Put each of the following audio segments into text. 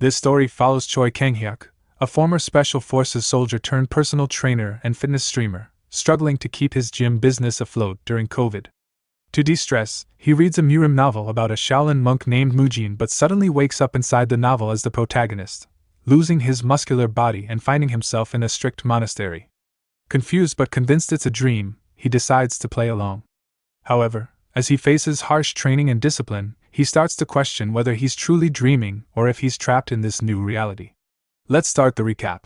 This story follows Choi Kang-hyuk, a former Special Forces soldier turned personal trainer and fitness streamer, struggling to keep his gym business afloat during COVID. To de-stress, he reads a Murim novel about a Shaolin monk named Mujin but suddenly wakes up inside the novel as the protagonist, losing his muscular body and finding himself in a strict monastery. Confused but convinced it's a dream, he decides to play along. However, as he faces harsh training and discipline, he starts to question whether he's truly dreaming or if he's trapped in this new reality. Let's start the recap.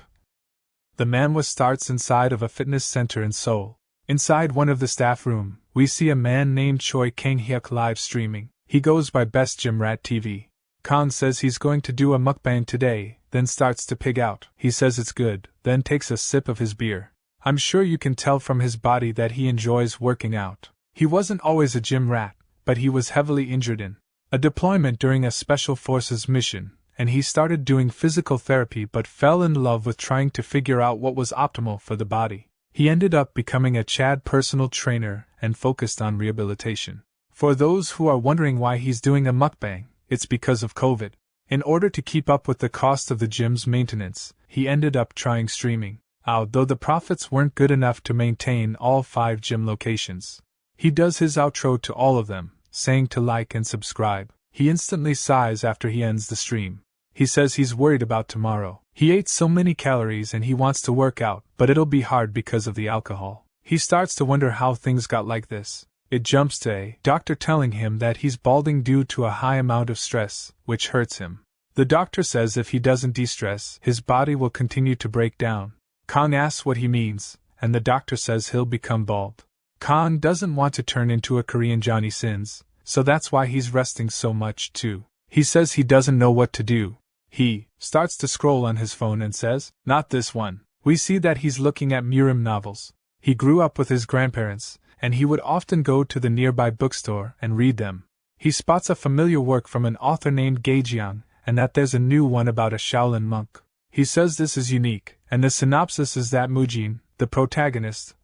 The manhwa starts inside of a fitness center in Seoul. Inside one of the staff room, we see a man named Choi Kang-hyuk live streaming. He goes by Best Gym Rat TV. Kang says he's going to do a mukbang today, then starts to pig out. He says it's good, then takes a sip of his beer. I'm sure you can tell from his body that he enjoys working out. He wasn't always a gym rat, but he was heavily injured in a deployment during a Special Forces mission, and he started doing physical therapy but fell in love with trying to figure out what was optimal for the body. He ended up becoming a Chad personal trainer and focused on rehabilitation. For those who are wondering why he's doing a mukbang, it's because of COVID. In order to keep up with the cost of the gym's maintenance, he ended up trying streaming, although the profits weren't good enough to maintain all 5 gym locations. He does his outro to all of them, saying to like and subscribe. He instantly sighs after he ends the stream. He says he's worried about tomorrow. He ate so many calories and he wants to work out, but it'll be hard because of the alcohol. He starts to wonder how things got like this. It jumps to a doctor telling him that he's balding due to a high amount of stress, which hurts him. The doctor says if he doesn't de-stress, his body will continue to break down. Kang asks what he means, and the doctor says he'll become bald. Kang doesn't want to turn into a Korean Johnny Sins, so that's why he's resting so much too. He says he doesn't know what to do. He starts to scroll on his phone and says, "Not this one." We see that he's looking at Murim novels. He grew up with his grandparents, and he would often go to the nearby bookstore and read them. He spots a familiar work from an author named Gaejiang, and that there's a new one about a Shaolin monk. He says this is unique, and the synopsis is that Mujin, the protagonist,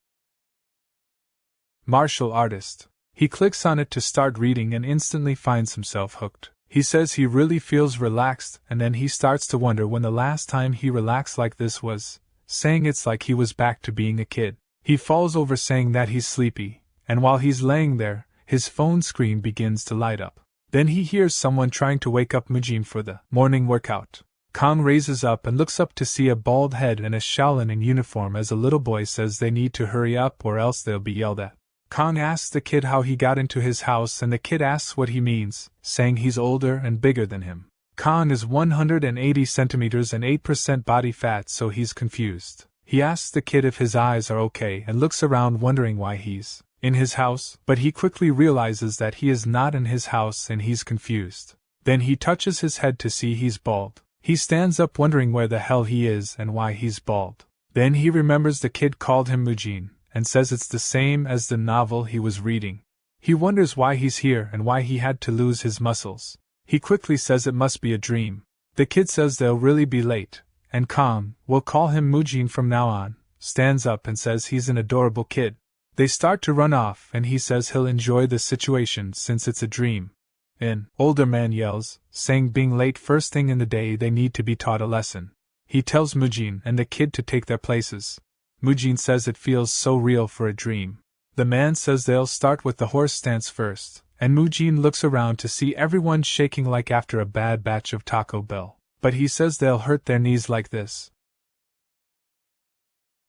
martial artist. He clicks on it to start reading and instantly finds himself hooked. He says he really feels relaxed, and then he starts to wonder when the last time he relaxed like this was, saying it's like he was back to being a kid. He falls over saying that he's sleepy, and while he's laying there, his phone screen begins to light up. Then he hears someone trying to wake up Mujin for the morning workout. Kang raises up and looks up to see a bald head and a Shaolin in uniform as a little boy says they need to hurry up or else they'll be yelled at. Kang asks the kid how he got into his house and the kid asks what he means, saying he's older and bigger than him. Kang is 180 centimeters and 8% body fat, so he's confused. He asks the kid if his eyes are okay and looks around wondering why he's in his house, but he quickly realizes that he is not in his house and he's confused. Then he touches his head to see he's bald. He stands up wondering where the hell he is and why he's bald. Then he remembers the kid called him Mujin, and says it's the same as the novel he was reading. He wonders why he's here and why he had to lose his muscles. He quickly says it must be a dream. The kid says they'll really be late, and Kang, we'll call him Mujin from now on, stands up and says he's an adorable kid. They start to run off and he says he'll enjoy the situation since it's a dream. An older man yells, saying being late first thing in the day they need to be taught a lesson. He tells Mujin and the kid to take their places. Mujin says it feels so real for a dream. The man says they'll start with the horse stance first, and Mujin looks around to see everyone shaking like after a bad batch of Taco Bell. But he says they'll hurt their knees like this.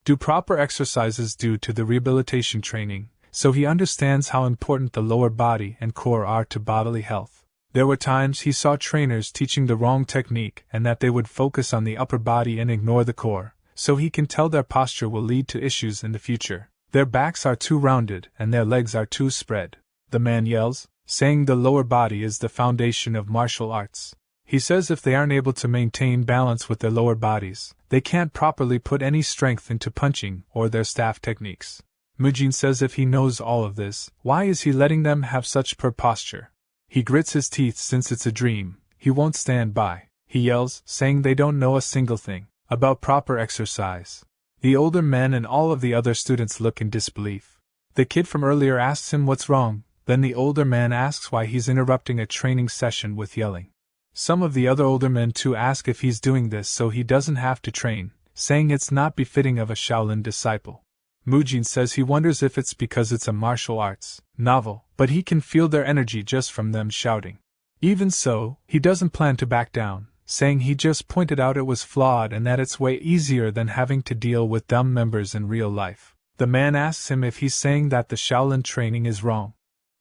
Do proper exercises due to the rehabilitation training, so he understands how important the lower body and core are to bodily health. There were times he saw trainers teaching the wrong technique and that they would focus on the upper body and ignore the core, so he can tell their posture will lead to issues in the future. Their backs are too rounded and their legs are too spread. The man yells, saying the lower body is the foundation of martial arts. He says if they aren't able to maintain balance with their lower bodies, they can't properly put any strength into punching or their staff techniques. Mujin says if he knows all of this, why is he letting them have such poor posture? He grits his teeth since it's a dream. He won't stand by. He yells, saying they don't know a single thing about proper exercise. The older men and all of the other students look in disbelief. The kid from earlier asks him what's wrong, then the older man asks why he's interrupting a training session with yelling. Some of the other older men too ask if he's doing this so he doesn't have to train, saying it's not befitting of a Shaolin disciple. Mujin says he wonders if it's because it's a martial arts novel, but he can feel their energy just from them shouting. Even so, he doesn't plan to back down, saying he just pointed out it was flawed and that it's way easier than having to deal with dumb members in real life. The man asks him if he's saying that the Shaolin training is wrong.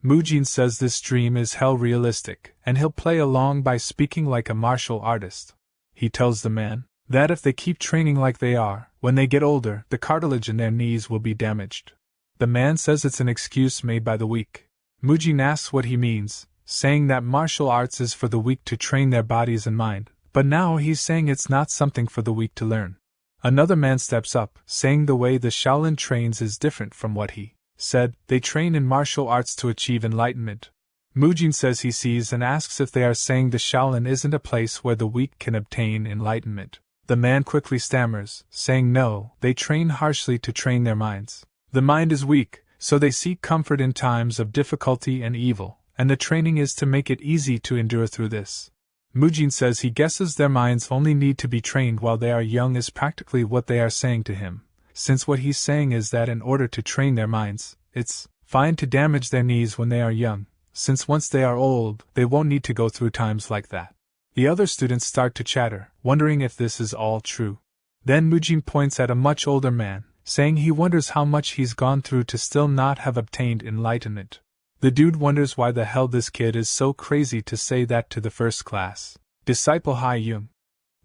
Mujin says this dream is hell realistic, and he'll play along by speaking like a martial artist. He tells the man that if they keep training like they are, when they get older, the cartilage in their knees will be damaged. The man says it's an excuse made by the weak. Mujin asks what he means, saying that martial arts is for the weak to train their bodies and mind, but now he's saying it's not something for the weak to learn. Another man steps up, saying the way the Shaolin trains is different from what he said. They train in martial arts to achieve enlightenment. Mujin says he sees and asks if they are saying the Shaolin isn't a place where the weak can obtain enlightenment. The man quickly stammers, saying no, they train harshly to train their minds. The mind is weak, so they seek comfort in times of difficulty and evil, and the training is to make it easy to endure through this. Mujin says he guesses their minds only need to be trained while they are young is practically what they are saying to him, since what he's saying is that in order to train their minds, it's fine to damage their knees when they are young, since once they are old, they won't need to go through times like that. The other students start to chatter, wondering if this is all true. Then Mujin points at a much older man, saying he wonders how much he's gone through to still not have obtained enlightenment. The dude wonders why the hell this kid is so crazy to say that to the first class disciple Hai Yung.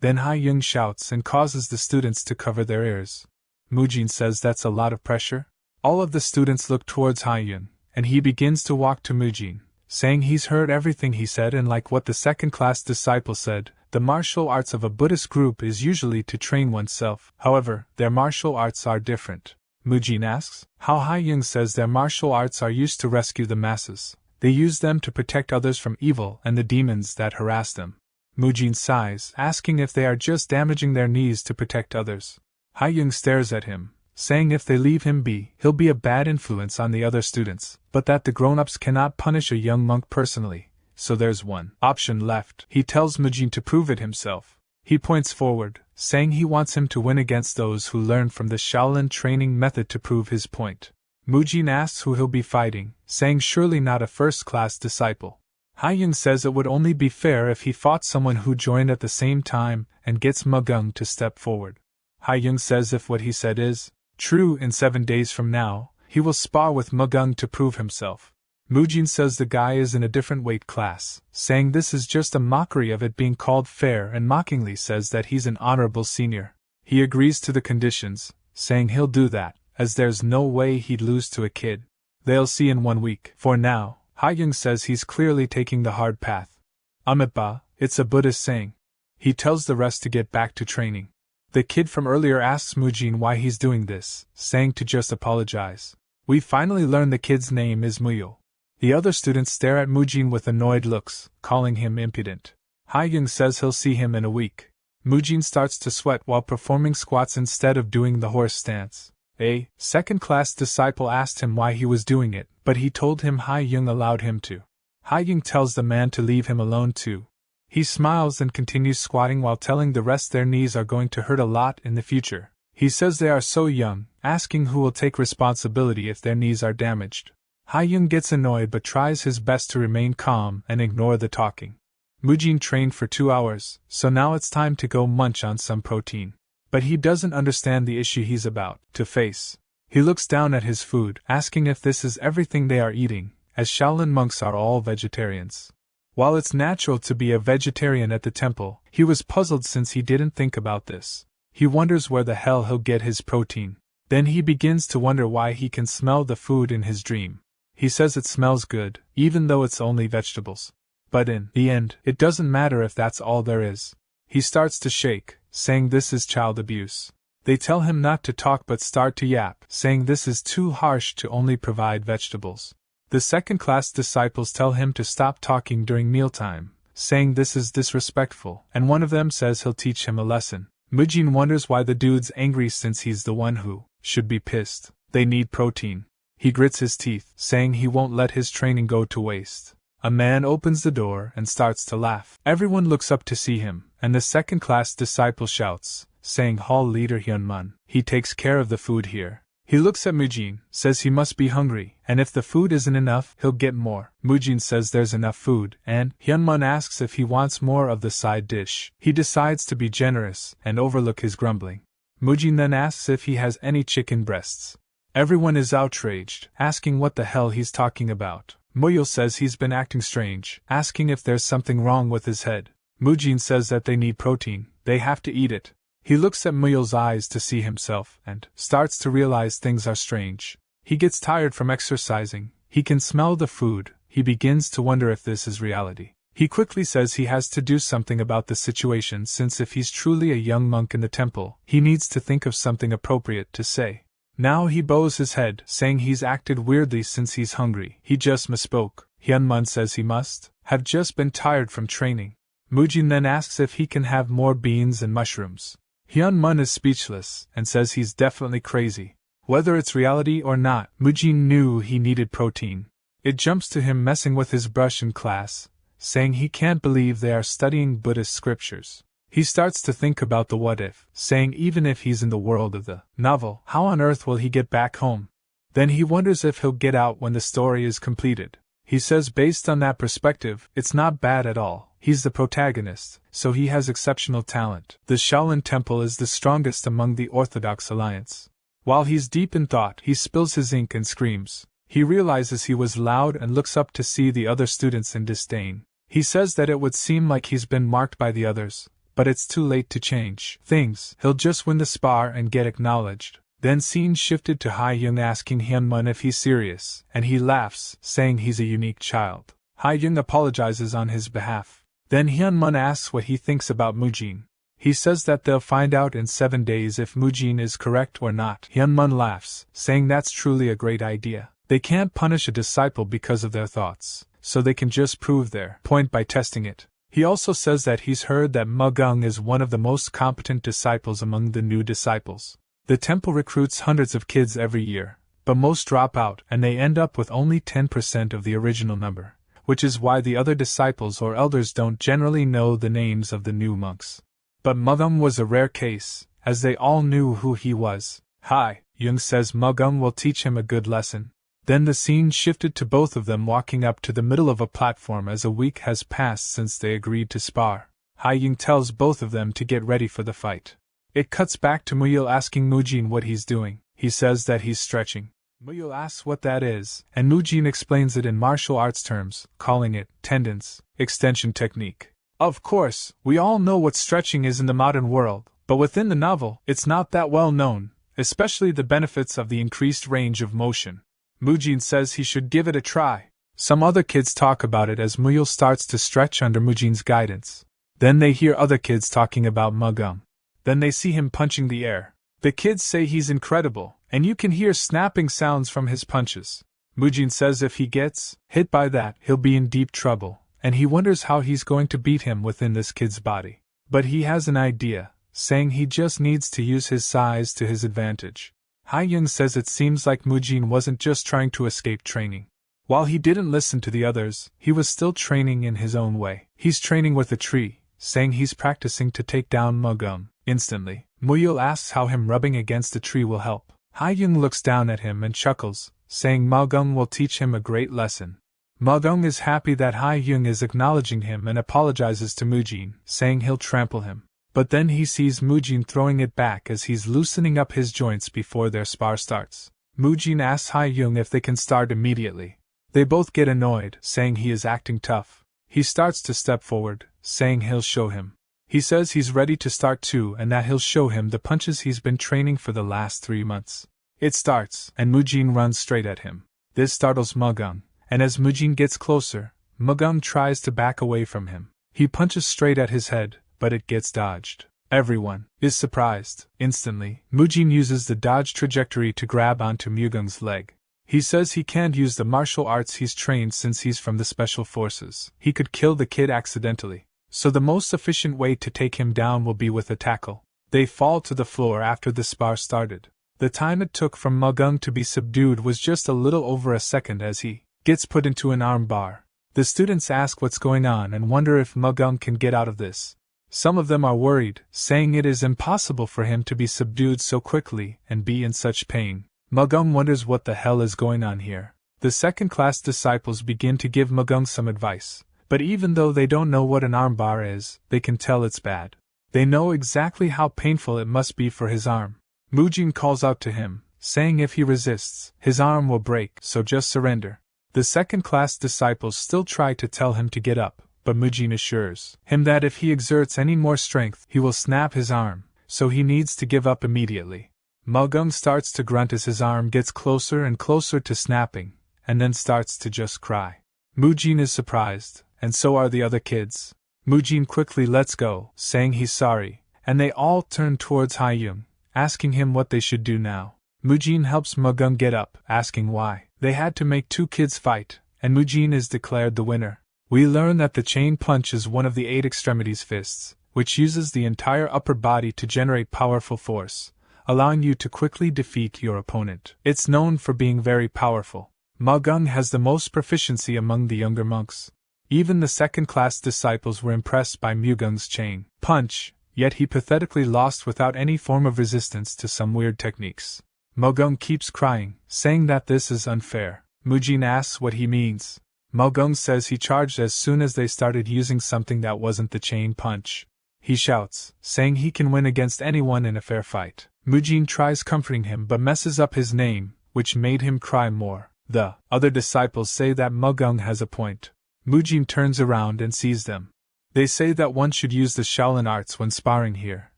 Then Hai Yung shouts and causes the students to cover their ears. Mujin says that's a lot of pressure. All of the students look towards Hai Yung, and he begins to walk to Mujin, saying he's heard everything he said and like what the second-class disciple said, the martial arts of a Buddhist group is usually to train oneself. However, their martial arts are different. Mujin asks how Hai Yung says their martial arts are used to rescue the masses. They use them to protect others from evil and the demons that harass them. Mujin sighs, asking if they are just damaging their knees to protect others. Hai Yung stares at him, saying if they leave him be, he'll be a bad influence on the other students, but that the grown-ups cannot punish a young monk personally, so there's one option left. He tells Mujin to prove it himself. He points forward, saying he wants him to win against those who learn from the Shaolin training method to prove his point. Mujin asks who he'll be fighting, saying surely not a first-class disciple. Hai Yung says it would only be fair if he fought someone who joined at the same time and gets Magung to step forward. Hai Yung says if what he said is true, in 7 days from now, he will spar with Magung to prove himself. Mujin says the guy is in a different weight class, saying this is just a mockery of it being called fair, and mockingly says that he's an honorable senior. He agrees to the conditions, saying he'll do that, as there's no way he'd lose to a kid. They'll see in 1 week. For now, Hai Yung says he's clearly taking the hard path. Amipa, it's a Buddhist saying. He tells the rest to get back to training. The kid from earlier asks Mujin why he's doing this, saying to just apologize. We finally learn the kid's name is Muyo. The other students stare at Mujin with annoyed looks, calling him impudent. Hai Yung says he'll see him in a week. Mujin starts to sweat while performing squats instead of doing the horse stance. A second-class disciple asked him why he was doing it, but he told him Hai Yung allowed him to. Hai Yung tells the man to leave him alone too. He smiles and continues squatting while telling the rest their knees are going to hurt a lot in the future. He says they are so young, asking who will take responsibility if their knees are damaged. Hai Yung gets annoyed but tries his best to remain calm and ignore the talking. Mujin trained for 2 hours, so now it's time to go munch on some protein. But he doesn't understand the issue he's about to face. He looks down at his food, asking if this is everything they are eating, as Shaolin monks are all vegetarians. While it's natural to be a vegetarian at the temple, he was puzzled since he didn't think about this. He wonders where the hell he'll get his protein. Then he begins to wonder why he can smell the food in his dream. He says it smells good, even though it's only vegetables. But in the end, it doesn't matter if that's all there is. He starts to shake, saying this is child abuse. They tell him not to talk but start to yap, saying this is too harsh to only provide vegetables. The second-class disciples tell him to stop talking during mealtime, saying this is disrespectful, and one of them says he'll teach him a lesson. Mujin wonders why the dude's angry since he's the one who should be pissed. They need protein. He grits his teeth, saying he won't let his training go to waste. A man opens the door and starts to laugh. Everyone looks up to see him, and the second-class disciple shouts, saying Hall Leader Hyunmun, he takes care of the food here. He looks at Mujin, says he must be hungry, and if the food isn't enough, he'll get more. Mujin says there's enough food, and Hyunmun asks if he wants more of the side dish. He decides to be generous and overlook his grumbling. Mujin then asks if he has any chicken breasts. Everyone is outraged, asking what the hell he's talking about. Muyul says he's been acting strange, asking if there's something wrong with his head. Mujin says that they need protein, they have to eat it. He looks at Muyul's eyes to see himself, and starts to realize things are strange. He gets tired from exercising, he can smell the food, he begins to wonder if this is reality. He quickly says he has to do something about the situation since if he's truly a young monk in the temple, he needs to think of something appropriate to say. Now he bows his head, saying he's acted weirdly since he's hungry. He just misspoke. Hyunmun says he must have just been tired from training. Mujin then asks if he can have more beans and mushrooms. Hyunmun is speechless, and says he's definitely crazy. Whether it's reality or not, Mujin knew he needed protein. It jumps to him messing with his brush in class, saying he can't believe they are studying Buddhist scriptures. He starts to think about the what if, saying even if he's in the world of the novel, how on earth will he get back home? Then he wonders if he'll get out when the story is completed. He says based on that perspective, it's not bad at all. He's the protagonist, so he has exceptional talent. The Shaolin Temple is the strongest among the Orthodox Alliance. While he's deep in thought, he spills his ink and screams. He realizes he was loud and looks up to see the other students in disdain. He says that it would seem like he's been marked by the others, but it's too late to change things. He'll just win the spar and get acknowledged. Then scene shifted to Ha-young asking Hyunmun if he's serious, and he laughs, saying he's a unique child. Ha-young apologizes on his behalf. Then Hyunmun asks what he thinks about Mujin. He says that they'll find out in 7 days if Mujin is correct or not. Hyunmun laughs, saying that's truly a great idea. They can't punish a disciple because of their thoughts, so they can just prove their point by testing it. He also says that he's heard that Mugung is one of the most competent disciples among the new disciples. The temple recruits hundreds of kids every year, but most drop out and they end up with only 10% of the original number, which is why the other disciples or elders don't generally know the names of the new monks. But Mugung was a rare case, as they all knew who he was. Ha-young says Mugung will teach him a good lesson. Then the scene shifted to both of them walking up to the middle of a platform as a week has passed since they agreed to spar. Ha-young tells both of them to get ready for the fight. It cuts back to Muyul asking Mujin what he's doing. He says that he's stretching. Muyul asks what that is, and Mujin explains it in martial arts terms, calling it tendons extension technique. Of course, we all know what stretching is in the modern world, but within the novel, it's not that well known, especially the benefits of the increased range of motion. Mujin says he should give it a try. Some other kids talk about it as Muyul starts to stretch under Mujin's guidance. Then they hear other kids talking about Mugung. Then they see him punching the air. The kids say he's incredible, and you can hear snapping sounds from his punches. Mujin says if he gets hit by that, he'll be in deep trouble, and he wonders how he's going to beat him within this kid's body. But he has an idea, saying he just needs to use his size to his advantage. Ha-young says it seems like Mujin wasn't just trying to escape training. While he didn't listen to the others, he was still training in his own way. He's training with a tree, saying he's practicing to take down Mugung. Instantly, Muyul asks how him rubbing against a tree will help. Ha-young looks down at him and chuckles, saying Mugung will teach him a great lesson. Mugung is happy that Ha-young is acknowledging him and apologizes to Mujin, saying he'll trample him. But then he sees Mujin throwing it back as he's loosening up his joints before their spar starts. Mujin asks Ha-young if they can start immediately. They both get annoyed, saying he is acting tough. He starts to step forward, saying he'll show him. He says he's ready to start too and that he'll show him the punches he's been training for the last 3 months. It starts, and Mujin runs straight at him. This startles Mugung, and as Mujin gets closer, Mugung tries to back away from him. He punches straight at his head, but it gets dodged. Everyone is surprised. Instantly, Mujin uses the dodge trajectory to grab onto Mugung's leg. He says he can't use the martial arts he's trained since he's from the special forces. He could kill the kid accidentally. So the most efficient way to take him down will be with a tackle. They fall to the floor after the spar started. The time it took for Mugung to be subdued was just a little over a second as he gets put into an arm bar. The students ask what's going on and wonder if Mugung can get out of this. Some of them are worried, saying it is impossible for him to be subdued so quickly and be in such pain. Mugung wonders what the hell is going on here. The second-class disciples begin to give Mugung some advice, but even though they don't know what an armbar is, they can tell it's bad. They know exactly how painful it must be for his arm. Mujin calls out to him, saying if he resists, his arm will break, so just surrender. The second-class disciples still try to tell him to get up, but Mujin assures him that if he exerts any more strength, he will snap his arm, so he needs to give up immediately. Mugung starts to grunt as his arm gets closer and closer to snapping, and then starts to just cry. Mujin is surprised, and so are the other kids. Mujin quickly lets go, saying he's sorry, and they all turn towards Haiyung, asking him what they should do now. Mujin helps Mugung get up, asking why. They had to make two kids fight, and Mujin is declared the winner. We learn that the chain punch is one of the 8 extremities fists, which uses the entire upper body to generate powerful force, allowing you to quickly defeat your opponent. It's known for being very powerful. Mugung has the most proficiency among the younger monks. Even the second-class disciples were impressed by Mugung's chain punch, yet he pathetically lost without any form of resistance to some weird techniques. Mugung keeps crying, saying that this is unfair. Mujin asks what he means. Mugung says he charged as soon as they started using something that wasn't the chain punch. He shouts, saying he can win against anyone in a fair fight. Mujin tries comforting him but messes up his name, which made him cry more. The other disciples say that Mugung has a point. Mujin turns around and sees them. They say that one should use the Shaolin arts when sparring here,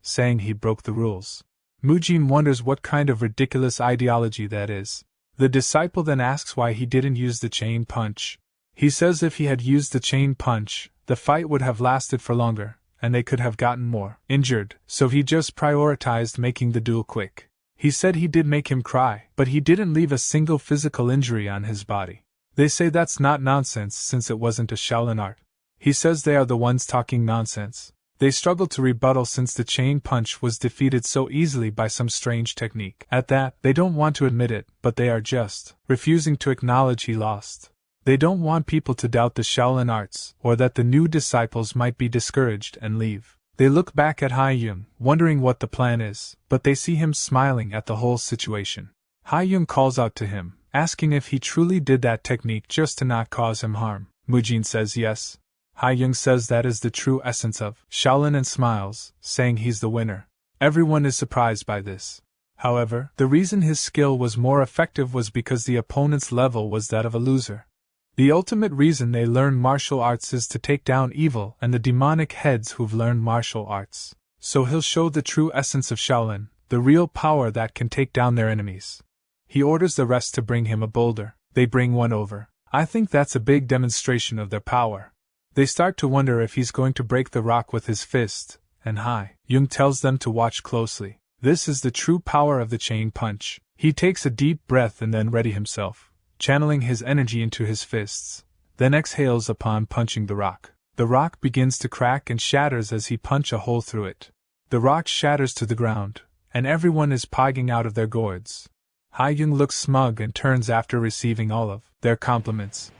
saying he broke the rules. Mujin wonders what kind of ridiculous ideology that is. The disciple then asks why he didn't use the chain punch. He says if he had used the chain punch, the fight would have lasted for longer, and they could have gotten more injured, so he just prioritized making the duel quick. He said he did make him cry, but he didn't leave a single physical injury on his body. They say that's not nonsense since it wasn't a Shaolin art. He says they are the ones talking nonsense. They struggle to rebuttal since the chain punch was defeated so easily by some strange technique. At that, they don't want to admit it, but they are just refusing to acknowledge he lost. They don't want people to doubt the Shaolin arts, or that the new disciples might be discouraged and leave. They look back at Haiyung, wondering what the plan is, but they see him smiling at the whole situation. Haiyung calls out to him, asking if he truly did that technique just to not cause him harm. Mujin says yes. Haiyung says that is the true essence of Shaolin and smiles, saying he's the winner. Everyone is surprised by this. However, the reason his skill was more effective was because the opponent's level was that of a loser. The ultimate reason they learn martial arts is to take down evil and the demonic heads who've learned martial arts. So he'll show the true essence of Shaolin, the real power that can take down their enemies. He orders the rest to bring him a boulder. They bring one over. I think that's a big demonstration of their power. They start to wonder if he's going to break the rock with his fist, and Haiyung tells them to watch closely. This is the true power of the chain punch. He takes a deep breath and then ready himself, channeling his energy into his fists, then exhales upon punching the rock. The rock begins to crack and shatters as he punches a hole through it. The rock shatters to the ground, and everyone is pigging out of their gourds. Haiyung looks smug and turns after receiving all of their compliments.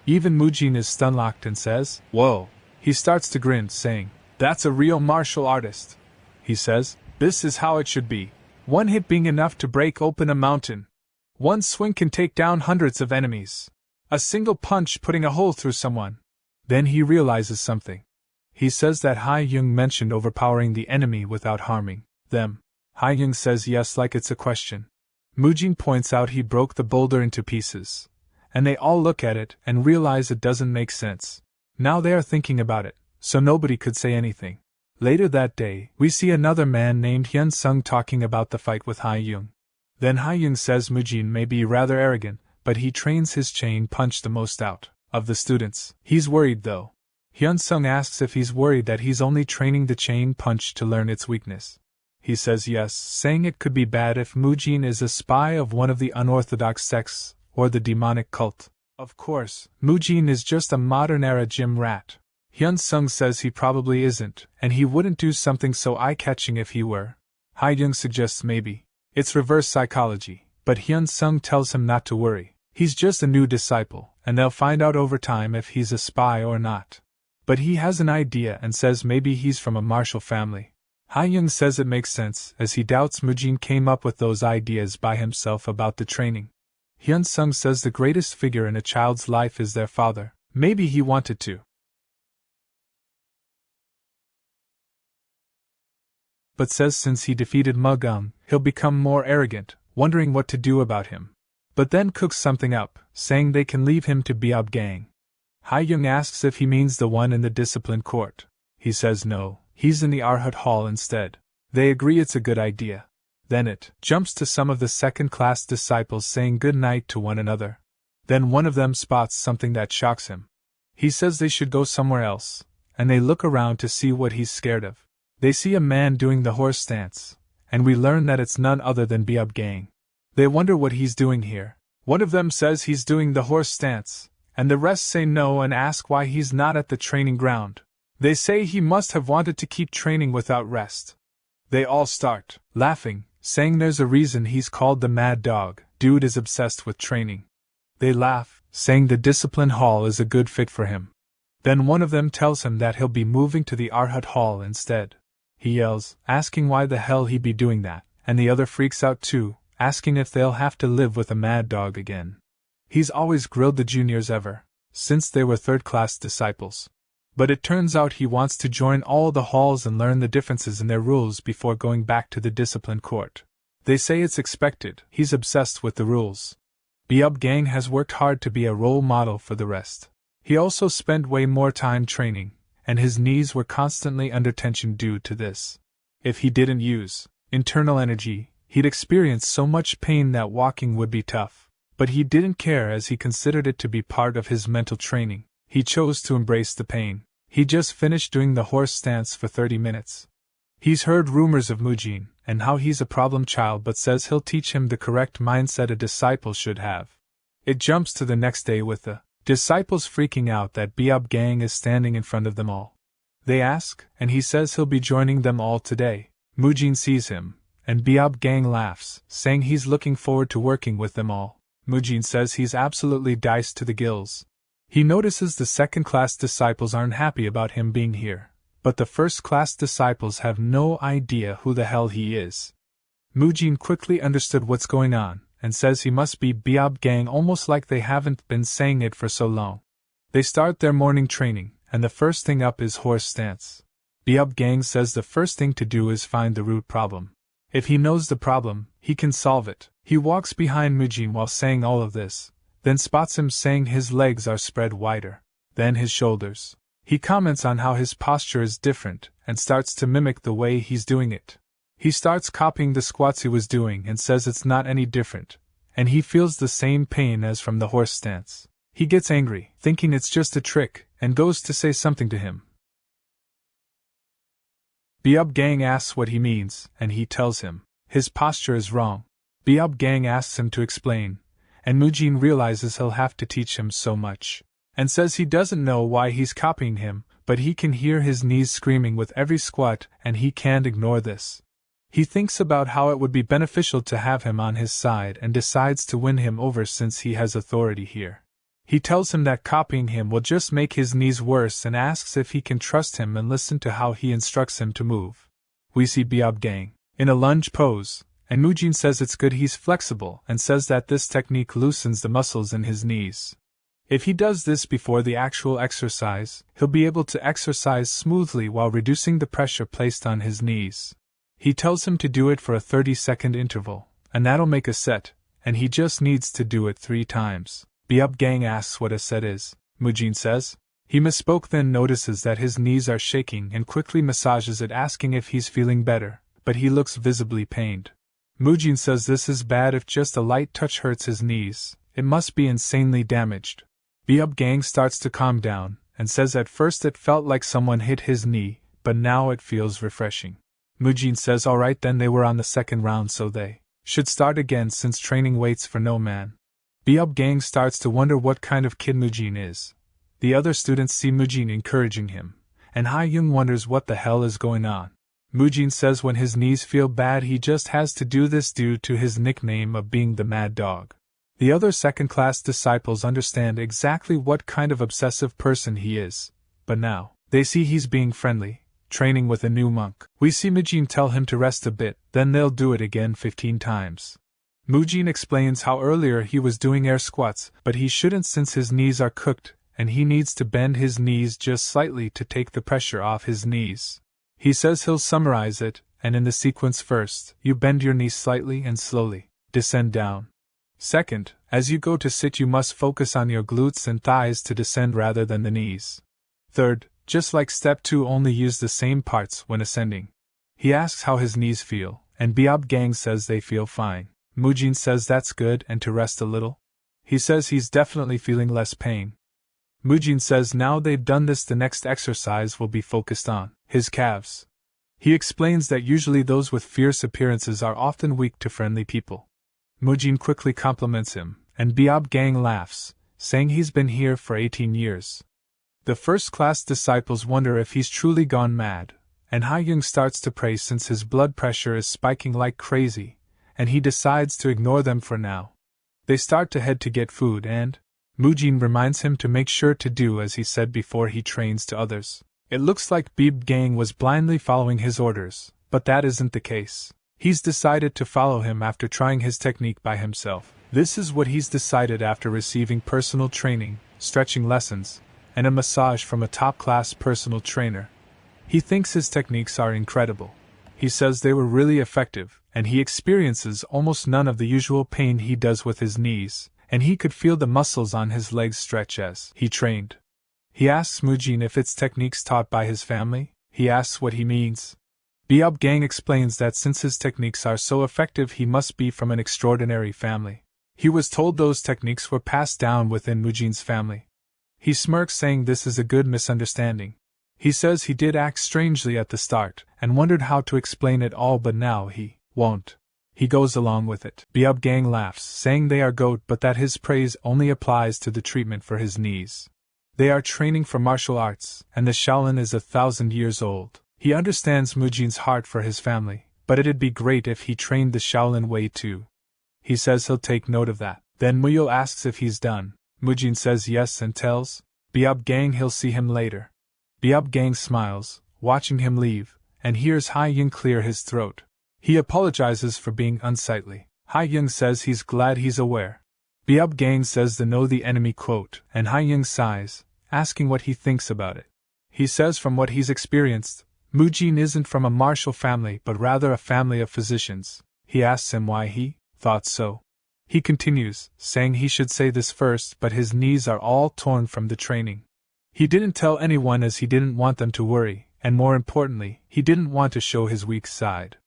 Even Mujin is stunlocked and says, "Whoa." He starts to grin, saying, "That's a real martial artist." He says, "This is how it should be. One hit being enough to break open a mountain. One swing can take down hundreds of enemies. A single punch putting a hole through someone." Then he realizes something. He says that Haiyung mentioned overpowering the enemy without harming them. Haiyung says yes like it's a question. Mujin points out he broke the boulder into pieces, and they all look at it and realize it doesn't make sense. Now they are thinking about it, so nobody could say anything. Later that day, we see another man named Hyun Sung talking about the fight with Haiyung. Then Haiyung says Mujin may be rather arrogant, but he trains his chain punch the most out of the students. He's worried though. Hyun Sung asks if he's worried that he's only training the chain punch to learn its weakness. He says yes, saying it could be bad if Mujin is a spy of one of the unorthodox sects, or the demonic cult. Of course, Mujin is just a modern-era gym rat. Hyun Sung says he probably isn't, and he wouldn't do something so eye-catching if he were. Haiyung suggests maybe it's reverse psychology, but Hyun Sung tells him not to worry. He's just a new disciple, and they'll find out over time if he's a spy or not. But he has an idea and says maybe he's from a martial family. Ha-young says it makes sense, as he doubts Mujin came up with those ideas by himself about the training. Hyun-sung says the greatest figure in a child's life is their father. Maybe he wanted to. But says since he defeated Mugum, he'll become more arrogant, wondering what to do about him. But then cooks something up, saying they can leave him to Beob Gang. Ha-young asks if he means the one in the discipline court. He says no, he's in the Arhat Hall instead. They agree it's a good idea. Then it jumps to some of the second-class disciples saying good night to one another. Then one of them spots something that shocks him. He says they should go somewhere else, and they look around to see what he's scared of. They see a man doing the horse stance, and we learn that it's none other than Beob Gang. They wonder what he's doing here. One of them says he's doing the horse stance, and the rest say no and ask why he's not at the training ground. They say he must have wanted to keep training without rest. They all start laughing, saying there's a reason he's called the Mad Dog. Dude is obsessed with training. They laugh, saying the discipline hall is a good fit for him. Then one of them tells him that he'll be moving to the Arhat Hall instead. He yells, asking why the hell he'd be doing that, and the other freaks out too, asking if they'll have to live with a mad dog again. He's always grilled the juniors ever since they were third-class disciples. But it turns out he wants to join all the halls and learn the differences in their rules before going back to the discipline court. They say it's expected, he's obsessed with the rules. Beob Gang has worked hard to be a role model for the rest. He also spent way more time training, and his knees were constantly under tension due to this. If he didn't use internal energy, he'd experience so much pain that walking would be tough. But he didn't care as he considered it to be part of his mental training. He chose to embrace the pain. He just finished doing the horse stance for 30 minutes. He's heard rumors of Mujin, and how he's a problem child, but says he'll teach him the correct mindset a disciple should have. It jumps to the next day with the disciples freaking out that Beob Gang is standing in front of them all. They ask, and he says he'll be joining them all today. Mujin sees him, and Beob Gang laughs, saying he's looking forward to working with them all. Mujin says he's absolutely diced to the gills. He notices the second-class disciples aren't happy about him being here, but the first-class disciples have no idea who the hell he is. Mujin quickly understood what's going on, and says he must be Beob Gang, almost like they haven't been saying it for so long. They start their morning training, and the first thing up is horse stance. Beob Gang says the first thing to do is find the root problem. If he knows the problem, he can solve it. He walks behind Mujin while saying all of this, then spots him saying his legs are spread wider than his shoulders. He comments on how his posture is different, and starts to mimic the way he's doing it. He starts copying the squats he was doing and says it's not any different, and he feels the same pain as from the horse stance. He gets angry, thinking it's just a trick, and goes to say something to him. Beob Gang asks what he means, and he tells him his posture is wrong. Beob Gang asks him to explain, and Mujin realizes he'll have to teach him so much, and says he doesn't know why he's copying him, but he can hear his knees screaming with every squat, and he can't ignore this. He thinks about how it would be beneficial to have him on his side and decides to win him over since he has authority here. He tells him that copying him will just make his knees worse and asks if he can trust him and listen to how he instructs him to move. We see Beob Gang in a lunge pose, and Mujin says it's good he's flexible and says that this technique loosens the muscles in his knees. If he does this before the actual exercise, he'll be able to exercise smoothly while reducing the pressure placed on his knees. He tells him to do it for a 30-second interval, and that'll make a set, and he just needs to do it 3 times. Beob Gang asks what a set is. Mujin says. He misspoke, then notices that his knees are shaking and quickly massages it, asking if he's feeling better, but he looks visibly pained. Mujin says this is bad. If just a light touch hurts his knees, it must be insanely damaged. Beob Gang starts to calm down, and says at first it felt like someone hit his knee, but now it feels refreshing. Mujin says alright, then they were on the second round, so they should start again since training waits for no man. Beob Gang starts to wonder what kind of kid Mujin is. The other students see Mujin encouraging him, and Ha-young wonders what the hell is going on. Mujin says when his knees feel bad he just has to do this due to his nickname of being the Mad Dog. The other second-class disciples understand exactly what kind of obsessive person he is, but now, they see he's being friendly, training with a new monk. We see Mujin tell him to rest a bit, then they'll do it again 15 times. Mujin explains how earlier he was doing air squats, but he shouldn't since his knees are cooked, and he needs to bend his knees just slightly to take the pressure off his knees. He says he'll summarize it, and in the sequence first, you bend your knees slightly and slowly, descend down. Second, as you go to sit you must focus on your glutes and thighs to descend rather than the knees. Third, just like step 2 only use the same parts when ascending. He asks how his knees feel, and Biob Gang says they feel fine. Mujin says that's good and to rest a little. He says he's definitely feeling less pain. Mujin says now they've done this the next exercise will be focused on his calves. He explains that usually those with fierce appearances are often weak to friendly people. Mujin quickly compliments him, and Biob Gang laughs, saying he's been here for 18 years. The first-class disciples wonder if he's truly gone mad, and Ha-young starts to pray since his blood pressure is spiking like crazy, and he decides to ignore them for now. They start to head to get food and Mujin reminds him to make sure to do as he said before he trains to others. It looks like Biob Gang was blindly following his orders, but that isn't the case. He's decided to follow him after trying his technique by himself. This is what he's decided after receiving personal training, stretching lessons, and a massage from a top-class personal trainer. He thinks his techniques are incredible. He says they were really effective, and he experiences almost none of the usual pain he does with his knees, and he could feel the muscles on his legs stretch as he trained. He asks Mujin if it's techniques taught by his family. He asks what he means. Biob Gang explains that since his techniques are so effective he must be from an extraordinary family. He was told those techniques were passed down within Mujin's family. He smirks saying this is a good misunderstanding. He says he did act strangely at the start, and wondered how to explain it all but now he won't. He goes along with it. Biob Gang laughs, saying they are goat but that his praise only applies to the treatment for his knees. They are training for martial arts, and the Shaolin is 1,000 years old. He understands Mujin's heart for his family, but it'd be great if he trained the Shaolin way too. He says he'll take note of that. Then Muyo asks if he's done. Mujin says yes and tells Biob Gang he'll see him later. Biob Gang smiles, watching him leave, and hears Ha-young clear his throat. He apologizes for being unsightly. Ha-young says he's glad he's aware. Biob Gang says the know the enemy quote, and Ha-young sighs, asking what he thinks about it. He says from what he's experienced, Mujin isn't from a martial family but rather a family of physicians. He asks him why he thought so. He continues, saying he should say this first but his knees are all torn from the training. He didn't tell anyone as he didn't want them to worry, and more importantly, he didn't want to show his weak side.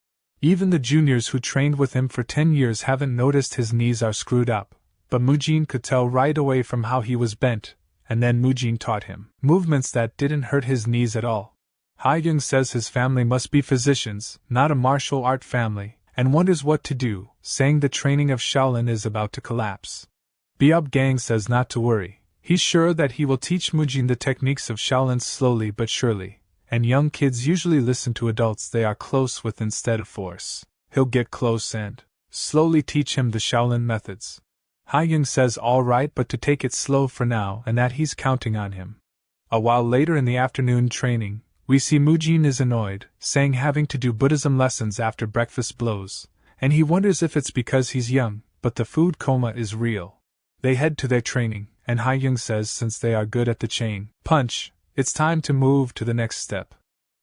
Even the juniors who trained with him for 10 years haven't noticed his knees are screwed up, but Mujin could tell right away from how he was bent, and then Mujin taught him movements that didn't hurt his knees at all. Ha-young says his family must be physicians, not a martial art family, and wonders what to do, saying the training of Shaolin is about to collapse. Biob Gang says not to worry. He's sure that he will teach Mujin the techniques of Shaolin slowly but surely, and young kids usually listen to adults they are close with instead of force. He'll get close and slowly teach him the Shaolin methods. Ha-young says all right but to take it slow for now and that he's counting on him. A while later in the afternoon training, we see Mujin is annoyed, saying having to do Buddhism lessons after breakfast blows, and he wonders if it's because he's young, but the food coma is real. They head to their training, and Ha-young says since they are good at the chain punch, it's time to move to the next step.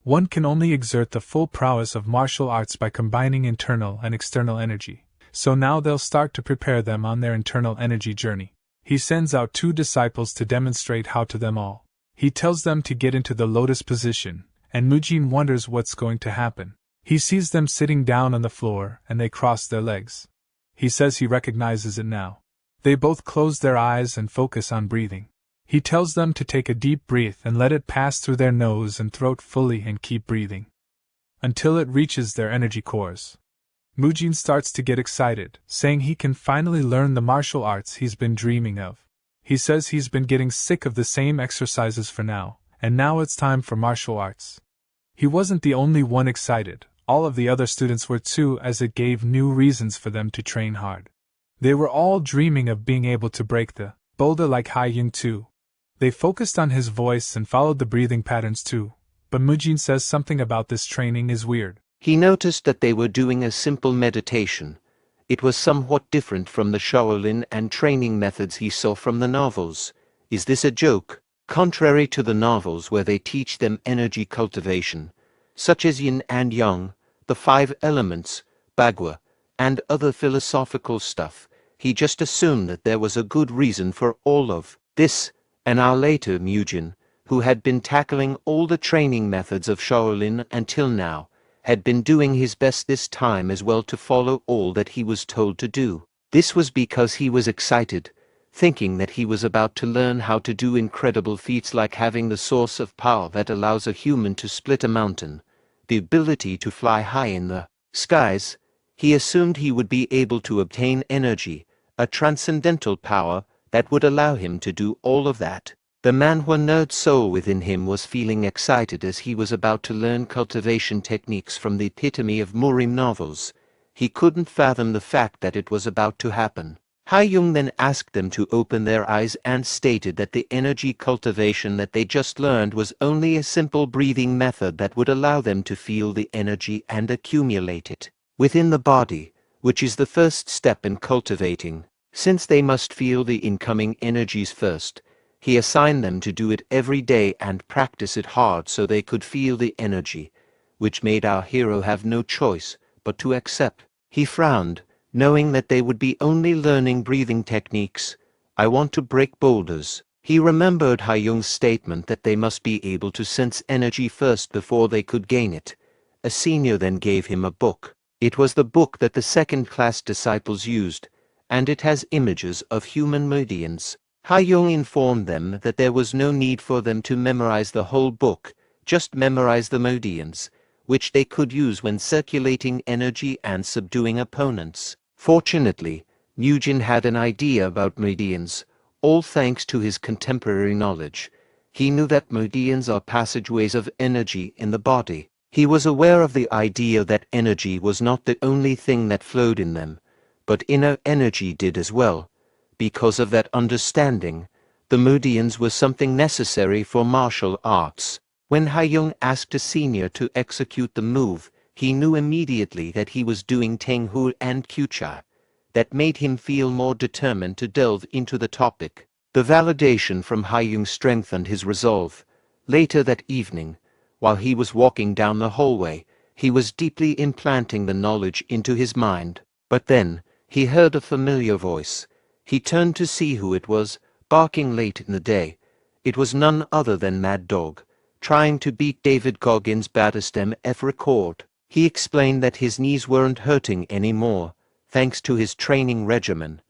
One can only exert the full prowess of martial arts by combining internal and external energy, so now they'll start to prepare them on their internal energy journey. He sends out 2 disciples to demonstrate how to them all. He tells them to get into the lotus position, and Mujin wonders what's going to happen. He sees them sitting down on the floor, and they cross their legs. He says he recognizes it now. They both close their eyes and focus on breathing. He tells them to take a deep breath and let it pass through their nose and throat fully and keep breathing until it reaches their energy cores. Mujin starts to get excited, saying he can finally learn the martial arts he's been dreaming of. He says he's been getting sick of the same exercises for now, and now it's time for martial arts. He wasn't the only one excited, all of the other students were too, as it gave new reasons for them to train hard. They were all dreaming of being able to break the boulder like Ha-young too. They focused on his voice and followed the breathing patterns too, but Mujin says something about this training is weird. He noticed that they were doing a simple meditation. It was somewhat different from the Shaolin and training methods he saw from the novels. Is this a joke? Contrary to the novels where they teach them energy cultivation, such as yin and yang, the 5 elements, bagua, and other philosophical stuff, he just assumed that there was a good reason for all of this. An hour later, Mujin, who had been tackling all the training methods of Shaolin until now, had been doing his best this time as well to follow all that he was told to do. This was because he was excited, thinking that he was about to learn how to do incredible feats like having the source of power that allows a human to split a mountain, the ability to fly high in the skies. He assumed he would be able to obtain energy, a transcendental power that would allow him to do all of that. The manhwa nerd soul within him was feeling excited as he was about to learn cultivation techniques from the epitome of Murim novels. He couldn't fathom the fact that it was about to happen. Ha-young then asked them to open their eyes and stated that the energy cultivation that they just learned was only a simple breathing method that would allow them to feel the energy and accumulate it within the body, which is the first step in cultivating. Since they must feel the incoming energies first, he assigned them to do it every day and practice it hard so they could feel the energy, which made our hero have no choice but to accept. He frowned, knowing that they would be only learning breathing techniques. I want to break boulders. He remembered Ha-young's statement that they must be able to sense energy first before they could gain it. A senior then gave him a book. It was the book that the second-class disciples used, and it has images of human meridians. Ha-young informed them that there was no need for them to memorize the whole book, just memorize the meridians, which they could use when circulating energy and subduing opponents. Fortunately, Mujin had an idea about meridians, all thanks to his contemporary knowledge. He knew that meridians are passageways of energy in the body. He was aware of the idea that energy was not the only thing that flowed in them, but inner energy did as well. Because of that understanding, the meridians were something necessary for martial arts. When Ha-young asked a senior to execute the move, he knew immediately that he was doing Tenghu and Kucha. That made him feel more determined to delve into the topic. The validation from Ha-young strengthened his resolve. Later that evening, while he was walking down the hallway, he was deeply implanting the knowledge into his mind. But then, he heard a familiar voice. He turned to see who it was, barking late in the day. It was none other than Mad Dog, trying to beat David Goggins' baddest MF record. He explained that his knees weren't hurting anymore, thanks to his training regimen.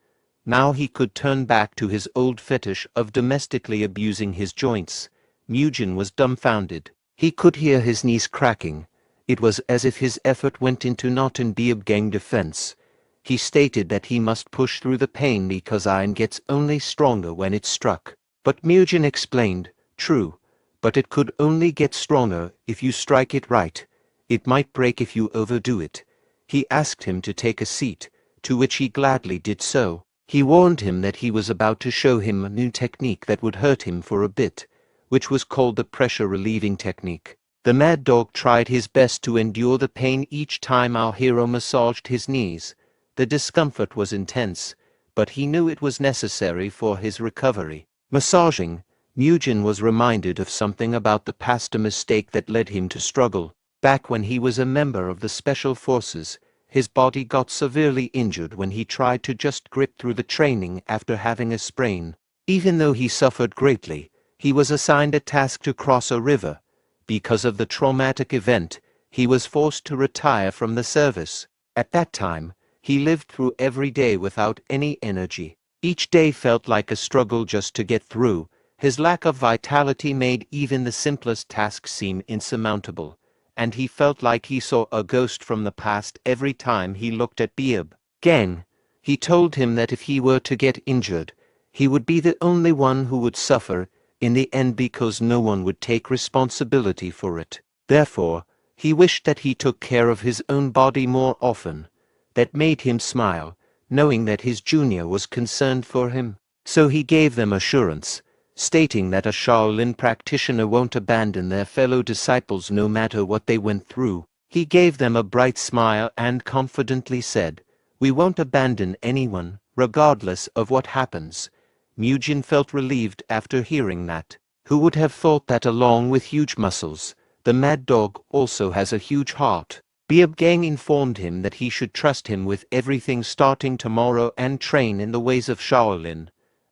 Now he could turn back to his old fetish of domestically abusing his joints. Mujin was dumbfounded. He could hear his knees cracking. It was as if his effort went into not in Beab gang defense. He stated that he must push through the pain because iron gets only stronger when it's struck. But Mujin explained, true, but it could only get stronger if you strike it right. It might break if you overdo it. He asked him to take a seat, to which he gladly did so. He warned him that he was about to show him a new technique that would hurt him for a bit, which was called the pressure-relieving technique. The Mad Dog tried his best to endure the pain each time our hero massaged his knees. The discomfort was intense, but he knew it was necessary for his recovery. Massaging, Mujin was reminded of something about the past, a mistake that led him to struggle. Back when he was a member of the Special Forces, his body got severely injured when he tried to just grip through the training after having a sprain. Even though he suffered greatly, he was assigned a task to cross a river. Because of the traumatic event, he was forced to retire from the service. At that time, he lived through every day without any energy. Each day felt like a struggle just to get through. His lack of vitality made even the simplest tasks seem insurmountable, and he felt like he saw a ghost from the past every time he looked at Beab gang. He told him that if he were to get injured, he would be the only one who would suffer in the end because no one would take responsibility for it. Therefore, he wished that he took care of his own body more often. That made him smile, knowing that his junior was concerned for him. So he gave them assurance, stating that a Shaolin practitioner won't abandon their fellow disciples no matter what they went through. He gave them a bright smile and confidently said, "We won't abandon anyone, regardless of what happens." Mujin felt relieved after hearing that. Who would have thought that along with huge muscles, the mad dog also has a huge heart? Gang informed him that he should trust him with everything starting tomorrow and train in the ways of Shaolin.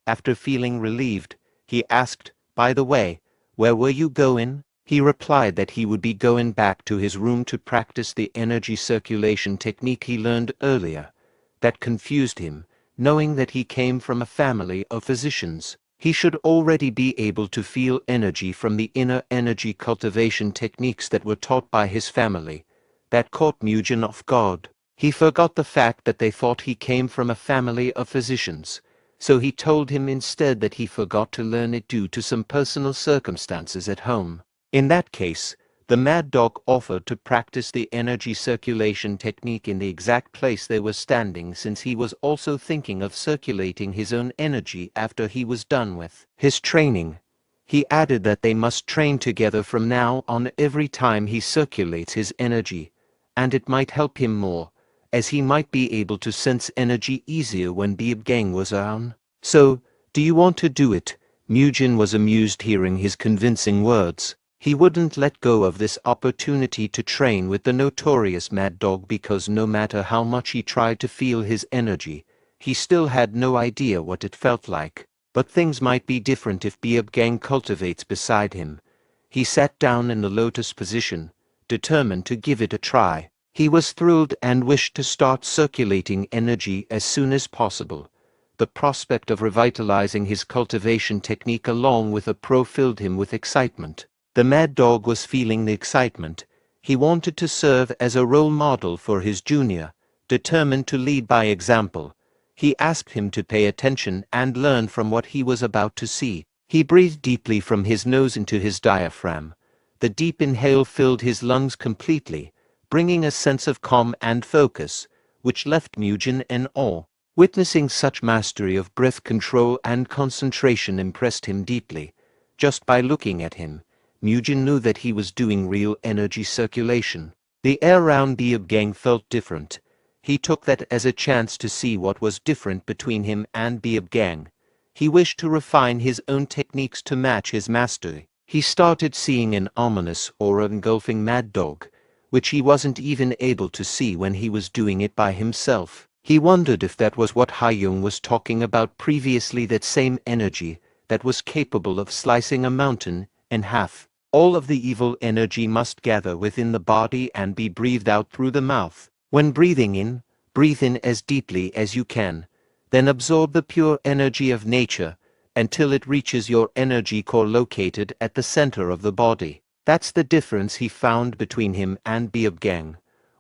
After feeling relieved, he asked, "By the way, where were you going?" He replied that he would be going back to his room to practice the energy circulation technique he learned earlier. That confused him, knowing that he came from a family of physicians. He should already be able to feel energy from the inner energy cultivation techniques that were taught by his family. That caught Mujin off guard. He forgot the fact that they thought he came from a family of physicians, so he told him instead that he forgot to learn it due to some personal circumstances at home. In that case, the mad dog offered to practice the energy circulation technique in the exact place they were standing, since he was also thinking of circulating his own energy after he was done with his training. He added that they must train together from now on every time he circulates his energy, and it might help him more, as he might be able to sense energy easier when Gang was around. "So, do you want to do it?" Mujin was amused hearing his convincing words. He wouldn't let go of this opportunity to train with the notorious mad dog because no matter how much he tried to feel his energy, he still had no idea what it felt like. But things might be different if Gang cultivates beside him. He sat down in the lotus position, determined to give it a try. He was thrilled and wished to start circulating energy as soon as possible. The prospect of revitalizing his cultivation technique along with a pro filled him with excitement. The mad dog was feeling the excitement. He wanted to serve as a role model for his junior, determined to lead by example. He asked him to pay attention and learn from what he was about to see. He breathed deeply from his nose into his diaphragm. The deep inhale filled his lungs completely, bringing a sense of calm and focus, which left Mujin in awe. Witnessing such mastery of breath control and concentration impressed him deeply. Just by looking at him, Mujin knew that he was doing real energy circulation. The air around Gang felt different. He took that as a chance to see what was different between him and Gang. He wished to refine his own techniques to match his mastery. He started seeing an ominous aura engulfing mad dog, which he wasn't even able to see when he was doing it by himself. He wondered if that was what Haiyong was talking about previously, that same energy that was capable of slicing a mountain in half. All of the evil energy must gather within the body and be breathed out through the mouth. When breathing in, breathe in as deeply as you can. Then absorb the pure energy of nature until it reaches your energy core located at the center of the body. That's the difference he found between him and Gang.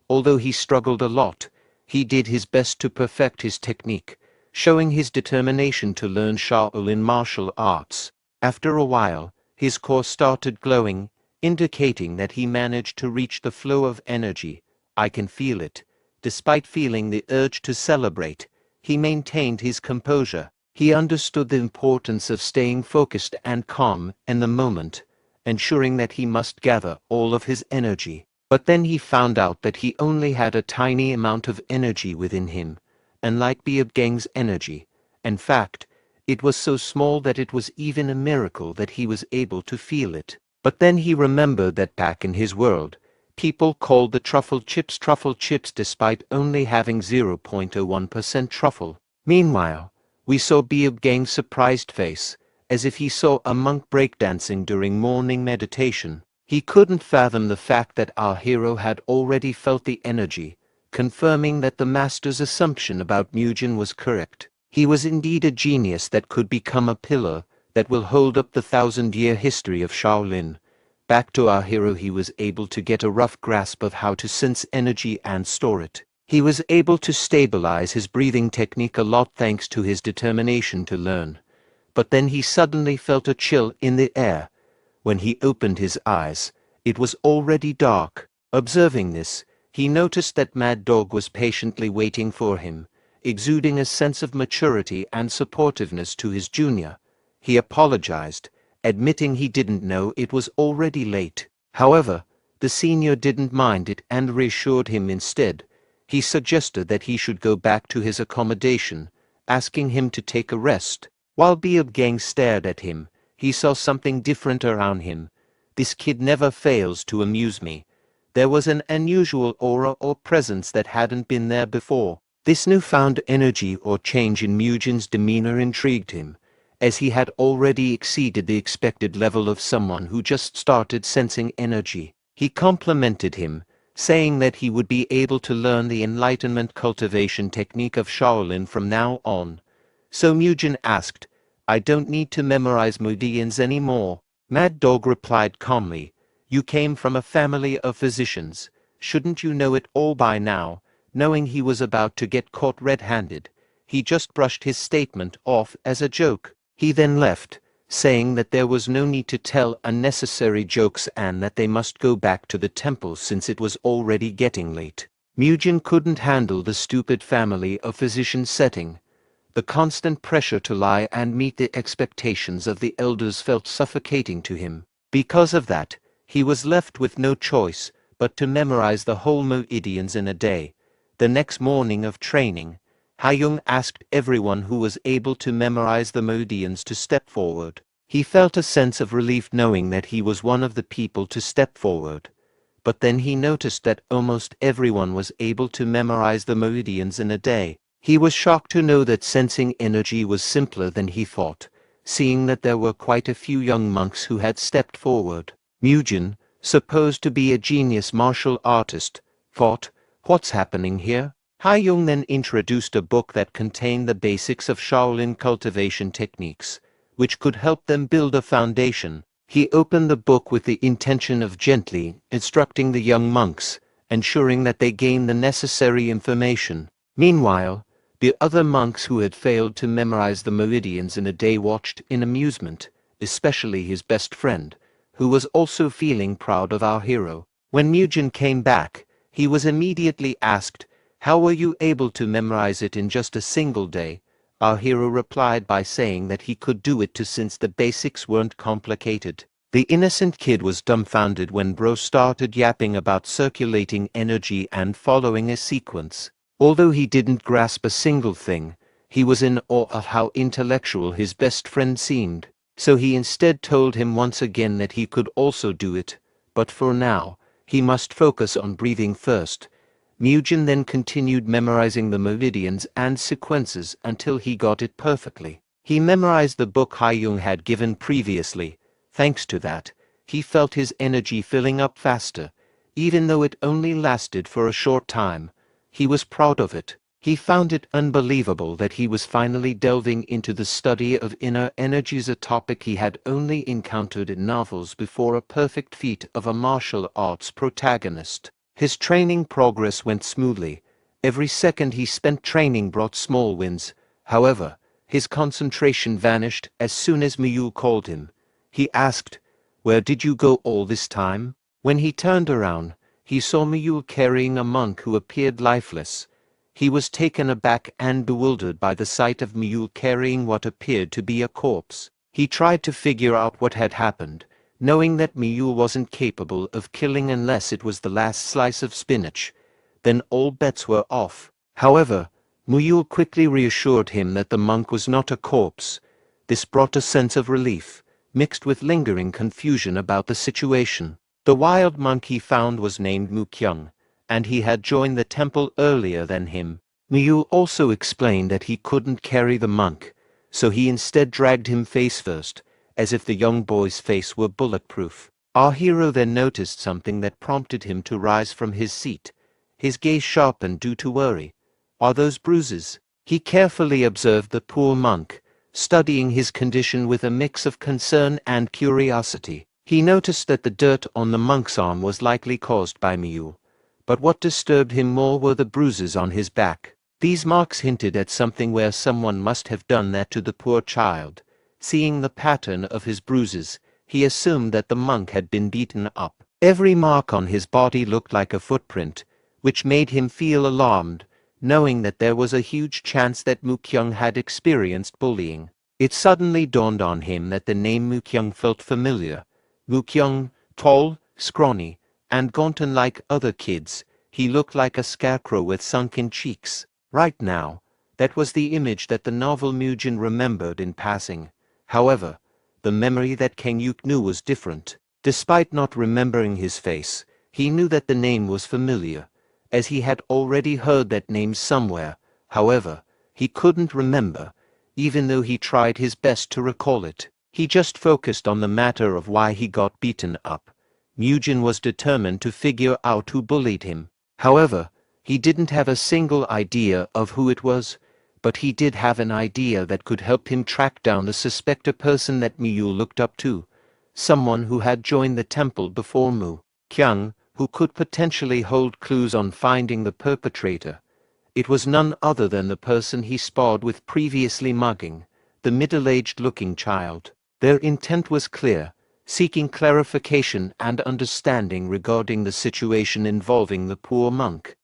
Although he struggled a lot, he did his best to perfect his technique, showing his determination to learn Shaolin martial arts. After a while, his core started glowing, indicating that he managed to reach the flow of energy. "I can feel it." Despite feeling the urge to celebrate, he maintained his composure. He understood the importance of staying focused and calm in the moment, ensuring that he must gather all of his energy. But then he found out that he only had a tiny amount of energy within him, unlike Gang's energy. In fact, it was so small that it was even a miracle that he was able to feel it. But then he remembered that back in his world, people called the truffle chips despite only having 0.01% truffle. Meanwhile, we saw Gang's surprised face, as if he saw a monk breakdancing during morning meditation. He couldn't fathom the fact that our hero had already felt the energy, confirming that the master's assumption about Mujin was correct. He was indeed a genius that could become a pillar that will hold up the 1,000-year history of Shaolin. Back to our hero, he was able to get a rough grasp of how to sense energy and store it. He was able to stabilize his breathing technique a lot thanks to his determination to learn. But then he suddenly felt a chill in the air. When he opened his eyes, it was already dark. Observing this, he noticed that Mad Dog was patiently waiting for him. exuding a sense of maturity and supportiveness to his junior. He apologized, admitting he didn't know it was already late. However, the senior didn't mind it and reassured him instead. He suggested that he should go back to his accommodation, asking him to take a rest. While Gang stared at him, he saw something different around him. This kid never fails to amuse me. There was an unusual aura or presence that hadn't been there before. This newfound energy or change in Mugen's demeanor intrigued him, as he had already exceeded the expected level of someone who just started sensing energy. He complimented him, saying that he would be able to learn the enlightenment cultivation technique of Shaolin from now on. So Mugen asked, "I don't need to memorize meridians anymore." Mad Dog replied calmly, "You came from a family of physicians. Shouldn't you know it all by now?" Knowing he was about to get caught red-handed, he just brushed his statement off as a joke. He then left, saying that there was no need to tell unnecessary jokes and that they must go back to the temple since it was already getting late. Mugen couldn't handle the stupid family of physicians setting. The constant pressure to lie and meet the expectations of the elders felt suffocating to him. Because of that, he was left with no choice but to memorize the whole meridians in a day. The next morning of training, Hayoung asked everyone who was able to memorize the meridians to step forward. He felt a sense of relief knowing that he was one of the people to step forward. But then he noticed that almost everyone was able to memorize the meridians in a day. He was shocked to know that sensing energy was simpler than he thought, seeing that there were quite a few young monks who had stepped forward. Mugen, supposed to be a genius martial artist, thought, "What's happening here?" Hayoung then introduced a book that contained the basics of Shaolin cultivation techniques, which could help them build a foundation. He opened the book with the intention of gently instructing the young monks, ensuring that they gained the necessary information. Meanwhile, the other monks who had failed to memorize the meridians in a day watched in amusement, especially his best friend, who was also feeling proud of our hero. When Mugen came back, he was immediately asked, "How were you able to memorize it in just a single day?" Our hero replied by saying that he could do it too since the basics weren't complicated. The innocent kid was dumbfounded when Bro started yapping about circulating energy and following a sequence. Although he didn't grasp a single thing, he was in awe of how intellectual his best friend seemed. So he instead told him once again that he could also do it, but for now, he must focus on breathing first. Mugen then continued memorizing the meridians and sequences until he got it perfectly. He memorized the book Hayoung had given previously. Thanks to that, he felt his energy filling up faster, even though it only lasted for a short time. He was proud of it. He found it unbelievable that he was finally delving into the study of inner energies, a topic he had only encountered in novels before, a perfect feat of a martial arts protagonist. His training progress went smoothly. Every second he spent training brought small wins. However, his concentration vanished as soon as Miyu called him. He asked, "Where did you go all this time?" When he turned around, he saw Miyu carrying a monk who appeared lifeless. He was taken aback and bewildered by the sight of Miyu carrying what appeared to be a corpse. He tried to figure out what had happened, knowing that Miyu wasn't capable of killing unless it was the last slice of spinach. Then all bets were off. However, Miyu quickly reassured him that the monk was not a corpse. This brought a sense of relief, mixed with lingering confusion about the situation. The wild monk he found was named Mukyung, and he had joined the temple earlier than him. Miyu also explained that he couldn't carry the monk, so he instead dragged him face first, as if the young boy's face were bulletproof. Our hero then noticed something that prompted him to rise from his seat. His gaze sharpened due to worry. "Are those bruises?" He carefully observed the poor monk, studying his condition with a mix of concern and curiosity. He noticed that the dirt on the monk's arm was likely caused by Miyu, but what disturbed him more were the bruises on his back. These marks hinted at something where someone must have done that to the poor child. Seeing the pattern of his bruises, he assumed that the monk had been beaten up. Every mark on his body looked like a footprint, which made him feel alarmed. knowing that there was a huge chance that Mukyung had experienced bullying. It suddenly dawned on him that the name Mukyung felt familiar. Mukyung, tall, scrawny, and gaunt unlike other kids, he looked like a scarecrow with sunken cheeks. Right now, that was the image that the novel Mujin remembered in passing. However, the memory that Kang Yuk knew was different. Despite not remembering his face, he knew that the name was familiar, as he had already heard that name somewhere. However, he couldn't remember, even though he tried his best to recall it. He just focused on the matter of why he got beaten up. Mujin was determined to figure out who bullied him. However, he didn't have a single idea of who it was, but he did have an idea that could help him track down the suspected person that Miyu looked up to, someone who had joined the temple before Mu Kyung, who could potentially hold clues on finding the perpetrator. It was none other than the person he sparred with previously, mugging, the middle-aged looking child. Their intent was clear, seeking clarification and understanding regarding the situation involving the poor monk.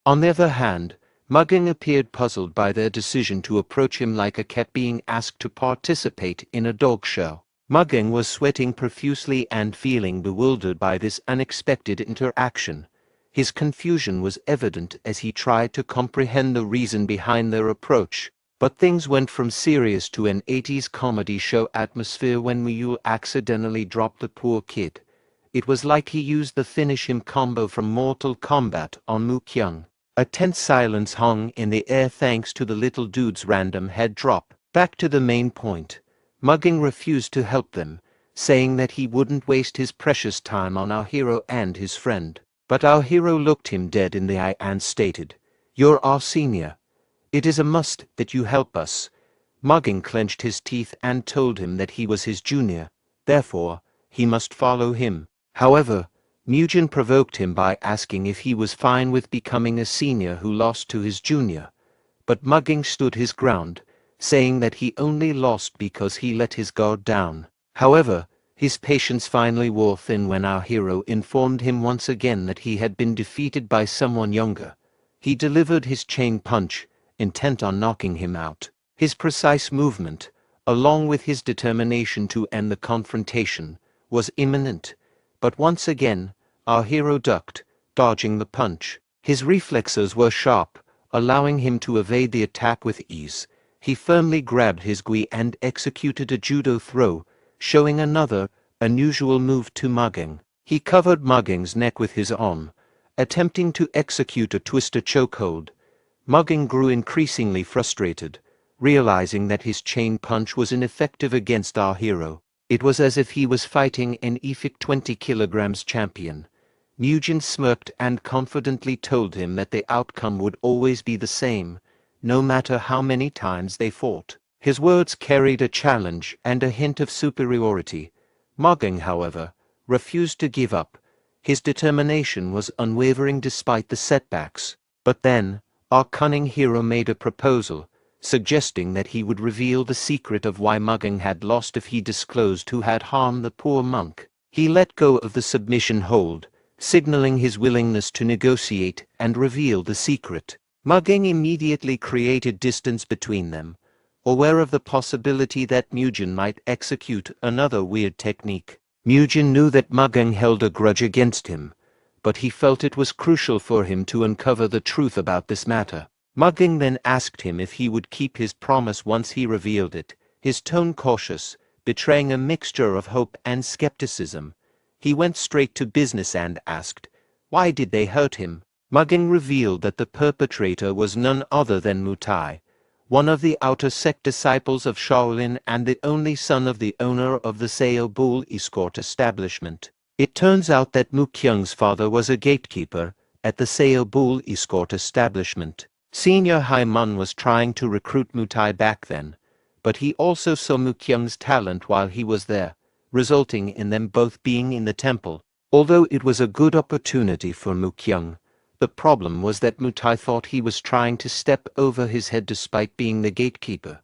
On the other hand, Mugging appeared puzzled by their decision to approach him like a cat being asked to participate in a dog show. Mugging was sweating profusely and feeling bewildered by this unexpected interaction. His confusion was evident as he tried to comprehend the reason behind their approach. But things went from serious to an 80s comedy show atmosphere when Muyul accidentally dropped the poor kid. It was like he used the finish him combo from Mortal Kombat on Mu Kyung. A tense silence hung in the air thanks to the little dude's random head drop. Back to the main point. Mugging refused to help them, saying that he wouldn't waste his precious time on our hero and his friend. But our hero looked him dead in the eye and stated, "You're our senior. It is a must that you help us." Mugging clenched his teeth and told him that he was his junior, therefore, he must follow him. However, Mujin provoked him by asking if he was fine with becoming a senior who lost to his junior. But Mugging stood his ground, saying that he only lost because he let his guard down. However, his patience finally wore thin when our hero informed him once again that he had been defeated by someone younger. He delivered his chain punch, intent on knocking him out. His precise movement, along with his determination to end the confrontation, was imminent. But once again, our hero ducked, dodging the punch. His reflexes were sharp, allowing him to evade the attack with ease. He firmly grabbed his gi and executed a judo throw, showing another, unusual move to Mugging. He covered Mugging's neck with his arm, attempting to execute a twister chokehold. Mugging grew increasingly frustrated, realizing that his chain punch was ineffective against our hero. It was as if he was fighting an epic 20 kilograms champion. Mujin smirked and confidently told him that the outcome would always be the same, no matter how many times they fought. His words carried a challenge and a hint of superiority. Mugging, however, refused to give up. His determination was unwavering despite the setbacks. But then, our cunning hero made a proposal, suggesting that he would reveal the secret of why Mugging had lost if he disclosed who had harmed the poor monk. He let go of the submission hold, signaling his willingness to negotiate and reveal the secret. Mugging immediately created distance between them, aware of the possibility that Mujin might execute another weird technique. Mujin knew that Mugging held a grudge against him, but he felt it was crucial for him to uncover the truth about this matter. Mugging then asked him if he would keep his promise once he revealed it, his tone cautious, betraying a mixture of hope and skepticism. He went straight to business and asked, why did they hurt him? Mugging revealed that the perpetrator was none other than Mutai, one of the outer sect disciples of Shaolin and the only son of the owner of the Seo Bull escort establishment. It turns out that Mu Kyung's father was a gatekeeper at the Seo Bull escort establishment. Senior Haimun was trying to recruit Mutai back then, but he also saw Mu Kyung's talent while he was there, resulting in them both being in the temple. Although it was a good opportunity for Mu Kyung, the problem was that Mutai thought he was trying to step over his head despite being the gatekeeper,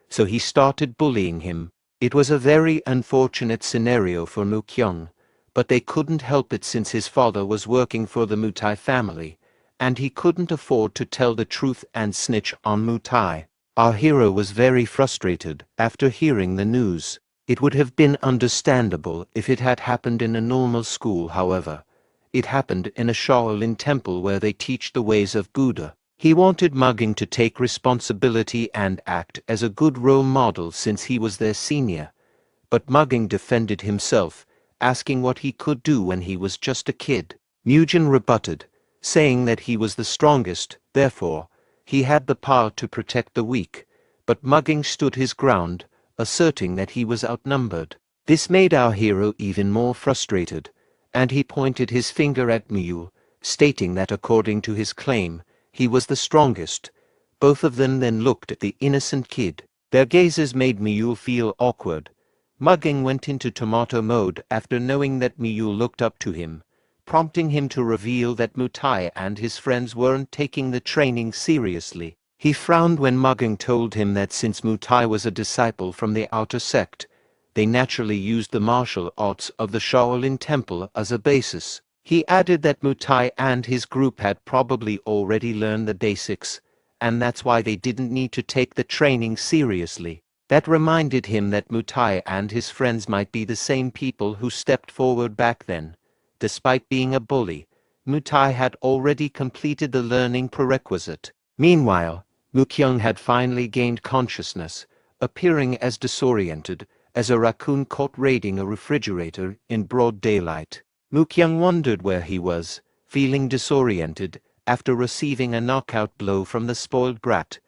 so he started bullying him. It was a very unfortunate scenario for Mu Kyung, but they couldn't help it since his father was working for the Mutai family, and he couldn't afford to tell the truth and snitch on Mutai. Our hero was very frustrated after hearing the news. It would have been understandable if it had happened in a normal school, however. It happened in a Shaolin temple where they teach the ways of Buddha. He wanted Mugging to take responsibility and act as a good role model since he was their senior. But Mugging defended himself, asking what he could do when he was just a kid. Mugen rebutted, saying that he was the strongest, therefore, he had the power to protect the weak. But Mugging stood his ground, asserting that he was outnumbered. This made our hero even more frustrated, and he pointed his finger at Mule, stating that according to his claim, he was the strongest. Both of them then looked at the innocent kid. Their gazes made Mule feel awkward. Mugging went into tomato mode after knowing that Mule looked up to him, prompting him to reveal that Mutai and his friends weren't taking the training seriously. He frowned when Mugging told him that since Mutai was a disciple from the outer sect, they naturally used the martial arts of the Shaolin Temple as a basis. He added that Mutai and his group had probably already learned the basics, and that's why they didn't need to take the training seriously. That reminded him that Mutai and his friends might be the same people who stepped forward back then. Despite being a bully, Mutai had already completed the learning prerequisite. Meanwhile, Mukyung had finally gained consciousness, appearing as disoriented as a raccoon caught raiding a refrigerator in broad daylight. Mukyung wondered where he was, feeling disoriented after receiving a knockout blow from the spoiled brat.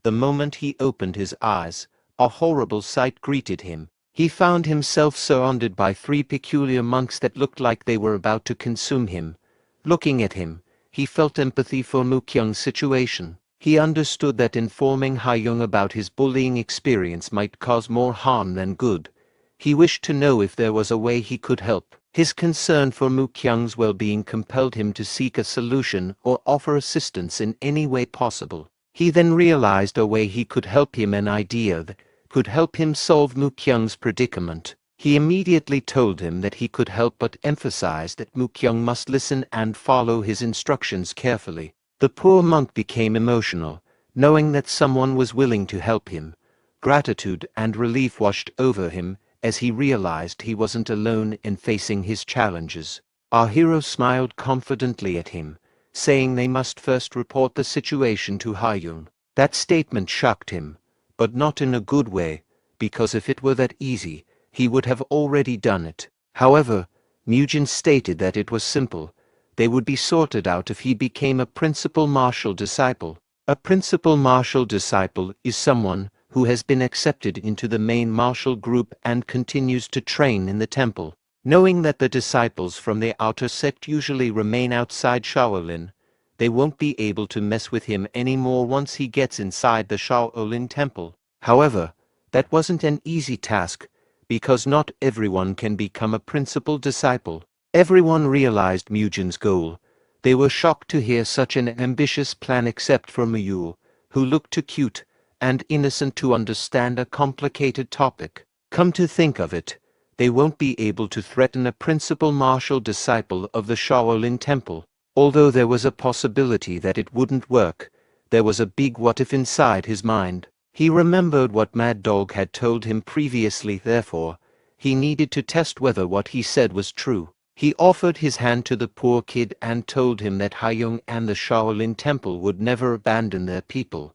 The moment he opened his eyes, a horrible sight greeted him. He found himself surrounded by 3 peculiar monks that looked like they were about to consume him. Looking at him, he felt empathy for Mukyung's situation. He understood that informing Hayoung about his bullying experience might cause more harm than good. He wished to know if there was a way he could help. His concern for Mukyung's well-being compelled him to seek a solution or offer assistance in any way possible. He then realized a way he could help him, an idea that could help him solve Mukyung's predicament. He immediately told him that he could help, but emphasized that Mukyung must listen and follow his instructions carefully. The poor monk became emotional, knowing that someone was willing to help him. Gratitude and relief washed over him as he realized he wasn't alone in facing his challenges. Our hero smiled confidently at him, saying they must first report the situation to Hayoung. That statement shocked him, but not in a good way, because if it were that easy, he would have already done it. However, Mugen stated that it was simple. They would be sorted out if he became a principal martial disciple. A principal martial disciple is someone who has been accepted into the main martial group and continues to train in the temple. Knowing that the disciples from the outer sect usually remain outside Shaolin, they won't be able to mess with him anymore once he gets inside the Shaolin temple. However, that wasn't an easy task, because not everyone can become a principal disciple. Everyone realized Mugen's goal. They were shocked to hear such an ambitious plan except for Mule, who looked too cute and innocent to understand a complicated topic. Come to think of it, they won't be able to threaten a principal martial disciple of the Shaolin temple. Although there was a possibility that it wouldn't work, there was a big what-if inside his mind. He remembered what Mad Dog had told him previously, therefore, he needed to test whether what he said was true. He offered his hand to the poor kid and told him that Hayoung and the Shaolin temple would never abandon their people.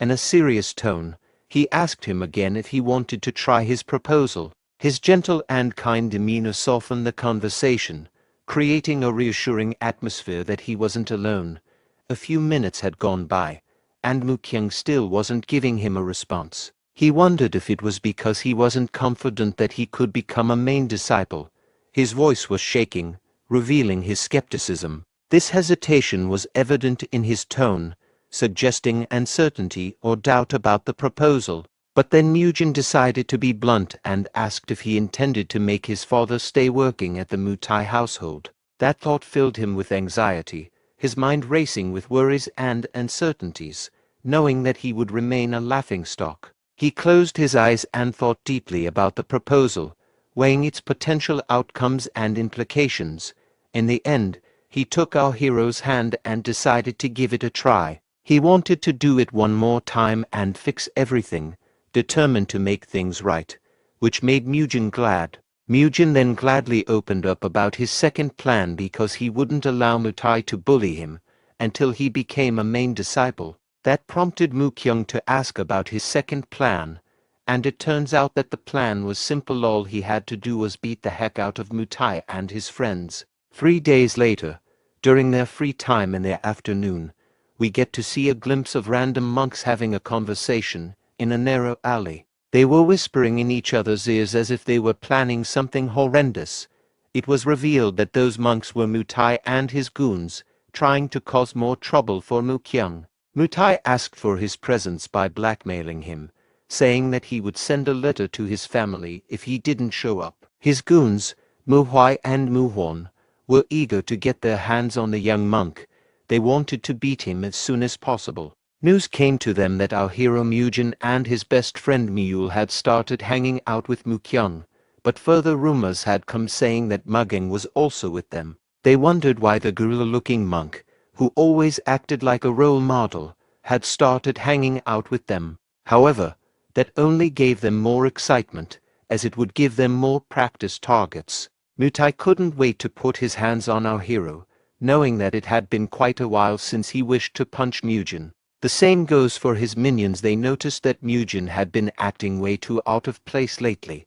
In a serious tone, he asked him again if he wanted to try his proposal. His gentle and kind demeanor softened the conversation, creating a reassuring atmosphere that he wasn't alone. A few minutes had gone by, and Mukyung still wasn't giving him a response. He wondered if it was because he wasn't confident that he could become a main disciple. His voice was shaking, revealing his skepticism. This hesitation was evident in his tone, suggesting uncertainty or doubt about the proposal. But then Mugen decided to be blunt and asked if he intended to make his father stay working at the Mutai household. That thought filled him with anxiety, his mind racing with worries and uncertainties, knowing that he would remain a laughingstock. He closed his eyes and thought deeply about the proposal, weighing its potential outcomes and implications. In the end, he took our hero's hand and decided to give it a try. He wanted to do it one more time and fix everything, determined to make things right, which made Mugen glad. Mugen then gladly opened up about his second plan because he wouldn't allow Mutai to bully him until he became a main disciple. That prompted Mukyung to ask about his second plan, and it turns out that the plan was simple. All he had to do was beat the heck out of Mutai and his friends. 3 days later, during their free time in the afternoon, we get to see a glimpse of random monks having a conversation in a narrow alley. They were whispering in each other's ears as if they were planning something horrendous. It was revealed that those monks were Mutai and his goons, trying to cause more trouble for Mukyung. Mutai asked for his presence by blackmailing him, saying that he would send a letter to his family if he didn't show up. His goons, Muhwai and Muhwon, were eager to get their hands on the young monk. They wanted to beat him as soon as possible. News came to them that our hero Mugen and his best friend Mule had started hanging out with Mukyung, but further rumors had come saying that Mugging was also with them. They wondered why the gorilla-looking monk, who always acted like a role model, had started hanging out with them. However, that only gave them more excitement, as it would give them more practice targets. Mutai couldn't wait to put his hands on our hero, knowing that it had been quite a while since he wished to punch Mugen. The same goes for his minions. They noticed that Mugen had been acting way too out of place lately.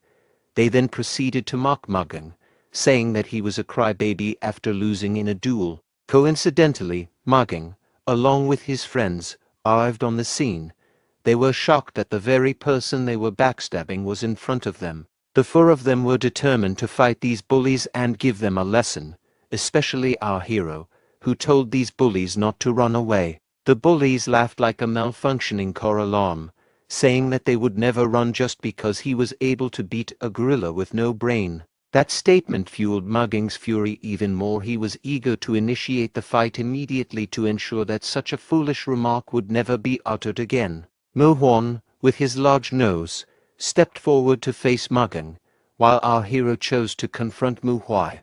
They then proceeded to mock Mugging, saying that he was a crybaby after losing in a duel. Coincidentally, Mugging, along with his friends, arrived on the scene. They were shocked that the very person they were backstabbing was in front of them. The 4 of them were determined to fight these bullies and give them a lesson, especially our hero, who told these bullies not to run away. The bullies laughed like a malfunctioning car alarm, saying that they would never run just because he was able to beat a gorilla with no brain. That statement fueled Mugging's fury even more. He was eager to initiate the fight immediately to ensure that such a foolish remark would never be uttered again. Mohwon, with his large nose, stepped forward to face Mugging, while our hero chose to confront Muhwai.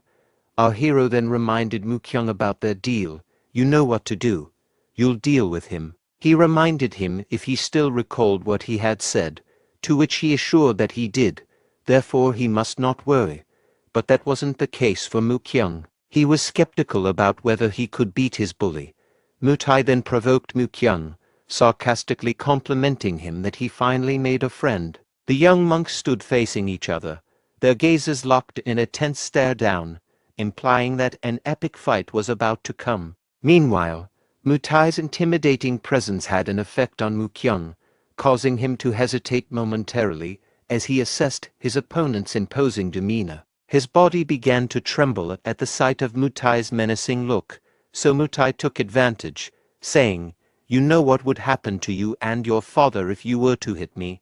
Our hero then reminded Mukyung about their deal. You know what to do. You'll deal with him. He reminded him if he still recalled what he had said, to which he assured that he did, therefore he must not worry. But that wasn't the case for Mukyung. He was skeptical about whether he could beat his bully. Mutai then provoked Mukyung, sarcastically complimenting him that he finally made a friend. The young monks stood facing each other, their gazes locked in a tense stare down, implying that an epic fight was about to come. Meanwhile, Mutai's intimidating presence had an effect on Mukyung, causing him to hesitate momentarily as he assessed his opponent's imposing demeanor. His body began to tremble at the sight of Mutai's menacing look, so Mutai took advantage, saying, "You know what would happen to you and your father if you were to hit me,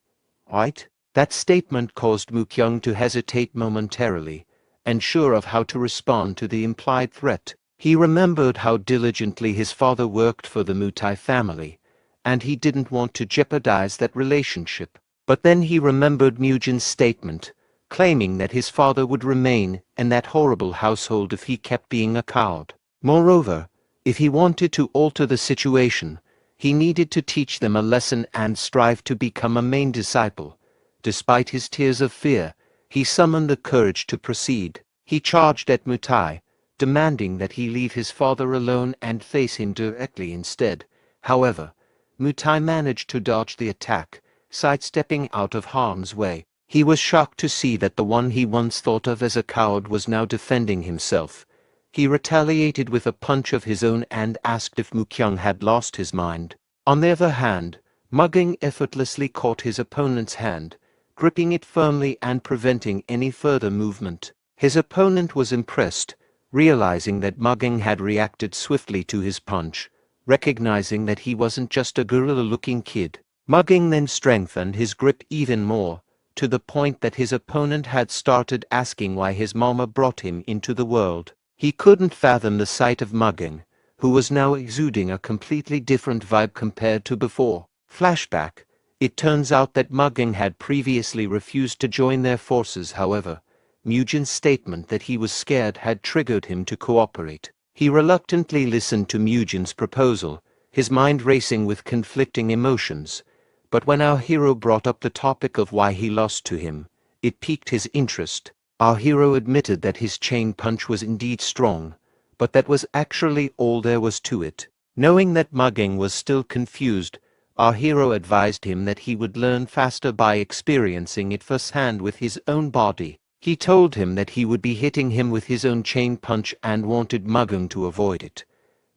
right?" That statement caused Mukyung to hesitate momentarily, unsure of how to respond to the implied threat. He remembered how diligently his father worked for the Mutai family, and he didn't want to jeopardize that relationship. But then he remembered Mugen's statement, claiming that his father would remain in that horrible household if he kept being a coward. Moreover, if he wanted to alter the situation, he needed to teach them a lesson and strive to become a main disciple. Despite his tears of fear, he summoned the courage to proceed. He charged at Mutai, demanding that he leave his father alone and face him directly instead. However, Mutai managed to dodge the attack, sidestepping out of harm's way. He was shocked to see that the one he once thought of as a coward was now defending himself. He retaliated with a punch of his own and asked if Mukyung had lost his mind. On the other hand, Mugging effortlessly caught his opponent's hand, gripping it firmly and preventing any further movement. His opponent was impressed, realizing that Mugging had reacted swiftly to his punch, recognizing that he wasn't just a gorilla-looking kid. Mugging then strengthened his grip even more, to the point that his opponent had started asking why his mama brought him into the world. He couldn't fathom the sight of Mugging, who was now exuding a completely different vibe compared to before. Flashback. It turns out that Mugging had previously refused to join their forces. However, Mugen's statement that he was scared had triggered him to cooperate. He reluctantly listened to Mugen's proposal, his mind racing with conflicting emotions. But when our hero brought up the topic of why he lost to him, it piqued his interest. Our hero admitted that his chain punch was indeed strong, but that was actually all there was to it. Knowing that Mugging was still confused, our hero advised him that he would learn faster by experiencing it firsthand with his own body. He told him that he would be hitting him with his own chain punch and wanted Mugging to avoid it.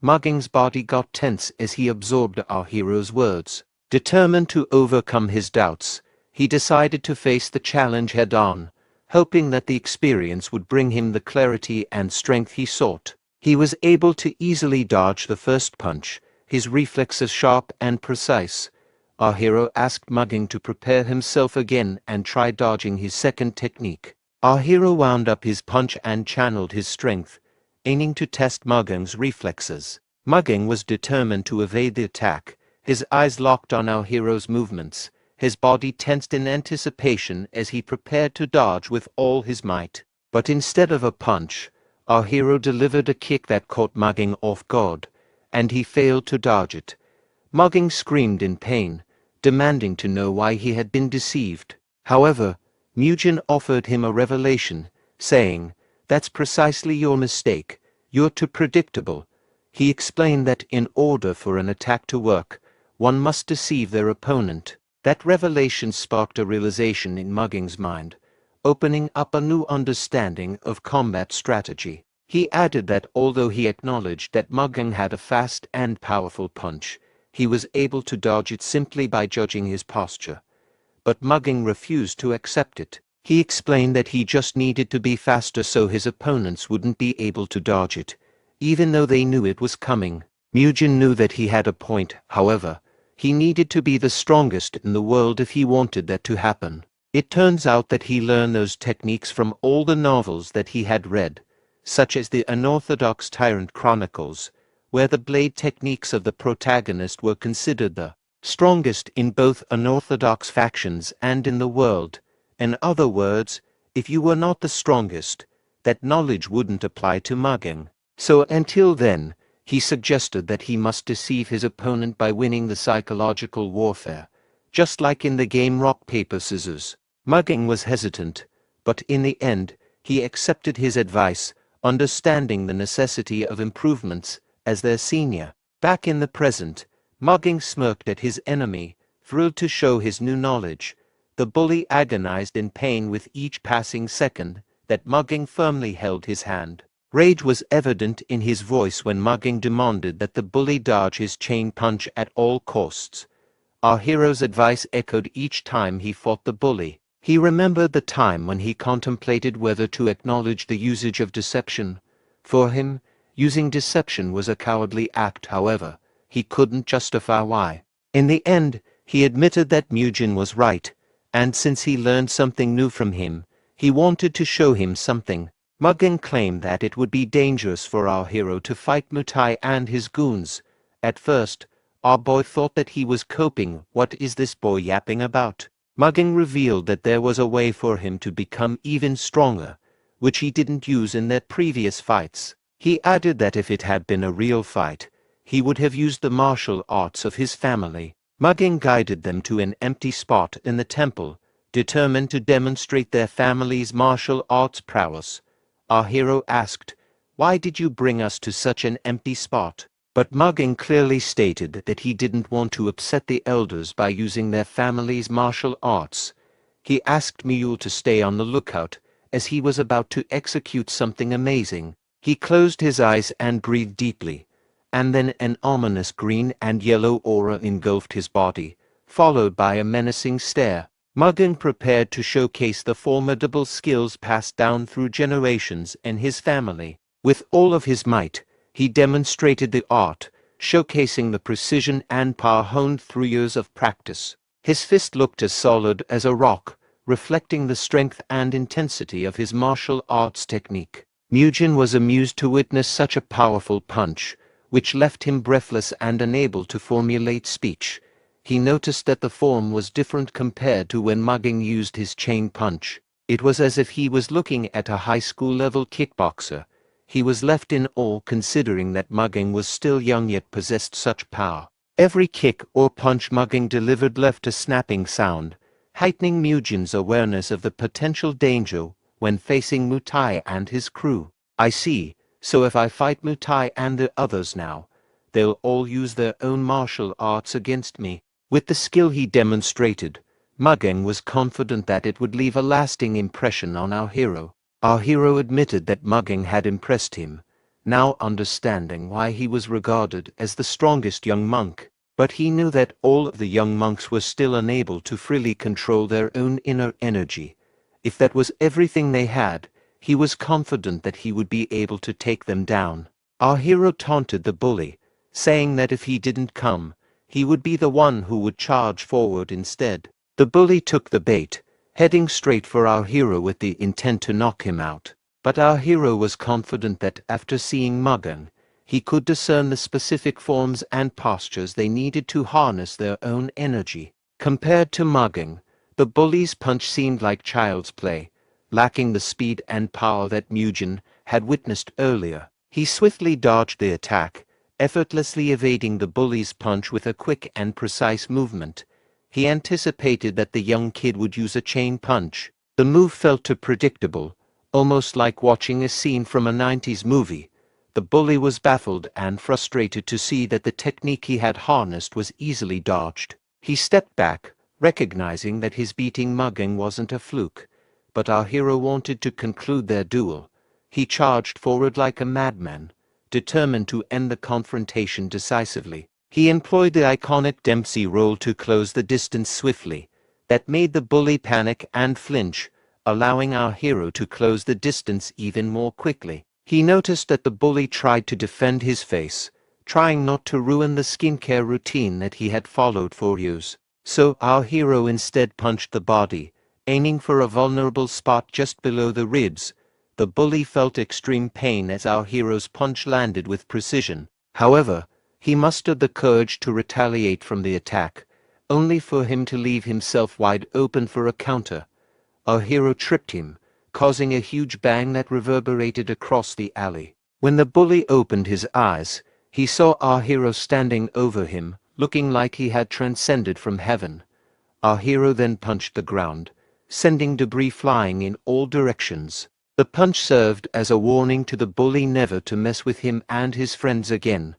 Mugging's body got tense as he absorbed our hero's words. Determined to overcome his doubts, he decided to face the challenge head-on, hoping that the experience would bring him the clarity and strength he sought. He was able to easily dodge the first punch, his reflexes sharp and precise. Our hero asked Mugging to prepare himself again and try dodging his second technique. Our hero wound up his punch and channeled his strength, aiming to test Mugging's reflexes. Mugging was determined to evade the attack, his eyes locked on our hero's movements, his body tensed in anticipation as he prepared to dodge with all his might. But instead of a punch, our hero delivered a kick that caught Mugging off guard, and he failed to dodge it. Mugging screamed in pain, demanding to know why he had been deceived. However, Mugen offered him a revelation, saying, "That's precisely your mistake. You're too predictable." He explained that in order for an attack to work, one must deceive their opponent. That revelation sparked a realization in Mugging's mind, opening up a new understanding of combat strategy. He added that although he acknowledged that Mugging had a fast and powerful punch, he was able to dodge it simply by judging his posture. But Mugging refused to accept it. He explained that he just needed to be faster so his opponents wouldn't be able to dodge it, even though they knew it was coming. Mugen knew that he had a point, however. He needed to be the strongest in the world if he wanted that to happen. It turns out that he learned those techniques from all the novels that he had read, such as the unorthodox Tyrant Chronicles, where the blade techniques of the protagonist were considered the strongest in both unorthodox factions and in the world. In other words, if you were not the strongest, that knowledge wouldn't apply to Mugging. So until then, he suggested that he must deceive his opponent by winning the psychological warfare, just like in the game Rock, Paper, Scissors. Mugging was hesitant, but in the end, he accepted his advice, understanding the necessity of improvements as their senior. Back in the present, Mugging smirked at his enemy, thrilled to show his new knowledge. The bully agonized in pain with each passing second that Mugging firmly held his hand. Rage was evident in his voice when Mugging demanded that the bully dodge his chain punch at all costs. Our hero's advice echoed each time he fought the bully. He remembered the time when he contemplated whether to acknowledge the usage of deception. For him, using deception was a cowardly act. However, he couldn't justify why. In the end, he admitted that Mugen was right, and since he learned something new from him, he wanted to show him something. Mugging claimed that it would be dangerous for our hero to fight Mutai and his goons. At first, our boy thought that he was coping. What is this boy yapping about? Mugging revealed that there was a way for him to become even stronger, which he didn't use in their previous fights. He added that if it had been a real fight, he would have used the martial arts of his family. Mugging guided them to an empty spot in the temple, determined to demonstrate their family's martial arts prowess. Our hero asked, "Why did you bring us to such an empty spot?" But Mugging clearly stated that he didn't want to upset the elders by using their family's martial arts. He asked Mule to stay on the lookout, as he was about to execute something amazing. He closed his eyes and breathed deeply, and then an ominous green and yellow aura engulfed his body, followed by a menacing stare. Mugging prepared to showcase the formidable skills passed down through generations in his family. With all of his might, he demonstrated the art, showcasing the precision and power honed through years of practice. His fist looked as solid as a rock, reflecting the strength and intensity of his martial arts technique. Mugen was amused to witness such a powerful punch, which left him breathless and unable to formulate speech. He noticed that the form was different compared to when Mugging used his chain punch. It was as if he was looking at a high school level kickboxer. He was left in awe considering that Mugging was still young yet possessed such power. Every kick or punch Mugging delivered left a snapping sound, heightening Mugen's awareness of the potential danger when facing Mutai and his crew. I see, so if I fight Mutai and the others now, they'll all use their own martial arts against me. With the skill he demonstrated, Mugging was confident that it would leave a lasting impression on our hero. Our hero admitted that Mugging had impressed him, now understanding why he was regarded as the strongest young monk. But he knew that all of the young monks were still unable to freely control their own inner energy. If that was everything they had, he was confident that he would be able to take them down. Our hero taunted the bully, saying that if he didn't come, he would be the one who would charge forward instead. The bully took the bait, heading straight for our hero with the intent to knock him out. But our hero was confident that after seeing Mugging, he could discern the specific forms and postures they needed to harness their own energy. Compared to Mugging, the bully's punch seemed like child's play, lacking the speed and power that Mugen had witnessed earlier. He swiftly dodged the attack, effortlessly evading the bully's punch with a quick and precise movement. He anticipated that the young kid would use a chain punch. The move felt too predictable, almost like watching a scene from a 90s movie. The bully was baffled and frustrated to see that the technique he had harnessed was easily dodged. He stepped back, recognizing that his beating Mugging wasn't a fluke. But our hero wanted to conclude their duel. He charged forward like a madman, determined to end the confrontation decisively. He employed the iconic Dempsey roll to close the distance swiftly. That made the bully panic and flinch, allowing our hero to close the distance even more quickly. He noticed that the bully tried to defend his face, trying not to ruin the skincare routine that he had followed for years. So our hero instead punched the body, aiming for a vulnerable spot just below the ribs. The bully felt extreme pain as our hero's punch landed with precision. However, he mustered the courage to retaliate from the attack, only for him to leave himself wide open for a counter. Our hero tripped him, causing a huge bang that reverberated across the alley. When the bully opened his eyes, he saw our hero standing over him, looking like he had transcended from heaven. Our hero then punched the ground, sending debris flying in all directions. The punch served as a warning to the bully never to mess with him and his friends again.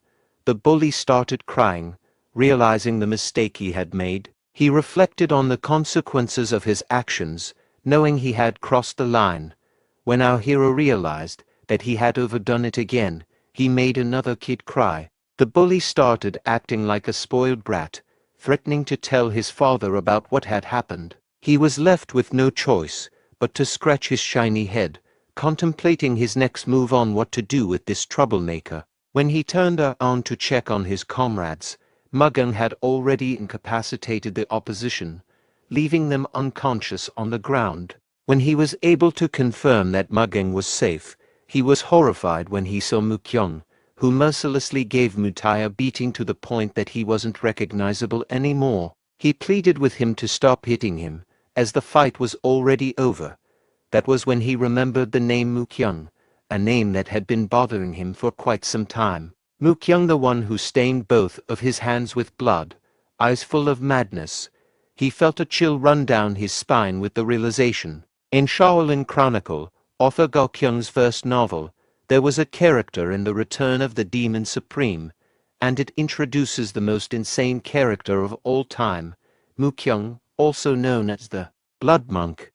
The bully started crying, realizing the mistake he had made. He reflected on the consequences of his actions, knowing he had crossed the line. When our hero realized that he had overdone it again, he made another kid cry. The bully started acting like a spoiled brat, threatening to tell his father about what had happened. He was left with no choice but to scratch his shiny head, contemplating his next move on what to do with this troublemaker. When he turned around to check on his comrades, Mugging had already incapacitated the opposition, leaving them unconscious on the ground. When he was able to confirm that Mugging was safe, he was horrified when he saw Mukyung, who mercilessly gave Mutai a beating to the point that he wasn't recognizable anymore. He pleaded with him to stop hitting him, as the fight was already over. That was when he remembered the name Mukyung, a name that had been bothering him for quite some time. Mukyung, the one who stained both of his hands with blood, eyes full of madness. He felt a chill run down his spine with the realization. In Shaolin Chronicle, author Go Kyung's first novel, there was a character in The Return of the Demon Supreme, and it introduces the most insane character of all time, Mukyung, also known as the Blood Monk.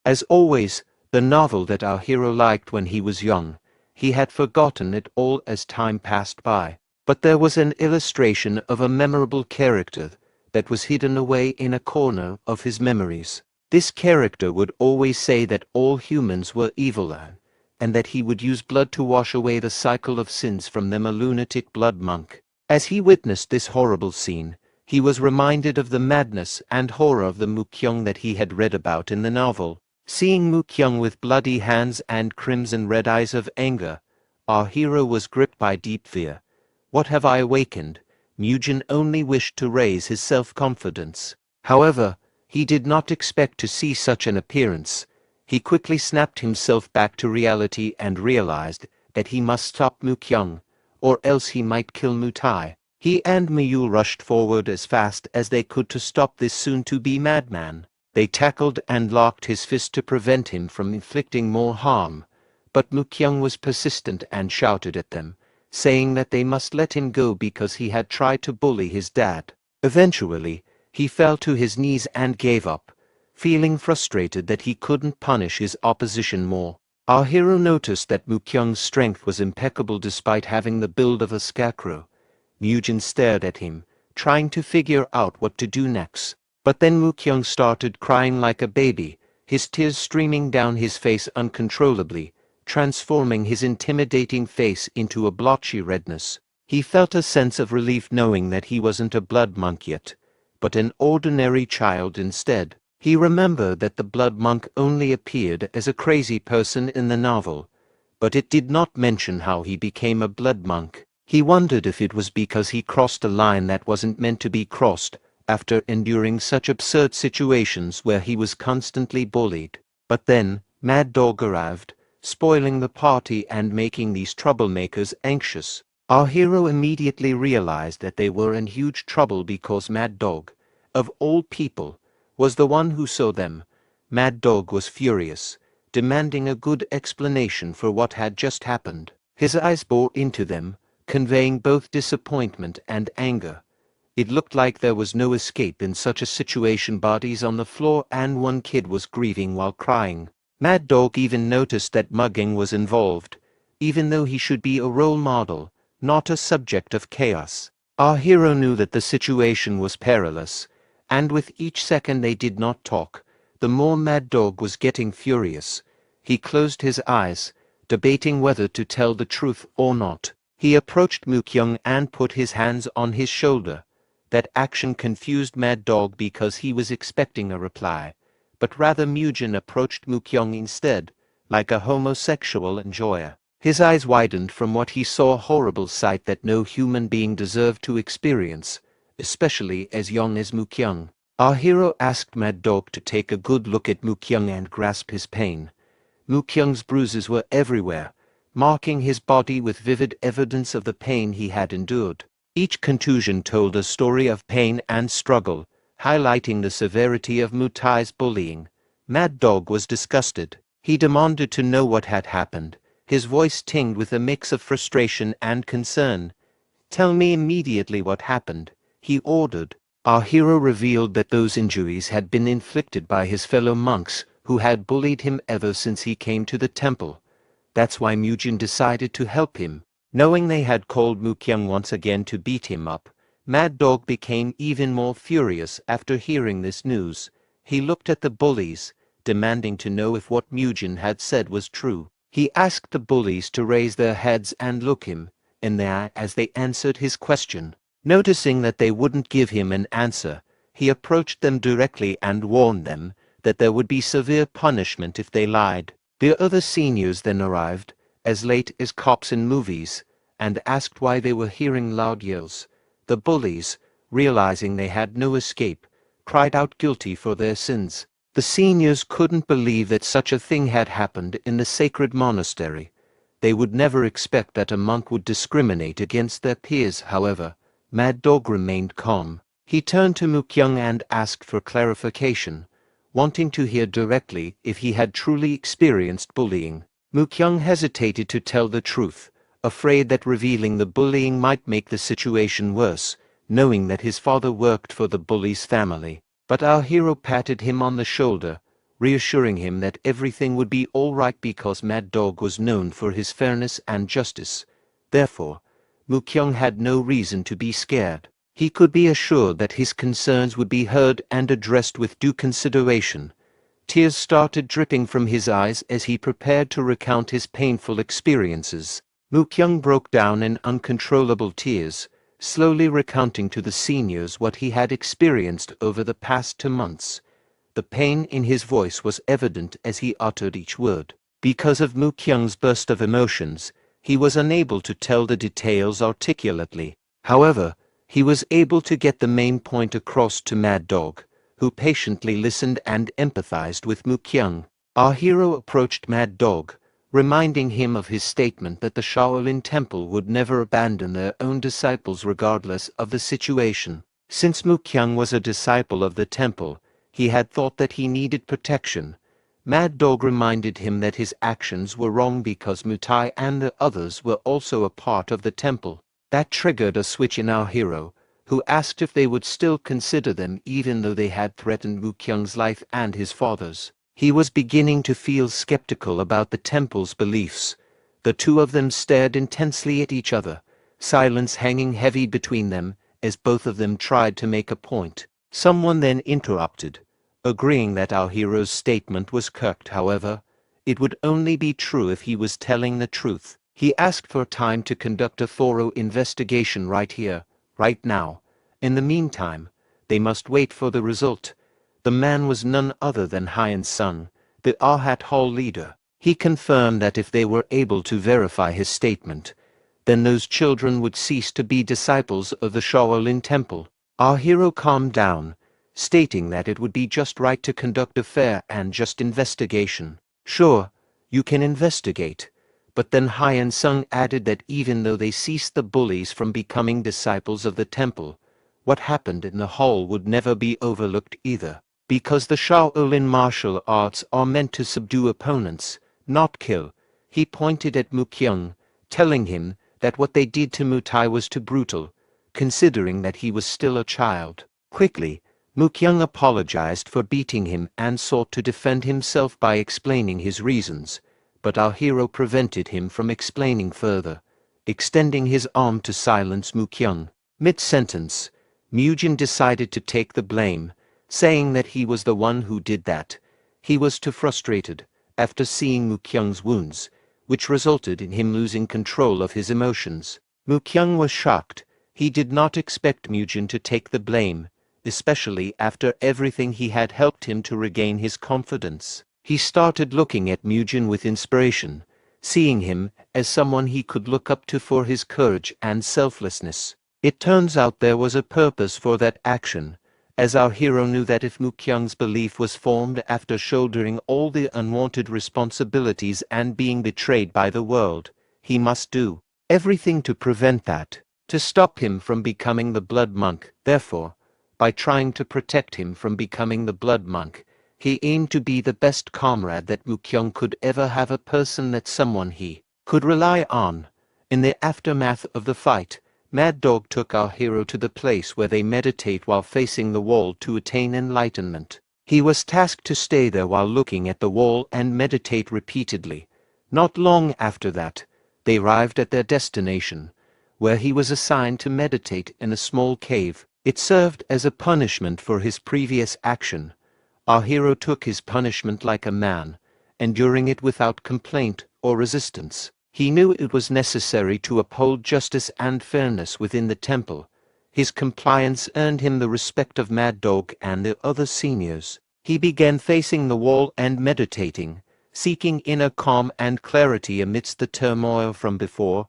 As always, the novel that our hero liked when he was young, he had forgotten it all as time passed by. But there was an illustration of a memorable character that was hidden away in a corner of his memories. This character would always say that all humans were evil, and that he would use blood to wash away the cycle of sins from them, a lunatic blood monk. As he witnessed this horrible scene, he was reminded of the madness and horror of the Mukyung that he had read about in the novel. Seeing Mukyung with bloody hands and crimson red eyes of anger, our hero was gripped by deep fear. What have I awakened? Mugen only wished to raise his self-confidence. However, he did not expect to see such an appearance. He quickly snapped himself back to reality and realized that he must stop Mukyung, or else he might kill Mutai. He and Miyu rushed forward as fast as they could to stop this soon-to-be madman. They tackled and locked his fist to prevent him from inflicting more harm, but Mukyung was persistent and shouted at them, saying that they must let him go because he had tried to bully his dad. Eventually, he fell to his knees and gave up, feeling frustrated that he couldn't punish his opposition more. Our hero noticed that Mukyung's strength was impeccable despite having the build of a scarecrow. Mujin stared at him, trying to figure out what to do next. But then Mukyung started crying like a baby, his tears streaming down his face uncontrollably, transforming his intimidating face into a blotchy redness. He felt a sense of relief knowing that he wasn't a blood monk yet, but an ordinary child instead. He remembered that the blood monk only appeared as a crazy person in the novel, but it did not mention how he became a blood monk. He wondered if it was because he crossed a line that wasn't meant to be crossed, after enduring such absurd situations where he was constantly bullied. But then, Mad Dog arrived, spoiling the party and making these troublemakers anxious. Our hero immediately realized that they were in huge trouble because Mad Dog, of all people, was the one who saw them. Mad Dog was furious, demanding a good explanation for what had just happened. His eyes bored into them, conveying both disappointment and anger. It looked like there was no escape in such a situation. Bodies on the floor and one kid was grieving while crying. Mad Dog even noticed that mugging was involved, even though he should be a role model, not a subject of chaos. Our hero knew that the situation was perilous, and with each second they did not talk, the more Mad Dog was getting furious. He closed his eyes, debating whether to tell the truth or not. He approached Mukyung and put his hands on his shoulder. That action confused Mad Dog because he was expecting a reply, but rather Mujin approached Mukyung instead, like a homosexual enjoyer. His eyes widened from what he saw, a horrible sight that no human being deserved to experience, especially as young as Mukyung. Our hero asked Mad Dog to take a good look at Mukyung and grasp his pain. Mukyung's bruises were everywhere, marking his body with vivid evidence of the pain he had endured. Each contusion told a story of pain and struggle, highlighting the severity of Mutai's bullying. Mad Dog was disgusted. He demanded to know what had happened, his voice tinged with a mix of frustration and concern. "Tell me immediately what happened," he ordered. Our hero revealed that those injuries had been inflicted by his fellow monks, who had bullied him ever since he came to the temple. That's why Mujin decided to help him. Knowing they had called Mukyung once again to beat him up, Mad Dog became even more furious after hearing this news. He looked at the bullies, demanding to know if what Mujin had said was true. He asked the bullies to raise their heads and look him in the eye as they answered his question. Noticing that they wouldn't give him an answer, he approached them directly and warned them that there would be severe punishment if they lied. The other seniors then arrived, as late as cops in movies, and asked why they were hearing loud yells. The bullies, realizing they had no escape, cried out guilty for their sins. The seniors couldn't believe that such a thing had happened in the sacred monastery. They would never expect that a monk would discriminate against their peers. However, Mad Dog remained calm. He turned to Mukyung and asked for clarification, wanting to hear directly if he had truly experienced bullying. Mukyung hesitated to tell the truth, afraid that revealing the bullying might make the situation worse, knowing that his father worked for the bully's family. But our hero patted him on the shoulder, reassuring him that everything would be all right because Mad Dog was known for his fairness and justice. Therefore, Mukyung had no reason to be scared. He could be assured that his concerns would be heard and addressed with due consideration. Tears started dripping from his eyes as he prepared to recount his painful experiences. Mukyung broke down in uncontrollable tears, slowly recounting to the seniors what he had experienced over the past 2 months. The pain in his voice was evident as he uttered each word. Because of Mukyung's burst of emotions, he was unable to tell the details articulately. However, he was able to get the main point across to Mad Dog, who patiently listened and empathized with Mukyung. Our hero approached Mad Dog, reminding him of his statement that the Shaolin Temple would never abandon their own disciples regardless of the situation. Since Mukyang was a disciple of the temple, he had thought that he needed protection. Mad Dog reminded him that his actions were wrong because Mutai and the others were also a part of the temple. That triggered a switch in our hero, who asked if they would still consider them even though they had threatened Mukyang's life and his father's. He was beginning to feel skeptical about the temple's beliefs. The two of them stared intensely at each other, silence hanging heavy between them as both of them tried to make a point. Someone then interrupted, agreeing that our hero's statement was correct. However, it would only be true if he was telling the truth. He asked for time to conduct a thorough investigation right here, right now. In the meantime, they must wait for the result. The man was none other than Hyan's son, the Arhat Hall leader. He confirmed that if they were able to verify his statement, then those children would cease to be disciples of the Shaolin Temple. Our hero calmed down, stating that it would be just right to conduct a fair and just investigation. Sure, you can investigate. But then Hyan Sung added that even though they ceased the bullies from becoming disciples of the temple, what happened in the hall would never be overlooked either. Because the Shaolin martial arts are meant to subdue opponents, not kill, he pointed at Mukyang, telling him that what they did to Mutai was too brutal, considering that he was still a child. Quickly, Mukyang apologized for beating him and sought to defend himself by explaining his reasons, but our hero prevented him from explaining further, extending his arm to silence Mukyang. Mid-sentence, Mujin decided to take the blame, saying that he was the one who did that. He was too frustrated, after seeing Mukyang's wounds, which resulted in him losing control of his emotions. Mukyang was shocked. He did not expect Mujin to take the blame, especially after everything he had helped him to regain his confidence. He started looking at Mujin with inspiration, seeing him as someone he could look up to for his courage and selflessness. It turns out there was a purpose for that action, as our hero knew that if Mukyang's belief was formed after shouldering all the unwanted responsibilities and being betrayed by the world, he must do everything to prevent that, to stop him from becoming the blood monk. Therefore, by trying to protect him from becoming the blood monk, he aimed to be the best comrade that Mukyang could ever have, a person that someone he could rely on. In the aftermath of the fight, Mad Dog took our hero to the place where they meditate while facing the wall to attain enlightenment. He was tasked to stay there while looking at the wall and meditate repeatedly. Not long after that, they arrived at their destination, where he was assigned to meditate in a small cave. It served as a punishment for his previous action. Our hero took his punishment like a man, enduring it without complaint or resistance. He knew it was necessary to uphold justice and fairness within the temple. His compliance earned him the respect of Mad Dog and the other seniors. He began facing the wall and meditating, seeking inner calm and clarity amidst the turmoil from before.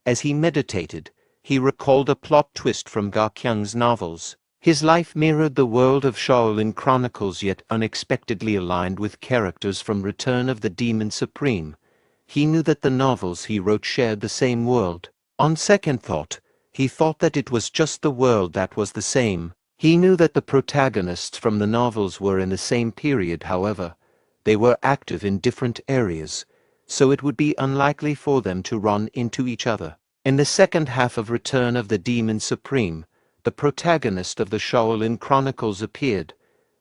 As he meditated, he recalled a plot twist from Gakyang's novels. His life mirrored the world of Shaolin Chronicles, yet unexpectedly aligned with characters from Return of the Demon Supreme. He knew that the novels he wrote shared the same world. On second thought, he thought that it was just the world that was the same. He knew that the protagonists from the novels were in the same period. However, they were active in different areas, so it would be unlikely for them to run into each other. In the second half of Return of the Demon Supreme, the protagonist of the Shaolin Chronicles appeared.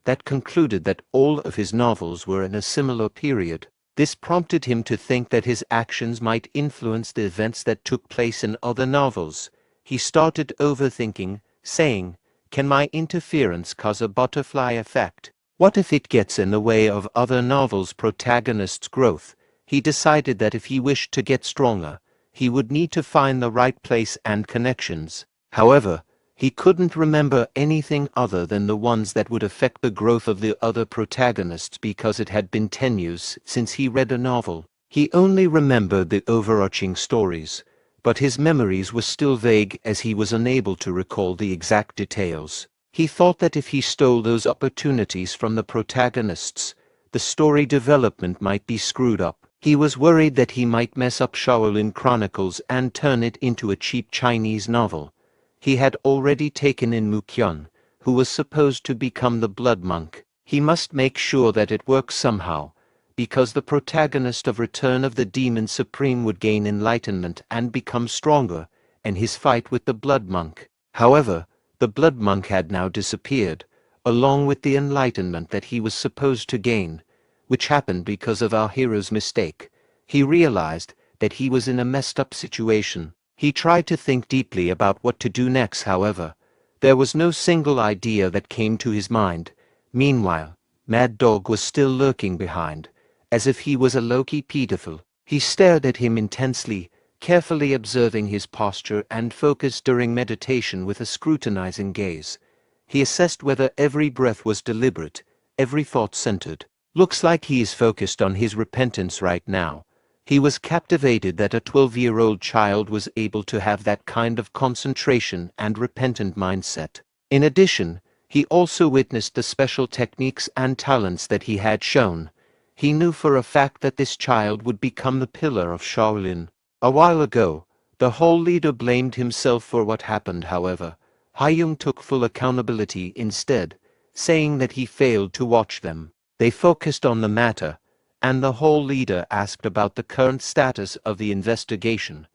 That concluded that all of his novels were in a similar period. This prompted him to think that his actions might influence the events that took place in other novels. He started overthinking, saying, "Can my interference cause a butterfly effect? What if it gets in the way of other novels' protagonists' growth?" He decided that if he wished to get stronger, he would need to find the right place and connections. However, he couldn't remember anything other than the ones that would affect the growth of the other protagonists because it had been 10 years since he read a novel. He only remembered the overarching stories, but his memories were still vague as he was unable to recall the exact details. He thought that if he stole those opportunities from the protagonists, the story development might be screwed up. He was worried that he might mess up Shaolin Chronicles and turn it into a cheap Chinese novel. He had already taken in Mukyun, who was supposed to become the Blood Monk. He must make sure that it works somehow, because the protagonist of Return of the Demon Supreme would gain enlightenment and become stronger, and his fight with the Blood Monk. However, the Blood Monk had now disappeared, along with the enlightenment that he was supposed to gain, which happened because of our hero's mistake. He realized that he was in a messed up situation. He tried to think deeply about what to do next. However, there was no single idea that came to his mind. Meanwhile, Mad Dog was still lurking behind, as if he was a low-key pedophile. He stared at him intensely, carefully observing his posture and focused during meditation with a scrutinizing gaze. He assessed whether every breath was deliberate, every thought centered. Looks like he is focused on his repentance right now. He was captivated that a 12-year-old child was able to have that kind of concentration and repentant mindset. In addition, he also witnessed the special techniques and talents that he had shown. He knew for a fact that this child would become the pillar of Shaolin. A while ago, the whole leader blamed himself for what happened. However, Haiyung took full accountability instead, saying that he failed to watch them. They focused on the matter, and the whole leader asked about the current status of the investigation.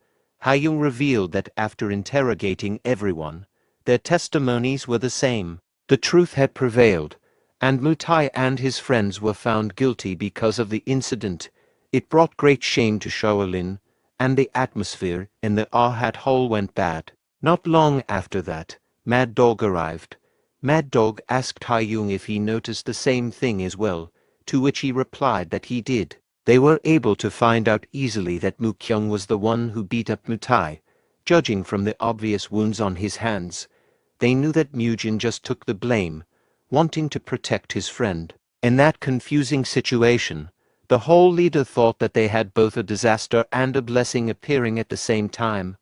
Haiyung revealed that after interrogating everyone, their testimonies were the same. The truth had prevailed, and Mutai and his friends were found guilty because of the incident. It brought great shame to Shaolin, and the atmosphere in the Arhat Hole went bad. Not long after that, Mad Dog arrived. Mad Dog asked Haiyung if he noticed the same thing as well, to which he replied that he did. They were able to find out easily that Mukyung was the one who beat up Mutai, judging from the obvious wounds on his hands. They knew that Mujin just took the blame, wanting to protect his friend. In that confusing situation, the whole leader thought that they had both a disaster and a blessing appearing at the same time,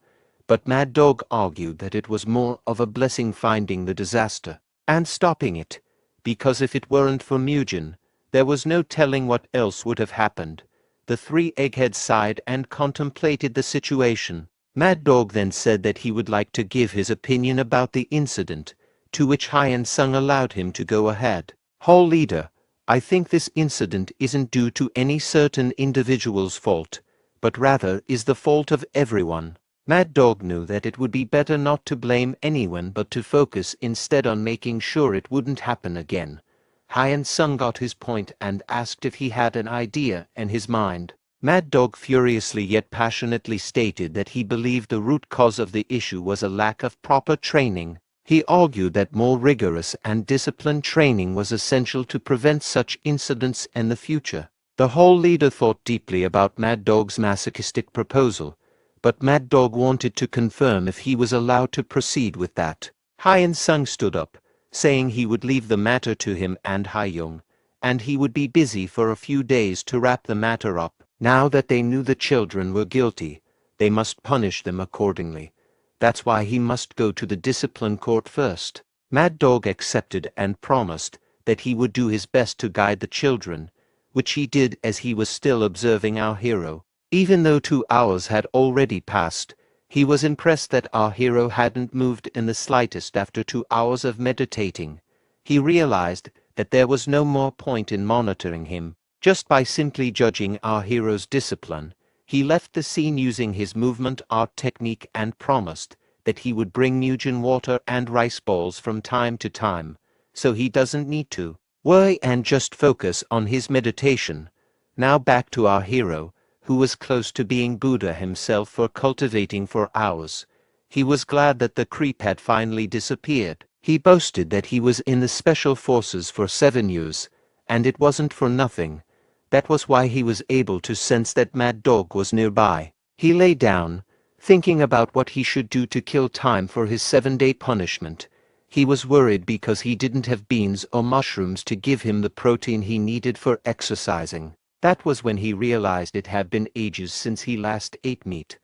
but Mad Dog argued that it was more of a blessing finding the disaster and stopping it, because if it weren't for Mujin, there was no telling what else would have happened. The three eggheads sighed and contemplated the situation. Mad Dog then said that he would like to give his opinion about the incident, to which Hyen Sung allowed him to go ahead. Whole leader, I think this incident isn't due to any certain individual's fault, but rather is the fault of everyone. Mad Dog knew that it would be better not to blame anyone but to focus instead on making sure it wouldn't happen again. Hyen Sung got his point and asked if he had an idea in his mind. Mad Dog furiously yet passionately stated that he believed the root cause of the issue was a lack of proper training. He argued that more rigorous and disciplined training was essential to prevent such incidents in the future. The whole leader thought deeply about Mad Dog's masochistic proposal, but Mad Dog wanted to confirm if he was allowed to proceed with that. Hyen Sung stood up, saying he would leave the matter to him and Haiyung, and he would be busy for a few days to wrap the matter up. Now that they knew the children were guilty, they must punish them accordingly. That's why he must go to the discipline court first. Mad Dog accepted and promised that he would do his best to guide the children, which he did as he was still observing our hero. Even though 2 hours had already passed, he was impressed that our hero hadn't moved in the slightest after 2 hours of meditating. He realized that there was no more point in monitoring him. Just by simply judging our hero's discipline, he left the scene using his movement art technique and promised that he would bring Mujin water and rice balls from time to time, so he doesn't need to worry and just focus on his meditation. Now back to our hero, who was close to being Buddha himself for cultivating for hours. He was glad that the creep had finally disappeared. He boasted that he was in the special forces for 7 years, and it wasn't for nothing. That was why he was able to sense that Mad Dog was nearby. He lay down, thinking about what he should do to kill time for his 7-day punishment. He was worried because he didn't have beans or mushrooms to give him the protein he needed for exercising. That was when he realized it had been ages since he last ate meat.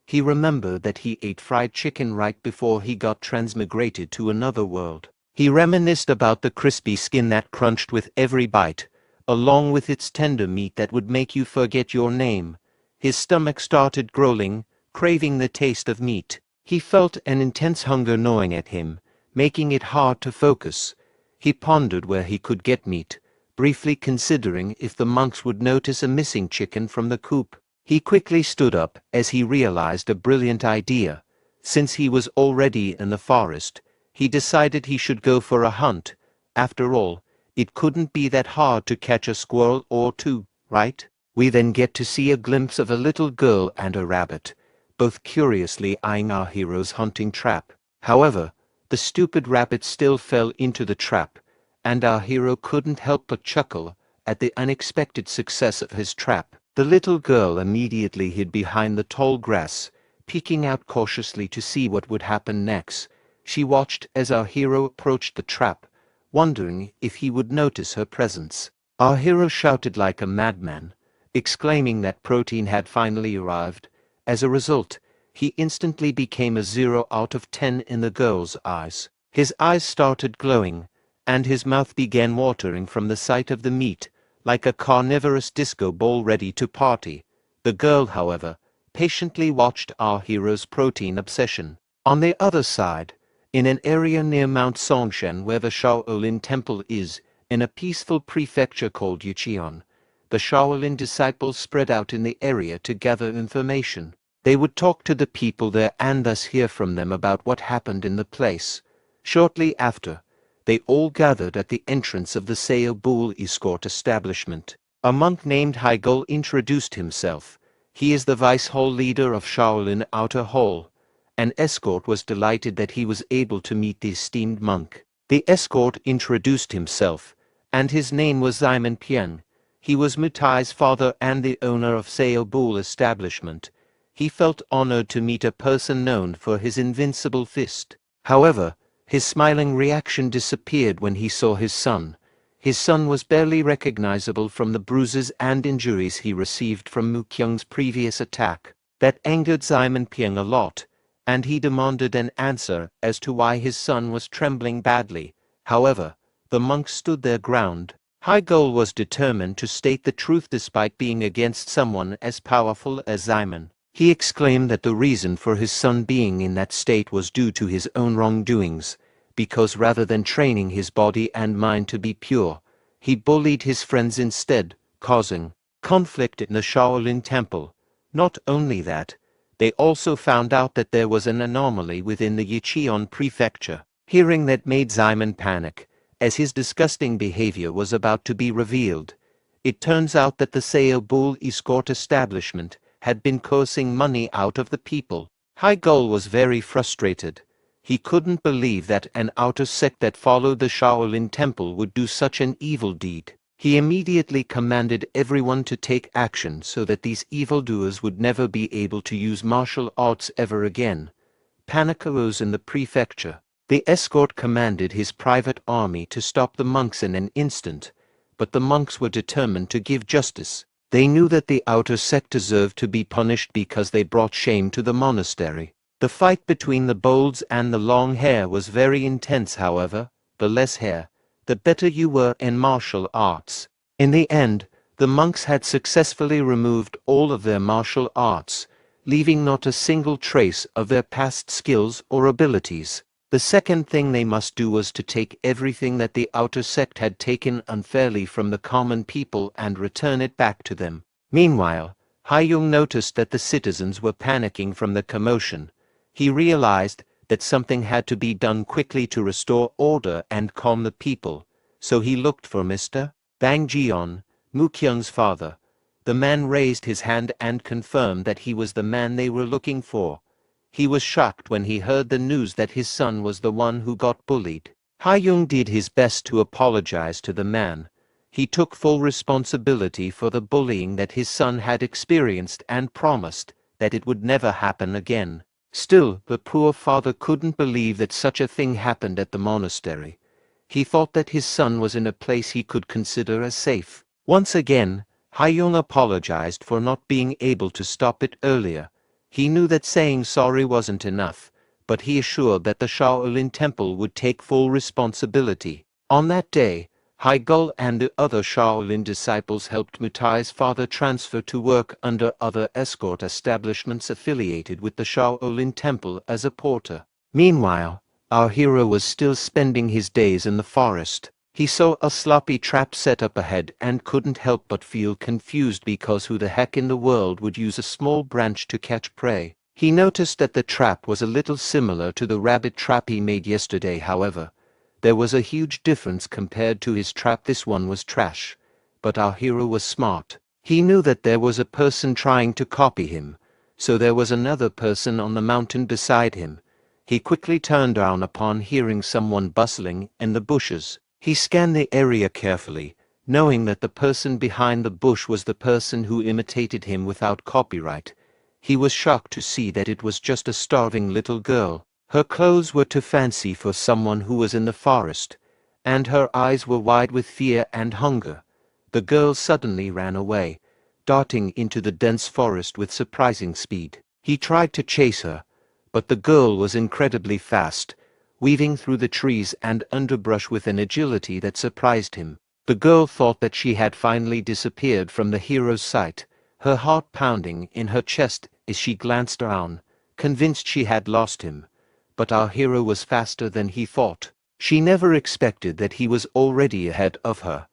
He remembered that he ate fried chicken right before he got transmigrated to another world. He reminisced about the crispy skin that crunched with every bite, along with its tender meat that would make you forget your name. His stomach started growling, craving the taste of meat. He felt an intense hunger gnawing at him, making it hard to focus. He pondered where he could get meat, briefly considering if the monks would notice a missing chicken from the coop. He quickly stood up as he realized a brilliant idea. Since he was already in the forest, he decided he should go for a hunt. After all, it couldn't be that hard to catch a squirrel or two, right? We then get to see a glimpse of a little girl and a rabbit, both curiously eyeing our hero's hunting trap. However, the stupid rabbit still fell into the trap, and our hero couldn't help but chuckle at the unexpected success of his trap. The little girl immediately hid behind the tall grass, peeking out cautiously to see what would happen next. She watched as our hero approached the trap, wondering if he would notice her presence. Our hero shouted like a madman, exclaiming that protein had finally arrived. As a result, he instantly became a 0 out of 10 in the girl's eyes. His eyes started glowing, and his mouth began watering from the sight of the meat, like a carnivorous disco ball ready to party. The girl, however, patiently watched our hero's protein obsession. On the other side, in an area near Mount Songshan where the Shaolin Temple is, in a peaceful prefecture called Yucheon, the Shaolin disciples spread out in the area to gather information. They would talk to the people there and thus hear from them about what happened in the place. Shortly after, they all gathered at the entrance of the Sao Bull escort establishment. A monk named Haigul introduced himself. He is the vice hall leader of Shaolin Outer Hall. An escort was delighted that he was able to meet the esteemed monk. The escort introduced himself, and his name was Simon Piang. He was Mutai's father and the owner of Sao Bull establishment. He felt honored to meet a person known for his invincible fist. However, his smiling reaction disappeared when he saw his son. His son was barely recognizable from the bruises and injuries he received from Mu Kyung's previous attack. That angered Simon Piang a lot, and he demanded an answer as to why his son was trembling badly. However, the monk stood their ground. Haigul was determined to state the truth despite being against someone as powerful as Simon. He exclaimed that the reason for his son being in that state was due to his own wrongdoings, because rather than training his body and mind to be pure, he bullied his friends instead, causing conflict in the Shaolin Temple. Not only that, they also found out that there was an anomaly within the Yucheon prefecture. Hearing that made Simon panic, as his disgusting behavior was about to be revealed. It turns out that the Sao Bull escort establishment had been coercing money out of the people. Haigul was very frustrated. He couldn't believe that an outer sect that followed the Shaolin Temple would do such an evil deed. He immediately commanded everyone to take action so that these evildoers would never be able to use martial arts ever again. Panic arose in the prefecture. The escort commanded his private army to stop the monks in an instant, but the monks were determined to give justice. They knew that the outer sect deserved to be punished because they brought shame to the monastery. The fight between the bolds and the long hair was very intense. However, the less hair, the better you were in martial arts. In the end, the monks had successfully removed all of their martial arts, leaving not a single trace of their past skills or abilities. The second thing they must do was to take everything that the outer sect had taken unfairly from the common people and return it back to them. Meanwhile, Haiyung noticed that the citizens were panicking from the commotion. He realized that something had to be done quickly to restore order and calm the people, so he looked for Mr. Bang Jion, Mu Kyung's father. The man raised his hand and confirmed that he was the man they were looking for. He was shocked when he heard the news that his son was the one who got bullied. Haiyung did his best to apologize to the man. He took full responsibility for the bullying that his son had experienced and promised that it would never happen again. Still, the poor father couldn't believe that such a thing happened at the monastery. He thought that his son was in a place he could consider as safe. Once again, Haiyung apologized for not being able to stop it earlier. He knew that saying sorry wasn't enough, but he assured that the Shaolin Temple would take full responsibility. On that day, Haigul and the other Shaolin disciples helped Mutai's father transfer to work under other escort establishments affiliated with the Shaolin Temple as a porter. Meanwhile, our hero was still spending his days in the forest. He saw a sloppy trap set up ahead and couldn't help but feel confused because who the heck in the world would use a small branch to catch prey? He noticed that the trap was a little similar to the rabbit trap he made yesterday. However, there was a huge difference compared to his trap. This one was trash. But our hero was smart. He knew that there was a person trying to copy him, so there was another person on the mountain beside him. He quickly turned around upon hearing someone bustling in the bushes. He scanned the area carefully, knowing that the person behind the bush was the person who imitated him without copyright. He was shocked to see that it was just a starving little girl. Her clothes were too fancy for someone who was in the forest, and her eyes were wide with fear and hunger. The girl suddenly ran away, darting into the dense forest with surprising speed. He tried to chase her, but the girl was incredibly fast, weaving through the trees and underbrush with an agility that surprised him. The girl thought that she had finally disappeared from the hero's sight, her heart pounding in her chest as she glanced around, convinced she had lost him. But our hero was faster than he thought. She never expected that he was already ahead of her.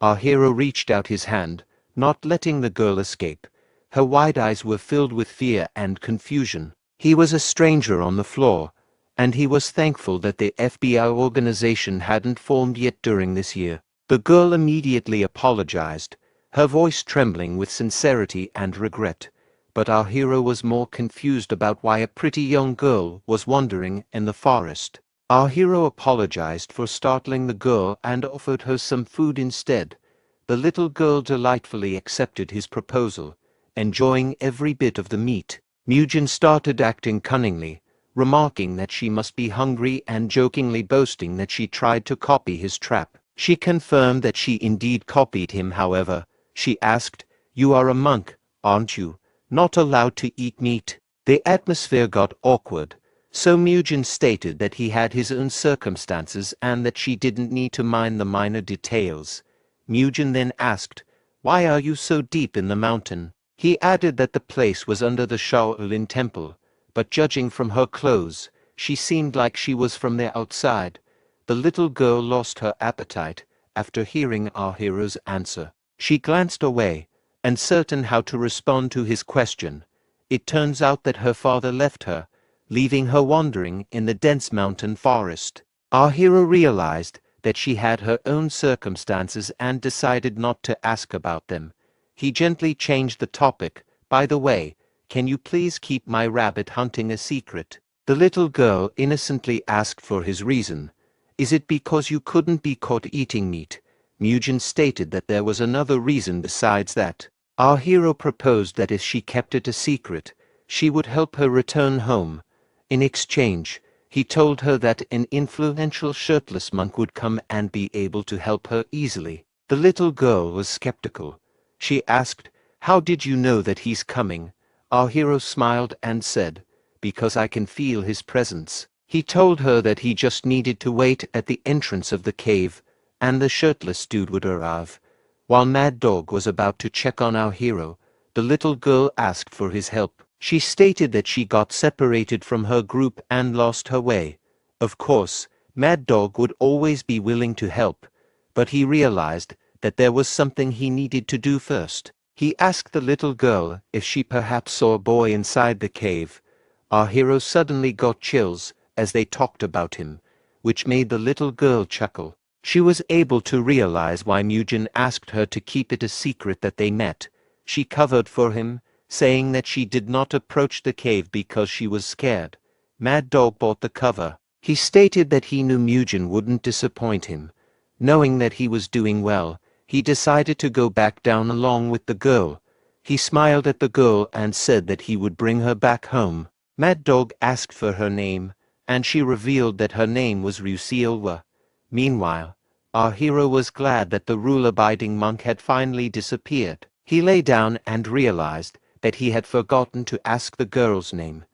Our hero reached out his hand, not letting the girl escape. Her wide eyes were filled with fear and confusion. He was a stranger on the floor, and he was thankful that the FBI organization hadn't formed yet during this year. The girl immediately apologized, her voice trembling with sincerity and regret. But our hero was more confused about why a pretty young girl was wandering in the forest. Our hero apologized for startling the girl and offered her some food instead. The little girl delightfully accepted his proposal, enjoying every bit of the meat. Mugen started acting cunningly, remarking that she must be hungry and jokingly boasting that she tried to copy his trap. She confirmed that she indeed copied him. However, she asked, "You are a monk, aren't you? Not allowed to eat meat?" The atmosphere got awkward, so Mugen stated that he had his own circumstances and that she didn't need to mind the minor details. Mugen then asked, "Why are you so deep in the mountain?" He added that the place was under the Shaolin Temple, but judging from her clothes, she seemed like she was from the outside. The little girl lost her appetite after hearing our hero's answer. She glanced away, uncertain how to respond to his question. It turns out that her father left her, leaving her wandering in the dense mountain forest. Our hero realized that she had her own circumstances and decided not to ask about them. He gently changed the topic. "By the way, can you please keep my rabbit hunting a secret?" The little girl innocently asked for his reason. "Is it because you couldn't be caught eating meat?" Mugen stated that there was another reason besides that. Our hero proposed that if she kept it a secret, she would help her return home. In exchange, he told her that an influential shirtless monk would come and be able to help her easily. The little girl was skeptical. She asked, "How did you know that he's coming?" Our hero smiled and said, "Because I can feel his presence." He told her that he just needed to wait at the entrance of the cave, and the shirtless dude would arrive. While Mad Dog was about to check on our hero, the little girl asked for his help. She stated that she got separated from her group and lost her way. Of course, Mad Dog would always be willing to help, but he realized that there was something he needed to do first. He asked the little girl if she perhaps saw a boy inside the cave. Our hero suddenly got chills as they talked about him, which made the little girl chuckle. She was able to realize why Mugen asked her to keep it a secret that they met. She covered for him, saying that she did not approach the cave because she was scared. Mad Dog bought the cover. He stated that he knew Mugen wouldn't disappoint him. Knowing that he was doing well, he decided to go back down along with the girl. He smiled at the girl and said that he would bring her back home. Mad Dog asked for her name, and she revealed that her name was Rusilwa. Meanwhile, our hero was glad that the rule-abiding monk had finally disappeared. He lay down and realized that he had forgotten to ask the girl's name,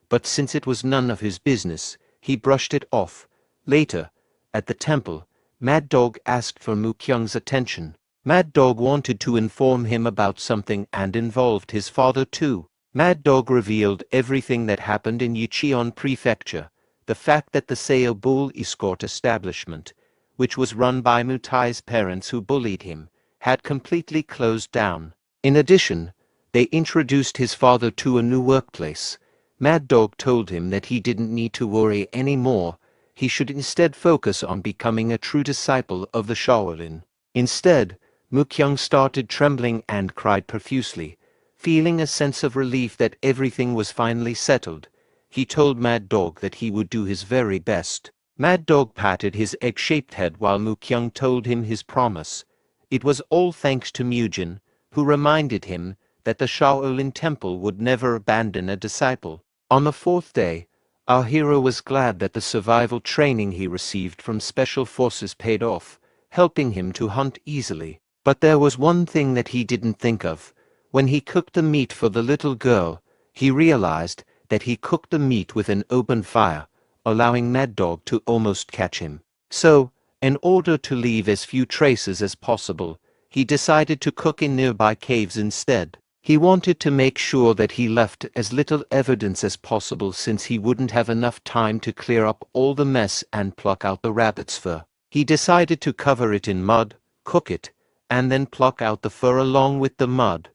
but since it was none of his business, he brushed it off. Later, at the temple, Mad Dog asked for Mukyung's attention. Mad Dog wanted to inform him about something and involved his father too. Mad Dog revealed everything that happened in Yucheon Prefecture, the fact that the Seo Bull escort establishment, which was run by Mutai's parents who bullied him, had completely closed down. In addition, they introduced his father to a new workplace. Mad Dog told him that he didn't need to worry anymore, he should instead focus on becoming a true disciple of the Shaolin. Instead, Mukyung started trembling and cried profusely. Feeling a sense of relief that everything was finally settled, he told Mad Dog that he would do his very best. Mad Dog patted his egg-shaped head while Mukyung told him his promise. It was all thanks to Mujin, who reminded him that the Shaolin Temple would never abandon a disciple. On the fourth day, our hero was glad that the survival training he received from Special Forces paid off, helping him to hunt easily. But there was one thing that he didn't think of. When he cooked the meat for the little girl, he realized that he cooked the meat with an open fire, allowing Mad Dog to almost catch him. So, in order to leave as few traces as possible, he decided to cook in nearby caves instead. He wanted to make sure that he left as little evidence as possible since he wouldn't have enough time to clear up all the mess and pluck out the rabbit's fur. He decided to cover it in mud, cook it, and then pluck out the fur along with the mud.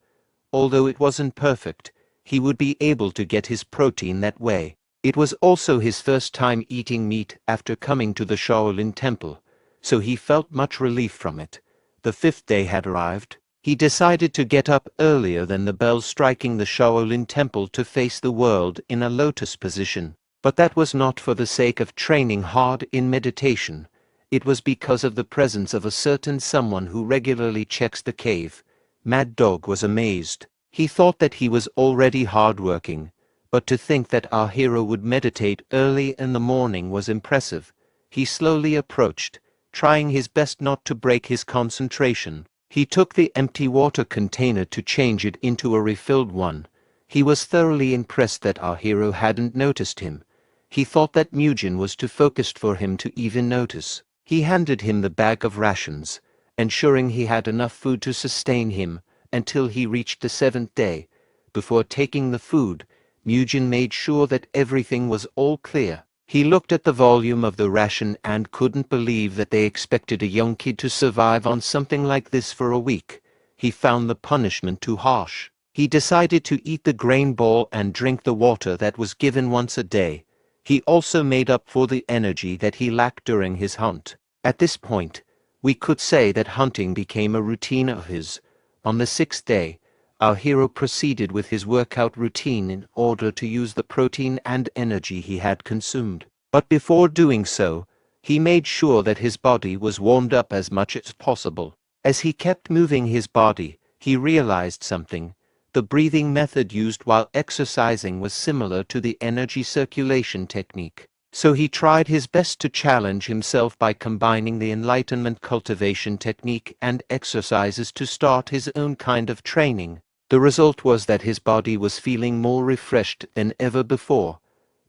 Although it wasn't perfect, he would be able to get his protein that way. It was also his first time eating meat after coming to the Shaolin Temple, so he felt much relief from it. The fifth day had arrived. He decided to get up earlier than the bells striking the Shaolin Temple to face the world in a lotus position. But that was not for the sake of training hard in meditation. It was because of the presence of a certain someone who regularly checks the cave. Mad Dog was amazed. He thought that he was already hardworking, but to think that our hero would meditate early in the morning was impressive. He slowly approached, trying his best not to break his concentration. He took the empty water container to change it into a refilled one. He was thoroughly impressed that our hero hadn't noticed him. He thought that Mujin was too focused for him to even notice. He handed him the bag of rations, ensuring he had enough food to sustain him until he reached the seventh day. Before taking the food, Mujin made sure that everything was all clear. He looked at the volume of the ration and couldn't believe that they expected a young kid to survive on something like this for a week. He found the punishment too harsh. He decided to eat the grain ball and drink the water that was given once a day. He also made up for the energy that he lacked during his hunt. At this point, we could say that hunting became a routine of his. On the sixth day, our hero proceeded with his workout routine in order to use the protein and energy he had consumed. But before doing so, he made sure that his body was warmed up as much as possible. As he kept moving his body, he realized something. The breathing method used while exercising was similar to the energy circulation technique. So he tried his best to challenge himself by combining the enlightenment cultivation technique and exercises to start his own kind of training. The result was that his body was feeling more refreshed than ever before.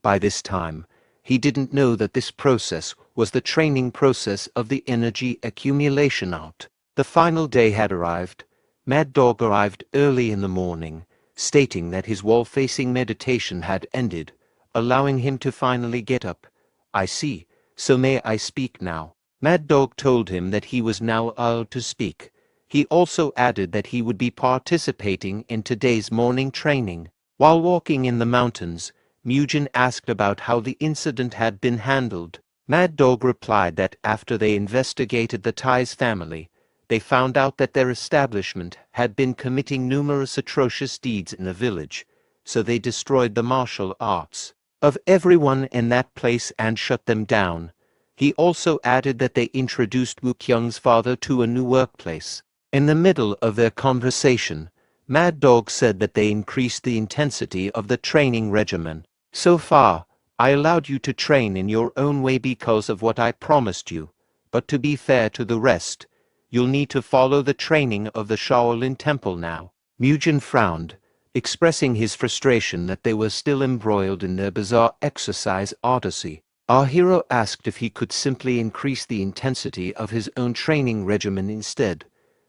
By this time, he didn't know that this process was the training process of the energy accumulation art. The final day had arrived. Mad Dog arrived early in the morning, stating that his wall-facing meditation had ended, allowing him to finally get up. "I see, so may I speak now?" Mad Dog told him that he was now allowed to speak. He also added that he would be participating in today's morning training. While walking in the mountains, Mujin asked about how the incident had been handled. Mad Dog replied that after they investigated the Tai's family, they found out that their establishment had been committing numerous atrocious deeds in the village, so they destroyed the martial arts of everyone in that place and shut them down. He also added that they introduced Mukyung's father to a new workplace. In the middle of their conversation, Mad Dog said that they increased the intensity of the training regimen. "So far, I allowed you to train in your own way because of what I promised you, but to be fair to the rest, you'll need to follow the training of the Shaolin Temple now." Mujin frowned, expressing his frustration that they were still embroiled in their bizarre exercise odyssey. Our hero asked if he could simply increase the intensity of his own training regimen instead,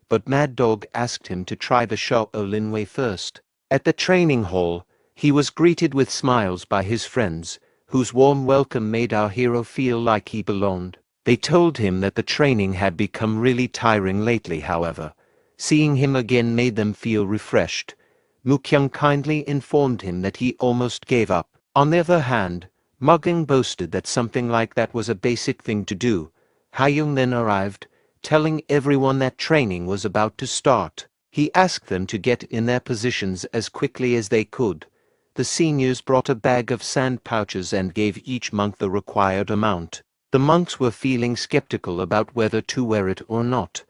but Mad Dog asked him to try the Shaolin way first. At the training hall, he was greeted with smiles by his friends, whose warm welcome made our hero feel like he belonged. They told him that the training had become really tiring lately, however. Seeing him again made them feel refreshed. Mukyung kindly informed him that he almost gave up. On the other hand, Mugyung boasted that something like that was a basic thing to do. Hayoung then arrived, telling everyone that training was about to start. He asked them to get in their positions as quickly as they could. The seniors brought a bag of sand pouches and gave each monk the required amount. The monks were feeling skeptical about whether to wear it or not.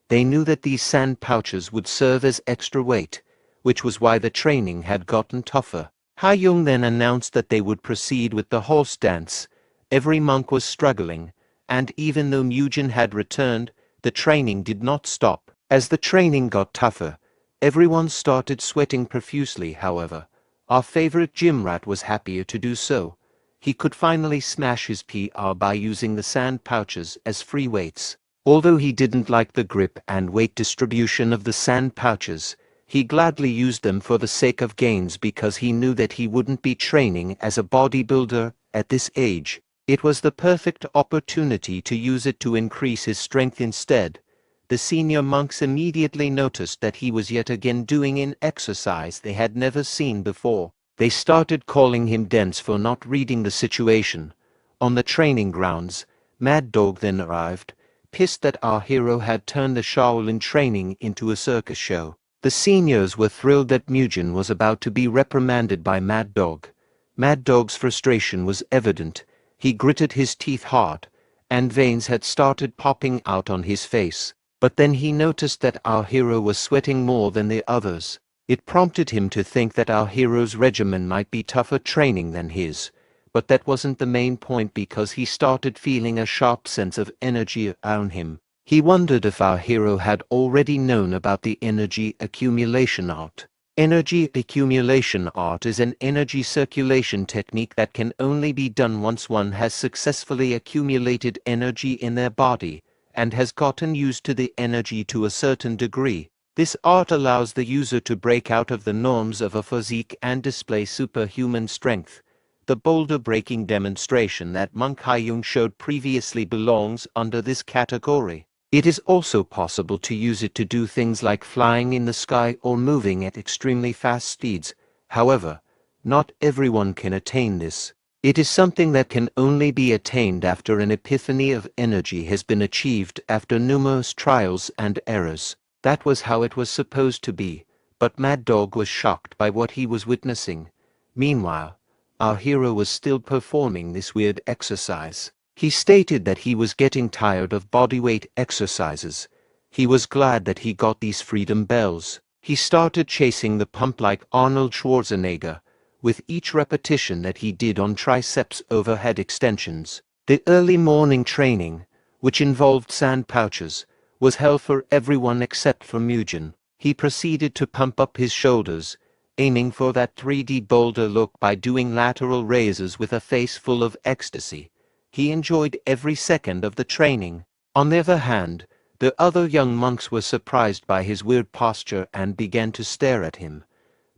They knew that these sand pouches would serve as extra weight, which was why the training had gotten tougher. Hayoung then announced that they would proceed with the horse dance. Every monk was struggling, and even though Mujin had returned, the training did not stop. As the training got tougher, everyone started sweating profusely. However, our favorite gym rat was happier to do so. He could finally smash his PR by using the sand pouches as free weights. Although he didn't like the grip and weight distribution of the sand pouches, he gladly used them for the sake of gains because he knew that he wouldn't be training as a bodybuilder at this age. It was the perfect opportunity to use it to increase his strength instead. The senior monks immediately noticed that he was yet again doing an exercise they had never seen before. They started calling him dense for not reading the situation. On the training grounds, Mad Dog then arrived, pissed that our hero had turned the Shaolin training into a circus show. The seniors were thrilled that Mujin was about to be reprimanded by Mad Dog. Mad Dog's frustration was evident. He gritted his teeth hard, and veins had started popping out on his face. But then he noticed that our hero was sweating more than the others. It prompted him to think that our hero's regimen might be tougher training than his. But that wasn't the main point because he started feeling a sharp sense of energy around him. He wondered if our hero had already known about the energy accumulation art. Energy accumulation art is an energy circulation technique that can only be done once one has successfully accumulated energy in their body, and has gotten used to the energy to a certain degree. This art allows the user to break out of the norms of a physique and display superhuman strength. The boulder-breaking demonstration that Monk Hayoung showed previously belongs under this category. It is also possible to use it to do things like flying in the sky or moving at extremely fast speeds. However, not everyone can attain this. It is something that can only be attained after an epiphany of energy has been achieved after numerous trials and errors. That was how it was supposed to be, but Mad Dog was shocked by what he was witnessing. Meanwhile, our hero was still performing this weird exercise. He stated that he was getting tired of bodyweight exercises. He was glad that he got these freedom bells. He started chasing the pump like Arnold Schwarzenegger, with each repetition that he did on triceps overhead extensions. The early morning training, which involved sand pouches, was hell for everyone except for Mujin. He proceeded to pump up his shoulders, aiming for that 3D boulder look by doing lateral raises with a face full of ecstasy. He enjoyed every second of the training. On the other hand, the other young monks were surprised by his weird posture and began to stare at him.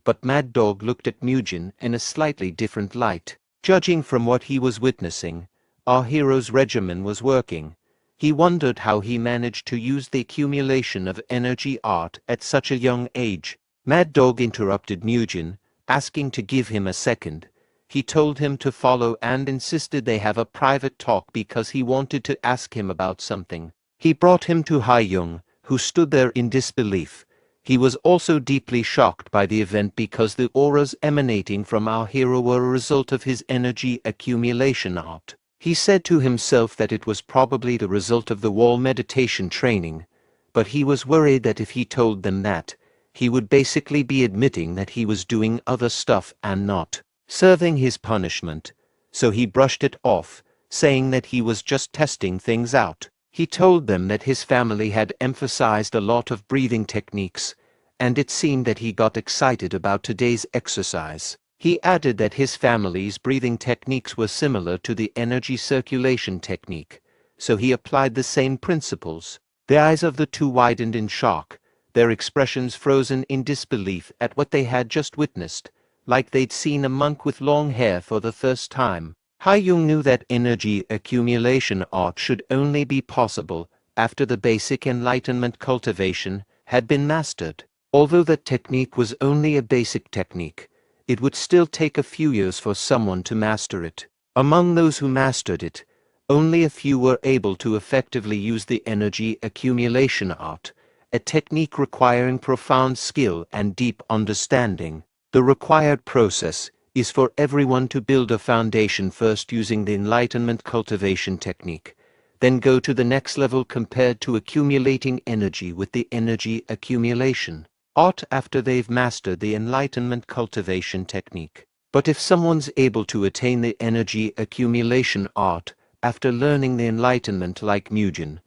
But Mad Dog looked at Mujin in a slightly different light. Judging from what he was witnessing, our hero's regimen was working. He wondered how he managed to use the accumulation of energy art at such a young age. Mad Dog interrupted Mujin, asking to give him a second. He told him to follow and insisted they have a private talk because he wanted to ask him about something. He brought him to Hayoung, who stood there in disbelief. He was also deeply shocked by the event because the auras emanating from our hero were a result of his energy accumulation art. He said to himself that it was probably the result of the wall meditation training, but he was worried that if he told them that, he would basically be admitting that he was doing other stuff and not serving his punishment, so he brushed it off, saying that he was just testing things out. He told them that his family had emphasized a lot of breathing techniques, and it seemed that he got excited about today's exercise. He added that his family's breathing techniques were similar to the energy circulation technique, so he applied the same principles. The eyes of the two widened in shock, their expressions frozen in disbelief at what they had just witnessed, like they'd seen a monk with long hair for the first time. Ha-young knew that energy accumulation art should only be possible after the basic enlightenment cultivation had been mastered. Although that technique was only a basic technique, it would still take a few years for someone to master it. Among those who mastered it, only a few were able to effectively use the energy accumulation art, a technique requiring profound skill and deep understanding. The required process is for everyone to build a foundation first using the enlightenment cultivation technique, then go to the next level compared to accumulating energy with the energy accumulation art after they've mastered the enlightenment cultivation technique. But if someone's able to attain the energy accumulation art after learning the enlightenment like Mugen,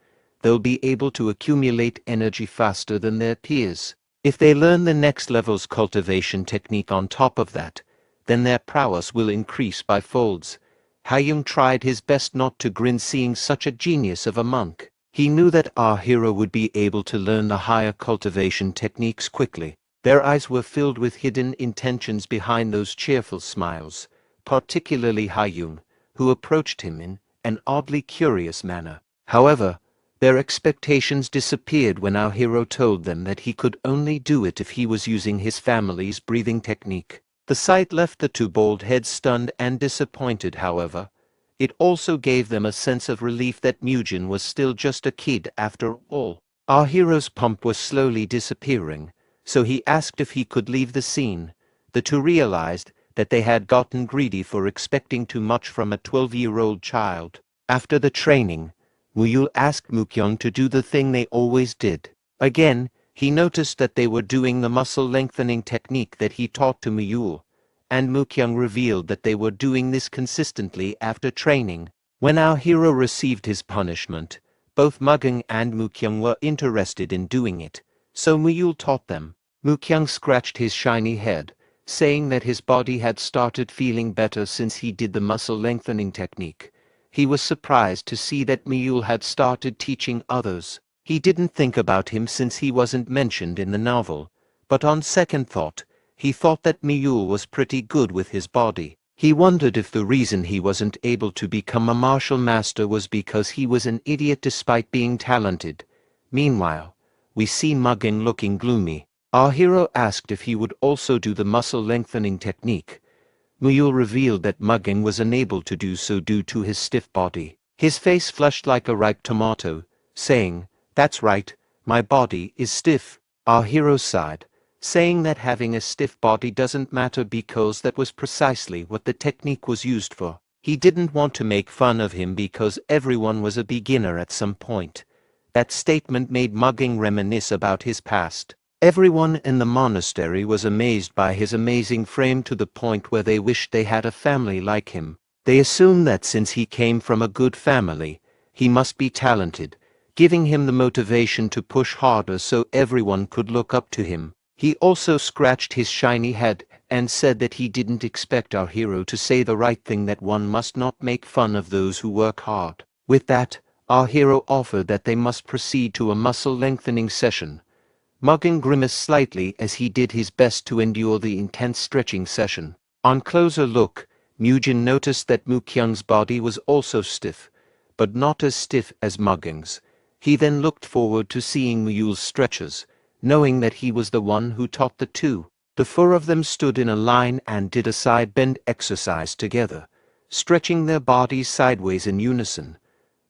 they'll be able to accumulate energy faster than their peers. If they learn the next level's cultivation technique on top of that, then their prowess will increase by folds. Ha-young tried his best not to grin seeing such a genius of a monk. He knew that our hero would be able to learn the higher cultivation techniques quickly. Their eyes were filled with hidden intentions behind those cheerful smiles, particularly Ha-young, who approached him in an oddly curious manner. However, their expectations disappeared when our hero told them that he could only do it if he was using his family's breathing technique. The sight left the two bald heads stunned and disappointed, however. It also gave them a sense of relief that Mugen was still just a kid after all. Our hero's pump was slowly disappearing, so he asked if he could leave the scene. The two realized that they had gotten greedy for expecting too much from a 12-year-old child. After the training, Muyul asked Mukyung to do the thing they always did. Again, he noticed that they were doing the muscle lengthening technique that he taught to Muyul, and Mukyung revealed that they were doing this consistently after training. When our hero received his punishment, both Mugyung and Mukyung were interested in doing it, so Muyul taught them. Mukyung scratched his shiny head, saying that his body had started feeling better since he did the muscle lengthening technique. He was surprised to see that Muyul had started teaching others. He didn't think about him since he wasn't mentioned in the novel, but on second thought, he thought that Muyul was pretty good with his body. He wondered if the reason he wasn't able to become a martial master was because he was an idiot despite being talented. Meanwhile, we see Mugyung looking gloomy. Our hero asked if he would also do the muscle lengthening technique. Muyul revealed that Mugyung was unable to do so due to his stiff body. His face flushed like a ripe tomato, saying, "That's right, my body is stiff." Our hero sighed, saying that having a stiff body doesn't matter because that was precisely what the technique was used for. He didn't want to make fun of him because everyone was a beginner at some point. That statement made Mugyung reminisce about his past. Everyone in the monastery was amazed by his amazing frame to the point where they wished they had a family like him. They assumed that since he came from a good family, he must be talented, giving him the motivation to push harder so everyone could look up to him. He also scratched his shiny head and said that he didn't expect our hero to say the right thing, that one must not make fun of those who work hard. With that, our hero offered that they must proceed to a muscle lengthening session. Mugyung grimaced slightly as he did his best to endure the intense stretching session. On closer look, Mugen noticed that Mukyung's body was also stiff, but not as stiff as Mugyung's. He then looked forward to seeing Muyul's stretches, knowing that he was the one who taught the two. The four of them stood in a line and did a side bend exercise together, stretching their bodies sideways in unison.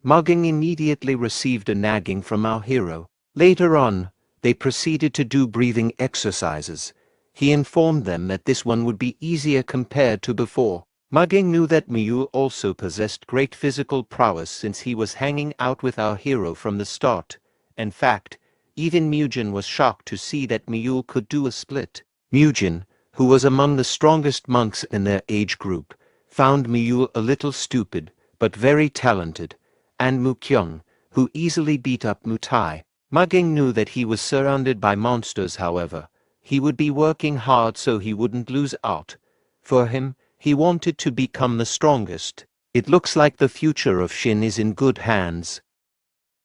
Mugyung immediately received a nagging from our hero. Later on, they proceeded to do breathing exercises. He informed them that this one would be easier compared to before. Mugyung knew that Muyul also possessed great physical prowess since he was hanging out with our hero from the start. In fact, even Mugen was shocked to see that Muyul could do a split. Mugen, who was among the strongest monks in their age group, found Muyul a little stupid, but very talented, and Mukyung, who easily beat up Mutai. Mugyung knew that he was surrounded by monsters, however. He would be working hard so he wouldn't lose out. For him, he wanted to become the strongest. It looks like the future of Shin is in good hands.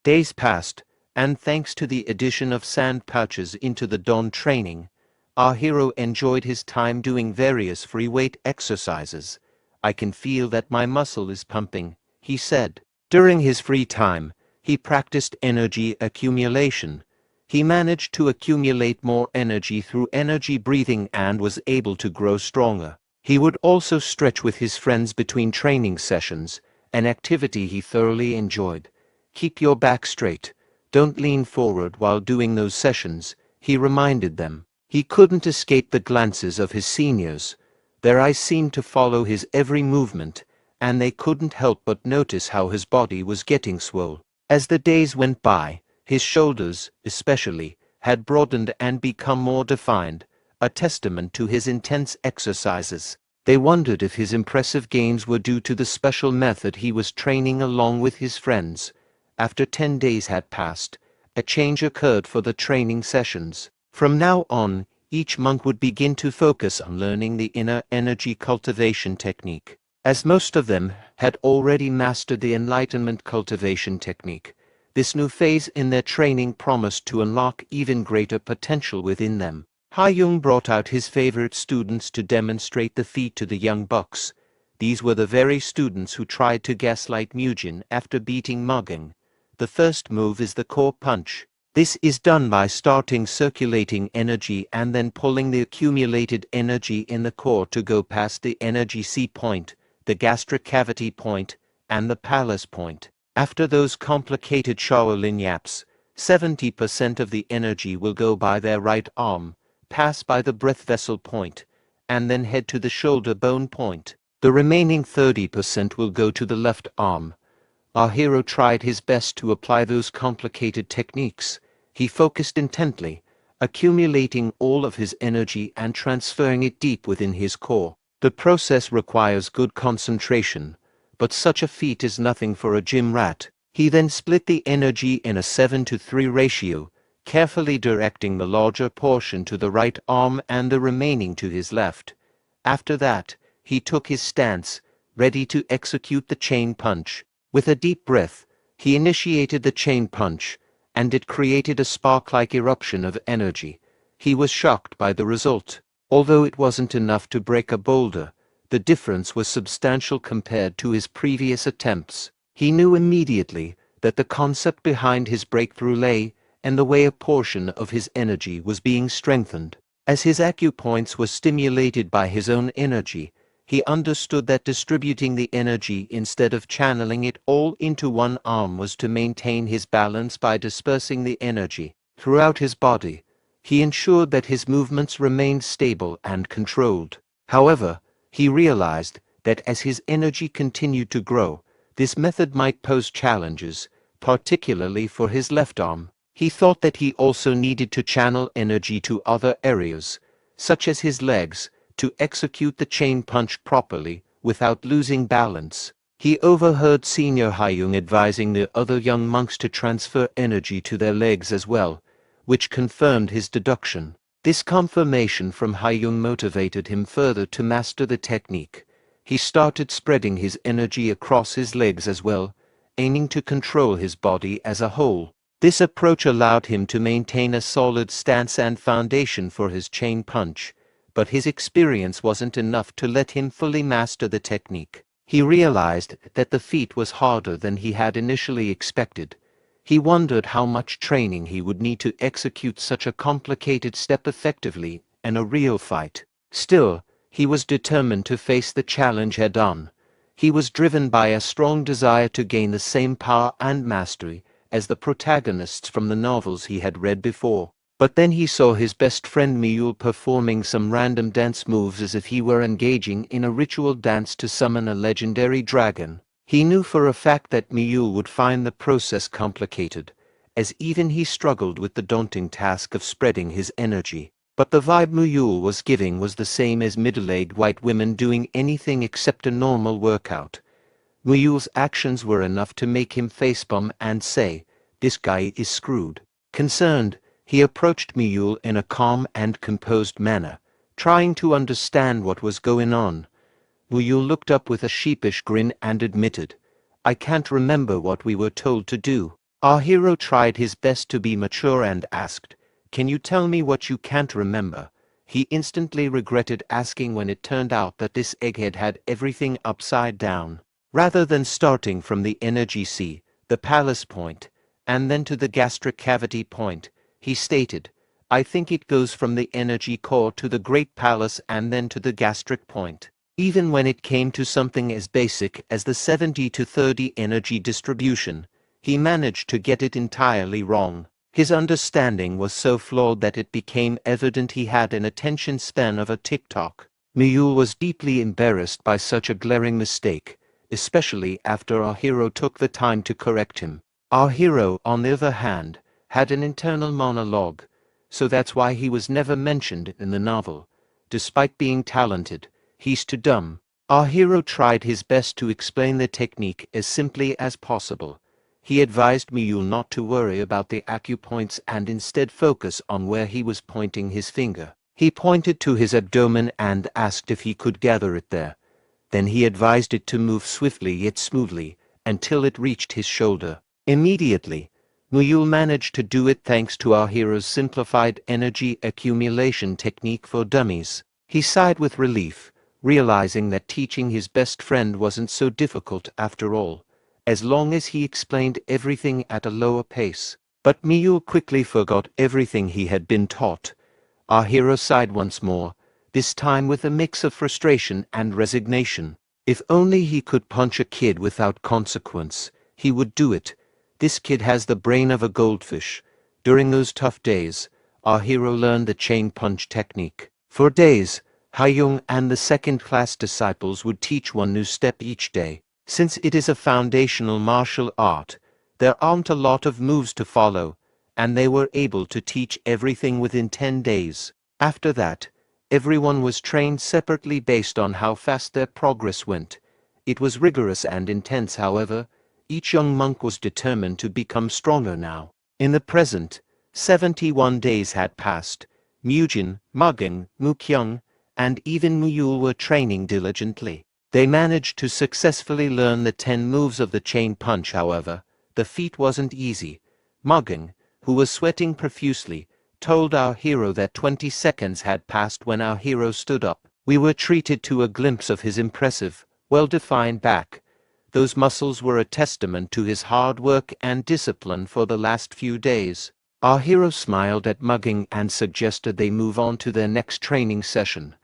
Days passed, and thanks to the addition of sand pouches into the dawn training, our hero enjoyed his time doing various free weight exercises. I can feel that my muscle is pumping, he said. During his free time, he practiced energy accumulation. He managed to accumulate more energy through energy breathing and was able to grow stronger. He would also stretch with his friends between training sessions, an activity he thoroughly enjoyed. Keep your back straight. Don't lean forward while doing those sessions, he reminded them. He couldn't escape the glances of his seniors. Their eyes seemed to follow his every movement, and they couldn't help but notice how his body was getting swole. As the days went by, his shoulders, especially, had broadened and become more defined, a testament to his intense exercises. They wondered if his impressive gains were due to the special method he was training along with his friends. After 10 days had passed, a change occurred for the training sessions. From now on, each monk would begin to focus on learning the inner energy cultivation technique. As most of them had already mastered the enlightenment cultivation technique, this new phase in their training promised to unlock even greater potential within them. Ha-young brought out his favorite students to demonstrate the feat to the young bucks. These were the very students who tried to gaslight Mujin after beating Mugging. The first move is the core punch. This is done by starting circulating energy and then pulling the accumulated energy in the core to go past the energy C point, the gastric cavity point, and the palace point. After those complicated Shaolin yaps, 70% of the energy will go by their right arm, pass by the breath vessel point, and then head to the shoulder bone point. The remaining 30% will go to the left arm. Our hero tried his best to apply those complicated techniques. He focused intently, accumulating all of his energy and transferring it deep within his core. The process requires good concentration, but such a feat is nothing for a gym rat. He then split the energy in a 7-to-3 ratio, carefully directing the larger portion to the right arm and the remaining to his left. After that, he took his stance, ready to execute the chain punch. With a deep breath, he initiated the chain punch, and it created a spark-like eruption of energy. He was shocked by the result. Although it wasn't enough to break a boulder, the difference was substantial compared to his previous attempts. He knew immediately that the concept behind his breakthrough lay in the way a portion of his energy was being strengthened. As his acupoints were stimulated by his own energy, he understood that distributing the energy instead of channeling it all into one arm was to maintain his balance by dispersing the energy throughout his body. He ensured that his movements remained stable and controlled. However, he realized that as his energy continued to grow, this method might pose challenges, particularly for his left arm. He thought that he also needed to channel energy to other areas, such as his legs, to execute the chain punch properly without losing balance. He overheard Senior Ha-young advising the other young monks to transfer energy to their legs as well, which confirmed his deduction. This confirmation from Ha-young motivated him further to master the technique. He started spreading his energy across his legs as well, aiming to control his body as a whole. This approach allowed him to maintain a solid stance and foundation for his chain punch, but his experience wasn't enough to let him fully master the technique. He realized that the feat was harder than he had initially expected. He wondered how much training he would need to execute such a complicated step effectively in a real fight. Still, he was determined to face the challenge head-on. He was driven by a strong desire to gain the same power and mastery as the protagonists from the novels he had read before. But then he saw his best friend Mule performing some random dance moves as if he were engaging in a ritual dance to summon a legendary dragon. He knew for a fact that Mule would find the process complicated, as even he struggled with the daunting task of spreading his energy. But the vibe Mule was giving was the same as middle-aged white women doing anything except a normal workout. Mule's actions were enough to make him facepalm and say, "This guy is screwed." Concerned, he approached Mule in a calm and composed manner, trying to understand what was going on. Muyul looked up with a sheepish grin and admitted, "I can't remember what we were told to do." Our hero tried his best to be mature and asked, "Can you tell me what you can't remember?" He instantly regretted asking when it turned out that this egghead had everything upside down. Rather than starting from the energy sea, the palace point, and then to the gastric cavity point, he stated, "I think it goes from the energy core to the great palace and then to the gastric point." Even when it came to something as basic as the 70-30 energy distribution, he managed to get it entirely wrong. His understanding was so flawed that it became evident he had an attention span of a tick-tock. Muyul was deeply embarrassed by such a glaring mistake, especially after our hero took the time to correct him. Our hero, on the other hand, had an internal monologue, so that's why he was never mentioned in the novel. Despite being talented, he's too dumb. Our hero tried his best to explain the technique as simply as possible. He advised Muyul not to worry about the acupoints and instead focus on where he was pointing his finger. He pointed to his abdomen and asked if he could gather it there. Then he advised it to move swiftly yet smoothly until it reached his shoulder. Immediately, Muyul managed to do it thanks to our hero's simplified energy accumulation technique for dummies. He sighed with relief, realizing that teaching his best friend wasn't so difficult after all, as long as he explained everything at a lower pace. But Muyul quickly forgot everything he had been taught. Our hero sighed once more, this time with a mix of frustration and resignation. If only he could punch a kid without consequence, he would do it. This kid has the brain of a goldfish. During those tough days, our hero learned the chain punch technique. For days, Hayoung and the second-class disciples would teach one new step each day. Since it is a foundational martial art, there aren't a lot of moves to follow, and they were able to teach everything within 10 days. After that, everyone was trained separately based on how fast their progress went. It was rigorous and intense, however. Each young monk was determined to become stronger now. In the present, 71 days had passed. Mujin, Mugging, Mukyung, and even Muyul were training diligently. They managed to successfully learn the 10 moves of the chain punch, however. The feat wasn't easy. Mugging, who was sweating profusely, told our hero that 20 seconds had passed when our hero stood up. We were treated to a glimpse of his impressive, well-defined back. Those muscles were a testament to his hard work and discipline for the last few days. Our hero smiled at Mugging and suggested they move on to their next training session.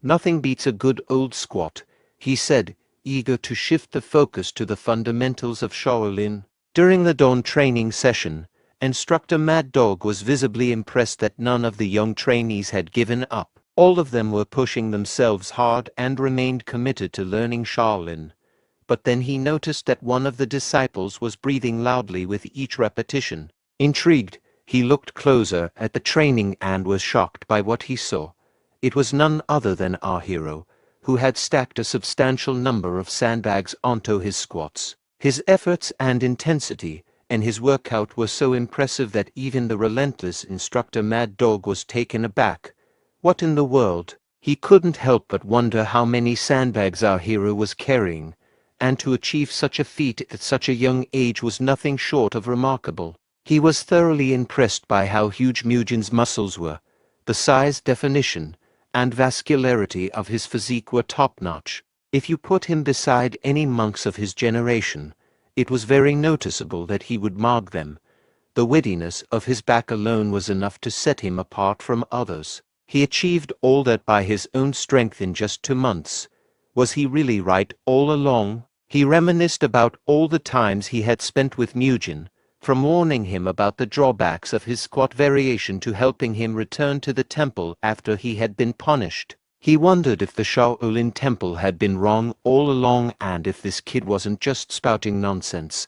"Nothing beats a good old squat," he said, eager to shift the focus to the fundamentals of Shaolin. During the dawn training session, Instructor Mad Dog was visibly impressed that none of the young trainees had given up. All of them were pushing themselves hard and remained committed to learning Shaolin. But then he noticed that one of the disciples was breathing loudly with each repetition. Intrigued, he looked closer at the training and was shocked by what he saw. It was none other than our hero, who had stacked a substantial number of sandbags onto his squats. His efforts and intensity and his workout were so impressive that even the relentless Instructor Mad Dog was taken aback. What in the world? He couldn't help but wonder how many sandbags our hero was carrying, and to achieve such a feat at such a young age was nothing short of remarkable. He was thoroughly impressed by how huge Mujin's muscles were. The size, definition, and vascularity of his physique were top-notch. If you put him beside any monks of his generation, it was very noticeable that he would mog them. The wittiness of his back alone was enough to set him apart from others. He achieved all that by his own strength in just 2 months. Was he really right all along? He reminisced about all the times he had spent with Mujin, from warning him about the drawbacks of his squat variation to helping him return to the temple after he had been punished. He wondered if the Shaolin temple had been wrong all along and if this kid wasn't just spouting nonsense.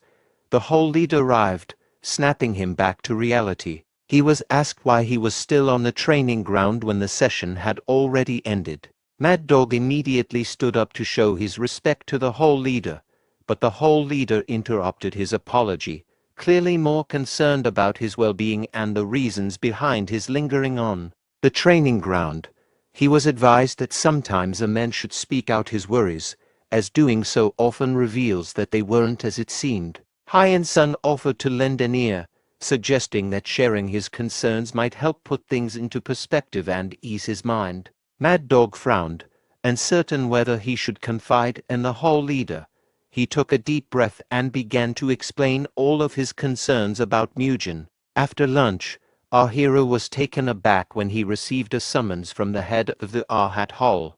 The whole leader arrived, snapping him back to reality. He was asked why he was still on the training ground when the session had already ended. Mad Dog immediately stood up to show his respect to the whole leader, but the whole leader interrupted his apology, clearly more concerned about his well-being and the reasons behind his lingering on. The training ground. He was advised that sometimes a man should speak out his worries, as doing so often reveals that they weren't as it seemed. Hyan-sung offered to lend an ear, suggesting that sharing his concerns might help put things into perspective and ease his mind. Mad Dog frowned, uncertain whether he should confide in the hall leader. He took a deep breath and began to explain all of his concerns about Mugen. After lunch, our hero was taken aback when he received a summons from the head of the Arhat Hall.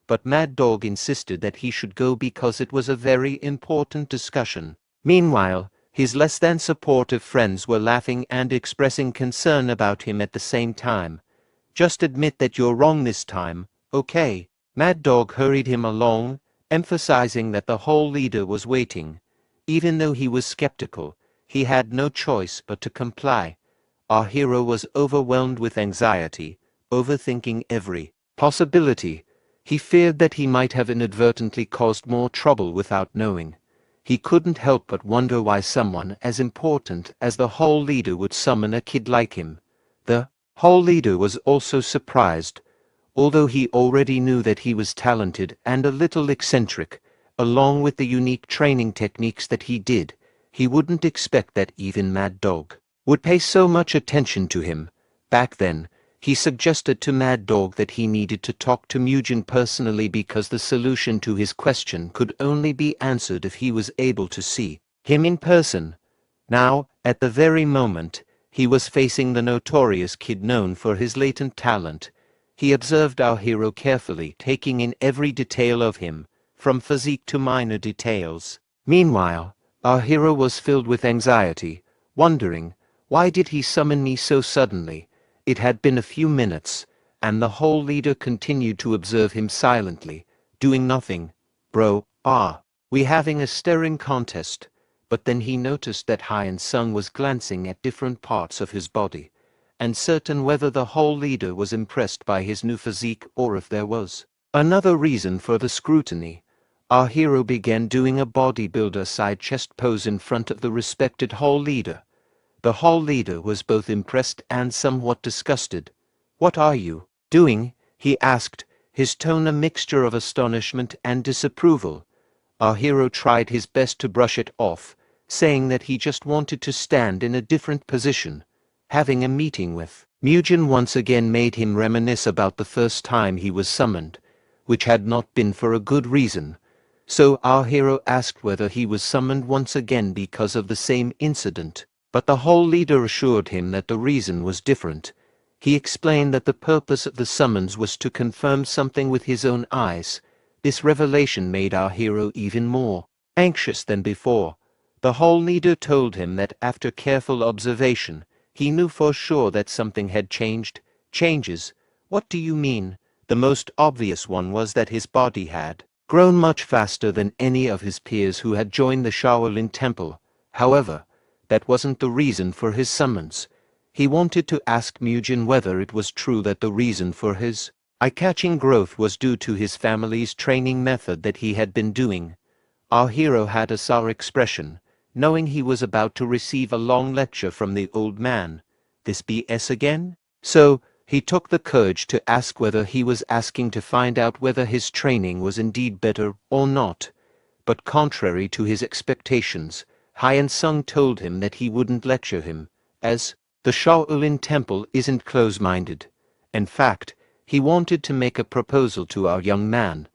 But Mad Dog insisted that he should go because it was a very important discussion. Meanwhile, his less than supportive friends were laughing and expressing concern about him at the same time. Just admit that you're wrong this time, okay? Mad Dog hurried him along, emphasizing that the whole leader was waiting. Even though he was skeptical, he had no choice but to comply. Our hero was overwhelmed with anxiety, overthinking every possibility. He feared that he might have inadvertently caused more trouble without knowing. He couldn't help but wonder why someone as important as the whole leader would summon a kid like him. The whole leader was also surprised. Although he already knew that he was talented and a little eccentric, along with the unique training techniques that he did, he wouldn't expect that even Mad Dog would pay so much attention to him. Back then, he suggested to Mad Dog that he needed to talk to Mugen personally because the solution to his question could only be answered if he was able to see him in person. Now, at the very moment, he was facing the notorious kid known for his latent talent. He observed our hero carefully, taking in every detail of him, from physique to minor details. Meanwhile, our hero was filled with anxiety, wondering, why did he summon me so suddenly? It had been a few minutes, and the whole leader continued to observe him silently, doing nothing. Bro, we having a staring contest? But then he noticed that Hyan-sung was glancing at different parts of his body, uncertain whether the whole leader was impressed by his new physique or if there was another reason for the scrutiny. Our hero began doing a bodybuilder side chest pose in front of the respected whole leader. The hall leader was both impressed and somewhat disgusted. "What are you doing?" he asked, his tone a mixture of astonishment and disapproval. Our hero tried his best to brush it off, saying that he just wanted to stand in a different position. Having a meeting with Mugen once again made him reminisce about the first time he was summoned, which had not been for a good reason. So our hero asked whether he was summoned once again because of the same incident. But the whole leader assured him that the reason was different. He explained that the purpose of the summons was to confirm something with his own eyes. This revelation made our hero even more anxious than before. The whole leader told him that after careful observation, he knew for sure that something had changed. Changes? What do you mean? The most obvious one was that his body had grown much faster than any of his peers who had joined the Shaolin Temple. However, that wasn't the reason for his summons. He wanted to ask Mugen whether it was true that the reason for his eye-catching growth was due to his family's training method that he had been doing. Our hero had a sour expression, knowing he was about to receive a long lecture from the old man. This BS again? So, he took the courage to ask whether he was asking to find out whether his training was indeed better or not. But contrary to his expectations, Hyan-sung told him that he wouldn't lecture him, as the Shaolin Temple isn't close-minded. In fact, he wanted to make a proposal to our young man.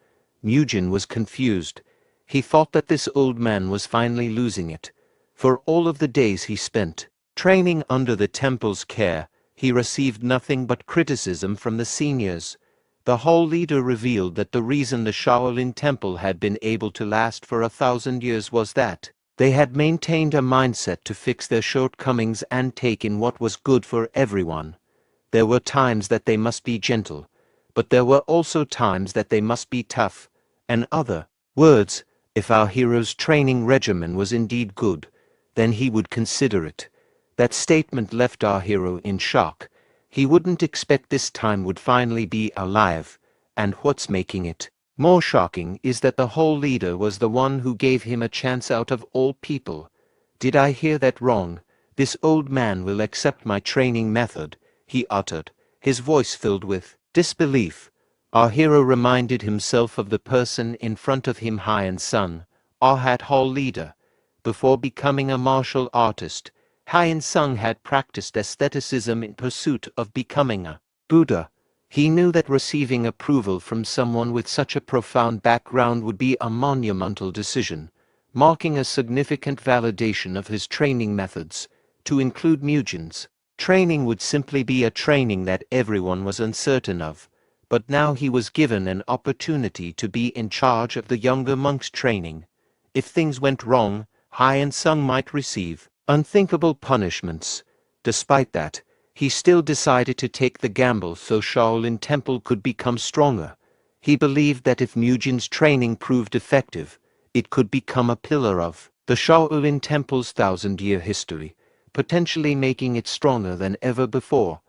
Mugen was confused. He thought that this old man was finally losing it. For all of the days he spent training under the temple's care, he received nothing but criticism from the seniors. The whole leader revealed that the reason the Shaolin Temple had been able to last for 1,000 years was that they had maintained a mindset to fix their shortcomings and take in what was good for everyone. There were times that they must be gentle, but there were also times that they must be tough. In other words, if our hero's training regimen was indeed good, then he would consider it. That statement left our hero in shock. He wouldn't expect this time would finally be alive, and what's making it more shocking is that the whole leader was the one who gave him a chance out of all people. "Did I hear that wrong? This old man will accept my training method," he uttered, his voice filled with disbelief. Our hero reminded himself of the person in front of him. Hyen Sung, our hall leader. Before becoming a martial artist, Hyen Sung had practiced aestheticism in pursuit of becoming a Buddha. He knew that receiving approval from someone with such a profound background would be a monumental decision, marking a significant validation of his training methods. To include Mugen's training would simply be a training that everyone was uncertain of, but now he was given an opportunity to be in charge of the younger monks' training. If things went wrong, Hyen Sung might receive unthinkable punishments. Despite that, he still decided to take the gamble so Shaolin Temple could become stronger. He believed that if Mugen's training proved effective, it could become a pillar of the Shaolin Temple's 1,000-year history, potentially making it stronger than ever before.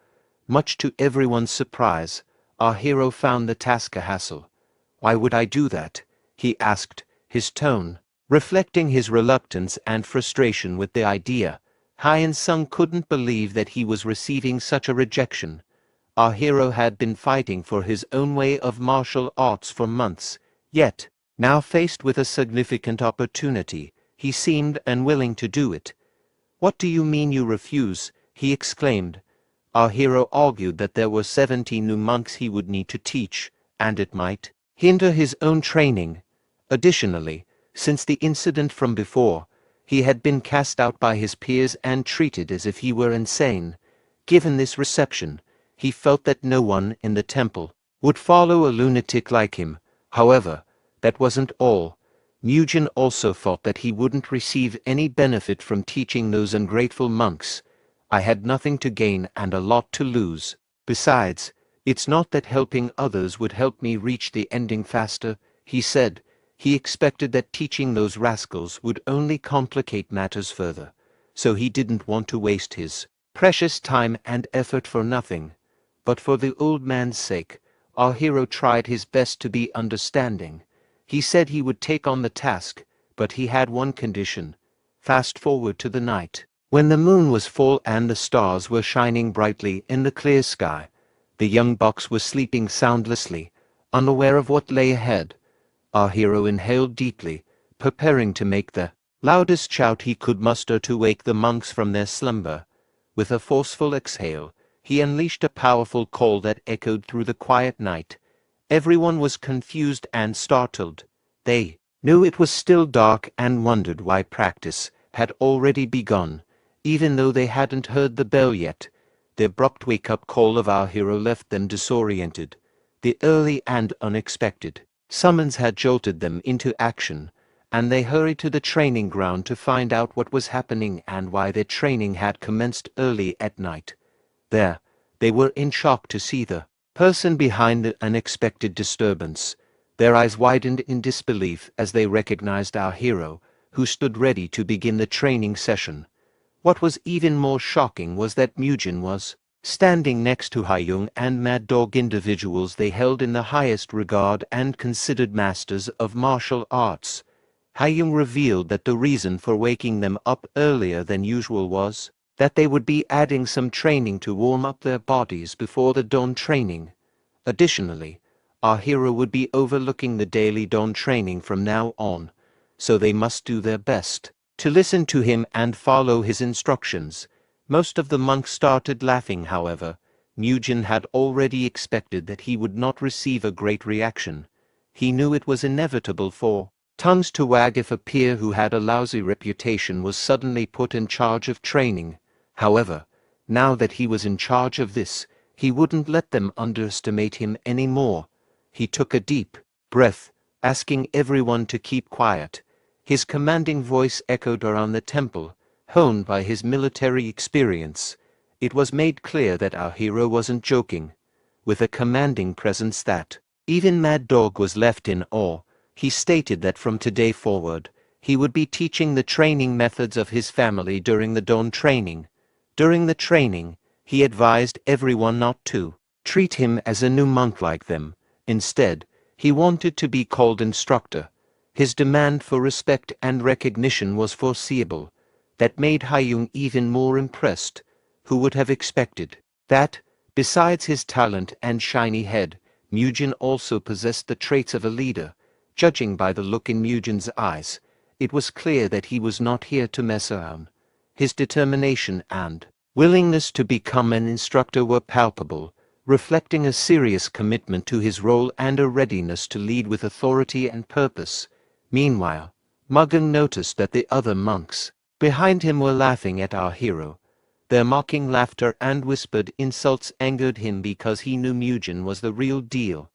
Much to everyone's surprise, our hero found the task a hassle. "Why would I do that?" he asked, his tone reflecting his reluctance and frustration with the idea. Hyen Sung couldn't believe that he was receiving such a rejection. Our hero had been fighting for his own way of martial arts for months, yet, now faced with a significant opportunity, he seemed unwilling to do it. "What do you mean you refuse?" he exclaimed. Our hero argued that there were 70 new monks he would need to teach, and it might hinder his own training. Additionally, since the incident from before, he had been cast out by his peers and treated as if he were insane. Given this reception, he felt that no one in the temple would follow a lunatic like him. However, that wasn't all. Mugen also thought that he wouldn't receive any benefit from teaching those ungrateful monks. "I had nothing to gain and a lot to lose. Besides, it's not that helping others would help me reach the ending faster," he said. He expected that teaching those rascals would only complicate matters further, so he didn't want to waste his precious time and effort for nothing. But for the old man's sake, our hero tried his best to be understanding. He said he would take on the task, but he had one condition. Fast forward to the night, when the moon was full and the stars were shining brightly in the clear sky. The young bucks were sleeping soundlessly, unaware of what lay ahead. Our hero inhaled deeply, preparing to make the loudest shout he could muster to wake the monks from their slumber. With a forceful exhale, he unleashed a powerful call that echoed through the quiet night. Everyone was confused and startled. They knew it was still dark and wondered why practice had already begun, even though they hadn't heard the bell yet. The abrupt wake-up call of our hero left them disoriented. The early and unexpected summons had jolted them into action, and they hurried to the training ground to find out what was happening and why their training had commenced early at night. There, they were in shock to see the person behind the unexpected disturbance. Their eyes widened in disbelief as they recognized our hero, who stood ready to begin the training session. What was even more shocking was that Mugen was standing next to Haiyung and Mad Dog, individuals they held in the highest regard and considered masters of martial arts. Haiyung revealed that the reason for waking them up earlier than usual was that they would be adding some training to warm up their bodies before the dawn training. Additionally, our hero would be overlooking the daily dawn training from now on, so they must do their best to listen to him and follow his instructions. Most of the monks started laughing, however. Mugen had already expected that he would not receive a great reaction. He knew it was inevitable for tongues to wag if a peer who had a lousy reputation was suddenly put in charge of training. However, now that he was in charge of this, he wouldn't let them underestimate him any more. He took a deep breath, asking everyone to keep quiet. His commanding voice echoed around the temple, honed by his military experience. It was made clear that our hero wasn't joking. With a commanding presence that even Mad Dog was left in awe, he stated that from today forward, he would be teaching the training methods of his family during the dawn training. During the training, he advised everyone not to treat him as a new monk like them. Instead, he wanted to be called instructor. His demand for respect and recognition was foreseeable. That made Haiyung even more impressed. Who would have expected that, besides his talent and shiny head, Mugen also possessed the traits of a leader. Judging by the look in Mugen's eyes, it was clear that he was not here to mess around. His determination and willingness to become an instructor were palpable, reflecting a serious commitment to his role and a readiness to lead with authority and purpose. Meanwhile, Mugen noticed that the other monks behind him were laughing at our hero. Their mocking laughter and whispered insults angered him because he knew Mugen was the real deal.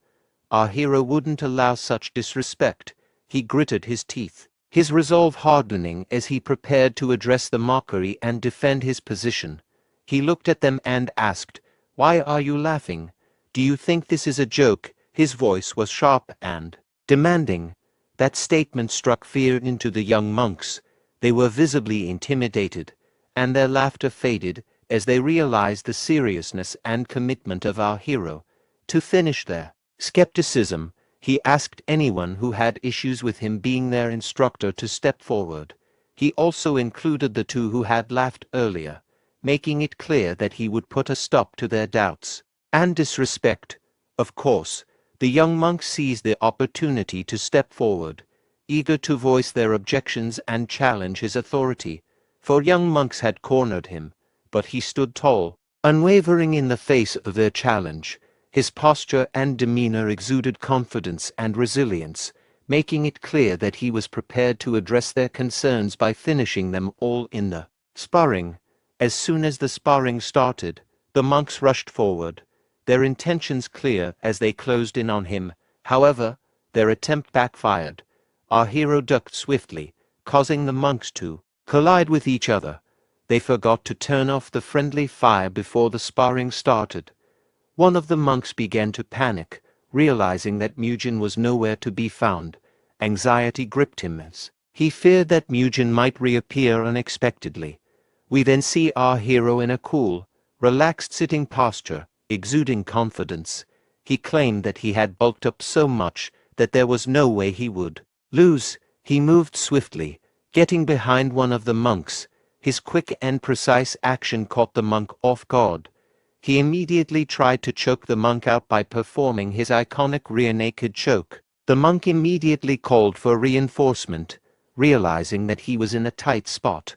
Our hero wouldn't allow such disrespect. He gritted his teeth, his resolve hardening as he prepared to address the mockery and defend his position. He looked at them and asked, "Why are you laughing? Do you think this is a joke?" His voice was sharp and demanding. That statement struck fear into the young monks. They were visibly intimidated, and their laughter faded as they realized the seriousness and commitment of our hero. To finish their skepticism, he asked anyone who had issues with him being their instructor to step forward. He also included the two who had laughed earlier, making it clear that he would put a stop to their doubts and disrespect. Of course, the young monks seized the opportunity to step forward, eager to voice their objections and challenge his authority. For young monks had cornered him, but he stood tall, unwavering in the face of their challenge. His posture and demeanor exuded confidence and resilience, making it clear that he was prepared to address their concerns by finishing them all in the sparring. As soon as the sparring started, the monks rushed forward, their intentions clear as they closed in on him. However, their attempt backfired. Our hero ducked swiftly, causing the monks to collide with each other. They forgot to turn off the friendly fire before the sparring started. One of the monks began to panic, realizing that Mugen was nowhere to be found. Anxiety gripped him as he feared that Mugen might reappear unexpectedly. We then see our hero in a cool, relaxed sitting posture, exuding confidence. He claimed that he had bulked up so much that there was no way he would lose. He moved swiftly, getting behind one of the monks. His quick and precise action caught the monk off guard. He immediately tried to choke the monk out by performing his iconic rear naked choke. The monk immediately called for reinforcement, realizing that he was in a tight spot.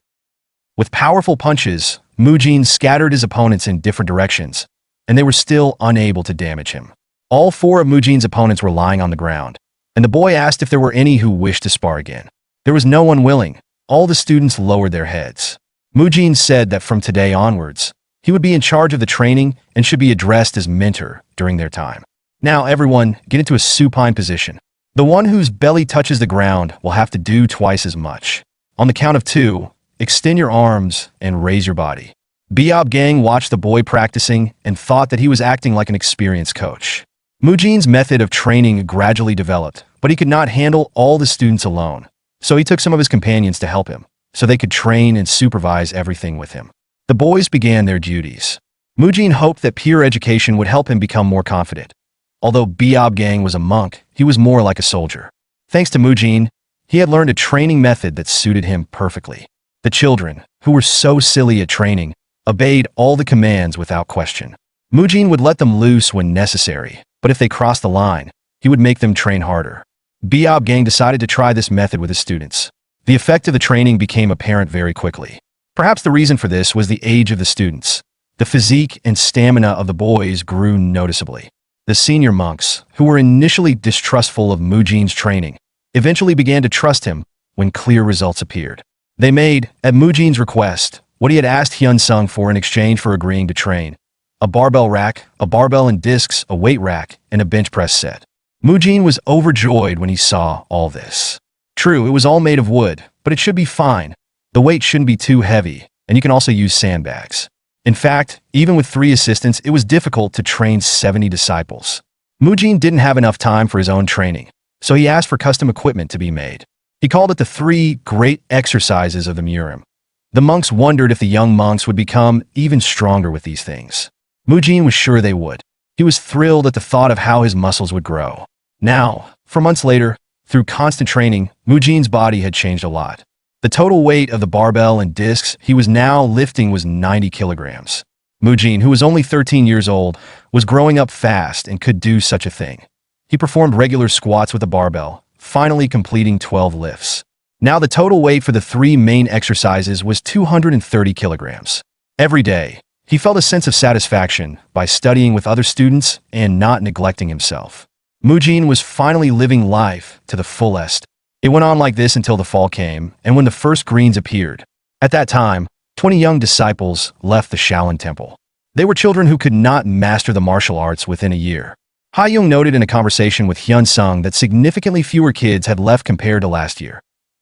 With powerful punches, Mugen scattered his opponents in different directions, and they were still unable to damage him. All four of Mugen's opponents were lying on the ground, and the boy asked if there were any who wished to spar again. There was no one willing. All the students lowered their heads. Mugen said that from today onwards, he would be in charge of the training and should be addressed as mentor during their time. Now everyone, get into a supine position. The one whose belly touches the ground will have to do twice as much. On the count of 2, extend your arms and raise your body. Biob Gang watched the boy practicing and thought that he was acting like an experienced coach. Mugen's method of training gradually developed, but he could not handle all the students alone. So he took some of his companions to help him, so they could train and supervise everything with him. The boys began their duties. Mugen hoped that peer education would help him become more confident. Although Biob Gang was a monk, he was more like a soldier. Thanks to Mugen, he had learned a training method that suited him perfectly. The children, who were so silly at training, obeyed all the commands without question. Mugen would let them loose when necessary, but if they crossed the line, he would make them train harder. Biob Gang decided to try this method with his students. The effect of the training became apparent very quickly. Perhaps the reason for this was the age of the students. The physique and stamina of the boys grew noticeably. The senior monks, who were initially distrustful of Mugen's training, eventually began to trust him when clear results appeared. They made, at Mugen's request, what he had asked Hyun-sung for in exchange for agreeing to train: a barbell rack, a barbell and discs, a weight rack, and a bench press set. Mugen was overjoyed when he saw all this. True, it was all made of wood, but it should be fine. The weight shouldn't be too heavy, and you can also use sandbags. In fact, even with 3 assistants, it was difficult to train 70 disciples. Mugen didn't have enough time for his own training, so he asked for custom equipment to be made. He called it the 3 great exercises of the Murim. The monks wondered if the young monks would become even stronger with these things. Mugen was sure they would. He was thrilled at the thought of how his muscles would grow. Now, 4 months later, through constant training, Mugen's body had changed a lot. The total weight of the barbell and discs he was now lifting was 90 kilograms. Mujin, who was only 13 years old, was growing up fast and could do such a thing. He performed regular squats with a barbell, finally completing 12 lifts. Now the total weight for the 3 main exercises was 230 kilograms. Every day, he felt a sense of satisfaction by studying with other students and not neglecting himself. Mujin was finally living life to the fullest. It went on like this until the fall came, and when the first greens appeared. At that time, 20 young disciples left the Shaolin Temple. They were children who could not master the martial arts within a year. Ha-young noted in a conversation with Hyun-sung that significantly fewer kids had left compared to last year.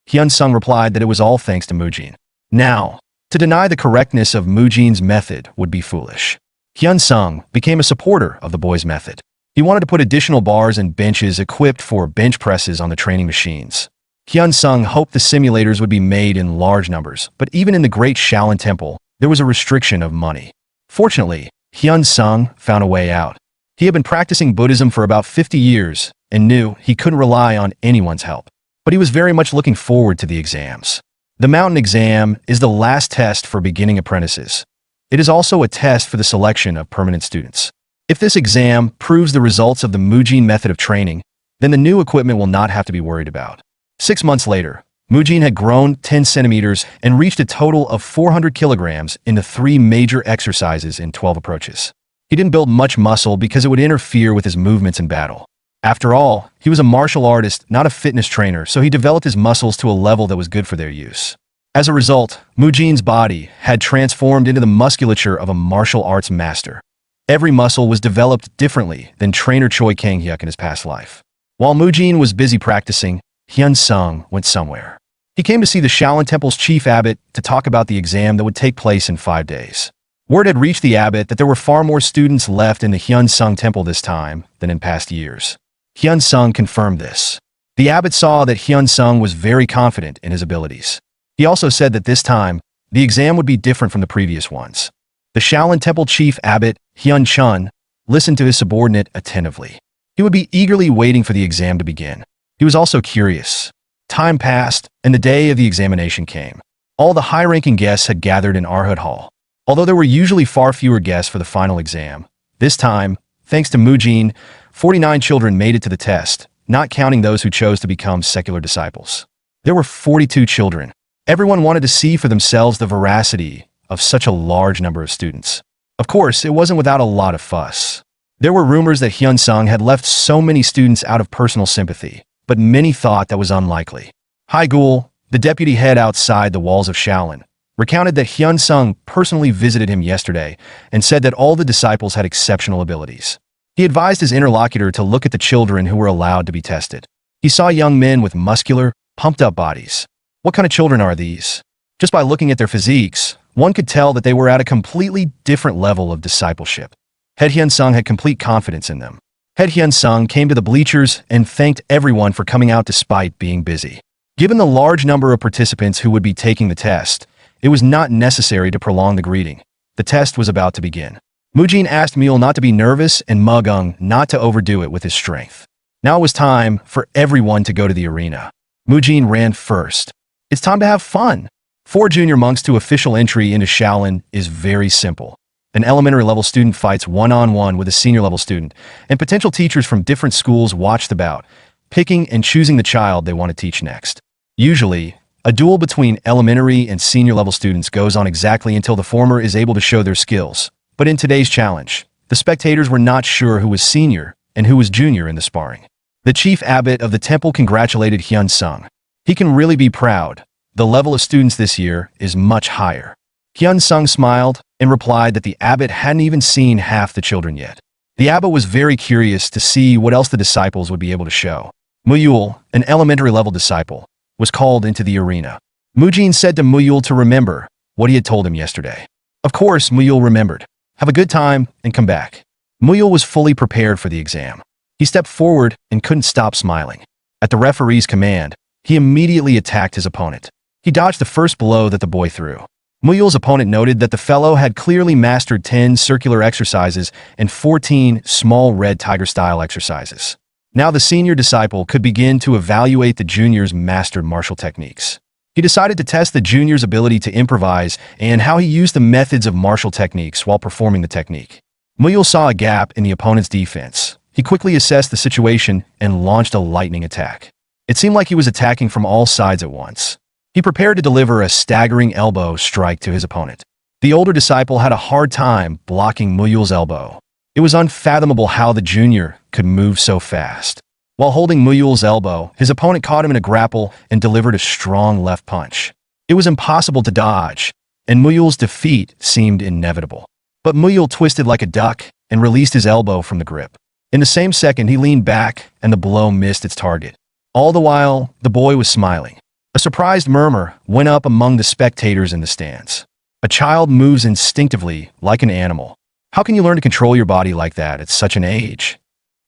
Hyun-sung replied that it was all thanks to Mujin. Now, to deny the correctness of Mujin's method would be foolish. Hyun-sung became a supporter of the boy's method. He wanted to put additional bars and benches equipped for bench presses on the training machines. Hyun-sung hoped the simulators would be made in large numbers, but even in the Great Shaolin Temple, there was a restriction of money. Fortunately, Hyun-sung found a way out. He had been practicing Buddhism for about 50 years and knew he couldn't rely on anyone's help. But he was very much looking forward to the exams. The mountain exam is the last test for beginning apprentices. It is also a test for the selection of permanent students. If this exam proves the results of the Mujin method of training, then the new equipment will not have to be worried about. 6 months later, Mujin had grown 10 centimeters and reached a total of 400 kilograms in the 3 major exercises in 12 approaches. He didn't build much muscle because it would interfere with his movements in battle. After all, he was a martial artist, not a fitness trainer, so he developed his muscles to a level that was good for their use. As a result, Mujin's body had transformed into the musculature of a martial arts master. Every muscle was developed differently than trainer Choi Kang-hyuk in his past life. While Mujin was busy practicing, Hyun-sung went somewhere. He came to see the Shaolin Temple's chief abbot to talk about the exam that would take place in 5 days. Word had reached the abbot that there were far more students left in the Hyun-sung Temple this time than in past years. Hyun-sung confirmed this. The abbot saw that Hyun-sung was very confident in his abilities. He also said that this time, the exam would be different from the previous ones. The Shaolin Temple chief abbot, Hyun-chun, listened to his subordinate attentively. He would be eagerly waiting for the exam to begin. He was also curious. Time passed, and the day of the examination came. All the high-ranking guests had gathered in Arhut Hall. Although there were usually far fewer guests for the final exam, this time, thanks to Mujin, 49 children made it to the test, not counting those who chose to become secular disciples. There were 42 children. Everyone wanted to see for themselves the veracity of such a large number of students. Of course, it wasn't without a lot of fuss. There were rumors that Hyun-sung had left so many students out of personal sympathy, but many thought that was unlikely. Haigul, the deputy head outside the walls of Shaolin, recounted that Hyun-sung personally visited him yesterday and said that all the disciples had exceptional abilities. He advised his interlocutor to look at the children who were allowed to be tested. He saw young men with muscular, pumped-up bodies. What kind of children are these? Just by looking at their physiques, one could tell that they were at a completely different level of discipleship. Head Hyun-sung had complete confidence in them. Head Hyun-sung came to the bleachers and thanked everyone for coming out despite being busy. Given the large number of participants who would be taking the test, it was not necessary to prolong the greeting. The test was about to begin. Mujin asked Mule not to be nervous and Mugung not to overdo it with his strength. Now it was time for everyone to go to the arena. Mujin ran first. It's time to have fun. For junior monks to official entry into Shaolin is very simple. An elementary level student fights one-on-one with a senior level student, and potential teachers from different schools watch the bout, picking and choosing the child they want to teach next. Usually, a duel between elementary and senior level students goes on exactly until the former is able to show their skills. But in today's challenge, the spectators were not sure who was senior and who was junior in the sparring. The chief abbot of the temple congratulated Hyun-sung. He can really be proud. The level of students this year is much higher. Hyun-sung smiled and replied that the abbot hadn't even seen half the children yet. The abbot was very curious to see what else the disciples would be able to show. Muyul, an elementary level disciple, was called into the arena. Mujin said to Muyul to remember what he had told him yesterday. Of course, Muyul remembered. Have a good time and come back. Muyul was fully prepared for the exam. He stepped forward and couldn't stop smiling. At the referee's command, he immediately attacked his opponent. He dodged the first blow that the boy threw. Muyul's opponent noted that the fellow had clearly mastered 10 circular exercises and 14 small red tiger-style exercises. Now the senior disciple could begin to evaluate the junior's mastered martial techniques. He decided to test the junior's ability to improvise and how he used the methods of martial techniques while performing the technique. Muyul saw a gap in the opponent's defense. He quickly assessed the situation and launched a lightning attack. It seemed like he was attacking from all sides at once. He prepared to deliver a staggering elbow strike to his opponent. The older disciple had a hard time blocking Muyul's elbow. It was unfathomable how the junior could move so fast. While holding Muyul's elbow, his opponent caught him in a grapple and delivered a strong left punch. It was impossible to dodge, and Muyul's defeat seemed inevitable. But Muyul twisted like a duck and released his elbow from the grip. In the same second, he leaned back and the blow missed its target. All the while, the boy was smiling. A surprised murmur went up among the spectators in the stands. A child moves instinctively like an animal. How can you learn to control your body like that at such an age?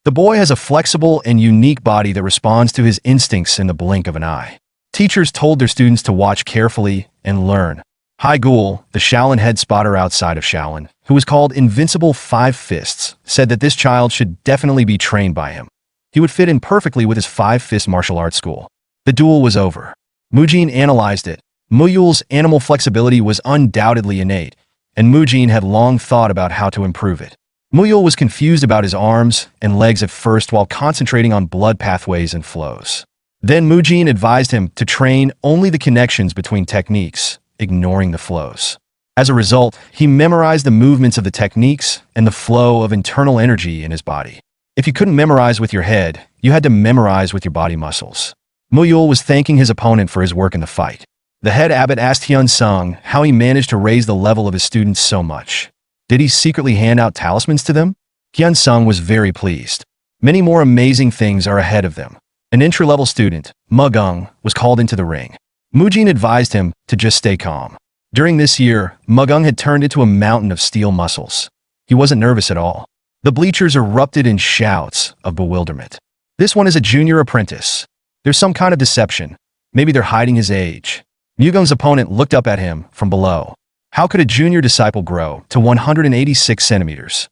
The boy has a flexible and unique body that responds to his instincts in the blink of an eye. Teachers told their students to watch carefully and learn. Hai Gul, the Shaolin head spotter outside of Shaolin, who was called Invincible Five Fists, said that this child should definitely be trained by him. He would fit in perfectly with his five-fist martial arts school. The duel was over. Mujin analyzed it. Muyul's animal flexibility was undoubtedly innate, and Mujin had long thought about how to improve it. Muyul was confused about his arms and legs at first while concentrating on blood pathways and flows. Then Mujin advised him to train only the connections between techniques, ignoring the flows. As a result, he memorized the movements of the techniques and the flow of internal energy in his body. If you couldn't memorize with your head, you had to memorize with your body muscles. Muyul was thanking his opponent for his work in the fight. The head abbot asked Hyun Sung how he managed to raise the level of his students so much. Did he secretly hand out talismans to them? Hyun Sung was very pleased. Many more amazing things are ahead of them. An entry-level student, Mugung, was called into the ring. Mujin advised him to just stay calm. During this year, Mugung had turned into a mountain of steel muscles. He wasn't nervous at all. The bleachers erupted in shouts of bewilderment. This one is a junior apprentice. There's some kind of deception. Maybe they're hiding his age. Mugung's opponent looked up at him from below. How could a junior disciple grow to 186 centimeters?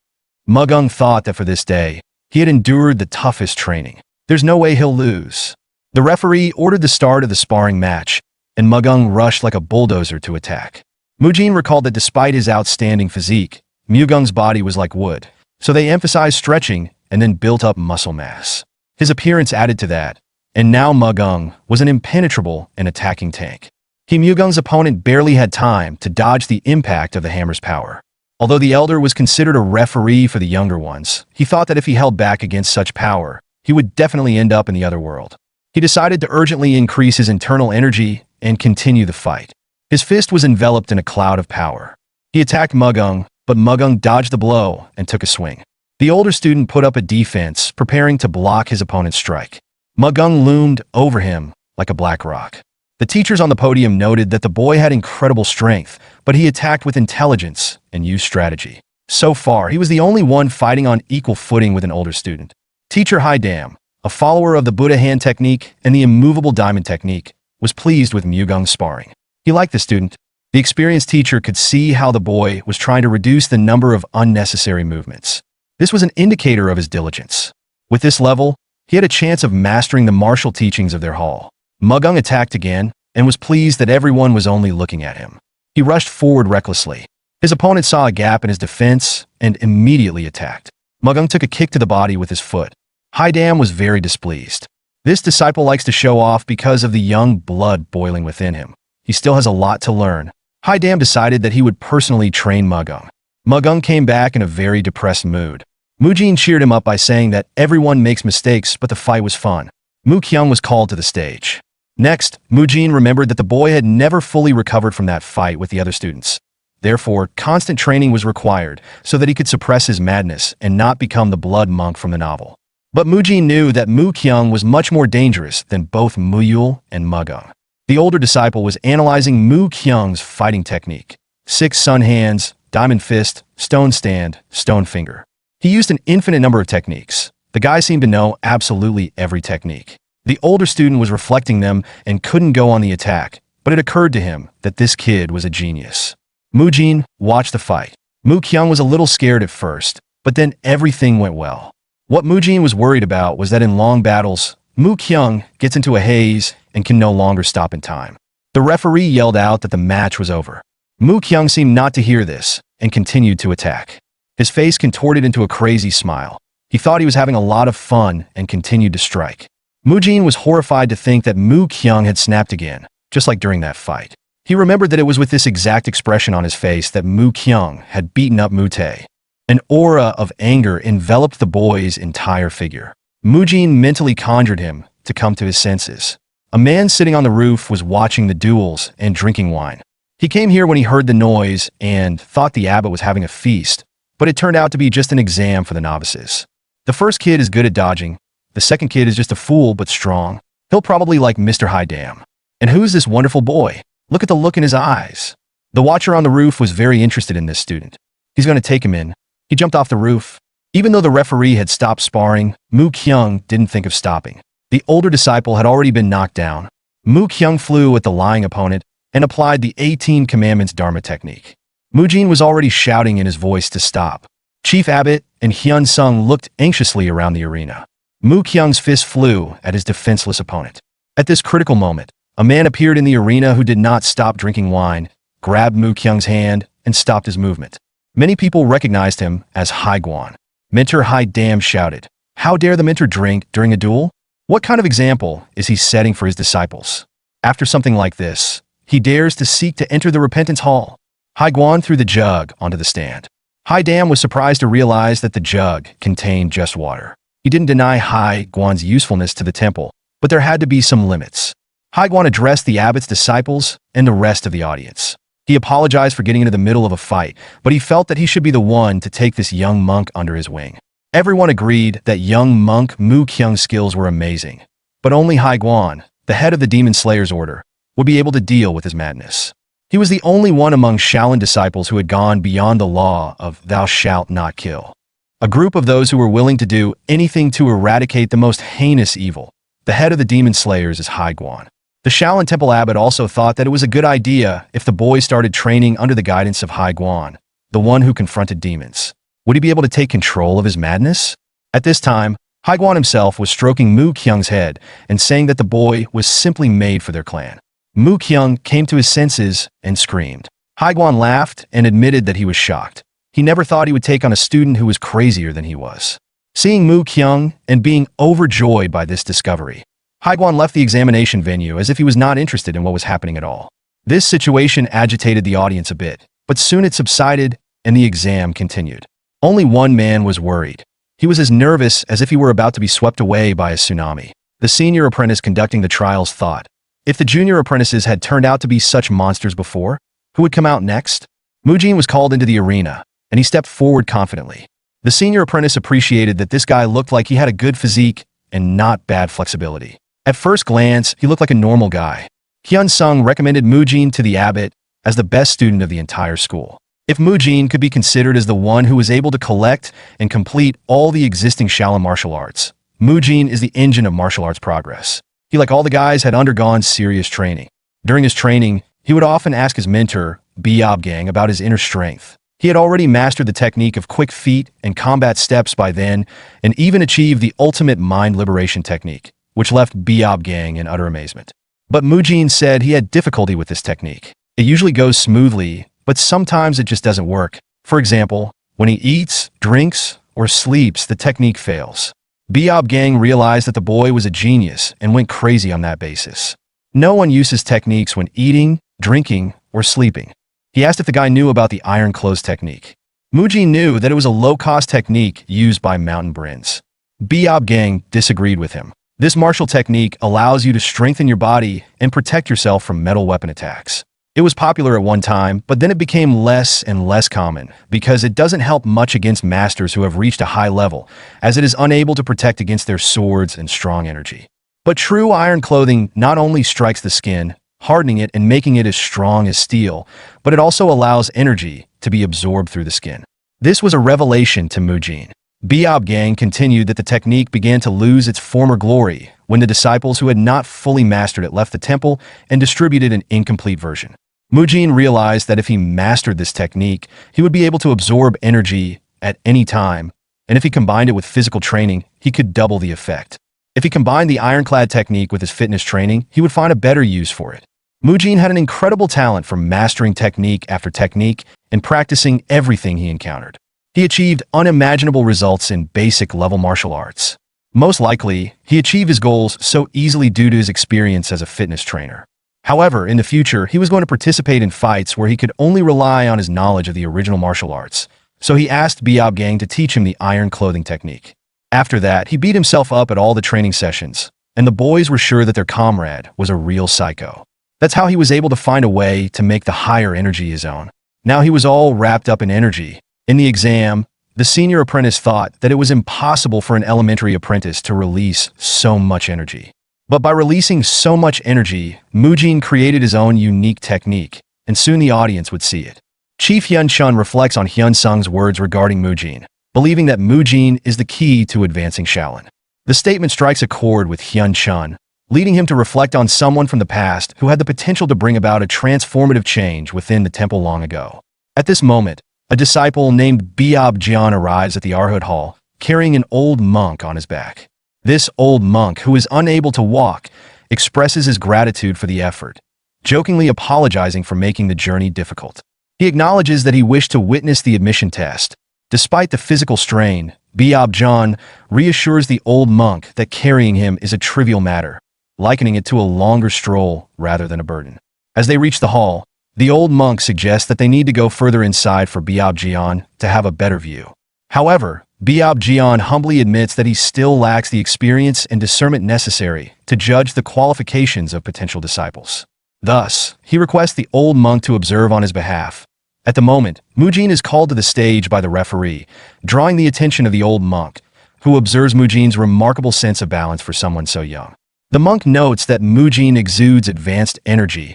Mugung thought that for this day, he had endured the toughest training. There's no way he'll lose. The referee ordered the start of the sparring match, and Mugung rushed like a bulldozer to attack. Mujin recalled that despite his outstanding physique, Mugung's body was like wood, so they emphasized stretching and then built up muscle mass. His appearance added to that, and now Mugung was an impenetrable and attacking tank. Mugung's opponent barely had time to dodge the impact of the hammer's power. Although the elder was considered a referee for the younger ones, he thought that if he held back against such power, he would definitely end up in the other world. He decided to urgently increase his internal energy and continue the fight. His fist was enveloped in a cloud of power. He attacked Mugung, but Mugung dodged the blow and took a swing. The older student put up a defense, preparing to block his opponent's strike. Mugung loomed over him like a black rock. The teachers on the podium noted that the boy had incredible strength, but he attacked with intelligence and used strategy. So far, he was the only one fighting on equal footing with an older student. Teacher Haidam, a follower of the Buddha hand technique and the immovable diamond technique, was pleased with Mugung's sparring. He liked the student. The experienced teacher could see how the boy was trying to reduce the number of unnecessary movements. This was an indicator of his diligence. With this level, he had a chance of mastering the martial teachings of their hall. Mugung attacked again and was pleased that everyone was only looking at him. He rushed forward recklessly. His opponent saw a gap in his defense and immediately attacked. Mugung took a kick to the body with his foot. Haidam was very displeased. This disciple likes to show off because of the young blood boiling within him. He still has a lot to learn. Haidam decided that he would personally train Mugung. Mugung came back in a very depressed mood. Mujin cheered him up by saying that everyone makes mistakes, but the fight was fun. Mu Kyung was called to the stage. Next, Mujin remembered that the boy had never fully recovered from that fight with the other students. Therefore, constant training was required so that he could suppress his madness and not become the blood monk from the novel. But Mujin knew that Mu Kyung was much more dangerous than both Muyul and Mugung. The older disciple was analyzing Mu Kyung's fighting technique. 6 sun hands, diamond fist, stone stand, stone finger. He used an infinite number of techniques. The guy seemed to know absolutely every technique. The older student was reflecting them and couldn't go on the attack, but it occurred to him that this kid was a genius. Mujin watched the fight. Mu Kyung was a little scared at first, but then everything went well. What Mujin was worried about was that in long battles, Mu Kyung gets into a haze and can no longer stop in time. The referee yelled out that the match was over. Mu Kyung seemed not to hear this and continued to attack. His face contorted into a crazy smile. He thought he was having a lot of fun and continued to strike. Mujin was horrified to think that Mu Kyung had snapped again, just like during that fight. He remembered that it was with this exact expression on his face that Mu Kyung had beaten up Mu Tae. An aura of anger enveloped the boy's entire figure. Mujin mentally conjured him to come to his senses. A man sitting on the roof was watching the duels and drinking wine. He came here when he heard the noise and thought the abbot was having a feast, but it turned out to be just an exam for the novices. The first kid is good at dodging. The second kid is just a fool but strong. He'll probably like Mr. High Dam. And who's this wonderful boy? Look at the look in his eyes. The watcher on the roof was very interested in this student. He's going to take him in. He jumped off the roof. Even though the referee had stopped sparring, Mu Kyung didn't think of stopping. The older disciple had already been knocked down. Mu Kyung flew at the lying opponent and applied the 18 Commandments Dharma technique. Mujin was already shouting in his voice to stop. Chief Abbot and Hyun Sung looked anxiously around the arena. Mu Kyung's fist flew at his defenseless opponent. At this critical moment, a man appeared in the arena who did not stop drinking wine, grabbed Mu Kyung's hand, and stopped his movement. Many people recognized him as Hai Guan. Mentor Hai Dam shouted, "How dare the mentor drink during a duel? What kind of example is he setting for his disciples? After something like this, he dares to seek to enter the repentance hall." Hai Guan threw the jug onto the stand. Hai Dam was surprised to realize that the jug contained just water. He didn't deny Hai Guan's usefulness to the temple, but there had to be some limits. Hai Guan addressed the abbot's disciples and the rest of the audience. He apologized for getting into the middle of a fight, but he felt that he should be the one to take this young monk under his wing. Everyone agreed that young monk Mu Kyung's skills were amazing, but only Hai Guan, the head of the Demon Slayer's order, would be able to deal with his madness. He was the only one among Shaolin disciples who had gone beyond the law of "thou shalt not kill." A group of those who were willing to do anything to eradicate the most heinous evil. The head of the Demon Slayers is Hai Guan. The Shaolin Temple Abbot also thought that it was a good idea if the boy started training under the guidance of Hai Guan, the one who confronted demons. Would he be able to take control of his madness? At this time, Hai Guan himself was stroking Mu Kyung's head and saying that the boy was simply made for their clan. Mu Kyung came to his senses and screamed. Hai Guan laughed and admitted that he was shocked. He never thought he would take on a student who was crazier than he was. Seeing Mu Kyung and being overjoyed by this discovery, Hai Guan left the examination venue as if he was not interested in what was happening at all. This situation agitated the audience a bit, but soon it subsided and the exam continued. Only one man was worried. He was as nervous as if he were about to be swept away by a tsunami. The senior apprentice conducting the trials thought, if the junior apprentices had turned out to be such monsters before, who would come out next? Mujin was called into the arena, and he stepped forward confidently. The senior apprentice appreciated that this guy looked like he had a good physique and not bad flexibility. At first glance, he looked like a normal guy. Hyun Sung recommended Mujin to the abbot as the best student of the entire school. If Mujin could be considered as the one who was able to collect and complete all the existing Shaolin martial arts, Mujin is the engine of martial arts progress. He, like all the guys, had undergone serious training. During his training, he would often ask his mentor, Gang, about his inner strength. He had already mastered the technique of quick feet and combat steps by then, and even achieved the ultimate mind liberation technique, which left Gang in utter amazement. But Mujin said he had difficulty with this technique. It usually goes smoothly, but sometimes it just doesn't work. For example, when he eats, drinks, or sleeps, the technique fails. Gang realized that the boy was a genius and went crazy on that basis. No one uses techniques when eating, drinking, or sleeping. He asked if the guy knew about the iron clothes technique. Mujin knew that it was a low-cost technique used by mountain Brins. Gang disagreed with him. This martial technique allows you to strengthen your body and protect yourself from metal weapon attacks. It was popular at one time, but then it became less and less common because it doesn't help much against masters who have reached a high level, as it is unable to protect against their swords and strong energy. But true iron clothing not only strikes the skin, hardening it and making it as strong as steel, but it also allows energy to be absorbed through the skin. This was a revelation to Mujin. Gang continued that the technique began to lose its former glory when the disciples who had not fully mastered it left the temple and distributed an incomplete version. Mujin realized that if he mastered this technique, he would be able to absorb energy at any time, and if he combined it with physical training, he could double the effect. If he combined the ironclad technique with his fitness training, he would find a better use for it. Mujin had an incredible talent for mastering technique after technique and practicing everything he encountered. He achieved unimaginable results in basic level martial arts. Most likely, he achieved his goals so easily due to his experience as a fitness trainer. However, in the future, he was going to participate in fights where he could only rely on his knowledge of the original martial arts, so he asked Biob Gang to teach him the iron clothing technique. After that, he beat himself up at all the training sessions, and the boys were sure that their comrade was a real psycho. That's how he was able to find a way to make the higher energy his own. Now he was all wrapped up in energy. In the exam, the senior apprentice thought that it was impossible for an elementary apprentice to release so much energy. But by releasing so much energy, Mujin created his own unique technique, and soon the audience would see it. Chief Hyun Chun reflects on Hyun Sung's words regarding Mujin, believing that Mujin is the key to advancing Shaolin. The statement strikes a chord with Hyun Chun, leading him to reflect on someone from the past who had the potential to bring about a transformative change within the temple long ago. At this moment, a disciple named Biob Jian arrives at the Arhut Hall, carrying an old monk on his back. This old monk, who is unable to walk, expresses his gratitude for the effort, jokingly apologizing for making the journey difficult. He acknowledges that he wished to witness the admission test. Despite the physical strain, Biob Jian reassures the old monk that carrying him is a trivial matter, likening it to a longer stroll rather than a burden. As they reach the hall, the old monk suggests that they need to go further inside for Biob Jian to have a better view. However, Biob Jian humbly admits that he still lacks the experience and discernment necessary to judge the qualifications of potential disciples. Thus, he requests the old monk to observe on his behalf. At the moment, Mujin is called to the stage by the referee, drawing the attention of the old monk, who observes Mujin's remarkable sense of balance for someone so young. The monk notes that Mujin exudes advanced energy.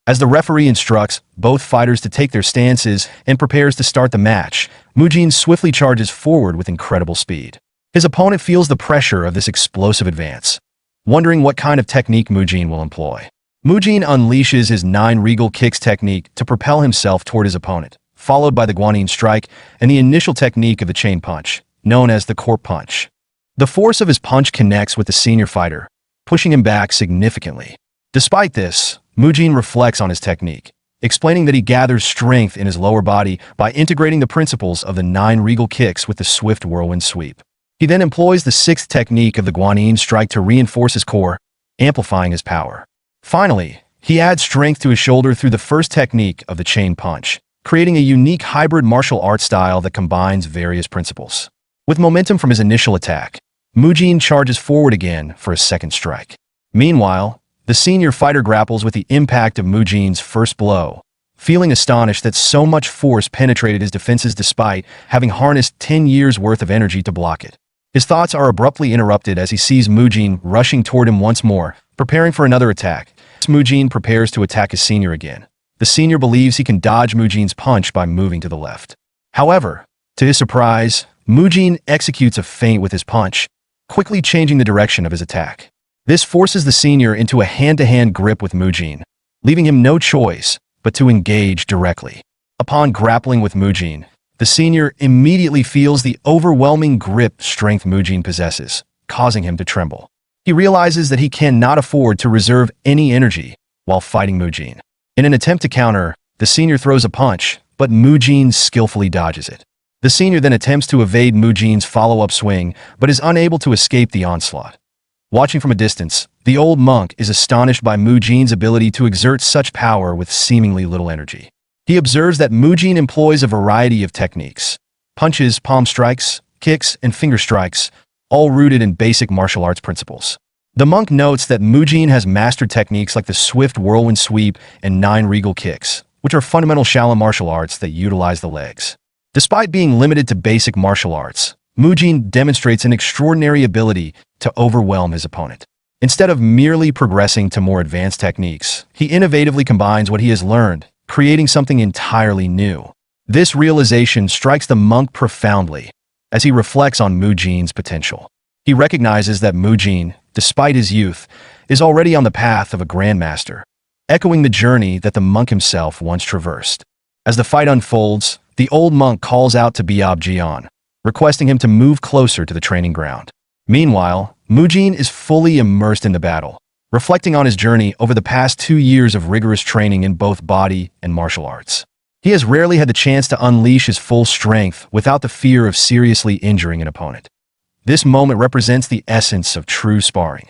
As the referee instructs both fighters to take their stances and prepares to start the match, Mujin swiftly charges forward with incredible speed. His opponent feels the pressure of this explosive advance, wondering what kind of technique Mujin will employ. Mujin unleashes his 9 regal kicks technique to propel himself toward his opponent, followed by the Guanyin strike and the initial technique of the chain punch, known as the corp punch. The force of his punch connects with the senior fighter, pushing him back significantly. Despite this, Mujin reflects on his technique, explaining that he gathers strength in his lower body by integrating the principles of the 9 regal kicks with the swift whirlwind sweep. He then employs the 6th technique of the Guanyin strike to reinforce his core, amplifying his power. Finally, he adds strength to his shoulder through the first technique of the chain punch, creating a unique hybrid martial art style that combines various principles. With momentum from his initial attack, Mujin charges forward again for his second strike. Meanwhile, the senior fighter grapples with the impact of Mujin's first blow, feeling astonished that so much force penetrated his defenses despite having harnessed 10 years' worth of energy to block it. His thoughts are abruptly interrupted as he sees Mujin rushing toward him once more, preparing for another attack. Mujin prepares to attack his senior again. The senior believes he can dodge Mujin's punch by moving to the left. However, to his surprise, Mujin executes a feint with his punch, quickly changing the direction of his attack. This forces the senior into a hand-to-hand grip with Mujin, leaving him no choice but to engage directly. Upon grappling with Mujin, the senior immediately feels the overwhelming grip strength Mujin possesses, causing him to tremble. He realizes that he cannot afford to reserve any energy while fighting Mujin. In an attempt to counter, the senior throws a punch, but Mujin skillfully dodges it. The senior then attempts to evade Mujin's follow-up swing, but is unable to escape the onslaught. Watching from a distance, the old monk is astonished by Mujin's ability to exert such power with seemingly little energy. He observes that Mujin employs a variety of techniques: punches, palm strikes, kicks, and finger strikes, all rooted in basic martial arts principles. The monk notes that Mujin has mastered techniques like the swift whirlwind sweep and 9 regal kicks, which are fundamental Shaolin martial arts that utilize the legs. Despite being limited to basic martial arts, Mujin demonstrates an extraordinary ability to overwhelm his opponent. Instead of merely progressing to more advanced techniques, he innovatively combines what he has learned, creating something entirely new. This realization strikes the monk profoundly as he reflects on Mujin's potential. He recognizes that Mujin, despite his youth, is already on the path of a grandmaster, echoing the journey that the monk himself once traversed. As the fight unfolds, the old monk calls out to Biob Jian, requesting him to move closer to the training ground. Meanwhile, Mujin is fully immersed in the battle, reflecting on his journey over the past 2 years of rigorous training in both body and martial arts. He has rarely had the chance to unleash his full strength without the fear of seriously injuring an opponent. This moment represents the essence of true sparring,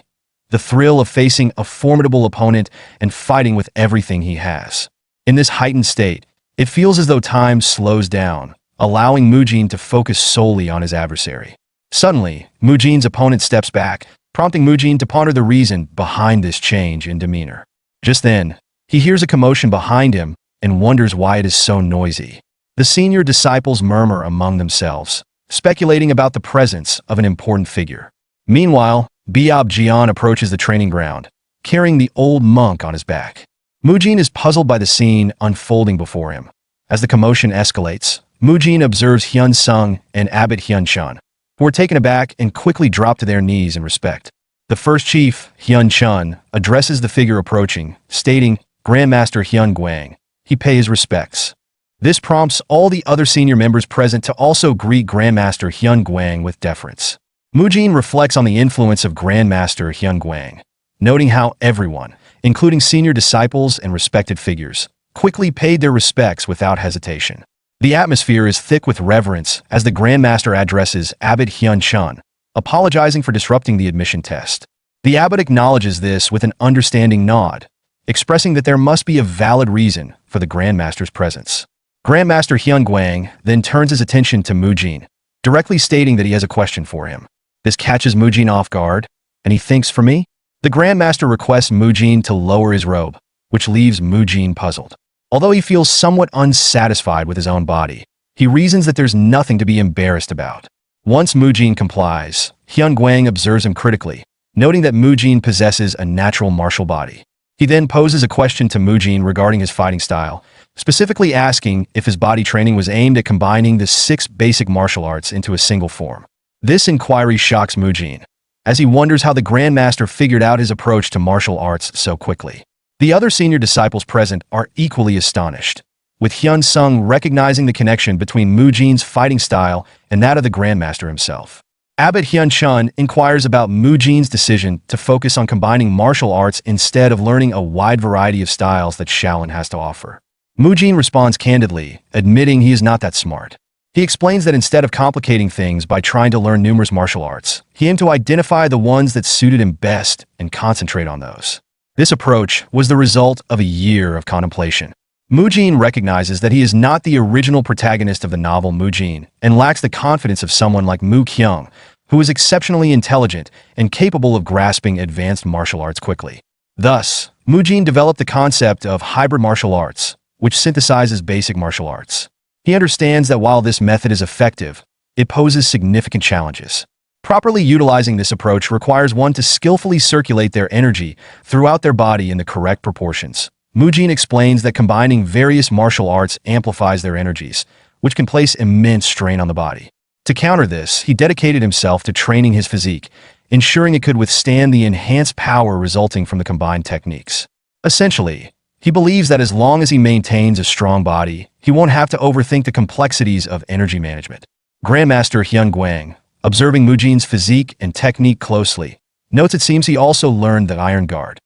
the thrill of facing a formidable opponent and fighting with everything he has. In this heightened state, it feels as though time slows down, allowing Mujin to focus solely on his adversary. Suddenly, Mujin's opponent steps back, prompting Mujin to ponder the reason behind this change in demeanor. Just then, he hears a commotion behind him and wonders why it is so noisy. The senior disciples murmur among themselves, speculating about the presence of an important figure. Meanwhile, Biob Jian approaches the training ground, carrying the old monk on his back. Mujin is puzzled by the scene unfolding before him. As the commotion escalates, Mujin observes Hyun Sung and Abbot Hyun Chun, who are taken aback and quickly drop to their knees in respect. The first chief, Hyun Chun, addresses the figure approaching, stating, "Grandmaster Hyun Guang." He pays his respects. This prompts all the other senior members present to also greet Grandmaster Hyun Guang with deference. Mujin reflects on the influence of Grandmaster Hyun Guang, noting how everyone, including senior disciples and respected figures, quickly paid their respects without hesitation. The atmosphere is thick with reverence as the Grandmaster addresses Abbot Hyun Chun, apologizing for disrupting the admission test. The abbot acknowledges this with an understanding nod, expressing that there must be a valid reason for the Grandmaster's presence. Grandmaster Hyun Guang then turns his attention to Mujin, directly stating that he has a question for him. This catches Mujin off guard, and he thinks, "For me?" The Grandmaster requests Mujin to lower his robe, which leaves Mujin puzzled. Although he feels somewhat unsatisfied with his own body, he reasons that there's nothing to be embarrassed about. Once Mujin complies, Hyun Guang observes him critically, noting that Mujin possesses a natural martial body. He then poses a question to Mujin regarding his fighting style, specifically asking if his body training was aimed at combining the 6 basic martial arts into a single form. This inquiry shocks Mujin, as he wonders how the Grandmaster figured out his approach to martial arts so quickly. The other senior disciples present are equally astonished, with Hyun Sung recognizing the connection between Mujin's fighting style and that of the Grandmaster himself. Abbot Hyun Chun inquires about Mujin's decision to focus on combining martial arts instead of learning a wide variety of styles that Shaolin has to offer. Mujin responds candidly, admitting he is not that smart. He explains that instead of complicating things by trying to learn numerous martial arts, he aimed to identify the ones that suited him best and concentrate on those. This approach was the result of a year of contemplation. Mujin recognizes that he is not the original protagonist of the novel Mujin and lacks the confidence of someone like Mu Kyung, who is exceptionally intelligent and capable of grasping advanced martial arts quickly. Thus, Mujin developed the concept of hybrid martial arts, which synthesizes basic martial arts. He understands that while this method is effective, it poses significant challenges. Properly utilizing this approach requires one to skillfully circulate their energy throughout their body in the correct proportions. Mujin explains that combining various martial arts amplifies their energies, which can place immense strain on the body. To counter this, he dedicated himself to training his physique, ensuring it could withstand the enhanced power resulting from the combined techniques. Essentially, he believes that as long as he maintains a strong body, he won't have to overthink the complexities of energy management. Grandmaster Hyun Guang, observing Mujin's physique and technique closely, notes it seems he also learned the Iron Guard.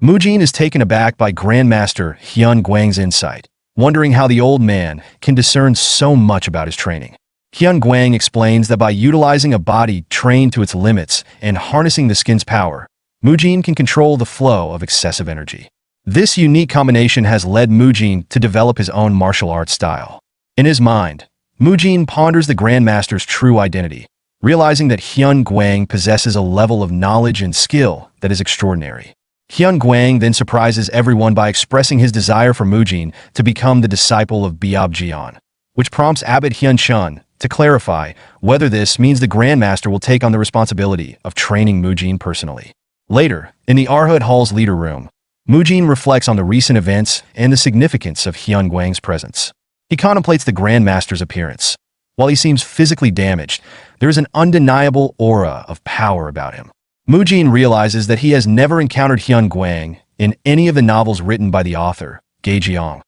Mujin is taken aback by Grandmaster Hyun Guang's insight, wondering how the old man can discern so much about his training. Hyun Guang explains that by utilizing a body trained to its limits and harnessing the skin's power, Mujin can control the flow of excessive energy. This unique combination has led Mujin to develop his own martial arts style. In his mind, Mujin ponders the Grandmaster's true identity, realizing that Hyun Guang possesses a level of knowledge and skill that is extraordinary. Hyun Guang then surprises everyone by expressing his desire for Mujin to become the disciple of Biob Jian, which prompts Abbot Hyun Chun to clarify whether this means the Grandmaster will take on the responsibility of training Mujin personally. Later, in the Arhut Hall's leader room, Mujin reflects on the recent events and the significance of Hyun Guang's presence. He contemplates the Grandmaster's appearance. While he seems physically damaged, there is an undeniable aura of power about him. Mujin realizes that he has never encountered Hyun Guang in any of the novels written by the author, Ge Jiang.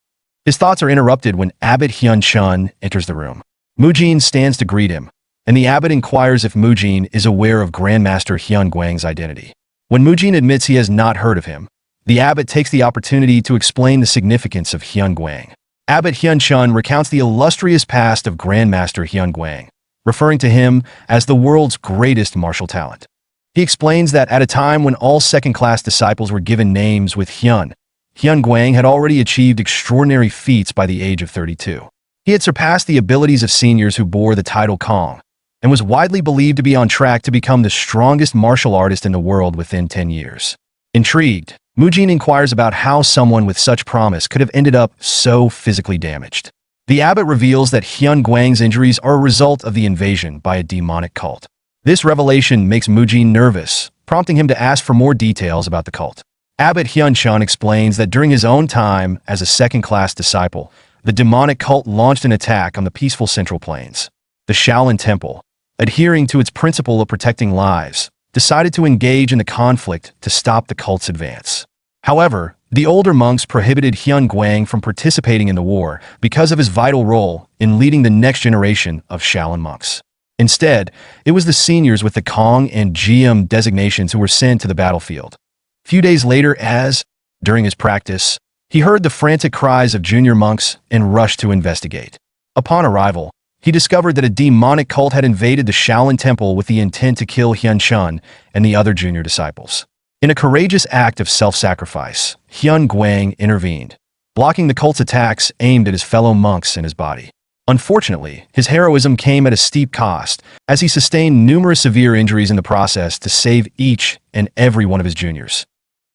His thoughts are interrupted when Abbot Hyun Chun enters the room. Mujin stands to greet him, and the abbot inquires if Mujin is aware of Grandmaster Hyun Guang's identity. When Mujin admits he has not heard of him, the abbot takes the opportunity to explain the significance of Hyun Guang. Abbot Hyun Chun recounts the illustrious past of Grandmaster Hyun Guang, referring to him as the world's greatest martial talent. He explains that at a time when all second-class disciples were given names with Hyun Guang had already achieved extraordinary feats by the age of 32. He had surpassed the abilities of seniors who bore the title Kong, and was widely believed to be on track to become the strongest martial artist in the world within 10 years. Intrigued, Mujin inquires about how someone with such promise could have ended up so physically damaged. The abbot reveals that Hyun Guang's injuries are a result of the invasion by a demonic cult. This revelation makes Mujin nervous, prompting him to ask for more details about the cult. Abbot Hyun Chun explains that during his own time as a second-class disciple, the demonic cult launched an attack on the peaceful Central Plains. The Shaolin Temple, adhering to its principle of protecting lives, decided to engage in the conflict to stop the cult's advance. However, the older monks prohibited Hyun Guang from participating in the war because of his vital role in leading the next generation of Shaolin monks. Instead, it was the seniors with the Kong and GM designations who were sent to the battlefield. Few days later, during his practice, he heard the frantic cries of junior monks and rushed to investigate. Upon arrival, he discovered that a demonic cult had invaded the Shaolin Temple with the intent to kill Hyun Chun and the other junior disciples. In a courageous act of self-sacrifice, Hyun Guang intervened, blocking the cult's attacks aimed at his fellow monks and his body. Unfortunately, his heroism came at a steep cost, as he sustained numerous severe injuries in the process to save each and every one of his juniors.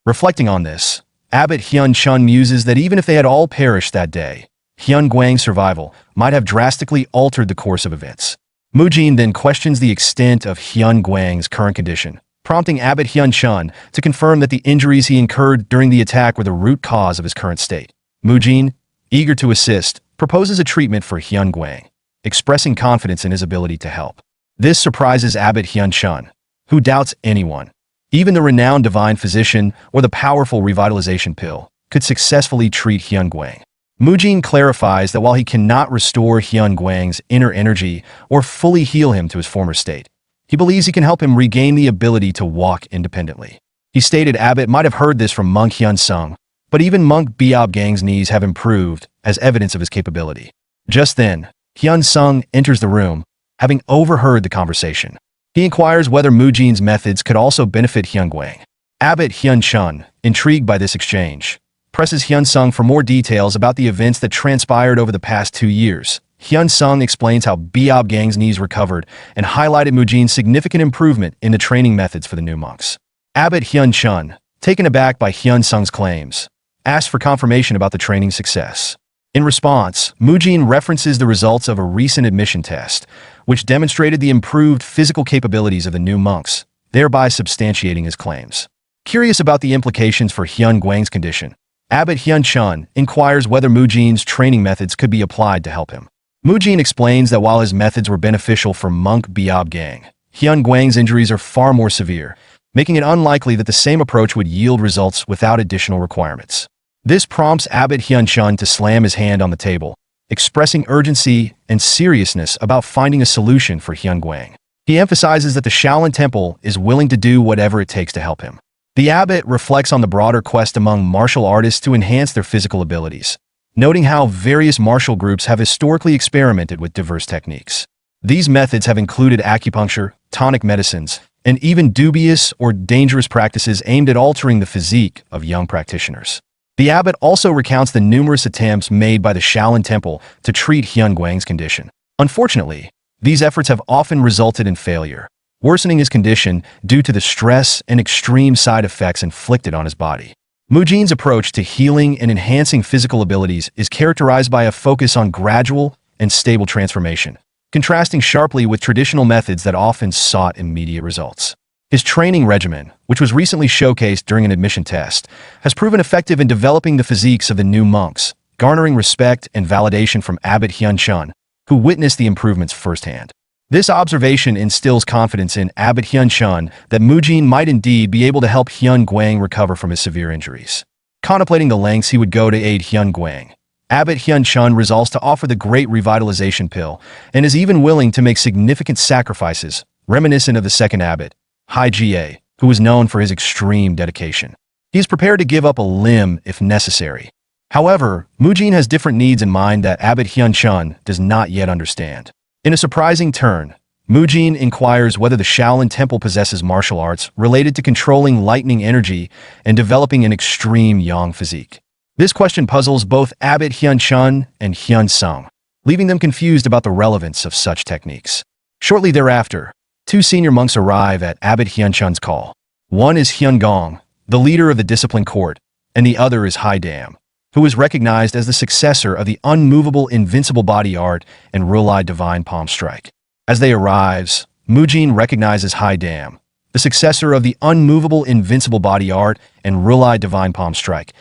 Reflecting on this, Abbot Hyun Chun muses that even if they had all perished that day, Hyun Guang's survival might have drastically altered the course of events. Mujin then questions the extent of Hyun Guang's current condition, prompting Abbot Hyun Chun to confirm that the injuries he incurred during the attack were the root cause of his current state. Mujin, eager to assist, proposes a treatment for Hyun Guang, expressing confidence in his ability to help. This surprises Abbot Hyun Chun, who doubts anyone, even the renowned divine physician or the powerful revitalization pill, could successfully treat Hyun Guang. Mujin clarifies that while he cannot restore Hyun Guang's inner energy or fully heal him to his former state, he believes he can help him regain the ability to walk independently. He stated Abbot might have heard this from monk Hyun Sung, but even monk Biob Gang's knees have improved as evidence of his capability. Just then, Hyun Sung enters the room, having overheard the conversation. He inquires whether Mujin's methods could also benefit Hyun Guang. Abbot Hyun Chun, intrigued by this exchange, presses Hyun Sung for more details about the events that transpired over the past 2 years. Hyun Sung explains how Biob Gang's knees recovered and highlighted Mujin's significant improvement in the training methods for the new monks. Abbot Hyun Chun, taken aback by Hyun Sung's claims, asks for confirmation about the training success. In response, Mujin references the results of a recent admission test, which demonstrated the improved physical capabilities of the new monks, thereby substantiating his claims. Curious about the implications for Hyun Guang's condition, Abbot Hyun Chun inquires whether Mujin's training methods could be applied to help him. Mujin explains that while his methods were beneficial for monk Biob Gang, Hyun Guang's injuries are far more severe, making it unlikely that the same approach would yield results without additional requirements. This prompts Abbot Hyun Chun to slam his hand on the table, expressing urgency and seriousness about finding a solution for Hyun Guang. He emphasizes that the Shaolin Temple is willing to do whatever it takes to help him. The abbot reflects on the broader quest among martial artists to enhance their physical abilities, noting how various martial groups have historically experimented with diverse techniques. These methods have included acupuncture, tonic medicines, and even dubious or dangerous practices aimed at altering the physique of young practitioners. The abbot also recounts the numerous attempts made by the Shaolin Temple to treat Hyun Guang's condition. Unfortunately, these efforts have often resulted in failure, worsening his condition due to the stress and extreme side effects inflicted on his body. Mujin's approach to healing and enhancing physical abilities is characterized by a focus on gradual and stable transformation, contrasting sharply with traditional methods that often sought immediate results. His training regimen, which was recently showcased during an admission test, has proven effective in developing the physiques of the new monks, garnering respect and validation from Abbot Hyun Chun, who witnessed the improvements firsthand. This observation instills confidence in Abbot Hyun Chun that Mujin might indeed be able to help Hyun Guang recover from his severe injuries. Contemplating the lengths he would go to aid Hyun Guang, Abbot Hyun Chun resolves to offer the great revitalization pill and is even willing to make significant sacrifices, reminiscent of the second abbot, Hai Jie, who was known for his extreme dedication. He is prepared to give up a limb if necessary. However, Mujin has different needs in mind that Abbot Hyun-chun does not yet understand. In a surprising turn, Mujin inquires whether the Shaolin Temple possesses martial arts related to controlling lightning energy and developing an extreme yang physique. This question puzzles both Abbot Hyun-chun and Hyun-sung, leaving them confused about the relevance of such techniques. Shortly thereafter, two senior monks arrive at Abbot Hyun-chun's call. One is Hyun-gong, the leader of the discipline court, and the other is Hai-dam, who is recognized as the successor of the unmovable invincible body art and Rulai divine palm strike. As they arrive, Mujin recognizes Hai-dam, the successor of the unmovable invincible body art and Rulai divine palm strike,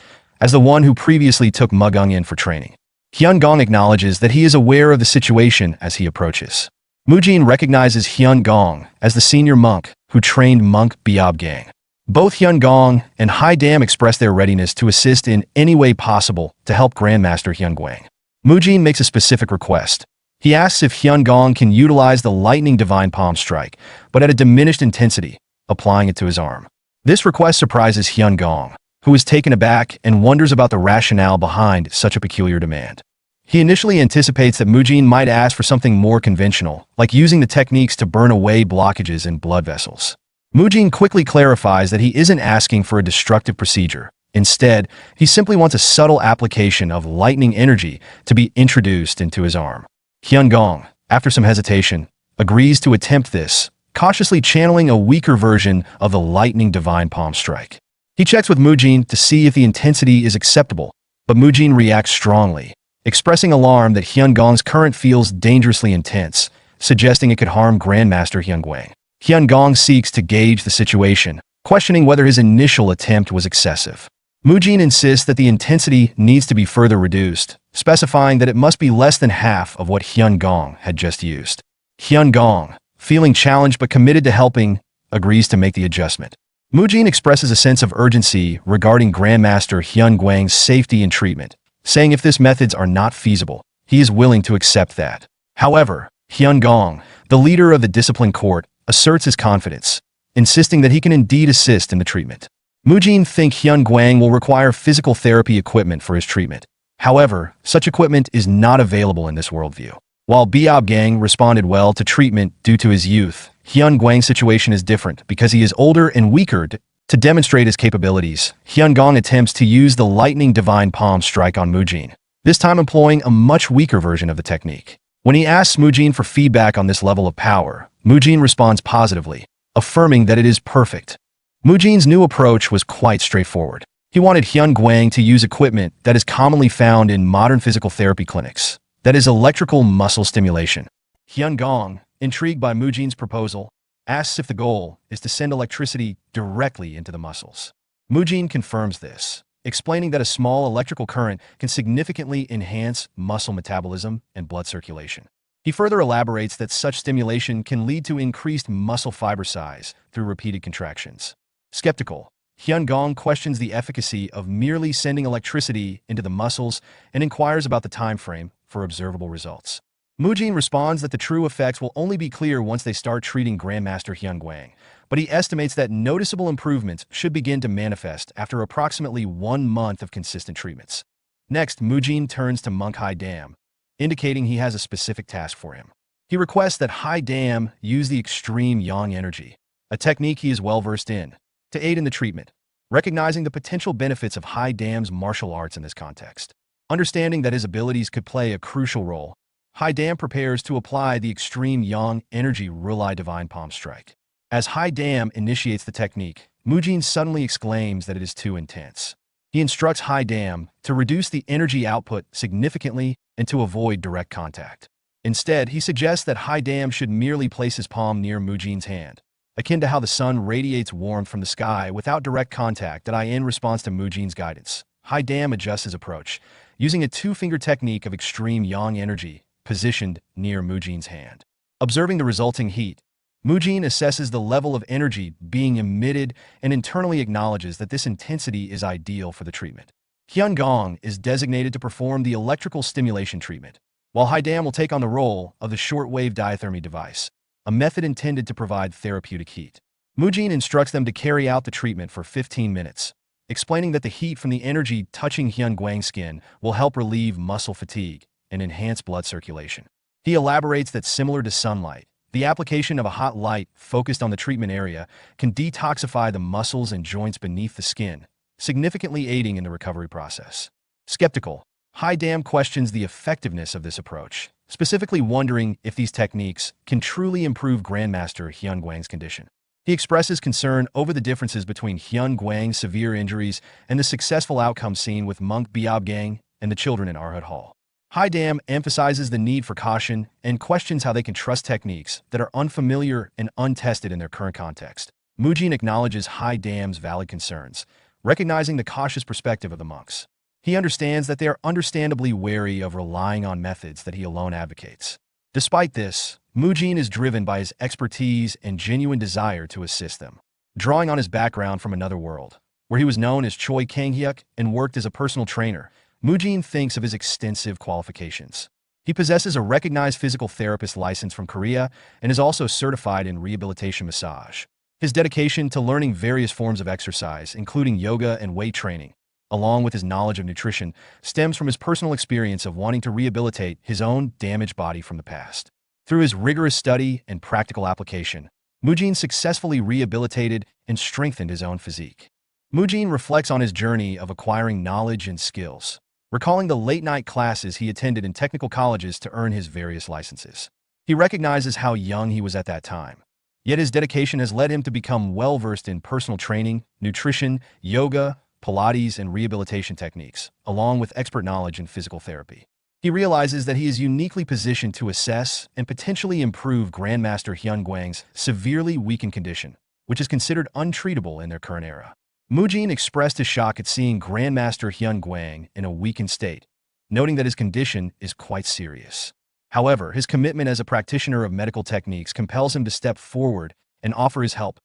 as the one who previously took Mugung in for training. Hyun-gong acknowledges that he is aware of the situation as he approaches. Mujin recognizes Hyun-gong as the senior monk who trained monk Biab-gang. Both Hyun-gong and Hai-dam express their readiness to assist in any way possible to help Grandmaster Hyun-gwang. Mujin makes a specific request. He asks if Hyun-gong can utilize the lightning divine palm strike, but at a diminished intensity, applying it to his arm. This request surprises Hyun-gong, who is taken aback and wonders about the rationale behind such a peculiar demand. He initially anticipates that Mujin might ask for something more conventional, like using the techniques to burn away blockages in blood vessels. Mujin quickly clarifies that he isn't asking for a destructive procedure. Instead, he simply wants a subtle application of lightning energy to be introduced into his arm. Hyun-gong, after some hesitation, agrees to attempt this, cautiously channeling a weaker version of the lightning divine palm strike. He checks with Mujin to see if the intensity is acceptable, but Mujin reacts strongly, expressing alarm that Hyun-gong's current feels dangerously intense, suggesting it could harm Grandmaster Hyun-gwang. Hyun-gong seeks to gauge the situation, questioning whether his initial attempt was excessive. Mujin insists that the intensity needs to be further reduced, specifying that it must be less than half of what Hyun-gong had just used. Hyun-gong, feeling challenged but committed to helping, agrees to make the adjustment. Mujin expresses a sense of urgency regarding Grandmaster Hyun-gwang's safety and treatment, saying if these methods are not feasible, he is willing to accept that. However, Hyun-gong, the leader of the discipline court, asserts his confidence, insisting that he can indeed assist in the treatment. Mujin thinks Hyun-gwang will require physical therapy equipment for his treatment. However, such equipment is not available in this worldview. While Biab-gang responded well to treatment due to his youth, Hyun-gwang's situation is different because he is older and weaker. To demonstrate his capabilities, Hyun-gong attempts to use the lightning divine palm strike on Mujin, this time employing a much weaker version of the technique. When he asks Mujin for feedback on this level of power, Mujin responds positively, affirming that it is perfect. Mujin's new approach was quite straightforward. He wanted Hyun-gwang to use equipment that is commonly found in modern physical therapy clinics, that is electrical muscle stimulation. Hyun-gong, intrigued by Mujin's proposal, asks if the goal is to send electricity directly into the muscles. Mujin confirms this, explaining that a small electrical current can significantly enhance muscle metabolism and blood circulation. He further elaborates that such stimulation can lead to increased muscle fiber size through repeated contractions. Skeptical, Hyun-gong questions the efficacy of merely sending electricity into the muscles and inquires about the time frame for observable results. Mujin responds that the true effects will only be clear once they start treating Grandmaster Hyun-gwang, but he estimates that noticeable improvements should begin to manifest after approximately 1 month of consistent treatments. Next, Mujin turns to monk Hai-dam, indicating he has a specific task for him. He requests that Hai-dam use the extreme yang energy, a technique he is well versed in, to aid in the treatment, recognizing the potential benefits of Hai-dam's martial arts in this context. Understanding that his abilities could play a crucial role, Hai-dam prepares to apply the extreme yang energy Rulai divine palm strike. As Hai-dam initiates the technique, Mujin suddenly exclaims that it is too intense. He instructs Hai-dam to reduce the energy output significantly and to avoid direct contact. Instead, he suggests that Hai-dam should merely place his palm near Mujin's hand, akin to how the sun radiates warmth from the sky without direct contact. In response to Mujin's guidance, Hai-dam adjusts his approach, using a 2-finger technique of extreme yang energy positioned near Mujin's hand. Observing the resulting heat, Mujin assesses the level of energy being emitted and internally acknowledges that this intensity is ideal for the treatment. Hyun-gong is designated to perform the electrical stimulation treatment, while Hai-dam will take on the role of the shortwave diathermy device, a method intended to provide therapeutic heat. Mujin instructs them to carry out the treatment for 15 minutes, explaining that the heat from the energy touching Hyun Guang's skin will help relieve muscle fatigue and enhance blood circulation. He elaborates that similar to sunlight, the application of a hot light focused on the treatment area can detoxify the muscles and joints beneath the skin, significantly aiding in the recovery process. Skeptical, Haidam questions the effectiveness of this approach, specifically wondering if these techniques can truly improve Grandmaster Hyun Guang's condition. He expresses concern over the differences between Hyun Guang's severe injuries and the successful outcome seen with Monk Biobgang and the children in Arhut Hall. Haidam emphasizes the need for caution and questions how they can trust techniques that are unfamiliar and untested in their current context. Mujin acknowledges Haidam's valid concerns, recognizing the cautious perspective of the monks. He understands that they are understandably wary of relying on methods that he alone advocates. Despite this, Mujin is driven by his expertise and genuine desire to assist them. Drawing on his background from another world, where he was known as Choi Kang-hyuk and worked as a personal trainer, Mujin thinks of his extensive qualifications. He possesses a recognized physical therapist license from Korea and is also certified in rehabilitation massage. His dedication to learning various forms of exercise, including yoga and weight training, along with his knowledge of nutrition, stems from his personal experience of wanting to rehabilitate his own damaged body from the past. Through his rigorous study and practical application, Mujin successfully rehabilitated and strengthened his own physique. Mujin reflects on his journey of acquiring knowledge and skills, recalling the late-night classes he attended in technical colleges to earn his various licenses. He recognizes how young he was at that time, yet his dedication has led him to become well-versed in personal training, nutrition, yoga, Pilates, and rehabilitation techniques, along with expert knowledge in physical therapy. He realizes that he is uniquely positioned to assess and potentially improve Grandmaster Hyun Guang's severely weakened condition, which is considered untreatable in their current era. Mujin expressed his shock at seeing Grandmaster Hyun Guang in a weakened state, noting that his condition is quite serious. However, his commitment as a practitioner of medical techniques compels him to step forward and offer his help,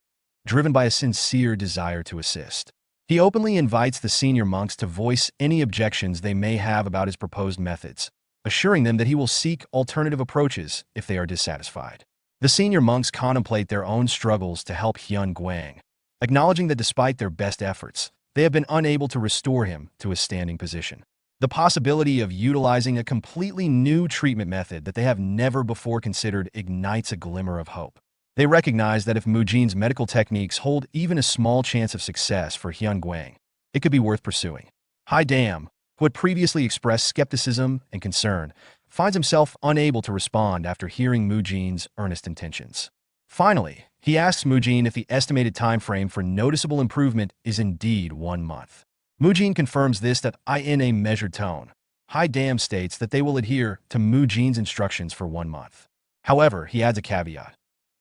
driven by a sincere desire to assist. He openly invites the senior monks to voice any objections they may have about his proposed methods, assuring them that he will seek alternative approaches if they are dissatisfied. The senior monks contemplate their own struggles to help Hyun Guang, acknowledging that despite their best efforts, they have been unable to restore him to his standing position. The possibility of utilizing a completely new treatment method that they have never before considered ignites a glimmer of hope. They recognize that if Mujin's medical techniques hold even a small chance of success for Hyun Guang, it could be worth pursuing. Haidam, who had previously expressed skepticism and concern, finds himself unable to respond after hearing Mujin's earnest intentions. Finally, he asks Mujin if the estimated time frame for noticeable improvement is indeed 1 month. Mujin confirms this in a measured tone. Haidam states that they will adhere to Mujin's instructions for 1 month. However, he adds a caveat.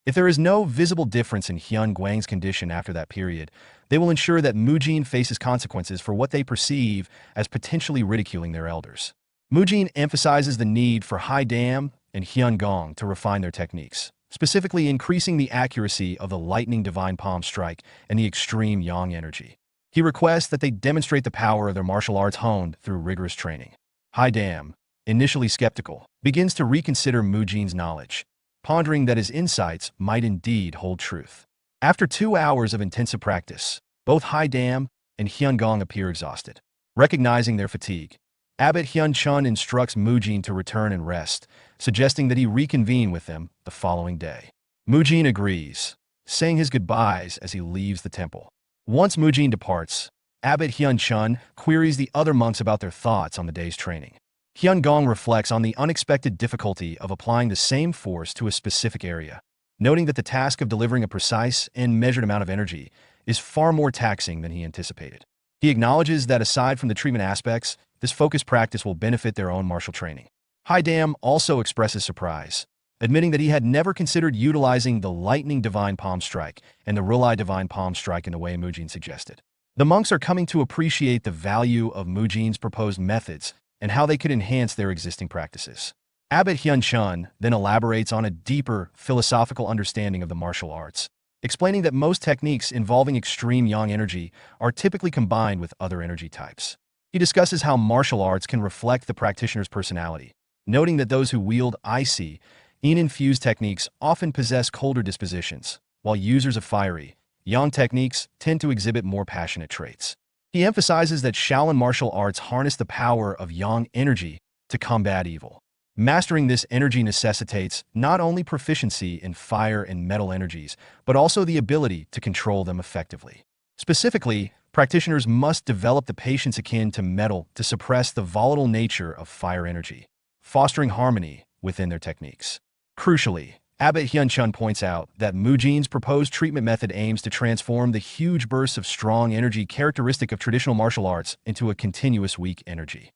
If there is no visible difference in Hyun Guang's condition after that period, they will ensure that Mujin faces consequences for what they perceive as potentially ridiculing their elders. Mujin emphasizes the need for Haidam and Hyun Gong to refine their techniques, specifically increasing the accuracy of the lightning divine palm strike and the extreme yang energy. He requests that they demonstrate the power of their martial arts honed through rigorous training. Haidam, initially skeptical, begins to reconsider Mujin's knowledge, pondering that his insights might indeed hold truth. After 2 hours of intensive practice, both Haidam and Hyun Gong appear exhausted. Recognizing their fatigue, Abbot Hyun Chun instructs Mujin to return and rest, suggesting that he reconvene with them the following day. Mujin agrees, saying his goodbyes as he leaves the temple. Once Mujin departs, Abbot Hyun Chun queries the other monks about their thoughts on the day's training. Hyun Gong reflects on the unexpected difficulty of applying the same force to a specific area, noting that the task of delivering a precise and measured amount of energy is far more taxing than he anticipated. He acknowledges that aside from the treatment aspects, this focused practice will benefit their own martial training. Haidam also expresses surprise, admitting that he had never considered utilizing the lightning divine palm strike and the Rulai divine palm strike in the way Mujin suggested. The monks are coming to appreciate the value of Mujin's proposed methods and how they could enhance their existing practices. Abbot Hyun Chun then elaborates on a deeper philosophical understanding of the martial arts, explaining that most techniques involving extreme yang energy are typically combined with other energy types. He discusses how martial arts can reflect the practitioner's personality, noting that those who wield icy, yin-infused techniques often possess colder dispositions, while users of fiery, Yang techniques tend to exhibit more passionate traits. He emphasizes that Shaolin martial arts harness the power of yang energy to combat evil. Mastering this energy necessitates not only proficiency in fire and metal energies, but also the ability to control them effectively. Specifically, practitioners must develop the patience akin to metal to suppress the volatile nature of fire energy, fostering harmony within their techniques. Crucially, Abbot Hyun-chun points out that Mujin's proposed treatment method aims to transform the huge bursts of strong energy characteristic of traditional martial arts into a continuous weak energy.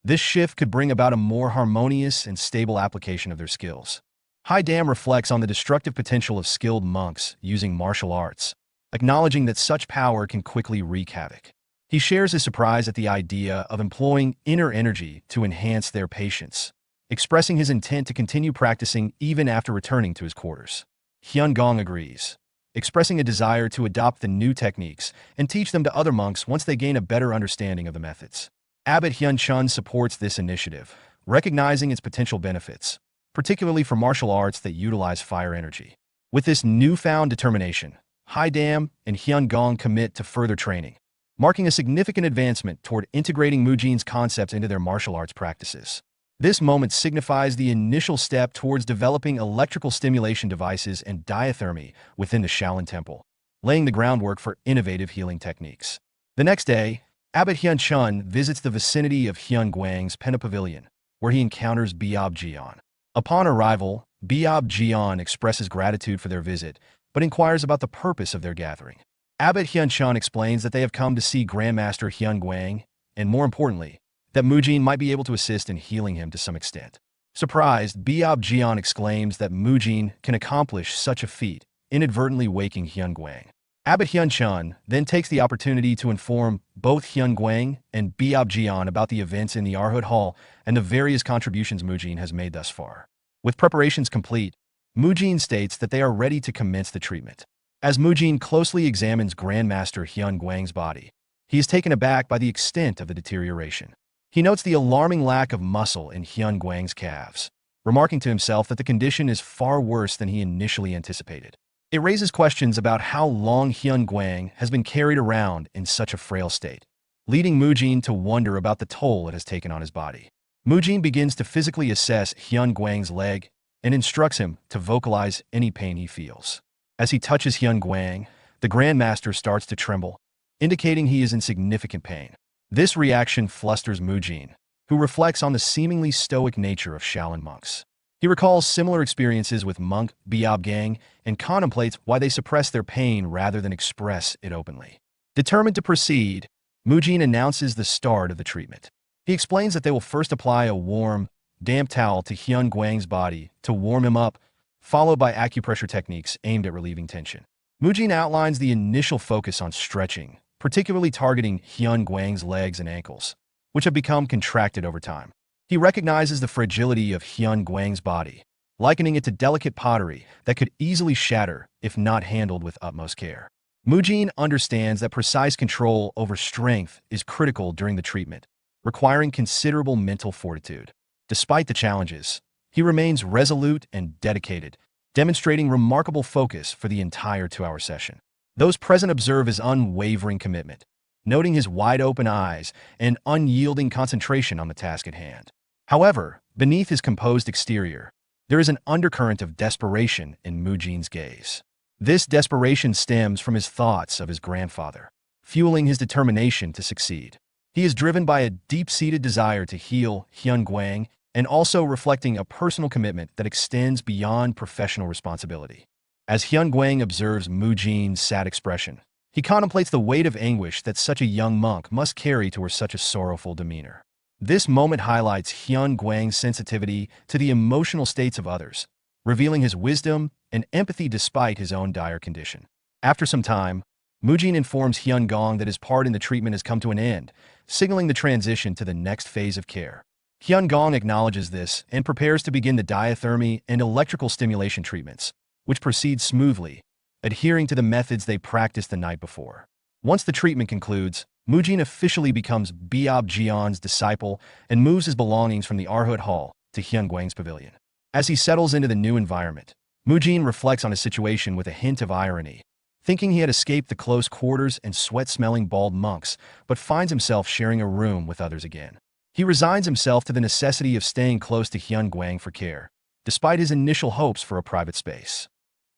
This shift could bring about a more harmonious and stable application of their skills. Haidam reflects on the destructive potential of skilled monks using martial arts, acknowledging that such power can quickly wreak havoc. He shares his surprise at the idea of employing inner energy to enhance their patience, expressing his intent to continue practicing even after returning to his quarters. Hyun Gong agrees, expressing a desire to adopt the new techniques and teach them to other monks once they gain a better understanding of the methods. Abbot Hyun-chun supports this initiative, recognizing its potential benefits, particularly for martial arts that utilize fire energy. With this newfound determination, Haidam and Hyun Gong commit to further training, marking a significant advancement toward integrating Mujin's concepts into their martial arts practices. This moment signifies the initial step towards developing electrical stimulation devices and diathermy within the Shaolin Temple, laying the groundwork for innovative healing techniques. The next day, Abbot Hyun-chun visits the vicinity of Hyun Guang's Pena Pavilion, where he encounters Biob Jian. Upon arrival, Biob Jian expresses gratitude for their visit, but inquires about the purpose of their gathering. Abbot Hyun-chun explains that they have come to see Grandmaster Hyun Guang, and more importantly, that Mujin might be able to assist in healing him to some extent. Surprised, Biob Jian exclaims that Mujin can accomplish such a feat, inadvertently waking Hyun Guang. Abbot Hyun-chun then takes the opportunity to inform both Hyun Guang and Biob Jian about the events in the Arhut Hall and the various contributions Mujin has made thus far. With preparations complete, Mujin states that they are ready to commence the treatment. As Mujin closely examines Grandmaster Hyun Guang's body, he is taken aback by the extent of the deterioration. He notes the alarming lack of muscle in Hyun Guang's calves, remarking to himself that the condition is far worse than he initially anticipated. It raises questions about how long Hyun Guang has been carried around in such a frail state, leading Mujin to wonder about the toll it has taken on his body. Mujin begins to physically assess Hyun Guang's leg and instructs him to vocalize any pain he feels. As he touches Hyun Guang, the Grandmaster starts to tremble, indicating he is in significant pain. This reaction flusters Mujin, who reflects on the seemingly stoic nature of Shaolin monks. He recalls similar experiences with monk Biob Gang and contemplates why they suppress their pain rather than express it openly. Determined to proceed, Mujin announces the start of the treatment. He explains that they will first apply a warm, damp towel to Hyun Guang's body to warm him up, followed by acupressure techniques aimed at relieving tension. Mujin outlines the initial focus on stretching, particularly targeting Hyun Guang's legs and ankles, which have become contracted over time. He recognizes the fragility of Hyun Guang's body, likening it to delicate pottery that could easily shatter if not handled with utmost care. Mujin understands that precise control over strength is critical during the treatment, requiring considerable mental fortitude. Despite the challenges, he remains resolute and dedicated, demonstrating remarkable focus for the entire 2-hour session. Those present observe his unwavering commitment, noting his wide-open eyes and unyielding concentration on the task at hand. However, beneath his composed exterior, there is an undercurrent of desperation in Mujin's gaze. This desperation stems from his thoughts of his grandfather, fueling his determination to succeed. He is driven by a deep-seated desire to heal Hyun Guang and also reflecting a personal commitment that extends beyond professional responsibility. As Hyun Guang observes Mujin's sad expression, he contemplates the weight of anguish that such a young monk must carry towards such a sorrowful demeanor. This moment highlights Hyun Guang's sensitivity to the emotional states of others, revealing his wisdom and empathy despite his own dire condition. After some time, Mujin informs Hyun Gong that his part in the treatment has come to an end, signaling the transition to the next phase of care. Hyun Gong acknowledges this and prepares to begin the diathermy and electrical stimulation treatments, which proceed smoothly, adhering to the methods they practiced the night before. Once the treatment concludes, Mujin officially becomes Biob Jian's disciple and moves his belongings from the Arhut Hall to Hyun Guang's pavilion. As he settles into the new environment, Mujin reflects on his situation with a hint of irony, thinking he had escaped the close quarters and sweat-smelling bald monks, but finds himself sharing a room with others again. He resigns himself to the necessity of staying close to Hyun Gwang for care, despite his initial hopes for a private space.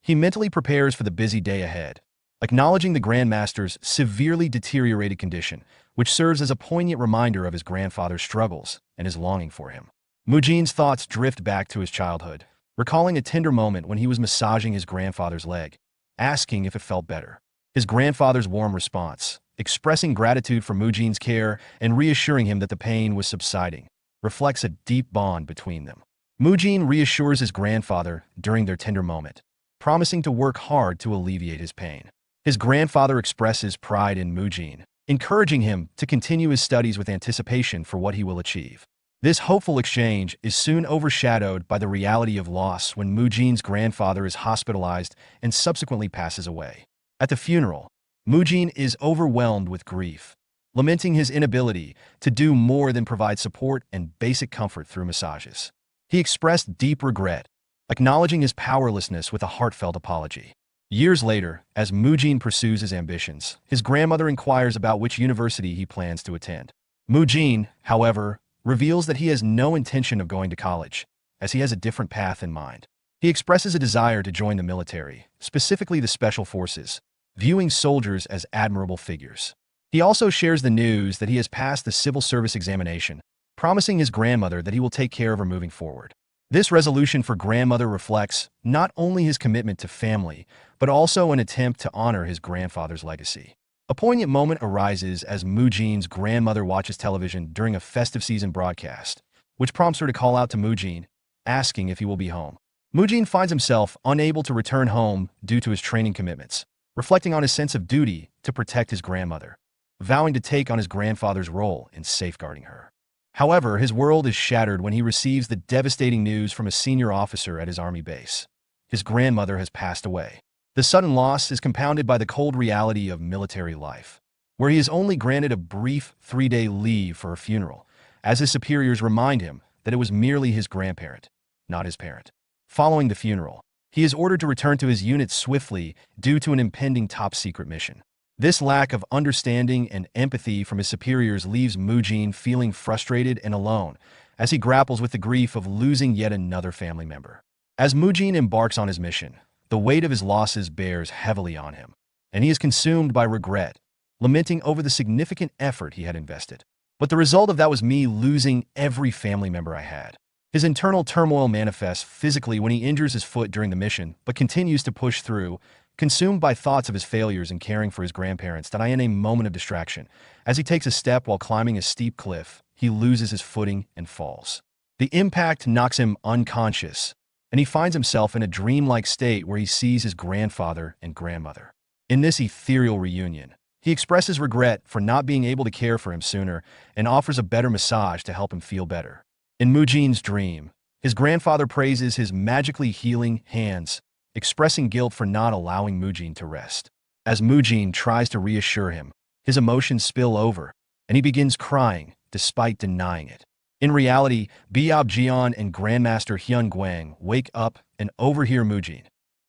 He mentally prepares for the busy day ahead, acknowledging the Grandmaster's severely deteriorated condition, which serves as a poignant reminder of his grandfather's struggles and his longing for him. Mujin's thoughts drift back to his childhood, recalling a tender moment when he was massaging his grandfather's leg, asking if it felt better. His grandfather's warm response, expressing gratitude for Mujin's care and reassuring him that the pain was subsiding, reflects a deep bond between them. Mujin reassures his grandfather during their tender moment, promising to work hard to alleviate his pain. His grandfather expresses pride in Mujin, encouraging him to continue his studies with anticipation for what he will achieve. This hopeful exchange is soon overshadowed by the reality of loss when Mujin's grandfather is hospitalized and subsequently passes away. At the funeral, Mujin is overwhelmed with grief, lamenting his inability to do more than provide support and basic comfort through massages. He expressed deep regret, acknowledging his powerlessness with a heartfelt apology. Years later, as Mujin pursues his ambitions, his grandmother inquires about which university he plans to attend. Mujin, however, reveals that he has no intention of going to college, as he has a different path in mind. He expresses a desire to join the military, specifically the special forces, viewing soldiers as admirable figures. He also shares the news that he has passed the civil service examination, promising his grandmother that he will take care of her moving forward. This resolution for grandmother reflects not only his commitment to family, but also an attempt to honor his grandfather's legacy. A poignant moment arises as Mujin's grandmother watches television during a festive season broadcast, which prompts her to call out to Mujin, asking if he will be home. Mujin finds himself unable to return home due to his training commitments, reflecting on his sense of duty to protect his grandmother, vowing to take on his grandfather's role in safeguarding her. However, his world is shattered when he receives the devastating news from a senior officer at his army base. His grandmother has passed away. The sudden loss is compounded by the cold reality of military life, where he is only granted a brief 3-day leave for a funeral, as his superiors remind him that it was merely his grandparent, not his parent. Following the funeral, he is ordered to return to his unit swiftly due to an impending top-secret mission. This lack of understanding and empathy from his superiors leaves Mujin feeling frustrated and alone as he grapples with the grief of losing yet another family member. As Mujin embarks on his mission, the weight of his losses bears heavily on him, and he is consumed by regret, lamenting over the significant effort he had invested. But the result of that was me losing every family member I had. His internal turmoil manifests physically when he injures his foot during the mission, but continues to push through, consumed by thoughts of his failures in caring for his grandparents that I in a moment of distraction. As he takes a step while climbing a steep cliff, he loses his footing and falls. The impact knocks him unconscious, and he finds himself in a dreamlike state where he sees his grandfather and grandmother. In this ethereal reunion, he expresses regret for not being able to care for him sooner and offers a better massage to help him feel better. In Mujin's dream, his grandfather praises his magically healing hands, expressing guilt for not allowing Mujin to rest. As Mujin tries to reassure him, his emotions spill over, and he begins crying despite denying it. In reality, Biab and Grandmaster Hyun Gwang wake up and overhear Mujin,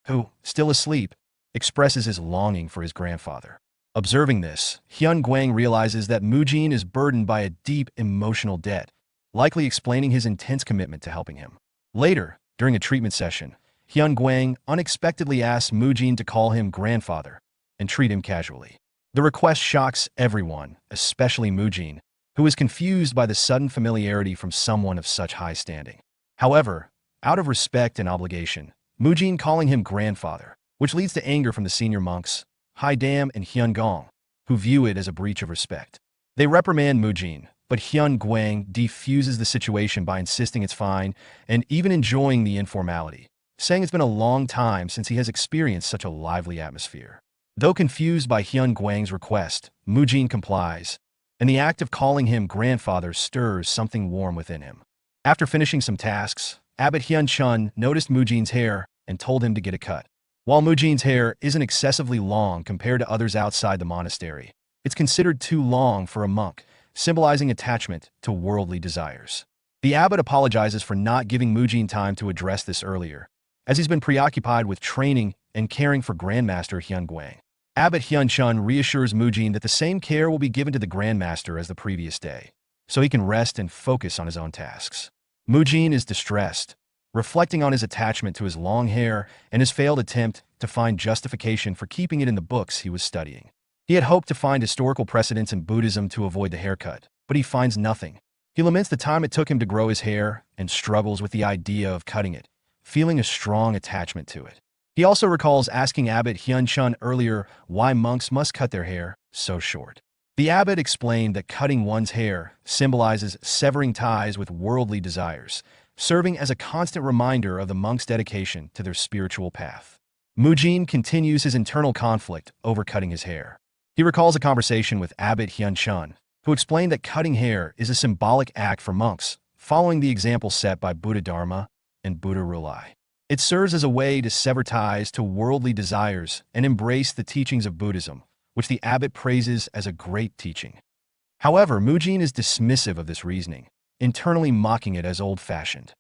who, still asleep, expresses his longing for his grandfather. Observing this, Hyun Gwang realizes that Mujin is burdened by a deep emotional debt, likely explaining his intense commitment to helping him. Later, during a treatment session, Hyun Gwang unexpectedly asks Mujin to call him grandfather and treat him casually. The request shocks everyone, especially Mujin, who is confused by the sudden familiarity from someone of such high standing. However, out of respect and obligation, Mujin calling him grandfather, which leads to anger from the senior monks, Haidam and Hyun Gong, who view it as a breach of respect. They reprimand Mujin, but Hyun Gwang defuses the situation by insisting it's fine and even enjoying the informality, saying it's been a long time since he has experienced such a lively atmosphere. Though confused by Hyun Gwang's request, Mujin complies, and the act of calling him grandfather stirs something warm within him. After finishing some tasks, Abbot Hyun Chun noticed Mujin's hair and told him to get a cut. While Mujin's hair isn't excessively long compared to others outside the monastery, it's considered too long for a monk, symbolizing attachment to worldly desires. The abbot apologizes for not giving Mujin time to address this earlier, as he's been preoccupied with training and caring for Grandmaster Hyun Gwang. Abbot Hyun-chun reassures Mujin that the same care will be given to the Grandmaster as the previous day, so he can rest and focus on his own tasks. Mujin is distressed, reflecting on his attachment to his long hair and his failed attempt to find justification for keeping it in the books he was studying. He had hoped to find historical precedents in Buddhism to avoid the haircut, but he finds nothing. He laments the time it took him to grow his hair and struggles with the idea of cutting it, feeling a strong attachment to it. He also recalls asking Abbot Hyun-chun earlier why monks must cut their hair so short. The abbot explained that cutting one's hair symbolizes severing ties with worldly desires, serving as a constant reminder of the monk's dedication to their spiritual path. Mujin continues his internal conflict over cutting his hair. He recalls a conversation with Abbot Hyun-chun, who explained that cutting hair is a symbolic act for monks, following the example set by Buddha Dharma and Buddha Rulai. It serves as a way to sever ties to worldly desires and embrace the teachings of Buddhism, which the abbot praises as a great teaching. However, Mujin is dismissive of this reasoning, internally mocking it as old-fashioned.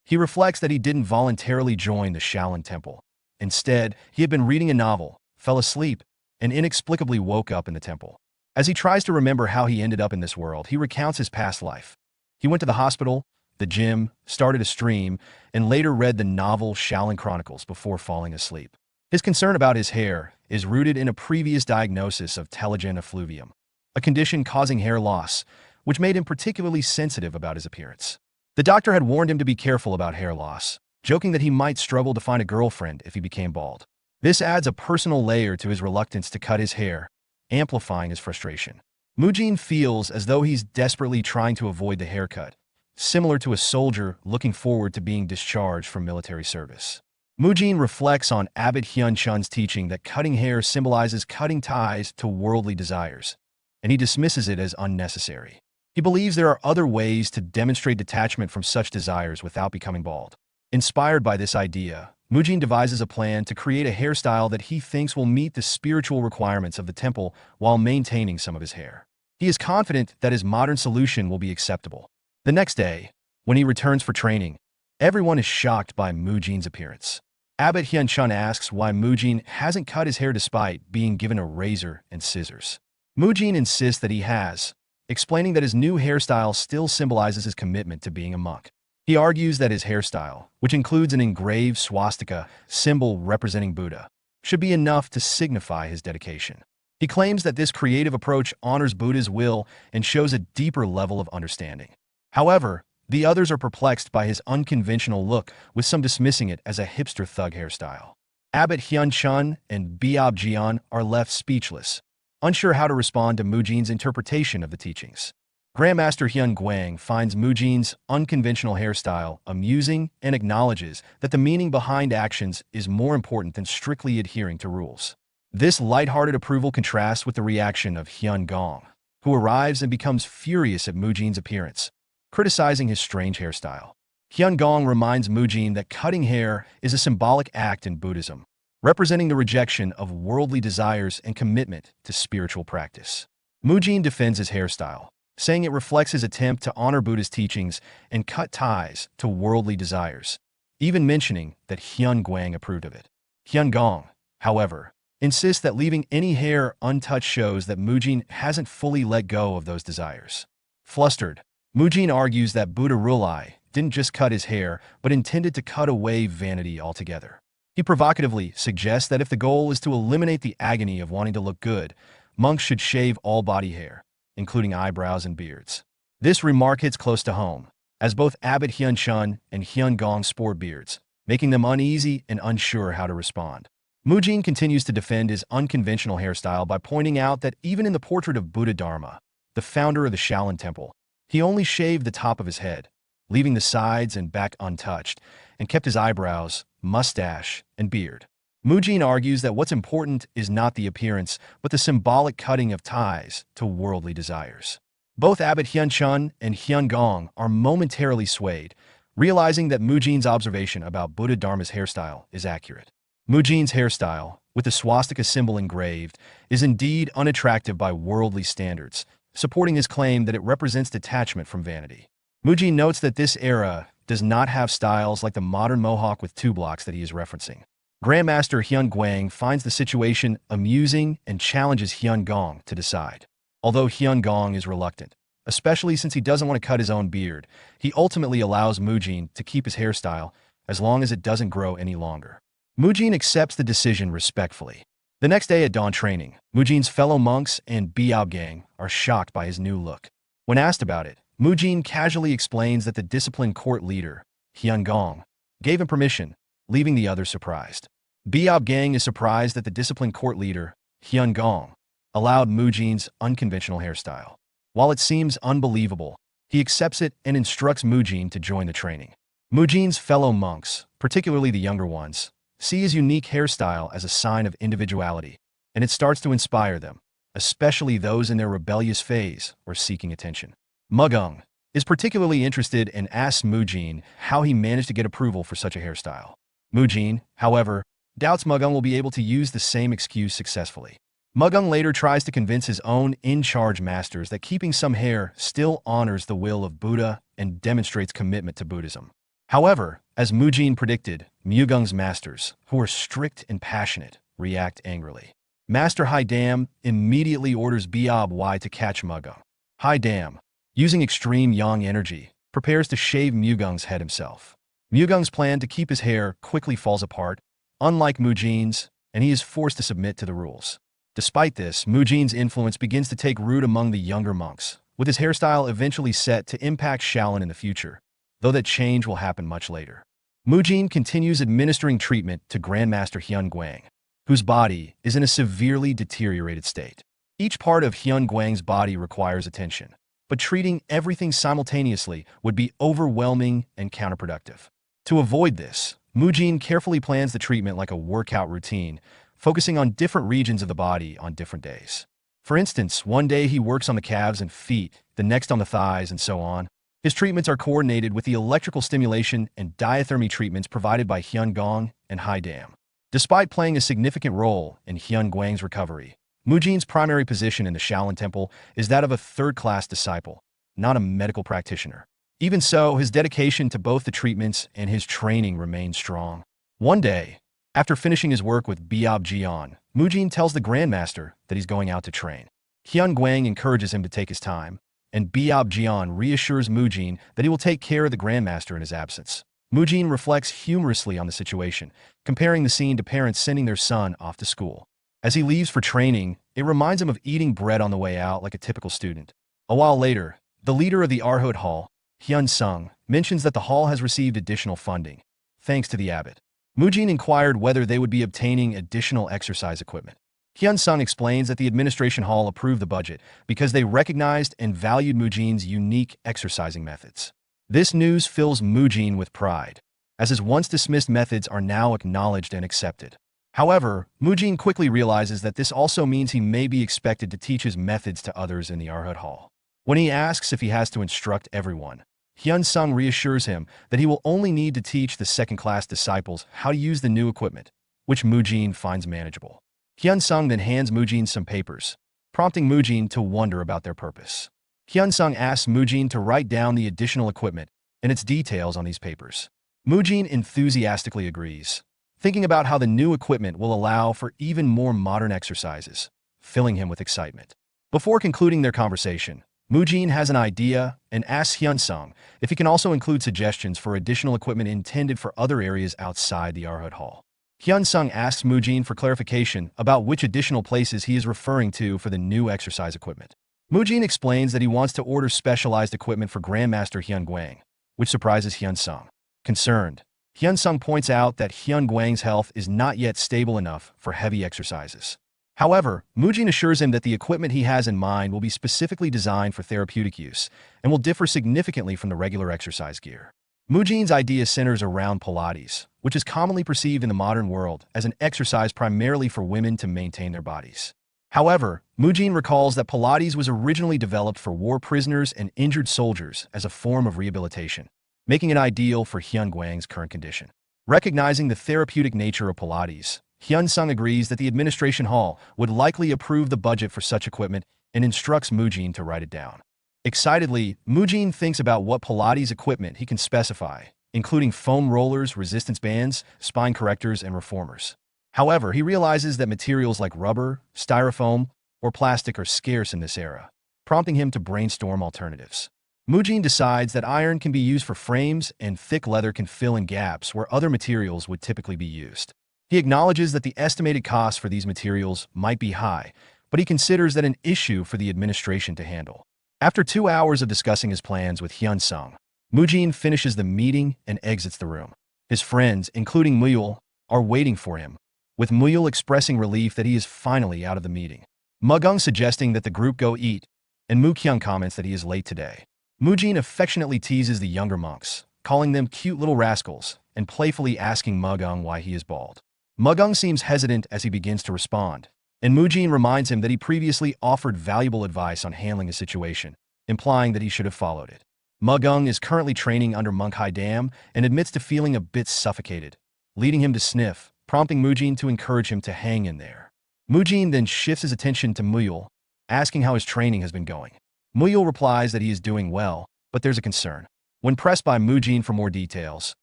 He reflects that he didn't voluntarily join the Shaolin Temple. Instead, he had been reading a novel, fell asleep, and inexplicably woke up in the temple. As he tries to remember how he ended up in this world, he recounts his past life. He went to the hospital, the gym, started a stream, and later read the novel Shaolin Chronicles before falling asleep. His concern about his hair is rooted in a previous diagnosis of telogen effluvium, a condition causing hair loss, which made him particularly sensitive about his appearance. The doctor had warned him to be careful about hair loss, joking that he might struggle to find a girlfriend if he became bald. This adds a personal layer to his reluctance to cut his hair, amplifying his frustration. Mujin feels as though he's desperately trying to avoid the haircut, similar to a soldier looking forward to being discharged from military service. Mujin reflects on Abbot Hyun-chun's teaching that cutting hair symbolizes cutting ties to worldly desires, and he dismisses it as unnecessary. He believes there are other ways to demonstrate detachment from such desires without becoming bald. Inspired by this idea, Mujin devises a plan to create a hairstyle that he thinks will meet the spiritual requirements of the temple while maintaining some of his hair. He is confident that his modern solution will be acceptable. The next day, when he returns for training, everyone is shocked by Mujin's appearance. Abbot Hyun-chun asks why Mujin hasn't cut his hair despite being given a razor and scissors. Mujin insists that he has, explaining that his new hairstyle still symbolizes his commitment to being a monk. He argues that his hairstyle, which includes an engraved swastika symbol representing Buddha, should be enough to signify his dedication. He claims that this creative approach honors Buddha's will and shows a deeper level of understanding. However, the others are perplexed by his unconventional look, with some dismissing it as a hipster thug hairstyle. Abbot Hyun-chun and Biob Jian are left speechless, unsure how to respond to Mujin's interpretation of the teachings. Grandmaster Hyun Guang finds Mujin's unconventional hairstyle amusing and acknowledges that the meaning behind actions is more important than strictly adhering to rules. This lighthearted approval contrasts with the reaction of Hyun Gong, who arrives and becomes furious at Mujin's appearance, criticizing his strange hairstyle. Hyun Gong reminds Mujin that cutting hair is a symbolic act in Buddhism, representing the rejection of worldly desires and commitment to spiritual practice. Mujin defends his hairstyle, saying it reflects his attempt to honor Buddha's teachings and cut ties to worldly desires, even mentioning that Hyun Guang approved of it. Hyun Gong, however, insists that leaving any hair untouched shows that Mujin hasn't fully let go of those desires. Flustered, Mujin argues that Buddha Rulai didn't just cut his hair, but intended to cut away vanity altogether. He provocatively suggests that if the goal is to eliminate the agony of wanting to look good, monks should shave all body hair, including eyebrows and beards. This remark hits close to home, as both Abbot Hyun-chun and Hyun Gong sport beards, making them uneasy and unsure how to respond. Mujin continues to defend his unconventional hairstyle by pointing out that even in the portrait of Buddha Dharma, the founder of the Shaolin Temple, he only shaved the top of his head, leaving the sides and back untouched, and kept his eyebrows, mustache, and beard. Mujin argues that what's important is not the appearance, but the symbolic cutting of ties to worldly desires. Both Abbot Hyun-chun and Hyun Gong are momentarily swayed, realizing that Mujin's observation about Buddha Dharma's hairstyle is accurate. Mujin's hairstyle, with the swastika symbol engraved, is indeed unattractive by worldly standards, supporting his claim that it represents detachment from vanity. Mujin notes that this era does not have styles like the modern mohawk with two blocks that he is referencing. Grandmaster Hyun Guang finds the situation amusing and challenges Hyun Gong to decide. Although Hyun Gong is reluctant, especially since he doesn't want to cut his own beard, he ultimately allows Mujin to keep his hairstyle as long as it doesn't grow any longer. Mujin accepts the decision respectfully. The next day at dawn training, Mujin's fellow monks and Biob gang are shocked by his new look. When asked about it, Mujin casually explains that the discipline court leader, Hyun Gong, gave him permission, leaving the others surprised. Biob gang is surprised that the discipline court leader, Hyun Gong, allowed Mujin's unconventional hairstyle. While it seems unbelievable, he accepts it and instructs Mujin to join the training. Mujin's fellow monks, particularly the younger ones, see his unique hairstyle as a sign of individuality, and it starts to inspire them, especially those in their rebellious phase or seeking attention. Mugung is particularly interested and asks Mujin how he managed to get approval for such a hairstyle. Mujin, however, doubts Mugung will be able to use the same excuse successfully. Mugung later tries to convince his own in-charge masters that keeping some hair still honors the will of Buddha and demonstrates commitment to Buddhism. However, as Mujin predicted, Mugung's masters, who are strict and passionate, react angrily. Master Haidam immediately orders Biob Y to catch Mugung. Haidam, using extreme yang energy, prepares to shave Mugung's head himself. Mugung's plan to keep his hair quickly falls apart, unlike Mujin's, and he is forced to submit to the rules. Despite this, Mujin's influence begins to take root among the younger monks, with his hairstyle eventually set to impact Shaolin in the future, though that change will happen much later. Mujin continues administering treatment to Grandmaster Hyun Guang, whose body is in a severely deteriorated state. Each part of Hyun Guang's body requires attention, but treating everything simultaneously would be overwhelming and counterproductive. To avoid this, Mujin carefully plans the treatment like a workout routine, focusing on different regions of the body on different days. For instance, one day he works on the calves and feet, the next on the thighs, and so on. His treatments are coordinated with the electrical stimulation and diathermy treatments provided by Hyun Gong and Haidam. Despite playing a significant role in Hyun Guang's recovery, Mujin's primary position in the Shaolin Temple is that of a third-class disciple, not a medical practitioner. Even so, his dedication to both the treatments and his training remains strong. One day, after finishing his work with Biob Jian, Mujin tells the Grandmaster that he's going out to train. Hyun Guang encourages him to take his time, and Biob Jian reassures Mujin that he will take care of the Grandmaster in his absence. Mujin reflects humorously on the situation, comparing the scene to parents sending their son off to school. As he leaves for training, it reminds him of eating bread on the way out like a typical student. A while later, the leader of the Arhut Hall, Hyun Sung, mentions that the hall has received additional funding, thanks to the abbot. Mujin inquired whether they would be obtaining additional exercise equipment. Hyun Sung explains that the administration hall approved the budget because they recognized and valued Mujin's unique exercising methods. This news fills Mujin with pride, as his once-dismissed methods are now acknowledged and accepted. However, Mujin quickly realizes that this also means he may be expected to teach his methods to others in the Arhut Hall. When he asks if he has to instruct everyone, Hyun Sung reassures him that he will only need to teach the second-class disciples how to use the new equipment, which Mujin finds manageable. Hyun Sung then hands Mujin some papers, prompting Mujin to wonder about their purpose. Hyun Sung asks Mujin to write down the additional equipment and its details on these papers. Mujin enthusiastically agrees, thinking about how the new equipment will allow for even more modern exercises, filling him with excitement. Before concluding their conversation, Mujin has an idea and asks Hyun Sung if he can also include suggestions for additional equipment intended for other areas outside the Arhut Hall. Hyun Sung asks Mujin for clarification about which additional places he is referring to for the new exercise equipment. Mujin explains that he wants to order specialized equipment for Grandmaster Hyun Guang, which surprises Hyun Sung. Concerned, Hyun Sung points out that Hyun Guang's health is not yet stable enough for heavy exercises. However, Mujin assures him that the equipment he has in mind will be specifically designed for therapeutic use and will differ significantly from the regular exercise gear. Mujin's idea centers around Pilates, which is commonly perceived in the modern world as an exercise primarily for women to maintain their bodies. However, Mujin recalls that Pilates was originally developed for war prisoners and injured soldiers as a form of rehabilitation, making it ideal for Hyun Guang's current condition. Recognizing the therapeutic nature of Pilates, Hyun Sung agrees that the administration hall would likely approve the budget for such equipment and instructs Mujin to write it down. Excitedly, Mujin thinks about what Pilates equipment he can specify including foam rollers, resistance bands, spine correctors, and reformers. However, he realizes that materials like rubber, styrofoam, or plastic are scarce in this era, prompting him to brainstorm alternatives. Mujin decides that iron can be used for frames and thick leather can fill in gaps where other materials would typically be used. He acknowledges that the estimated cost for these materials might be high, but he considers that an issue for the administration to handle. After 2 hours of discussing his plans with Hyun-sung, Mujin finishes the meeting and exits the room. His friends, including Muyul, are waiting for him, with Muyul expressing relief that he is finally out of the meeting. Mugung suggesting that the group go eat, and Mu Kyung comments that he is late today. Mujin affectionately teases the younger monks, calling them cute little rascals, and playfully asking Mugung why he is bald. Mugung seems hesitant as he begins to respond, and Mujin reminds him that he previously offered valuable advice on handling a situation, implying that he should have followed it. Mugung is currently training under Monk Hai Dam and admits to feeling a bit suffocated, leading him to sniff, prompting Mujin to encourage him to hang in there. Mujin then shifts his attention to Muyul, asking how his training has been going. Muyul replies that he is doing well, but there's a concern. When pressed by Mujin for more details,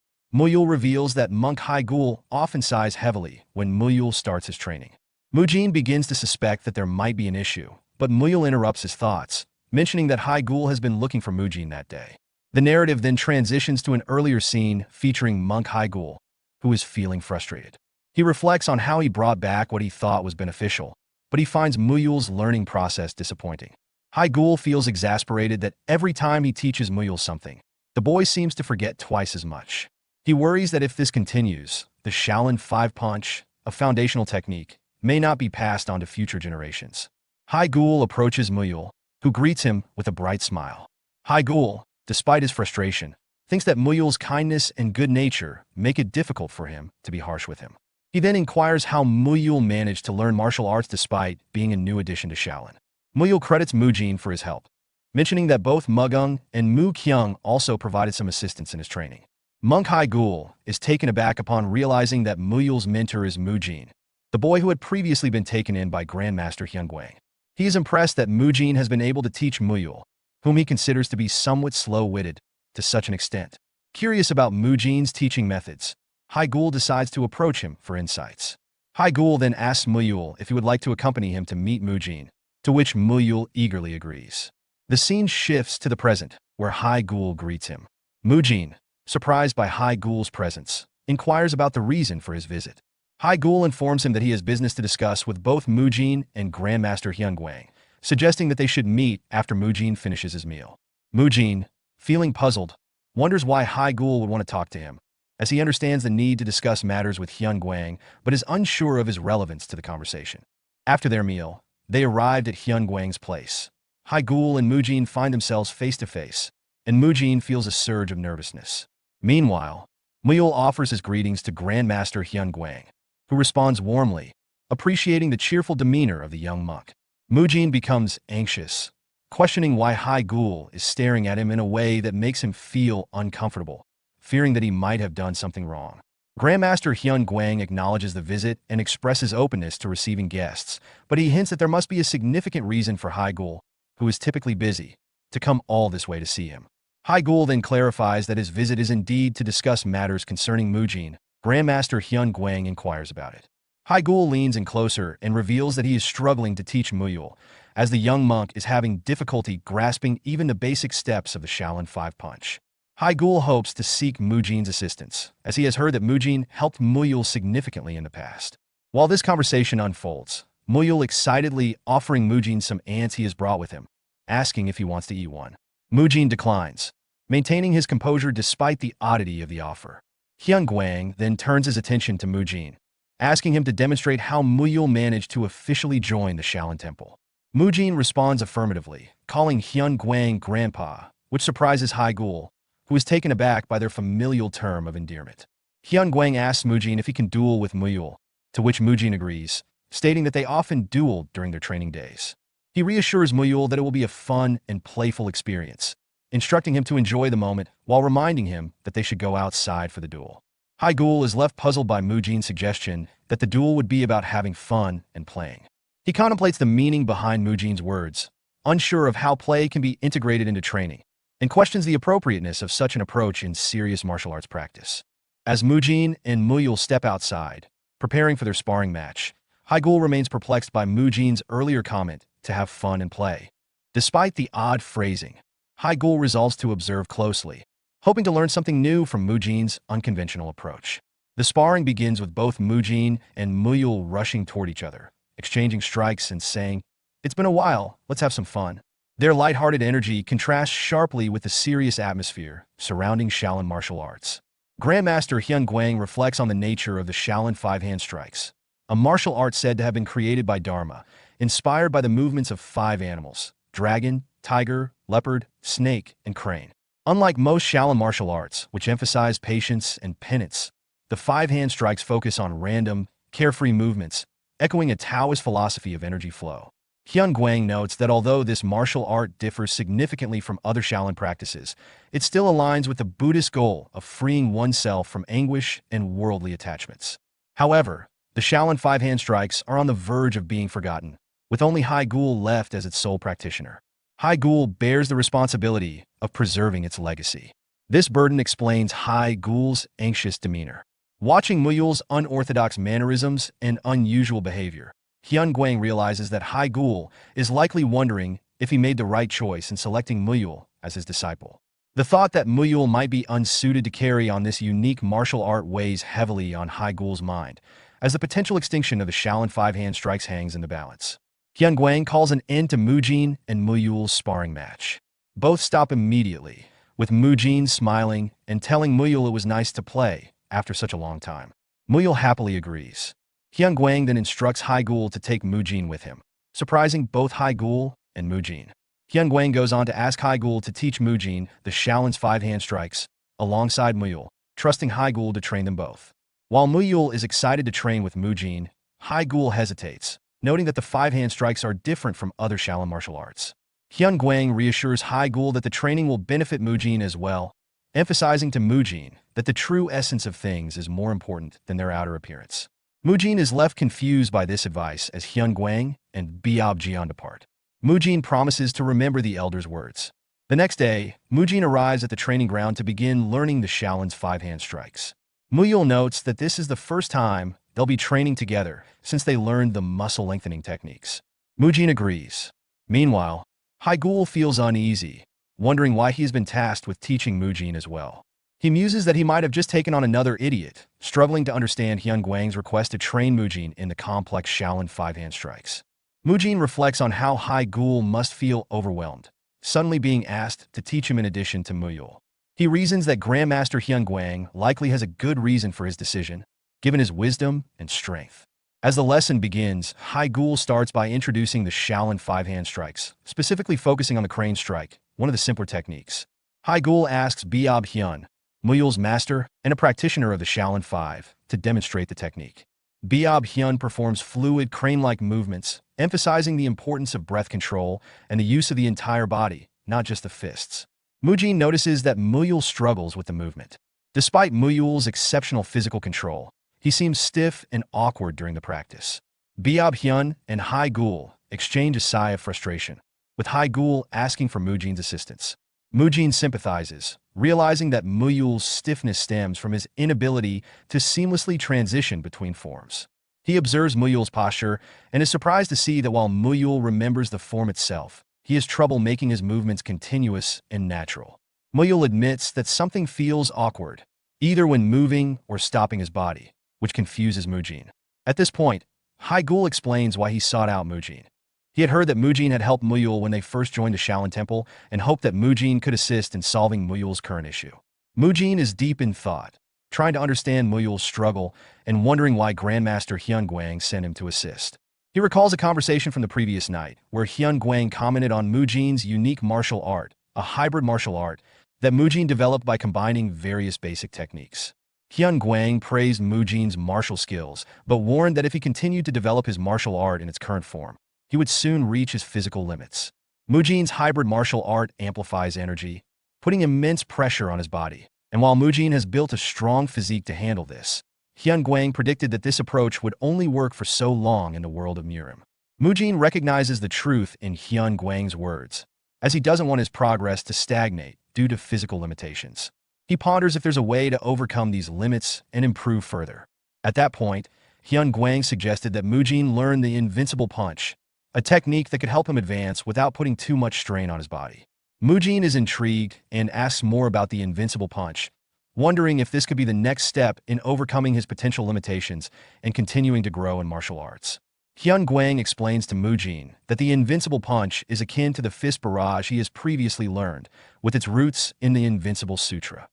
Muyul reveals that Monk Haigul often sighs heavily when Muyul starts his training. Mujin begins to suspect that there might be an issue, but Muyul interrupts his thoughts, mentioning that Haigul has been looking for Mujin that day. The narrative then transitions to an earlier scene featuring Monk Haigul, who is feeling frustrated. He reflects on how he brought back what he thought was beneficial, but he finds Muyul's learning process disappointing. Haigul feels exasperated that every time he teaches Muyul something, the boy seems to forget twice as much. He worries that if this continues, the Shaolin 5 Punch, a foundational technique, may not be passed on to future generations. Haigul approaches Muyul, who greets him with a bright smile. Haigul, despite his frustration, thinks that Muyul's kindness and good nature make it difficult for him to be harsh with him. He then inquires how Muyul managed to learn martial arts despite being a new addition to Shaolin. Muyul credits Mujin for his help, mentioning that both Mugung and Mu Kyung also provided some assistance in his training. Monk Haigul is taken aback upon realizing that Muyul's mentor is Mujin, the boy who had previously been taken in by Grandmaster Hyungwang. He is impressed that Mujin has been able to teach Muyul, whom he considers to be somewhat slow-witted, to such an extent. Curious about Mujin's teaching methods, Haigul decides to approach him for insights. Haigul then asks Muyul if he would like to accompany him to meet Mujin, to which Muyul eagerly agrees. The scene shifts to the present, where Haigul greets him. Mujin, surprised by Haigul's presence, inquires about the reason for his visit. Haigul informs him that he has business to discuss with both Mujin and Grandmaster Hyungwang, suggesting that they should meet after Mujin finishes his meal. Mujin, feeling puzzled, wonders why Haigul would want to talk to him, as he understands the need to discuss matters with Hyungwang but is unsure of his relevance to the conversation. After their meal, they arrived at Hyungwang's place. Haigul and Mujin find themselves face to face, and Mujin feels a surge of nervousness. Meanwhile, Muyul offers his greetings to Grandmaster Hyungwang, who responds warmly, appreciating the cheerful demeanor of the young monk. Mujin becomes anxious, questioning why Haigul is staring at him in a way that makes him feel uncomfortable, fearing that he might have done something wrong. Grandmaster Hyungwang acknowledges the visit and expresses openness to receiving guests, but he hints that there must be a significant reason for Haigul, who is typically busy, to come all this way to see him. Haigul then clarifies that his visit is indeed to discuss matters concerning Mujin. Grandmaster Hyungwang inquires about it. Haigul leans in closer and reveals that he is struggling to teach Muyul, as the young monk is having difficulty grasping even the basic steps of the Shaolin 5 Punch. Haigul hopes to seek Mujin's assistance, as he has heard that Mujin helped Muyul significantly in the past. While this conversation unfolds, Muyul excitedly offering Mujin some ants he has brought with him, asking if he wants to eat one. Mujin declines, maintaining his composure despite the oddity of the offer. Hyungwang then turns his attention to Mujin, asking him to demonstrate how Muyul managed to officially join the Shaolin Temple. Mujin responds affirmatively, calling Hyungwang Grandpa, which surprises Haigul, who is taken aback by their familial term of endearment. Hyungwang asks Mujin if he can duel with Muyul, to which Mujin agrees, stating that they often dueled during their training days. He reassures Muyul that it will be a fun and playful experience, instructing him to enjoy the moment while reminding him that they should go outside for the duel. Haigul is left puzzled by Mujin's suggestion that the duel would be about having fun and playing. He contemplates the meaning behind Mujin's words, unsure of how play can be integrated into training, and questions the appropriateness of such an approach in serious martial arts practice. As Mujin and Muyul step outside, preparing for their sparring match, Haigul remains perplexed by Mujin's earlier comment to have fun and play. Despite the odd phrasing, Haigul resolves to observe closely, hoping to learn something new from Mujin's unconventional approach. The sparring begins with both Mujin and Muyul rushing toward each other, exchanging strikes and saying, "It's been a while, let's have some fun." Their lighthearted energy contrasts sharply with the serious atmosphere surrounding Shaolin martial arts. Grandmaster Hyun Guang reflects on the nature of the Shaolin five-hand strikes, a martial art said to have been created by Dharma, inspired by the movements of 5 animals: dragon, tiger, leopard, snake, and crane. Unlike most Shaolin martial arts, which emphasize patience and penance, the 5-hand strikes focus on random, carefree movements, echoing a Taoist philosophy of energy flow. Hyun Guang notes that although this martial art differs significantly from other Shaolin practices, it still aligns with the Buddhist goal of freeing oneself from anguish and worldly attachments. However, the Shaolin 5-hand strikes are on the verge of being forgotten, with only Haigul left as its sole practitioner. Haigul bears the responsibility of preserving its legacy. This burden explains Haigul's anxious demeanor. Watching Muyul's unorthodox mannerisms and unusual behavior, Hyun Guang realizes that Haigul is likely wondering if he made the right choice in selecting Muyul as his disciple. The thought that Muyul might be unsuited to carry on this unique martial art weighs heavily on Haigul's mind, as the potential extinction of the Shaolin 5-hand strikes hangs in the balance. Hyun Guang calls an end to Mujin and Muyul's sparring match. Both stop immediately, with Mujin smiling and telling Muyul it was nice to play after such a long time. Muyul happily agrees. Hyun Guang then instructs Haigul to take Mujin with him, surprising both Haigul and Mujin. Hyun Guang goes on to ask Haigul to teach Mujin the Shaolin's 5-hand strikes, alongside Muyul, trusting Haigul to train them both. While Muyul is excited to train with Mujin, Haigul hesitates, noting that the 5-hand strikes are different from other Shaolin martial arts. Hyun Guang reassures Haigul that the training will benefit Mujin as well, emphasizing to Mujin that the true essence of things is more important than their outer appearance. Mujin is left confused by this advice as Hyun Guang and Biob Jian depart. Mujin promises to remember the elder's words. The next day, Mujin arrives at the training ground to begin learning the Shaolin's 5-hand strikes. Muyul notes that this is the first time they'll be training together since they learned the muscle-lengthening techniques. Mujin agrees. Meanwhile, Haigul feels uneasy, wondering why he's been tasked with teaching Mujin as well. He muses that he might have just taken on another idiot, struggling to understand Hyun Guang's request to train Mujin in the complex Shaolin 5-hand strikes. Mujin reflects on how Haigul must feel overwhelmed, suddenly being asked to teach him in addition to Muyul. He reasons that Grandmaster Hyun Guang likely has a good reason for his decision, given his wisdom and strength. As the lesson begins, Haigul starts by introducing the Shaolin 5-hand strikes, specifically focusing on the crane strike, one of the simpler techniques. Haigul asks Biob Hyun, Muyul's master and a practitioner of the Shaolin 5, to demonstrate the technique. Biob Hyun performs fluid, crane-like movements, emphasizing the importance of breath control and the use of the entire body, not just the fists. Mujin notices that Muyul struggles with the movement. Despite Muyul's exceptional physical control, he seems stiff and awkward during the practice. Biob Hyun and Haigul exchange a sigh of frustration, with Haigul asking for Mujin's assistance. Mujin sympathizes, realizing that Muyul's stiffness stems from his inability to seamlessly transition between forms. He observes Muyul's posture and is surprised to see that while Muyul remembers the form itself, he has trouble making his movements continuous and natural. Muyul admits that something feels awkward, either when moving or stopping his body, which confuses Mujin. At this point, Haigul explains why he sought out Mujin. He had heard that Mujin had helped Muyul when they first joined the Shaolin Temple and hoped that Mujin could assist in solving Muyul's current issue. Mujin is deep in thought, trying to understand Muyul's struggle and wondering why Grandmaster Hyun Guang sent him to assist. He recalls a conversation from the previous night where Hyun Guang commented on Mujin's unique martial art, a hybrid martial art that Mujin developed by combining various basic techniques. Hyun Guang praised Mujin's martial skills, but warned that if he continued to develop his martial art in its current form, he would soon reach his physical limits. Mujin's hybrid martial art amplifies energy, putting immense pressure on his body. And while Mujin has built a strong physique to handle this, Hyun Guang predicted that this approach would only work for so long in the world of Murim. Mujin recognizes the truth in Hyun Guang's words, as he doesn't want his progress to stagnate due to physical limitations. He ponders if there's a way to overcome these limits and improve further. At that point, Hyun Guang suggested that Mujin learn the invincible punch, a technique that could help him advance without putting too much strain on his body. Mujin is intrigued and asks more about the invincible punch, wondering if this could be the next step in overcoming his potential limitations and continuing to grow in martial arts. Hyun Guang explains to Mujin that the invincible punch is akin to the fist barrage he has previously learned, with its roots in the Invincible Sutra.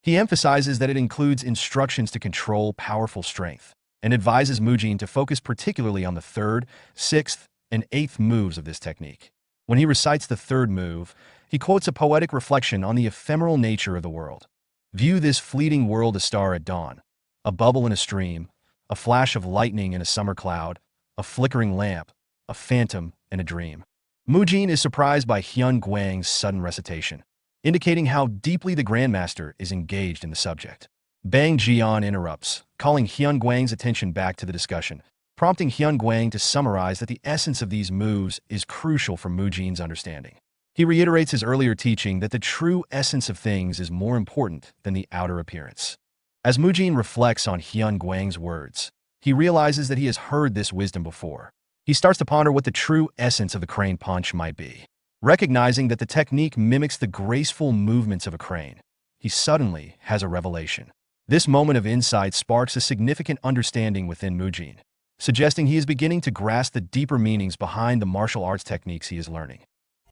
He emphasizes that it includes instructions to control powerful strength, and advises Mujin to focus particularly on the 3rd, 6th, and 8th moves of this technique. When he recites the 3rd move, he quotes a poetic reflection on the ephemeral nature of the world. View this fleeting world a star at dawn, a bubble in a stream, a flash of lightning in a summer cloud, a flickering lamp, a phantom, and a dream. Mujin is surprised by Hyun Guang's sudden recitation, indicating how deeply the Grandmaster is engaged in the subject. Bang Jian interrupts, calling Hyun Guang's attention back to the discussion, prompting Hyun Guang to summarize that the essence of these moves is crucial for Mujin's understanding. He reiterates his earlier teaching that the true essence of things is more important than the outer appearance. As Mujin reflects on Hyun Guang's words, he realizes that he has heard this wisdom before. He starts to ponder what the true essence of the crane punch might be. Recognizing that the technique mimics the graceful movements of a crane, he suddenly has a revelation. This moment of insight sparks a significant understanding within Mujin, suggesting he is beginning to grasp the deeper meanings behind the martial arts techniques he is learning.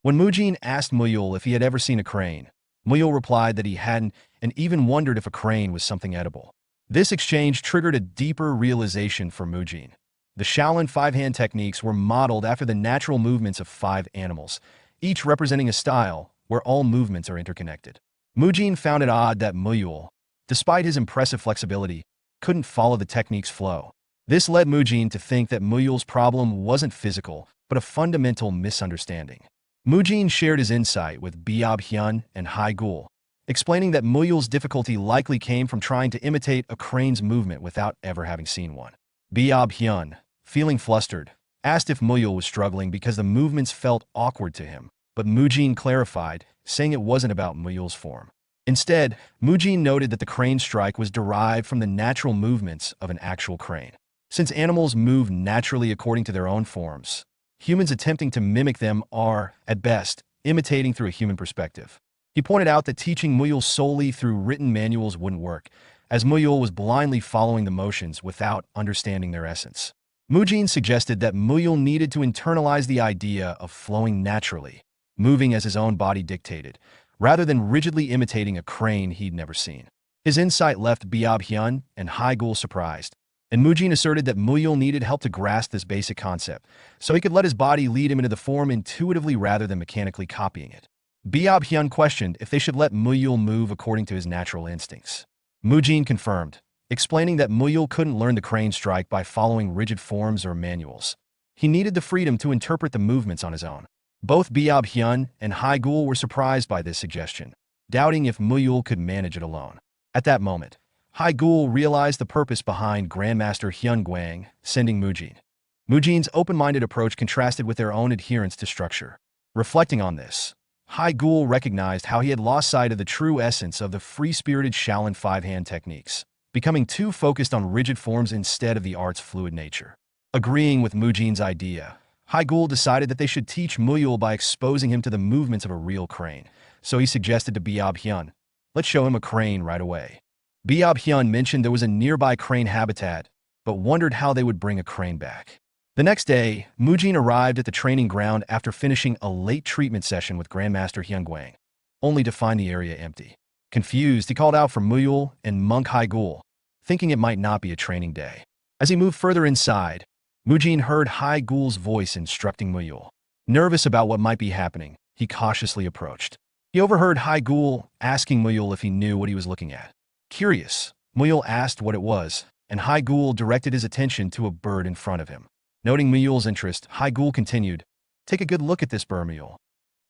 When Mujin asked Muyul if he had ever seen a crane, Muyul replied that he hadn't and even wondered if a crane was something edible. This exchange triggered a deeper realization for Mujin. The Shaolin 5-hand techniques were modeled after the natural movements of 5 animals, each representing a style where all movements are interconnected. Mujin found it odd that Muyul, despite his impressive flexibility, couldn't follow the technique's flow. This led Mujin to think that Muyul's problem wasn't physical, but a fundamental misunderstanding. Mujin shared his insight with Biob Hyun and Hai Gul, explaining that Muyul's difficulty likely came from trying to imitate a crane's movement without ever having seen one. Biob Hyun, feeling flustered, asked if Muyul was struggling because the movements felt awkward to him, but Mujin clarified, saying it wasn't about Muyul's form. Instead, Mujin noted that the crane strike was derived from the natural movements of an actual crane. Since animals move naturally according to their own forms, humans attempting to mimic them are, at best, imitating through a human perspective. He pointed out that teaching Muyul solely through written manuals wouldn't work, as Muyul was blindly following the motions without understanding their essence. Mujin suggested that Muyul needed to internalize the idea of flowing naturally, moving as his own body dictated, rather than rigidly imitating a crane he'd never seen. His insight left Biob Hyun and Hai Gul surprised, and Mujin asserted that Muyul needed help to grasp this basic concept, so he could let his body lead him into the form intuitively rather than mechanically copying it. Biob Hyun questioned if they should let Muyul move according to his natural instincts. Mujin confirmed, explaining that Muyul couldn't learn the crane strike by following rigid forms or manuals. He needed the freedom to interpret the movements on his own. Both Biob Hyun and Hai Gul were surprised by this suggestion, doubting if Muyul could manage it alone. At that moment, Hai Gul realized the purpose behind Grandmaster Hyun Guang sending Mujin. Mujin's open-minded approach contrasted with their own adherence to structure. Reflecting on this, Hai Gul recognized how he had lost sight of the true essence of the free-spirited Shaolin 5-hand techniques, becoming too focused on rigid forms instead of the art's fluid nature. Agreeing with Mujin's idea, Hai Gul decided that they should teach Muyul by exposing him to the movements of a real crane, so he suggested to Biob Hyun, "Let's show him a crane right away." Biob Hyun mentioned there was a nearby crane habitat, but wondered how they would bring a crane back. The next day, Mujin arrived at the training ground after finishing a late treatment session with Grandmaster Hyun Guang, only to find the area empty. Confused, he called out for Muyul and monk Hai Gul, thinking it might not be a training day. As he moved further inside, Mujin heard Hai Gul's voice instructing Muyul. Nervous about what might be happening, he cautiously approached. He overheard Hai Gul asking Muyul if he knew what he was looking at. Curious, Muyul asked what it was, and Hai Gul directed his attention to a bird in front of him. Noting Muyul's interest, Hai Gul continued, "Take a good look at this bird, Muyul."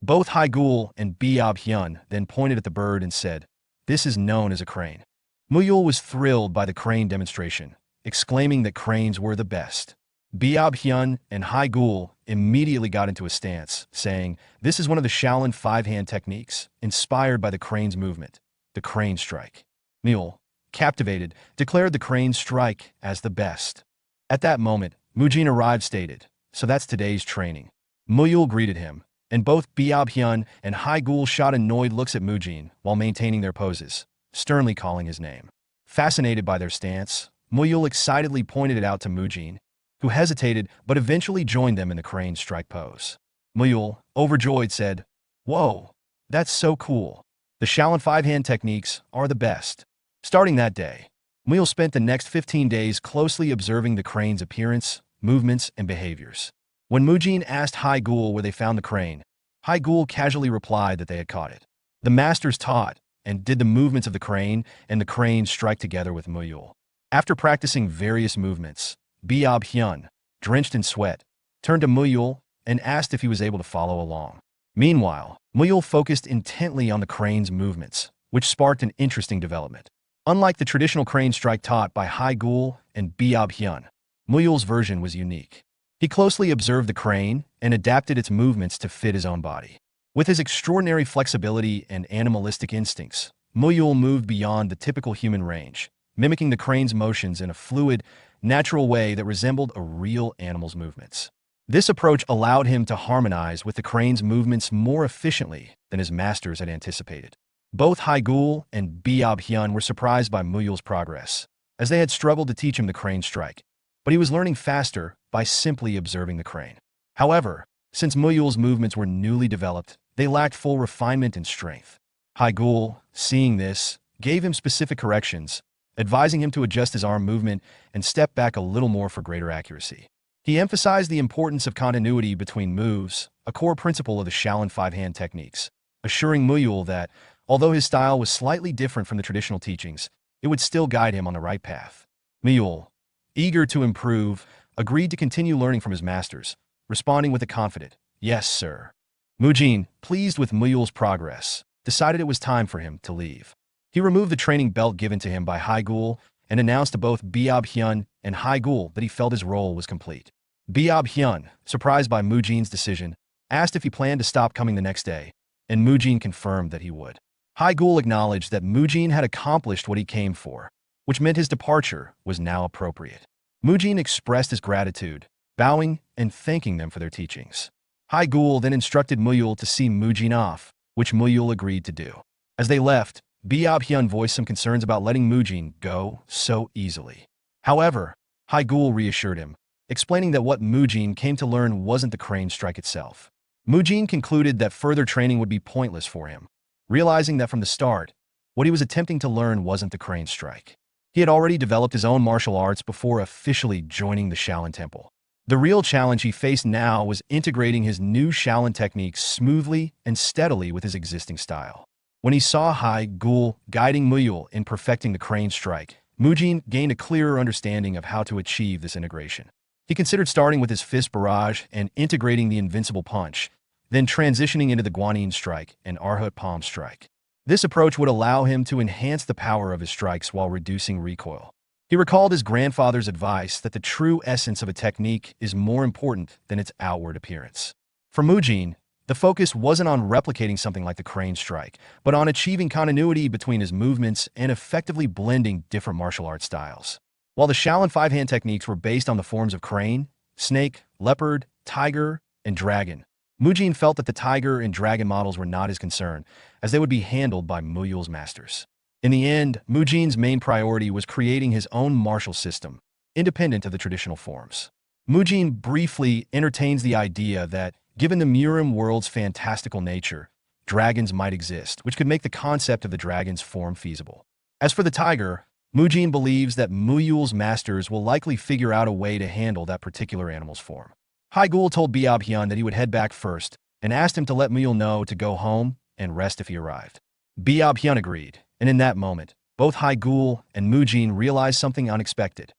Both Hai Gul and Biob Hyun then pointed at the bird and said, "This is known as a crane." Muyul was thrilled by the crane demonstration, exclaiming that cranes were the best. Biob Hyun and Hai Gul immediately got into a stance, saying, "This is one of the Shaolin five-hand techniques, inspired by the crane's movement, the crane strike." Mule, captivated, declared the crane strike as the best. At that moment, Mujin arrived stated, "So that's today's training." Muyul greeted him, and both Biab-hyun and Haigul shot annoyed looks at Mujin while maintaining their poses, sternly calling his name. Fascinated by their stance, Muyul excitedly pointed it out to Mujin, who hesitated but eventually joined them in the crane strike pose. Muyul, overjoyed, said, "Whoa, that's so cool. The Shaolin five-hand techniques are the best." Starting that day, Muyul spent the next 15 days closely observing the crane's appearance, movements, and behaviors. When Mujin asked Haigul where they found the crane, Haigul casually replied that they had caught it. The masters taught and did the movements of the crane and the crane strike together with Muyul. After practicing various movements, Biab-hyun, drenched in sweat, turned to Muyul and asked if he was able to follow along. Meanwhile, Muyul focused intently on the crane's movements, which sparked an interesting development. Unlike the traditional crane strike taught by Haigul and Biab-hyun, Muyul's version was unique. He closely observed the crane and adapted its movements to fit his own body. With his extraordinary flexibility and animalistic instincts, Muyul moved beyond the typical human range, mimicking the crane's motions in a fluid, natural way that resembled a real animal's movements. This approach allowed him to harmonize with the crane's movements more efficiently than his masters had anticipated. Both Haigul and Biab-hyun were surprised by Muyul's progress, as they had struggled to teach him the crane strike, but he was learning faster by simply observing the crane. However, since Muyul's movements were newly developed, they lacked full refinement and strength. Haigul, seeing this, gave him specific corrections, advising him to adjust his arm movement and step back a little more for greater accuracy. He emphasized the importance of continuity between moves, a core principle of the Shaolin five-hand techniques, assuring Muyul that, although his style was slightly different from the traditional teachings, it would still guide him on the right path. Muyul, eager to improve, agreed to continue learning from his masters, responding with a confident, "Yes, sir." Mujin, pleased with Muyul's progress, decided it was time for him to leave. He removed the training belt given to him by Haigul and announced to both Biab-hyun and Haigul that he felt his role was complete. Biab-hyun, surprised by Mujin's decision, asked if he planned to stop coming the next day, and Mujin confirmed that he would. Haigul acknowledged that Mujin had accomplished what he came for, which meant his departure was now appropriate. Mujin expressed his gratitude, bowing and thanking them for their teachings. Haigul then instructed Muyul to see Mujin off, which Muyul agreed to do. As they left, Biab-hyun voiced some concerns about letting Mujin go so easily. However, Haigul reassured him, explaining that what Mujin came to learn wasn't the crane strike itself. Mujin concluded that further training would be pointless for him, realizing that from the start, what he was attempting to learn wasn't the crane strike. He had already developed his own martial arts before officially joining the Shaolin Temple. The real challenge he faced now was integrating his new Shaolin techniques smoothly and steadily with his existing style. When he saw Haigul guiding Muyul in perfecting the crane strike, Mujin gained a clearer understanding of how to achieve this integration. He considered starting with his fist barrage and integrating the invincible punch, then transitioning into the Guanyin strike and Arhut palm strike. This approach would allow him to enhance the power of his strikes while reducing recoil. He recalled his grandfather's advice that the true essence of a technique is more important than its outward appearance. For Mujin, the focus wasn't on replicating something like the crane strike, but on achieving continuity between his movements and effectively blending different martial arts styles. While the Shaolin five-hand techniques were based on the forms of crane, snake, leopard, tiger, and dragon, Mujin felt that the tiger and dragon models were not his concern, as they would be handled by Muyul's masters. In the end, Mujin's main priority was creating his own martial system, independent of the traditional forms. Mujin briefly entertains the idea that, given the Murim world's fantastical nature, dragons might exist, which could make the concept of the dragon's form feasible. As for the tiger, Mujin believes that Muyul's masters will likely figure out a way to handle that particular animal's form. Haigul told Biab-hyun that he would head back first and asked him to let Muyul know to go home and rest if he arrived. Biab-hyun agreed, and in that moment, both Haigul and Mujin realized something unexpected.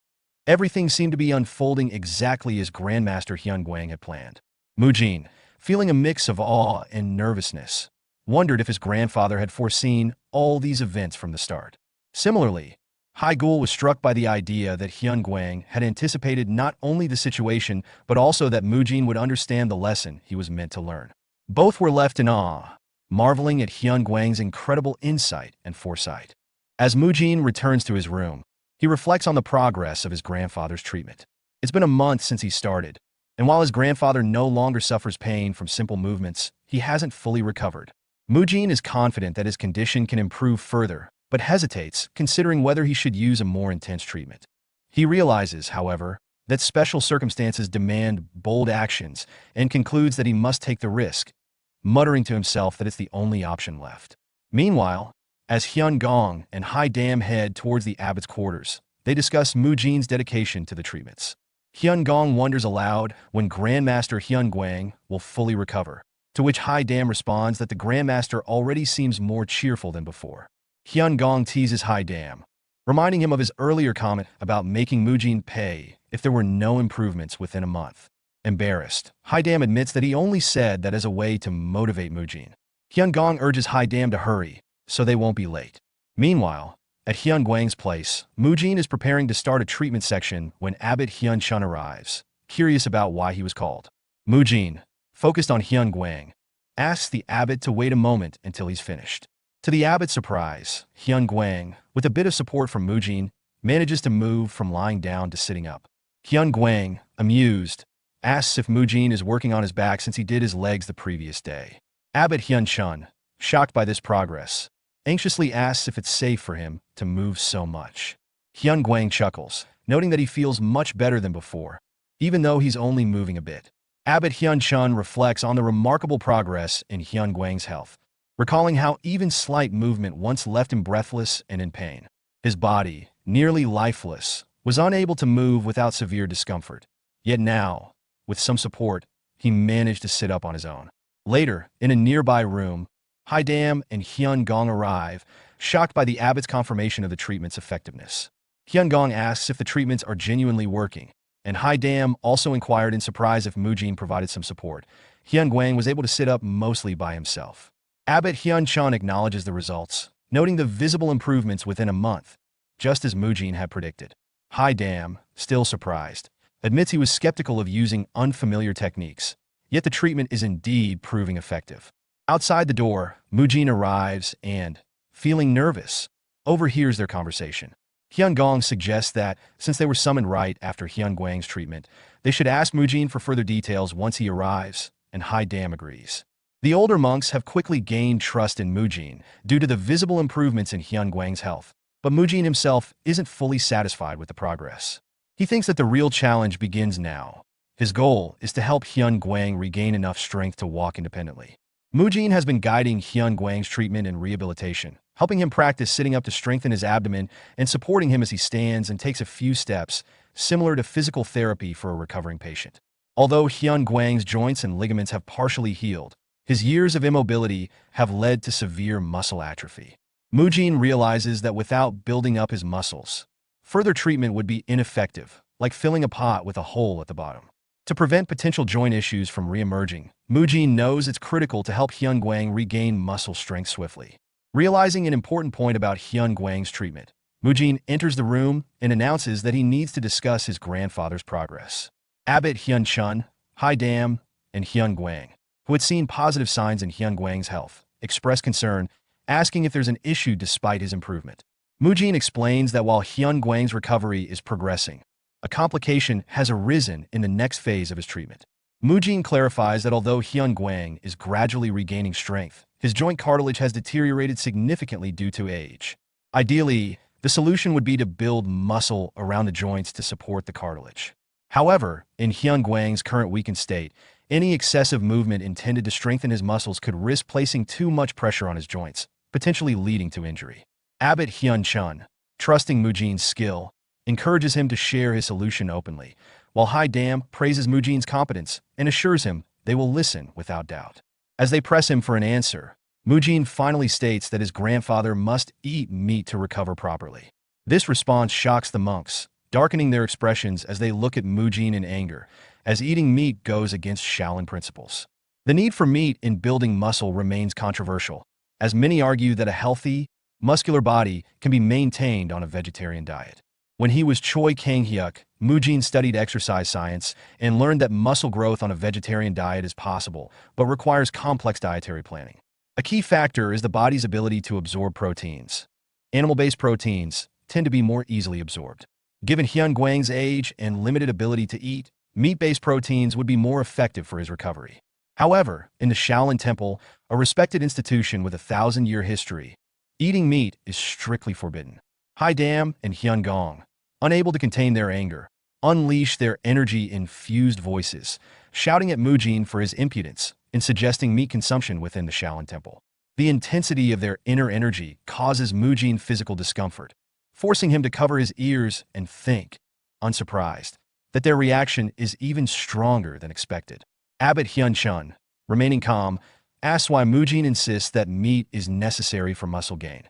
Everything seemed to be unfolding exactly as Grandmaster Hyun Guang had planned. Mujin, feeling a mix of awe and nervousness, wondered if his grandfather had foreseen all these events from the start. Similarly, Haigul was struck by the idea that Hyun Guang had anticipated not only the situation, but also that Mujin would understand the lesson he was meant to learn. Both were left in awe, marveling at Hyun Guang's incredible insight and foresight. As Mujin returns to his room, he reflects on the progress of his grandfather's treatment. It's been a month since he started, and while his grandfather no longer suffers pain from simple movements, he hasn't fully recovered. Mujin is confident that his condition can improve further, but hesitates, considering whether he should use a more intense treatment. He realizes, however, that special circumstances demand bold actions and concludes that he must take the risk, muttering to himself that it's the only option left. Meanwhile, as Hyun Gong and Hai Dam head towards the abbot's quarters, they discuss Mujin's dedication to the treatments. Hyun Gong wonders aloud when Grandmaster Hyun Guang will fully recover, to which Hai Dam responds that the Grandmaster already seems more cheerful than before. Hyun Gong teases Hai Dam, reminding him of his earlier comment about making Mujin pay if there were no improvements within a month. Embarrassed, Hai Dam admits that he only said that as a way to motivate Mujin. Hyun Gong urges Hai Dam to hurry, so they won't be late. Meanwhile, at Hyun Guang's place, Mujin is preparing to start a treatment section when Abbot Hyun Chun arrives, curious about why he was called. Mujin, focused on Hyun Guang, asks the abbot to wait a moment until he's finished. To the abbot's surprise, Hyun Guang, with a bit of support from Mujin, manages to move from lying down to sitting up. Hyun Guang, amused, asks if Mujin is working on his back since he did his legs the previous day. Abbot Hyun Chun, shocked by this progress, anxiously asks if it's safe for him to move so much. Hyun Guang chuckles, noting that he feels much better than before, even though he's only moving a bit. Abbot Hyun Chun reflects on the remarkable progress in Hyun Guang's health, recalling how even slight movement once left him breathless and in pain. His body, nearly lifeless, was unable to move without severe discomfort. Yet now, with some support, he managed to sit up on his own. Later, in a nearby room, Hai Dam and Hyun Gong arrive, shocked by the abbot's confirmation of the treatment's effectiveness. Hyun Gong asks if the treatments are genuinely working, and Hai Dam also inquired in surprise if Mujin provided some support. Hyun Guang was able to sit up mostly by himself. Abbot Hyun Chun acknowledges the results, noting the visible improvements within a month, just as Mujin had predicted. Hai Dam, still surprised, admits he was skeptical of using unfamiliar techniques, yet the treatment is indeed proving effective. Outside the door, Mujin arrives and, feeling nervous, overhears their conversation. Hyun Gong suggests that, since they were summoned right after Hyun Guang's treatment, they should ask Mujin for further details once he arrives, and Hai Dam agrees. The older monks have quickly gained trust in Mujin due to the visible improvements in Hyun Guang's health, but Mujin himself isn't fully satisfied with the progress. He thinks that the real challenge begins now. His goal is to help Hyun Guang regain enough strength to walk independently. Mujin has been guiding Hyun Guang's treatment and rehabilitation, helping him practice sitting up to strengthen his abdomen and supporting him as he stands and takes a few steps, similar to physical therapy for a recovering patient. Although Hyun Guang's joints and ligaments have partially healed, his years of immobility have led to severe muscle atrophy. Mujin realizes that without building up his muscles, further treatment would be ineffective, like filling a pot with a hole at the bottom. To prevent potential joint issues from re-emerging, Mujin knows it's critical to help Hyun Guang regain muscle strength swiftly. Realizing an important point about Hyun Guang's treatment, Mujin enters the room and announces that he needs to discuss his grandfather's progress. Abbot Hyun Chun, Hai Dam, and Hyun Guang, who had seen positive signs in Hyun Guang's health, express concern, asking if there's an issue despite his improvement. Mujin explains that while Hyun Guang's recovery is progressing, a complication has arisen in the next phase of his treatment. Mujin clarifies that although Hyun Guang is gradually regaining strength, his joint cartilage has deteriorated significantly due to age. Ideally, the solution would be to build muscle around the joints to support the cartilage. However, in Hyun Guang's current weakened state, any excessive movement intended to strengthen his muscles could risk placing too much pressure on his joints, potentially leading to injury. Abbot Hyun Chun, trusting Mujin's skill, encourages him to share his solution openly, while Hai Dam praises Mujin's competence and assures him they will listen without doubt. As they press him for an answer, Mujin finally states that his grandfather must eat meat to recover properly. This response shocks the monks, darkening their expressions as they look at Mujin in anger, as eating meat goes against Shaolin principles. The need for meat in building muscle remains controversial, as many argue that a healthy, muscular body can be maintained on a vegetarian diet. When he was Choi Kang-hyuk, Mujin studied exercise science and learned that muscle growth on a vegetarian diet is possible, but requires complex dietary planning. A key factor is the body's ability to absorb proteins. Animal-based proteins tend to be more easily absorbed. Given Hyun Gwang's age and limited ability to eat, meat-based proteins would be more effective for his recovery. However, in the Shaolin Temple, a respected institution with a 1,000-year history, eating meat is strictly forbidden. Hai Dam and Hyun Gong, unable to contain their anger, unleash their energy-infused voices, shouting at Mujin for his impudence in suggesting meat consumption within the Shaolin Temple. The intensity of their inner energy causes Mujin physical discomfort, forcing him to cover his ears and think, unsurprised, that their reaction is even stronger than expected. Abbot Hyun Chun, remaining calm, asks why Mujin insists that meat is necessary for muscle gain,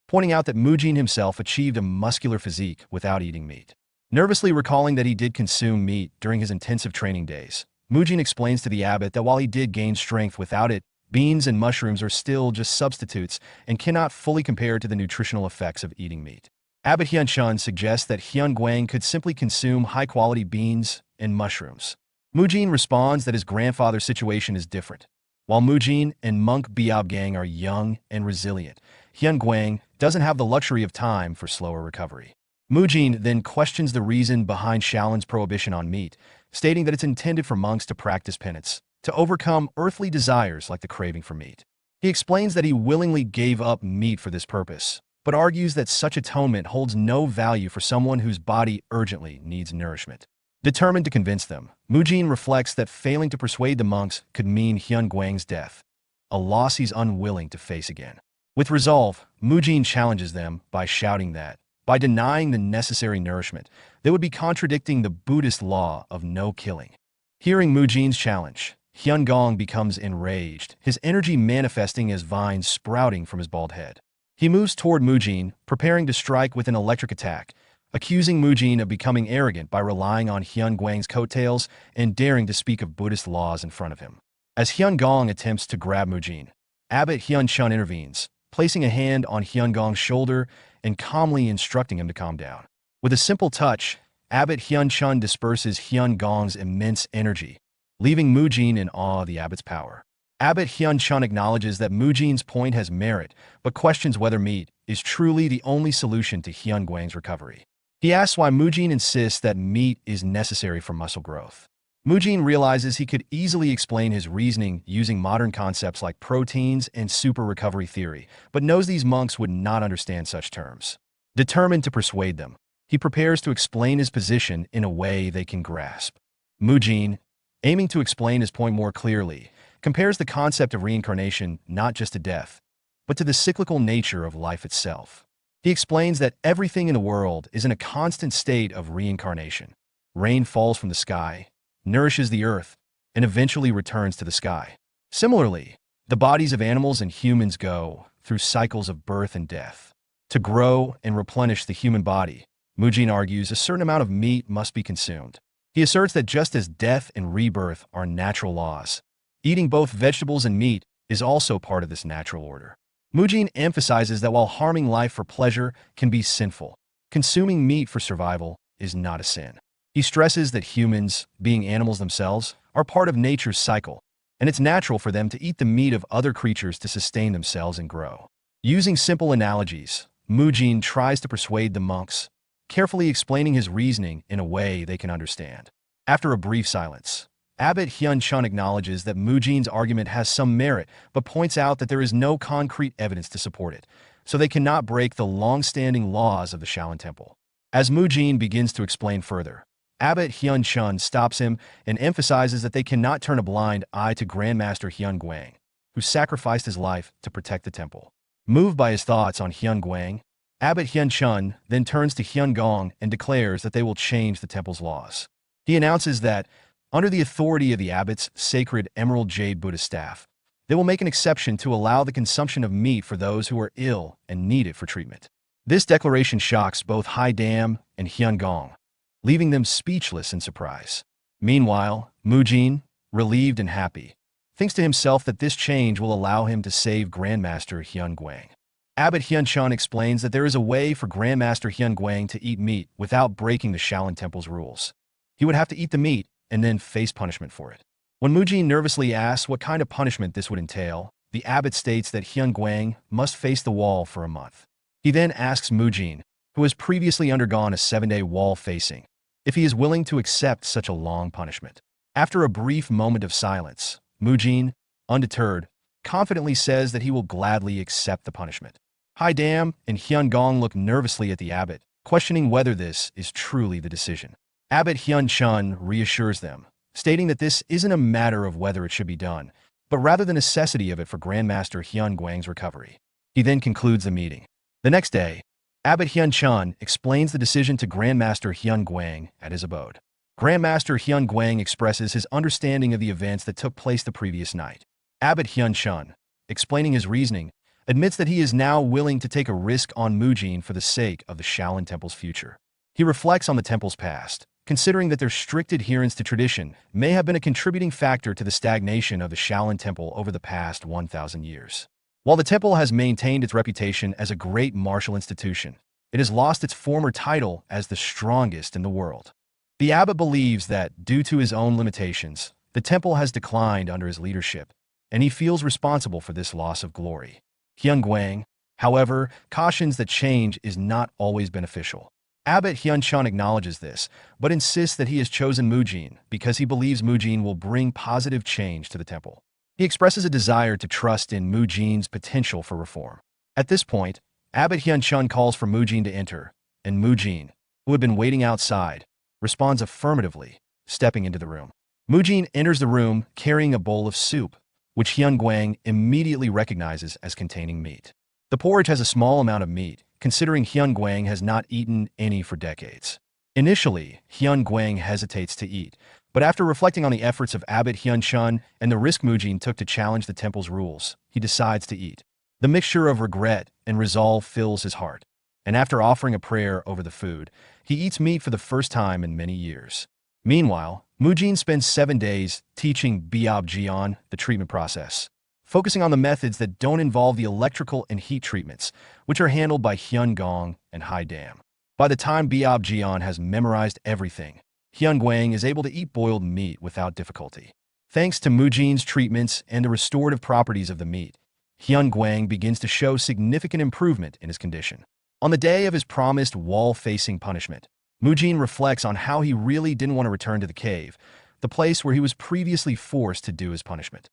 pointing out that Mujin himself achieved a muscular physique without eating meat. Nervously recalling that he did consume meat during his intensive training days, Mujin explains to the abbot that while he did gain strength without it, beans and mushrooms are still just substitutes and cannot fully compare to the nutritional effects of eating meat. Abbot Hyun Chun suggests that Hyun Gwang could simply consume high-quality beans and mushrooms. Mujin responds that his grandfather's situation is different. While Mujin and monk Biab Gang are young and resilient, Hyun Gwang doesn't have the luxury of time for slower recovery. Mujin then questions the reason behind Shaolin's prohibition on meat, stating that it's intended for monks to practice penance, to overcome earthly desires like the craving for meat. He explains that he willingly gave up meat for this purpose, but argues that such atonement holds no value for someone whose body urgently needs nourishment. Determined to convince them, Mujin reflects that failing to persuade the monks could mean Hyun Gwang's death, a loss he's unwilling to face again. With resolve, Mujin challenges them by shouting that, by denying the necessary nourishment, they would be contradicting the Buddhist law of no killing. Hearing Mujin's challenge, Hyun Gong becomes enraged, his energy manifesting as vines sprouting from his bald head. He moves toward Mujin, preparing to strike with an electric attack, accusing Mujin of becoming arrogant by relying on Hyun Gwang's coattails and daring to speak of Buddhist laws in front of him. As Hyun Gong attempts to grab Mujin, Abbot Hyun Chun intervenes, placing a hand on Hyun Gong's shoulder and calmly instructing him to calm down. With a simple touch, Abbot Hyun Chun disperses Hyun Gong's immense energy, leaving Mujin in awe of the abbot's power. Abbot Hyun Chun acknowledges that Mujin's point has merit, but questions whether meat is truly the only solution to Hyun Gwang's recovery. He asks why Mujin insists that meat is necessary for muscle growth. Mujin realizes he could easily explain his reasoning using modern concepts like proteins and super recovery theory, but knows these monks would not understand such terms. Determined to persuade them, he prepares to explain his position in a way they can grasp. Mujin, aiming to explain his point more clearly, compares the concept of reincarnation not just to death, but to the cyclical nature of life itself. He explains that everything in the world is in a constant state of reincarnation. Rain falls from the sky, nourishes the earth, and eventually returns to the sky. Similarly, the bodies of animals and humans go through cycles of birth and death. To grow and replenish the human body, Mujin argues a certain amount of meat must be consumed. He asserts that just as death and rebirth are natural laws, eating both vegetables and meat is also part of this natural order. Mujin emphasizes that while harming life for pleasure can be sinful, consuming meat for survival is not a sin. He stresses that humans, being animals themselves, are part of nature's cycle, and it's natural for them to eat the meat of other creatures to sustain themselves and grow. Using simple analogies, Mujin tries to persuade the monks, carefully explaining his reasoning in a way they can understand. After a brief silence, Abbot Hyun Chun acknowledges that Mujin's argument has some merit, but points out that there is no concrete evidence to support it, so they cannot break the long-standing laws of the Shaolin Temple. As Mujin begins to explain further, Abbot Hyun Chun stops him and emphasizes that they cannot turn a blind eye to Grandmaster Hyun Gwang, who sacrificed his life to protect the temple. Moved by his thoughts on Hyun Gwang, Abbot Hyun Chun then turns to Hyun Gong and declares that they will change the temple's laws. He announces that, under the authority of the abbot's sacred emerald jade Buddha staff, they will make an exception to allow the consumption of meat for those who are ill and need it for treatment. This declaration shocks both Hai Dam and Hyun Gong, leaving them speechless in surprise. Meanwhile, Mujin, relieved and happy, thinks to himself that this change will allow him to save Grandmaster Hyun Gwang. Abbot Hyun-chun explains that there is a way for Grandmaster Hyun-guang to eat meat without breaking the Shaolin Temple's rules. He would have to eat the meat and then face punishment for it. When Mujin nervously asks what kind of punishment this would entail, the abbot states that Hyun-guang must face the wall for a month. He then asks Mujin, who has previously undergone a 7-day wall facing, if he is willing to accept such a long punishment. After a brief moment of silence, Mujin, undeterred, confidently says that he will gladly accept the punishment. Haidam and Hyun-gong look nervously at the abbot, questioning whether this is truly the decision. Abbot Hyun-chun reassures them, stating that this isn't a matter of whether it should be done, but rather the necessity of it for Grandmaster Hyun-guang's recovery. He then concludes the meeting. The next day, Abbot Hyun-chun explains the decision to Grandmaster Hyun-guang at his abode. Grandmaster Hyun-guang expresses his understanding of the events that took place the previous night. Abbot Hyun-chun, explaining his reasoning, admits that he is now willing to take a risk on Mujin for the sake of the Shaolin Temple's future. He reflects on the temple's past, considering that their strict adherence to tradition may have been a contributing factor to the stagnation of the Shaolin Temple over the past 1,000 years. While the temple has maintained its reputation as a great martial institution, it has lost its former title as the strongest in the world. The abbot believes that, due to his own limitations, the temple has declined under his leadership, and he feels responsible for this loss of glory. Hyun-guang, however, cautions that change is not always beneficial. Abbot Hyun-chun acknowledges this, but insists that he has chosen Mujin because he believes Mujin will bring positive change to the temple. He expresses a desire to trust in Mujin's potential for reform. At this point, Abbot Hyun-chun calls for Mujin to enter, and Mujin, who had been waiting outside, responds affirmatively, stepping into the room. Mujin enters the room carrying a bowl of soup, which Hyun-guang immediately recognizes as containing meat. The porridge has a small amount of meat, considering Hyun-guang has not eaten any for decades. Initially, Hyun-guang hesitates to eat, but after reflecting on the efforts of Abbot Hyun-chun and the risk Mujin took to challenge the temple's rules, he decides to eat. The mixture of regret and resolve fills his heart, and after offering a prayer over the food, he eats meat for the first time in many years. Meanwhile, Mujin spends 7 days teaching Biab-jian the treatment process, focusing on the methods that don't involve the electrical and heat treatments, which are handled by Hyun-gong and Haidam. By the time Biab-jian has memorized everything, Hyun-guang is able to eat boiled meat without difficulty. Thanks to Mujin's treatments and the restorative properties of the meat, Hyun-guang begins to show significant improvement in his condition. On the day of his promised wall-facing punishment, Mujin reflects on how he really didn't want to return to the cave, the place where he was previously forced to do his punishment.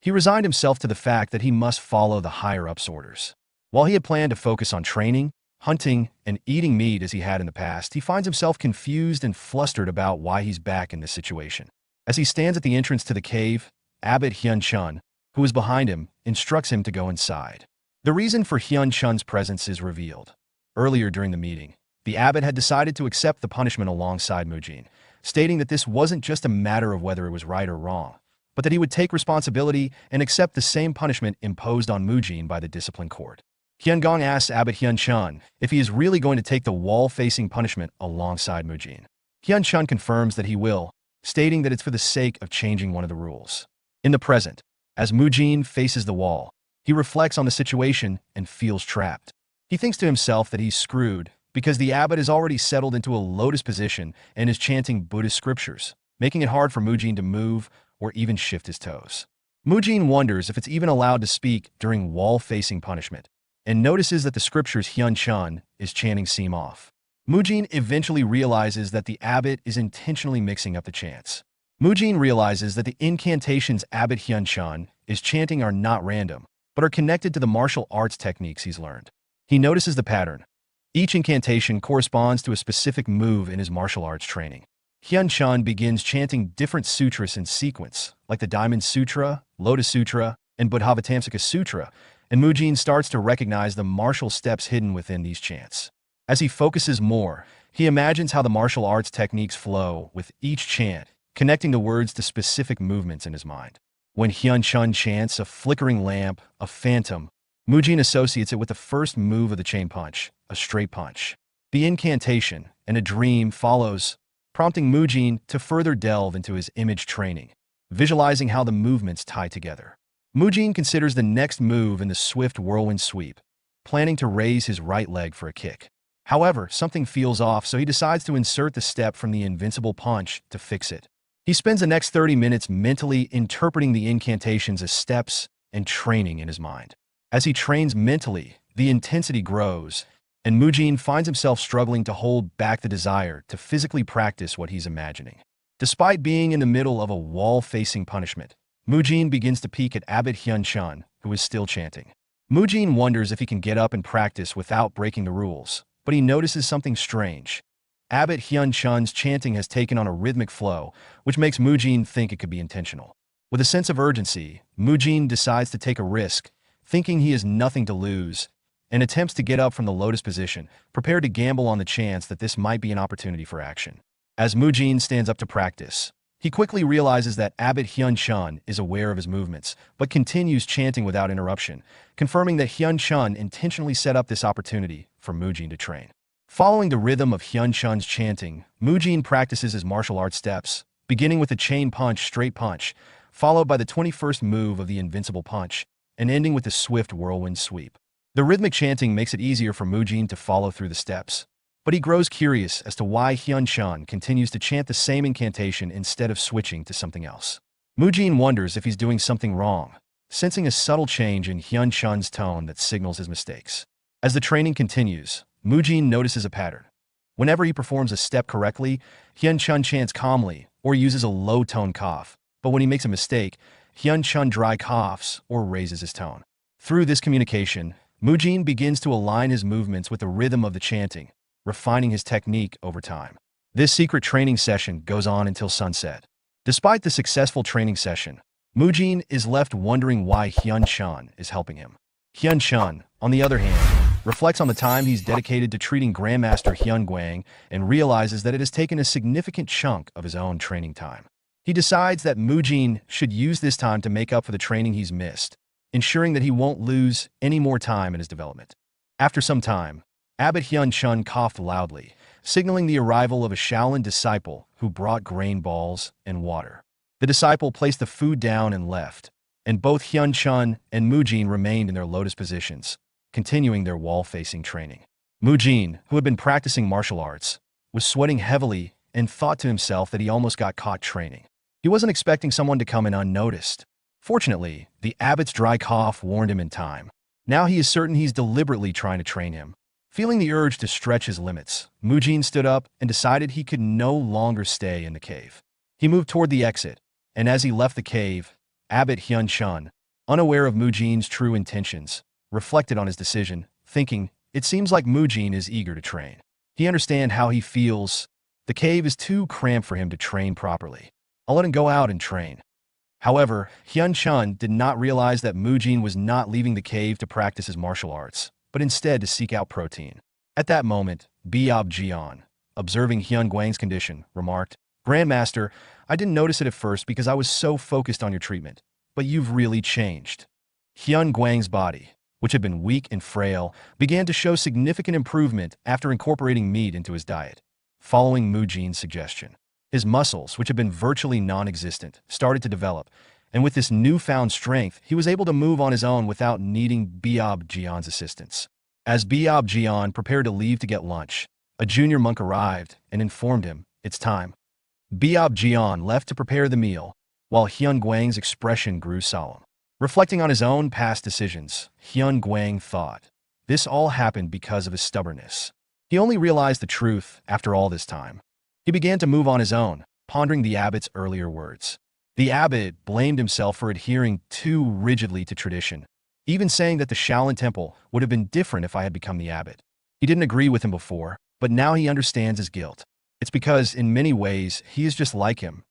He resigned himself to the fact that he must follow the higher-ups' orders. While he had planned to focus on training, hunting, and eating meat as he had in the past, he finds himself confused and flustered about why he's back in this situation. As he stands at the entrance to the cave, Abbot Hyun-chun, who is behind him, instructs him to go inside. The reason for Hyun-chun's presence is revealed. Earlier during the meeting, the abbot had decided to accept the punishment alongside Mujin, stating that this wasn't just a matter of whether it was right or wrong, but that he would take responsibility and accept the same punishment imposed on Mujin by the discipline court. Hyun-gong asks Abbot Hyun-chun if he is really going to take the wall-facing punishment alongside Mujin. Hyun-chun confirms that he will, stating that it's for the sake of changing one of the rules. In the present, as Mujin faces the wall, he reflects on the situation and feels trapped. He thinks to himself that he's screwed because the abbot has already settled into a lotus position and is chanting Buddhist scriptures, making it hard for Mujin to move or even shift his toes. Mujin wonders if it's even allowed to speak during wall-facing punishment, and notices that the scriptures Hyun-chun is chanting seem off. Mujin eventually realizes that the abbot is intentionally mixing up the chants. Mujin realizes that the incantations Abbot Hyun-chun is chanting are not random, but are connected to the martial arts techniques he's learned. He notices the pattern. Each incantation corresponds to a specific move in his martial arts training. Hyun-chun begins chanting different sutras in sequence, like the Diamond Sutra, Lotus Sutra, and Buddhavatamsaka Sutra, and Mujin starts to recognize the martial steps hidden within these chants. As he focuses more, he imagines how the martial arts techniques flow with each chant, connecting the words to specific movements in his mind. When Hyun-chun chants a flickering lamp, a phantom, Mujin associates it with the first move of the chain punch, a straight punch. The incantation and a dream follows, prompting Mujin to further delve into his image training, visualizing how the movements tie together. Mujin considers the next move in the swift whirlwind sweep, planning to raise his right leg for a kick. However, something feels off, so he decides to insert the step from the invincible punch to fix it. He spends the next 30 minutes mentally interpreting the incantations as steps and training in his mind. As he trains mentally, the intensity grows, and Mujin finds himself struggling to hold back the desire to physically practice what he's imagining. Despite being in the middle of a wall-facing punishment, Mujin begins to peek at Abbot Hyun-chun, who is still chanting. Mujin wonders if he can get up and practice without breaking the rules, but he notices something strange. Abbot Hyun-chun's chanting has taken on a rhythmic flow, which makes Mujin think it could be intentional. With a sense of urgency, Mujin decides to take a risk, thinking he has nothing to lose, and attempts to get up from the lotus position, prepared to gamble on the chance that this might be an opportunity for action. As Mujin stands up to practice, he quickly realizes that Abbot Hyun-chun is aware of his movements, but continues chanting without interruption, confirming that Hyun-chun intentionally set up this opportunity for Mujin to train. Following the rhythm of Hyun-chun's chanting, Mujin practices his martial arts steps, beginning with the chain punch straight punch, followed by the 21st move of the invincible punch, and ending with the swift whirlwind sweep. The rhythmic chanting makes it easier for Mujin to follow through the steps, but he grows curious as to why Hyun-chun continues to chant the same incantation instead of switching to something else. Mujin wonders if he's doing something wrong, sensing a subtle change in Hyun-chun's tone that signals his mistakes. As the training continues, Mujin notices a pattern. Whenever he performs a step correctly, Hyun-chun chants calmly or uses a low-tone cough, but when he makes a mistake, Hyun-chun dry coughs or raises his tone. Through this communication, Mujin begins to align his movements with the rhythm of the chanting, refining his technique over time. This secret training session goes on until sunset. Despite the successful training session, Mujin is left wondering why Hyun-chun is helping him. Hyun-chun, on the other hand, reflects on the time he's dedicated to treating Grandmaster Hyun-gwang and realizes that it has taken a significant chunk of his own training time. He decides that Mujin should use this time to make up for the training he's missed, ensuring that he won't lose any more time in his development. After some time, Abbot Hyun-chun coughed loudly, signaling the arrival of a Shaolin disciple who brought grain balls and water. The disciple placed the food down and left, and both Hyun-chun and Mujin remained in their lotus positions, continuing their wall-facing training. Mujin, who had been practicing martial arts, was sweating heavily and thought to himself that he almost got caught training. He wasn't expecting someone to come in unnoticed. Fortunately, the abbot's dry cough warned him in time. Now he is certain he's deliberately trying to train him. Feeling the urge to stretch his limits, Mujin stood up and decided he could no longer stay in the cave. He moved toward the exit, and as he left the cave, Abbot Hyun-chun, unaware of Mujin's true intentions, reflected on his decision, thinking, it seems like Mujin is eager to train. He understands how he feels. The cave is too cramped for him to train properly. I'll let him go out and train. However, Hyun-chun did not realize that Mujin was not leaving the cave to practice his martial arts, but instead to seek out protein. At that moment, Byeop-jeon, observing Hyun-gwang's condition, remarked, Grandmaster, I didn't notice it at first because I was so focused on your treatment, but you've really changed. Hyun-gwang's body, which had been weak and frail, began to show significant improvement after incorporating meat into his diet, following Mujin's suggestion. His muscles, which had been virtually non-existent, started to develop, and with this newfound strength, he was able to move on his own without needing Byeop-jeon's assistance. As Byeop-jeon prepared to leave to get lunch, a junior monk arrived and informed him, it's time. Byeop-jeon left to prepare the meal, while Hyun-gwang's expression grew solemn. Reflecting on his own past decisions, Hyun-gwang thought, this all happened because of his stubbornness. He only realized the truth after all this time. He began to move on his own, pondering the abbot's earlier words. The abbot blamed himself for adhering too rigidly to tradition, even saying that the Shaolin Temple would have been different if I had become the abbot. He didn't agree with him before, but now he understands his guilt. It's because, in many ways, he is just like him.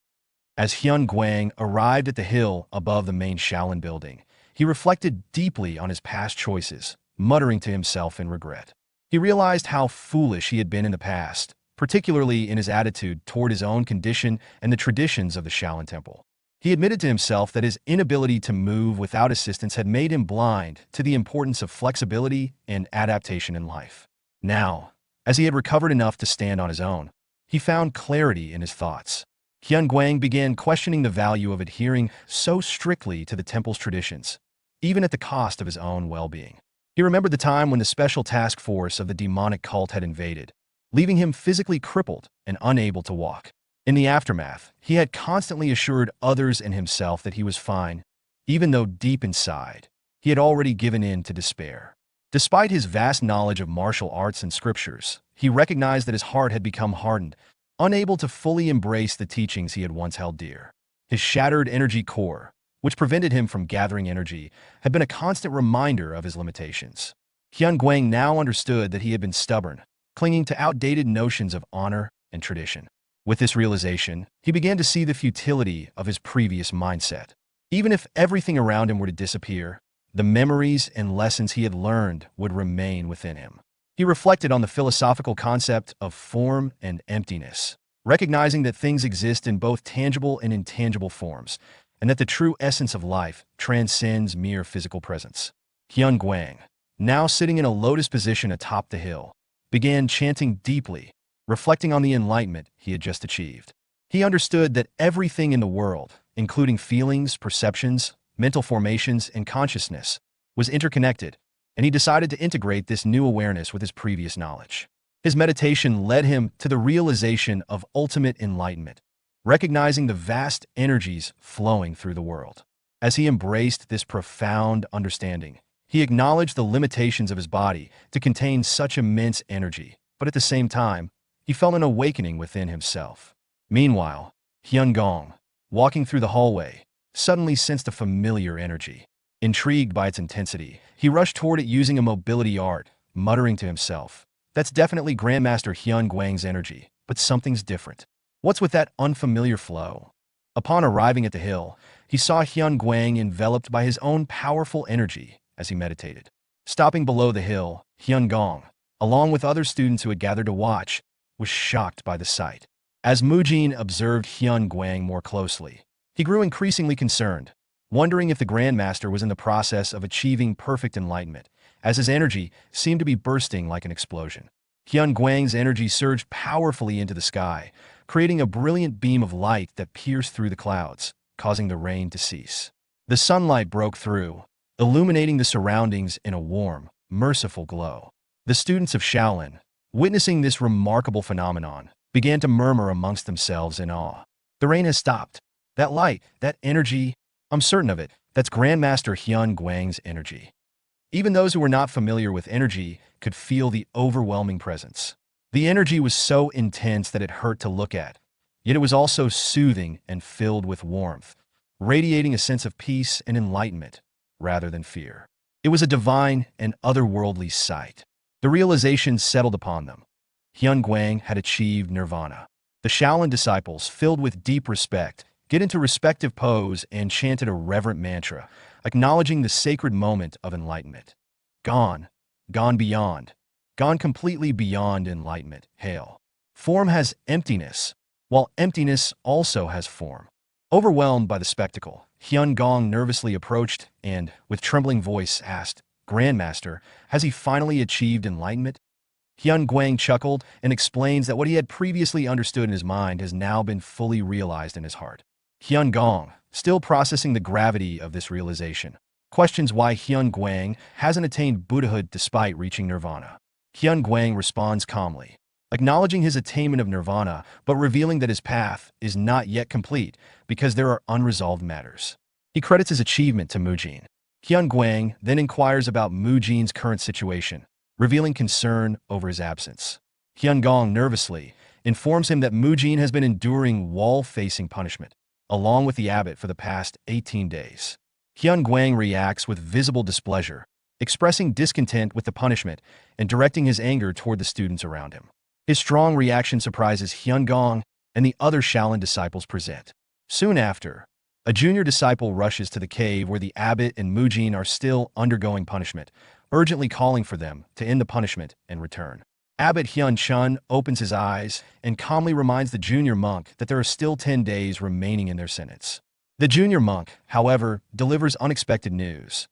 As Hyun-gwang arrived at the hill above the main Shaolin building, he reflected deeply on his past choices, muttering to himself in regret. He realized how foolish he had been in the past, particularly in his attitude toward his own condition and the traditions of the Shaolin Temple. He admitted to himself that his inability to move without assistance had made him blind to the importance of flexibility and adaptation in life. Now, as he had recovered enough to stand on his own, he found clarity in his thoughts. Hyun-gwang began questioning the value of adhering so strictly to the temple's traditions, even at the cost of his own well-being. He remembered the time when the special task force of the demonic cult had invaded, leaving him physically crippled and unable to walk. In the aftermath, he had constantly assured others and himself that he was fine, even though deep inside, he had already given in to despair. Despite his vast knowledge of martial arts and scriptures, he recognized that his heart had become hardened, unable to fully embrace the teachings he had once held dear. His shattered energy core, which prevented him from gathering energy, had been a constant reminder of his limitations. Hyun Guang now understood that he had been stubborn, clinging to outdated notions of honor and tradition. With this realization, he began to see the futility of his previous mindset. Even if everything around him were to disappear, the memories and lessons he had learned would remain within him. He reflected on the philosophical concept of form and emptiness, recognizing that things exist in both tangible and intangible forms, and that the true essence of life transcends mere physical presence. Hyun Guang, now sitting in a lotus position atop the hill, began chanting deeply, reflecting on the enlightenment he had just achieved. He understood that everything in the world, including feelings, perceptions, mental formations, and consciousness, was interconnected, and he decided to integrate this new awareness with his previous knowledge. His meditation led him to the realization of ultimate enlightenment, recognizing the vast energies flowing through the world. As he embraced this profound understanding, he acknowledged the limitations of his body to contain such immense energy, but at the same time, he felt an awakening within himself. Meanwhile, Hyun Gong, walking through the hallway, suddenly sensed a familiar energy. Intrigued by its intensity, he rushed toward it using a mobility art, muttering to himself, "That's definitely Grandmaster Hyun Guang's energy, but something's different. What's with that unfamiliar flow?" Upon arriving at the hill, he saw Hyun Guang enveloped by his own powerful energy as he meditated. Stopping below the hill, Hyun Gong, along with other students who had gathered to watch, was shocked by the sight. As Mujin observed Hyun Guang more closely, he grew increasingly concerned, wondering if the Grandmaster was in the process of achieving perfect enlightenment, as his energy seemed to be bursting like an explosion. Hyun Guang's energy surged powerfully into the sky, creating a brilliant beam of light that pierced through the clouds, causing the rain to cease. The sunlight broke through, illuminating the surroundings in a warm, merciful glow. The students of Shaolin, witnessing this remarkable phenomenon, began to murmur amongst themselves in awe. "The rain has stopped. That light, that energy, I'm certain of it, that's Grandmaster Hyun Guang's energy." Even those who were not familiar with energy could feel the overwhelming presence. The energy was so intense that it hurt to look at, yet it was also soothing and filled with warmth, radiating a sense of peace and enlightenment rather than fear. It was a divine and otherworldly sight. The realization settled upon them. Hyun Guang had achieved nirvana. The Shaolin disciples, filled with deep respect, get into respective pose and chanted a reverent mantra, acknowledging the sacred moment of enlightenment. Gone, gone beyond, gone completely beyond enlightenment, hail. Form has emptiness, while emptiness also has form. Overwhelmed by the spectacle, Hyun Gong nervously approached and, with trembling voice, asked, "Grandmaster, has he finally achieved enlightenment?" Hyun Guang chuckled and explains that what he had previously understood in his mind has now been fully realized in his heart. Hyun Gong, still processing the gravity of this realization, questions why Hyun Guang hasn't attained Buddhahood despite reaching nirvana. Hyun Guang responds calmly, acknowledging his attainment of nirvana but revealing that his path is not yet complete because there are unresolved matters. He credits his achievement to Mujin. Hyun Guang then inquires about Mujin's current situation, revealing concern over his absence. Hyun Gong nervously informs him that Mujin has been enduring wall-facing punishment, along with the abbot for the past 18 days. Hyun Guang reacts with visible displeasure, expressing discontent with the punishment and directing his anger toward the students around him. His strong reaction surprises Hyun Gong and the other Shaolin disciples present. Soon after, a junior disciple rushes to the cave where the abbot and Mujin are still undergoing punishment, urgently calling for them to end the punishment and return. Abbot Hyun Chun opens his eyes and calmly reminds the junior monk that there are still 10 days remaining in their sentence. The junior monk, however, delivers unexpected news.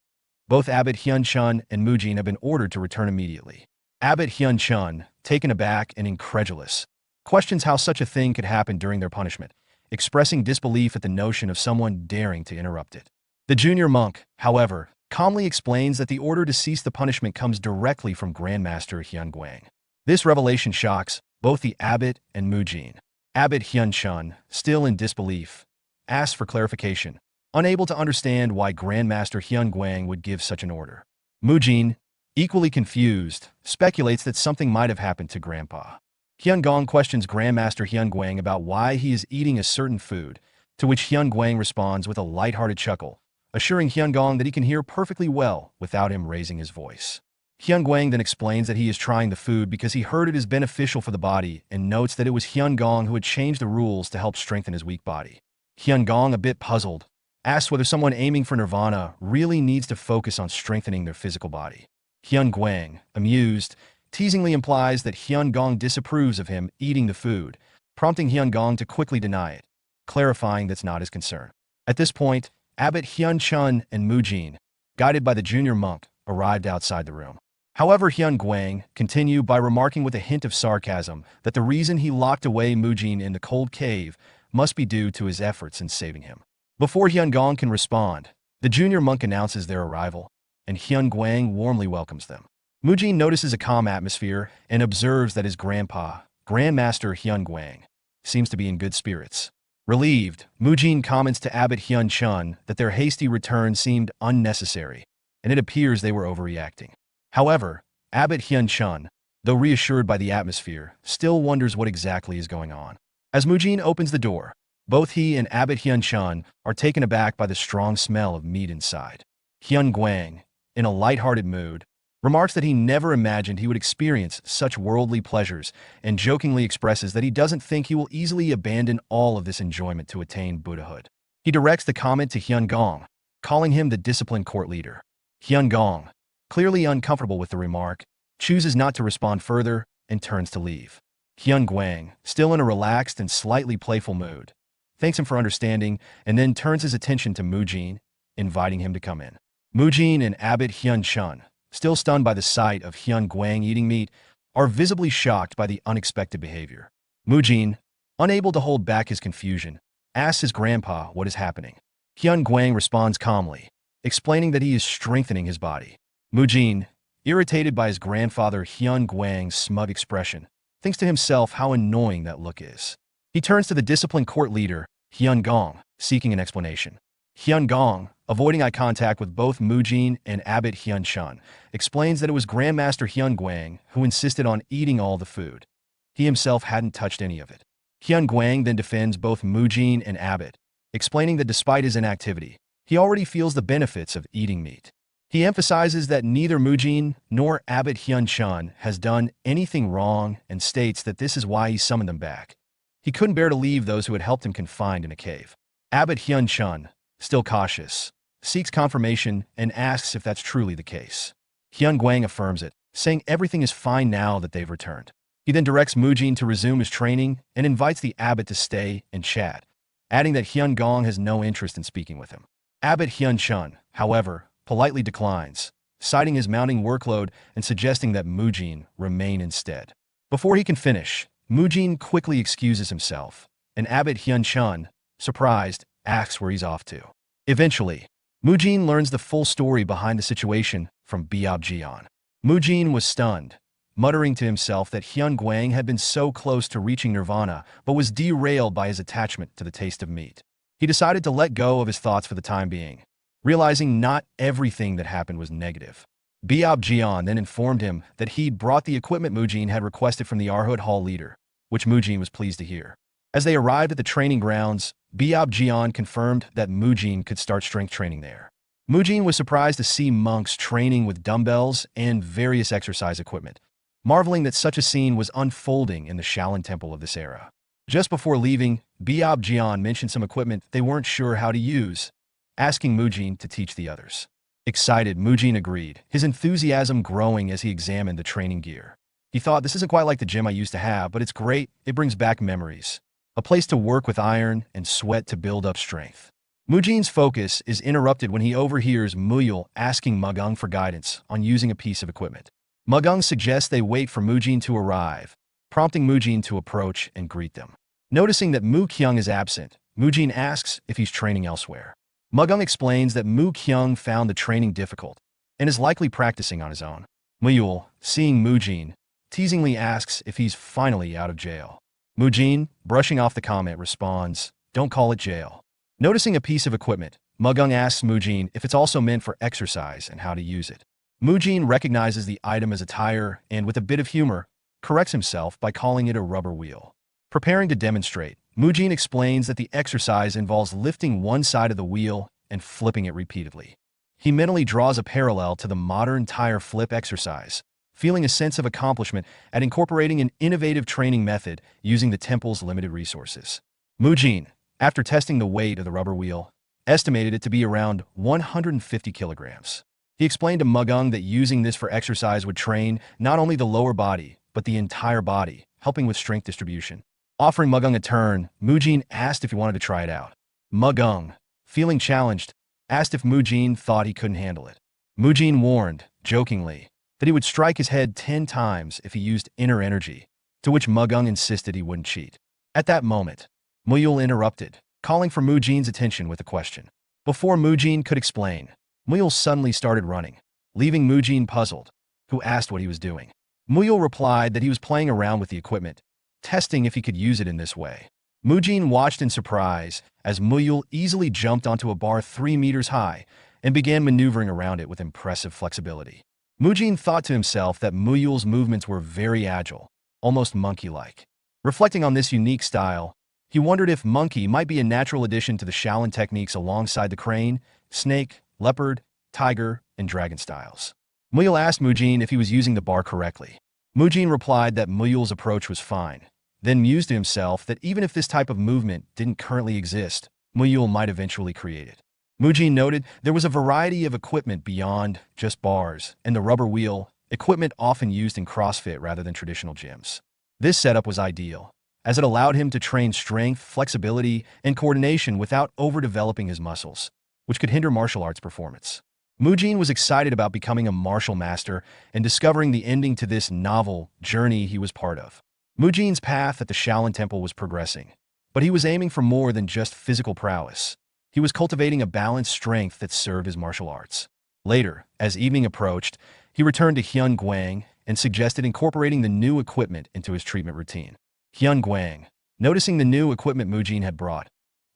Both Abbot Hyun Chun and Mujin have been ordered to return immediately. Abbot Hyun Chun, taken aback and incredulous, questions how such a thing could happen during their punishment, expressing disbelief at the notion of someone daring to interrupt it. The junior monk, however, calmly explains that the order to cease the punishment comes directly from Grandmaster Hyun Guang. This revelation shocks both the abbot and Mujin. Abbot Hyun Chun, still in disbelief, asks for clarification, unable to understand why Grandmaster Hyun Guang would give such an order. Mujin, equally confused, speculates that something might have happened to Grandpa. Hyun Gong questions Grandmaster Hyun Guang about why he is eating a certain food, to which Hyun Guang responds with a lighthearted chuckle, assuring Hyun Gong that he can hear perfectly well without him raising his voice. Hyun Guang then explains that he is trying the food because he heard it is beneficial for the body and notes that it was Hyun Gong who had changed the rules to help strengthen his weak body. Hyun Gong, a bit puzzled, asks whether someone aiming for nirvana really needs to focus on strengthening their physical body. Hyun Guang, amused, teasingly implies that Hyun Gong disapproves of him eating the food, prompting Hyun Gong to quickly deny it, clarifying that's not his concern. At this point, Abbot Hyun Chun and Mujin, guided by the junior monk, arrived outside the room. However, Hyun Guang continued by remarking with a hint of sarcasm that the reason he locked away Mujin in the cold cave must be due to his efforts in saving him. Before Hyun Gong can respond, the junior monk announces their arrival, and Hyun Guang warmly welcomes them. Mujin notices a calm atmosphere and observes that his grandpa, Grandmaster Hyun Guang, seems to be in good spirits. Relieved, Mujin comments to Abbot Hyun Chun that their hasty return seemed unnecessary, and it appears they were overreacting. However, Abbot Hyun Chun, though reassured by the atmosphere, still wonders what exactly is going on. As Mujin opens the door, both he and Abbot Hyun Chun are taken aback by the strong smell of meat inside. Hyun Guang, in a lighthearted mood, remarks that he never imagined he would experience such worldly pleasures and jokingly expresses that he doesn't think he will easily abandon all of this enjoyment to attain Buddhahood. He directs the comment to Hyun Gong, calling him the disciplined court leader. Hyun Gong, clearly uncomfortable with the remark, chooses not to respond further and turns to leave. Hyun Guang, still in a relaxed and slightly playful mood, thanks him for understanding and then turns his attention to Mujin, inviting him to come in. Mujin and Abbot Hyun Chun, still stunned by the sight of Hyun Guang eating meat, are visibly shocked by the unexpected behavior. Mujin, unable to hold back his confusion, asks his grandpa what is happening. Hyun Guang responds calmly, explaining that he is strengthening his body. Mujin, irritated by his grandfather Hyun Guang's smug expression, thinks to himself how annoying that look is. He turns to the disciplined court leader, Hyun Gong, seeking an explanation. Hyun Gong, avoiding eye contact with both Mujin and Abbot Hyun Chun, explains that it was Grandmaster Hyun Guang who insisted on eating all the food. He himself hadn't touched any of it. Hyun Guang then defends both Mujin and Abbot, explaining that despite his inactivity, he already feels the benefits of eating meat. He emphasizes that neither Mujin nor Abbot Hyun Chun has done anything wrong and states that this is why he summoned them back. He couldn't bear to leave those who had helped him confined in a cave. Abbot Hyun Chun, still cautious, seeks confirmation and asks if that's truly the case. Hyun Guang affirms it, saying everything is fine now that they've returned. He then directs Mujin to resume his training and invites the abbot to stay and chat, adding that Hyun Gong has no interest in speaking with him. Abbot Hyun Chun, however, politely declines, citing his mounting workload and suggesting that Mujin remain instead. Before he can finish, Mujin quickly excuses himself, and Abbot Hyun Chun, surprised, asks where he's off to. Eventually, Mujin learns the full story behind the situation from Biob Jian. Mujin was stunned, muttering to himself that Hyun Guang had been so close to reaching nirvana but was derailed by his attachment to the taste of meat. He decided to let go of his thoughts for the time being, realizing not everything that happened was negative. Biob Jian then informed him that he'd brought the equipment Mujin had requested from the Arhood Hall leader, which Mujin was pleased to hear. As they arrived at the training grounds, Biob Jian confirmed that Mujin could start strength training there. Mujin was surprised to see monks training with dumbbells and various exercise equipment, marveling that such a scene was unfolding in the Shaolin Temple of this era. Just before leaving, Biob Jian mentioned some equipment they weren't sure how to use, asking Mujin to teach the others. Excited, Mujin agreed, his enthusiasm growing as he examined the training gear. He thought, this isn't quite like the gym I used to have, but it's great, it brings back memories. A place to work with iron and sweat to build up strength. Mujin's focus is interrupted when he overhears Muyul asking Mugung for guidance on using a piece of equipment. Mugung suggests they wait for Mujin to arrive, prompting Mujin to approach and greet them. Noticing that Mu Kyung is absent, Mujin asks if he's training elsewhere. Mugung explains that Mu Kyung found the training difficult and is likely practicing on his own. Muyul, seeing Mujin, teasingly asks if he's finally out of jail. Mujin, brushing off the comment, responds, "Don't call it jail." Noticing a piece of equipment, Mugung asks Mujin if it's also meant for exercise and how to use it. Mujin recognizes the item as a tire and, with a bit of humor, corrects himself by calling it a rubber wheel. Preparing to demonstrate, Mujin explains that the exercise involves lifting one side of the wheel and flipping it repeatedly. He mentally draws a parallel to the modern tire flip exercise, feeling a sense of accomplishment at incorporating an innovative training method using the temple's limited resources. Mujin, after testing the weight of the rubber wheel, estimated it to be around 150 kilograms. He explained to Mugung that using this for exercise would train not only the lower body, but the entire body, helping with strength distribution. Offering Mugung a turn, Mujin asked if he wanted to try it out. Mugung, feeling challenged, asked if Mujin thought he couldn't handle it. Mujin warned, jokingly, that he would strike his head 10 times if he used inner energy, to which Mugung insisted he wouldn't cheat. At that moment, Muyul interrupted, calling for Mujin's attention with a question. Before Mujin could explain, Muyul suddenly started running, leaving Mujin puzzled, who asked what he was doing. Muyul replied that he was playing around with the equipment, testing if he could use it in this way. Mujin watched in surprise as Muyul easily jumped onto a bar 3 meters high and began maneuvering around it with impressive flexibility. Mujin thought to himself that Muyul's movements were very agile, almost monkey-like. Reflecting on this unique style, he wondered if monkey might be a natural addition to the Shaolin techniques alongside the crane, snake, leopard, tiger, and dragon styles. Muyul asked Mujin if he was using the bar correctly. Mujin replied that Muyul's approach was fine, then mused to himself that even if this type of movement didn't currently exist, Muyul might eventually create it. Mujin noted there was a variety of equipment beyond just bars and the rubber wheel, equipment often used in CrossFit rather than traditional gyms. This setup was ideal, as it allowed him to train strength, flexibility, and coordination without overdeveloping his muscles, which could hinder martial arts performance. Mujin was excited about becoming a martial master and discovering the ending to this novel journey he was part of. Mujin's path at the Shaolin Temple was progressing, but he was aiming for more than just physical prowess. He was cultivating a balanced strength that served his martial arts. Later, as evening approached, he returned to Hyun Guang and suggested incorporating the new equipment into his treatment routine. Hyun Guang, noticing the new equipment Mujin had brought,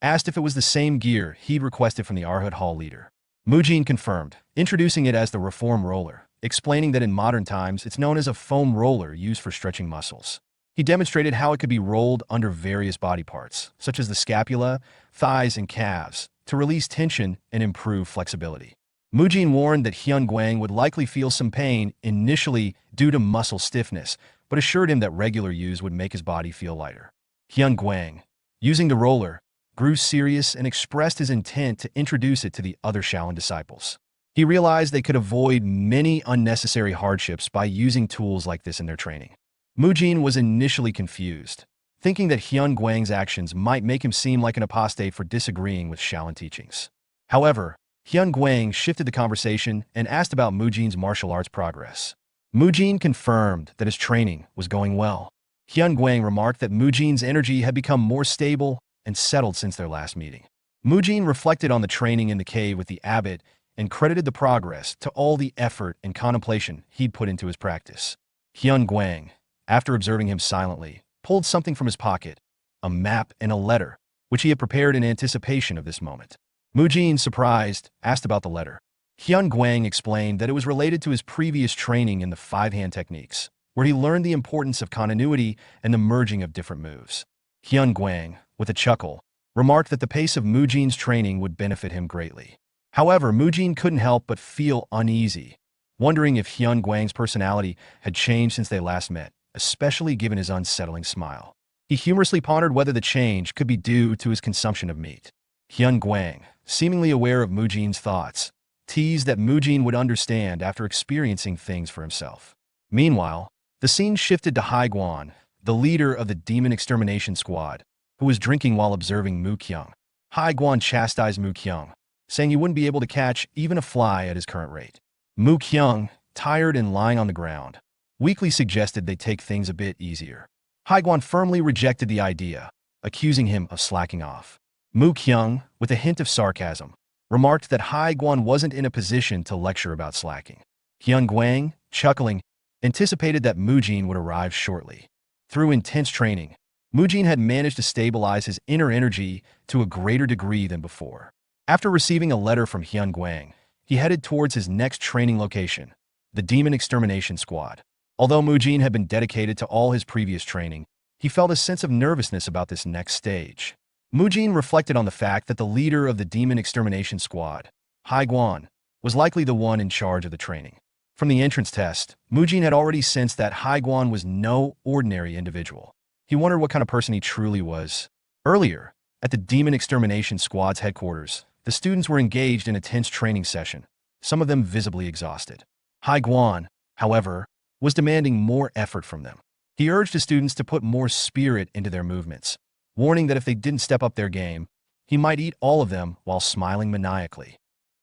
asked if it was the same gear he'd requested from the Arhut Hall leader. Mujin confirmed, introducing it as the reform roller, explaining that in modern times it's known as a foam roller used for stretching muscles. He demonstrated how it could be rolled under various body parts, such as the scapula, thighs, and calves, to release tension and improve flexibility. Mujin warned that Hyun Guang would likely feel some pain initially due to muscle stiffness, but assured him that regular use would make his body feel lighter. Hyun Guang, using the roller, grew serious and expressed his intent to introduce it to the other Shaolin disciples. He realized they could avoid many unnecessary hardships by using tools like this in their training. Mujin was initially confused, thinking that Hyun Guang's actions might make him seem like an apostate for disagreeing with Shaolin teachings. However, Hyun Guang shifted the conversation and asked about Mujin's martial arts progress. Mujin confirmed that his training was going well. Hyun Guang remarked that Mujin's energy had become more stable and settled since their last meeting. Mujin reflected on the training in the cave with the abbot and credited the progress to all the effort and contemplation he'd put into his practice. Hyun Guang, after observing him silently, pulled something from his pocket, a map and a letter, which he had prepared in anticipation of this moment. Mujin, surprised, asked about the letter. Hyun Guang explained that it was related to his previous training in the five-hand techniques, where he learned the importance of continuity and the merging of different moves. Hyun Guang, with a chuckle, remarked that the pace of Mujin's training would benefit him greatly. However, Mujin couldn't help but feel uneasy, wondering if Hyun Guang's personality had changed since they last met, especially given his unsettling smile. He humorously pondered whether the change could be due to his consumption of meat. Hyun Guang, seemingly aware of Mujin's thoughts, teased that Mujin would understand after experiencing things for himself. Meanwhile, the scene shifted to Haiguan, the leader of the Demon Extermination Squad, who was drinking while observing Mu Kyung. Haiguan chastised Mu Kyung, saying he wouldn't be able to catch even a fly at his current rate. Mu Kyung, tired and lying on the ground, weakly suggested they take things a bit easier. Haiguan firmly rejected the idea, accusing him of slacking off. Mu Kyung, with a hint of sarcasm, remarked that Hai Guan wasn't in a position to lecture about slacking. Hyun Guang, chuckling, anticipated that Mujin would arrive shortly. Through intense training, Mujin had managed to stabilize his inner energy to a greater degree than before. After receiving a letter from Hyun Guang, he headed towards his next training location, the Demon Extermination Squad. Although Mujin had been dedicated to all his previous training, he felt a sense of nervousness about this next stage. Mujin reflected on the fact that the leader of the Demon Extermination Squad, Hai Guan, was likely the one in charge of the training. From the entrance test, Mujin had already sensed that Hai Guan was no ordinary individual. He wondered what kind of person he truly was. Earlier, at the Demon Extermination Squad's headquarters, the students were engaged in a tense training session, some of them visibly exhausted. Hai Guan, however, was demanding more effort from them. He urged the students to put more spirit into their movements, warning that if they didn't step up their game, he might eat all of them while smiling maniacally.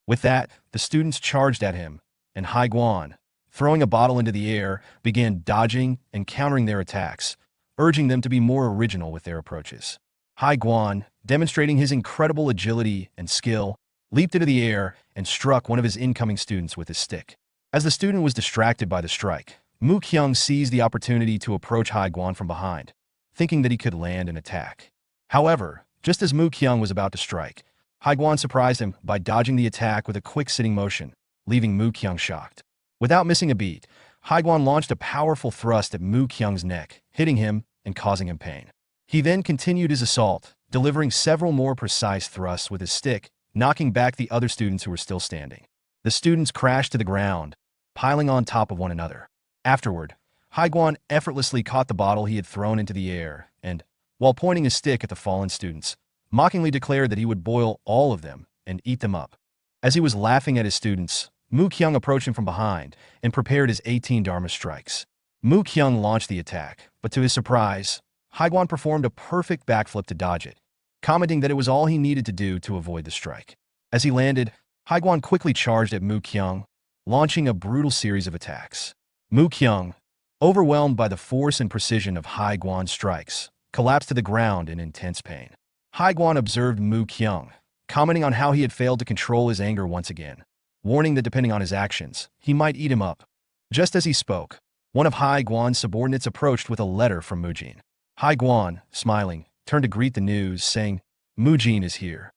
With that, the students charged at him, and Hai Guan, throwing a bottle into the air, began dodging and countering their attacks, urging them to be more original with their approaches. Hai Guan, demonstrating his incredible agility and skill, leaped into the air and struck one of his incoming students with his stick. As the student was distracted by the strike, Mu Kyung seized the opportunity to approach Hai Guan from behind, thinking that he could land an attack. However, just as Mu Kyung was about to strike, Hai Guan surprised him by dodging the attack with a quick sitting motion, leaving Mu Kyung shocked. Without missing a beat, Hai Guan launched a powerful thrust at Mu Kyung's neck, hitting him and causing him pain. He then continued his assault, delivering several more precise thrusts with his stick, knocking back the other students who were still standing. The students crashed to the ground, piling on top of one another. Afterward, Hai Guan effortlessly caught the bottle he had thrown into the air and, while pointing his stick at the fallen students, mockingly declared that he would boil all of them and eat them up. As he was laughing at his students, Mu Kyung approached him from behind and prepared his 18 Dharma strikes. Mu Kyung launched the attack, but to his surprise, Hai Guan performed a perfect backflip to dodge it, commenting that it was all he needed to do to avoid the strike. As he landed, Hai Guan quickly charged at Mu Kyung, launching a brutal series of attacks. Mu Kyung, overwhelmed by the force and precision of Hai Guan's strikes, collapsed to the ground in intense pain. Hai Guan observed Mu Kyung, commenting on how he had failed to control his anger once again, warning that depending on his actions, he might eat him up. Just as he spoke, one of Hai Guan's subordinates approached with a letter from Mujin. Hai Guan, smiling, turned to greet the news, saying, "Mujin is here."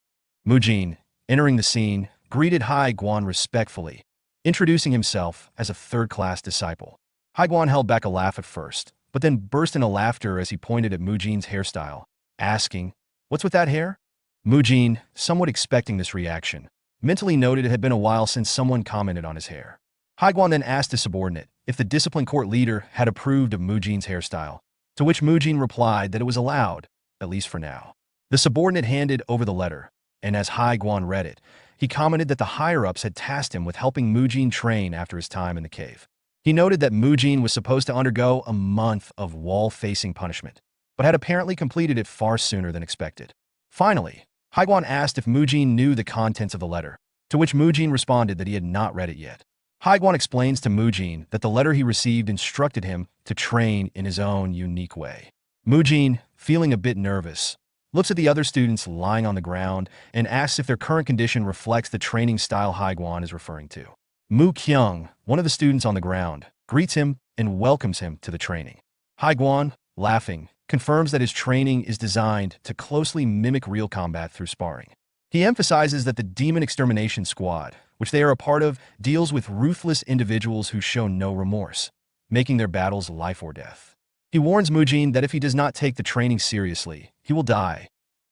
Mujin, entering the scene, greeted Hai Guan respectfully, introducing himself as a third-class disciple. Hai Guan held back a laugh at first, but then burst into laughter as he pointed at Mujin's hairstyle, asking, "What's with that hair?" Mujin, somewhat expecting this reaction, mentally noted it had been a while since someone commented on his hair. Hai Guan then asked his subordinate if the discipline court leader had approved of Mujin's hairstyle, to which Mujin replied that it was allowed, at least for now. The subordinate handed over the letter, and as Hai Guan read it, he commented that the higher-ups had tasked him with helping Mujin train after his time in the cave. He noted that Mujin was supposed to undergo a month of wall-facing punishment, but had apparently completed it far sooner than expected. Finally, Hai Guan asked if Mujin knew the contents of the letter, to which Mujin responded that he had not read it yet. Hai Guan explains to Mujin that the letter he received instructed him to train in his own unique way. Mujin, feeling a bit nervous, looks at the other students lying on the ground and asks if their current condition reflects the training style Hai Guan is referring to. Mu Kyung, one of the students on the ground, greets him and welcomes him to the training. Hai Guan, laughing, confirms that his training is designed to closely mimic real combat through sparring. He emphasizes that the Demon Extermination Squad, which they are a part of, deals with ruthless individuals who show no remorse, making their battles life or death. He warns Mujin that if he does not take the training seriously, he will die.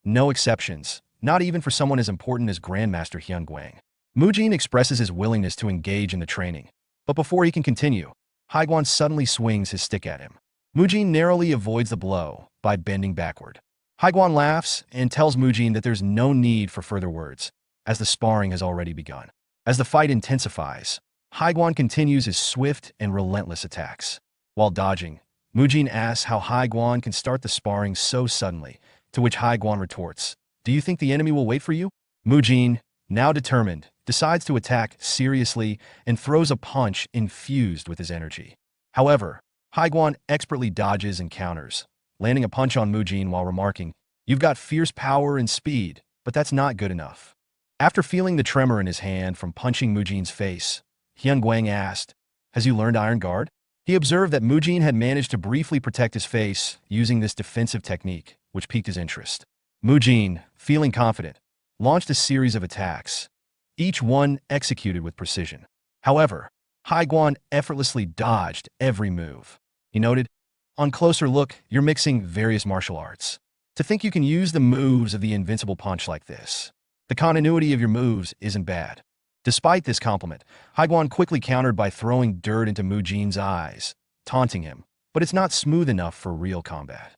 No exceptions, not even for someone as important as Grandmaster Hyun Guang. Mujin expresses his willingness to engage in the training, but before he can continue, Hai Guan suddenly swings his stick at him. Mujin narrowly avoids the blow by bending backward. Hai Guan laughs and tells Mujin that there's no need for further words, as the sparring has already begun. As the fight intensifies, Hai Guan continues his swift and relentless attacks. While dodging, Mujin asks how Hai Guan can start the sparring so suddenly, to which Hai Guan retorts, "Do you think the enemy will wait for you?" Mujin, now determined, decides to attack seriously and throws a punch infused with his energy. However, Hai Guan expertly dodges and counters, landing a punch on Mujin while remarking, "You've got fierce power and speed, but that's not good enough." After feeling the tremor in his hand from punching Mujin's face, Hyun-Guang asked, "Has you learned Iron Guard?" He observed that Mujin had managed to briefly protect his face using this defensive technique, which piqued his interest. Mujin, feeling confident, launched a series of attacks, each one executed with precision. However, Haiguan effortlessly dodged every move. He noted, "On closer look, you're mixing various martial arts. To think you can use the moves of the invincible punch like this. The continuity of your moves isn't bad." Despite this compliment, Haiguan quickly countered by throwing dirt into Mujin's eyes, taunting him, "But it's not smooth enough for real combat."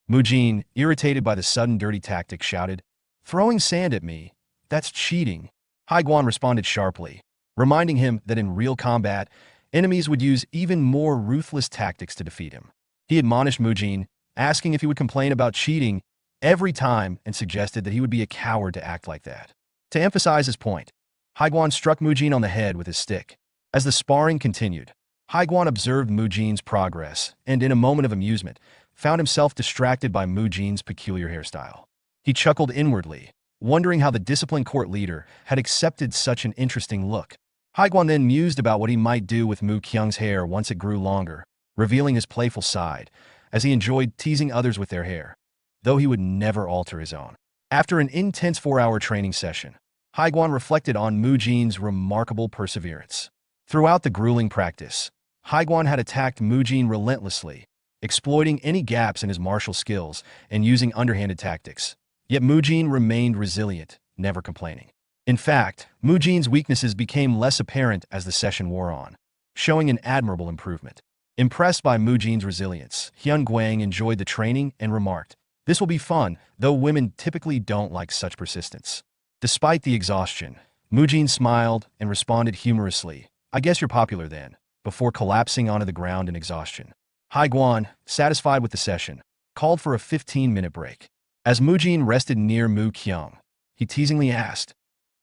Mujin, irritated by the sudden dirty tactic, shouted, "Throwing sand at me? That's cheating." Haiguan responded sharply, reminding him that in real combat, enemies would use even more ruthless tactics to defeat him. He admonished Mujin, asking if he would complain about cheating every time and suggested that he would be a coward to act like that. To emphasize his point, Haiguan struck Mujin on the head with his stick. As the sparring continued, Haiguan observed Mujin's progress and, in a moment of amusement, found himself distracted by Mujin's peculiar hairstyle. He chuckled inwardly, wondering how the disciplined court leader had accepted such an interesting look. Haiguan then mused about what he might do with Mu Kyung's hair once it grew longer, revealing his playful side, as he enjoyed teasing others with their hair, though he would never alter his own. After an intense 4-hour training session, Haiguan reflected on Mujin's remarkable perseverance. Throughout the grueling practice, Haiguan had attacked Mujin relentlessly, exploiting any gaps in his martial skills and using underhanded tactics. Yet Mujin remained resilient, never complaining. In fact, Mujin's weaknesses became less apparent as the session wore on, showing an admirable improvement. Impressed by Mujin's resilience, Hyun-Guang enjoyed the training and remarked, "This will be fun, though women typically don't like such persistence." Despite the exhaustion, Mujin smiled and responded humorously, "I guess you're popular then," before collapsing onto the ground in exhaustion. Haiguan, satisfied with the session, called for a 15-minute break. As Mujin rested near Mu Kyung, he teasingly asked,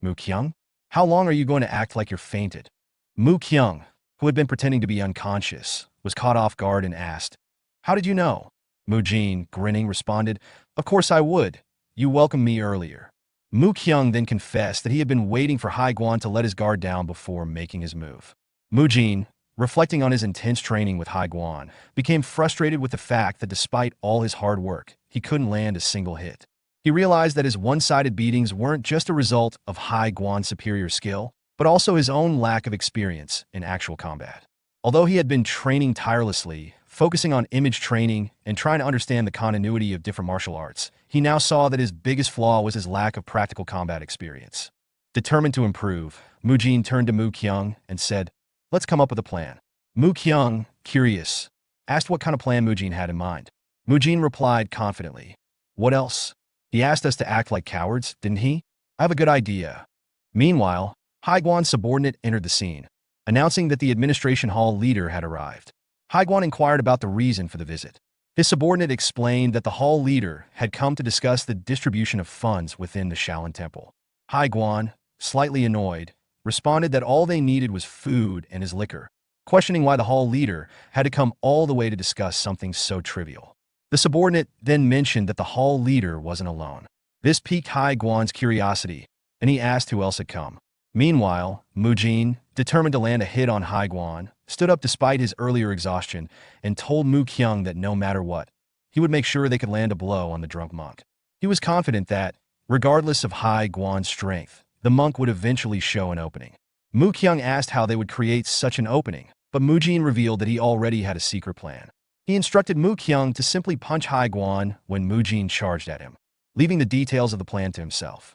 "Mu Kyung, how long are you going to act like you're fainted?" Mu Kyung, who had been pretending to be unconscious, was caught off guard and asked, "How did you know?" Mujin, grinning, responded, "Of course I would. You welcomed me earlier." Mu Kyung then confessed that he had been waiting for Haiguan to let his guard down before making his move. Mujin, reflecting on his intense training with Haiguan, became frustrated with the fact that despite all his hard work, he couldn't land a single hit. He realized that his one-sided beatings weren't just a result of Haiguan's superior skill, but also his own lack of experience in actual combat. Although he had been training tirelessly, focusing on image training and trying to understand the continuity of different martial arts, he now saw that his biggest flaw was his lack of practical combat experience. Determined to improve, Mujin turned to Mu Kyung and said, "Let's come up with a plan." Mu Kyung, curious, asked what kind of plan Mujin had in mind. Mujin replied confidently, "What else? He asked us to act like cowards, didn't he? I have a good idea." Meanwhile, Haiguan's subordinate entered the scene, announcing that the administration hall leader had arrived. Haiguan inquired about the reason for the visit. His subordinate explained that the hall leader had come to discuss the distribution of funds within the Shaolin Temple. Haiguan, slightly annoyed, responded that all they needed was food and his liquor, questioning why the hall leader had to come all the way to discuss something so trivial. The subordinate then mentioned that the hall leader wasn't alone. This piqued Haiguan's curiosity, and he asked who else had come. Meanwhile, Mujin, determined to land a hit on Haiguan, stood up despite his earlier exhaustion and told Mu Kyung that no matter what, he would make sure they could land a blow on the drunk monk. He was confident that, regardless of Haiguan's strength, the monk would eventually show an opening. Mu Kyung asked how they would create such an opening, but Mujin revealed that he already had a secret plan. He instructed Mu Kyung to simply punch Haiguan when Mujin charged at him, leaving the details of the plan to himself.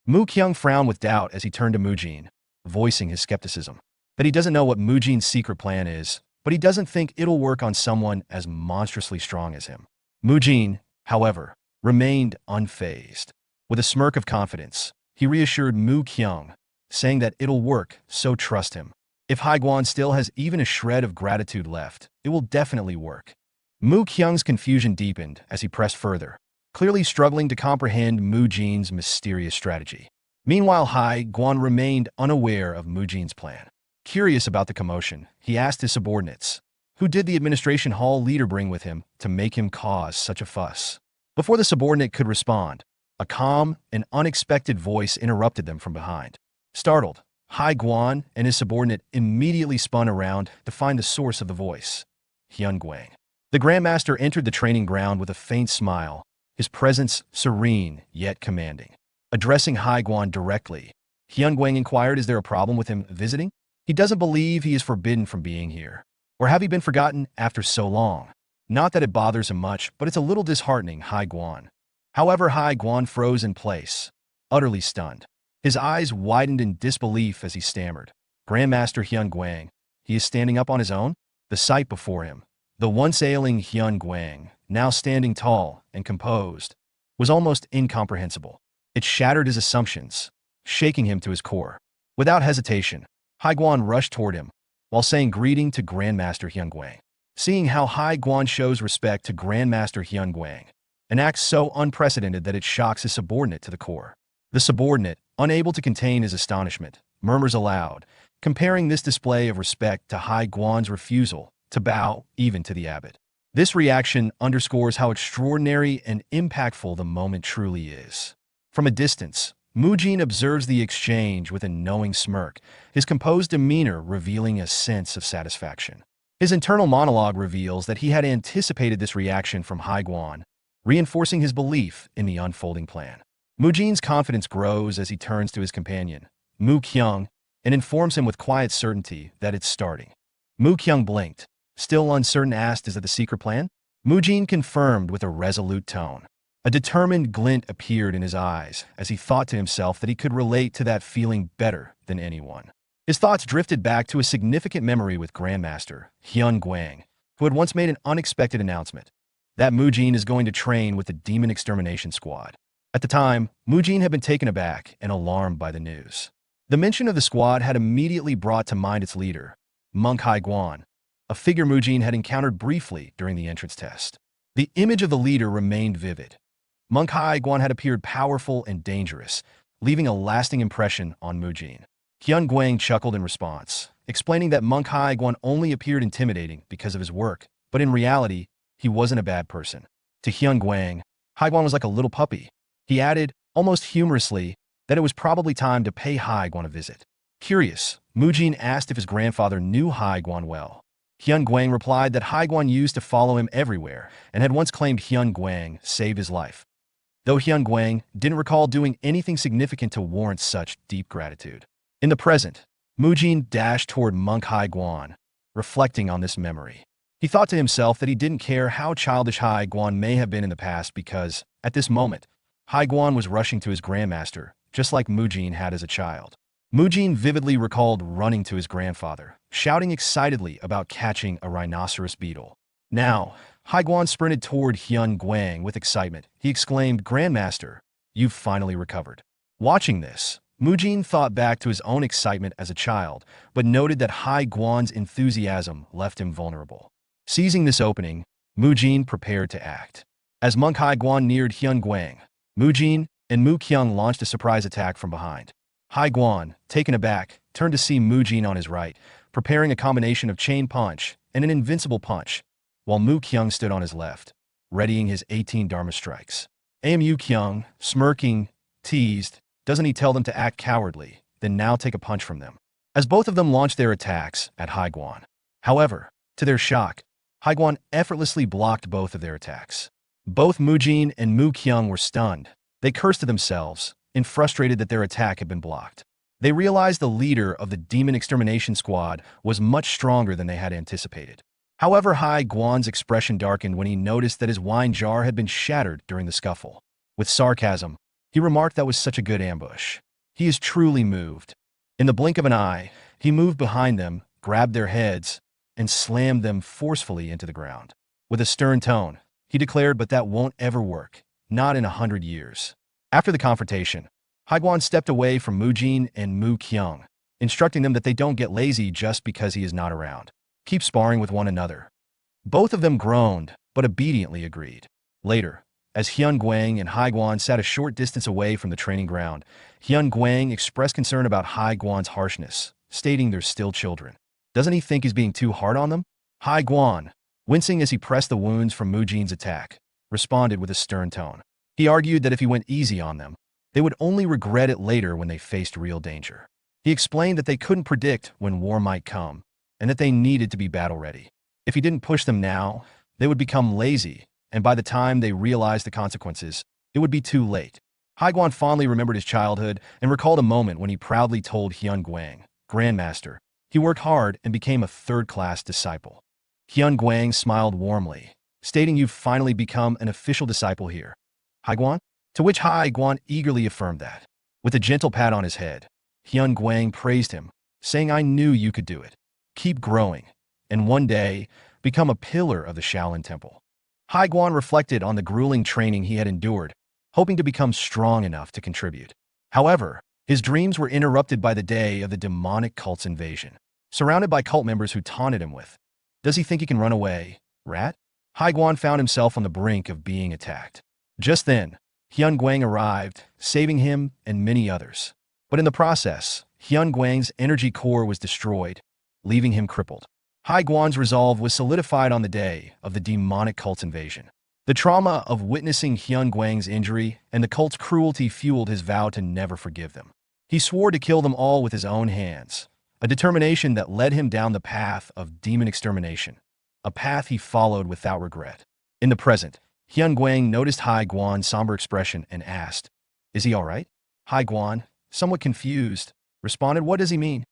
Mu Kyung frowned with doubt as he turned to Mujin, voicing his skepticism. That he doesn't know what Mujin's secret plan is, but he doesn't think it'll work on someone as monstrously strong as him. Mujin, however, remained unfazed. With a smirk of confidence, he reassured Mu Kyung, saying that it'll work, so trust him. If Haiguan still has even a shred of gratitude left, it will definitely work. Mu Kyung's confusion deepened as he pressed further, clearly struggling to comprehend Mujin's mysterious strategy. Meanwhile, Haiguan remained unaware of Mujin's plan. Curious about the commotion, he asked his subordinates, who did the administration hall leader bring with him to make him cause such a fuss? Before the subordinate could respond, A calm and unexpected voice interrupted them from behind. Startled, Hai Guan and his subordinate immediately spun around to find the source of the voice. Hyun Guang. The Grandmaster entered the training ground with a faint smile, his presence serene yet commanding. Addressing Hai Guan directly, Hyun Guang inquired, is there a problem with him visiting? He doesn't believe he is forbidden from being here. Or have he been forgotten after so long? Not that it bothers him much, but it's a little disheartening, Hai Guan. However, Hai Guan froze in place, utterly stunned. His eyes widened in disbelief as he stammered. Grandmaster Hyun Guang, he is standing up on his own? The sight before him, the once ailing Hyun Guang, now standing tall and composed, was almost incomprehensible. It shattered his assumptions, shaking him to his core. Without hesitation, Hai Guan rushed toward him, while saying greeting to Grandmaster Hyun Guang. Seeing how Hai Guan shows respect to Grandmaster Hyun Guang, an act so unprecedented that it shocks his subordinate to the core. The subordinate, unable to contain his astonishment, murmurs aloud, comparing this display of respect to Hai Guan's refusal to bow even to the abbot. This reaction underscores how extraordinary and impactful the moment truly is. From a distance, Mujin observes the exchange with a knowing smirk, his composed demeanor revealing a sense of satisfaction. His internal monologue reveals that he had anticipated this reaction from Hai Guan, reinforcing his belief in the unfolding plan. Mujin's confidence grows as he turns to his companion, Mu Kyung, and informs him with quiet certainty that it's starting. Mu Kyung blinked, still uncertain, asked, is that the secret plan? Mujin confirmed with a resolute tone. A determined glint appeared in his eyes as he thought to himself that he could relate to that feeling better than anyone. His thoughts drifted back to a significant memory with Grandmaster Hyun Guang, who had once made an unexpected announcement that Mujin is going to train with the Demon Extermination Squad. At the time, Mujin had been taken aback and alarmed by the news. The mention of the squad had immediately brought to mind its leader, Monk Hai Guan, a figure Mujin had encountered briefly during the entrance test. The image of the leader remained vivid. Monk Hai Guan had appeared powerful and dangerous, leaving a lasting impression on Mujin. Hyun Guang chuckled in response, explaining that Monk Hai Guan only appeared intimidating because of his work, but in reality, he wasn't a bad person. To Hyun Guang, Hai Guan was like a little puppy. He added, almost humorously, that it was probably time to pay Hai Guan a visit. Curious, Mujin asked if his grandfather knew Hai Guan well. Hyun Guang replied that Hai Guan used to follow him everywhere and had once claimed Hyun Guang saved his life, though Hyun Guang didn't recall doing anything significant to warrant such deep gratitude. In the present, Mujin dashed toward Monk Hai Guan, reflecting on this memory. He thought to himself that he didn't care how childish Hai Guan may have been in the past because, at this moment, Hai Guan was rushing to his grandmaster, just like Mujin had as a child. Mujin vividly recalled running to his grandfather, shouting excitedly about catching a rhinoceros beetle. Now, Hai Guan sprinted toward Hyun Guang with excitement. He exclaimed, Grandmaster, you've finally recovered. Watching this, Mujin thought back to his own excitement as a child, but noted that Hai Guan's enthusiasm left him vulnerable. Seizing this opening, Mujin prepared to act. As Monk Hai Guan neared Hyun Guang, Mujin and Mu Kyung launched a surprise attack from behind. Hai Guan, taken aback, turned to see Mujin on his right, preparing a combination of chain punch and an invincible punch, while Mu Kyung stood on his left, readying his 18 Dharma strikes. Mu Kyung, smirking, teased, doesn't he tell them to act cowardly, then now take a punch from them? As both of them launched their attacks at Hai Guan. However, to their shock, Hai Guan effortlessly blocked both of their attacks. Both Mujin and Mu Kyung were stunned. They cursed to themselves, and frustrated that their attack had been blocked. They realized the leader of the Demon Extermination Squad was much stronger than they had anticipated. However, Hai Guan's expression darkened when he noticed that his wine jar had been shattered during the scuffle. With sarcasm, he remarked that was such a good ambush. He is truly moved. In the blink of an eye, he moved behind them, grabbed their heads, and slammed them forcefully into the ground. With a stern tone, he declared, but that won't ever work, not in 100 years. After the confrontation, Hai Guan stepped away from Mujin and Mu Kyung, instructing them that they don't get lazy just because he is not around. Keep sparring with one another. Both of them groaned, but obediently agreed. Later, as Hyun Guang and Hai Guan sat a short distance away from the training ground, Hyun Guang expressed concern about Hai Guan's harshness, stating they're still children. Doesn't he think he's being too hard on them? Hai Guan, wincing as he pressed the wounds from Mujin's attack, responded with a stern tone. He argued that if he went easy on them, they would only regret it later when they faced real danger. He explained that they couldn't predict when war might come, and that they needed to be battle-ready. If he didn't push them now, they would become lazy, and by the time they realized the consequences, it would be too late. Haiguan fondly remembered his childhood and recalled a moment when he proudly told Hyun Guang, Grandmaster, he worked hard and became a third-class disciple. Hyun Guang smiled warmly, stating, "You've finally become an official disciple here, Haiguan?" To which Haiguan eagerly affirmed that. With a gentle pat on his head, Hyun Guang praised him, saying, "I knew you could do it. Keep growing, and one day, become a pillar of the Shaolin Temple." Haiguan reflected on the grueling training he had endured, hoping to become strong enough to contribute. However, his dreams were interrupted by the day of the demonic cult's invasion. Surrounded by cult members who taunted him with, "Does he think he can run away, rat?" Haiguan found himself on the brink of being attacked. Just then, Hyun Guang arrived, saving him and many others. But in the process, Hyun Guang's energy core was destroyed, leaving him crippled. Haiguan's resolve was solidified on the day of the demonic cult's invasion. The trauma of witnessing Hyun Guang's injury and the cult's cruelty fueled his vow to never forgive them. He swore to kill them all with his own hands, a determination that led him down the path of demon extermination, a path he followed without regret. In the present, Hyun Guang noticed Haiguan's somber expression and asked, "Is he all right?" Haiguan, somewhat confused, responded, "What does he mean?"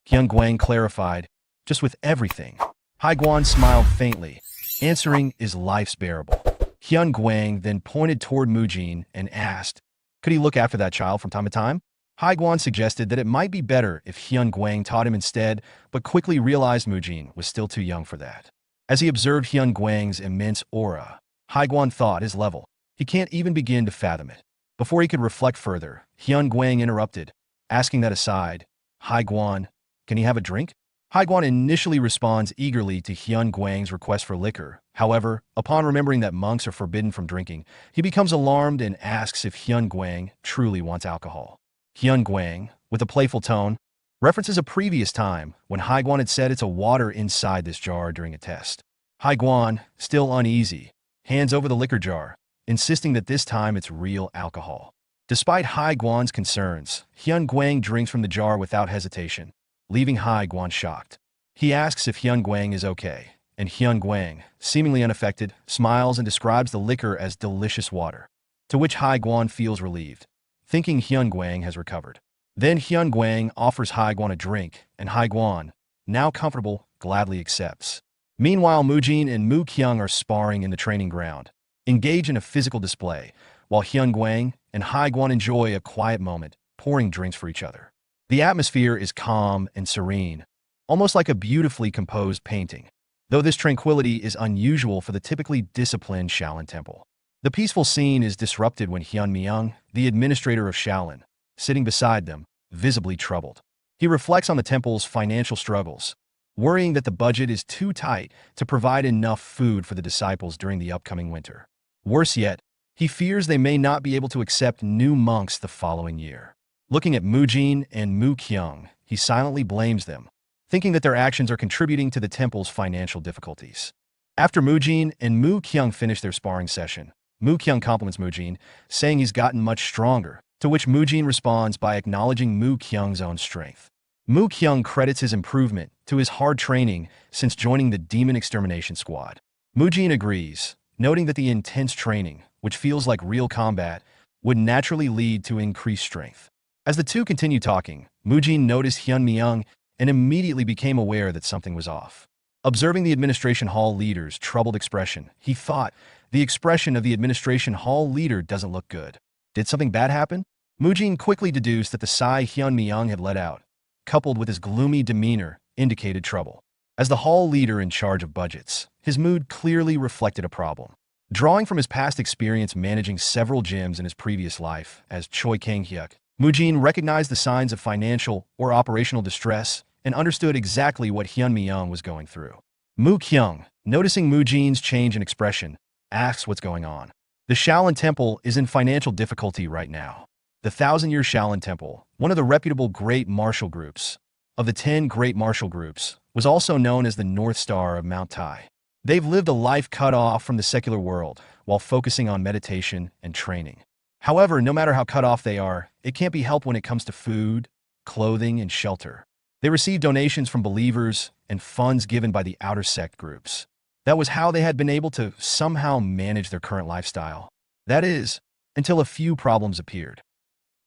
Hyun Guang clarified, "Just with everything." Haiguan smiled faintly, answering, "Is life's bearable?" Hyun Guang then pointed toward Mujin and asked, "Could he look after that child from time to time?" Haiguan suggested that it might be better if Hyun Guang taught him instead, but quickly realized Mujin was still too young for that. As he observed Hyun Guang's immense aura, Haiguan thought his level. He can't even begin to fathom it. Before he could reflect further, Hyun Guang interrupted, asking that aside, "Haiguan, can he have a drink?" Haiguan initially responds eagerly to Hyun Guang's request for liquor. However, upon remembering that monks are forbidden from drinking, he becomes alarmed and asks if Hyun Guang truly wants alcohol. Hyun Guang, with a playful tone, references a previous time when Haiguan had said it's a water inside this jar during a test. Haiguan, still uneasy, hands over the liquor jar, insisting that this time it's real alcohol. Despite Haiguan's concerns, Hyun Guang drinks from the jar without hesitation, leaving Haiguan shocked. He asks if Hyun Guang is okay, and Hyun Guang, seemingly unaffected, smiles and describes the liquor as delicious water, to which Haiguan feels relieved, thinking Hyun Guang has recovered. Then Hyun Guang offers Haiguan a drink, and Haiguan, now comfortable, gladly accepts. Meanwhile, Mujin and Mu Kyung are sparring in the training ground, engage in a physical display, while Hyun Guang and Haiguan enjoy a quiet moment, pouring drinks for each other. The atmosphere is calm and serene, almost like a beautifully composed painting, though this tranquility is unusual for the typically disciplined Shaolin Temple. The peaceful scene is disrupted when Hyun Myung, the administrator of Shaolin, sitting beside them, visibly troubled. He reflects on the temple's financial struggles, worrying that the budget is too tight to provide enough food for the disciples during the upcoming winter. Worse yet, he fears they may not be able to accept new monks the following year. Looking at Mujin and Mu Kyung, he silently blames them, thinking that their actions are contributing to the temple's financial difficulties. After Mujin and Mu Kyung finish their sparring session, Mu Kyung compliments Mujin, saying he's gotten much stronger, to which Mujin responds by acknowledging Mu Kyung's own strength. Mu Kyung credits his improvement to his hard training since joining the Demon Extermination Squad. Mujin agrees, noting that the intense training, which feels like real combat, would naturally lead to increased strength. As the two continue talking, Mujin noticed Hyun Myung and immediately became aware that something was off. Observing the administration hall leader's troubled expression, he thought, the expression of the administration hall leader doesn't look good. Did something bad happen? Mujin quickly deduced that the sigh Hyun Myung had let out, coupled with his gloomy demeanor, indicated trouble. As the hall leader in charge of budgets, his mood clearly reflected a problem. Drawing from his past experience managing several gyms in his previous life as Choi Kang-hyuk, Mujin recognized the signs of financial or operational distress and understood exactly what Hyun Myung was going through. Mu Kyung, noticing Mujin's change in expression, asks what's going on. The Shaolin Temple is in financial difficulty right now. The 1,000-year Shaolin Temple, one of the reputable great martial groups, of the 10 great martial groups, was also known as the North Star of Mount Tai. They've lived a life cut off from the secular world while focusing on meditation and training. However, no matter how cut off they are, it can't be helped when it comes to food, clothing, and shelter. They receive donations from believers and funds given by the outer sect groups. That was how they had been able to somehow manage their current lifestyle. That is, until a few problems appeared.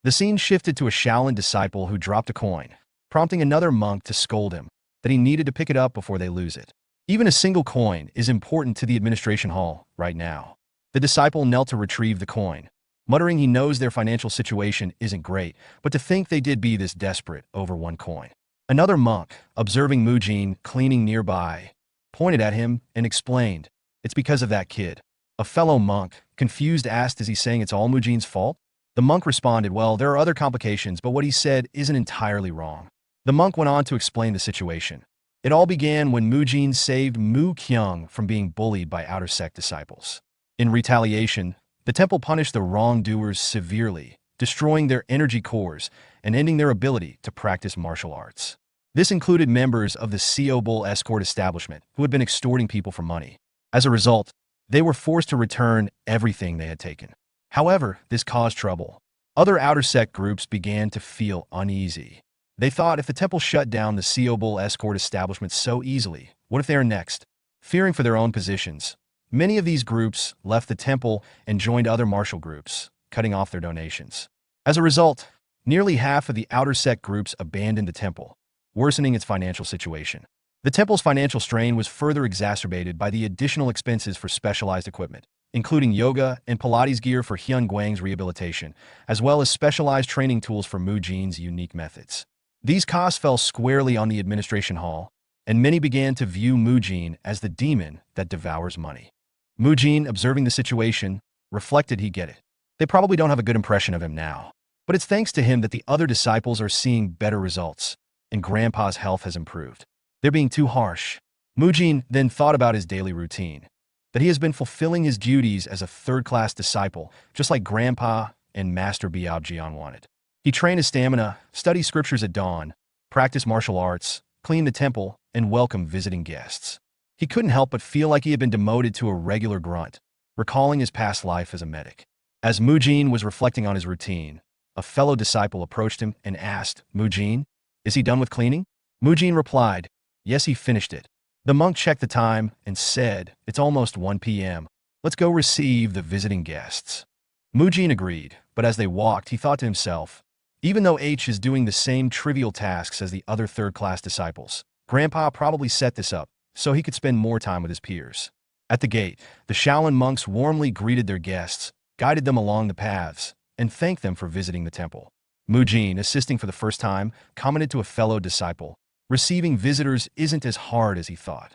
The scene shifted to a Shaolin disciple who dropped a coin, prompting another monk to scold him that he needed to pick it up before they lose it. Even a single coin is important to the administration hall right now. The disciple knelt to retrieve the coin, muttering he knows their financial situation isn't great, but to think they did be this desperate over one coin. Another monk, observing Mujin cleaning nearby, pointed at him and explained, "It's because of that kid." A fellow monk, confused, asked, "Is he saying it's all Mujin's fault?" The monk responded, "Well, there are other complications, but what he said isn't entirely wrong." The monk went on to explain the situation. It all began when Mujin saved Mu Kyung from being bullied by outer sect disciples. In retaliation, the temple punished the wrongdoers severely, destroying their energy cores and ending their ability to practice martial arts. This included members of the Seobol escort establishment who had been extorting people for money. As a result, they were forced to return everything they had taken. However, this caused trouble. Other outer sect groups began to feel uneasy. They thought, if the temple shut down the Seobol escort establishment so easily, what if they are next? Fearing for their own positions, many of these groups left the temple and joined other martial groups, cutting off their donations. As a result, nearly half of the outer sect groups abandoned the temple, worsening its financial situation. The temple's financial strain was further exacerbated by the additional expenses for specialized equipment, including yoga and Pilates gear for Hyun Guang's rehabilitation, as well as specialized training tools for Mujin's unique methods. These costs fell squarely on the administration hall, and many began to view Mujin as the demon that devours money. Mujin, observing the situation, reflected he'd get it. They probably don't have a good impression of him now, but it's thanks to him that the other disciples are seeing better results, and Grandpa's health has improved. They're being too harsh. Mujin then thought about his daily routine, that he has been fulfilling his duties as a third-class disciple, just like Grandpa and Master Biao wanted. He trained his stamina, studied scriptures at dawn, practiced martial arts, cleaned the temple, and welcomed visiting guests. He couldn't help but feel like he had been demoted to a regular grunt, recalling his past life as a medic. As Mujin was reflecting on his routine, a fellow disciple approached him and asked, "Mujin, is he done with cleaning?" Mujin replied, "Yes, he finished it." The monk checked the time and said, "It's almost 1 p.m. Let's go receive the visiting guests." Mujin agreed, but as they walked, he thought to himself, even though H is doing the same trivial tasks as the other third-class disciples, Grandpa probably set this up so he could spend more time with his peers. At the gate, the Shaolin monks warmly greeted their guests, guided them along the paths, and thanked them for visiting the temple. Mujin, assisting for the first time, commented to a fellow disciple, "Receiving visitors isn't as hard as he thought."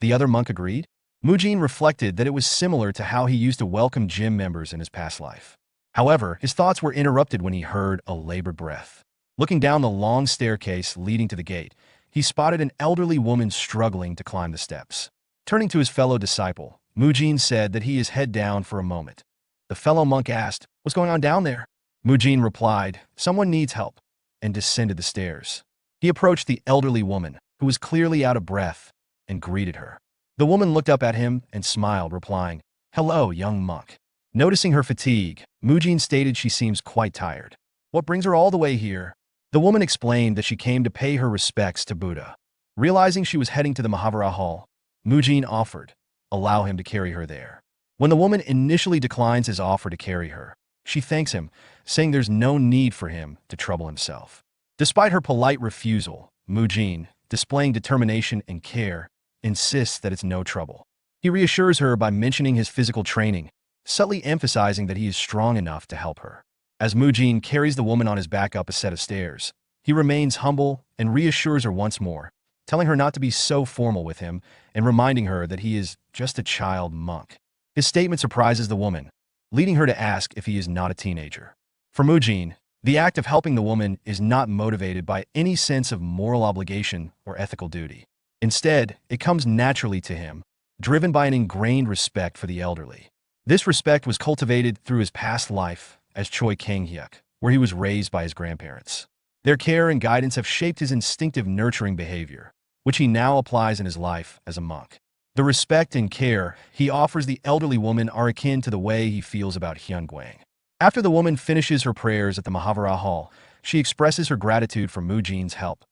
The other monk agreed. Mujin reflected that it was similar to how he used to welcome gym members in his past life. However, his thoughts were interrupted when he heard a labored breath. Looking down the long staircase leading to the gate, he spotted an elderly woman struggling to climb the steps. Turning to his fellow disciple, Mujin said that he is head down for a moment. The fellow monk asked, "What's going on down there?" Mujin replied, "Someone needs help," and descended the stairs. He approached the elderly woman, who was clearly out of breath, and greeted her. The woman looked up at him and smiled, replying, "Hello, young monk." Noticing her fatigue, Mujin stated she seems quite tired. "What brings her all the way here?" The woman explained that she came to pay her respects to Buddha. Realizing she was heading to the Mahavira Hall, Mujin offered, allow him to carry her there. When the woman initially declines his offer to carry her, she thanks him, saying there's no need for him to trouble himself. Despite her polite refusal, Mujin, displaying determination and care, insists that it's no trouble. He reassures her by mentioning his physical training, subtly emphasizing that he is strong enough to help her. As Mujin carries the woman on his back up a set of stairs, he remains humble and reassures her once more, telling her not to be so formal with him and reminding her that he is just a child monk. His statement surprises the woman, leading her to ask if he is not a teenager. For Mujin, the act of helping the woman is not motivated by any sense of moral obligation or ethical duty. Instead, it comes naturally to him, driven by an ingrained respect for the elderly. This respect was cultivated through his past life as Choi Kang-hyuk, where he was raised by his grandparents. Their care and guidance have shaped his instinctive nurturing behavior, which he now applies in his life as a monk. The respect and care he offers the elderly woman are akin to the way he feels about Hyunguang. After the woman finishes her prayers at the Mahavira Hall, she expresses her gratitude for Mujin's help,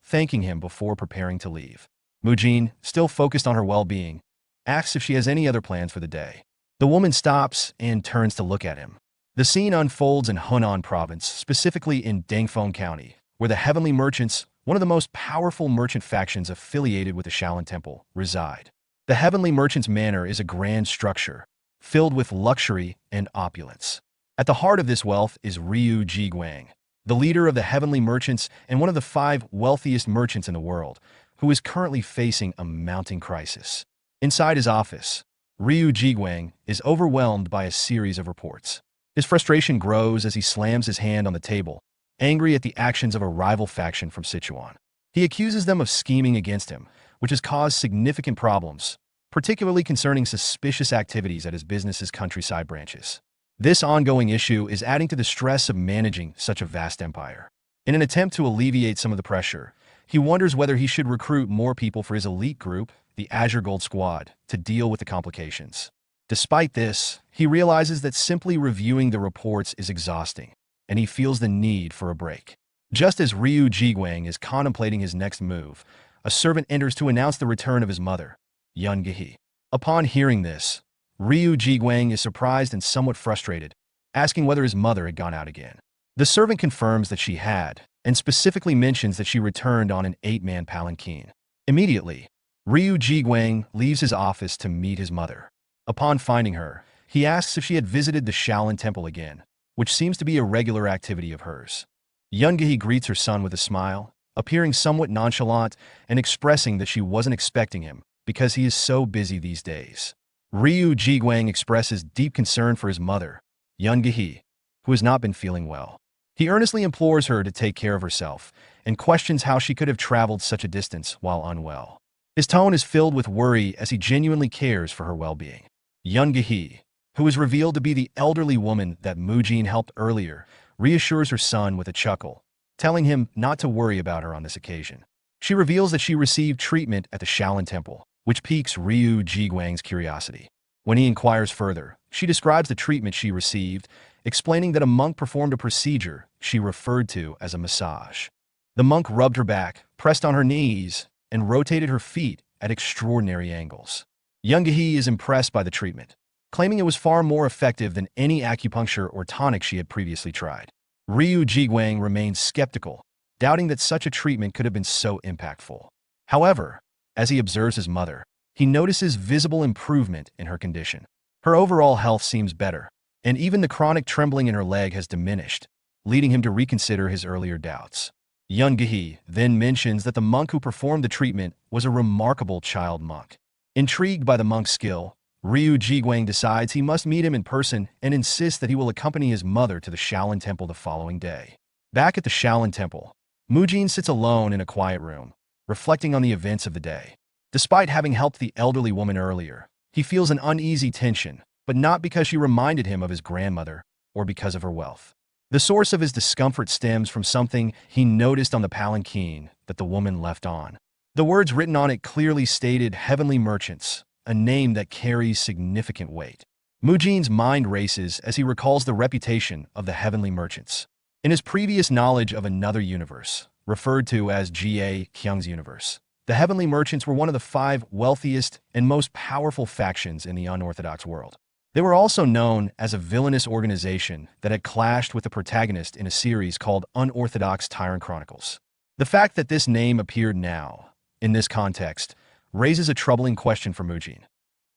thanking him before preparing to leave. Mujin, still focused on her well-being, asks if she has any other plans for the day. The woman stops and turns to look at him. The scene unfolds in Hunan Province, specifically in Dangfeng County, where the Heavenly Merchants, one of the most powerful merchant factions affiliated with the Shaolin Temple, reside. The Heavenly Merchants' manor is a grand structure, filled with luxury and opulence. At the heart of this wealth is Ryu Jiguang, the leader of the Heavenly Merchants and one of the 5 wealthiest merchants in the world, who is currently facing a mounting crisis. Inside his office, Ryu Jiguang is overwhelmed by a series of reports. His frustration grows as he slams his hand on the table, angry at the actions of a rival faction from Sichuan. He accuses them of scheming against him, which has caused significant problems, particularly concerning suspicious activities at his business's countryside branches. This ongoing issue is adding to the stress of managing such a vast empire. In an attempt to alleviate some of the pressure, he wonders whether he should recruit more people for his elite group, the Azure Gold Squad, to deal with the complications. Despite this, he realizes that simply reviewing the reports is exhausting, and he feels the need for a break. Just as Ryu Jiguang is contemplating his next move, a servant enters to announce the return of his mother, Yun Gehe. Upon hearing this, Ryu Jiguang is surprised and somewhat frustrated, asking whether his mother had gone out again. The servant confirms that she had, and specifically mentions that she returned on an 8-man palanquin. Immediately, Ryu Jiguang leaves his office to meet his mother. Upon finding her, he asks if she had visited the Shaolin Temple again, which seems to be a regular activity of hers. Yun Gehe greets her son with a smile, appearing somewhat nonchalant and expressing that she wasn't expecting him because he is so busy these days. Ryu Jiguang expresses deep concern for his mother, Yun Gehe, who has not been feeling well. He earnestly implores her to take care of herself and questions how she could have traveled such a distance while unwell. His tone is filled with worry as he genuinely cares for her well-being. Yun Gehe, who is revealed to be the elderly woman that Mujin helped earlier, reassures her son with a chuckle, telling him not to worry about her on this occasion. She reveals that she received treatment at the Shaolin Temple, which piques Ryu Jiguang's curiosity. When he inquires further, she describes the treatment she received, explaining that a monk performed a procedure she referred to as a massage. The monk rubbed her back, pressed on her knees, and rotated her feet at extraordinary angles. Yun Gehe is impressed by the treatment, claiming it was far more effective than any acupuncture or tonic she had previously tried. Ryu Jiguang remains skeptical, doubting that such a treatment could have been so impactful. However, as he observes his mother, he notices visible improvement in her condition. Her overall health seems better, and even the chronic trembling in her leg has diminished, leading him to reconsider his earlier doubts. Yun Gehe then mentions that the monk who performed the treatment was a remarkable child monk. Intrigued by the monk's skill, Ryu Jiguang decides he must meet him in person and insists that he will accompany his mother to the Shaolin Temple the following day. Back at the Shaolin Temple, Mujin sits alone in a quiet room, reflecting on the events of the day. Despite having helped the elderly woman earlier, he feels an uneasy tension, but not because she reminded him of his grandmother or because of her wealth. The source of his discomfort stems from something he noticed on the palanquin that the woman left on. The words written on it clearly stated Heavenly Merchants, a name that carries significant weight. Mujin's mind races as he recalls the reputation of the Heavenly Merchants. In his previous knowledge of another universe, referred to as Ga Kyung's universe, the Heavenly Merchants were one of the 5 wealthiest and most powerful factions in the unorthodox world. They were also known as a villainous organization that had clashed with the protagonist in a series called Unorthodox Tyrant Chronicles. The fact that this name appeared now, in this context, raises a troubling question for Mujin.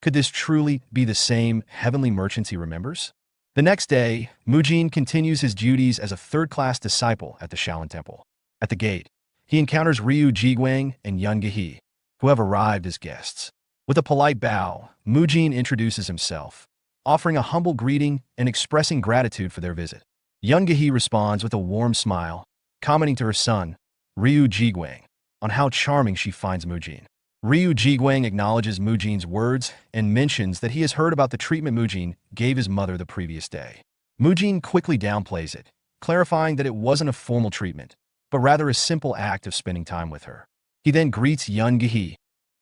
Could this truly be the same Heavenly Merchants he remembers? The next day, Mujin continues his duties as a third-class disciple at the Shaolin Temple. At the gate, he encounters Ryu Jiguang and Yun Gehe, who have arrived as guests. With a polite bow, Mujin introduces himself, offering a humble greeting and expressing gratitude for their visit. Yun Gehe responds with a warm smile, commenting to her son, Ryu Jiguang, on how charming she finds Mujin. Ryu Jiguang acknowledges Mujin's words and mentions that he has heard about the treatment Mujin gave his mother the previous day. Mujin quickly downplays it, clarifying that it wasn't a formal treatment, but rather a simple act of spending time with her. He then greets Yun Gehe,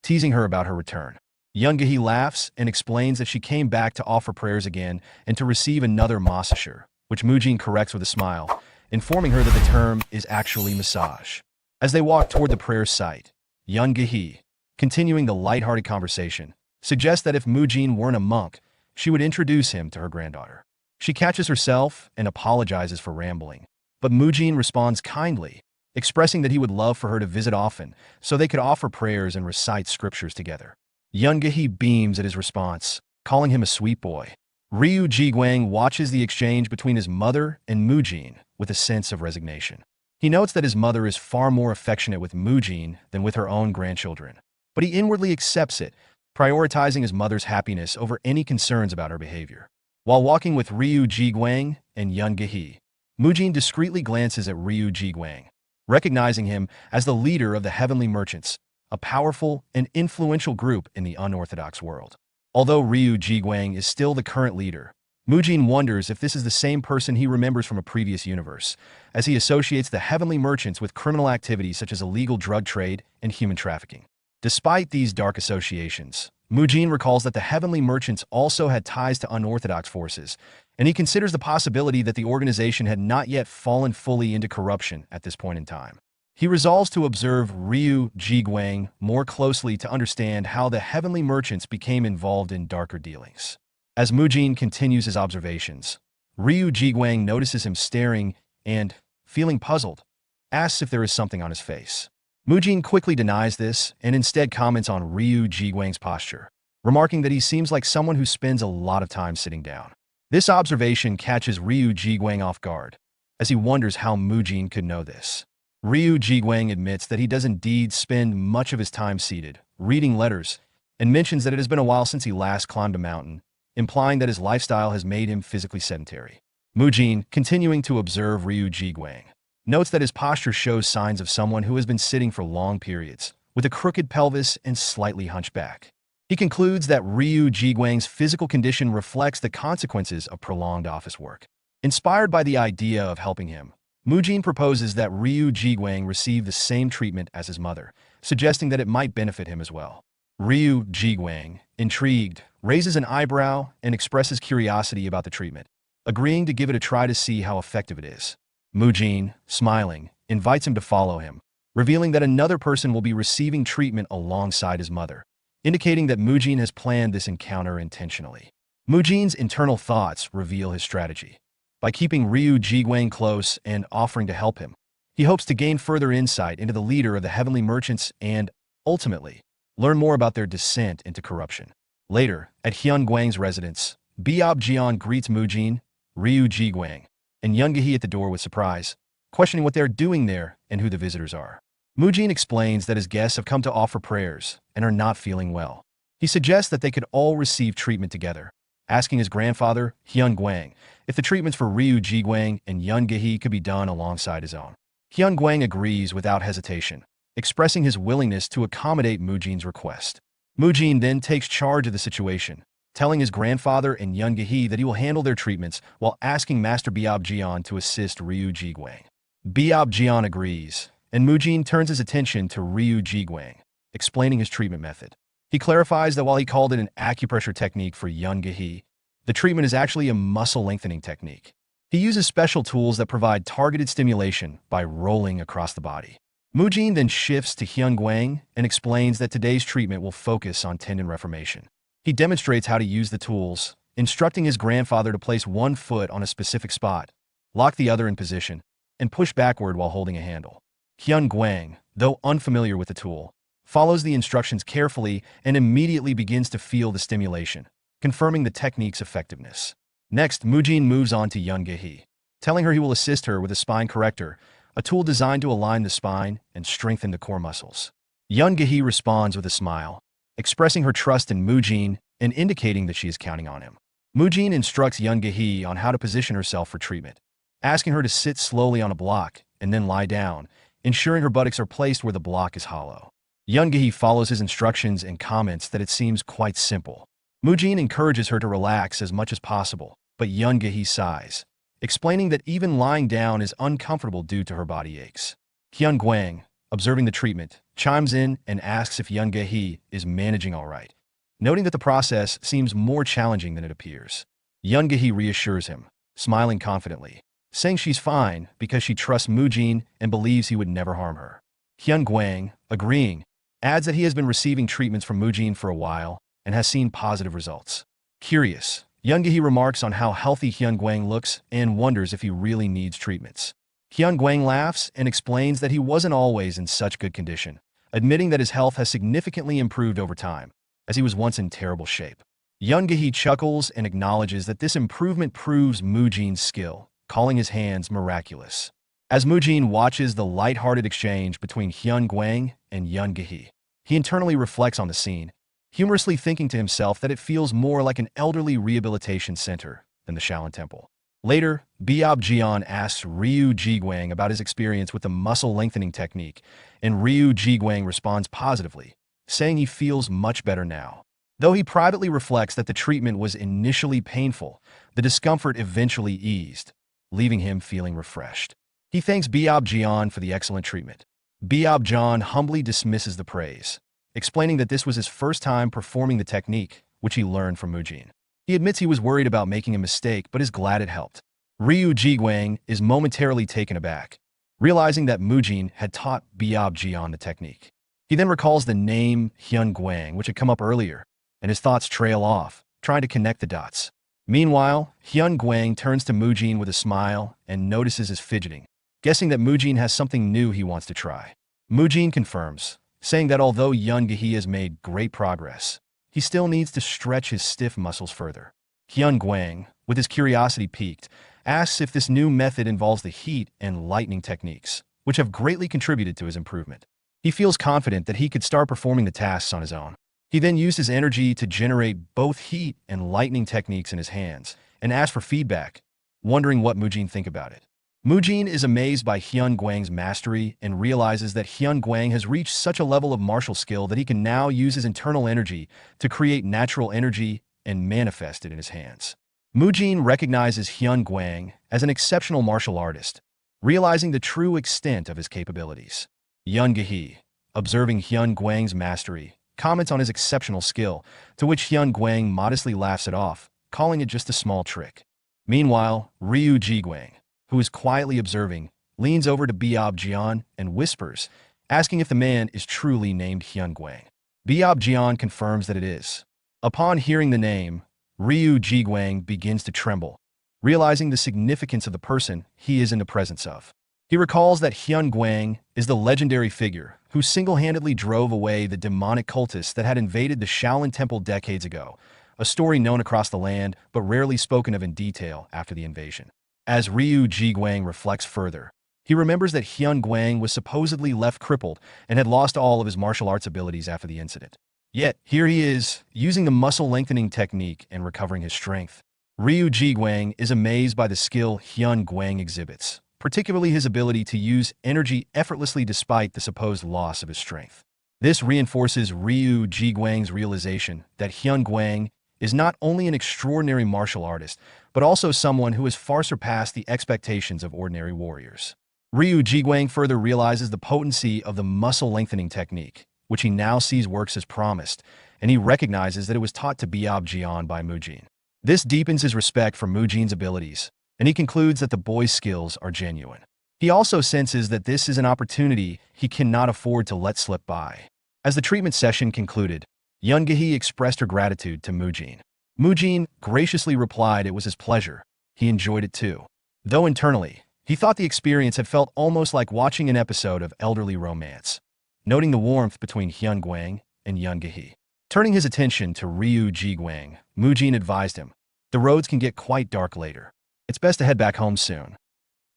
teasing her about her return. Young-gi laughs and explains that she came back to offer prayers again and to receive another massage, which Mujin corrects with a smile, informing her that the term is actually massage. As they walk toward the prayer site, Young-gi, continuing the lighthearted conversation, suggests that if Mujin weren't a monk, she would introduce him to her granddaughter. She catches herself and apologizes for rambling, but Mujin responds kindly, expressing that he would love for her to visit often so they could offer prayers and recite scriptures together. Young-gi beams at his response, calling him a sweet boy. Ryu Jiguang watches the exchange between his mother and Mujin with a sense of resignation. He notes that his mother is far more affectionate with Mujin than with her own grandchildren, but he inwardly accepts it, prioritizing his mother's happiness over any concerns about her behavior. While walking with Ryu Jiguang and Young-gi, Mujin discreetly glances at Ryu Jiguang, recognizing him as the leader of the Heavenly Merchants, a powerful and influential group in the unorthodox world. Although Ryu Jiguang is still the current leader, Mujin wonders if this is the same person he remembers from a previous universe, as he associates the Heavenly Merchants with criminal activities such as illegal drug trade and human trafficking. Despite these dark associations, Mujin recalls that the Heavenly Merchants also had ties to unorthodox forces, and he considers the possibility that the organization had not yet fallen fully into corruption at this point in time. He resolves to observe Ryu Jiguang more closely to understand how the Heavenly Merchants became involved in darker dealings. As Mujin continues his observations, Ryu Jiguang notices him staring and, feeling puzzled, asks if there is something on his face. Mujin quickly denies this and instead comments on Ryu Jiguang's posture, remarking that he seems like someone who spends a lot of time sitting down. This observation catches Ryu Jiguang off guard, as he wonders how Mujin could know this. Ryu Jiguang admits that he does indeed spend much of his time seated, reading letters, and mentions that it has been a while since he last climbed a mountain, implying that his lifestyle has made him physically sedentary. Mujin, continuing to observe Ryu Jiguang, notes that his posture shows signs of someone who has been sitting for long periods, with a crooked pelvis and slightly hunched back. He concludes that Ryu Jiguang's physical condition reflects the consequences of prolonged office work. Inspired by the idea of helping him, Mujin proposes that Ryu Jiguang receive the same treatment as his mother, suggesting that it might benefit him as well. Ryu Jiguang, intrigued, raises an eyebrow and expresses curiosity about the treatment, agreeing to give it a try to see how effective it is. Mujin, smiling, invites him to follow him, revealing that another person will be receiving treatment alongside his mother, indicating that Mujin has planned this encounter intentionally. Mujin's internal thoughts reveal his strategy. By keeping Ryu Jiguang close and offering to help him, he hopes to gain further insight into the leader of the Heavenly Merchants and, ultimately, learn more about their descent into corruption. Later, at Hyun Guang's residence, Biob Jian greets Mujin, Ryu Jiguang, and Young-gi at the door with surprise, questioning what they are doing there and who the visitors are. Mujin explains that his guests have come to offer prayers and are not feeling well. He suggests that they could all receive treatment together, asking his grandfather, Hyun Guang, if the treatments for Ryu Jiguang and Young-gi could be done alongside his own. Hyun Guang agrees without hesitation, expressing his willingness to accommodate Mujin's request. Mujin then takes charge of the situation, telling his grandfather and Young-gi that he will handle their treatments while asking Master Biob Jian to assist Ryu Jiguang. Biob Jian agrees, and Mujin turns his attention to Ryu Jiguang, explaining his treatment method. He clarifies that while he called it an acupressure technique for Young-gi, the treatment is actually a muscle lengthening technique. He uses special tools that provide targeted stimulation by rolling across the body. Mujin then shifts to Hyun Guang and explains that today's treatment will focus on tendon reformation. He demonstrates how to use the tools, instructing his grandfather to place one foot on a specific spot, lock the other in position, and push backward while holding a handle. Hyun Guang, though unfamiliar with the tool, follows the instructions carefully and immediately begins to feel the stimulation, confirming the technique's effectiveness. Next, Mujin moves on to Young-gi, telling her he will assist her with a spine corrector, a tool designed to align the spine and strengthen the core muscles. Young-gi responds with a smile, expressing her trust in Mujin and indicating that she is counting on him. Mujin instructs Young-gi on how to position herself for treatment, asking her to sit slowly on a block and then lie down, ensuring her buttocks are placed where the block is hollow. Young-gi follows his instructions and comments that it seems quite simple. Mujin encourages her to relax as much as possible, but Young-gi sighs, explaining that even lying down is uncomfortable due to her body aches. Hyun Guang, observing the treatment, chimes in and asks if Young-gi is managing all right, noting that the process seems more challenging than it appears. Yoon-gi reassures him, smiling confidently, saying she's fine because she trusts Moojin and believes he would never harm her. Hyun-gwang, agreeing, adds that he has been receiving treatments from Moojin for a while and has seen positive results. Curious, Yoon-gi remarks on how healthy Hyun-gwang looks and wonders if he really needs treatments. Hyun-gwang laughs and explains that he wasn't always in such good condition, admitting that his health has significantly improved over time, as he was once in terrible shape. Yoon-gi chuckles and acknowledges that this improvement proves Moojin's skill, calling his hands miraculous. As Moojin watches the light-hearted exchange between Hyun-gwang and Yoon-gi, he internally reflects on the scene, humorously thinking to himself that it feels more like an elderly rehabilitation center than the Shaolin Temple. Later, Byeop-jeon asks Ryu Ji-gwang about his experience with the muscle lengthening technique, and Ryu Ji-gwang responds positively, saying he feels much better now. Though he privately reflects that the treatment was initially painful, the discomfort eventually eased, leaving him feeling refreshed. He thanks Byeop-jeon for the excellent treatment. Byeop-jeon humbly dismisses the praise, explaining that this was his first time performing the technique, which he learned from Moojin. He admits he was worried about making a mistake but is glad it helped. Ryu Ji-gwang is momentarily taken aback, realizing that Moojin had taught Byeop-jeon the technique. He then recalls the name Hyun-gwang, which had come up earlier, and his thoughts trail off, trying to connect the dots. Meanwhile, Hyun-gwang turns to Moojin with a smile and notices his fidgeting, guessing that Moojin has something new he wants to try. Moojin confirms, saying that although Yoon-gi has made great progress, he still needs to stretch his stiff muscles further. Hyun-gwang, with his curiosity piqued, asks if this new method involves the heat and lightning techniques, which have greatly contributed to his improvement. He feels confident that he could start performing the tasks on his own. He then used his energy to generate both heat and lightning techniques in his hands, and asks for feedback, wondering what Moojin think about it. Moojin is amazed by Hyun-gwang's mastery and realizes that Hyun-gwang has reached such a level of martial skill that he can now use his internal energy to create natural energy and manifest it in his hands. Moojin recognizes Hyun-gwang as an exceptional martial artist, realizing the true extent of his capabilities. Yoon-gi, observing Hyun-gwang's mastery, comments on his exceptional skill, to which Hyun-gwang modestly laughs it off, calling it just a small trick. Meanwhile, Ryu Ji-gwang, who is quietly observing, leans over to Byeop-jeon and whispers, asking if the man is truly named Hyun-gwang. Byeop-jeon confirms that it is. Upon hearing the name, Ryu Ji-gwang begins to tremble, realizing the significance of the person he is in the presence of. He recalls that Hyun-gwang is the legendary figure who single-handedly drove away the demonic cultists that had invaded the Shaolin Temple decades ago, a story known across the land but rarely spoken of in detail after the invasion. As Ryu Ji-gwang reflects further, he remembers that Hyun-gwang was supposedly left crippled and had lost all of his martial arts abilities after the incident. Yet, here he is, using the muscle-lengthening technique and recovering his strength. Ryu Ji-gwang is amazed by the skill Hyun-gwang exhibits, particularly his ability to use energy effortlessly despite the supposed loss of his strength. This reinforces Ryu Ji-gwang's realization that Hyun-gwang is not only an extraordinary martial artist, but also someone who has far surpassed the expectations of ordinary warriors. Ryu Ji-gwang further realizes the potency of the muscle-lengthening technique, which he now sees works as promised, and he recognizes that it was taught to Byeop-jeon by Moojin. This deepens his respect for Moojin's abilities, and he concludes that the boy's skills are genuine. He also senses that this is an opportunity he cannot afford to let slip by. As the treatment session concluded, Yoon-gi expressed her gratitude to Moojin. Moojin graciously replied it was his pleasure. He enjoyed it too. Though internally, he thought the experience had felt almost like watching an episode of elderly romance, noting the warmth between Hyun-gwang and Yoon-gi. Turning his attention to Ryu Ji-gwang, Moojin advised him, "The roads can get quite dark later. It's best to head back home soon."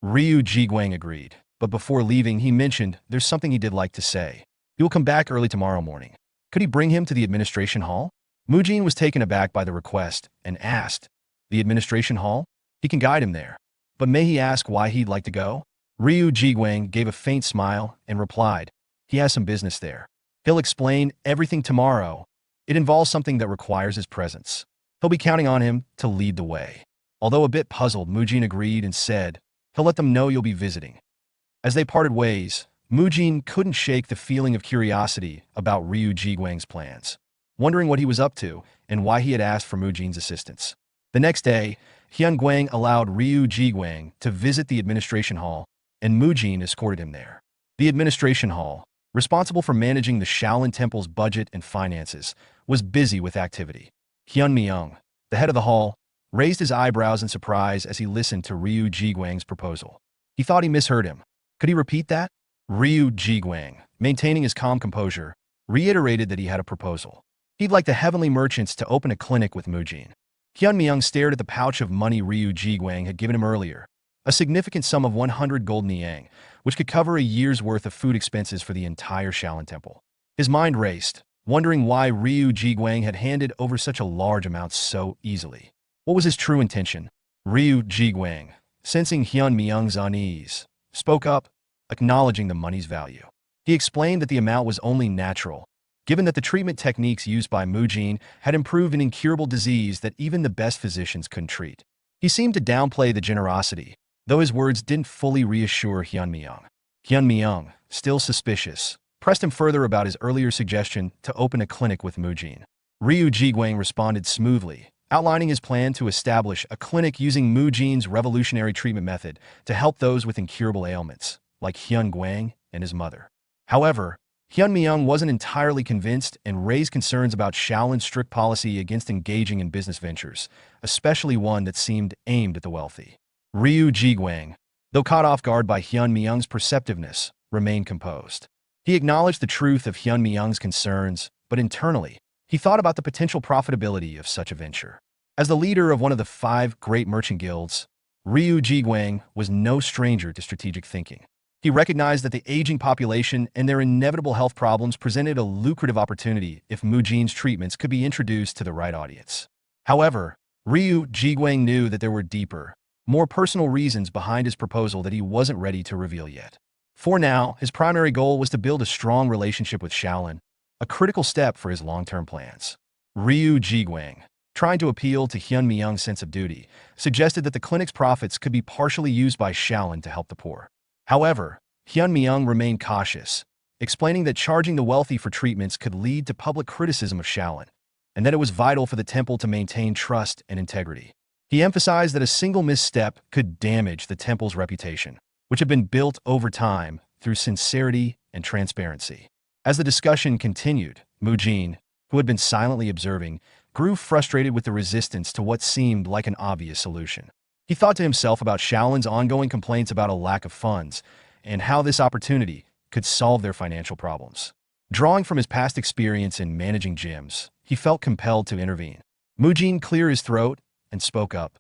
Ryu Ji-gwang agreed, but before leaving he mentioned there's something he did like to say. He will come back early tomorrow morning. Could he bring him to the administration hall? Moojin was taken aback by the request and asked, "The administration hall? He can guide him there. But may he ask why he'd like to go?" Ryu Ji-gwang gave a faint smile and replied, "He has some business there. He'll explain everything tomorrow. It involves something that requires his presence. He'll be counting on him to lead the way." Although a bit puzzled, Moojin agreed and said, "He'll let them know you'll be visiting." As they parted ways, Moojin couldn't shake the feeling of curiosity about Ryu Ji-gwang's plans. wondering what he was up to and why he had asked for Mujin's assistance. The next day, Hyun Guang allowed Ryu Jiguang to visit the administration hall, and Mujin escorted him there. The administration hall, responsible for managing the Shaolin Temple's budget and finances, was busy with activity. Hyun Myung, the head of the hall, raised his eyebrows in surprise as he listened to Ryu Jiguang's proposal. He thought he misheard him. Could he repeat that? Ryu Jiguang, maintaining his calm composure, reiterated that he had a proposal. He'd like the heavenly merchants to open a clinic with Mujin. Hyun Myung stared at the pouch of money Ryu Jiguang had given him earlier, a significant sum of 100 gold niang, which could cover a year's worth of food expenses for the entire Shaolin Temple. His mind raced, wondering why Ryu Jiguang had handed over such a large amount so easily. What was his true intention? Ryu Jiguang, sensing Hyun Myung's unease, spoke up, acknowledging the money's value. He explained that the amount was only natural, given that the treatment techniques used by Mujin had improved an incurable disease that even the best physicians couldn't treat. He seemed to downplay the generosity, though his words didn't fully reassure Hyun Myung. Hyun Myung, still suspicious, pressed him further about his earlier suggestion to open a clinic with Mujin. Ryu Jiguang responded smoothly, outlining his plan to establish a clinic using Mujin's revolutionary treatment method to help those with incurable ailments, like Hyun Guang and his mother. However, Hyun Myung wasn't entirely convinced and raised concerns about Shaolin's strict policy against engaging in business ventures, especially one that seemed aimed at the wealthy. Ryu Jiguang, though caught off guard by Hyun Myung's perceptiveness, remained composed. He acknowledged the truth of Hyun Myung's concerns, but internally, he thought about the potential profitability of such a venture. As the leader of one of the 5 great merchant guilds, Ryu Jiguang was no stranger to strategic thinking. He recognized that the aging population and their inevitable health problems presented a lucrative opportunity if Mujin's treatments could be introduced to the right audience. However, Ryu Jiguang knew that there were deeper, more personal reasons behind his proposal that he wasn't ready to reveal yet. For now, his primary goal was to build a strong relationship with Shaolin, a critical step for his long-term plans. Ryu Jiguang, trying to appeal to Hyun Myung's sense of duty, suggested that the clinic's profits could be partially used by Shaolin to help the poor. However, Hyun Myung remained cautious, explaining that charging the wealthy for treatments could lead to public criticism of Shaolin, and that it was vital for the temple to maintain trust and integrity. He emphasized that a single misstep could damage the temple's reputation, which had been built over time through sincerity and transparency. As the discussion continued, Mujin, who had been silently observing, grew frustrated with the resistance to what seemed like an obvious solution. He thought to himself about Shaolin's ongoing complaints about a lack of funds and how this opportunity could solve their financial problems. Drawing from his past experience in managing gyms, he felt compelled to intervene. Mujin cleared his throat and spoke up,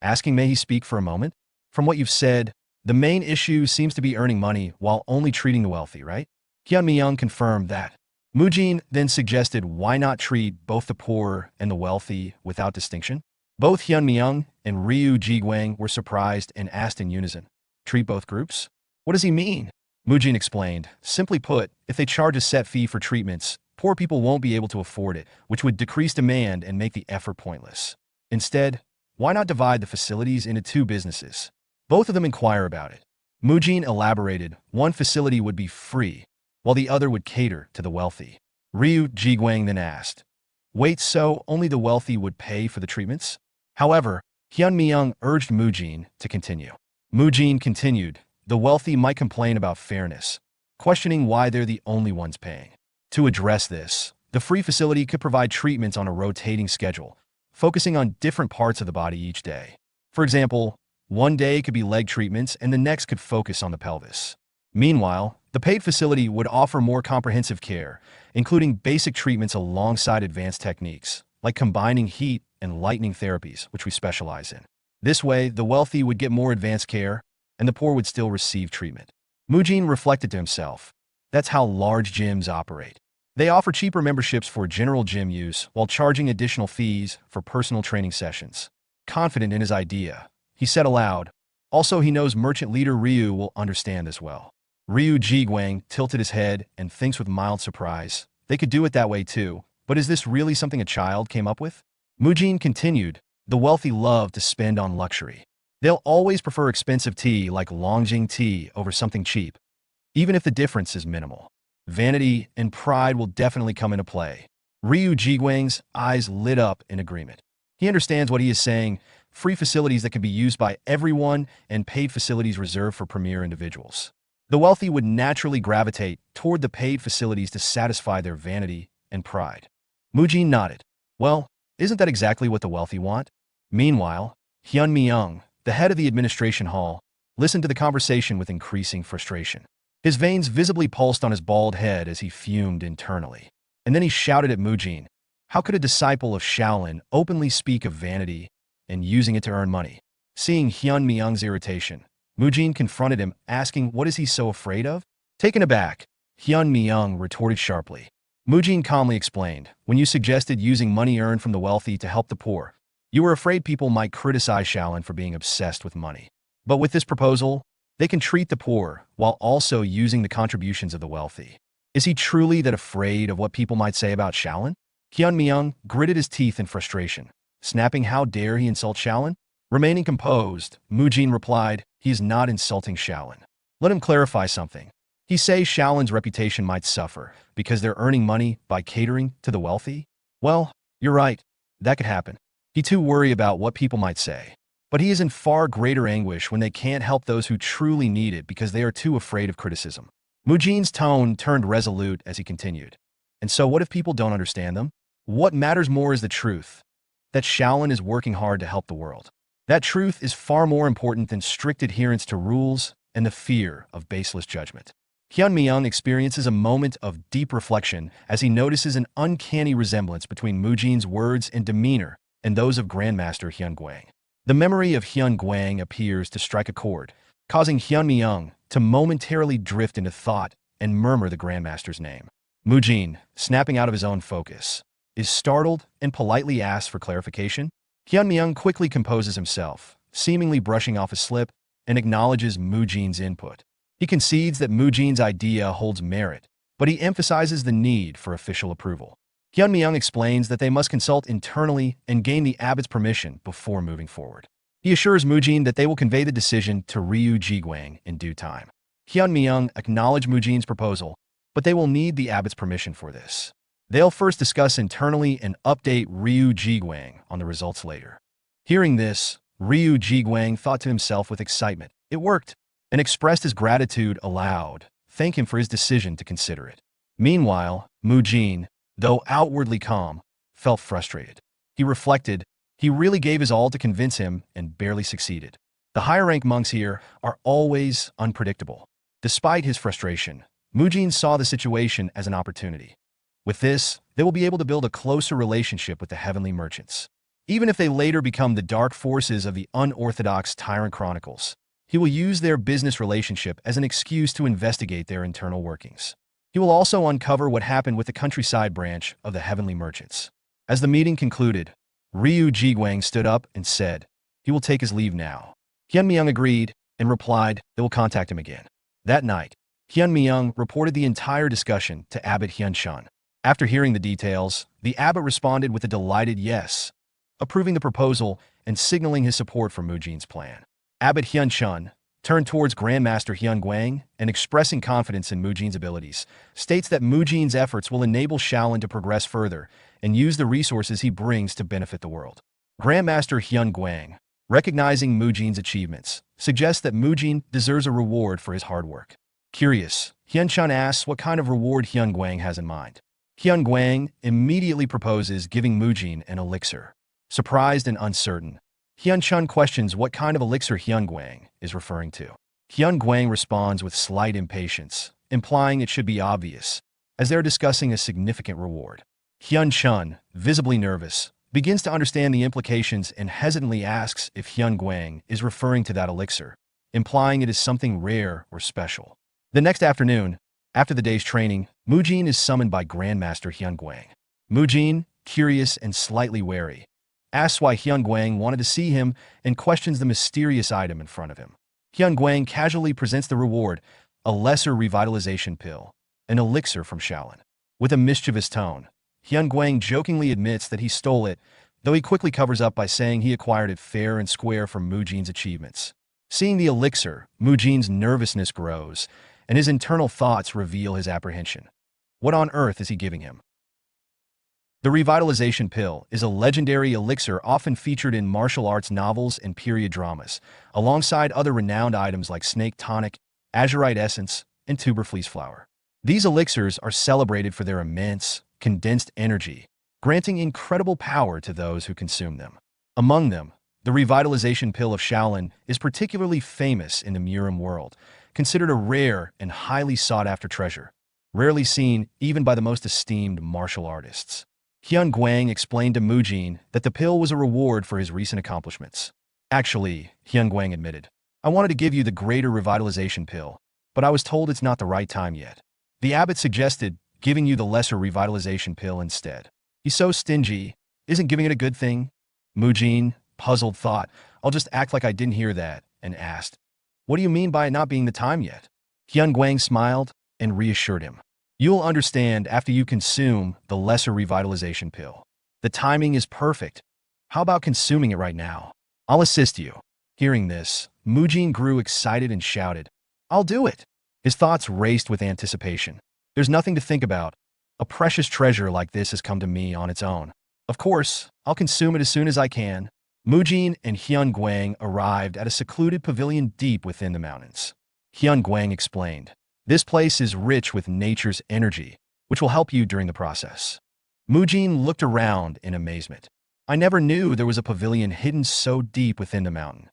asking, "May he speak for a moment? From what you've said, the main issue seems to be earning money while only treating the wealthy, right?" Hyun Myung confirmed that. Mujin then suggested why not treat both the poor and the wealthy without distinction. Both Hyun Myung and Ryu Jiguang were surprised and asked in unison, "Treat both groups? What does he mean?" Mujin explained, "Simply put, if they charge a set fee for treatments, poor people won't be able to afford it, which would decrease demand and make the effort pointless. Instead, why not divide the facilities into 2 businesses? Both of them inquire about it." Mujin elaborated, one facility would be free, while the other would cater to the wealthy. Ryu Jiguang then asked, "Wait, so only the wealthy would pay for the treatments?" However, Hyun Myung urged Mujin to continue. Mujin continued, "The wealthy might complain about fairness, questioning why they're the only ones paying. To address this, the free facility could provide treatments on a rotating schedule, focusing on different parts of the body each day. For example, one day could be leg treatments and the next could focus on the pelvis. Meanwhile, the paid facility would offer more comprehensive care, including basic treatments alongside advanced techniques, like combining heat and lightning therapies, which we specialize in. This way, the wealthy would get more advanced care, and the poor would still receive treatment." Mujin reflected to himself, "That's how large gyms operate. They offer cheaper memberships for general gym use while charging additional fees for personal training sessions." Confident in his idea, he said aloud, "Also, he knows merchant leader Ryu will understand this well." Ryu Jiguang tilted his head and thinks with mild surprise, "They could do it that way too, but is this really something a child came up with?" Mujin continued, "The wealthy love to spend on luxury. They'll always prefer expensive tea like Longjing tea over something cheap, even if the difference is minimal. Vanity and pride will definitely come into play. Ryu Jiguang's eyes lit up in agreement. He understands what he is saying: free facilities that can be used by everyone and paid facilities reserved for premier individuals. The wealthy would naturally gravitate toward the paid facilities to satisfy their vanity and pride. Mujin nodded. Well, isn't that exactly what the wealthy want? Meanwhile, Hyun Myung, the head of the administration hall, listened to the conversation with increasing frustration. His veins visibly pulsed on his bald head as he fumed internally. And then he shouted at Mujin, how could a disciple of Shaolin openly speak of vanity and using it to earn money? Seeing Hyun Myung's irritation, Mujin confronted him, asking what is he so afraid of? Taken aback, Hyun Myung retorted sharply. Mujin calmly explained, when you suggested using money earned from the wealthy to help the poor, you were afraid people might criticize Shaolin for being obsessed with money. But with this proposal, they can treat the poor while also using the contributions of the wealthy. Is he truly that afraid of what people might say about Shaolin? Hyun Myung gritted his teeth in frustration, snapping, how dare he insult Shaolin? Remaining composed, Mujin replied, he is not insulting Shaolin. Let him clarify something. He says Shaolin's reputation might suffer because they're earning money by catering to the wealthy? Well, you're right. That could happen. He too worry about what people might say. But he is in far greater anguish when they can't help those who truly need it because they are too afraid of criticism. Mujin's tone turned resolute as he continued. And so what if people don't understand them? What matters more is the truth, that Shaolin is working hard to help the world. That truth is far more important than strict adherence to rules and the fear of baseless judgment. Hyun Myung experiences a moment of deep reflection as he notices an uncanny resemblance between Mujin's words and demeanor and those of Grandmaster Hyun Guang. The memory of Hyun Guang appears to strike a chord, causing Hyun Myung to momentarily drift into thought and murmur the Grandmaster's name. Mujin, snapping out of his own focus, is startled and politely asks for clarification. Hyun Myung quickly composes himself, seemingly brushing off a slip, and acknowledges Mujin's input. He concedes that Mujin's idea holds merit, but he emphasizes the need for official approval. Hyun Myung explains that they must consult internally and gain the abbot's permission before moving forward. He assures Mujin that they will convey the decision to Ryu Jiguang in due time. Hyun Myung acknowledge Mujin's proposal, but they will need the abbot's permission for this. They'll first discuss internally and update Ryu Jiguang on the results later. Hearing this, Ryu Jiguang thought to himself with excitement, it worked, and expressed his gratitude aloud, thanking him for his decision to consider it. Meanwhile, Mujin, though outwardly calm, felt frustrated. He reflected, he really gave his all to convince him and barely succeeded. The higher-rank monks here are always unpredictable. Despite his frustration, Mujin saw the situation as an opportunity. With this, they will be able to build a closer relationship with the heavenly merchants. Even if they later become the dark forces of the unorthodox Tyrant Chronicles, he will use their business relationship as an excuse to investigate their internal workings. He will also uncover what happened with the countryside branch of the heavenly merchants. As the meeting concluded, Ryu Jiguang stood up and said, he will take his leave now. Hyun Myung agreed and replied they will contact him again. That night, Hyun Myung reported the entire discussion to Abbot Hyun Shun. After hearing the details, the abbot responded with a delighted yes, approving the proposal and signaling his support for Mujin's plan. Abbot Hyun Shun turned towards Grandmaster Hyun Guang and, expressing confidence in Mujin's abilities, states that Mujin's efforts will enable Shaolin to progress further and use the resources he brings to benefit the world. Grandmaster Hyun Guang, recognizing Mujin's achievements, suggests that Mujin deserves a reward for his hard work. Curious, Hyun Shun asks what kind of reward Hyun Guang has in mind. Hyun Guang immediately proposes giving Mujin an elixir. Surprised and uncertain, Hyun Shun questions what kind of elixir Hyun Guang is referring to. Hyun Guang responds with slight impatience, implying it should be obvious, as they're discussing a significant reward. Hyun Shun, visibly nervous, begins to understand the implications and hesitantly asks if Hyun Guang is referring to that elixir, implying it is something rare or special. The next afternoon, after the day's training, Mujin is summoned by Grandmaster Hyun Guang. Mujin, curious and slightly wary, asks why Hyun Guang wanted to see him and questions the mysterious item in front of him. Hyun Guang casually presents the reward, a lesser revitalization pill, an elixir from Shaolin. With a mischievous tone, Hyun Guang jokingly admits that he stole it, though he quickly covers up by saying he acquired it fair and square from Mujin's achievements. Seeing the elixir, Mujin's nervousness grows, and his internal thoughts reveal his apprehension. What on earth is he giving him? The revitalization pill is a legendary elixir often featured in martial arts novels and period dramas, alongside other renowned items like snake tonic, azurite essence, and tuber fleece flower. These elixirs are celebrated for their immense, condensed energy, granting incredible power to those who consume them. Among them, the revitalization pill of Shaolin is particularly famous in the Murim world, considered a rare and highly sought-after treasure, rarely seen even by the most esteemed martial artists. Hyun Guang explained to Mujin that the pill was a reward for his recent accomplishments. Actually, Hyun Guang admitted, I wanted to give you the greater revitalization pill, but I was told it's not the right time yet. The abbot suggested giving you the lesser revitalization pill instead. He's so stingy. Isn't giving it a good thing? Mujin, puzzled, thought, I'll just act like I didn't hear that, and asked, what do you mean by it not being the time yet? Hyun Guang smiled and reassured him. You'll understand after you consume the lesser revitalization pill. The timing is perfect. How about consuming it right now? I'll assist you. Hearing this, Mujin grew excited and shouted, I'll do it. His thoughts raced with anticipation. There's nothing to think about. A precious treasure like this has come to me on its own. Of course, I'll consume it as soon as I can. Mujin and Hyun Guang arrived at a secluded pavilion deep within the mountains. Hyun Guang explained, this place is rich with nature's energy, which will help you during the process. Mujin looked around in amazement. I never knew there was a pavilion hidden so deep within the mountain.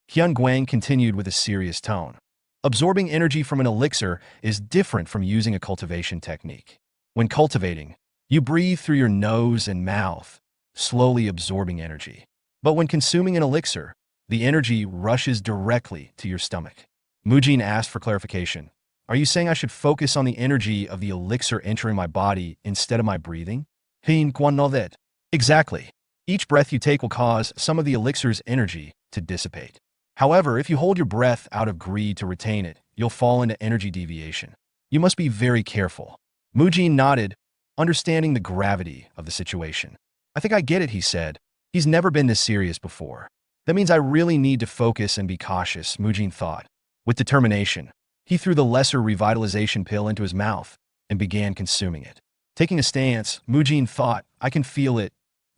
Hyun Guang continued with a serious tone. Absorbing energy from an elixir is different from using a cultivation technique. When cultivating, you breathe through your nose and mouth, slowly absorbing energy. But when consuming an elixir, the energy rushes directly to your stomach. Mujin asked for clarification. Are you saying I should focus on the energy of the elixir entering my body instead of my breathing? Hyun Guang know that. Exactly. Each breath you take will cause some of the elixir's energy to dissipate. However, if you hold your breath out of greed to retain it, you'll fall into energy deviation. You must be very careful. Mujin nodded, understanding the gravity of the situation. I think I get it, he said. He's never been this serious before. That means I really need to focus and be cautious, Mujin thought. With determination, he threw the lesser revitalization pill into his mouth and began consuming it. Taking a stance, Mujin thought, I can feel it,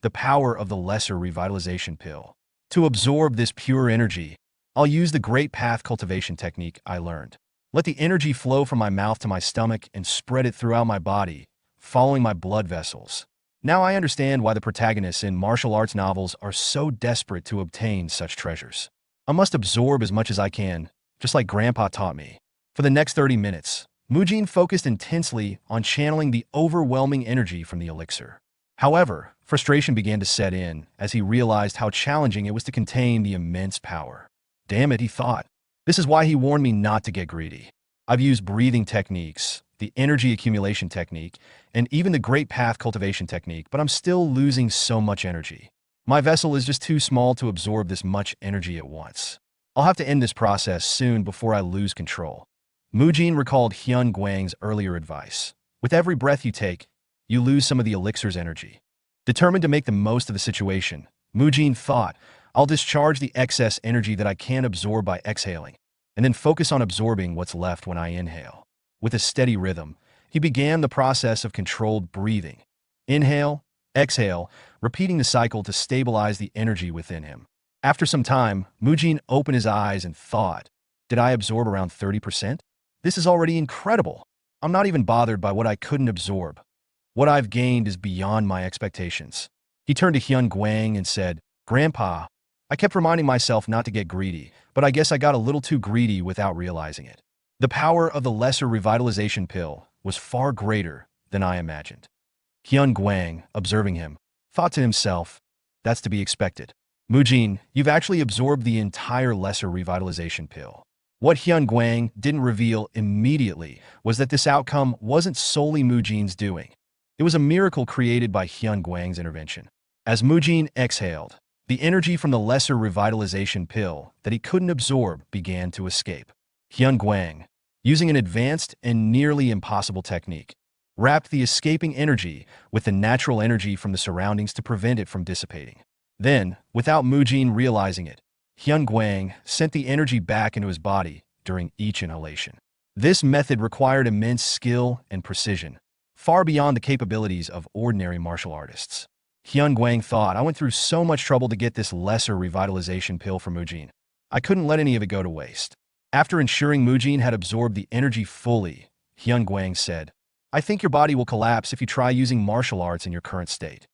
the power of the lesser revitalization pill. To absorb this pure energy, I'll use the Great Path cultivation technique I learned. Let the energy flow from my mouth to my stomach and spread it throughout my body, following my blood vessels. Now I understand why the protagonists in martial arts novels are so desperate to obtain such treasures. I must absorb as much as I can, just like Grandpa taught me. For the next 30 minutes, Mujin focused intensely on channeling the overwhelming energy from the elixir. However, frustration began to set in as he realized how challenging it was to contain the immense power. Damn it, he thought. This is why he warned me not to get greedy. I've used breathing techniques, the energy accumulation technique, and even the Great Path cultivation technique, but I'm still losing so much energy. My vessel is just too small to absorb this much energy at once. I'll have to end this process soon before I lose control. Mujin recalled Hyun Guang's earlier advice. With every breath you take, you lose some of the elixir's energy. Determined to make the most of the situation, Mujin thought, I'll discharge the excess energy that I can absorb by exhaling, and then focus on absorbing what's left when I inhale. With a steady rhythm, he began the process of controlled breathing. Inhale, exhale, repeating the cycle to stabilize the energy within him. After some time, Mujin opened his eyes and thought, did I absorb around 30%? This is already incredible. I'm not even bothered by what I couldn't absorb. What I've gained is beyond my expectations. He turned to Hyun Guang and said, Grandpa, I kept reminding myself not to get greedy, but I guess I got a little too greedy without realizing it. The power of the lesser revitalization pill was far greater than I imagined. Hyun Guang, observing him, thought to himself, that's to be expected. Mujin, you've actually absorbed the entire lesser revitalization pill. What Hyun Guang didn't reveal immediately was that this outcome wasn't solely Mujin's doing. It was a miracle created by Hyun Guang's intervention. As Mujin exhaled, the energy from the lesser revitalization pill that he couldn't absorb began to escape. Hyun Guang, using an advanced and nearly impossible technique, wrapped the escaping energy with the natural energy from the surroundings to prevent it from dissipating. Then, without Mujin realizing it, Hyun Guang sent the energy back into his body during each inhalation. This method required immense skill and precision, far beyond the capabilities of ordinary martial artists. Hyun Guang thought, I went through so much trouble to get this lesser revitalization pill for Mujin. I couldn't let any of it go to waste. After ensuring Mujin had absorbed the energy fully, Hyun Guang said, I think your body will collapse if you try using martial arts in your current state.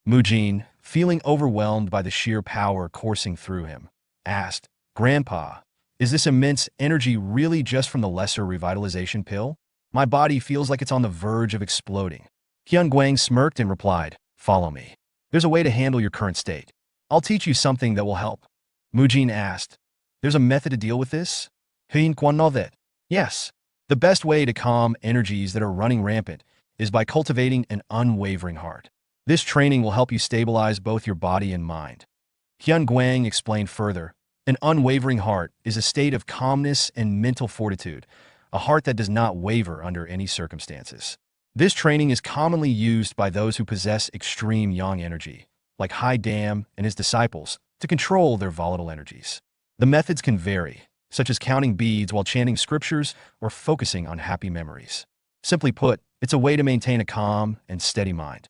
Mujin, feeling overwhelmed by the sheer power coursing through him, asked, Grandpa, is this immense energy really just from the lesser revitalization pill? My body feels like it's on the verge of exploding. Hyun Guang smirked and replied, Follow me. There's a way to handle your current state. I'll teach you something that will help. Mujin asked, There's a method to deal with this? Hyun Guang know that. Yes. The best way to calm energies that are running rampant is by cultivating an unwavering heart. This training will help you stabilize both your body and mind. Hyun Guang explained further, An unwavering heart is a state of calmness and mental fortitude, a heart that does not waver under any circumstances. This training is commonly used by those who possess extreme yang energy, like Hai Dam and his disciples, to control their volatile energies. The methods can vary, such as counting beads while chanting scriptures or focusing on happy memories. Simply put, it's a way to maintain a calm and steady mind.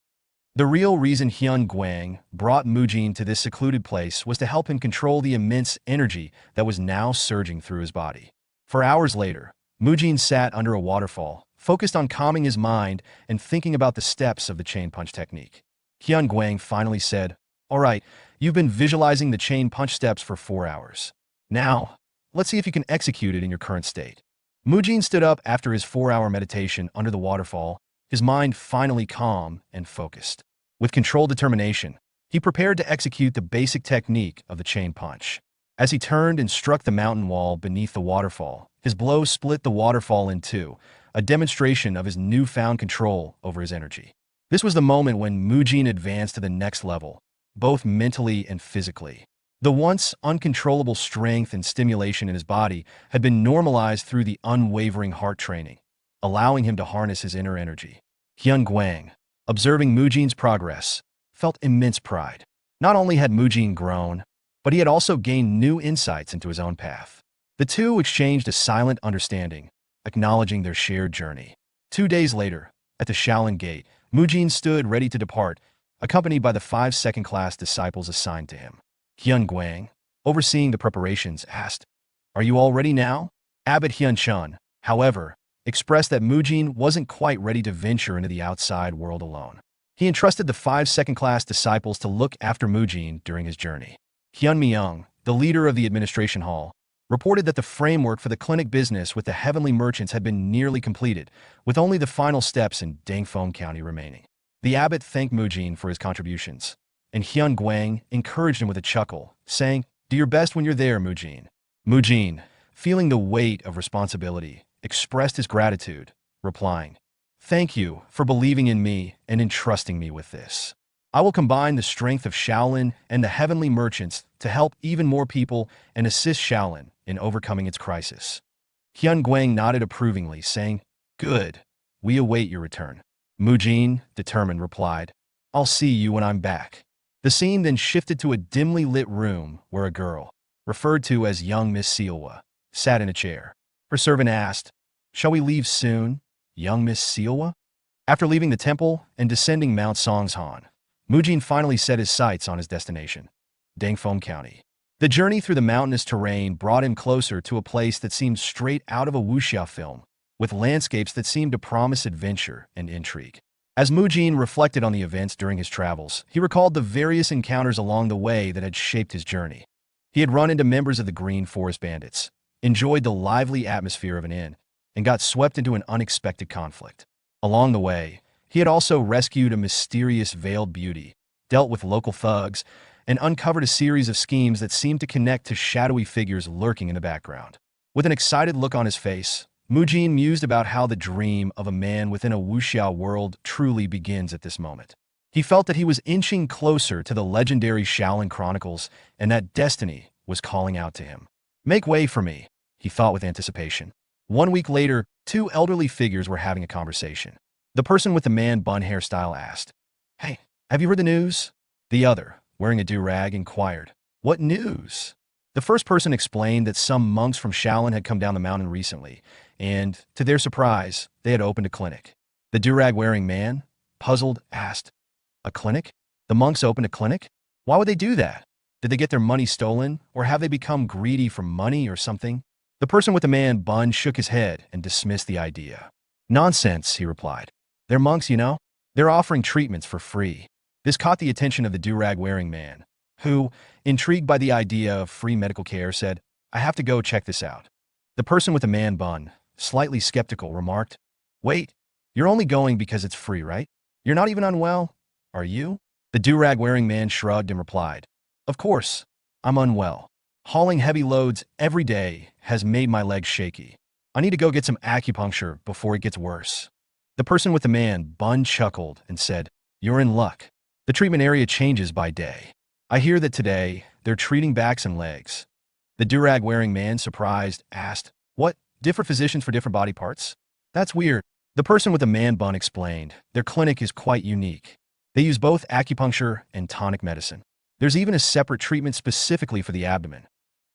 The real reason Hyun Guang brought Mujin to this secluded place was to help him control the immense energy that was now surging through his body. For hours later, Mujin sat under a waterfall, focused on calming his mind and thinking about the steps of the chain punch technique. Hyun Guang finally said, All right, you've been visualizing the chain punch steps for 4 hours. Now, let's see if you can execute it in your current state. Mujin stood up after his 4-hour meditation under the waterfall, his mind finally calm and focused. With controlled determination, he prepared to execute the basic technique of the chain punch. As he turned and struck the mountain wall beneath the waterfall, his blow split the waterfall in two, a demonstration of his newfound control over his energy. This was the moment when Mujin advanced to the next level, both mentally and physically. The once uncontrollable strength and stimulation in his body had been normalized through the unwavering heart training, allowing him to harness his inner energy. Hyun Guang, observing Mujin's progress, felt immense pride. Not only had Mujin grown, but he had also gained new insights into his own path. The two exchanged a silent understanding, acknowledging their shared journey. 2 days later, at the Shaolin Gate, Mujin stood ready to depart, accompanied by the 5 second-class disciples assigned to him. Hyun Guang, overseeing the preparations, asked, Are you all ready now? Abbot Hyun Chun, however, expressed that Mujin wasn't quite ready to venture into the outside world alone. He entrusted the 5 second-class disciples to look after Mujin during his journey. Hyun Myung, the leader of the administration hall, reported that the framework for the clinic business with the heavenly merchants had been nearly completed, with only the final steps in Dangfeng County remaining. The abbot thanked Mujin for his contributions, and Hyun Guang encouraged him with a chuckle, saying, Do your best when you're there, Mujin. Mujin, feeling the weight of responsibility, expressed his gratitude, replying, Thank you for believing in me and entrusting me with this. I will combine the strength of Shaolin and the heavenly merchants to help even more people and assist Shaolin in overcoming its crisis. Hyun Guang nodded approvingly, saying, Good. We await your return. Mujin, determined, replied, I'll see you when I'm back. The scene then shifted to a dimly lit room where a girl, referred to as young Miss Siwa, sat in a chair. Her servant asked, Shall we leave soon, young Miss Siwa? After leaving the temple and descending Mount Songshan, Mujin finally set his sights on his destination, Dangfeng County. The journey through the mountainous terrain brought him closer to a place that seemed straight out of a wuxia film, with landscapes that seemed to promise adventure and intrigue. As Mujin reflected on the events during his travels, he recalled the various encounters along the way that had shaped his journey. He had run into members of the Green Forest Bandits, enjoyed the lively atmosphere of an inn, and got swept into an unexpected conflict. Along the way, he had also rescued a mysterious veiled beauty, dealt with local thugs, and uncovered a series of schemes that seemed to connect to shadowy figures lurking in the background. With an excited look on his face, Mujin mused about how the dream of a man within a wuxia world truly begins at this moment. He felt that he was inching closer to the legendary Shaolin Chronicles and that destiny was calling out to him. Make way for me, he thought with anticipation. 1 week later, 2 elderly figures were having a conversation. The person with the man bun hairstyle asked, Hey, have you heard the news? The other, wearing a do-rag, inquired, What news? The first person explained that some monks from Shaolin had come down the mountain recently, and, to their surprise, they had opened a clinic. The do-rag-wearing man, puzzled, asked. A clinic? The monks opened a clinic? Why would they do that? Did they get their money stolen, or have they become greedy for money or something? The person with the man bun shook his head and dismissed the idea. Nonsense, he replied. They're monks, you know? They're offering treatments for free. This caught the attention of the do-rag-wearing man, who, intrigued by the idea of free medical care, said, I have to go check this out. The person with the man bun, slightly skeptical, remarked, Wait, you're only going because it's free, right? You're not even unwell, are you? The do-rag-wearing man shrugged and replied, Of course, I'm unwell. Hauling heavy loads every day has made my legs shaky. I need to go get some acupuncture before it gets worse. The person with the man bun chuckled and said, You're in luck. The treatment area changes by day. I hear that today they're treating backs and legs. The do-rag-wearing man, surprised, asked, What, different physicians for different body parts? That's weird. The person with the man bun explained, Their clinic is quite unique. They use both acupuncture and tonic medicine. There's even a separate treatment specifically for the abdomen.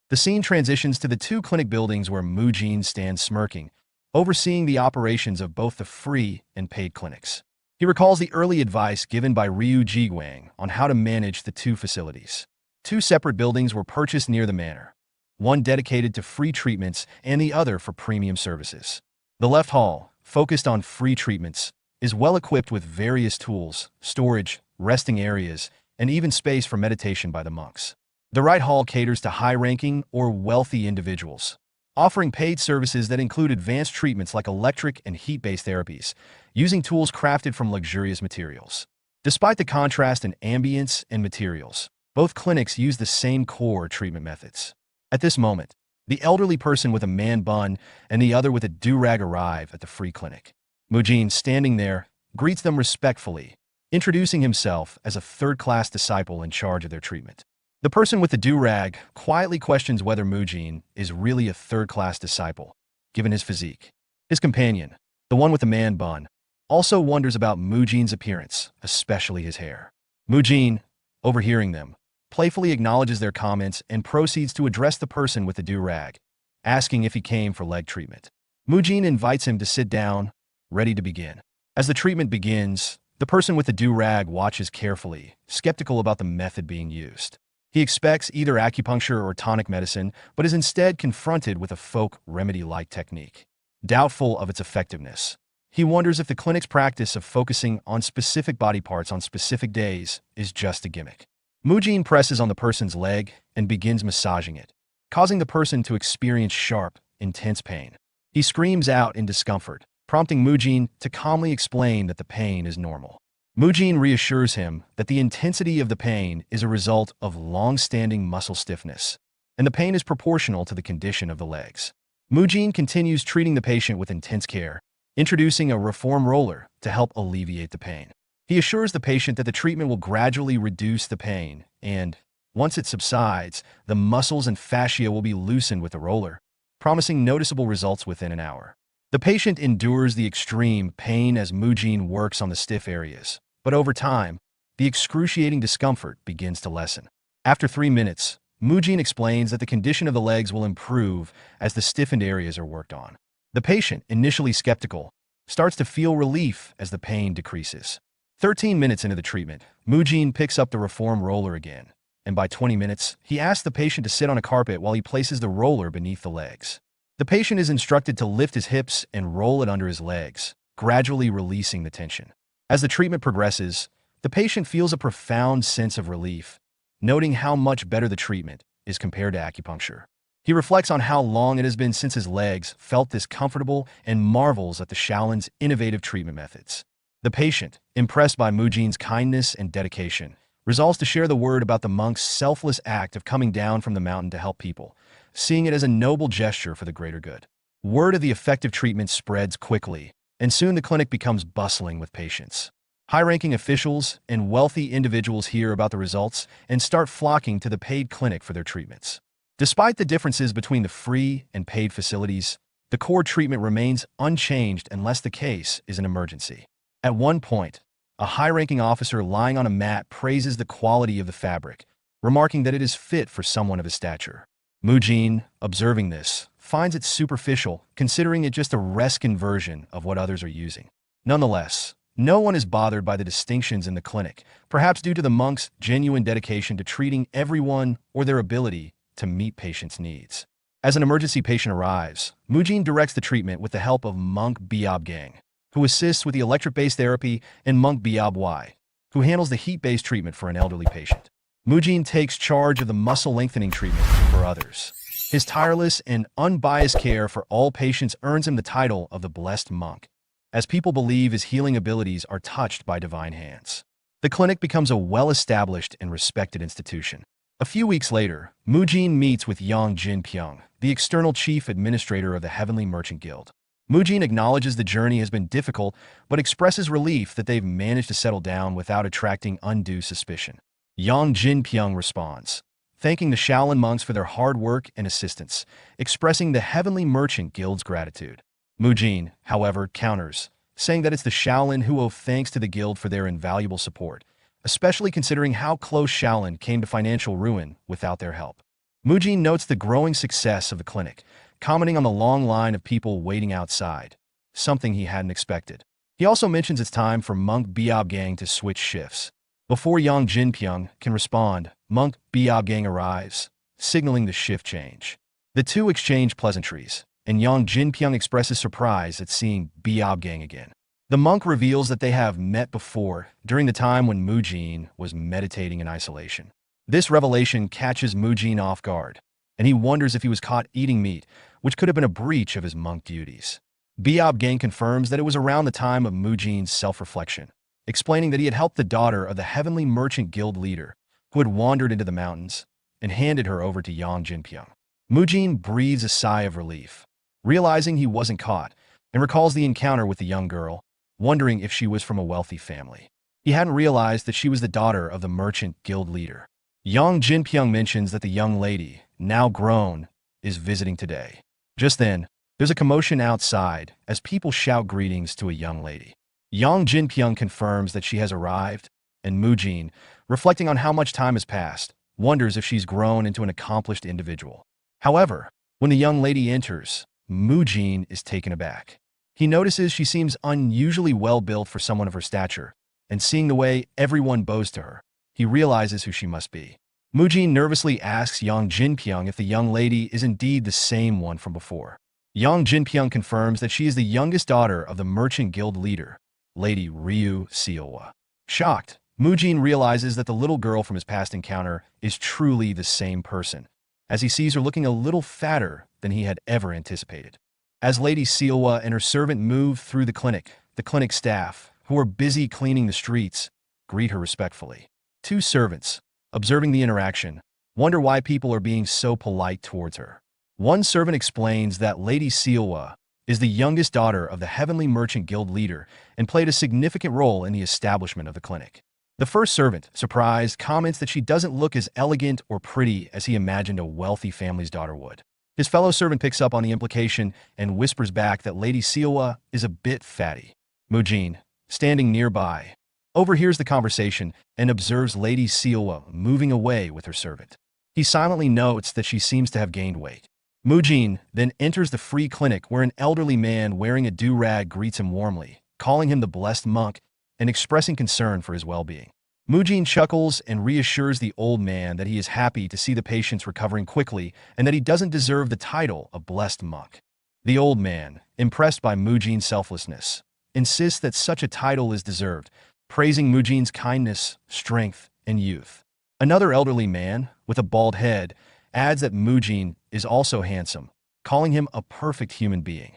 The scene transitions to the two clinic buildings where Mujin stands smirking, overseeing the operations of both the free and paid clinics. He recalls the early advice given by Ryu Jiguang on how to manage the two facilities. Two separate buildings were purchased near the manor, one dedicated to free treatments and the other for premium services. The left hall, focused on free treatments, is well equipped with various tools, storage, resting areas, and even space for meditation by the monks. The right hall caters to high-ranking or wealthy individuals, offering paid services that include advanced treatments like electric and heat-based therapies, using tools crafted from luxurious materials. Despite the contrast in ambience and materials, both clinics use the same core treatment methods. At this moment, the elderly person with a man bun and the other with a do-rag arrive at the free clinic. Mujin, standing there, greets them respectfully, introducing himself as a third-class disciple in charge of their treatment. The person with the do-rag quietly questions whether Mujin is really a third-class disciple, given his physique. His companion, the one with the man bun, also wonders about Mujin's appearance, especially his hair. Mujin, overhearing them, playfully acknowledges their comments and proceeds to address the person with the do-rag, asking if he came for leg treatment. Mujin invites him to sit down, ready to begin. As the treatment begins, the person with the do-rag watches carefully, skeptical about the method being used. He expects either acupuncture or tonic medicine, but is instead confronted with a folk remedy-like technique. Doubtful of its effectiveness, he wonders if the clinic's practice of focusing on specific body parts on specific days is just a gimmick. Mujin presses on the person's leg and begins massaging it, causing the person to experience sharp, intense pain. He screams out in discomfort, prompting Mujin to calmly explain that the pain is normal. Mujin reassures him that the intensity of the pain is a result of long-standing muscle stiffness, and the pain is proportional to the condition of the legs. Mujin continues treating the patient with intense care, introducing a reform roller to help alleviate the pain. He assures the patient that the treatment will gradually reduce the pain, and, once it subsides, the muscles and fascia will be loosened with the roller, promising noticeable results within an hour. The patient endures the extreme pain as Mujin works on the stiff areas, but over time, the excruciating discomfort begins to lessen. After 3 minutes, Mujin explains that the condition of the legs will improve as the stiffened areas are worked on. The patient, initially skeptical, starts to feel relief as the pain decreases. 13 minutes into the treatment, Mujin picks up the reform roller again, and by 20 minutes, he asks the patient to sit on a carpet while he places the roller beneath the legs. The patient is instructed to lift his hips and roll it under his legs, gradually releasing the tension. As the treatment progresses, the patient feels a profound sense of relief, noting how much better the treatment is compared to acupuncture. He reflects on how long it has been since his legs felt this comfortable and marvels at the Shaolin's innovative treatment methods. The patient, impressed by Mujin's kindness and dedication, resolves to share the word about the monk's selfless act of coming down from the mountain to help people, seeing it as a noble gesture for the greater good. Word of the effective treatment spreads quickly, and soon the clinic becomes bustling with patients. High-ranking officials and wealthy individuals hear about the results and start flocking to the paid clinic for their treatments. Despite the differences between the free and paid facilities, the core treatment remains unchanged unless the case is an emergency. At one point, a high-ranking officer lying on a mat praises the quality of the fabric, remarking that it is fit for someone of his stature. Mujin, observing this, finds it superficial, considering it just a reskin version of what others are using. Nonetheless, no one is bothered by the distinctions in the clinic, perhaps due to the monk's genuine dedication to treating everyone or their ability to meet patients' needs. As an emergency patient arrives, Mujin directs the treatment with the help of Monk Biob Gang, who assists with the electric-based therapy, and Monk Biob Y, who handles the heat-based treatment for an elderly patient. Mujin takes charge of the muscle-lengthening treatment for others. His tireless and unbiased care for all patients earns him the title of the Blessed Monk, as people believe his healing abilities are touched by divine hands. The clinic becomes a well-established and respected institution. A few weeks later, Mujin meets with Yang Jinpyong, the external chief administrator of the Heavenly Merchant Guild. Mujin acknowledges the journey has been difficult, but expresses relief that they've managed to settle down without attracting undue suspicion. Yang Jinpyong responds, thanking the Shaolin monks for their hard work and assistance, expressing the Heavenly Merchant Guild's gratitude. Mujin, however, counters, saying that it's the Shaolin who owe thanks to the guild for their invaluable support, especially considering how close Shaolin came to financial ruin without their help. Mujin notes the growing success of the clinic, commenting on the long line of people waiting outside, something he hadn't expected. He also mentions it's time for Monk Biob Gang to switch shifts. Before Yang Jinpyong can respond, Monk Biob Gang arrives, signaling the shift change. The two exchange pleasantries, and Yang Jinpyong expresses surprise at seeing Biob Gang again. The monk reveals that they have met before, during the time when Mujin was meditating in isolation. This revelation catches Mujin off guard, and he wonders if he was caught eating meat, which could have been a breach of his monk duties. Biob Gang confirms that it was around the time of Mujin's self-reflection, explaining that he had helped the daughter of the Heavenly Merchant Guild leader, who had wandered into the mountains, and handed her over to Yang Jinpyong. Mujin breathes a sigh of relief, realizing he wasn't caught, and recalls the encounter with the young girl, wondering if she was from a wealthy family. He hadn't realized that she was the daughter of the Merchant Guild leader. Yang Jinpyong mentions that the young lady, now grown, is visiting today. Just then, there's a commotion outside as people shout greetings to a young lady. Yang Jinpyong confirms that she has arrived, and Mujin, reflecting on how much time has passed, wonders if she's grown into an accomplished individual. However, when the young lady enters, Mujin is taken aback. He notices she seems unusually well-built for someone of her stature, and seeing the way everyone bows to her, he realizes who she must be. Mujin nervously asks Yang Jinpyong if the young lady is indeed the same one from before. Yang Jinpyong confirms that she is the youngest daughter of the Merchant Guild leader, Lady Ryu Seowa. Shocked, Mujin realizes that the little girl from his past encounter is truly the same person, as he sees her looking a little fatter than he had ever anticipated. As Lady Seowa and her servant move through the clinic staff, who are busy cleaning the streets, greet her respectfully. Two servants, observing the interaction, wonder why people are being so polite towards her. One servant explains that Lady Seowa is the youngest daughter of the Heavenly Merchant Guild leader and played a significant role in the establishment of the clinic. The first servant, surprised, comments that she doesn't look as elegant or pretty as he imagined a wealthy family's daughter would. His fellow servant picks up on the implication and whispers back that Lady Seowa is a bit fatty. Mujin, standing nearby, overhears the conversation and observes Lady Seowa moving away with her servant. He silently notes that she seems to have gained weight. Mujin then enters the free clinic where an elderly man wearing a do-rag greets him warmly, calling him the Blessed Monk and expressing concern for his well-being. Mujin chuckles and reassures the old man that he is happy to see the patients recovering quickly and that he doesn't deserve the title of Blessed Monk. The old man, impressed by Mujin's selflessness, insists that such a title is deserved, praising Mujin's kindness, strength, and youth. Another elderly man, with a bald head, adds that Mujin is also handsome, calling him a perfect human being.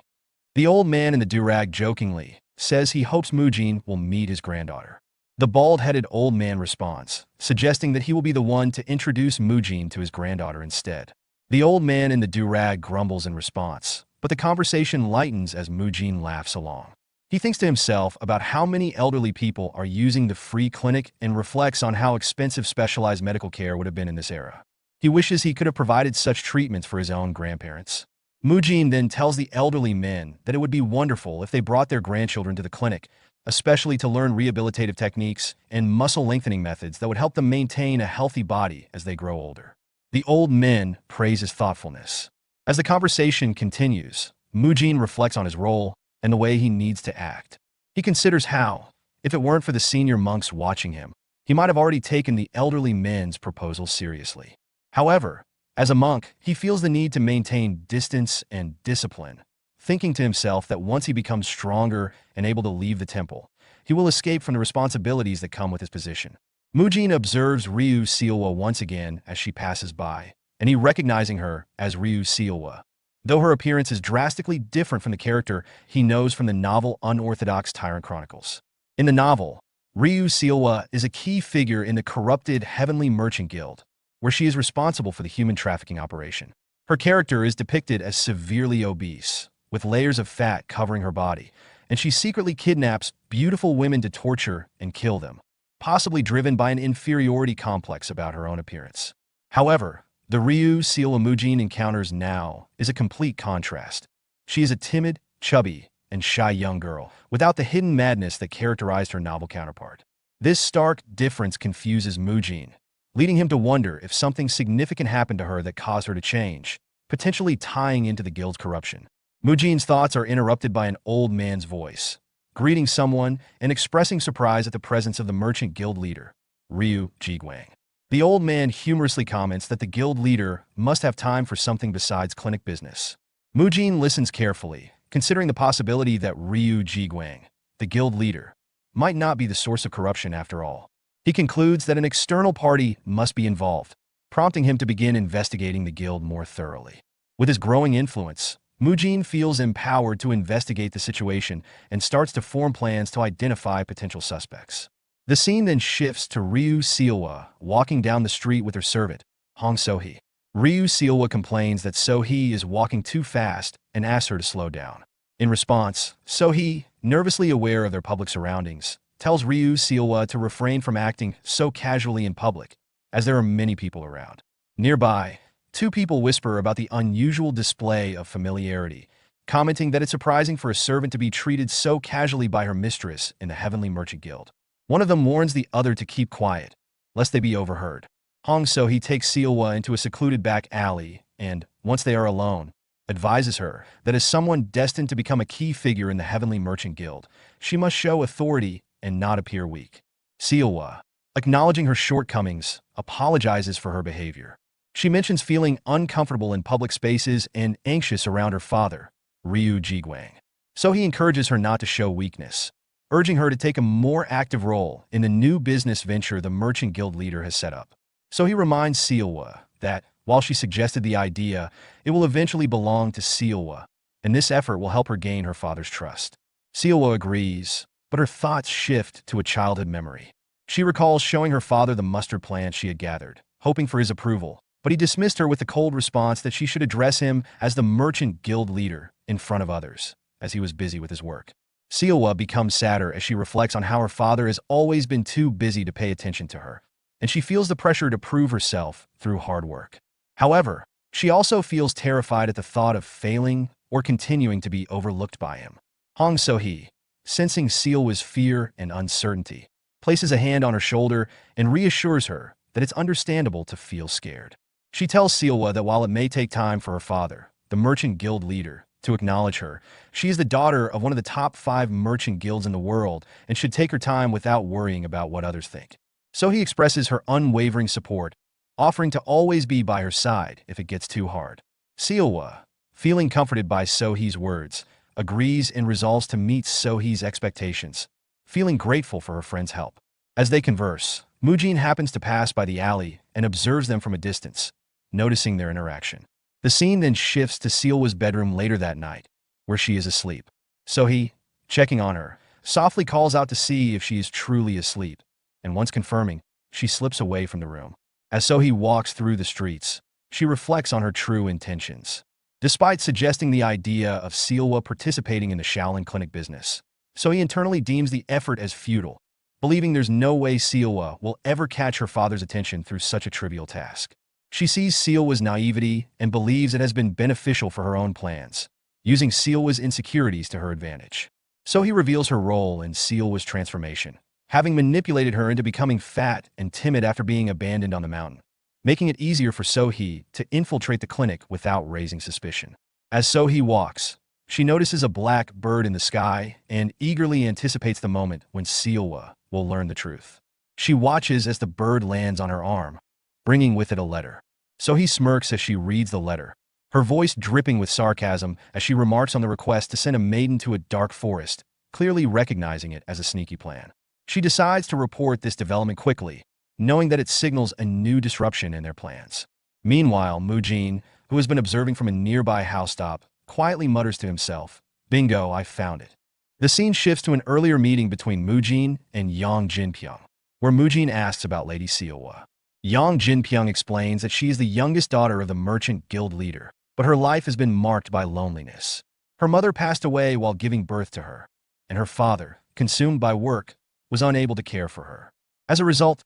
The old man in the do-rag jokingly says he hopes Mujin will meet his granddaughter. The bald-headed old man responds, suggesting that he will be the one to introduce Mujin to his granddaughter instead. The old man in the do-rag grumbles in response, but the conversation lightens as Mujin laughs along. He thinks to himself about how many elderly people are using the free clinic and reflects on how expensive specialized medical care would have been in this era. He wishes he could have provided such treatments for his own grandparents. Mujin then tells the elderly men that it would be wonderful if they brought their grandchildren to the clinic, especially to learn rehabilitative techniques and muscle-lengthening methods that would help them maintain a healthy body as they grow older. The old men praise his thoughtfulness. As the conversation continues, Mujin reflects on his role and the way he needs to act. He He considers how, if it weren't for the senior monks watching him, he might have already taken the elderly men's proposal seriously. However, as a monk, he feels the need to maintain distance and discipline, thinking to himself that once he becomes stronger and able to leave the temple, he will escape from the responsibilities that come with his position. Mujin observes Ryu Seilwa once again as she passes by, and he recognizing her as Ryu Seilwa. Though her appearance is drastically different from the character he knows from the novel Unorthodox Tyrant Chronicles. In the novel, Ryu Seilwa is a key figure in the corrupted Heavenly Merchant Guild, where she is responsible for the human trafficking operation. Her character is depicted as severely obese, with layers of fat covering her body, and she secretly kidnaps beautiful women to torture and kill them, possibly driven by an inferiority complex about her own appearance. However, the Ryu Seilwa Mujin encounters now is a complete contrast. She is a timid, chubby, and shy young girl, without the hidden madness that characterized her novel counterpart. This stark difference confuses Mujin, leading him to wonder if something significant happened to her that caused her to change, potentially tying into the guild's corruption. Mujin's thoughts are interrupted by an old man's voice, greeting someone and expressing surprise at the presence of the merchant guild leader, Ryu Jiguang. The old man humorously comments that the guild leader must have time for something besides clinic business. Mujin listens carefully, considering the possibility that Ryu Jiguang, the guild leader, might not be the source of corruption after all. He concludes that an external party must be involved, prompting him to begin investigating the guild more thoroughly. With his growing influence, Mujin feels empowered to investigate the situation and starts to form plans to identify potential suspects. The scene then shifts to Ryu Seilwa walking down the street with her servant, Hong So-hee. Ryu Seilwa complains that So-hee is walking too fast and asks her to slow down. In response, So-hee, nervously aware of their public surroundings, tells Ryu Seilwa to refrain from acting so casually in public, as there are many people around. Nearby, two people whisper about the unusual display of familiarity, commenting that it's surprising for a servant to be treated so casually by her mistress in the Heavenly Merchant Guild. One of them warns the other to keep quiet, lest they be overheard. Hong So-hee takes Seilwa into a secluded back alley and, once they are alone, advises her that as someone destined to become a key figure in the Heavenly Merchant Guild, she must show authority and not appear weak. Seilwa, acknowledging her shortcomings, apologizes for her behavior. She mentions feeling uncomfortable in public spaces and anxious around her father, Ryu Jiguang. So he encourages her not to show weakness, urging her to take a more active role in the new business venture the Merchant Guild leader has set up. So he reminds Seilwa that, while she suggested the idea, it will eventually belong to Seilwa, and this effort will help her gain her father's trust. Seilwa agrees, but her thoughts shift to a childhood memory. She recalls showing her father the mustard plant she had gathered, hoping for his approval, but he dismissed her with the cold response that she should address him as the Merchant Guild leader in front of others, as he was busy with his work. Seilwa becomes sadder as she reflects on how her father has always been too busy to pay attention to her, and she feels the pressure to prove herself through hard work. However, she also feels terrified at the thought of failing or continuing to be overlooked by him. Hong So-hee, sensing Seilwa's fear and uncertainty, places a hand on her shoulder and reassures her that it's understandable to feel scared. She tells Seilwa that while it may take time for her father, the Merchant Guild leader, to acknowledge her, she is the daughter of one of the top 5 merchant guilds in the world and should take her time without worrying about what others think. So he expresses her unwavering support, offering to always be by her side if it gets too hard. Seilwa, feeling comforted by So-hee's words, agrees and resolves to meet So-hee's expectations, feeling grateful for her friend's help. As they converse, Mujin happens to pass by the alley and observes them from a distance, noticing their interaction. The scene then shifts to Seilwa's bedroom later that night, where she is asleep. So-hee, checking on her, softly calls out to see if she is truly asleep, and once confirming, she slips away from the room. As So-hee walks through the streets, she reflects on her true intentions. Despite suggesting the idea of Seilwa participating in the Shaolin clinic business, So-hee internally deems the effort as futile, believing there's no way Seilwa will ever catch her father's attention through such a trivial task. She sees Seilwa's naivety and believes it has been beneficial for her own plans, using Seilwa's insecurities to her advantage. So-hee reveals her role in Seilwa's transformation, having manipulated her into becoming fat and timid after being abandoned on the mountain, making it easier for So-hee to infiltrate the clinic without raising suspicion. As So-hee walks, She notices a black bird in the sky and eagerly anticipates the moment when Seowa will learn the truth. She watches as the bird lands on her arm, bringing with it a letter. So he smirks as she reads the letter, her voice dripping with sarcasm as she remarks on the request to send a maiden to a dark forest, clearly recognizing it as a sneaky plan. She decides to report this development quickly, knowing that it signals a new disruption in their plans. Meanwhile, Mujin, who has been observing from a nearby housetop, quietly mutters to himself, "Bingo, I found it." The scene shifts to an earlier meeting between Mujin and Yang Jinpyong, where Mujin asks about Lady Seowa. Yang Jinpyong explains that she is the youngest daughter of the merchant guild leader, but her life has been marked by loneliness. Her mother passed away while giving birth to her, and her father, consumed by work, was unable to care for her. As a result,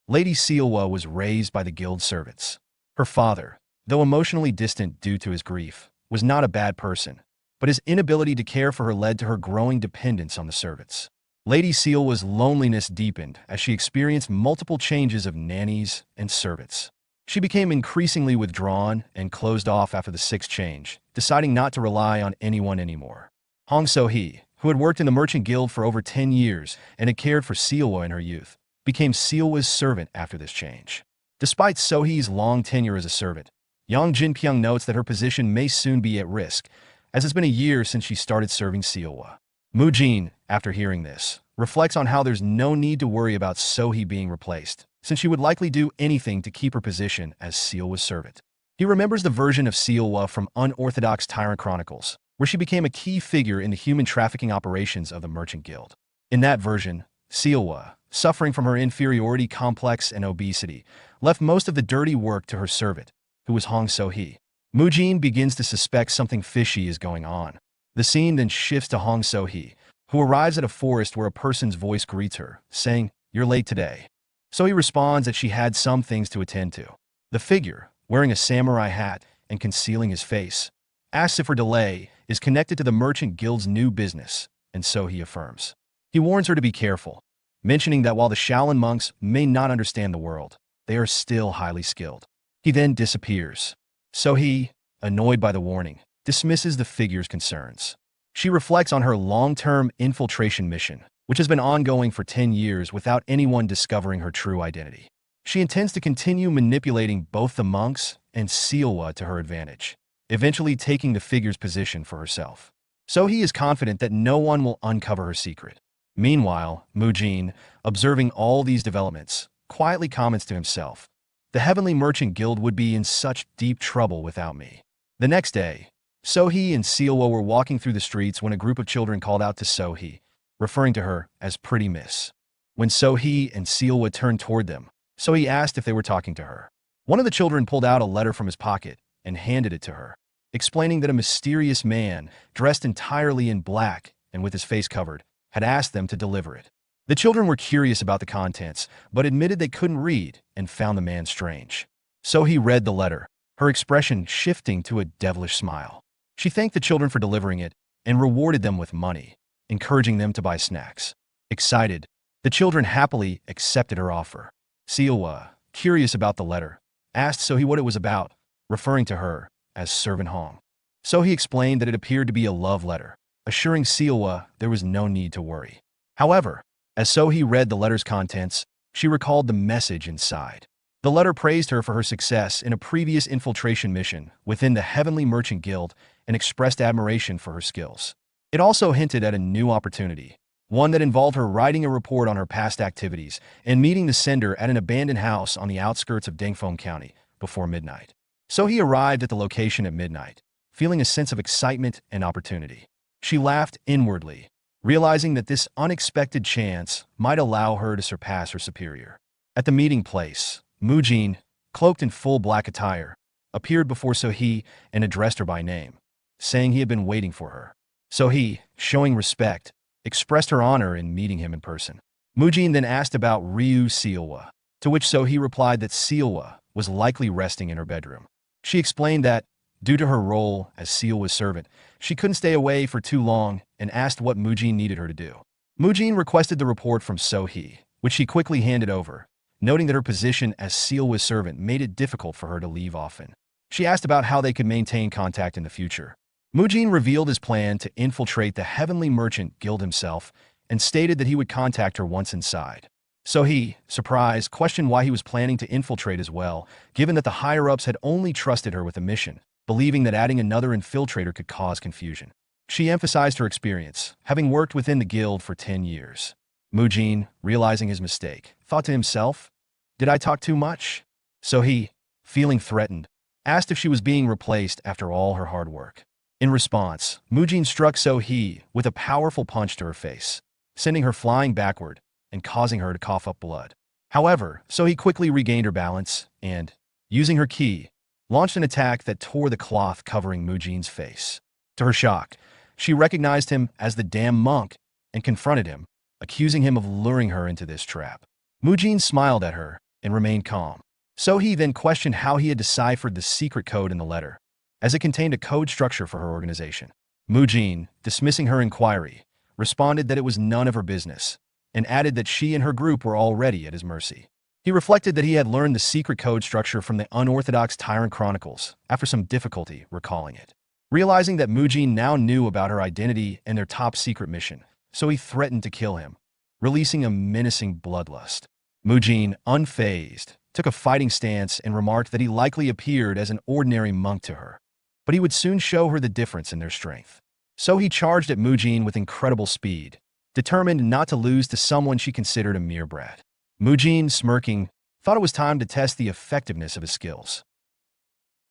Lady Seowa was raised by the guild servants. Her father, though emotionally distant due to his grief, was not a bad person, but his inability to care for her led to her growing dependence on the servants. Lady Seowa's loneliness deepened as she experienced multiple changes of nannies and servants. She became increasingly withdrawn and closed off after the sixth change, deciding not to rely on anyone anymore. Hong So-hee, who had worked in the merchant guild for over 10 years and had cared for Seowa in her youth, became Seowa's servant after this change. Despite So-hee's long tenure as a servant, Yang Jinpyong notes that her position may soon be at risk, as it's been a year since she started serving Seowa. Mujin, after hearing this, reflects on how there's no need to worry about So-hee being replaced, since she would likely do anything to keep her position as Seowa's servant. He remembers the version of Seowa from Unorthodox Tyrant Chronicles, where she became a key figure in the human trafficking operations of the Merchant Guild. In that version, Seowa, suffering from her inferiority complex and obesity, left most of the dirty work to her servant, who was Hong So-hee. Mujin begins to suspect something fishy is going on. The scene then shifts to Hong So-hee, who arrives at a forest where a person's voice greets her, saying, "You're late today." So-hee responds that she had some things to attend to. The figure, wearing a samurai hat and concealing his face, asks if her delay is connected to the Merchant Guild's new business, and So-hee affirms. He warns her to be careful, mentioning that while the Shaolin monks may not understand the world, they are still highly skilled. He then disappears. So-hee, annoyed by the warning, dismisses the figure's concerns. She reflects on her long-term infiltration mission, which has been ongoing for 10 years without anyone discovering her true identity. She intends to continue manipulating both the monks and Seowa to her advantage, eventually taking the figure's position for herself. So-hee is confident that no one will uncover her secret. Meanwhile, Mujin, observing all these developments, quietly comments to himself, "The Heavenly Merchant Guild would be in such deep trouble without me." The next day, So-hee and Seowa were walking through the streets when a group of children called out to So-hee, referring to her as Pretty Miss. When So-hee and Seowa turned toward them, So-hee asked if they were talking to her. One of the children pulled out a letter from his pocket and handed it to her, explaining that a mysterious man, dressed entirely in black and with his face covered, had asked them to deliver it. The children were curious about the contents, but admitted they couldn't read and found the man strange. So-hee read the letter, her expression shifting to a devilish smile. She thanked the children for delivering it and rewarded them with money, encouraging them to buy snacks. Excited, the children happily accepted her offer. Seowa, curious about the letter, asked So-hee what it was about, referring to her as Servant Hong. So-hee explained that it appeared to be a love letter, assuring Seowa there was no need to worry. However, as So-hee read the letter's contents, she recalled the message inside. The letter praised her for her success in a previous infiltration mission within the Heavenly Merchant Guild and expressed admiration for her skills. It also hinted at a new opportunity, one that involved her writing a report on her past activities and meeting the sender at an abandoned house on the outskirts of Dengfeng County before midnight. So-hee arrived at the location at midnight, feeling a sense of excitement and opportunity. She laughed inwardly, realizing that this unexpected chance might allow her to surpass her superior. At the meeting place, Mujin, cloaked in full black attire, appeared before So-hee and addressed her by name, saying he had been waiting for her. So-hee, showing respect, expressed her honor in meeting him in person. Mujin then asked about Ryu Seowa, to which So-hee replied that Seowa was likely resting in her bedroom. She explained that, due to her role as Seowa's servant, she couldn't stay away for too long and asked what Mujin needed her to do. Mujin requested the report from So-hee, which she quickly handed over, noting that her position as Seowa's servant made it difficult for her to leave often. She asked about how they could maintain contact in the future, Mujin revealed his plan to infiltrate the Heavenly Merchant Guild himself and stated that he would contact her once inside. So he, surprised, questioned why he was planning to infiltrate as well, given that the higher-ups had only trusted her with the mission, believing that adding another infiltrator could cause confusion. She emphasized her experience, having worked within the guild for 10 years. Mujin, realizing his mistake, thought to himself, "Did I talk too much?" So he, feeling threatened, asked if she was being replaced after all her hard work. In response, Mujin struck So-hee with a powerful punch to her face, sending her flying backward and causing her to cough up blood. However, So-hee quickly regained her balance and, using her ki, launched an attack that tore the cloth covering Mujin's face. To her shock, she recognized him as the damn monk and confronted him, accusing him of luring her into this trap. Mujin smiled at her and remained calm. So-hee then questioned how he had deciphered the secret code in the letter, as it contained a code structure for her organization. Mujin, dismissing her inquiry, responded that it was none of her business, and added that she and her group were already at his mercy. He reflected that he had learned the secret code structure from the unorthodox Tyrant Chronicles after some difficulty recalling it. Realizing that Mujin now knew about her identity and their top secret mission, so he threatened to kill him, releasing a menacing bloodlust. Mujin, unfazed, took a fighting stance and remarked that he likely appeared as an ordinary monk to her, but he would soon show her the difference in their strength. So he charged at Mujin with incredible speed, determined not to lose to someone she considered a mere brat. Mujin, smirking, thought it was time to test the effectiveness of his skills.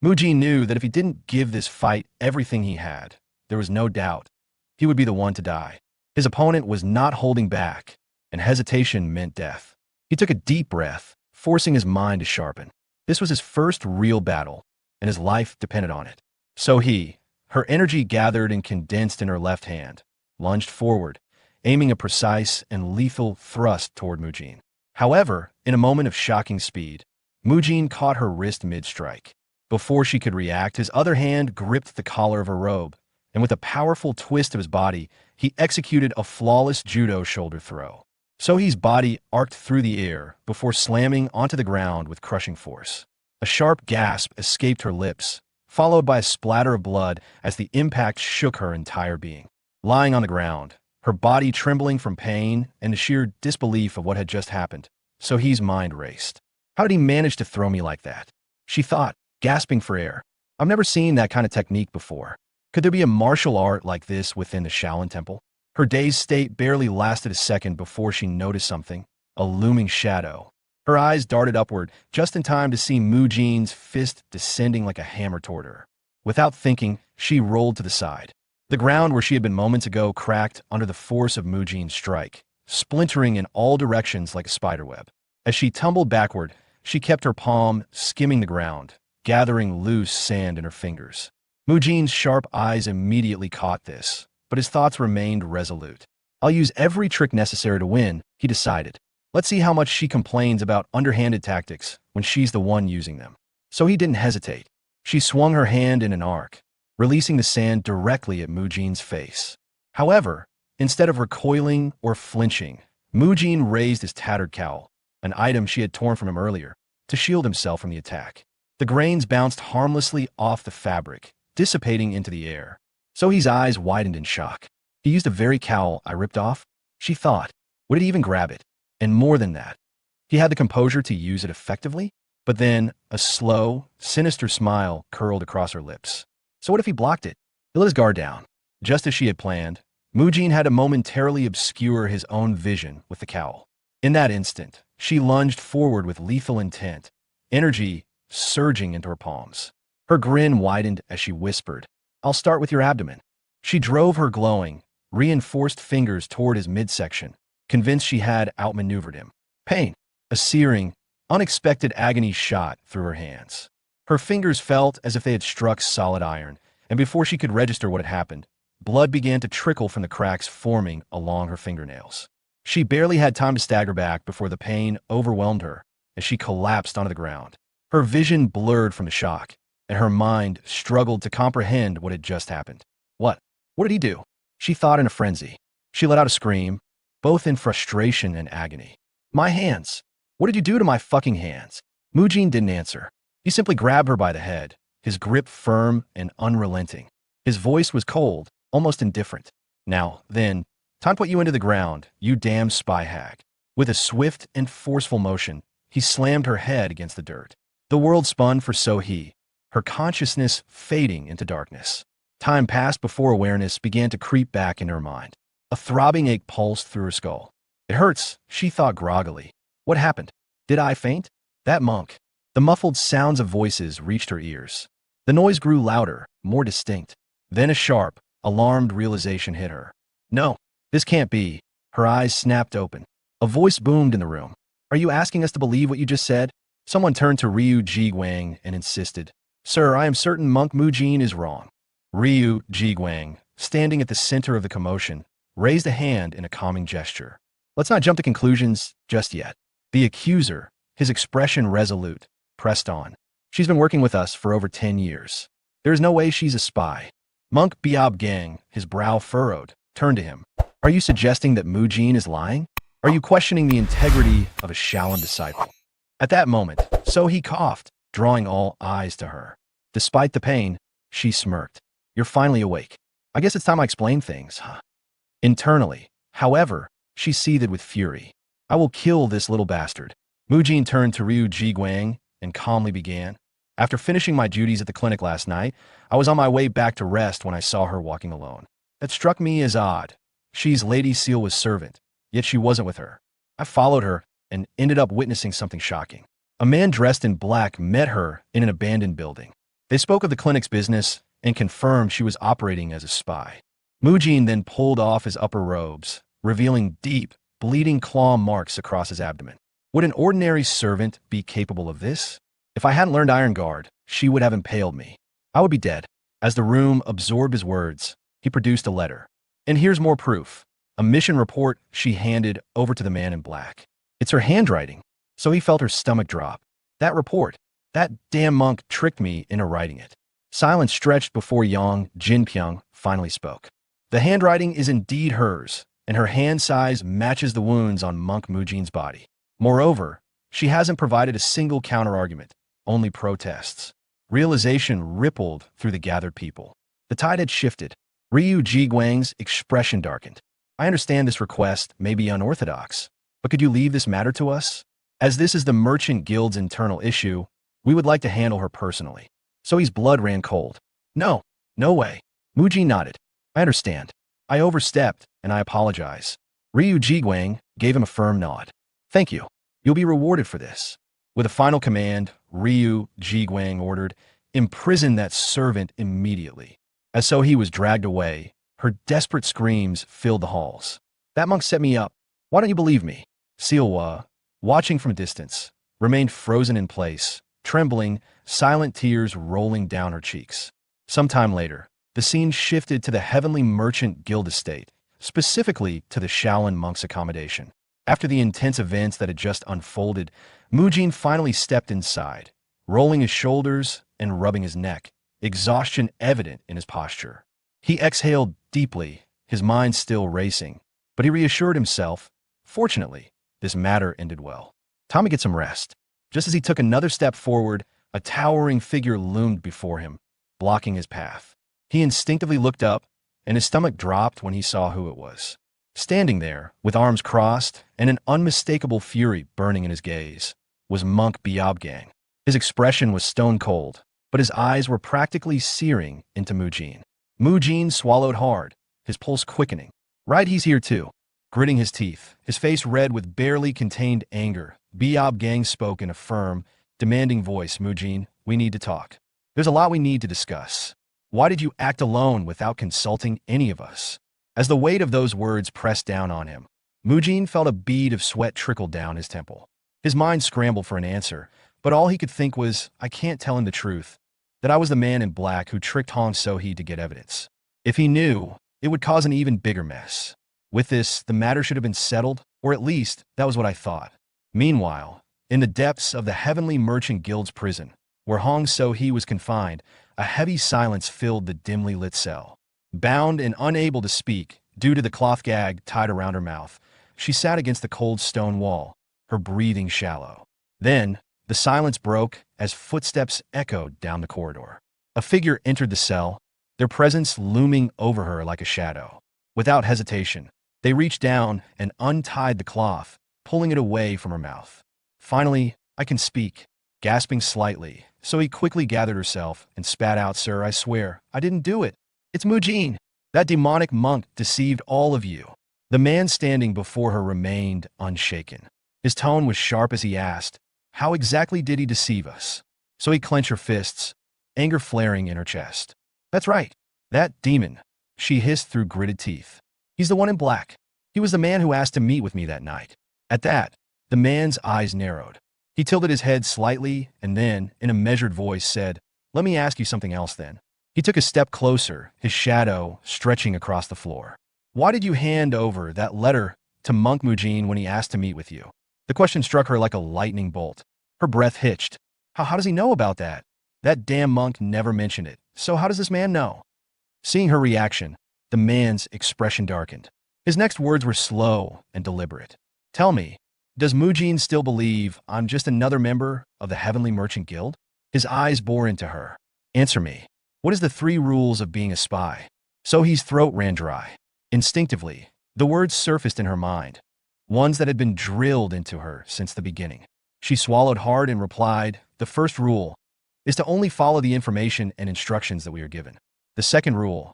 Mujin knew that if he didn't give this fight everything he had, there was no doubt he would be the one to die. His opponent was not holding back, and hesitation meant death. He took a deep breath, forcing his mind to sharpen. This was his first real battle, and his life depended on it. So he, her energy gathered and condensed in her left hand, lunged forward, aiming a precise and lethal thrust toward Mujin. However, in a moment of shocking speed, Mujin caught her wrist mid-strike. Before she could react, his other hand gripped the collar of her robe, and with a powerful twist of his body, he executed a flawless judo shoulder throw. So-hee's body arced through the air before slamming onto the ground with crushing force. A sharp gasp escaped her lips, followed by a splatter of blood as the impact shook her entire being. Lying on the ground, her body trembling from pain and the sheer disbelief of what had just happened, So-hee's mind raced. How did he manage to throw me like that? She thought, gasping for air. I've never seen that kind of technique before. Could there be a martial art like this within the Shaolin Temple? Her dazed state barely lasted a second before she noticed something, a looming shadow. Her eyes darted upward, just in time to see Mujin's fist descending like a hammer toward her. Without thinking, she rolled to the side. The ground where she had been moments ago cracked under the force of Mujin's strike, splintering in all directions like a spiderweb. As she tumbled backward, she kept her palm skimming the ground, gathering loose sand in her fingers. Mujin's sharp eyes immediately caught this, but his thoughts remained resolute. I'll use every trick necessary to win, he decided. Let's see how much she complains about underhanded tactics when she's the one using them. So he didn't hesitate. She swung her hand in an arc, releasing the sand directly at Mujin's face. However, instead of recoiling or flinching, Mujin raised his tattered cowl, an item she had torn from him earlier, to shield himself from the attack. The grains bounced harmlessly off the fabric, dissipating into the air. So-hee's eyes widened in shock. He used the very cowl I ripped off? She thought. Would it even grab it? And more than that, he had the composure to use it effectively? But then, a slow, sinister smile curled across her lips. So what if he blocked it? He let his guard down. Just as she had planned, Mujin had to momentarily obscure his own vision with the cowl. In that instant, she lunged forward with lethal intent, energy surging into her palms. Her grin widened as she whispered, I'll start with your abdomen. She drove her glowing, reinforced fingers toward his midsection, convinced she had outmaneuvered him. Pain, a searing, unexpected agony shot through her hands. Her fingers felt as if they had struck solid iron, and before she could register what had happened, blood began to trickle from the cracks forming along her fingernails. She barely had time to stagger back before the pain overwhelmed her as she collapsed onto the ground. Her vision blurred from the shock, and her mind struggled to comprehend what had just happened. What? What did he do? She thought in a frenzy. She let out a scream, both in frustration and agony. My hands! What did you do to my fucking hands? Mujin didn't answer. He simply grabbed her by the head, his grip firm and unrelenting. His voice was cold, almost indifferent. Now, then, time to put you into the ground, you damn spy hag. With a swift and forceful motion, he slammed her head against the dirt. The world spun for So-hee, her consciousness fading into darkness. Time passed before awareness began to creep back in her mind. A throbbing ache pulsed through her skull. It hurts, she thought groggily. What happened? Did I faint? That monk. The muffled sounds of voices reached her ears. The noise grew louder, more distinct. Then a sharp, alarmed realization hit her. No, this can't be. Her eyes snapped open. A voice boomed in the room. Are you asking us to believe what you just said? Someone turned to Ryu Jiguang and insisted. Sir, I am certain Monk Mujin is wrong. Ryu Jiguang, standing at the center of the commotion, raised a hand in a calming gesture. Let's not jump to conclusions just yet. The accuser, his expression resolute, pressed on. She's been working with us for over 10 years. There is no way she's a spy. Monk Biab Gang, his brow furrowed, turned to him. Are you suggesting that Mujin is lying? Are you questioning the integrity of a Shaolin disciple? At that moment, So-hee coughed, drawing all eyes to her. Despite the pain, she smirked. You're finally awake. I guess it's time I explain things, huh? Internally, however, she seethed with fury. I will kill this little bastard. Mujin turned to Ryu Jiguang and calmly began. After finishing my duties at the clinic last night, I was on my way back to rest when I saw her walking alone. That struck me as odd. She's Lady Sielwa's servant, yet she wasn't with her. I followed her and ended up witnessing something shocking. A man dressed in black met her in an abandoned building. They spoke of the clinic's business and confirmed she was operating as a spy. Mujin then pulled off his upper robes, revealing deep, bleeding claw marks across his abdomen. Would an ordinary servant be capable of this? If I hadn't learned Iron Guard, she would have impaled me. I would be dead. As the room absorbed his words, he produced a letter. And here's more proof. A mission report she handed over to the man in black. It's her handwriting. So he felt her stomach drop. That report. That damn monk tricked me into writing it. Silence stretched before Yang Jinpyong finally spoke. The handwriting is indeed hers, and her hand size matches the wounds on Monk Mujin's body. Moreover, she hasn't provided a single counter-argument, only protests. Realization rippled through the gathered people. The tide had shifted. Ryu Jiguang's expression darkened. I understand this request may be unorthodox, but could you leave this matter to us? As this is the Merchant Guild's internal issue, we would like to handle her personally. So-hee's blood ran cold. No, no way. Mujin nodded. I understand. I overstepped, and I apologize. Ryu Jiguang gave him a firm nod. Thank you. You'll be rewarded for this. With a final command, Ryu Jiguang ordered, imprison that servant immediately. As So-hee was dragged away, her desperate screams filled the halls. That monk set me up. Why don't you believe me? Sielwa, watching from a distance, remained frozen in place, trembling, silent tears rolling down her cheeks. Sometime later, the scene shifted to the Heavenly Merchant Guild estate, specifically to the Shaolin monks' accommodation. After the intense events that had just unfolded, Mujin finally stepped inside, rolling his shoulders and rubbing his neck, exhaustion evident in his posture. He exhaled deeply, his mind still racing, but he reassured himself, fortunately, this matter ended well. Time to get some rest. Just as he took another step forward, a towering figure loomed before him, blocking his path. He instinctively looked up, and his stomach dropped when he saw who it was. Standing there, with arms crossed and an unmistakable fury burning in his gaze, was Monk Biabgang. His expression was stone cold, but his eyes were practically searing into Mujin. Mujin swallowed hard, his pulse quickening. Right, he's here too. Gritting his teeth, his face red with barely contained anger, Biabgang spoke in a firm, demanding voice. Mujin, we need to talk. There's a lot we need to discuss. Why did you act alone without consulting any of us? As the weight of those words pressed down on him, Mujin felt a bead of sweat trickle down his temple. His mind scrambled for an answer, but all he could think was, I can't tell him the truth, that I was the man in black who tricked Hong So-hee to get evidence. If he knew, it would cause an even bigger mess. With this, the matter should have been settled, or at least, that was what I thought. Meanwhile, in the depths of the Heavenly Merchant Guild's prison, where Hong So-hee was confined, a heavy silence filled the dimly lit cell. Bound and unable to speak, due to the cloth gag tied around her mouth, she sat against the cold stone wall, her breathing shallow. Then, the silence broke as footsteps echoed down the corridor. A figure entered the cell, their presence looming over her like a shadow. Without hesitation, they reached down and untied the cloth, pulling it away from her mouth. Finally, I can speak, gasping slightly, so he quickly gathered herself and spat out, "Sir, I swear, I didn't do it. It's Mujin. That demonic monk deceived all of you." The man standing before her remained unshaken. His tone was sharp as he asked, "How exactly did he deceive us?" So he clenched her fists, anger flaring in her chest. "That's right. That demon," she hissed through gritted teeth. "He's the one in black. He was the man who asked to meet with me that night." At that, the man's eyes narrowed. He tilted his head slightly and then, in a measured voice, said, "Let me ask you something else then." He took a step closer, his shadow stretching across the floor. "Why did you hand over that letter to Monk Mujin when he asked to meet with you?" The question struck her like a lightning bolt. Her breath hitched. How does he know about that? That damn monk never mentioned it. So how does this man know? Seeing her reaction, the man's expression darkened. His next words were slow and deliberate. "Tell me, does Mujin still believe I'm just another member of the Heavenly Merchant Guild?" His eyes bore into her. "Answer me. What is the 3 rules of being a spy?" Sohee's throat ran dry. Instinctively, the words surfaced in her mind, ones that had been drilled into her since the beginning. She swallowed hard and replied, "The first rule is to only follow the information and instructions that we are given. The second rule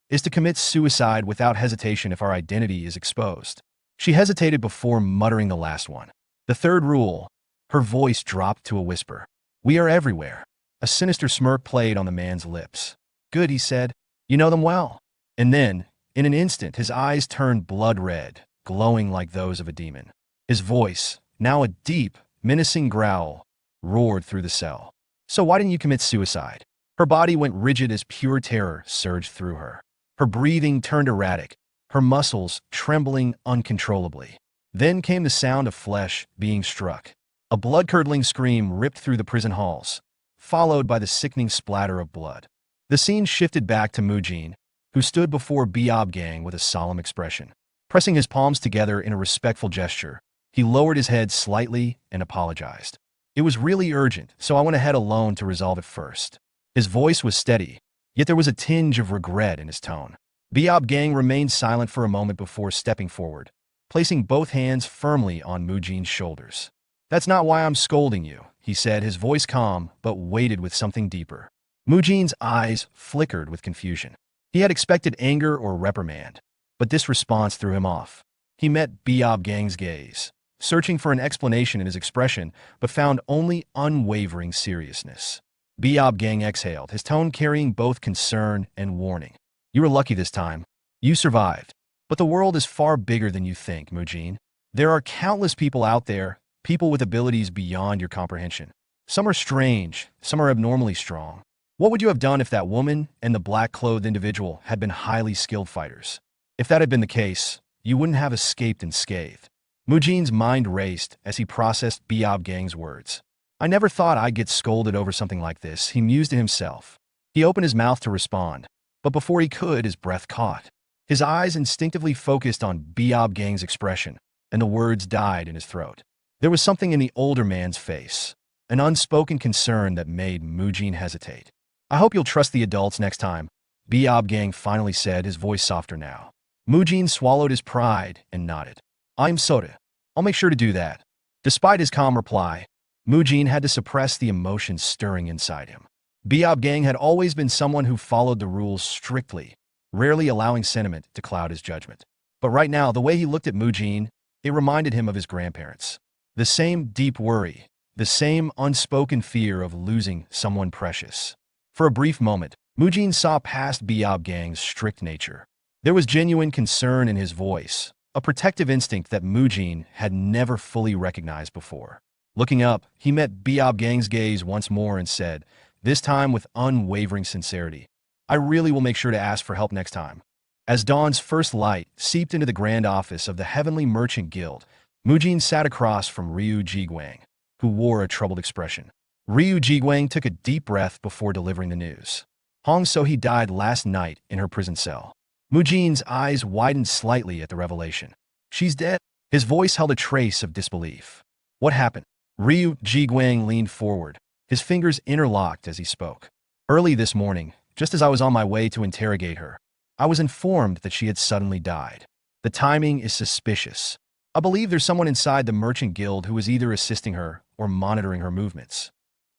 is to commit suicide without hesitation if our identity is exposed." She hesitated before muttering the last one. "The third rule," her voice dropped to a whisper, "we are everywhere." A sinister smirk played on the man's lips. "Good," he said. "You know them well." And then, in an instant, his eyes turned blood red, glowing like those of a demon. His voice, now a deep, menacing growl, roared through the cell. "So why didn't you commit suicide?" Her body went rigid as pure terror surged through her. Her breathing turned erratic, her muscles trembling uncontrollably. Then came the sound of flesh being struck. A blood-curdling scream ripped through the prison halls, followed by the sickening splatter of blood. The scene shifted back to Mujin, who stood before Biob Gang with a solemn expression. Pressing his palms together in a respectful gesture, he lowered his head slightly and apologized. "It was really urgent, so I went ahead alone to resolve it first." His voice was steady, yet there was a tinge of regret in his tone. Biob Gang remained silent for a moment before stepping forward, placing both hands firmly on Mujin's shoulders. "That's not why I'm scolding you," he said, his voice calm but weighted with something deeper. Mujin's eyes flickered with confusion. He had expected anger or reprimand, but this response threw him off. He met Biob Gang's gaze, searching for an explanation in his expression, but found only unwavering seriousness. Biob Gang exhaled, his tone carrying both concern and warning. "You were lucky this time. You survived. But the world is far bigger than you think, Mujin. There are countless people out there, people with abilities beyond your comprehension. Some are strange, some are abnormally strong. What would you have done if that woman and the black-clothed individual had been highly skilled fighters? If that had been the case, you wouldn't have escaped unscathed." Mujin's mind raced as he processed Biob Gang's words. "I never thought I'd get scolded over something like this," he mused to himself. He opened his mouth to respond, but before he could, his breath caught. His eyes instinctively focused on Biob Gang's expression, and the words died in his throat. There was something in the older man's face, an unspoken concern that made Mujin hesitate. "I hope you'll trust the adults next time," Biob Gang finally said, his voice softer now. Mujin swallowed his pride and nodded. "I'm Soda. I'll make sure to do that." Despite his calm reply, Mujin had to suppress the emotions stirring inside him. Biob Gang had always been someone who followed the rules strictly, rarely allowing sentiment to cloud his judgment. But right now, the way he looked at Mujin, it reminded him of his grandparents. The same deep worry, the same unspoken fear of losing someone precious. For a brief moment, Mujin saw past Biob Gang's strict nature. There was genuine concern in his voice, a protective instinct that Mujin had never fully recognized before. Looking up, he met Biob Gang's gaze once more and said, this time with unwavering sincerity, "I really will make sure to ask for help next time." As dawn's first light seeped into the grand office of the Heavenly Merchant Guild, Mujin sat across from Ryu Jiguang, who wore a troubled expression. Ryu Jiguang took a deep breath before delivering the news. Hong So-hee died last night in her prison cell. Mujin's eyes widened slightly at the revelation. "She's dead?" His voice held a trace of disbelief. "What happened?" Ryu Jiguang leaned forward, his fingers interlocked as he spoke. "Early this morning, Just as I was on my way to interrogate her, I was informed that she had suddenly died. The timing is suspicious. I believe there's someone inside the merchant guild who is either assisting her or monitoring her movements.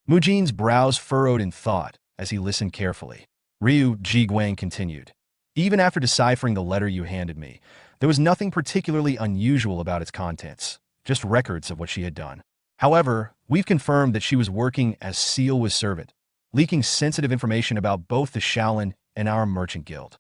Mujin's brows furrowed in thought as he listened carefully. Ryu Jiguang continued. Even after deciphering the letter you handed me, there was nothing particularly unusual about its contents, just records of what she had done. However, we've confirmed that she was working as Sealwa's servant, leaking sensitive information about both the Shaolin and our merchant guild.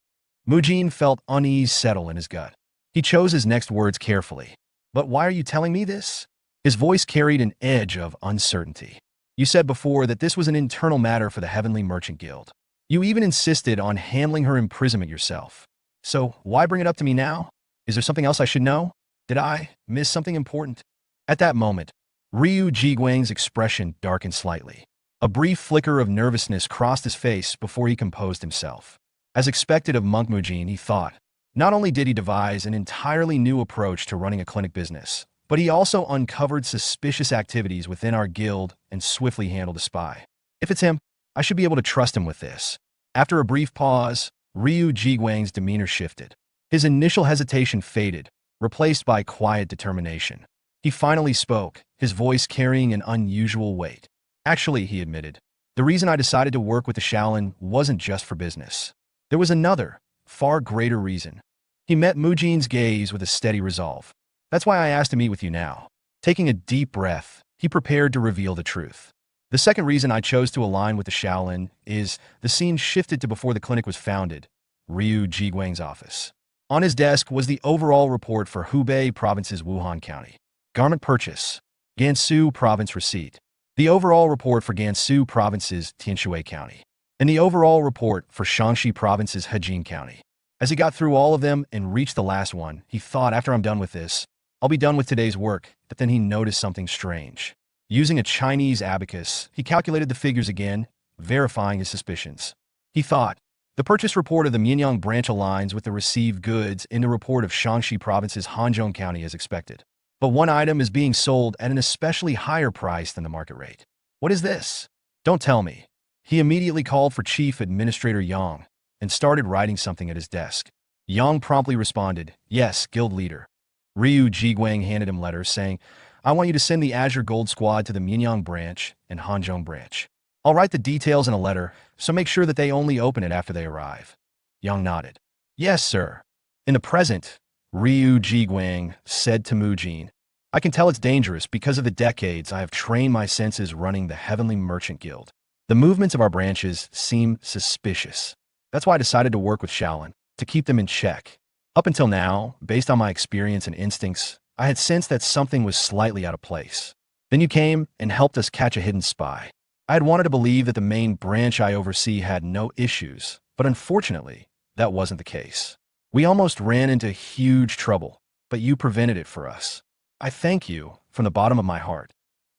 Mujin felt unease settle in his gut. He chose his next words carefully. But why are you telling me this? His voice carried an edge of uncertainty. You said before that this was an internal matter for the Heavenly Merchant Guild. You even insisted on handling her imprisonment yourself. So why bring it up to me now? Is there something else I should know? Did I miss something important? At that moment, Ryu Jiguang's expression darkened slightly. A brief flicker of nervousness crossed his face before he composed himself. As expected of Monk Mujin, he thought. Not only did he devise an entirely new approach to running a clinic business, but he also uncovered suspicious activities within our guild and swiftly handled a spy. If it's him, I should be able to trust him with this. After a brief pause, Ryu Jiguang's demeanor shifted. His initial hesitation faded, replaced by quiet determination. He finally spoke, his voice carrying an unusual weight. Actually, he admitted, the reason I decided to work with the Shaolin wasn't just for business. There was another, far greater reason. He met Mujin's gaze with a steady resolve. That's why I asked to meet with you now. Taking a deep breath, he prepared to reveal the truth. The second reason I chose to align with the Shaolin is the scene shifted to before the clinic was founded, Ryu Jiguang's office. On his desk was the overall report for Hubei Province's Wuhan County. Garment purchase, Gansu Province receipt. The overall report for Gansu Province's Tianshui County. And the overall report for Shaanxi Province's Hejin County. As he got through all of them and reached the last one, he thought, after I'm done with this, I'll be done with today's work, but then he noticed something strange. Using a Chinese abacus, he calculated the figures again, verifying his suspicions. He thought, the purchase report of the Mianyang branch aligns with the received goods in the report of Shaanxi Province's Hanzhong County as expected. But one item is being sold at an especially higher price than the market rate. What is this? Don't tell me. He immediately called for Chief Administrator Yang and started writing something at his desk. Yang promptly responded, yes, guild leader. Ryu Jiguang handed him letters saying, I want you to send the Azure Gold Squad to the Mianyang branch and Hanzhong branch. I'll write the details in a letter, so make sure that they only open it after they arrive. Yang nodded. Yes, sir. In the present, Ryu Jiguang said to Mujin, I can tell it's dangerous because of the decades I have trained my senses running the Heavenly Merchant Guild. The movements of our branches seem suspicious. That's why I decided to work with Shaolin, to keep them in check. Up until now, based on my experience and instincts, I had sensed that something was slightly out of place. Then you came and helped us catch a hidden spy. I had wanted to believe that the main branch I oversee had no issues, but unfortunately, that wasn't the case. We almost ran into huge trouble, but you prevented it for us. I thank you from the bottom of my heart.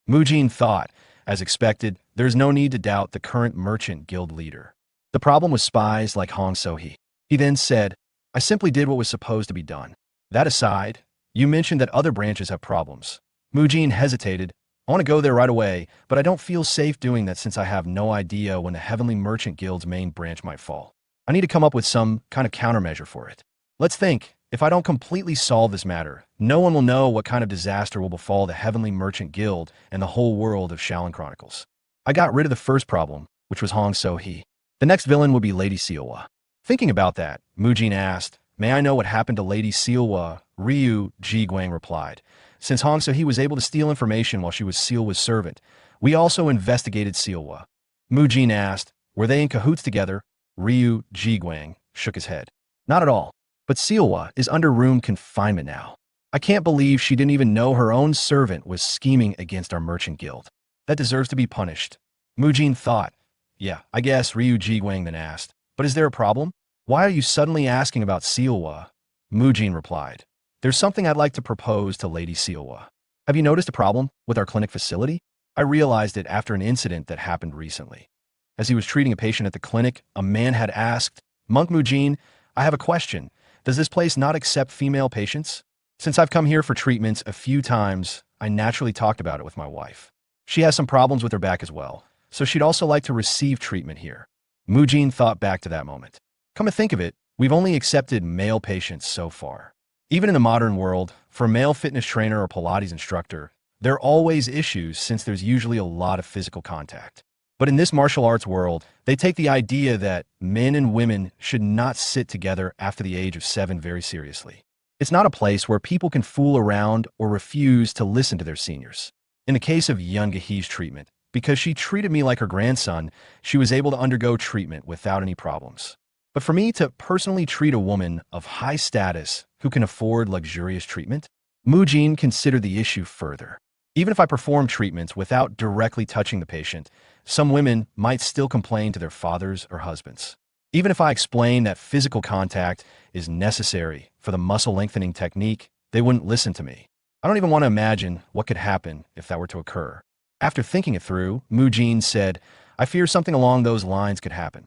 Mujin thought, as expected, there's no need to doubt the current merchant guild leader. The problem was spies like Hong So-hee. He then said, I simply did what was supposed to be done. That aside, you mentioned that other branches have problems. Mujin hesitated. I want to go there right away, but I don't feel safe doing that since I have no idea when the Heavenly Merchant Guild's main branch might fall. I need to come up with some kind of countermeasure for it. Let's think. If I don't completely solve this matter, no one will know what kind of disaster will befall the Heavenly Merchant Guild and the whole world of Shaolin Chronicles. I got rid of the first problem, which was Hong So-hee. The next villain would be Lady Sealwa. Thinking about that, Mujin asked, May I know what happened to Lady Sealwa? Ryu Jiguang replied. Since Hong So-hee was able to steal information while she was Sealwa's servant, we also investigated Sealwa. Mujin asked, Were they in cahoots together? Ryu Jiguang shook his head. Not at all. But Sealwa is under room confinement now. I can't believe she didn't even know her own servant was scheming against our merchant guild. That deserves to be punished. Mujin thought. Yeah, I guess, Ryu Jiguang then asked. But is there a problem? Why are you suddenly asking about Sealwa? Mujin replied. There's something I'd like to propose to Lady Sealwa. Have you noticed a problem with our clinic facility? I realized it after an incident that happened recently. As he was treating a patient at the clinic, a man had asked, Monk Mujin, I have a question. Does this place not accept female patients? Since I've come here for treatments a few times, I naturally talked about it with my wife. She has some problems with her back as well, so she'd also like to receive treatment here. Mujin thought back to that moment. Come to think of it, we've only accepted male patients so far. Even in the modern world, for a male fitness trainer or Pilates instructor, there are always issues since there's usually a lot of physical contact. But in this martial arts world, they take the idea that men and women should not sit together after the age of 7 very seriously. It's not a place where people can fool around or refuse to listen to their seniors. In the case of Yoongahee's treatment, because she treated me like her grandson, she was able to undergo treatment without any problems. But for me to personally treat a woman of high status who can afford luxurious treatment, Mujin considered the issue further. Even if I perform treatments without directly touching the patient, some women might still complain to their fathers or husbands. Even if I explain that physical contact is necessary for the muscle lengthening technique, they wouldn't listen to me. I don't even want to imagine what could happen if that were to occur. After thinking it through, Mujin said, I fear something along those lines could happen.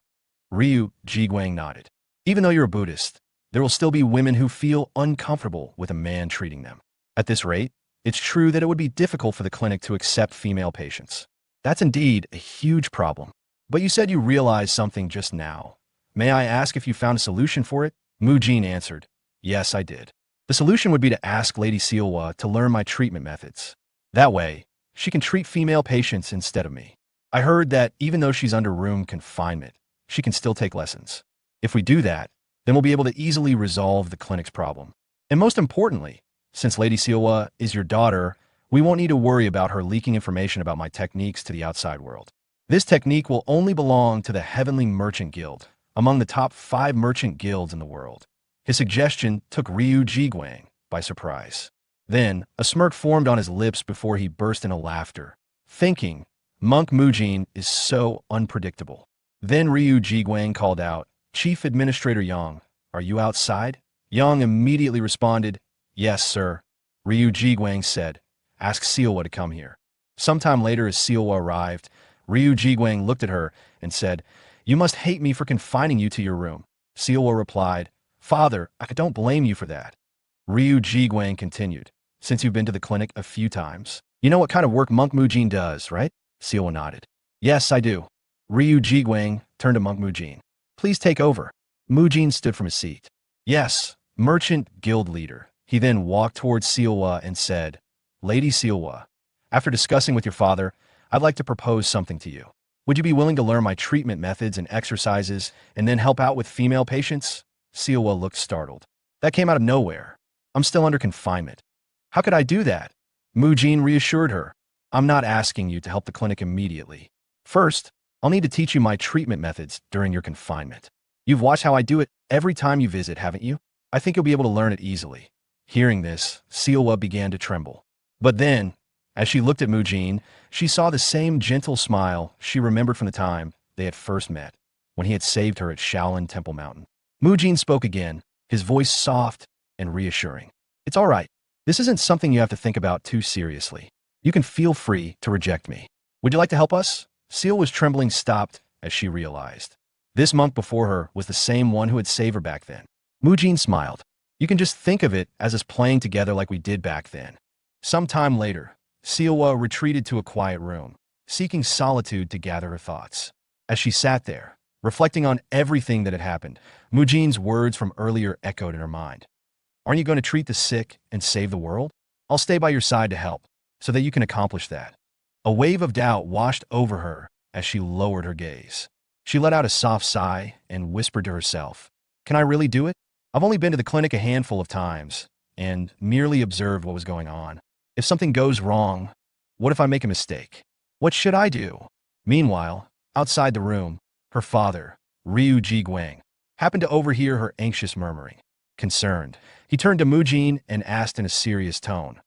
Ryu Jiguang nodded. Even though you're a Buddhist, there will still be women who feel uncomfortable with a man treating them. At this rate, it's true that it would be difficult for the clinic to accept female patients. That's indeed a huge problem. But you said you realized something just now. May I ask if you found a solution for it? Mujin answered, Yes, I did. The solution would be to ask Lady Sealwa to learn my treatment methods. That way, she can treat female patients instead of me. I heard that even though she's under room confinement, she can still take lessons. If we do that, then we'll be able to easily resolve the clinic's problem. And most importantly, since Lady Sealwa is your daughter, we won't need to worry about her leaking information about my techniques to the outside world. This technique will only belong to the Heavenly Merchant Guild, among the top 5 merchant guilds in the world. His suggestion took Ryu Jiguang by surprise. Then, a smirk formed on his lips before he burst into laughter, thinking, Monk Mujin is so unpredictable. Then Ryu Jiguang called out, Chief Administrator Yang, are you outside? Yang immediately responded, Yes, sir. Ryu Jiguang said, Ask Sealwa to come here. Sometime later as Sealwa arrived, Ryu Jiguang looked at her and said, You must hate me for confining you to your room. Sealwa replied, Father, I don't blame you for that. Ryu Jiguang continued, Since you've been to the clinic a few times, you know what kind of work Monk Mujin does, right? Sealwa nodded. Yes, I do. Ryu Jiguang turned to Monk Mujin. Please take over. Mujin stood from his seat. Yes, Merchant Guild Leader. He then walked towards Sealwa and said, Lady Sealwa, after discussing with your father, I'd like to propose something to you. Would you be willing to learn my treatment methods and exercises and then help out with female patients? Sealwa looked startled. That came out of nowhere. I'm still under confinement. How could I do that? Mujin reassured her. I'm not asking you to help the clinic immediately. First, I'll need to teach you my treatment methods during your confinement. You've watched how I do it every time you visit, haven't you? I think you'll be able to learn it easily. Hearing this, Sealwa began to tremble. But then, as she looked at Mujin, she saw the same gentle smile she remembered from the time they had first met, when he had saved her at Shaolin Temple Mountain. Mujin spoke again, his voice soft and reassuring. It's all right. This isn't something you have to think about too seriously. You can feel free to reject me. Would you like to help us? Sealwa's trembling stopped as she realized. This monk before her was the same one who had saved her back then. Mujin smiled. You can just think of it as us playing together like we did back then. Some time later, Sealwa retreated to a quiet room, seeking solitude to gather her thoughts. As she sat there, reflecting on everything that had happened, Mujin's words from earlier echoed in her mind. Aren't you going to treat the sick and save the world? I'll stay by your side to help, so that you can accomplish that. A wave of doubt washed over her as she lowered her gaze. She let out a soft sigh and whispered to herself, Can I really do it? I've only been to the clinic a handful of times and merely observed what was going on. If something goes wrong, what if I make a mistake? What should I do? Meanwhile, outside the room, her father, Ryu Jiguang, happened to overhear her anxious murmuring. Concerned, he turned to Mujin and asked in a serious tone,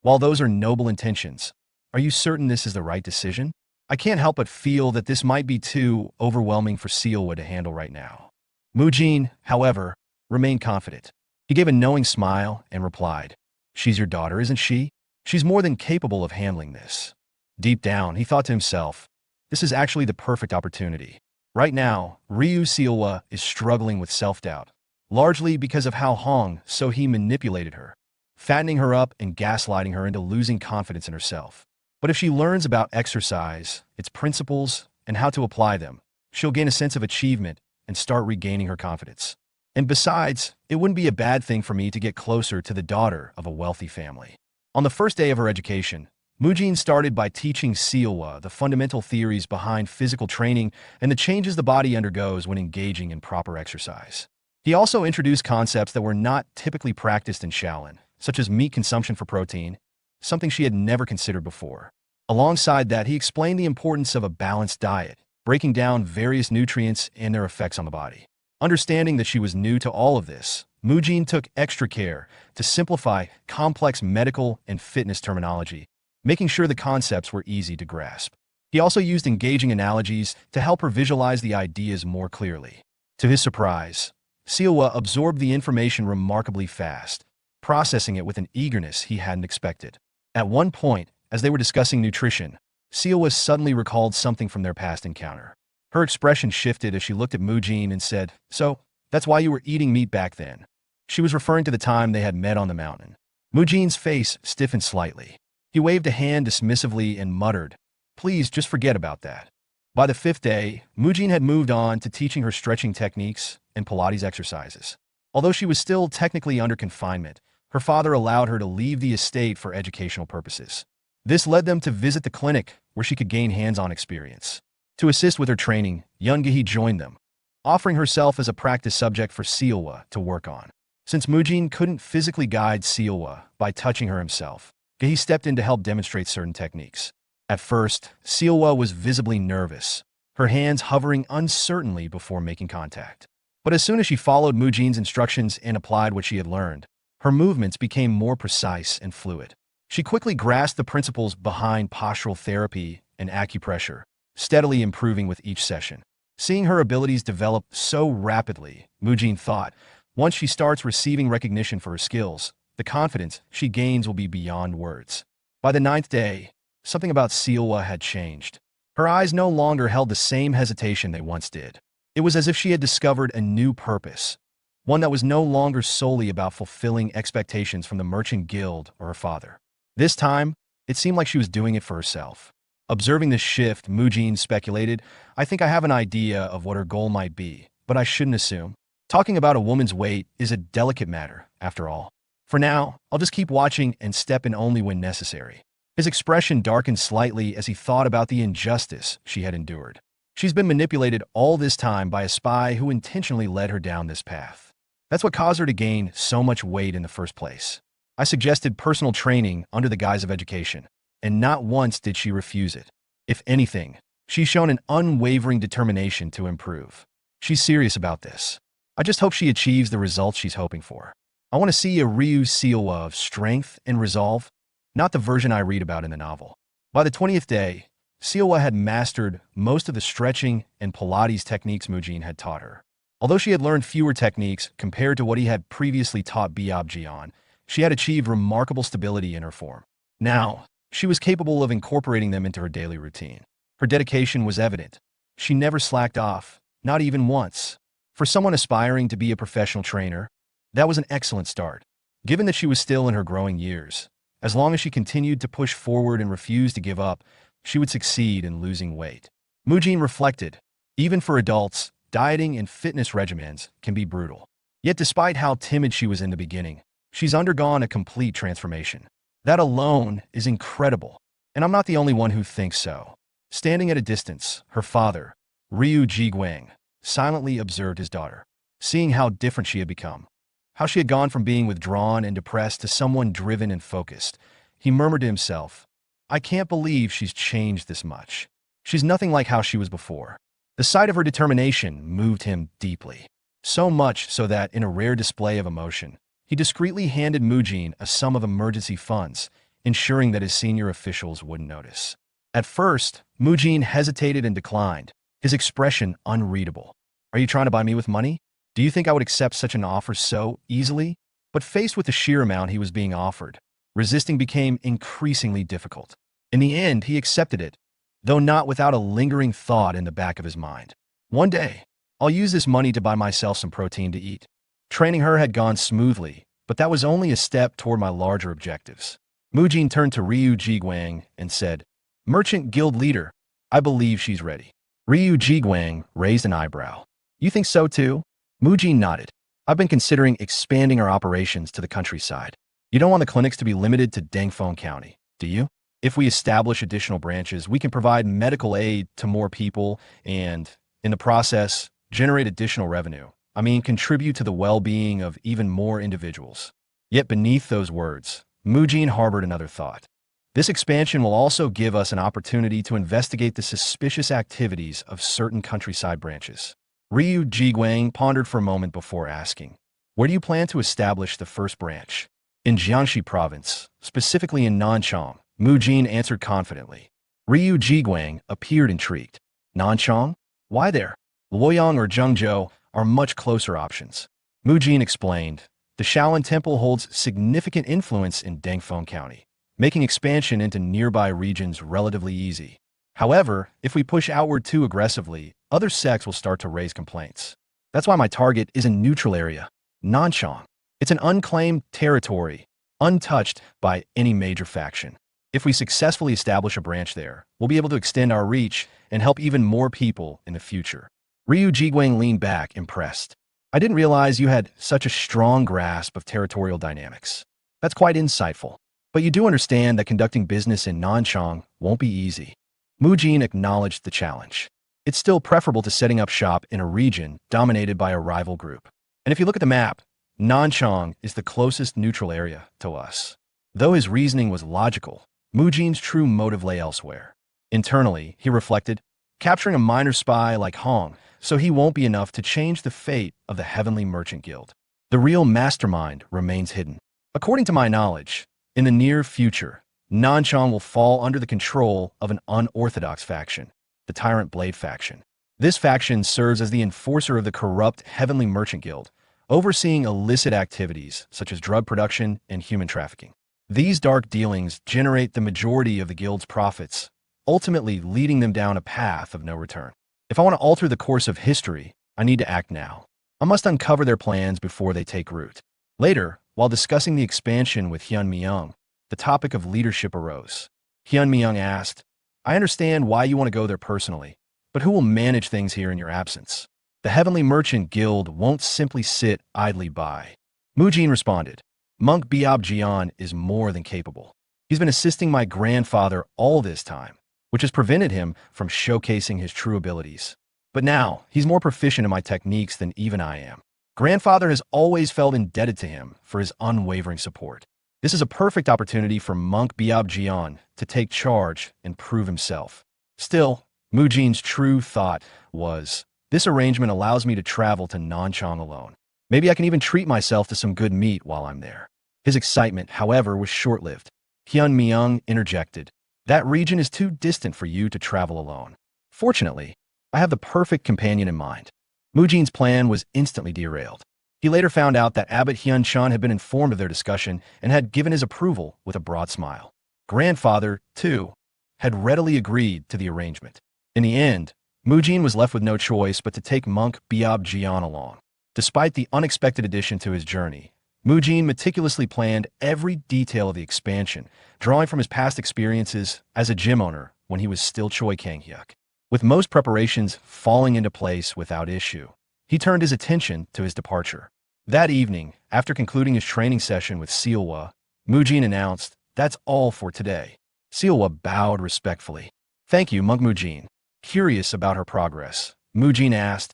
While those are noble intentions, are you certain this is the right decision? I can't help but feel that this might be too overwhelming for Sealwa to handle right now. Mujin, however, remained confident. He gave a knowing smile and replied, She's your daughter, isn't she? She's more than capable of handling this. Deep down, he thought to himself, This is actually the perfect opportunity. Right now, Ryu Sealwa is struggling with self-doubt, largely because of how Hong So-hee manipulated her, fattening her up and gaslighting her into losing confidence in herself. But if she learns about exercise, its principles, and how to apply them, she'll gain a sense of achievement and start regaining her confidence. And besides, it wouldn't be a bad thing for me to get closer to the daughter of a wealthy family. On the first day of her education, Mujin started by teaching Seowa the fundamental theories behind physical training and the changes the body undergoes when engaging in proper exercise. He also introduced concepts that were not typically practiced in Shaolin, such as meat consumption for protein, something she had never considered before. Alongside that, he explained the importance of a balanced diet, breaking down various nutrients and their effects on the body. Understanding that she was new to all of this, Mujin took extra care to simplify complex medical and fitness terminology, making sure the concepts were easy to grasp. He also used engaging analogies to help her visualize the ideas more clearly. To his surprise, Seowa absorbed the information remarkably fast, processing it with an eagerness he hadn't expected. At one point, as they were discussing nutrition, Seowa suddenly recalled something from their past encounter. Her expression shifted as she looked at Mujin and said, "So, that's why you were eating meat back then." She was referring to the time they had met on the mountain. Mujin's face stiffened slightly. He waved a hand dismissively and muttered, "Please just forget about that." By the fifth day, Mujin had moved on to teaching her stretching techniques and Pilates exercises. Although she was still technically under confinement, her father allowed her to leave the estate for educational purposes. This led them to visit the clinic, where she could gain hands-on experience. To assist with her training, Yoon-gi joined them, offering herself as a practice subject for Seowa to work on. Since Mujin couldn't physically guide Seowa by touching her himself, Gehi stepped in to help demonstrate certain techniques. At first, Seowa was visibly nervous, her hands hovering uncertainly before making contact. But as soon as she followed Mujin's instructions and applied what she had learned, her movements became more precise and fluid. She quickly grasped the principles behind postural therapy and acupressure, steadily improving with each session. Seeing her abilities develop so rapidly, Mujin thought, once she starts receiving recognition for her skills, the confidence she gains will be beyond words. By the ninth day, something about Seowa had changed. Her eyes no longer held the same hesitation they once did. It was as if she had discovered a new purpose, one that was no longer solely about fulfilling expectations from the merchant guild or her father. This time, it seemed like she was doing it for herself. Observing this shift, Mujin speculated, "I think I have an idea of what her goal might be, but I shouldn't assume. Talking about a woman's weight is a delicate matter, after all. For now, I'll just keep watching and step in only when necessary." His expression darkened slightly as he thought about the injustice she had endured. She's been manipulated all this time by a spy who intentionally led her down this path. That's what caused her to gain so much weight in the first place. I suggested personal training under the guise of education, and not once did she refuse it. If anything, she's shown an unwavering determination to improve. She's serious about this. I just hope she achieves the results she's hoping for. I want to see a Ryu Seowa of strength and resolve, not the version I read about in the novel. By the 20th day, Seowa had mastered most of the stretching and Pilates techniques Mujin had taught her. Although she had learned fewer techniques compared to what he had previously taught Biobji on, she had achieved remarkable stability in her form. Now, she was capable of incorporating them into her daily routine. Her dedication was evident. She never slacked off, not even once. For someone aspiring to be a professional trainer, that was an excellent start. Given that she was still in her growing years, as long as she continued to push forward and refused to give up, she would succeed in losing weight. Mujin reflected, even for adults, dieting and fitness regimens can be brutal. Yet despite how timid she was in the beginning, she's undergone a complete transformation. That alone is incredible, and I'm not the only one who thinks so. Standing at a distance, her father, Ryu Jiguang, silently observed his daughter. Seeing how different she had become, how she had gone from being withdrawn and depressed to someone driven and focused, he murmured to himself, "I can't believe she's changed this much. She's nothing like how she was before." The sight of her determination moved him deeply. So much so that, in a rare display of emotion, he discreetly handed Mujin a sum of emergency funds, ensuring that his senior officials wouldn't notice. At first, Mujin hesitated and declined, his expression unreadable. "Are you trying to buy me with money? Do you think I would accept such an offer so easily?" But faced with the sheer amount he was being offered, resisting became increasingly difficult. In the end, he accepted it, though not without a lingering thought in the back of his mind. One day, I'll use this money to buy myself some protein to eat. Training her had gone smoothly, but that was only a step toward my larger objectives. Mujin turned to Ryu Jiguang and said, "Merchant Guild Leader, I believe she's ready." Ryu Jiguang raised an eyebrow. You think so too? Mujin nodded. I've been considering expanding our operations to the countryside. You don't want the clinics to be limited to Dangfeng County, do you? If we establish additional branches, we can provide medical aid to more people and, in the process, generate additional revenue. I mean, contribute to the well-being of even more individuals. Yet beneath those words, Mujin harbored another thought. This expansion will also give us an opportunity to investigate the suspicious activities of certain countryside branches. Ryu Jiguang pondered for a moment before asking, where do you plan to establish the first branch? In Jiangxi province, specifically in Nanchang, Mujin answered confidently. Ryu Jiguang appeared intrigued. Nanchang? Why there? Luoyang or Zhengzhou are much closer options. Mujin explained, the Shaolin Temple holds significant influence in Dangfeng County, making expansion into nearby regions relatively easy. However, if we push outward too aggressively, other sects will start to raise complaints. That's why my target is a neutral area, Nanchang. It's an unclaimed territory, untouched by any major faction. If we successfully establish a branch there, we'll be able to extend our reach and help even more people in the future. Ryu Jiguang leaned back, impressed. I didn't realize you had such a strong grasp of territorial dynamics. That's quite insightful. But you do understand that conducting business in Nanchang won't be easy. Mujin acknowledged the challenge. It's still preferable to setting up shop in a region dominated by a rival group. And if you look at the map, Nanchang is the closest neutral area to us. Though his reasoning was logical, Mujin's true motive lay elsewhere. Internally, he reflected, capturing a minor spy like Hong, so he won't be enough to change the fate of the Heavenly Merchant Guild. The real mastermind remains hidden. According to my knowledge, in the near future, Nanchang will fall under the control of an unorthodox faction, the Tyrant Blade faction. This faction serves as the enforcer of the corrupt Heavenly Merchant Guild, overseeing illicit activities such as drug production and human trafficking. These dark dealings generate the majority of the guild's profits, ultimately leading them down a path of no return. If I want to alter the course of history, I need to act now. I must uncover their plans before they take root. Later, while discussing the expansion with Hyun Myung, the topic of leadership arose. Hyun Myung asked, I understand why you want to go there personally, but who will manage things here in your absence? The Heavenly Merchant Guild won't simply sit idly by. Mujin responded, Monk Biab Jian is more than capable. He's been assisting my grandfather all this time, which has prevented him from showcasing his true abilities. But now, he's more proficient in my techniques than even I am. Grandfather has always felt indebted to him for his unwavering support. This is a perfect opportunity for Monk Biab Jian to take charge and prove himself. Still, Mujin's true thought was, this arrangement allows me to travel to Nanchang alone. Maybe I can even treat myself to some good meat while I'm there. His excitement, however, was short-lived. Hyun Myung interjected, that region is too distant for you to travel alone. Fortunately, I have the perfect companion in mind. Mujin's plan was instantly derailed. He later found out that Abbot Hyun Chun had been informed of their discussion and had given his approval with a broad smile. Grandfather, too, had readily agreed to the arrangement. In the end, Mujin was left with no choice but to take Monk Biab Jian along. Despite the unexpected addition to his journey, Mujin meticulously planned every detail of the expansion, drawing from his past experiences as a gym owner when he was still Choi Kang-hyuk. With most preparations falling into place without issue, he turned his attention to his departure. That evening, after concluding his training session with Sealwa, Mujin announced, that's all for today. Sealwa bowed respectfully. Thank you, Monk Mujin. Curious about her progress, Mujin asked,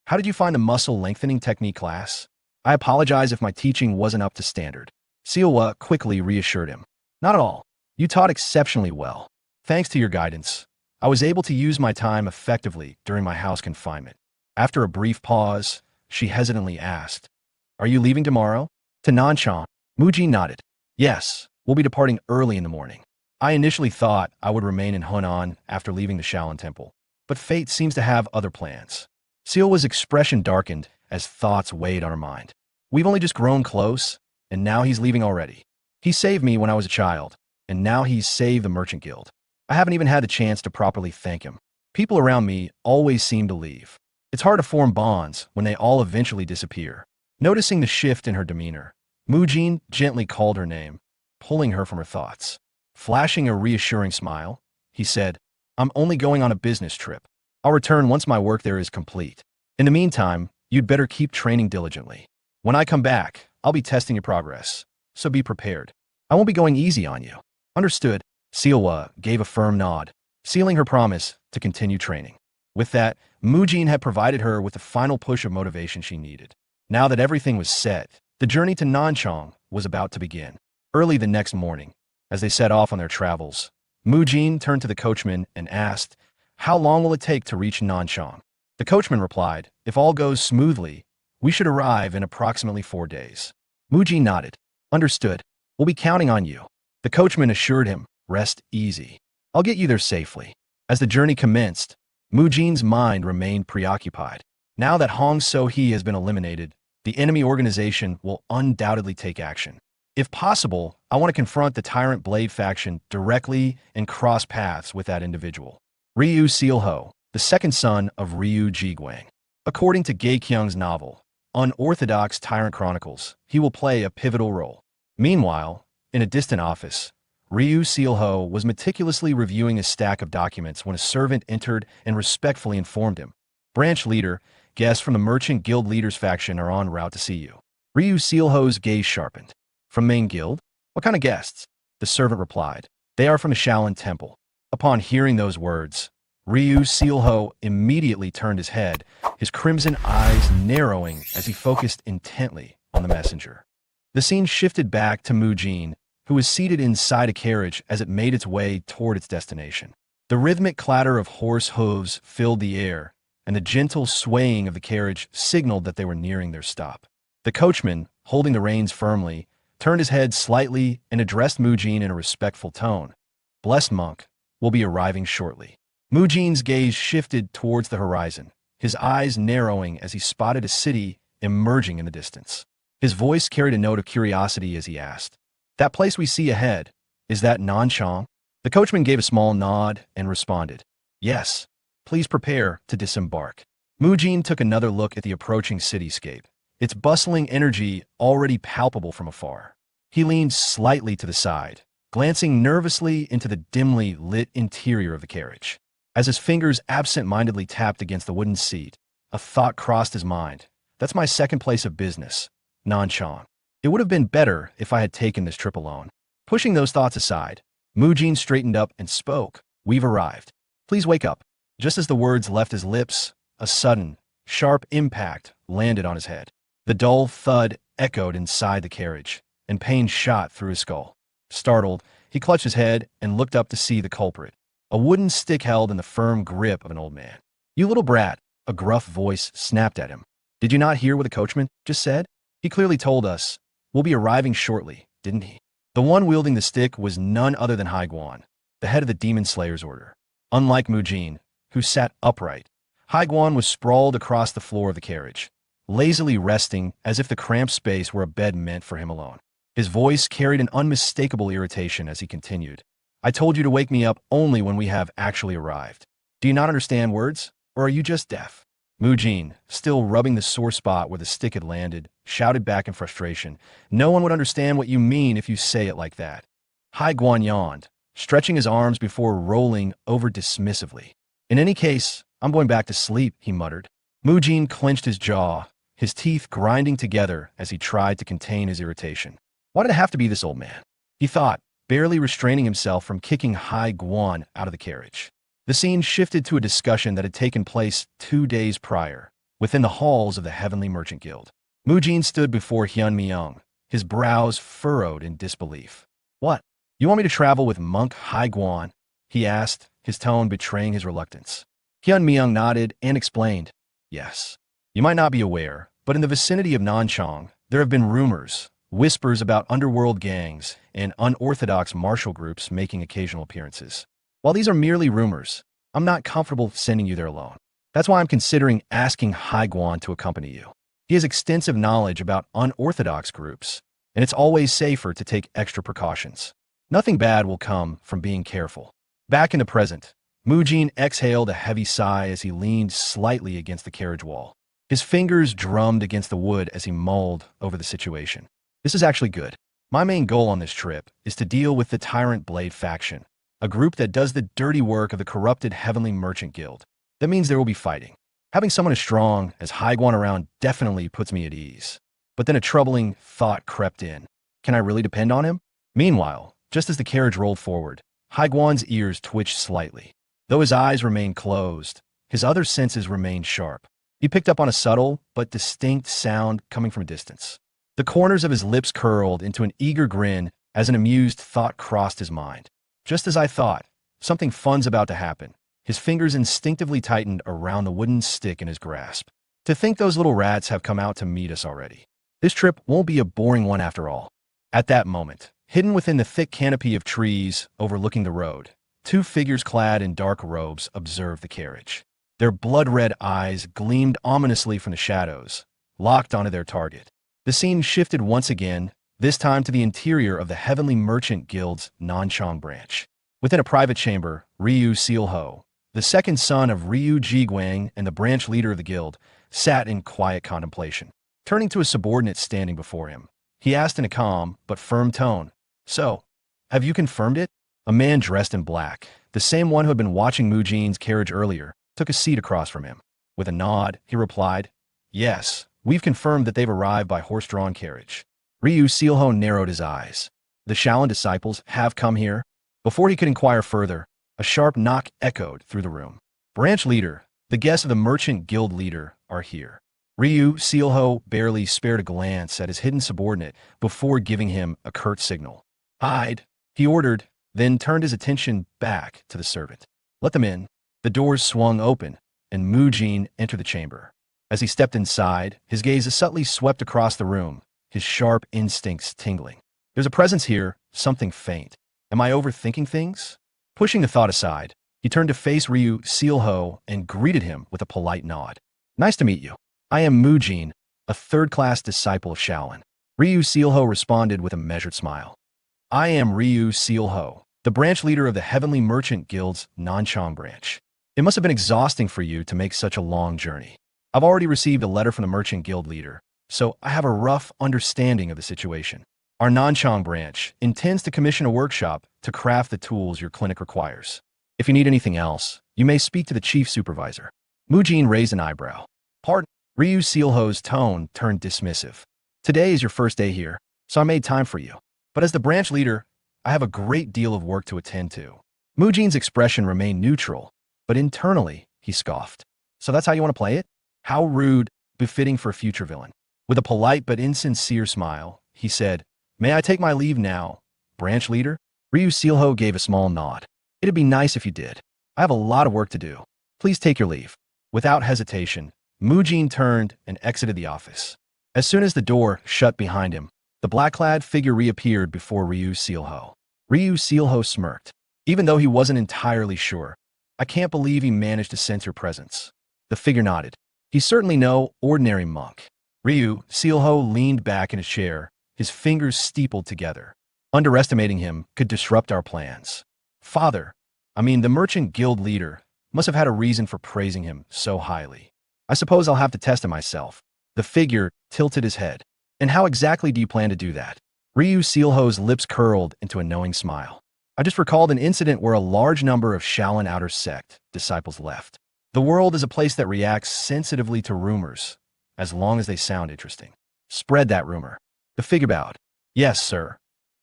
how did you find the muscle lengthening technique class? I apologize if my teaching wasn't up to standard. Sealwa quickly reassured him. Not at all. You taught exceptionally well. Thanks to your guidance, I was able to use my time effectively during my house confinement. After a brief pause, she hesitantly asked, are you leaving tomorrow? To Nanchang? Mujin nodded. Yes, we'll be departing early in the morning. I initially thought I would remain in Hunan after leaving the Shaolin Temple, but fate seems to have other plans. Sealwa's expression darkened as thoughts weighed on her mind. We've only just grown close, and now he's leaving already. He saved me when I was a child, and now he's saved the Merchant Guild. I haven't even had the chance to properly thank him. People around me always seem to leave. It's hard to form bonds when they all eventually disappear. Noticing the shift in her demeanor, Mujin gently called her name, pulling her from her thoughts. Flashing a reassuring smile, he said, I'm only going on a business trip. I'll return once my work there is complete. In the meantime, you'd better keep training diligently. When I come back, I'll be testing your progress, so be prepared. I won't be going easy on you. Understood. Sealwa gave a firm nod, sealing her promise to continue training. With that, Mujin had provided her with the final push of motivation she needed. Now that everything was set, the journey to Nanchang was about to begin. Early the next morning, as they set off on their travels, Mujin turned to the coachman and asked, "How long will it take to reach Nanchang?" The coachman replied, "If all goes smoothly, we should arrive in approximately 4 days." Mujin nodded. "Understood. We'll be counting on you." The coachman assured him, "Rest easy. I'll get you there safely." As the journey commenced, Mujin's mind remained preoccupied. Now that Hong So-hee has been eliminated, the enemy organization will undoubtedly take action. If possible, I want to confront the Tyrant Blade faction directly and cross paths with that individual. Ryu Sealho, the second son of Ryu Jiguang. According to Gay Kyung's novel, Unorthodox Tyrant Chronicles, he will play a pivotal role. Meanwhile, in a distant office, Ryu Sealho was meticulously reviewing a stack of documents when a servant entered and respectfully informed him, "Branch leader, guests from the Merchant Guild Leaders faction are en route to see you." Ryu Sealho's gaze sharpened. "From main guild? What kind of guests?" The servant replied, "They are from the Shaolin Temple." Upon hearing those words, Ryu Sealho immediately turned his head, his crimson eyes narrowing as he focused intently on the messenger. The scene shifted back to Mujin, who was seated inside a carriage as it made its way toward its destination. The rhythmic clatter of horse hooves filled the air, and the gentle swaying of the carriage signaled that they were nearing their stop. The coachman, holding the reins firmly, turned his head slightly and addressed Mujin in a respectful tone. "Blessed monk, will be arriving shortly." Mujin's gaze shifted towards the horizon, his eyes narrowing as he spotted a city emerging in the distance. His voice carried a note of curiosity as he asked, "That place we see ahead, is that Nanchang?" The coachman gave a small nod and responded, "Yes, please prepare to disembark." Mujin took another look at the approaching cityscape, its bustling energy already palpable from afar. He leaned slightly to the side, glancing nervously into the dimly lit interior of the carriage. As his fingers absent-mindedly tapped against the wooden seat, a thought crossed his mind. "That's my second place of business, Nanchang. It would have been better if I had taken this trip alone." Pushing those thoughts aside, Mujin straightened up and spoke, "We've arrived. Please wake up." Just as the words left his lips, a sudden, sharp impact landed on his head. The dull thud echoed inside the carriage, and pain shot through his skull. Startled, he clutched his head and looked up to see the culprit, a wooden stick held in the firm grip of an old man. "You little brat," a gruff voice snapped at him. "Did you not hear what the coachman just said? He clearly told us, we'll be arriving shortly, didn't he?" The one wielding the stick was none other than Haiguan, the head of the Demon Slayer's order. Unlike Mujin, who sat upright, Haiguan was sprawled across the floor of the carriage, lazily resting as if the cramped space were a bed meant for him alone. His voice carried an unmistakable irritation as he continued, "I told you to wake me up only when we have actually arrived. Do you not understand words, or are you just deaf?" Mujin, still rubbing the sore spot where the stick had landed, shouted back in frustration, "No one would understand what you mean if you say it like that." Haiguan yawned, stretching his arms before rolling over dismissively. "In any case, I'm going back to sleep," he muttered. Mujin clenched his jaw, his teeth grinding together as he tried to contain his irritation. Why did it have to be this old man? He thought, barely restraining himself from kicking Haiguan out of the carriage. The scene shifted to a discussion that had taken place 2 days prior, within the halls of the Heavenly Merchant Guild. Mujin stood before Hyun Myung, his brows furrowed in disbelief. "What? You want me to travel with Monk Haiguan?" he asked, his tone betraying his reluctance. Hyun Myung nodded and explained, "Yes. You might not be aware, but in the vicinity of Nanchang, there have been rumors, whispers about underworld gangs and unorthodox martial groups making occasional appearances. While these are merely rumors, I'm not comfortable sending you there alone. That's why I'm considering asking Haiguan to accompany you. He has extensive knowledge about unorthodox groups, and it's always safer to take extra precautions. Nothing bad will come from being careful." Back in the present, Mujin exhaled a heavy sigh as he leaned slightly against the carriage wall. His fingers drummed against the wood as he mulled over the situation. "This is actually good. My main goal on this trip is to deal with the Tyrant Blade faction, a group that does the dirty work of the corrupted Heavenly Merchant Guild. That means there will be fighting. Having someone as strong as Haiguan around definitely puts me at ease. But then a troubling thought crept in. Can I really depend on him? Meanwhile, just as the carriage rolled forward, Haiguan's ears twitched slightly. Though his eyes remained closed, his other senses remained sharp. He picked up on a subtle but distinct sound coming from a distance. The corners of his lips curled into an eager grin as an amused thought crossed his mind. Just as I thought, something fun's about to happen. His fingers instinctively tightened around the wooden stick in his grasp. To think those little rats have come out to meet us already. This trip won't be a boring one after all. At that moment, hidden within the thick canopy of trees overlooking the road, two figures clad in dark robes observed the carriage. Their blood-red eyes gleamed ominously from the shadows, locked onto their target. The scene shifted once again, this time to the interior of the Heavenly Merchant Guild's Nanchang branch. Within a private chamber, Ryu Sealho, the second son of Ryu Jiguang and the branch leader of the guild, sat in quiet contemplation. Turning to a subordinate standing before him, he asked in a calm but firm tone, "So, have you confirmed it?" A man dressed in black, the same one who had been watching Mujin's carriage earlier, took a seat across from him. With a nod, he replied, "Yes, we've confirmed that they've arrived by horse-drawn carriage." Ryu Sealho narrowed his eyes. "The Shaolin disciples have come here?" Before he could inquire further, a sharp knock echoed through the room. "Branch leader, the guests of the merchant guild leader are here." Ryu Sealho barely spared a glance at his hidden subordinate before giving him a curt signal. "Hide," he ordered, then turned his attention back to the servant. "Let them in." The doors swung open, and Mujin entered the chamber. As he stepped inside, his gaze subtly swept across the room, his sharp instincts tingling. "There's a presence here, something faint. Am I overthinking things?" Pushing the thought aside, he turned to face Ryu Sealho and greeted him with a polite nod. "Nice to meet you. I am Mujin, a third-class disciple of Shaolin." Ryu Sealho responded with a measured smile. "I am Ryu Sealho, the branch leader of the Heavenly Merchant Guild's Nanchang branch. It must have been exhausting for you to make such a long journey. I've already received a letter from the Merchant Guild leader, so I have a rough understanding of the situation. Our Nanchang branch intends to commission a workshop to craft the tools your clinic requires. If you need anything else, you may speak to the chief supervisor." Mujin raised an eyebrow. "Pardon?" Ryu Sealho's tone turned dismissive. "Today is your first day here, so I made time for you. But as the branch leader, I have a great deal of work to attend to." Mujin's expression remained neutral, but internally, he scoffed. "So that's how you want to play it? How rude, befitting for a future villain." With a polite but insincere smile, he said, "May I take my leave now, branch leader?" Ryu Sealho gave a small nod. "It'd be nice if you did. I have a lot of work to do. Please take your leave." Without hesitation, Mujin turned and exited the office. As soon as the door shut behind him, the black-clad figure reappeared before Ryu Sealho. Ryu Sealho smirked. Even though he wasn't entirely sure, "I can't believe he managed to sense your presence." The figure nodded. "He's certainly no ordinary monk." Ryu Sealho leaned back in his chair, his fingers steepled together. "Underestimating him could disrupt our plans. The merchant guild leader must have had a reason for praising him so highly. I suppose I'll have to test it myself." The figure tilted his head. "And how exactly do you plan to do that?" Ryu Sealho's lips curled into a knowing smile. "I just recalled an incident where a large number of Shaolin Outer Sect disciples left. The world is a place that reacts sensitively to rumors, as long as they sound interesting. Spread that rumor." The figure bowed. "Yes, sir."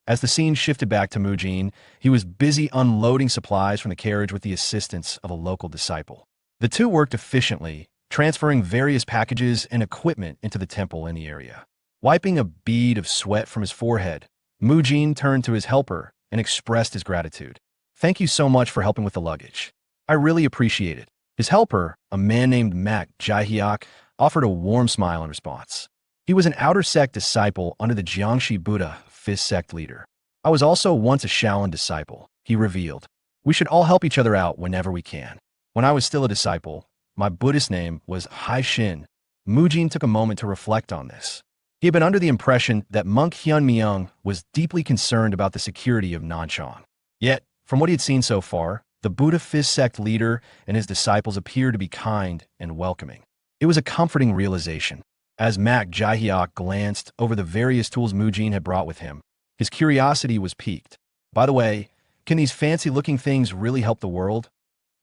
As the scene shifted back to Mujin, he was busy unloading supplies from the carriage with the assistance of a local disciple. The two worked efficiently, transferring various packages and equipment into the temple in the area. Wiping a bead of sweat from his forehead, Mujin turned to his helper and expressed his gratitude. "Thank you so much for helping with the luggage. I really appreciate it." His helper, a man named Mak Jihyok, offered a warm smile in response. He was an outer sect disciple under the Jiangxi Buddha Fifth Sect leader. "I was also once a Shaolin disciple," he revealed. "We should all help each other out whenever we can. When I was still a disciple, my Buddhist name was Hai Shin." Mujin took a moment to reflect on this. He had been under the impression that monk Hyun Myung was deeply concerned about the security of Nanchang. Yet, from what he had seen so far, the Buddha Fifth Sect leader and his disciples appeared to be kind and welcoming. It was a comforting realization. As Mak Jihyok glanced over the various tools Mujin had brought with him, his curiosity was piqued. "By the way, can these fancy-looking things really help the world?"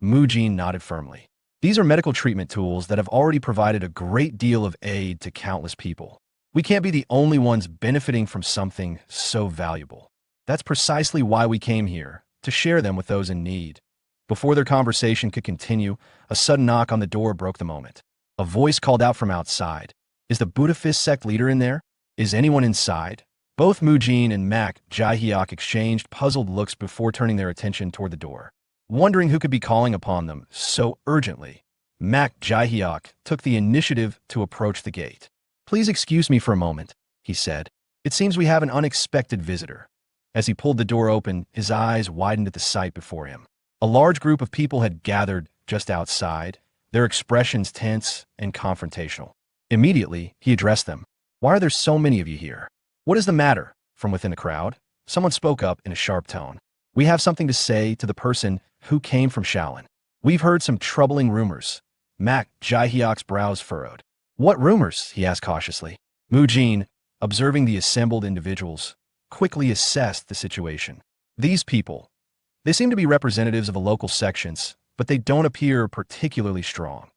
Mujin nodded firmly. These are medical treatment tools that have already provided a great deal of aid to countless people. We can't be the only ones benefiting from something so valuable. That's precisely why we came here, to share them with those in need. Before their conversation could continue, a sudden knock on the door broke the moment. A voice called out from outside. Is the Buddhist sect leader in there? Is anyone inside? Both Mujin and Mak Jaehyuk exchanged puzzled looks before turning their attention toward the door. Wondering who could be calling upon them so urgently, Mak Jaehyuk took the initiative to approach the gate. Please excuse me for a moment, he said. It seems we have an unexpected visitor. As he pulled the door open, his eyes widened at the sight before him. A large group of people had gathered just outside, their expressions tense and confrontational. Immediately, he addressed them. Why are there so many of you here? What is the matter? From within the crowd, someone spoke up in a sharp tone. We have something to say to the person who came from Shaolin. We've heard some troubling rumors. Mak Jaehyuk's brows furrowed. What rumors? He asked cautiously. Mujin, observing the assembled individuals, quickly assessed the situation. These people, they seem to be representatives of the local sections, but they don't appear particularly strong.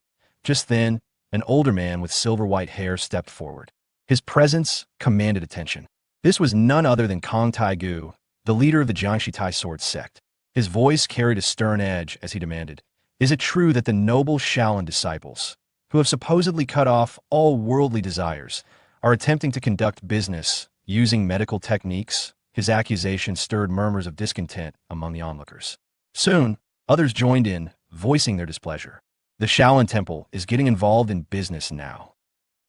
Just then, an older man with silver-white hair stepped forward. His presence commanded attention. This was none other than Kong Taigu, the leader of the Jiangxi Tai sword sect. His voice carried a stern edge as he demanded, is it true that the noble Shaolin disciples, who have supposedly cut off all worldly desires, are attempting to conduct business using medical techniques? His accusation stirred murmurs of discontent among the onlookers. Soon, others joined in, voicing their displeasure. The Shaolin Temple is getting involved in business now.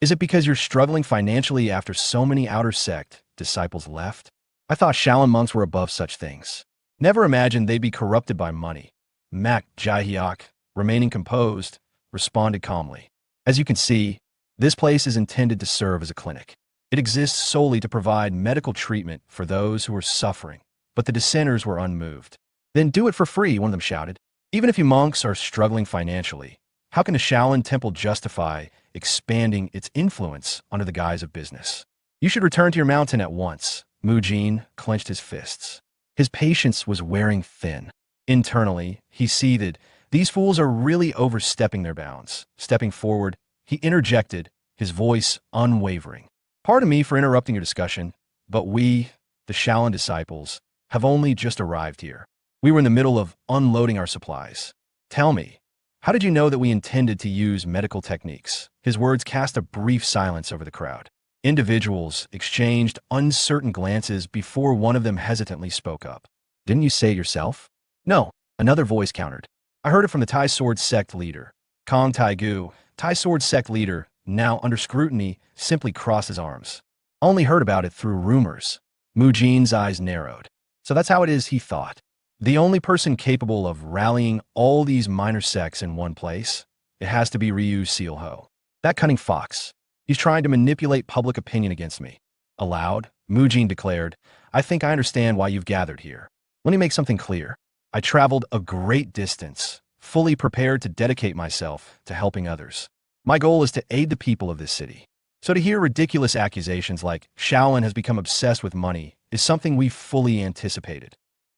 Is it because you're struggling financially after so many outer sect disciples left? I thought Shaolin monks were above such things. Never imagined they'd be corrupted by money. Mak Jaehyuk, remaining composed, responded calmly. As you can see, this place is intended to serve as a clinic. It exists solely to provide medical treatment for those who are suffering, but the dissenters were unmoved. Then do it for free, one of them shouted. Even if you monks are struggling financially, how can the Shaolin Temple justify expanding its influence under the guise of business? You should return to your mountain at once. Mujin clenched his fists. His patience was wearing thin. Internally, he seethed. These fools are really overstepping their bounds. Stepping forward, he interjected, his voice unwavering. Pardon me for interrupting your discussion, but we, the Shaolin disciples, have only just arrived here. We were in the middle of unloading our supplies. Tell me, how did you know that we intended to use medical techniques? His words cast a brief silence over the crowd. Individuals exchanged uncertain glances before one of them hesitantly spoke up. Didn't you say it yourself? No, another voice countered. I heard it from the Tai Sword Sect leader. Kong Taigu, Tai Sword Sect leader, now under scrutiny, simply crossed his arms. Only heard about it through rumors. Mujin's eyes narrowed. So that's how it is, he thought. The only person capable of rallying all these minor sects in one place, it has to be Ryu Sealho. That cunning fox. He's trying to manipulate public opinion against me. Aloud, Mujin declared, I think I understand why you've gathered here. Let me make something clear. I traveled a great distance, fully prepared to dedicate myself to helping others. My goal is to aid the people of this city. So to hear ridiculous accusations like Shaolin has become obsessed with money is something we fully anticipated.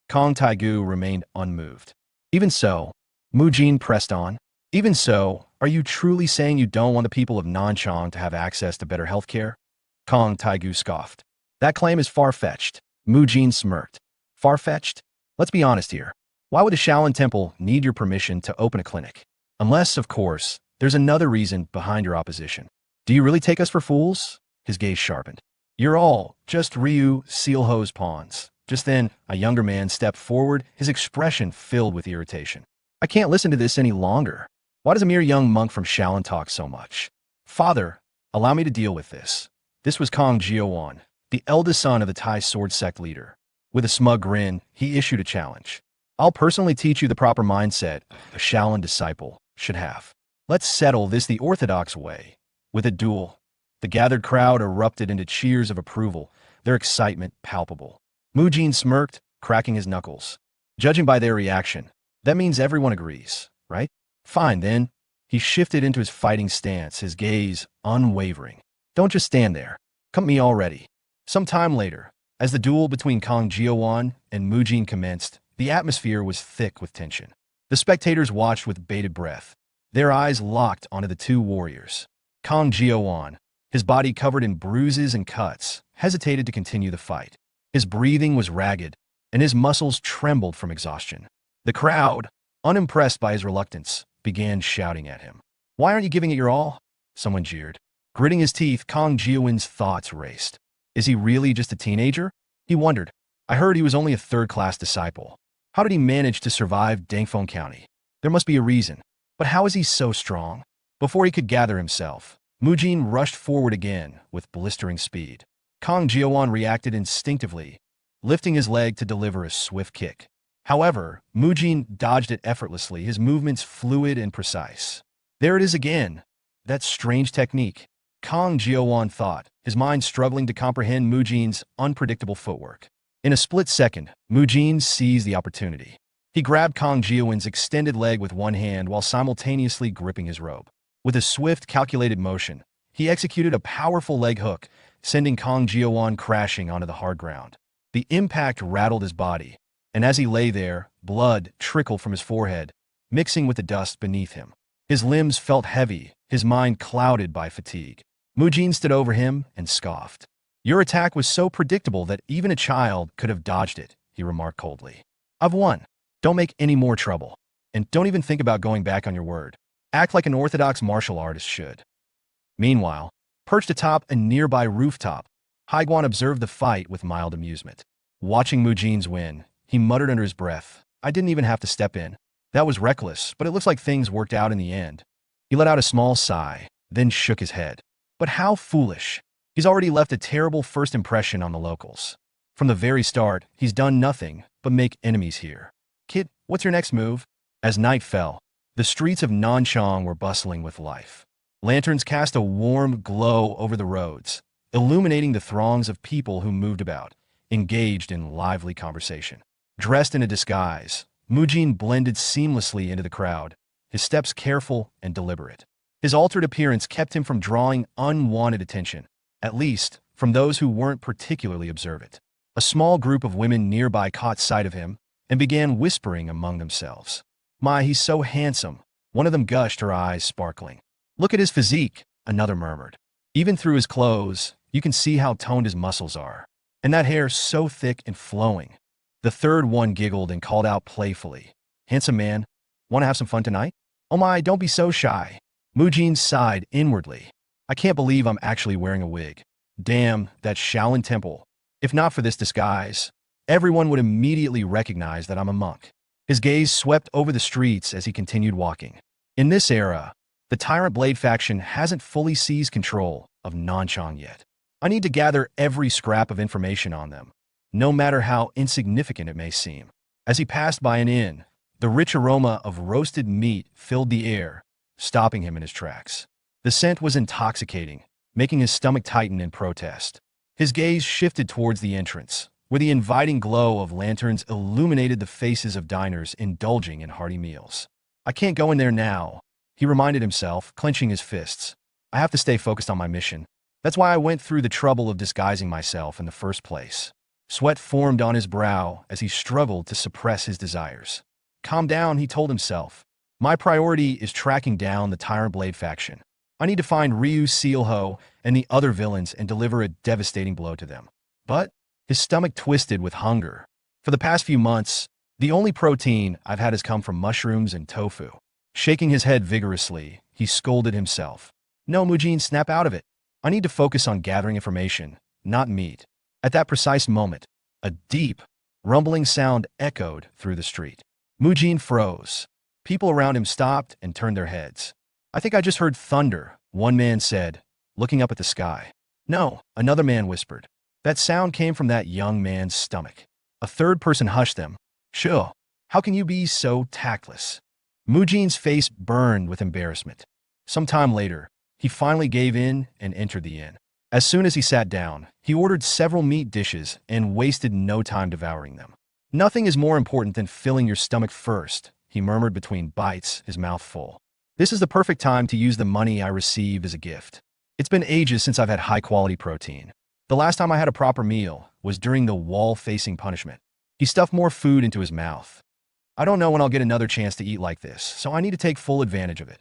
Kong Taigu remained unmoved. Even so, Mujin pressed on. Even so, are you truly saying you don't want the people of Nanchang to have access to better healthcare? Kong Taigu scoffed. That claim is far-fetched. Mujin smirked. Far-fetched? Let's be honest here. Why would the Shaolin Temple need your permission to open a clinic? Unless, of course, there's another reason behind your opposition. Do you really take us for fools? His gaze sharpened. You're all just Ryu Sealho's pawns. Just then, a younger man stepped forward, his expression filled with irritation. I can't listen to this any longer. Why does a mere young monk from Shaolin talk so much? Father, allow me to deal with this. This was Kong Jiawan, the eldest son of the Tai Sword Sect leader. With a smug grin, he issued a challenge. I'll personally teach you the proper mindset a Shaolin disciple should have. Let's settle this the orthodox way, with a duel. The gathered crowd erupted into cheers of approval, their excitement palpable. Mujin smirked, cracking his knuckles. Judging by their reaction, that means everyone agrees, right? Fine, then. He shifted into his fighting stance, his gaze unwavering. Don't just stand there. Come me already. Some time later, as the duel between Kong Jiawan and Mujin commenced, the atmosphere was thick with tension. The spectators watched with bated breath. Their eyes locked onto the two warriors. Kang Jiowon, his body covered in bruises and cuts, hesitated to continue the fight. His breathing was ragged, and his muscles trembled from exhaustion. The crowd, unimpressed by his reluctance, began shouting at him. "Why aren't you giving it your all?" Someone jeered. Gritting his teeth, Kang Jiowon's thoughts raced. Is he really just a teenager? He wondered. I heard he was only a third-class disciple. How did he manage to survive Dangfeng County? There must be a reason. But how is he so strong? Before he could gather himself, Mujin rushed forward again with blistering speed. Kang Jiowon reacted instinctively, lifting his leg to deliver a swift kick. However, Mujin dodged it effortlessly, his movements fluid and precise. There it is again. That strange technique. Kang Jiowon thought, his mind struggling to comprehend Mujin's unpredictable footwork. In a split second, Mujin seized the opportunity. He grabbed Kang Jiowon's extended leg with one hand while simultaneously gripping his robe. With a swift, calculated motion, he executed a powerful leg hook, sending Kang Jiowon crashing onto the hard ground. The impact rattled his body, and as he lay there, blood trickled from his forehead, mixing with the dust beneath him. His limbs felt heavy, his mind clouded by fatigue. Mujin stood over him and scoffed. Your attack was so predictable that even a child could have dodged it, he remarked coldly. I've won. Don't make any more trouble. And don't even think about going back on your word. Act like an orthodox martial artist should. Meanwhile, perched atop a nearby rooftop, Haiguan observed the fight with mild amusement. Watching Mujin's win, he muttered under his breath, I didn't even have to step in. That was reckless, but it looks like things worked out in the end. He let out a small sigh, then shook his head. But how foolish. He's already left a terrible first impression on the locals. From the very start, he's done nothing but make enemies here. Kid, what's your next move? As night fell, the streets of Nanchang were bustling with life. Lanterns cast a warm glow over the roads, illuminating the throngs of people who moved about, engaged in lively conversation. Dressed in a disguise, Mujin blended seamlessly into the crowd, his steps careful and deliberate. His altered appearance kept him from drawing unwanted attention, at least from those who weren't particularly observant. A small group of women nearby caught sight of him and began whispering among themselves. My, he's so handsome. One of them gushed, her eyes sparkling. Look at his physique, another murmured. Even through his clothes, you can see how toned his muscles are. And that hair so thick and flowing. The third one giggled and called out playfully. Handsome man, want to have some fun tonight? Oh my, don't be so shy. Mujin sighed inwardly. I can't believe I'm actually wearing a wig. Damn, that Shaolin temple. If not for this disguise, everyone would immediately recognize that I'm a monk. His gaze swept over the streets as he continued walking. In this era, the Tyrant Blade faction hasn't fully seized control of Nanchang yet. I need to gather every scrap of information on them, no matter how insignificant it may seem. As he passed by an inn, the rich aroma of roasted meat filled the air, stopping him in his tracks. The scent was intoxicating, making his stomach tighten in protest. His gaze shifted towards the entrance, where the inviting glow of lanterns illuminated the faces of diners indulging in hearty meals. I can't go in there now, he reminded himself, clenching his fists. I have to stay focused on my mission. That's why I went through the trouble of disguising myself in the first place. Sweat formed on his brow as he struggled to suppress his desires. Calm down, he told himself. My priority is tracking down the Tyrant Blade faction. I need to find Ryu Sealho and the other villains and deliver a devastating blow to them. But his stomach twisted with hunger. For the past few months, the only protein I've had has come from mushrooms and tofu. Shaking his head vigorously, he scolded himself. No, Mujin, snap out of it. I need to focus on gathering information, not meat. At that precise moment, a deep, rumbling sound echoed through the street. Mujin froze. People around him stopped and turned their heads. I think I just heard thunder, one man said, looking up at the sky. No, another man whispered. That sound came from that young man's stomach. A third person hushed them. Sure, how can you be so tactless? Mujin's face burned with embarrassment. Some time later, he finally gave in and entered the inn. As soon as he sat down, he ordered several meat dishes and wasted no time devouring them. Nothing is more important than filling your stomach first, he murmured between bites, his mouth full. This is the perfect time to use the money I received as a gift. It's been ages since I've had high-quality protein. The last time I had a proper meal was during the wall-facing punishment. He stuffed more food into his mouth. I don't know when I'll get another chance to eat like this, so I need to take full advantage of it.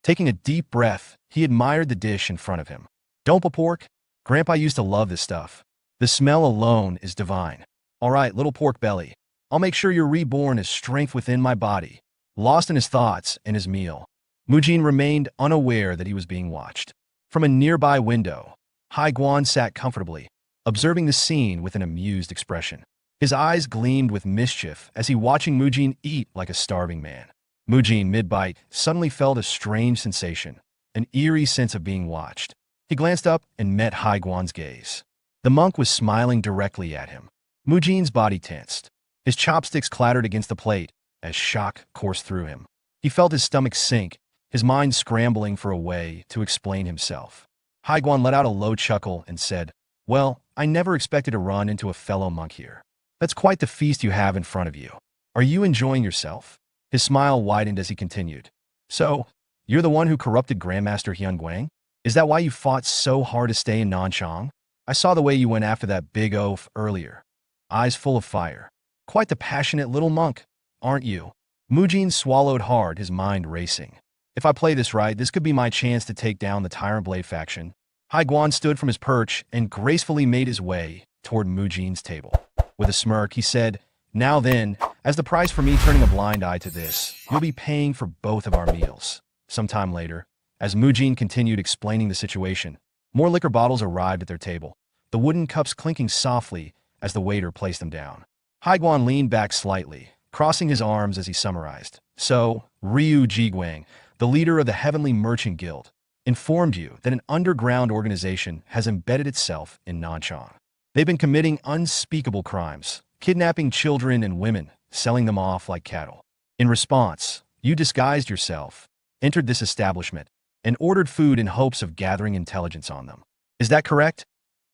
Taking a deep breath, he admired the dish in front of him. Dompa pork? Grandpa used to love this stuff. The smell alone is divine. All right, little pork belly. I'll make sure you're reborn as strength within my body. Lost in his thoughts and his meal, Mujin remained unaware that he was being watched. From a nearby window, Hai Guan sat comfortably, observing the scene with an amused expression. His eyes gleamed with mischief as he watching Mujin eat like a starving man. Mujin, mid-bite, suddenly felt a strange sensation, an eerie sense of being watched. He glanced up and met Hai Guan's gaze. The monk was smiling directly at him. Mujin's body tensed. His chopsticks clattered against the plate as shock coursed through him. He felt his stomach sink, his mind scrambling for a way to explain himself. Hai Guan let out a low chuckle and said, "Well, I never expected to run into a fellow monk here. That's quite the feast you have in front of you. Are you enjoying yourself?" His smile widened as he continued. "So, you're the one who corrupted Grandmaster Hyun Guang? Is that why you fought so hard to stay in Nanchang? I saw the way you went after that big oaf earlier. Eyes full of fire. Quite the passionate little monk, aren't you?" Mujin swallowed hard, his mind racing. If I play this right, this could be my chance to take down the Tyrant Blade faction. Hai Guan stood from his perch and gracefully made his way toward Mujin's table. With a smirk, he said, "Now then, as the price for me turning a blind eye to this, you'll be paying for both of our meals." Sometime later, as Mujin continued explaining the situation, more liquor bottles arrived at their table, the wooden cups clinking softly as the waiter placed them down. Hai Guan leaned back slightly, crossing his arms as he summarized. "So, Ryu Jiguang, the leader of the Heavenly Merchant Guild, informed you that an underground organization has embedded itself in Nanchang. They've been committing unspeakable crimes, kidnapping children and women, selling them off like cattle. In response, you disguised yourself, entered this establishment, and ordered food in hopes of gathering intelligence on them. Is that correct?"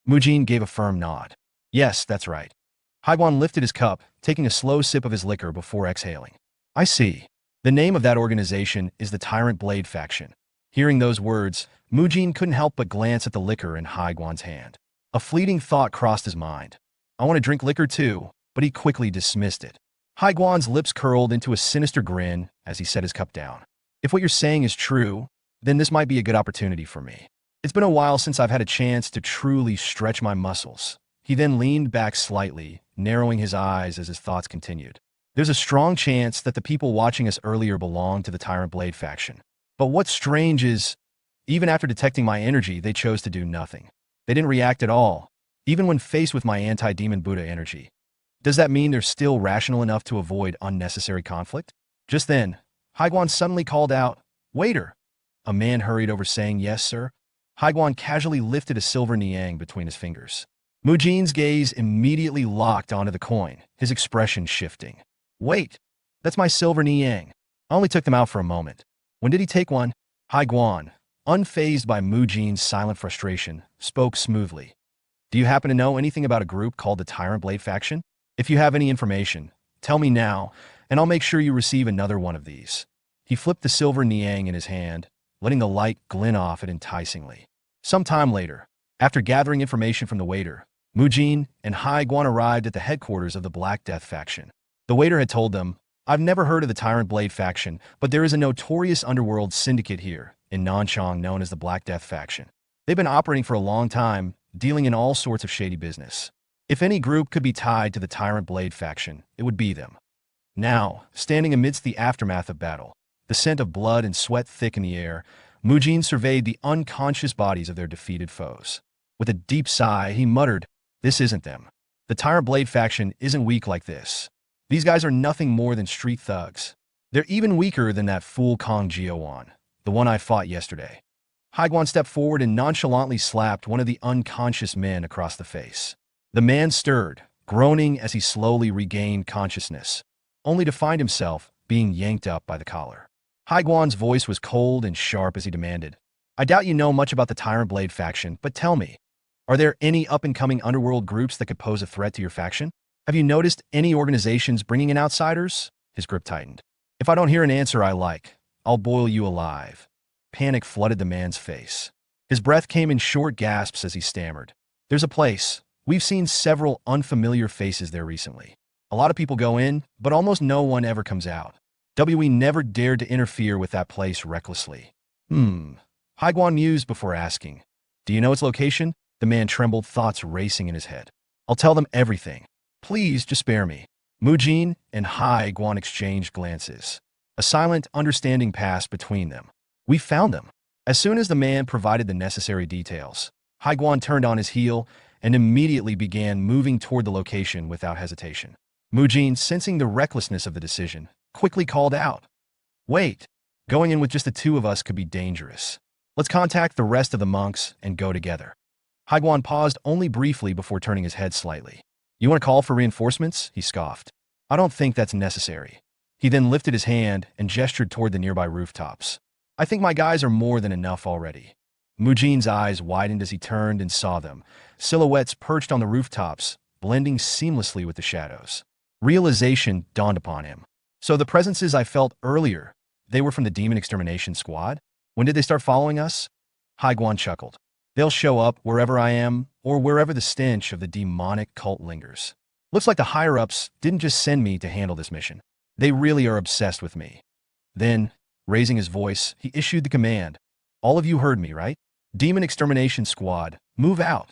Mujin gave a firm nod. "Yes, that's right." Hai Guan lifted his cup, taking a slow sip of his liquor before exhaling. "I see. The name of that organization is the Tyrant Blade faction." Hearing those words, Mujin couldn't help but glance at the liquor in Hai Guan's hand. A fleeting thought crossed his mind. I want to drink liquor too, but he quickly dismissed it. Hai Guan's lips curled into a sinister grin as he set his cup down. "If what you're saying is true, then this might be a good opportunity for me. It's been a while since I've had a chance to truly stretch my muscles." He then leaned back slightly, narrowing his eyes as his thoughts continued. "There's a strong chance that the people watching us earlier belonged to the Tyrant Blade faction. But what's strange is, even after detecting my energy, they chose to do nothing. They didn't react at all, even when faced with my anti-demon Buddha energy. Does that mean they're still rational enough to avoid unnecessary conflict?" Just then, Hai Guan suddenly called out, "Waiter!" A man hurried over saying, "Yes, sir." Hai Guan casually lifted a silver niang between his fingers. Mujin's gaze immediately locked onto the coin, his expression shifting. "Wait, that's my silver niang. I only took them out for a moment. When did he take one?" Hai Guan, unfazed by Mujin's silent frustration, spoke smoothly. "Do you happen to know anything about a group called the Tyrant Blade faction? If you have any information, tell me now, and I'll make sure you receive another one of these." He flipped the silver niang in his hand, letting the light glint off it enticingly. Some time later, after gathering information from the waiter, Mujin and Hai Guan arrived at the headquarters of the Black Death faction. The waiter had told them, "I've never heard of the Tyrant Blade faction, but there is a notorious underworld syndicate here in Nanchang known as the Black Death faction. They've been operating for a long time, dealing in all sorts of shady business. If any group could be tied to the Tyrant Blade faction, it would be them." Now, standing amidst the aftermath of battle, the scent of blood and sweat thick in the air, Mujin surveyed the unconscious bodies of their defeated foes. With a deep sigh, he muttered, "This isn't them. The Tyrant Blade faction isn't weak like this. These guys are nothing more than street thugs. They're even weaker than that fool Kong Jiawan, the one I fought yesterday." Hai Guan stepped forward and nonchalantly slapped one of the unconscious men across the face. The man stirred, groaning as he slowly regained consciousness, only to find himself being yanked up by the collar. Hai Guan's voice was cold and sharp as he demanded, "I doubt you know much about the Tyrant Blade faction, but tell me, are there any up-and-coming underworld groups that could pose a threat to your faction? Have you noticed any organizations bringing in outsiders?" His grip tightened. "If I don't hear an answer I like, I'll boil you alive." Panic flooded the man's face. His breath came in short gasps as he stammered. "There's a place. We've seen several unfamiliar faces there recently. A lot of people go in, but almost no one ever comes out. We never dared to interfere with that place recklessly. Haiguan mused before asking. Do you know its location? The man trembled, thoughts racing in his head. I'll tell them everything. Please, just spare me. Mujin and Haiguan exchanged glances. A silent understanding passed between them. We found them. As soon as the man provided the necessary details, Haiguan turned on his heel and immediately began moving toward the location without hesitation. Mujin, sensing the recklessness of the decision, quickly called out. Wait, going in with just the two of us could be dangerous. Let's contact the rest of the monks and go together. Haiguan paused only briefly before turning his head slightly. You want to call for reinforcements? He scoffed. I don't think that's necessary. He then lifted his hand and gestured toward the nearby rooftops. I think my guys are more than enough already. Mujin's eyes widened as he turned and saw them, silhouettes perched on the rooftops, blending seamlessly with the shadows. Realization dawned upon him. So the presences I felt earlier, they were from the demon extermination squad? When did they start following us? Haiguan chuckled. They'll show up wherever I am, or wherever the stench of the demonic cult lingers. Looks like the higher-ups didn't just send me to handle this mission. They really are obsessed with me. Then, raising his voice, he issued the command. All of you heard me, right? Demon Extermination Squad, move out.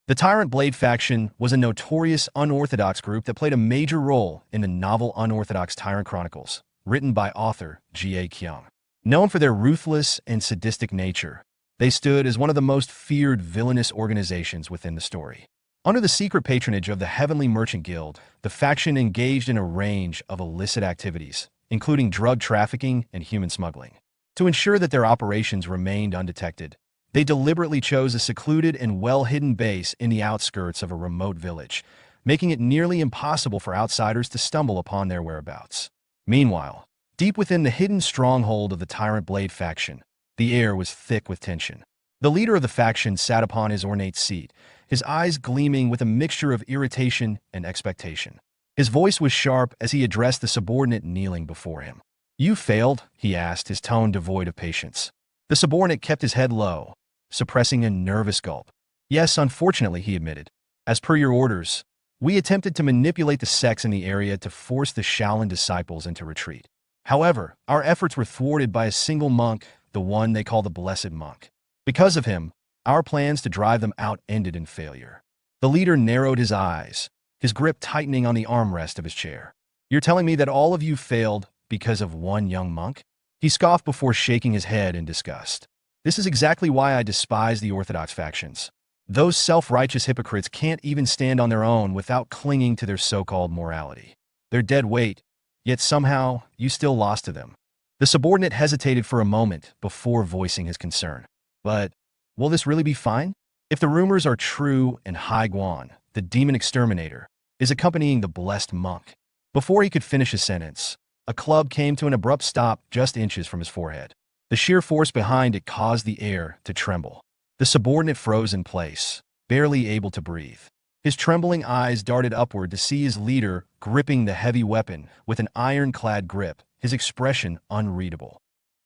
The Tyrant Blade faction was a notorious unorthodox group that played a major role in the novel Unorthodox Tyrant Chronicles, written by author G.A. Kyung. Known for their ruthless and sadistic nature, they stood as one of the most feared villainous organizations within the story. Under the secret patronage of the Heavenly Merchant Guild, the faction engaged in a range of illicit activities, including drug trafficking and human smuggling. To ensure that their operations remained undetected, they deliberately chose a secluded and well-hidden base in the outskirts of a remote village, making it nearly impossible for outsiders to stumble upon their whereabouts. Meanwhile, deep within the hidden stronghold of the Tyrant Blade faction, the air was thick with tension. The leader of the faction sat upon his ornate seat, his eyes gleaming with a mixture of irritation and expectation. His voice was sharp as he addressed the subordinate kneeling before him. You failed, he asked, his tone devoid of patience. The subordinate kept his head low, suppressing a nervous gulp. Yes, unfortunately, he admitted. As per your orders, we attempted to manipulate the sects in the area to force the Shaolin disciples into retreat. However, our efforts were thwarted by a single monk, the one they call the Blessed Monk. Because of him, our plans to drive them out ended in failure. The leader narrowed his eyes, his grip tightening on the armrest of his chair. You're telling me that all of you failed because of one young monk? He scoffed before shaking his head in disgust. This is exactly why I despise the Orthodox factions. Those self-righteous hypocrites can't even stand on their own without clinging to their so-called morality. They're dead weight, yet somehow you still lost to them. The subordinate hesitated for a moment before voicing his concern. But will this really be fine? If the rumors are true and Haiguan, the demon exterminator, is accompanying the blessed monk. Before he could finish his sentence, a club came to an abrupt stop just inches from his forehead. The sheer force behind it caused the air to tremble. The subordinate froze in place, barely able to breathe. His trembling eyes darted upward to see his leader gripping the heavy weapon with an ironclad grip, his expression unreadable.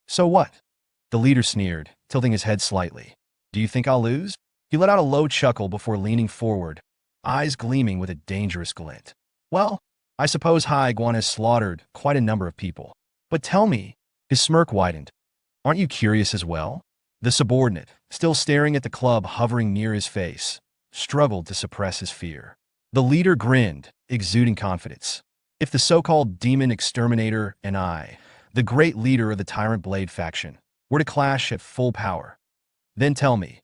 So what? The leader sneered, tilting his head slightly. Do you think I'll lose? He let out a low chuckle before leaning forward, eyes gleaming with a dangerous glint. Well, I suppose Haiguan has slaughtered quite a number of people. But tell me, his smirk widened. Aren't you curious as well? The subordinate, still staring at the club hovering near his face, struggled to suppress his fear. The leader grinned, exuding confidence. If the so-called demon exterminator and I, the great leader of the Tyrant Blade faction, were to clash at full power, then tell me,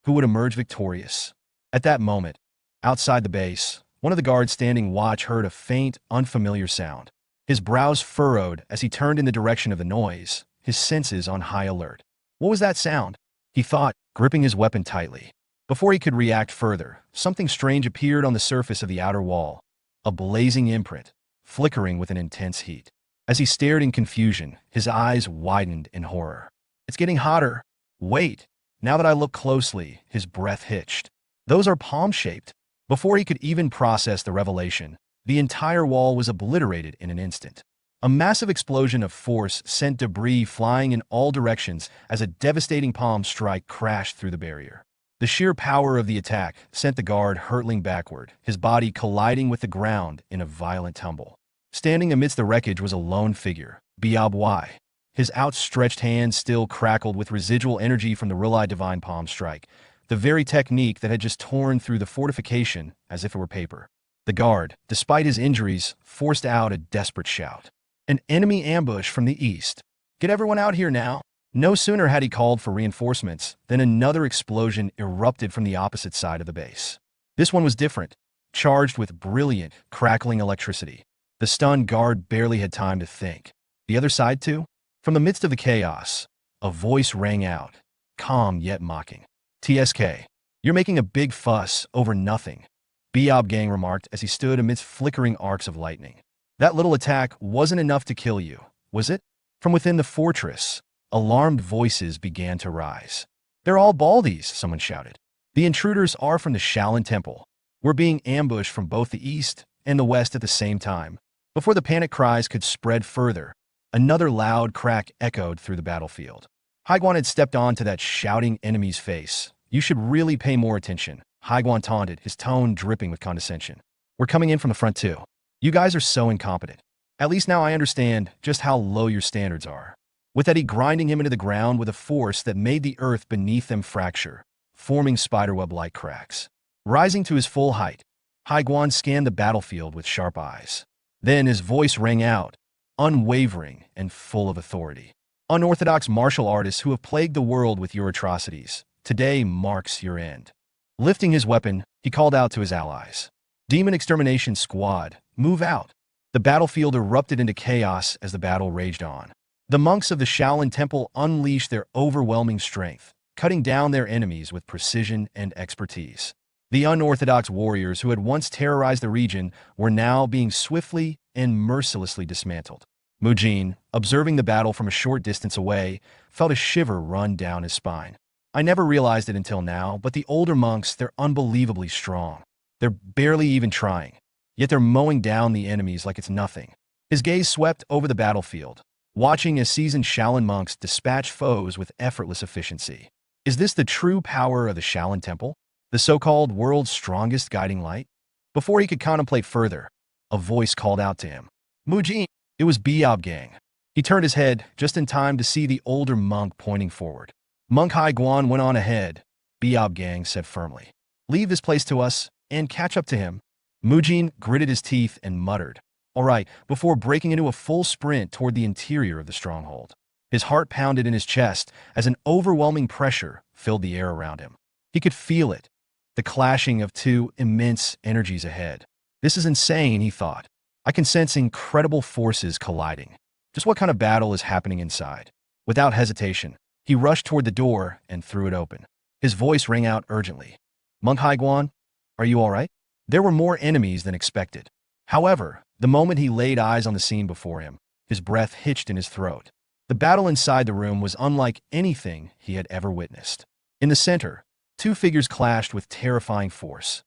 who would emerge victorious? At that moment, outside the base, one of the guards standing watch heard a faint, unfamiliar sound. His brows furrowed as he turned in the direction of the noise, his senses on high alert. What was that sound? He thought, gripping his weapon tightly. Before he could react further, something strange appeared on the surface of the outer wall, a blazing imprint, flickering with an intense heat. As he stared in confusion, his eyes widened in horror. It's getting hotter. Wait. Now that I look closely, his breath hitched. Those are palm-shaped. Before he could even process the revelation, the entire wall was obliterated in an instant. A massive explosion of force sent debris flying in all directions as a devastating palm strike crashed through the barrier. The sheer power of the attack sent the guard hurtling backward, his body colliding with the ground in a violent tumble. Standing amidst the wreckage was a lone figure, Biaobai. His outstretched hand still crackled with residual energy from the Rilai Divine Palm Strike, the very technique that had just torn through the fortification as if it were paper. The guard, despite his injuries, forced out a desperate shout. An enemy ambush from the east. Get everyone out here now. No sooner had he called for reinforcements than another explosion erupted from the opposite side of the base. This one was different, charged with brilliant, crackling electricity. The stunned guard barely had time to think. The other side, too? From the midst of the chaos, a voice rang out, calm yet mocking. "TSK, you're making a big fuss over nothing," Biob Gang remarked as he stood amidst flickering arcs of lightning. "That little attack wasn't enough to kill you, was it?" From within the fortress, alarmed voices began to rise. "They're all Baldies," someone shouted. "The intruders are from the Shaolin Temple. We're being ambushed from both the east and the west at the same time." Before the panic cries could spread further, another loud crack echoed through the battlefield. Haiguan had stepped onto that shouting enemy's face. "You should really pay more attention," Haiguan taunted, his tone dripping with condescension. "We're coming in from the front too. You guys are so incompetent. At least now I understand just how low your standards are." With that, he grinding him into the ground with a force that made the earth beneath them fracture, forming spiderweb-like cracks. Rising to his full height, Haiguan scanned the battlefield with sharp eyes. Then his voice rang out, unwavering and full of authority. "Unorthodox martial artists who have plagued the world with your atrocities, today marks your end." Lifting his weapon, he called out to his allies. "Demon Extermination Squad, move out." The battlefield erupted into chaos as the battle raged on. The monks of the Shaolin Temple unleashed their overwhelming strength, cutting down their enemies with precision and expertise. The unorthodox warriors who had once terrorized the region were now being swiftly and mercilessly dismantled. Mujin, observing the battle from a short distance away, felt a shiver run down his spine. "I never realized it until now, but the older monks, they're unbelievably strong. They're barely even trying, yet they're mowing down the enemies like it's nothing." His gaze swept over the battlefield, watching as seasoned Shaolin monks dispatch foes with effortless efficiency. Is this the true power of the Shaolin Temple? The so-called world's strongest guiding light? Before he could contemplate further, a voice called out to him. "Mujin!" It was Biob Gang. He turned his head just in time to see the older monk pointing forward. Monk Haiguan went on ahead, Biob Gang said firmly. "Leave this place to us and catch up to him." Mujin gritted his teeth and muttered, "All right," before breaking into a full sprint toward the interior of the stronghold. His heart pounded in his chest as an overwhelming pressure filled the air around him. He could feel it, the clashing of two immense energies ahead. "This is insane," he thought. "I can sense incredible forces colliding. Just what kind of battle is happening inside?" Without hesitation, he rushed toward the door and threw it open. His voice rang out urgently. "Monk Haiguan, are you all right?" There were more enemies than expected. However, the moment he laid eyes on the scene before him, his breath hitched in his throat. The battle inside the room was unlike anything he had ever witnessed. In the center, two figures clashed with terrifying force.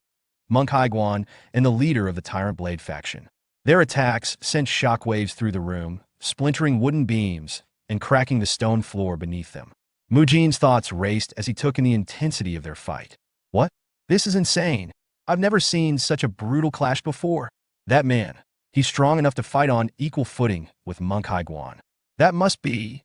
Monk Haiguan and the leader of the Tyrant Blade faction. Their attacks sent shockwaves through the room, splintering wooden beams and cracking the stone floor beneath them. Mujin's thoughts raced as he took in the intensity of their fight. "What? This is insane. I've never seen such a brutal clash before. That man, he's strong enough to fight on equal footing with Monk Haiguan. That must be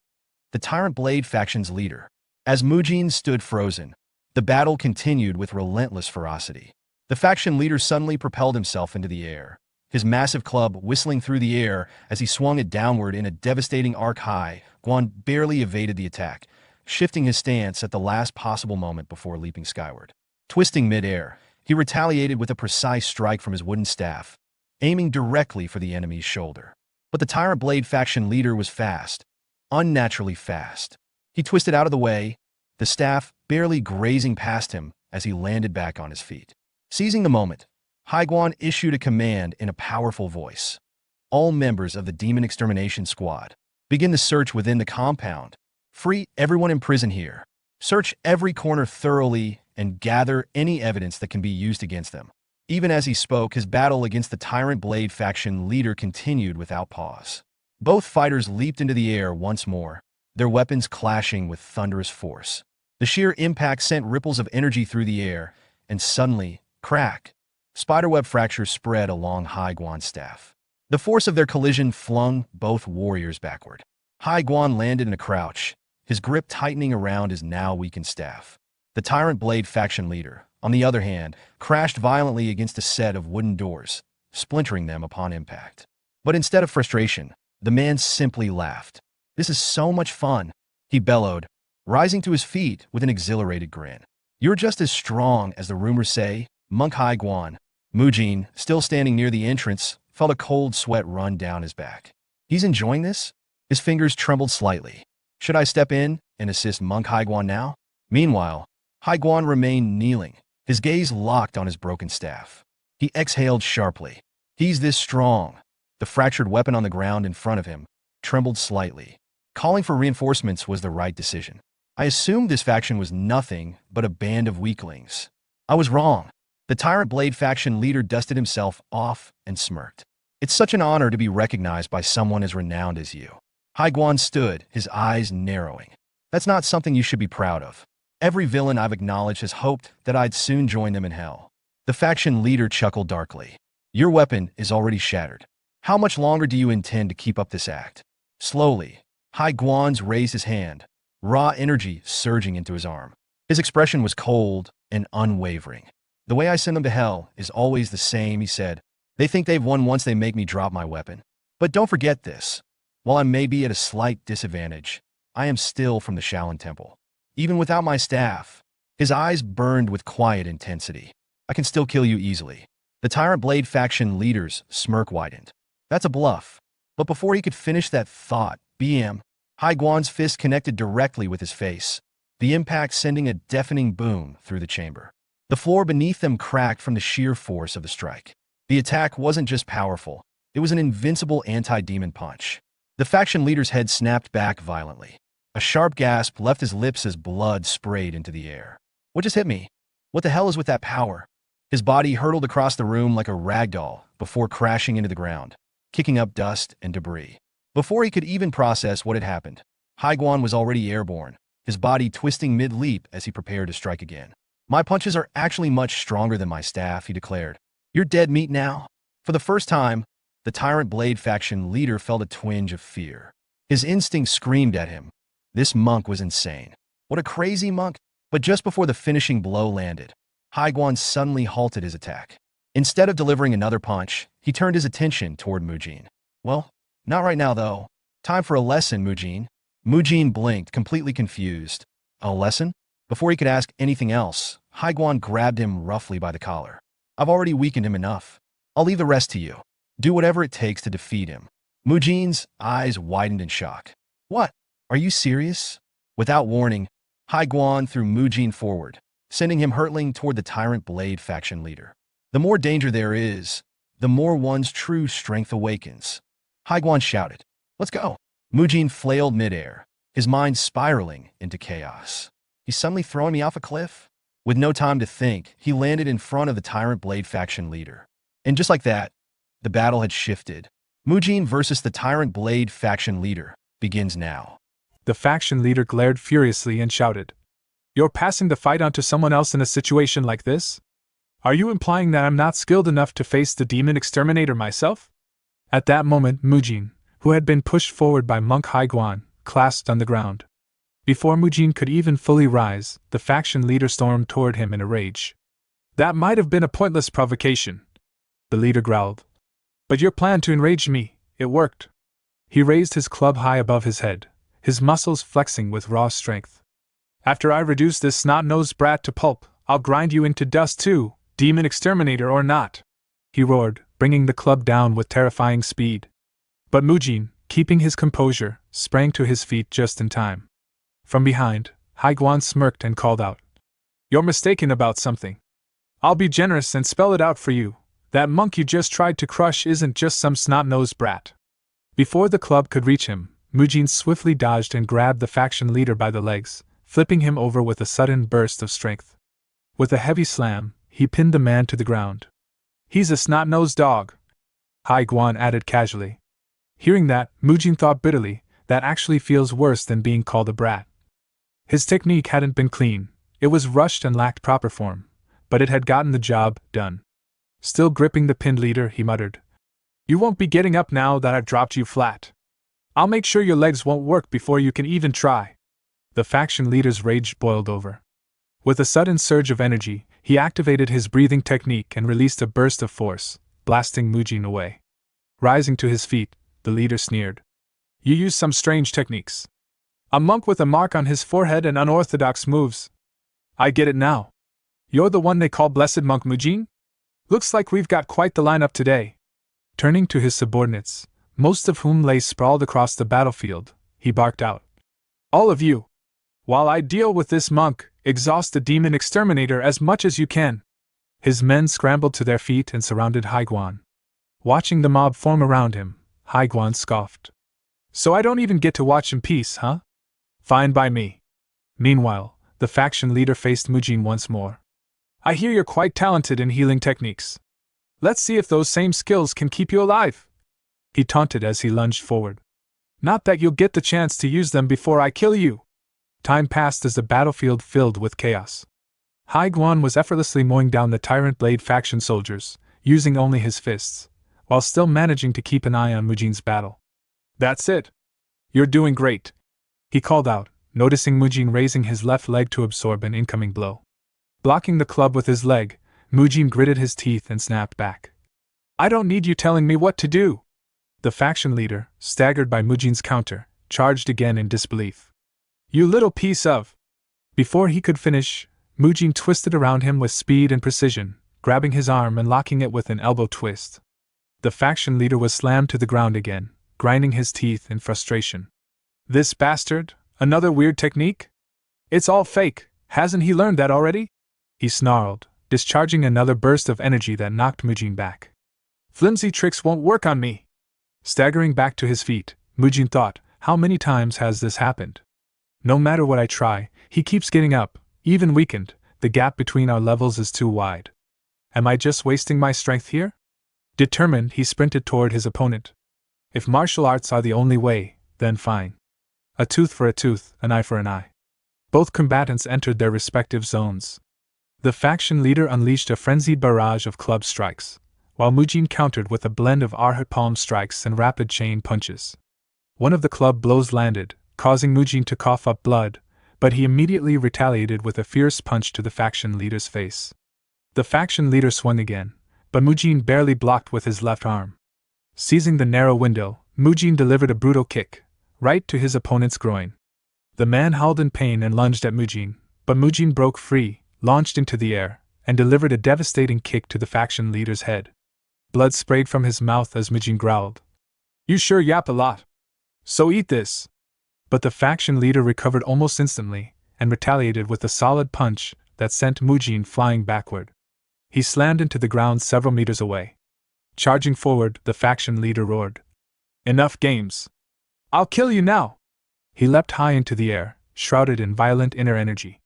the Tyrant Blade faction's leader." As Mujin stood frozen, the battle continued with relentless ferocity. The faction leader suddenly propelled himself into the air, his massive club whistling through the air as he swung it downward in a devastating arc high. Guan barely evaded the attack, shifting his stance at the last possible moment before leaping skyward. Twisting mid-air, he retaliated with a precise strike from his wooden staff, aiming directly for the enemy's shoulder. But the Tyrant Blade faction leader was fast, unnaturally fast. He twisted out of the way, the staff barely grazing past him as he landed back on his feet. Seizing the moment, Haiguan issued a command in a powerful voice. "All members of the Demon Extermination Squad, begin the search within the compound. Free everyone in prison here. Search every corner thoroughly and gather any evidence that can be used against them." Even as he spoke, his battle against the Tyrant Blade faction leader continued without pause. Both fighters leaped into the air once more, their weapons clashing with thunderous force. The sheer impact sent ripples of energy through the air, and suddenly, crack, spiderweb fractures spread along Haiguan's staff. The force of their collision flung both warriors backward. Hai Guan landed in a crouch, his grip tightening around his now weakened staff. The Tyrant Blade faction leader, on the other hand, crashed violently against a set of wooden doors, splintering them upon impact. But instead of frustration, the man simply laughed. "This is so much fun," he bellowed, rising to his feet with an exhilarated grin. "You're just as strong as the rumors say, Monk Hai Guan." Mujin, still standing near the entrance, felt a cold sweat run down his back. He's enjoying this? His fingers trembled slightly. Should I step in and assist Monk Hai Guan now? Meanwhile, Hai Guan remained kneeling, his gaze locked on his broken staff. He exhaled sharply. He's this strong. The fractured weapon on the ground in front of him trembled slightly. Calling for reinforcements was the right decision. I assumed this faction was nothing but a band of weaklings. I was wrong. The Tyrant Blade faction leader dusted himself off and smirked. It's such an honor to be recognized by someone as renowned as you. Hai Guan stood, his eyes narrowing. That's not something you should be proud of. Every villain I've acknowledged has hoped that I'd soon join them in hell. The faction leader chuckled darkly. Your weapon is already shattered. How much longer do you intend to keep up this act? Slowly, Hai Guan raised his hand, raw energy surging into his arm. His expression was cold and unwavering. The way I send them to hell is always the same, he said. They think they've won once they make me drop my weapon. But don't forget this. While I may be at a slight disadvantage, I am still from the Shaolin Temple. Even without my staff, his eyes burned with quiet intensity. I can still kill you easily. The Tyrant Blade faction leader's smirk widened. That's a bluff. But before he could finish that thought, BM, Hai Guan's fist connected directly with his face, the impact sending a deafening boom through the chamber. The floor beneath them cracked from the sheer force of the strike. The attack wasn't just powerful, it was an invincible anti-demon punch. The faction leader's head snapped back violently. A sharp gasp left his lips as blood sprayed into the air. What just hit me? What the hell is with that power? His body hurtled across the room like a ragdoll before crashing into the ground, kicking up dust and debris. Before he could even process what had happened, Hai Guan was already airborne, his body twisting mid-leap as he prepared to strike again. My punches are actually much stronger than my staff, he declared. You're dead meat now. For the first time, the Tyrant Blade faction leader felt a twinge of fear. His instinct screamed at him. This monk was insane. What a crazy monk! But just before the finishing blow landed, Hai Guan suddenly halted his attack. Instead of delivering another punch, he turned his attention toward Mujin. Well, not right now though. Time for a lesson, Mujin. Mujin blinked, completely confused. A lesson? Before he could ask anything else, Hai Guan grabbed him roughly by the collar. I've already weakened him enough. I'll leave the rest to you. Do whatever it takes to defeat him. Mujin's eyes widened in shock. What? Are you serious? Without warning, Hai Guan threw Mujin forward, sending him hurtling toward the Tyrant Blade faction leader. The more danger there is, the more one's true strength awakens. Hai Guan shouted, Let's go. Mujin flailed midair, his mind spiraling into chaos. He's suddenly throwing me off a cliff? With no time to think, he landed in front of the Tyrant Blade faction leader. And just like that, the battle had shifted. Mujin versus the Tyrant Blade faction leader begins now. The faction leader glared furiously and shouted, You're passing the fight on to someone else in a situation like this? Are you implying that I'm not skilled enough to face the demon exterminator myself? At that moment, Mujin, who had been pushed forward by Monk Hai Guan, clasped on the ground. Before Mujin could even fully rise, the faction leader stormed toward him in a rage. That might have been a pointless provocation, the leader growled. But your plan to enrage me, it worked. He raised his club high above his head, his muscles flexing with raw strength. After I reduce this snot-nosed brat to pulp, I'll grind you into dust too, demon exterminator or not, he roared, bringing the club down with terrifying speed. But Mujin, keeping his composure, sprang to his feet just in time. From behind, Hai Guan smirked and called out, You're mistaken about something. I'll be generous and spell it out for you. That monk you just tried to crush isn't just some snot-nosed brat. Before the club could reach him, Mujin swiftly dodged and grabbed the faction leader by the legs, flipping him over with a sudden burst of strength. With a heavy slam, he pinned the man to the ground. He's a snot-nosed dog, Hai Guan added casually. Hearing that, Mujin thought bitterly, that actually feels worse than being called a brat. His technique hadn't been clean, it was rushed and lacked proper form, but it had gotten the job done. Still gripping the pinned leader, he muttered, You won't be getting up now that I've dropped you flat. I'll make sure your legs won't work before you can even try. The faction leader's rage boiled over. With a sudden surge of energy, he activated his breathing technique and released a burst of force, blasting Mujin away. Rising to his feet, the leader sneered. You use some strange techniques. A monk with a mark on his forehead and unorthodox moves. I get it now. You're the one they call Blessed Monk Mujin? Looks like we've got quite the lineup today. Turning to his subordinates, most of whom lay sprawled across the battlefield, he barked out. All of you! While I deal with this monk, exhaust the demon exterminator as much as you can. His men scrambled to their feet and surrounded Haiguan. Watching the mob form around him, Haiguan scoffed. So I don't even get to watch in peace, huh? Fine by me. Meanwhile, the faction leader faced Mujin once more. I hear you're quite talented in healing techniques. Let's see if those same skills can keep you alive. He taunted as he lunged forward. Not that you'll get the chance to use them before I kill you. Time passed as the battlefield filled with chaos. Haiguan was effortlessly mowing down the Tyrant Blade faction soldiers, using only his fists, while still managing to keep an eye on Mujin's battle. That's it. You're doing great, he called out, noticing Mujin raising his left leg to absorb an incoming blow. Blocking the club with his leg, Mujin gritted his teeth and snapped back. I don't need you telling me what to do. The faction leader, staggered by Mujin's counter, charged again in disbelief. You little piece of... Before he could finish, Mujin twisted around him with speed and precision, grabbing his arm and locking it with an elbow twist. The faction leader was slammed to the ground again, grinding his teeth in frustration. This bastard? Another weird technique? It's all fake, hasn't he learned that already? He snarled, discharging another burst of energy that knocked Mujin back. Flimsy tricks won't work on me. Staggering back to his feet, Mujin thought, how many times has this happened? No matter what I try, he keeps getting up, even weakened, the gap between our levels is too wide. Am I just wasting my strength here? Determined, he sprinted toward his opponent. If martial arts are the only way, then fine. A tooth for a tooth, an eye for an eye. Both combatants entered their respective zones. The faction leader unleashed a frenzied barrage of club strikes, while Mujin countered with a blend of arhat palm strikes and rapid chain punches. One of the club blows landed, causing Mujin to cough up blood, but he immediately retaliated with a fierce punch to the faction leader's face. The faction leader swung again, but Mujin barely blocked with his left arm. Seizing the narrow window, Mujin delivered a brutal kick, right to his opponent's groin. The man howled in pain and lunged at Mujin, but Mujin broke free, launched into the air, and delivered a devastating kick to the faction leader's head. Blood sprayed from his mouth as Mujin growled. You sure yap a lot. So eat this. But the faction leader recovered almost instantly, and retaliated with a solid punch that sent Mujin flying backward. He slammed into the ground several meters away. Charging forward, the faction leader roared. Enough games. I'll kill you now. He leapt high into the air, shrouded in violent inner energy.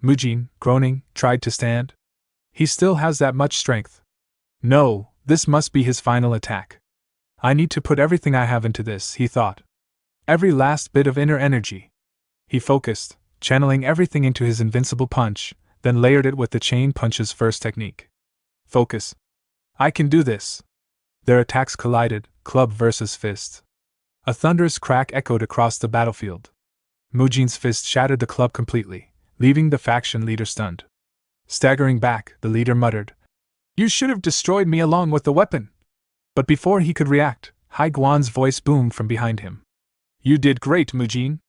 Mujin, groaning, tried to stand. He still has that much strength. No, this must be his final attack. I need to put everything I have into this, he thought. Every last bit of inner energy. He focused, channeling everything into his invincible punch, then layered it with the chain punch's first technique. Focus. I can do this. Their attacks collided, club versus fist. A thunderous crack echoed across the battlefield. Mujin's fist shattered the club completely, leaving the faction leader stunned. Staggering back, the leader muttered, You should have destroyed me along with the weapon. But before he could react, Haiguan's voice boomed from behind him. You did great, Mujin.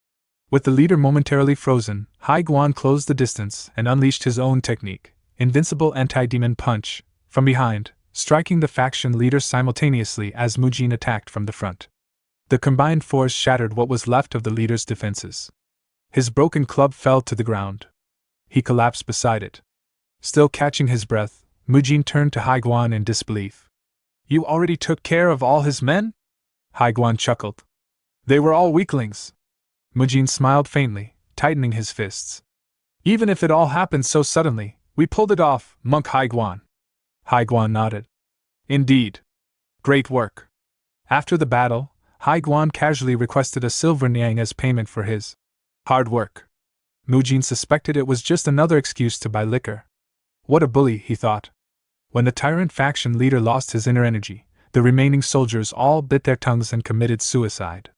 With the leader momentarily frozen, Haiguan closed the distance and unleashed his own technique, Invincible Anti-Demon Punch, from behind, striking the faction leader simultaneously as Mujin attacked from the front. The combined force shattered what was left of the leader's defenses. His broken club fell to the ground. He collapsed beside it. Still catching his breath, Mujin turned to Haiguan in disbelief. You already took care of all his men? Haiguan chuckled. They were all weaklings. Mujin smiled faintly, tightening his fists. Even if it all happened so suddenly, we pulled it off, Monk Haiguan. Haiguan nodded. Indeed. Great work. After the battle, Haiguan casually requested a silver niang as payment for his hard work. Mujin suspected it was just another excuse to buy liquor. What a bully, he thought. When the tyrant faction leader lost his inner energy, the remaining soldiers all bit their tongues and committed suicide.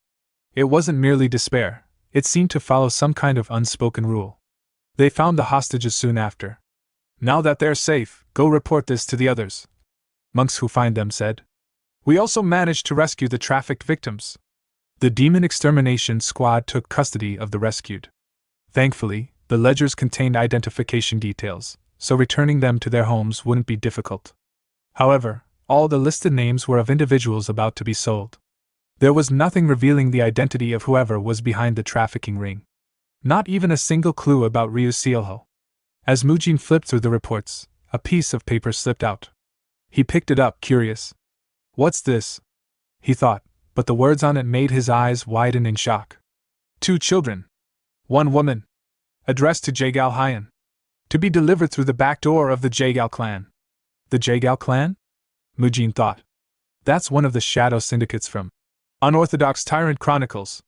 It wasn't merely despair, it seemed to follow some kind of unspoken rule. They found the hostages soon after. Now that they're safe, go report this to the others, monks who find them said. We also managed to rescue the trafficked victims. The demon extermination squad took custody of the rescued. Thankfully, the ledgers contained identification details, so returning them to their homes wouldn't be difficult. However, all the listed names were of individuals about to be sold. There was nothing revealing the identity of whoever was behind the trafficking ring. Not even a single clue about Ryu Sealho. As Mujin flipped through the reports, a piece of paper slipped out. He picked it up, curious. What's this? He thought, but the words on it made his eyes widen in shock. 2 children. 1 woman. Addressed to Jagal Hyan. To be delivered through the back door of the Jagal clan. The Jagal clan? Mujin thought. That's one of the shadow syndicates from Unorthodox Tyrant Chronicles.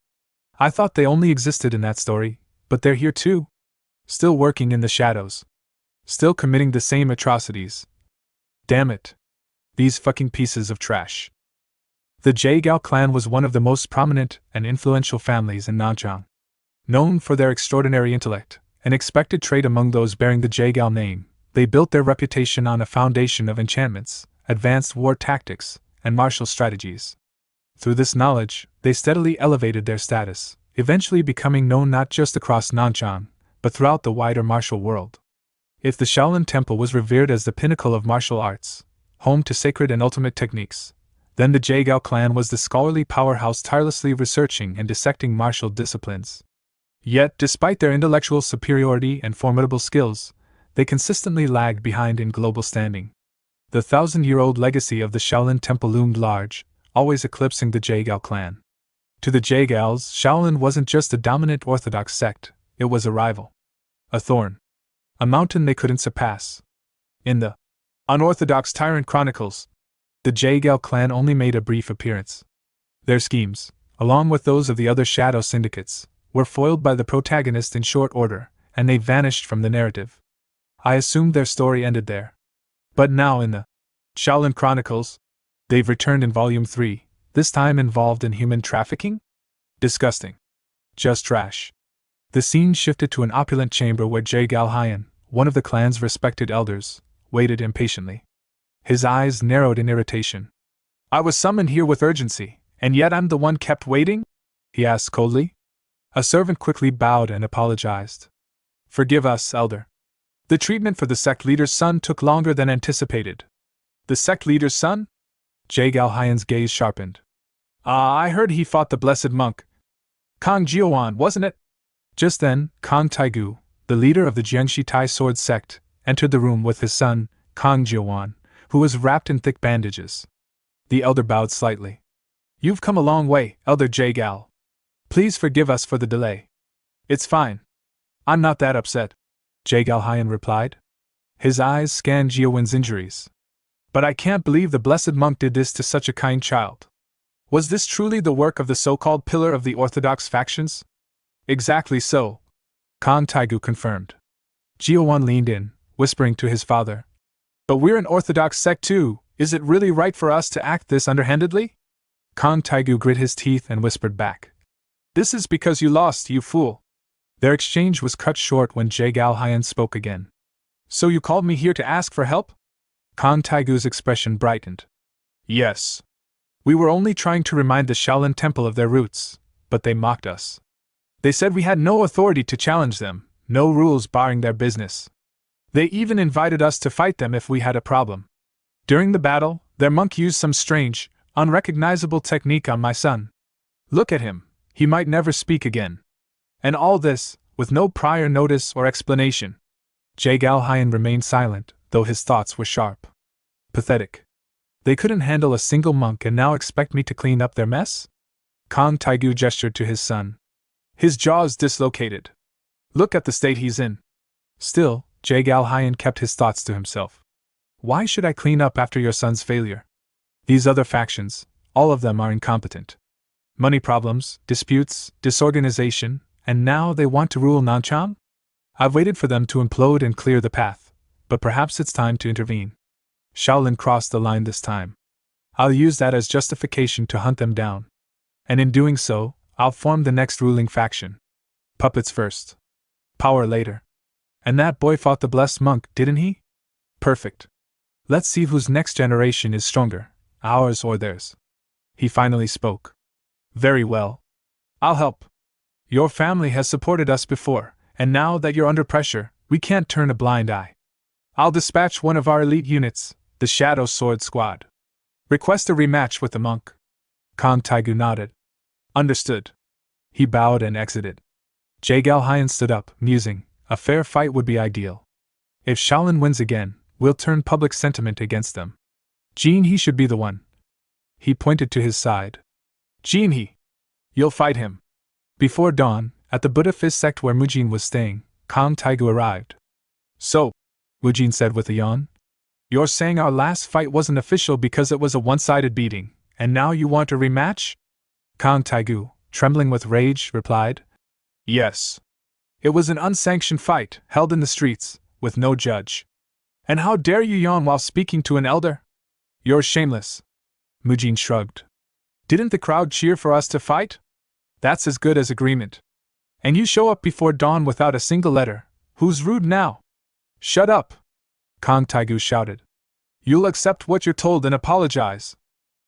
I thought they only existed in that story, but they're here too. Still working in the shadows. Still committing the same atrocities. Damn it. These fucking pieces of trash. The Jagal clan was one of the most prominent and influential families in Nanchang. Known for their extraordinary intellect, an expected trait among those bearing the Jagal name, they built their reputation on a foundation of enchantments, advanced war tactics, and martial strategies. Through this knowledge, they steadily elevated their status, eventually becoming known not just across Nanchang, but throughout the wider martial world. If the Shaolin Temple was revered as the pinnacle of martial arts, home to sacred and ultimate techniques, then the Jagal clan was the scholarly powerhouse tirelessly researching and dissecting martial disciplines. Yet, despite their intellectual superiority and formidable skills, they consistently lagged behind in global standing. The 1,000-year-old legacy of the Shaolin Temple loomed large, always eclipsing the Jagal clan. To the Jagals, Shaolin wasn't just a dominant orthodox sect, it was a rival. A thorn. A mountain they couldn't surpass. In the Unorthodox Tyrant Chronicles, the Jagal clan only made a brief appearance. Their schemes, along with those of the other shadow syndicates, were foiled by the protagonist in short order, and they vanished from the narrative. I assumed their story ended there. But now in the Shaolin Chronicles, they've returned in Volume 3, this time involved in human trafficking? Disgusting. Just trash. The scene shifted to an opulent chamber where Jagal Hyan, one of the clan's respected elders, waited impatiently. His eyes narrowed in irritation. I was summoned here with urgency, and yet I'm the one kept waiting? He asked coldly. A servant quickly bowed and apologized. Forgive us, elder. The treatment for the sect leader's son took longer than anticipated. The sect leader's son? Jagal Hyan's gaze sharpened. I heard he fought the blessed monk. Kang Jiuan, wasn't it? Just then, Kang Taigu, the leader of the Jiangshi Tai sword sect, entered the room with his son, Kang Jiuan, who was wrapped in thick bandages. The elder bowed slightly. You've come a long way, Elder Jagal. Please forgive us for the delay. It's fine. I'm not that upset, Jagal Hyan replied. His eyes scanned Jiuwen's injuries. But I can't believe the blessed monk did this to such a kind child. Was this truly the work of the so-called pillar of the orthodox factions? Exactly so, Kang Taigu confirmed. Jiuwen leaned in, whispering to his father. But we're an orthodox sect too, is it really right for us to act this underhandedly? Kang Taigu grit his teeth and whispered back. This is because you lost, you fool. Their exchange was cut short when Jagal Hyan spoke again. So you called me here to ask for help? Kang Taigu's expression brightened. Yes. We were only trying to remind the Shaolin Temple of their roots, but they mocked us. They said we had no authority to challenge them, no rules barring their business. They even invited us to fight them if we had a problem. During the battle, their monk used some strange, unrecognizable technique on my son. Look at him, he might never speak again. And all this, with no prior notice or explanation. Jagal Hyan remained silent, though his thoughts were sharp. Pathetic. They couldn't handle a single monk and now expect me to clean up their mess? Kang Taigu gestured to his son. His jaws dislocated. Look at the state he's in. Still, Jagal Hyan kept his thoughts to himself. Why should I clean up after your son's failure? These other factions, all of them are incompetent. Money problems, disputes, disorganization, and now they want to rule Nanchang? I've waited for them to implode and clear the path, but perhaps it's time to intervene. Shaolin crossed the line this time. I'll use that as justification to hunt them down. And in doing so, I'll form the next ruling faction. Puppets first. Power later. And that boy fought the blessed monk, didn't he? Perfect. Let's see whose next generation is stronger, ours or theirs. He finally spoke. Very well. I'll help. Your family has supported us before, and now that you're under pressure, we can't turn a blind eye. I'll dispatch one of our elite units, the Shadow Sword Squad. Request a rematch with the monk. Kang Taigu nodded. Understood. He bowed and exited. Jagal Hyan stood up, musing. A fair fight would be ideal. If Shaolin wins again, we'll turn public sentiment against them. Jin He should be the one. He pointed to his side. Jin He. You'll fight him. Before dawn, at the Buddha Fist sect where Mujin was staying, Kang Taigu arrived. So, Mujin said with a yawn, you're saying our last fight wasn't official because it was a one-sided beating, and now you want a rematch? Kang Taigu, trembling with rage, replied. Yes. It was an unsanctioned fight, held in the streets, with no judge. And how dare you yawn while speaking to an elder? You're shameless. Mujin shrugged. Didn't the crowd cheer for us to fight? That's as good as agreement. And you show up before dawn without a single letter. Who's rude now? Shut up! Kang Taigu shouted. You'll accept what you're told and apologize.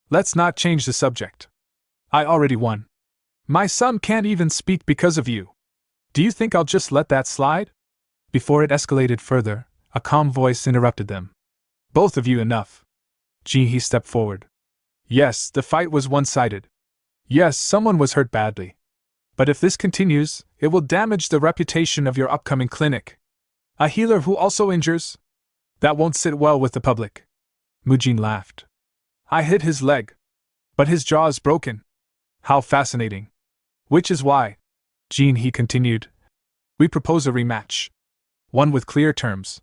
Let's not change the subject. I already won. My son can't even speak because of you. Do you think I'll just let that slide? Before it escalated further, a calm voice interrupted them. Both of you enough. Ji He stepped forward. Yes, the fight was one-sided. Yes, someone was hurt badly. But if this continues, it will damage the reputation of your upcoming clinic. A healer who also injures? That won't sit well with the public. Mujin laughed. I hit his leg. But his jaw is broken. How fascinating. Which is why, Jin He continued, we propose a rematch. One with clear terms.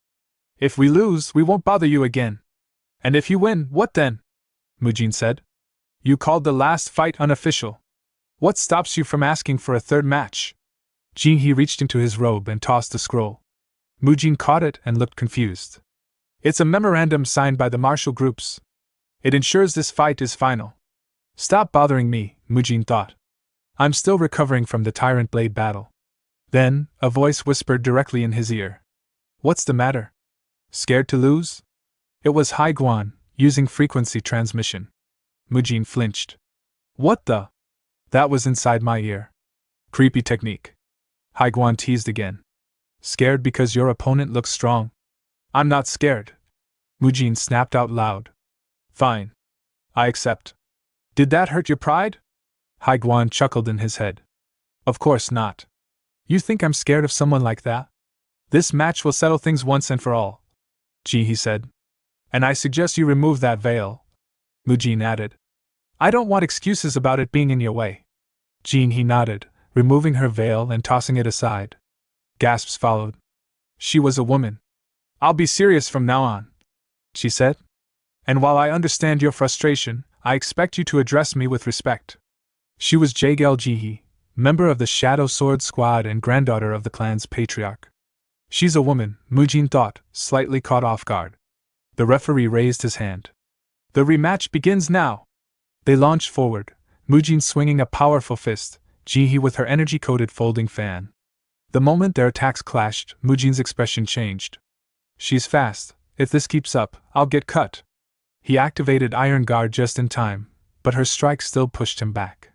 If we lose, we won't bother you again. And if you win, what then? Mujin said. You called the last fight unofficial. What stops you from asking for a third match? Jin He reached into his robe and tossed the scroll. Mujin caught it and looked confused. It's a memorandum signed by the martial groups. It ensures this fight is final. Stop bothering me, Mujin thought. I'm still recovering from the Tyrant Blade battle. Then, a voice whispered directly in his ear. What's the matter? Scared to lose? It was Hai Guan, using frequency transmission. Mujin flinched. What the? That was inside my ear. Creepy technique. Hai Guan teased again. Scared because your opponent looks strong? I'm not scared. Mujin snapped out loud. Fine. I accept. Did that hurt your pride? Hai Guan chuckled in his head. Of course not. You think I'm scared of someone like that? This match will settle things once and for all. Ji He said. And I suggest you remove that veil. Mujin added. I don't want excuses about it being in your way. Jin He nodded, removing her veil and tossing it aside. Gasps followed. She was a woman. I'll be serious from now on, she said. And while I understand your frustration, I expect you to address me with respect. She was Jagal Jihi, member of the Shadow Sword Squad and granddaughter of the clan's patriarch. She's a woman, Mujin thought, slightly caught off guard. The referee raised his hand. The rematch begins now. They launched forward, Mujin swinging a powerful fist, Jihi with her energy-coated folding fan. The moment their attacks clashed, Mujin's expression changed. She's fast. If this keeps up, I'll get cut. He activated Iron Guard just in time, but her strike still pushed him back.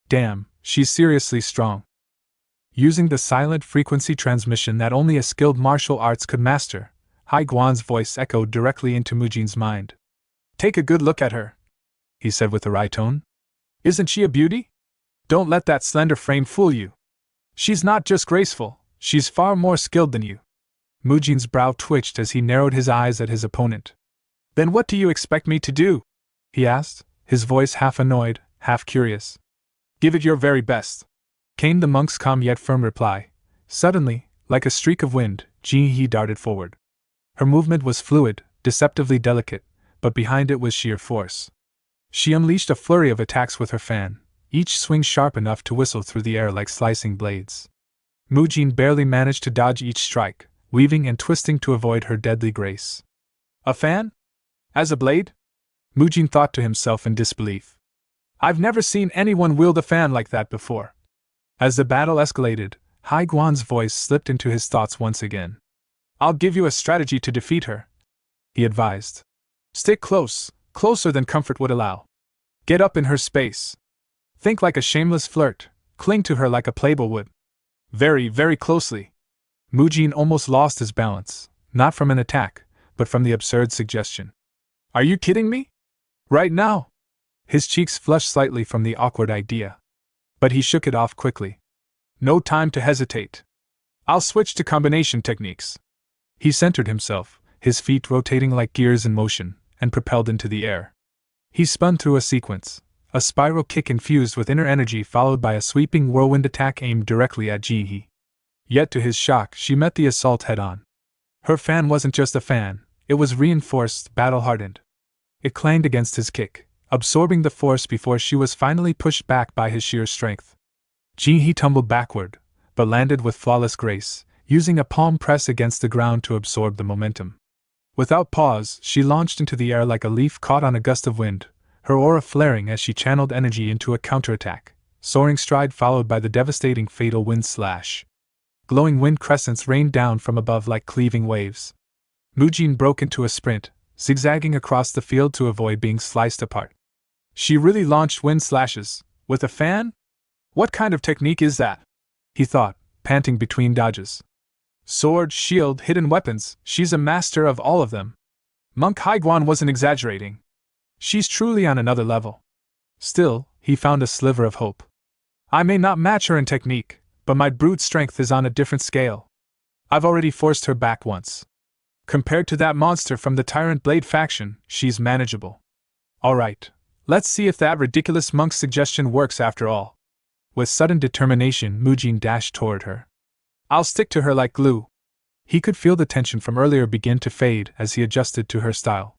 Damn, she's seriously strong. Using the silent frequency transmission that only a skilled martial arts could master, Hai Guan's voice echoed directly into Mujin's mind. Take a good look at her, he said with a wry tone. Isn't she a beauty? Don't let that slender frame fool you. She's not just graceful, she's far more skilled than you. Mujin's brow twitched as he narrowed his eyes at his opponent. Then what do you expect me to do? He asked, his voice half annoyed, half curious. Give it your very best, came the monk's calm yet firm reply. Suddenly, like a streak of wind, Ji He darted forward. Her movement was fluid, deceptively delicate, but behind it was sheer force. She unleashed a flurry of attacks with her fan, each swing sharp enough to whistle through the air like slicing blades. Mujin barely managed to dodge each strike, weaving and twisting to avoid her deadly grace. A fan? As a blade? Mujin thought to himself in disbelief. I've never seen anyone wield a fan like that before. As the battle escalated, Hai Guan's voice slipped into his thoughts once again. I'll give you a strategy to defeat her, he advised. Stick close, closer than comfort would allow. Get up in her space. Think like a shameless flirt, cling to her like a playboy would. Very, very closely. Mujin almost lost his balance, not from an attack, but from the absurd suggestion. Are you kidding me? Right now? His cheeks flushed slightly from the awkward idea. But he shook it off quickly. No time to hesitate. I'll switch to combination techniques. He centered himself, his feet rotating like gears in motion, and propelled into the air. He spun through a sequence, a spiral kick infused with inner energy followed by a sweeping whirlwind attack aimed directly at Ji-hee. Yet to his shock, she met the assault head-on. Her fan wasn't just a fan, it was reinforced, battle-hardened. It clanged against his kick, absorbing the force before she was finally pushed back by his sheer strength. Ji-hee tumbled backward, but landed with flawless grace, using a palm press against the ground to absorb the momentum. Without pause, she launched into the air like a leaf caught on a gust of wind, her aura flaring as she channeled energy into a counterattack, soaring stride followed by the devastating fatal wind slash. Glowing wind crescents rained down from above like cleaving waves. Mujin broke into a sprint, zigzagging across the field to avoid being sliced apart. She really launched wind slashes, with a fan? What kind of technique is that? He thought, panting between dodges. Sword, shield, hidden weapons, she's a master of all of them. Monk Haiguan wasn't exaggerating. She's truly on another level. Still, he found a sliver of hope. I may not match her in technique, but my brute strength is on a different scale. I've already forced her back once. Compared to that monster from the Tyrant Blade faction, she's manageable. Alright, let's see if that ridiculous monk's suggestion works after all. With sudden determination, Mujin dashed toward her. I'll stick to her like glue. He could feel the tension from earlier begin to fade as he adjusted to her style.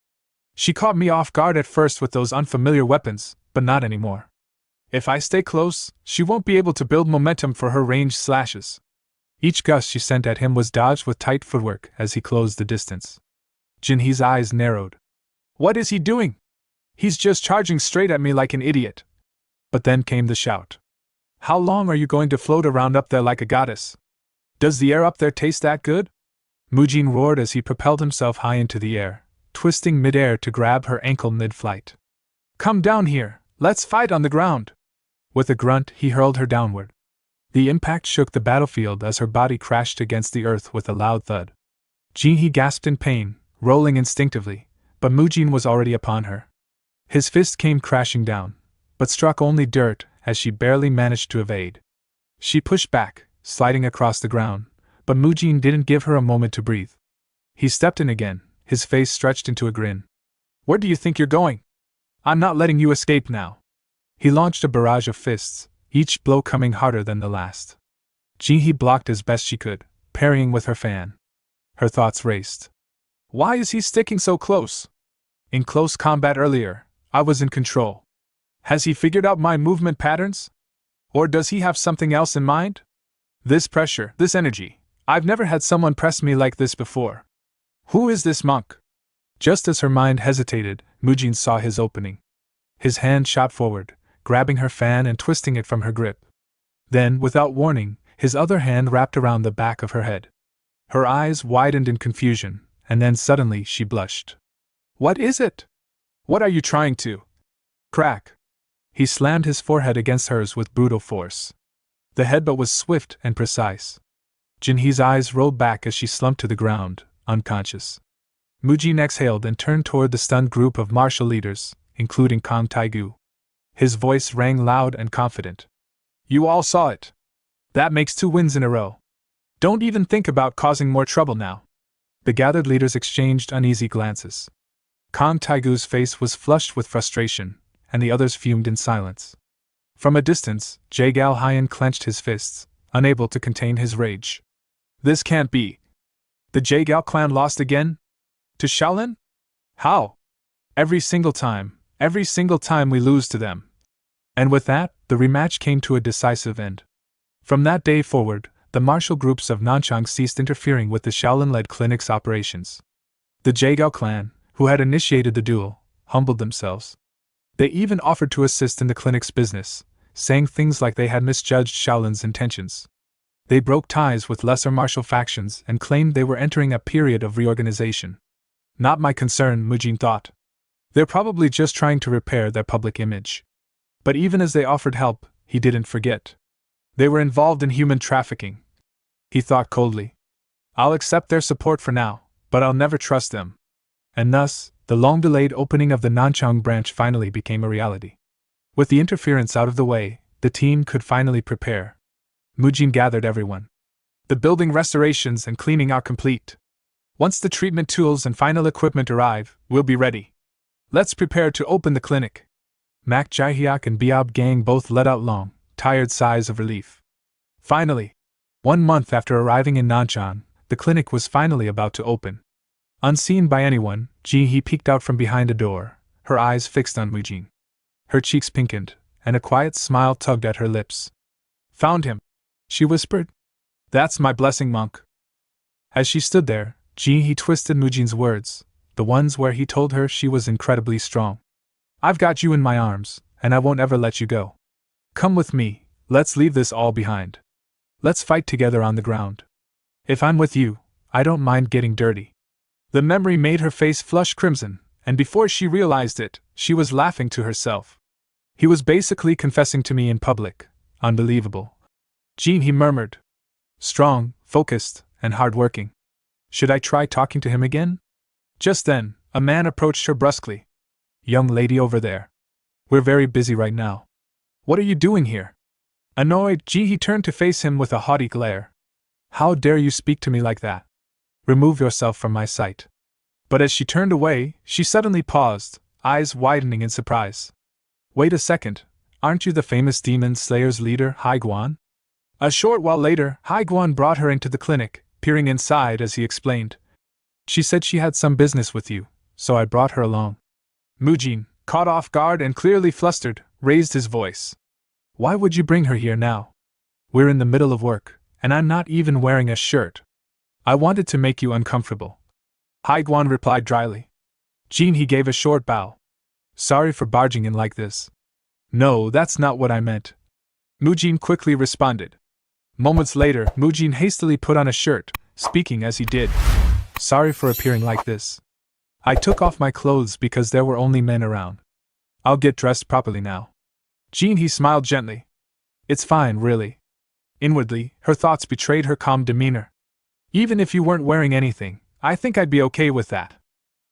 She caught me off guard at first with those unfamiliar weapons, but not anymore. If I stay close, she won't be able to build momentum for her ranged slashes. Each gust she sent at him was dodged with tight footwork as he closed the distance. Jinhee's eyes narrowed. What is he doing? He's just charging straight at me like an idiot. But then came the shout. How long are you going to float around up there like a goddess? Does the air up there taste that good? Mujin roared as he propelled himself high into the air, twisting mid-air to grab her ankle mid-flight. Come down here, let's fight on the ground. With a grunt, he hurled her downward. The impact shook the battlefield as her body crashed against the earth with a loud thud. Ji-hee gasped in pain, rolling instinctively, but Mujin was already upon her. His fist came crashing down, but struck only dirt as she barely managed to evade. She pushed back, sliding across the ground, but Mujin didn't give her a moment to breathe. He stepped in again, his face stretched into a grin. Where do you think you're going? I'm not letting you escape now. He launched a barrage of fists, each blow coming harder than the last. Ji-hee blocked as best she could, parrying with her fan. Her thoughts raced. Why is he sticking so close? In close combat earlier, I was in control. Has he figured out my movement patterns? Or does he have something else in mind? This pressure, this energy, I've never had someone press me like this before. Who is this monk? Just as her mind hesitated, Mujin saw his opening. His hand shot forward, grabbing her fan and twisting it from her grip. Then, without warning, his other hand wrapped around the back of her head. Her eyes widened in confusion, and then suddenly she blushed. What is it? What are you trying to? Crack. He slammed his forehead against hers with brutal force. The headbutt was swift and precise. Jinhee's eyes rolled back as she slumped to the ground, unconscious. Mujin exhaled and turned toward the stunned group of martial leaders, including Kang Taegu. His voice rang loud and confident. You all saw it. That makes 2 wins in a row. Don't even think about causing more trouble now. The gathered leaders exchanged uneasy glances. Kang Taegu's face was flushed with frustration, and the others fumed in silence. From a distance, Jaegal Hyan clenched his fists, unable to contain his rage. This can't be. The Jaegal clan lost again? To Shaolin? How? Every single time we lose to them. And with that, the rematch came to a decisive end. From that day forward, the martial groups of Nanchang ceased interfering with the Shaolin-led clinic's operations. The Jaegal clan, who had initiated the duel, humbled themselves. They even offered to assist in the clinic's business, saying things like they had misjudged Shaolin's intentions. They broke ties with lesser martial factions and claimed they were entering a period of reorganization. Not my concern, Mujin thought. They're probably just trying to repair their public image. But even as they offered help, he didn't forget. They were involved in human trafficking. He thought coldly. I'll accept their support for now, but I'll never trust them. And thus, the long-delayed opening of the Nanchang branch finally became a reality. With the interference out of the way, the team could finally prepare. Mujin gathered everyone. The building restorations and cleaning are complete. Once the treatment tools and final equipment arrive, we'll be ready. Let's prepare to open the clinic. Mak Jaehyuk and Biob Gang both let out long, tired sighs of relief. Finally, 1 month after arriving in Nanchang, the clinic was finally about to open. Unseen by anyone, Ji-hee peeked out from behind a door, her eyes fixed on Mujin. Her cheeks pinkened, and a quiet smile tugged at her lips. Found him, she whispered. That's my blessing, monk. As she stood there, Ji-hee twisted Mujin's words, the ones where he told her she was incredibly strong. I've got you in my arms, and I won't ever let you go. Come with me, let's leave this all behind. Let's fight together on the ground. If I'm with you, I don't mind getting dirty. The memory made her face flush crimson, and before she realized it, she was laughing to herself. He was basically confessing to me in public. Unbelievable. Jean, he murmured. Strong, focused, and hard-working. Should I try talking to him again? Just then, a man approached her brusquely. Young lady over there. We're very busy right now. What are you doing here? Annoyed, Ji-hee turned to face him with a haughty glare. How dare you speak to me like that? Remove yourself from my sight. But as she turned away, she suddenly paused, eyes widening in surprise. Wait a second, aren't you the famous demon slayer's leader, Haiguan? A short while later, Haiguan brought her into the clinic, peering inside as he explained. She said she had some business with you, so I brought her along. Mujin, caught off guard and clearly flustered, raised his voice. Why would you bring her here now? We're in the middle of work, and I'm not even wearing a shirt. I wanted to make you uncomfortable. Haiguan replied dryly. Jean, he gave a short bow. Sorry for barging in like this. No, that's not what I meant. Mujin quickly responded. Moments later, Mujin hastily put on a shirt, speaking as he did. Sorry for appearing like this. I took off my clothes because there were only men around. I'll get dressed properly now. Jean, he smiled gently. It's fine, really. Inwardly, her thoughts betrayed her calm demeanor. Even if you weren't wearing anything, I think I'd be okay with that.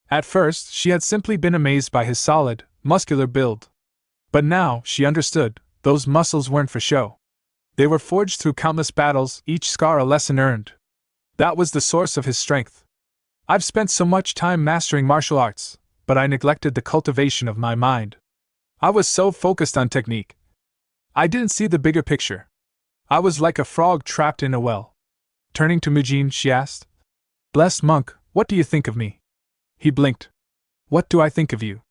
At first, she had simply been amazed by his solid, muscular build. But now, she understood, those muscles weren't for show. They were forged through countless battles, each scar a lesson earned. That was the source of his strength. I've spent so much time mastering martial arts, but I neglected the cultivation of my mind. I was so focused on technique. I didn't see the bigger picture. I was like a frog trapped in a well. Turning to Mujin, she asked, Blessed monk, what do you think of me? He blinked. What do I think of you?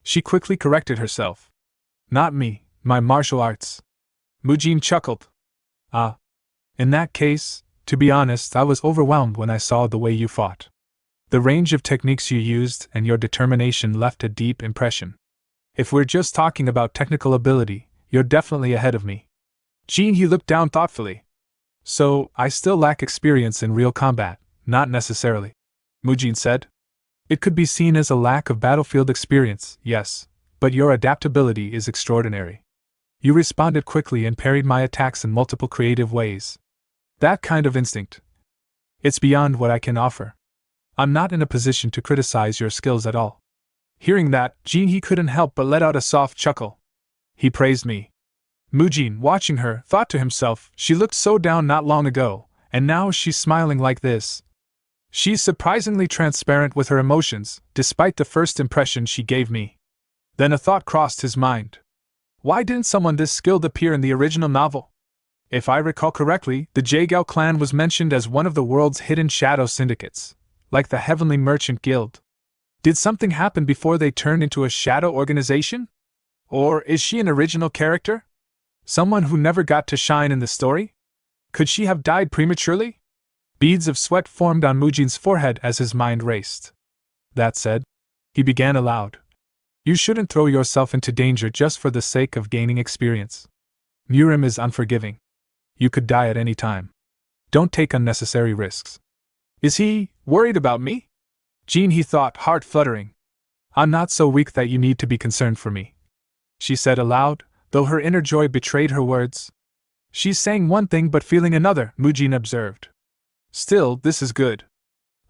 She quickly corrected herself. Not me, my martial arts. Mujin chuckled. Ah. In that case, to be honest, I was overwhelmed when I saw the way you fought. The range of techniques you used and your determination left a deep impression. If we're just talking about technical ability, you're definitely ahead of me. Jean, he looked down thoughtfully. So, I still lack experience in real combat, not necessarily. Mujin said. It could be seen as a lack of battlefield experience, yes, but your adaptability is extraordinary. You responded quickly and parried my attacks in multiple creative ways. That kind of instinct. It's beyond what I can offer. I'm not in a position to criticize your skills at all. Hearing that, Jean, he couldn't help but let out a soft chuckle. He praised me. Mujin, watching her, thought to himself, she looked so down not long ago, and now she's smiling like this. She's surprisingly transparent with her emotions, despite the first impression she gave me. Then a thought crossed his mind. Why didn't someone this skilled appear in the original novel? If I recall correctly, the Jaegao clan was mentioned as one of the world's hidden shadow syndicates, like the Heavenly Merchant Guild. Did something happen before they turned into a shadow organization? Or is she an original character? Someone who never got to shine in the story? Could she have died prematurely? Beads of sweat formed on Mujin's forehead as his mind raced. That said, he began aloud. You shouldn't throw yourself into danger just for the sake of gaining experience. Murim is unforgiving. You could die at any time. Don't take unnecessary risks. Is he worried about me? Jean, he thought, heart fluttering. I'm not so weak that you need to be concerned for me, she said aloud, though her inner joy betrayed her words. She's saying one thing but feeling another, Mujin observed. Still, this is good.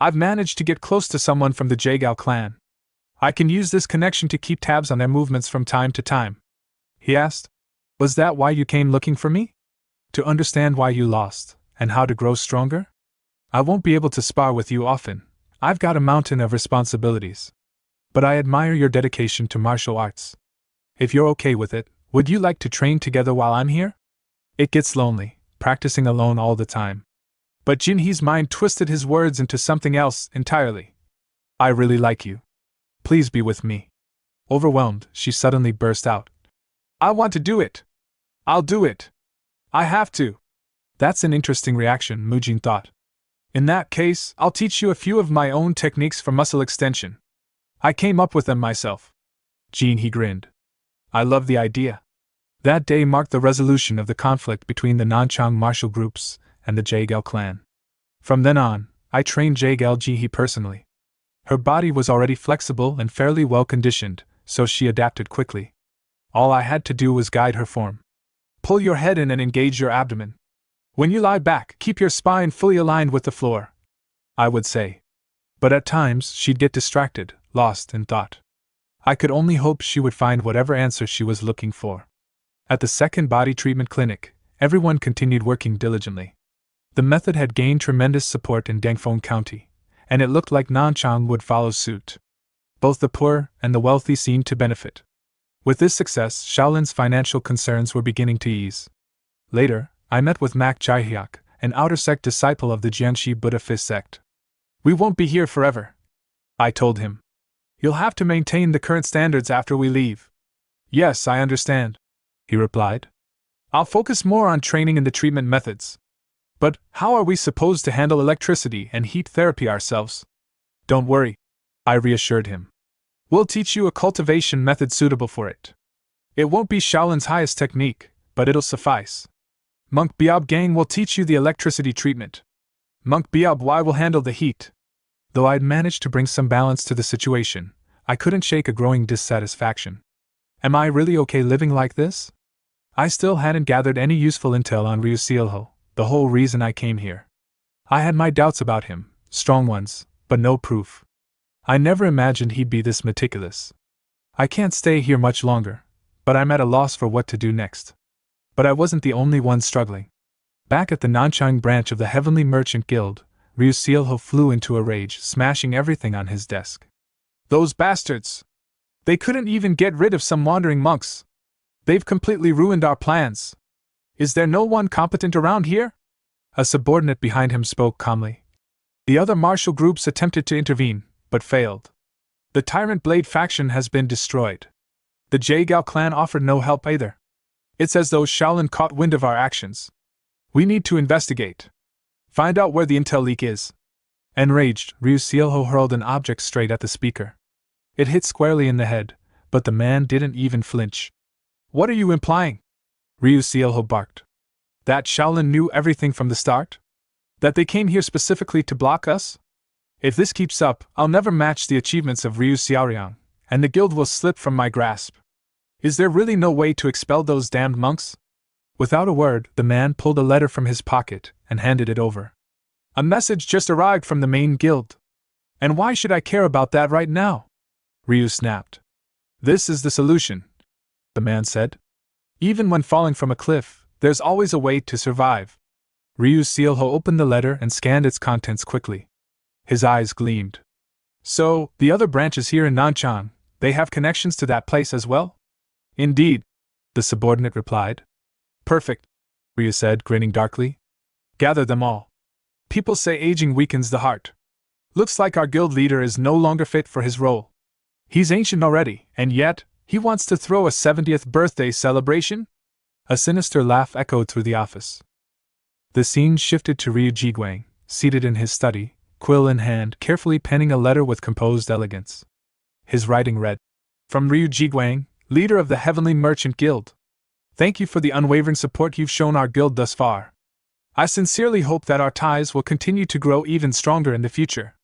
I've managed to get close to someone from the Jagal clan. I can use this connection to keep tabs on their movements from time to time. He asked, Was that why you came looking for me? To understand why you lost, and how to grow stronger? I won't be able to spar with you often. I've got a mountain of responsibilities. But I admire your dedication to martial arts. If you're okay with it, would you like to train together while I'm here? It gets lonely, practicing alone all the time. But Jinhee's mind twisted his words into something else entirely. I really like you. Please be with me. Overwhelmed, she suddenly burst out. I want to do it. I'll do it. I have to. That's an interesting reaction, Mujin thought. In that case, I'll teach you a few of my own techniques for muscle extension. I came up with them myself. Jinhee grinned. I love the idea. That day marked the resolution of the conflict between the Nanchang martial groups and the Jagal clan. From then on, I trained Jagal Jinhee personally. Her body was already flexible and fairly well conditioned, so she adapted quickly. All I had to do was guide her form. Pull your head in and engage your abdomen. When you lie back, keep your spine fully aligned with the floor, I would say. But at times, she'd get distracted, lost in thought. I could only hope she would find whatever answer she was looking for. At the second body treatment clinic, everyone continued working diligently. The method had gained tremendous support in Dangfeng County, and it looked like Nanchang would follow suit. Both the poor and the wealthy seemed to benefit. With this success, Shaolin's financial concerns were beginning to ease. Later, I met with Mak Jaihyuk, an outer sect disciple of the Jianxi Buddha Fist sect. We won't be here forever, I told him. You'll have to maintain the current standards after we leave. Yes, I understand, he replied. I'll focus more on training in the treatment methods. But how are we supposed to handle electricity and heat therapy ourselves? Don't worry, I reassured him. We'll teach you a cultivation method suitable for it. It won't be Shaolin's highest technique, but it'll suffice. Monk Biab Gang will teach you the electricity treatment. Monk Biab Y will handle the heat. Though I'd managed to bring some balance to the situation, I couldn't shake a growing dissatisfaction. Am I really okay living like this? I still hadn't gathered any useful intel on Ryu Sealho, the whole reason I came here. I had my doubts about him, strong ones, but no proof. I never imagined he'd be this meticulous. I can't stay here much longer, but I'm at a loss for what to do next. But I wasn't the only one struggling. Back at the Nanchang branch of the Heavenly Merchant Guild, Ryu Sealho flew into a rage, smashing everything on his desk. Those bastards! They couldn't even get rid of some wandering monks. They've completely ruined our plans. Is there no one competent around here? A subordinate behind him spoke calmly. The other martial groups attempted to intervene, but failed. The Tyrant Blade faction has been destroyed. The Jagal clan offered no help either. It's as though Shaolin caught wind of our actions. We need to investigate. Find out where the intel leak is. Enraged, Ryu Sealho hurled an object straight at the speaker. It hit squarely in the head, but the man didn't even flinch. What are you implying? Ryu Sealho barked. That Shaolin knew everything from the start? That they came here specifically to block us? If this keeps up, I'll never match the achievements of Ryu Xiaoriang, and the guild will slip from my grasp. Is there really no way to expel those damned monks? Without a word, the man pulled a letter from his pocket and handed it over. A message just arrived from the main guild. And why should I care about that right now? Ryu snapped. This is the solution, the man said. Even when falling from a cliff, there's always a way to survive. Ryu Sealho opened the letter and scanned its contents quickly. His eyes gleamed. So, the other branches here in Nanchang, they have connections to that place as well? Indeed, the subordinate replied. Perfect, Ryu said, grinning darkly. Gather them all. People say aging weakens the heart. Looks like our guild leader is no longer fit for his role. He's ancient already, and yet, he wants to throw a 70th birthday celebration? A sinister laugh echoed through the office. The scene shifted to Ryu Jiguang, seated in his study, quill in hand, carefully penning a letter with composed elegance. His writing read, From Ryu Jiguang, leader of the Heavenly Merchant Guild. Thank you for the unwavering support you've shown our guild thus far. I sincerely hope that our ties will continue to grow even stronger in the future.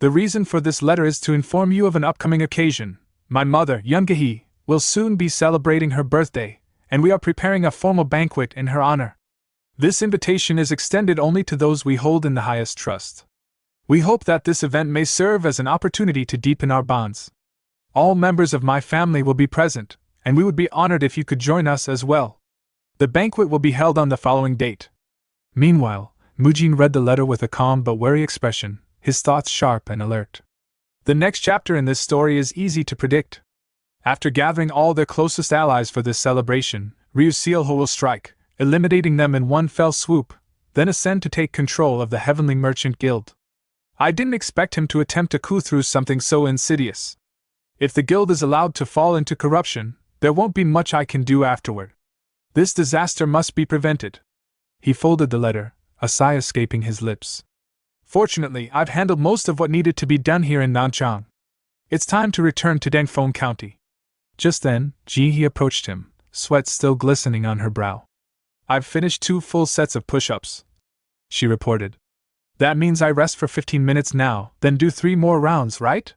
The reason for this letter is to inform you of an upcoming occasion. My mother, Yoongae, will soon be celebrating her birthday, and we are preparing a formal banquet in her honor. This invitation is extended only to those we hold in the highest trust. We hope that this event may serve as an opportunity to deepen our bonds. All members of my family will be present, and we would be honored if you could join us as well. The banquet will be held on the following date. Meanwhile, Mujin read the letter with a calm but wary expression, his thoughts sharp and alert. The next chapter in this story is easy to predict. After gathering all their closest allies for this celebration, Ryu Sealho will strike, eliminating them in one fell swoop, then ascend to take control of the Heavenly Merchant Guild. I didn't expect him to attempt a coup through something so insidious. If the guild is allowed to fall into corruption, there won't be much I can do afterward. This disaster must be prevented. He folded the letter, a sigh escaping his lips. Fortunately, I've handled most of what needed to be done here in Nanchang. It's time to return to Dengfeng County. Just then, Ji-hee approached him, sweat still glistening on her brow. I've finished 2 full sets of push-ups, she reported. That means I rest for 15 minutes now, then do 3 more rounds, right?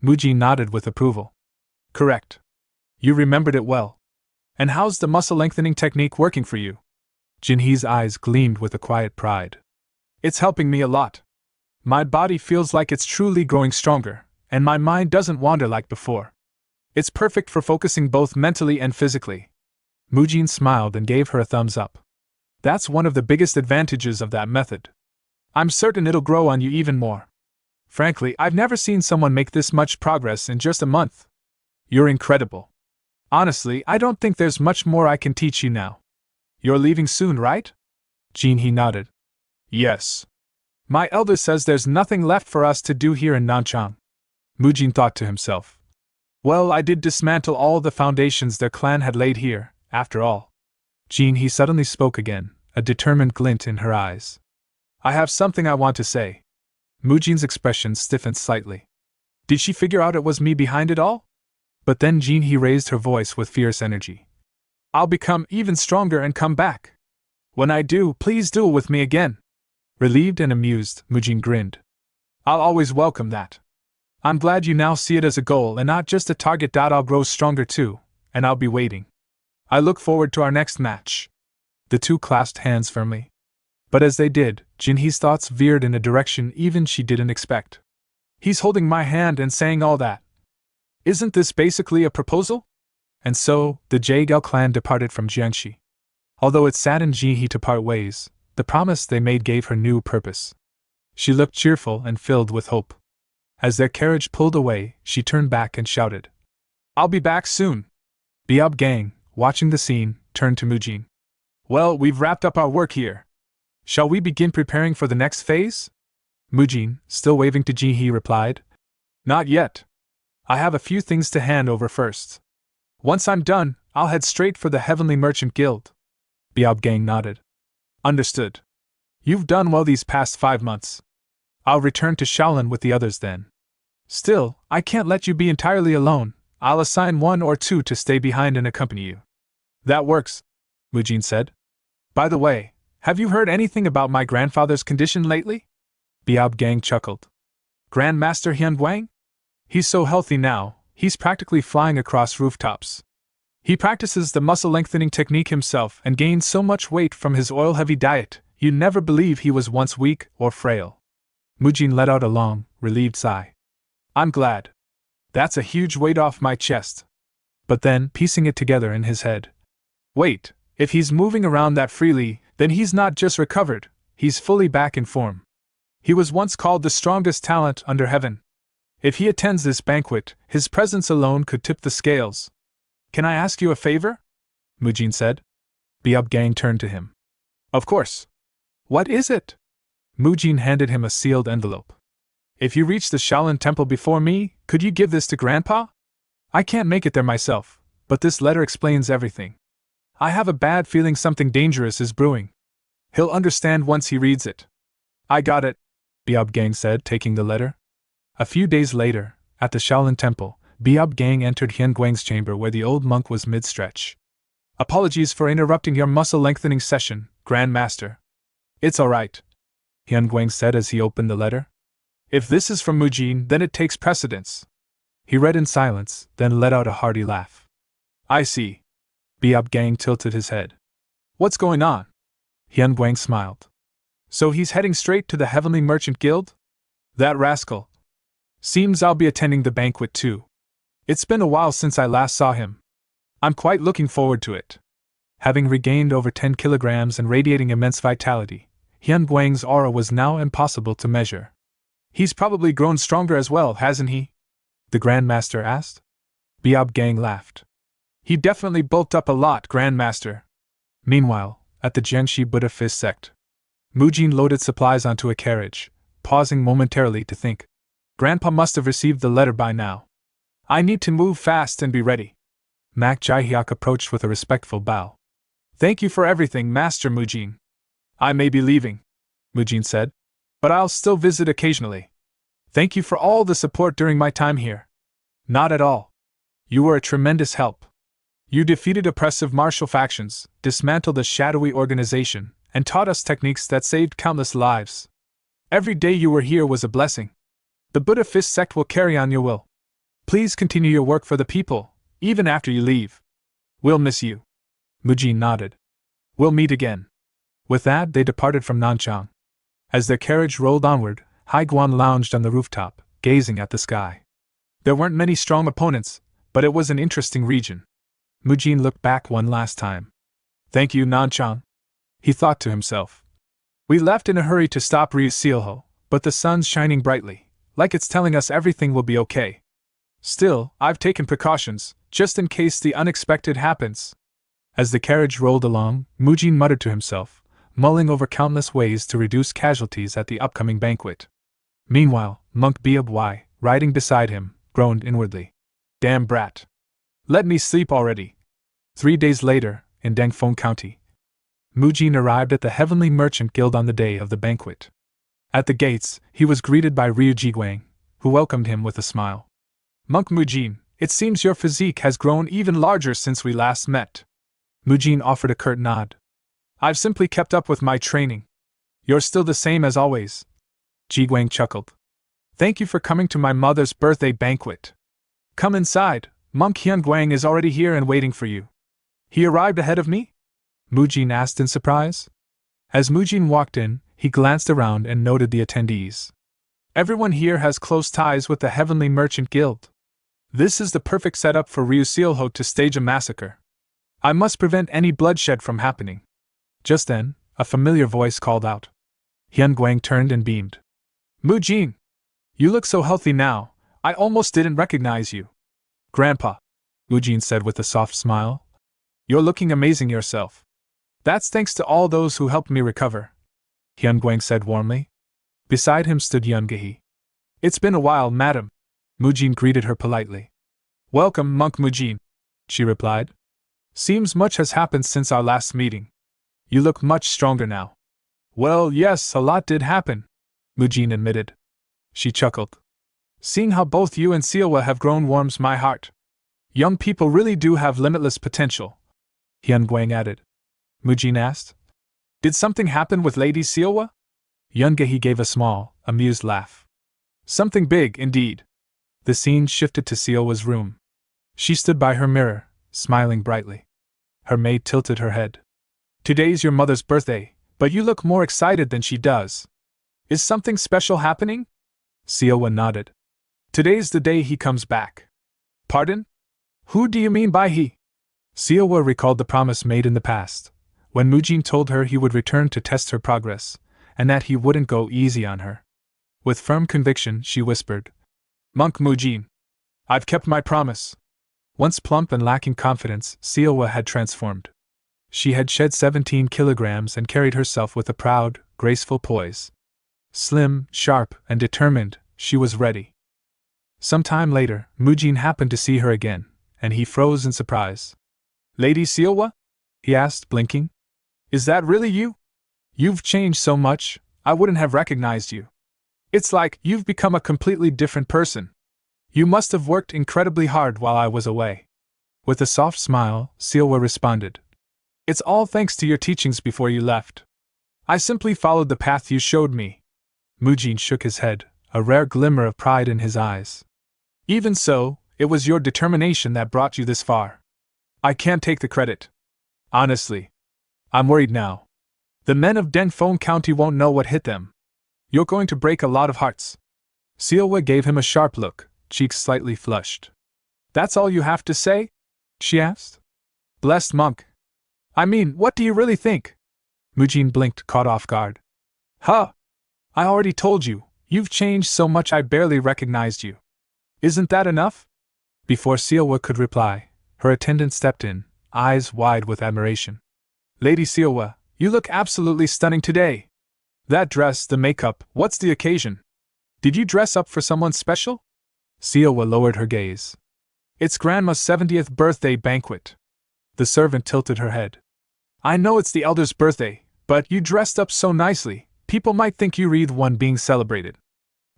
Muji nodded with approval. Correct. You remembered it well. And how's the muscle lengthening technique working for you? Jinhee's eyes gleamed with a quiet pride. It's helping me a lot. My body feels like it's truly growing stronger, and my mind doesn't wander like before. It's perfect for focusing both mentally and physically. Mujin smiled and gave her a thumbs up. That's one of the biggest advantages of that method. I'm certain it'll grow on you even more. Frankly, I've never seen someone make this much progress in just a month. You're incredible. Honestly, I don't think there's much more I can teach you now. You're leaving soon, right? Jinhee nodded. Yes. My elder says there's nothing left for us to do here in Nanchang. Mujin thought to himself. Well, I did dismantle all the foundations their clan had laid here, after all. Jinhee suddenly spoke again, a determined glint in her eyes. I have something I want to say. Mujin's expression stiffened slightly. Did she figure out it was me behind it all? But then Jinhee raised her voice with fierce energy. I'll become even stronger and come back. When I do, please duel with me again. Relieved and amused, Mujin grinned. I'll always welcome that. I'm glad you now see it as a goal and not just a target. I'll grow stronger too, and I'll be waiting. I look forward to our next match. The two clasped hands firmly. But as they did, Jinhee's thoughts veered in a direction even she didn't expect. He's holding my hand and saying all that. Isn't this basically a proposal? And so, the Jaegao clan departed from Jiangxi. Although it saddened Jinhee to part ways, the promise they made gave her new purpose. She looked cheerful and filled with hope. As their carriage pulled away, she turned back and shouted, I'll be back soon. Biab Gang, watching the scene, turned to Mujin. Well, we've wrapped up our work here. Shall we begin preparing for the next phase? Mujin, still waving to Jinhee, replied, Not yet. I have a few things to hand over first. Once I'm done, I'll head straight for the Heavenly Merchant Guild. Biab Gang nodded. Understood. You've done well these past 5 months. I'll return to Shaolin with the others then. Still, I can't let you be entirely alone. I'll assign 1 or 2 to stay behind and accompany you. That works, Mujin said. By the way, have you heard anything about my grandfather's condition lately? Biab Gang chuckled. Grandmaster Hyun Wang? He's so healthy now, he's practically flying across rooftops. He practices the muscle lengthening technique himself and gained so much weight from his oil-heavy diet, you'd never believe he was once weak or frail. Mujin let out a long, relieved sigh. I'm glad. That's a huge weight off my chest. But then, piecing it together in his head. Wait, if he's moving around that freely, then he's not just recovered, he's fully back in form. He was once called the strongest talent under heaven. If he attends this banquet, his presence alone could tip the scales. Can I ask you a favor? Mujin said. Biab Gang turned to him. Of course. What is it? Mujin handed him a sealed envelope. If you reach the Shaolin Temple before me, could you give this to Grandpa? I can't make it there myself, but this letter explains everything. I have a bad feeling something dangerous is brewing. He'll understand once he reads it. I got it, Biab Gang said, taking the letter. A few days later, at the Shaolin Temple, Biab Gang entered Hyun Guang's chamber where the old monk was mid-stretch. Apologies for interrupting your muscle-lengthening session, Grand Master. It's alright, Hyun Guang said as he opened the letter. If this is from Mujin, then it takes precedence. He read in silence, then let out a hearty laugh. I see. Biab Gang tilted his head. What's going on? Hyun Guang smiled. So he's heading straight to the Heavenly Merchant Guild? That rascal. Seems I'll be attending the banquet too. It's been a while since I last saw him. I'm quite looking forward to it. Having regained over 10 kilograms and radiating immense vitality, Hyun Guang's aura was now impossible to measure. He's probably grown stronger as well, hasn't he? The Grandmaster asked. Biab Gang laughed. He definitely bulked up a lot, Grandmaster. Meanwhile, at the Jiangxi Buddhist sect, Mujin loaded supplies onto a carriage, pausing momentarily to think. Grandpa must have received the letter by now. I need to move fast and be ready. Mak Jihyuk approached with a respectful bow. Thank you for everything, Master Mujin. I may be leaving, Mujin said, but I'll still visit occasionally. Thank you for all the support during my time here. Not at all. You were a tremendous help. You defeated oppressive martial factions, dismantled a shadowy organization, and taught us techniques that saved countless lives. Every day you were here was a blessing. The Buddha Fist sect will carry on your will. Please continue your work for the people, even after you leave. We'll miss you. Mujin nodded. We'll meet again. With that, they departed from Nanchang. As their carriage rolled onward, Haiguan lounged on the rooftop, gazing at the sky. There weren't many strong opponents, but it was an interesting region. Mujin looked back one last time. Thank you, Nanchang, he thought to himself. We left in a hurry to stop Ryusealho, but the sun's shining brightly, like it's telling us everything will be okay. Still, I've taken precautions, just in case the unexpected happens. As the carriage rolled along, Mujin muttered to himself, mulling over countless ways to reduce casualties at the upcoming banquet. Meanwhile, Monk Biab Y, riding beside him, groaned inwardly. Damn brat. Let me sleep already. 3 days later, in Dangfeng County, Mujin arrived at the Heavenly Merchant Guild on the day of the banquet. At the gates, he was greeted by Ryu Jiguang, who welcomed him with a smile. Monk Mujin, it seems your physique has grown even larger since we last met. Mujin offered a curt nod. I've simply kept up with my training. You're still the same as always. Jiguang chuckled. Thank you for coming to my mother's birthday banquet. Come inside, Monk Hyun Guang is already here and waiting for you. He arrived ahead of me? Mujin asked in surprise. As Mujin walked in, he glanced around and noted the attendees. Everyone here has close ties with the Heavenly Merchant Guild. This is the perfect setup for Ryusealho to stage a massacre. I must prevent any bloodshed from happening. Just then, a familiar voice called out. Hyun Guang turned and beamed. Mujin! You look so healthy now, I almost didn't recognize you. Grandpa, Mujin said with a soft smile. You're looking amazing yourself. That's thanks to all those who helped me recover. Hyun Guang said warmly. Beside him stood Yungahi. It's been a while, madam. Mujin greeted her politely. Welcome, Monk Mujin, she replied. Seems much has happened since our last meeting. You look much stronger now. Well, yes, a lot did happen, Mujin admitted. She chuckled. Seeing how both you and Sealwa have grown warms my heart. Young people really do have limitless potential, Hyun Guang added. Mujin asked. Did something happen with Lady Sealwa? Yungahi gave a small, amused laugh. Something big, indeed. The scene shifted to Sealwa's room. She stood by her mirror, smiling brightly. Her maid tilted her head. Today's your mother's birthday, but you look more excited than she does. Is something special happening? Sealwa nodded. Today's the day he comes back. Pardon? Who do you mean by he? Sealwa recalled the promise made in the past, when Mujin told her he would return to test her progress, and that he wouldn't go easy on her. With firm conviction, she whispered, Monk Mujin, I've kept my promise. Once plump and lacking confidence, Sealwa had transformed. She had shed 17 kilograms and carried herself with a proud, graceful poise. Slim, sharp, and determined, she was ready. Some time later, Mujin happened to see her again, and he froze in surprise. Lady Sealwa? He asked, blinking. Is that really you? You've changed so much, I wouldn't have recognized you. It's like you've become a completely different person. You must have worked incredibly hard while I was away. With a soft smile, Sealwa responded. It's all thanks to your teachings before you left. I simply followed the path you showed me. Mujin shook his head, a rare glimmer of pride in his eyes. Even so, it was your determination that brought you this far. I can't take the credit. Honestly. I'm worried now. The men of Dengfeng County won't know what hit them. You're going to break a lot of hearts. Sealwa gave him a sharp look, cheeks slightly flushed. That's all you have to say? She asked. Blessed monk. I mean, what do you really think? Mujin blinked, caught off guard. Huh! I already told you, you've changed so much I barely recognized you. Isn't that enough? Before Sealwa could reply, her attendant stepped in, eyes wide with admiration. Lady Sealwa, you look absolutely stunning today. That dress, the makeup, what's the occasion? Did you dress up for someone special? Sealwa lowered her gaze. It's Grandma's 70th birthday banquet. The servant tilted her head. I know it's the elder's birthday, but you dressed up so nicely, people might think you were the one being celebrated.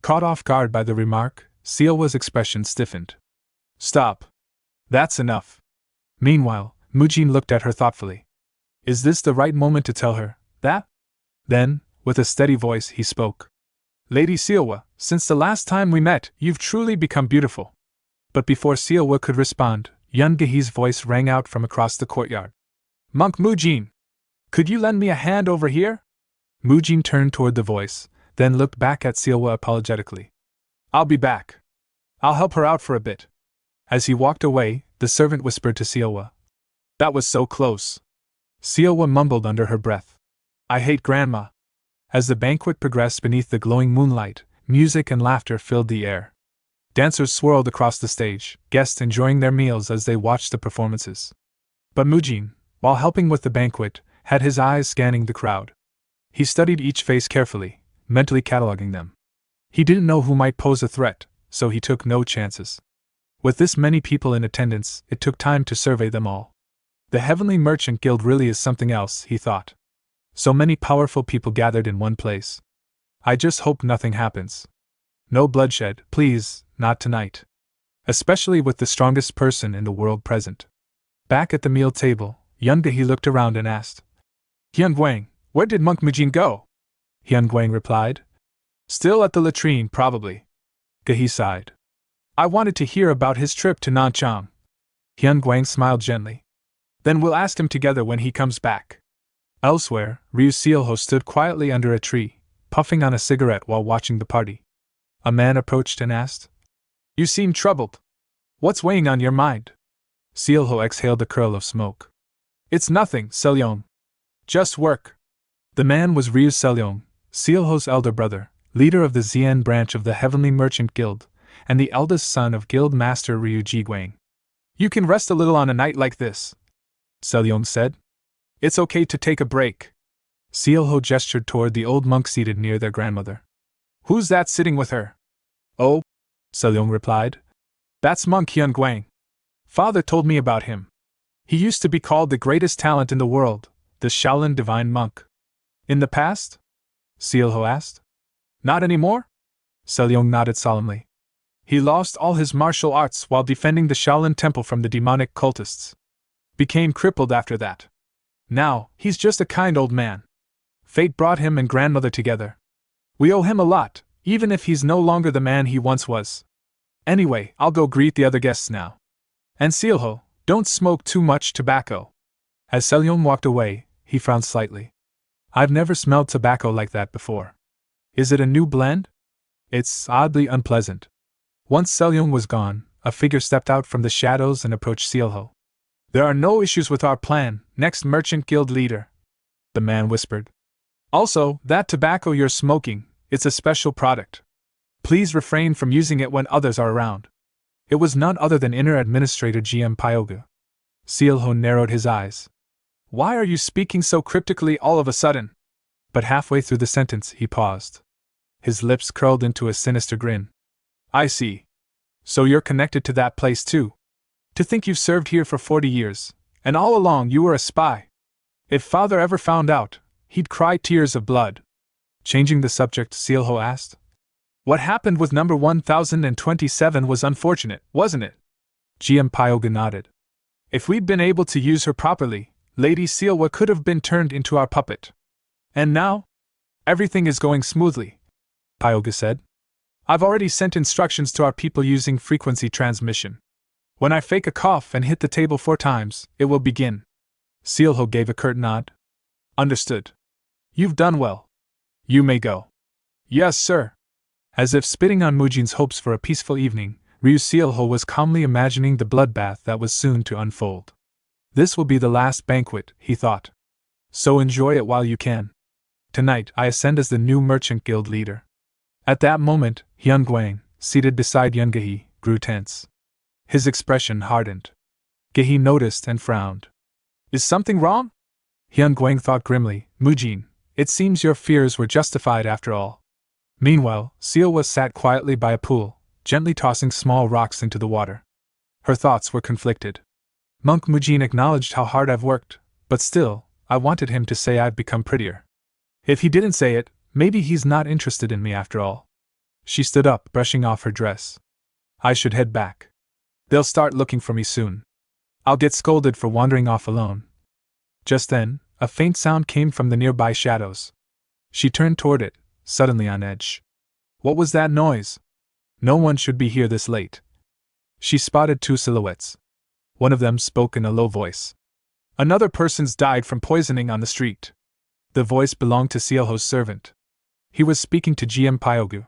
Caught off guard by the remark, Sealwa's expression stiffened. Stop. That's enough. Meanwhile, Mujin looked at her thoughtfully. Is this the right moment to tell her that? Then, with a steady voice, he spoke. Lady Sealwa, since the last time we met, you've truly become beautiful. But before Sealwa could respond, Yun Gehe's voice rang out from across the courtyard. Monk Mujin! Could you lend me a hand over here? Mujin turned toward the voice, then looked back at Sealwa apologetically. I'll be back. I'll help her out for a bit. As he walked away, the servant whispered to Sealwa. That was so close. Sealwa mumbled under her breath. I hate Grandma. As the banquet progressed beneath the glowing moonlight, music and laughter filled the air. Dancers swirled across the stage, guests enjoying their meals as they watched the performances. But Mujin, while helping with the banquet, had his eyes scanning the crowd. He studied each face carefully, mentally cataloging them. He didn't know who might pose a threat, so he took no chances. With this many people in attendance, it took time to survey them all. The Heavenly Merchant Guild really is something else, he thought. So many powerful people gathered in one place. I just hope nothing happens. No bloodshed, please, not tonight. Especially with the strongest person in the world present. Back at the meal table, Yun Gehe looked around and asked. Hyun Guang, where did Monk Mujin go? Hyun Guang replied. Still at the latrine, probably. Gehe sighed. I wanted to hear about his trip to Nanchang. Hyun Guang smiled gently. Then we'll ask him together when he comes back. Elsewhere, Ryu Sealho stood quietly under a tree, puffing on a cigarette while watching the party. A man approached and asked. You seem troubled. What's weighing on your mind? Sealho exhaled a curl of smoke. It's nothing, Selyong. Just work. The man was Ryu Selyong, Sealho's elder brother, leader of the Xian branch of the Heavenly Merchant Guild, and the eldest son of Guild Master Ryu Jiguang. You can rest a little on a night like this, Selyong said. It's okay to take a break. Sealho gestured toward the old monk seated near their grandmother. Who's that sitting with her? Oh, Selyong replied. That's Monk Hyun Guang. Father told me about him. He used to be called the greatest talent in the world, the Shaolin Divine Monk. In the past? Sealho asked. Not anymore? Selyong nodded solemnly. He lost all his martial arts while defending the Shaolin Temple from the demonic cultists. Became crippled after that. Now, he's just a kind old man. Fate brought him and grandmother together. We owe him a lot, even if he's no longer the man he once was. Anyway, I'll go greet the other guests now. And Sealho, don't smoke too much tobacco. As Selyong walked away, he frowned slightly. I've never smelled tobacco like that before. Is it a new blend? It's oddly unpleasant. Once Selyong was gone, a figure stepped out from the shadows and approached Sealho. There are no issues with our plan, next Merchant Guild leader, the man whispered. Also, that tobacco you're smoking, it's a special product. Please refrain from using it when others are around. It was none other than Inner Administrator GM Pyoga. Sealho narrowed his eyes. Why are you speaking so cryptically all of a sudden? But halfway through the sentence he paused. His lips curled into a sinister grin. I see. So you're connected to that place too. To think you've served here for 40 years, and all along you were a spy. If father ever found out, he'd cry tears of blood. Changing the subject, Sealho asked. What happened with number 1027 was unfortunate, wasn't it? GM Pyoga nodded. If we'd been able to use her properly, Lady Sealwa could have been turned into our puppet. And now? Everything is going smoothly, Pyoga said. I've already sent instructions to our people using frequency transmission. When I fake a cough and hit the table 4 times, it will begin. Sealho gave a curt nod. Understood. You've done well. You may go. Yes, sir. As if spitting on Mujin's hopes for a peaceful evening, Ryu Sealho was calmly imagining the bloodbath that was soon to unfold. This will be the last banquet, he thought. So enjoy it while you can. Tonight I ascend as the new merchant guild leader. At that moment, Hyun Gwang, seated beside Yun Gehi, grew tense. His expression hardened. Gehi noticed and frowned. Is something wrong? Hyun Gwang thought grimly. Mujin, it seems your fears were justified after all. Meanwhile, Sealwa sat quietly by a pool, gently tossing small rocks into the water. Her thoughts were conflicted. Monk Mujin acknowledged how hard I've worked, but still, I wanted him to say I've become prettier. If he didn't say it, maybe he's not interested in me after all. She stood up, brushing off her dress. I should head back. They'll start looking for me soon. I'll get scolded for wandering off alone. Just then, a faint sound came from the nearby shadows. She turned toward it, suddenly on edge. What was that noise? No one should be here this late. She spotted 2 silhouettes. One of them spoke in a low voice. Another person's died from poisoning on the street. The voice belonged to Sealho's servant. He was speaking to GM Pyogu.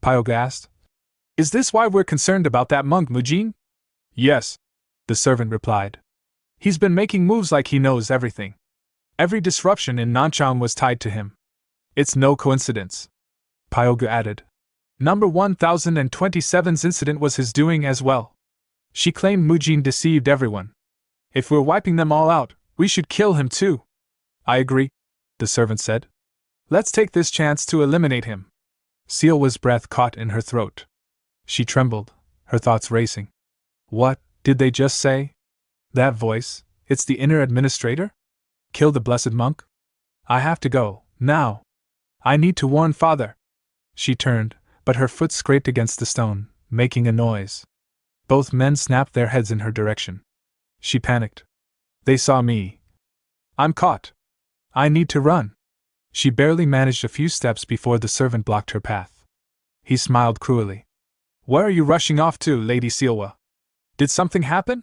Pyoga asked, Is this why we're concerned about that monk Mujin? Yes, the servant replied. He's been making moves like he knows everything. Every disruption in Nanchang was tied to him. It's no coincidence. Pyoga added. Number 1027's incident was his doing as well. She claimed Mujin deceived everyone. If we're wiping them all out, we should kill him too. I agree, the servant said. Let's take this chance to eliminate him. Sealwa's breath caught in her throat. She trembled, her thoughts racing. What did they just say? That voice, it's the inner administrator? Kill the blessed monk? I have to go, now. I need to warn father. She turned, but her foot scraped against the stone, making a noise. Both men snapped their heads in her direction. She panicked. They saw me. I'm caught. I need to run. She barely managed a few steps before the servant blocked her path. He smiled cruelly. Where are you rushing off to, Lady Sealwa? Did something happen?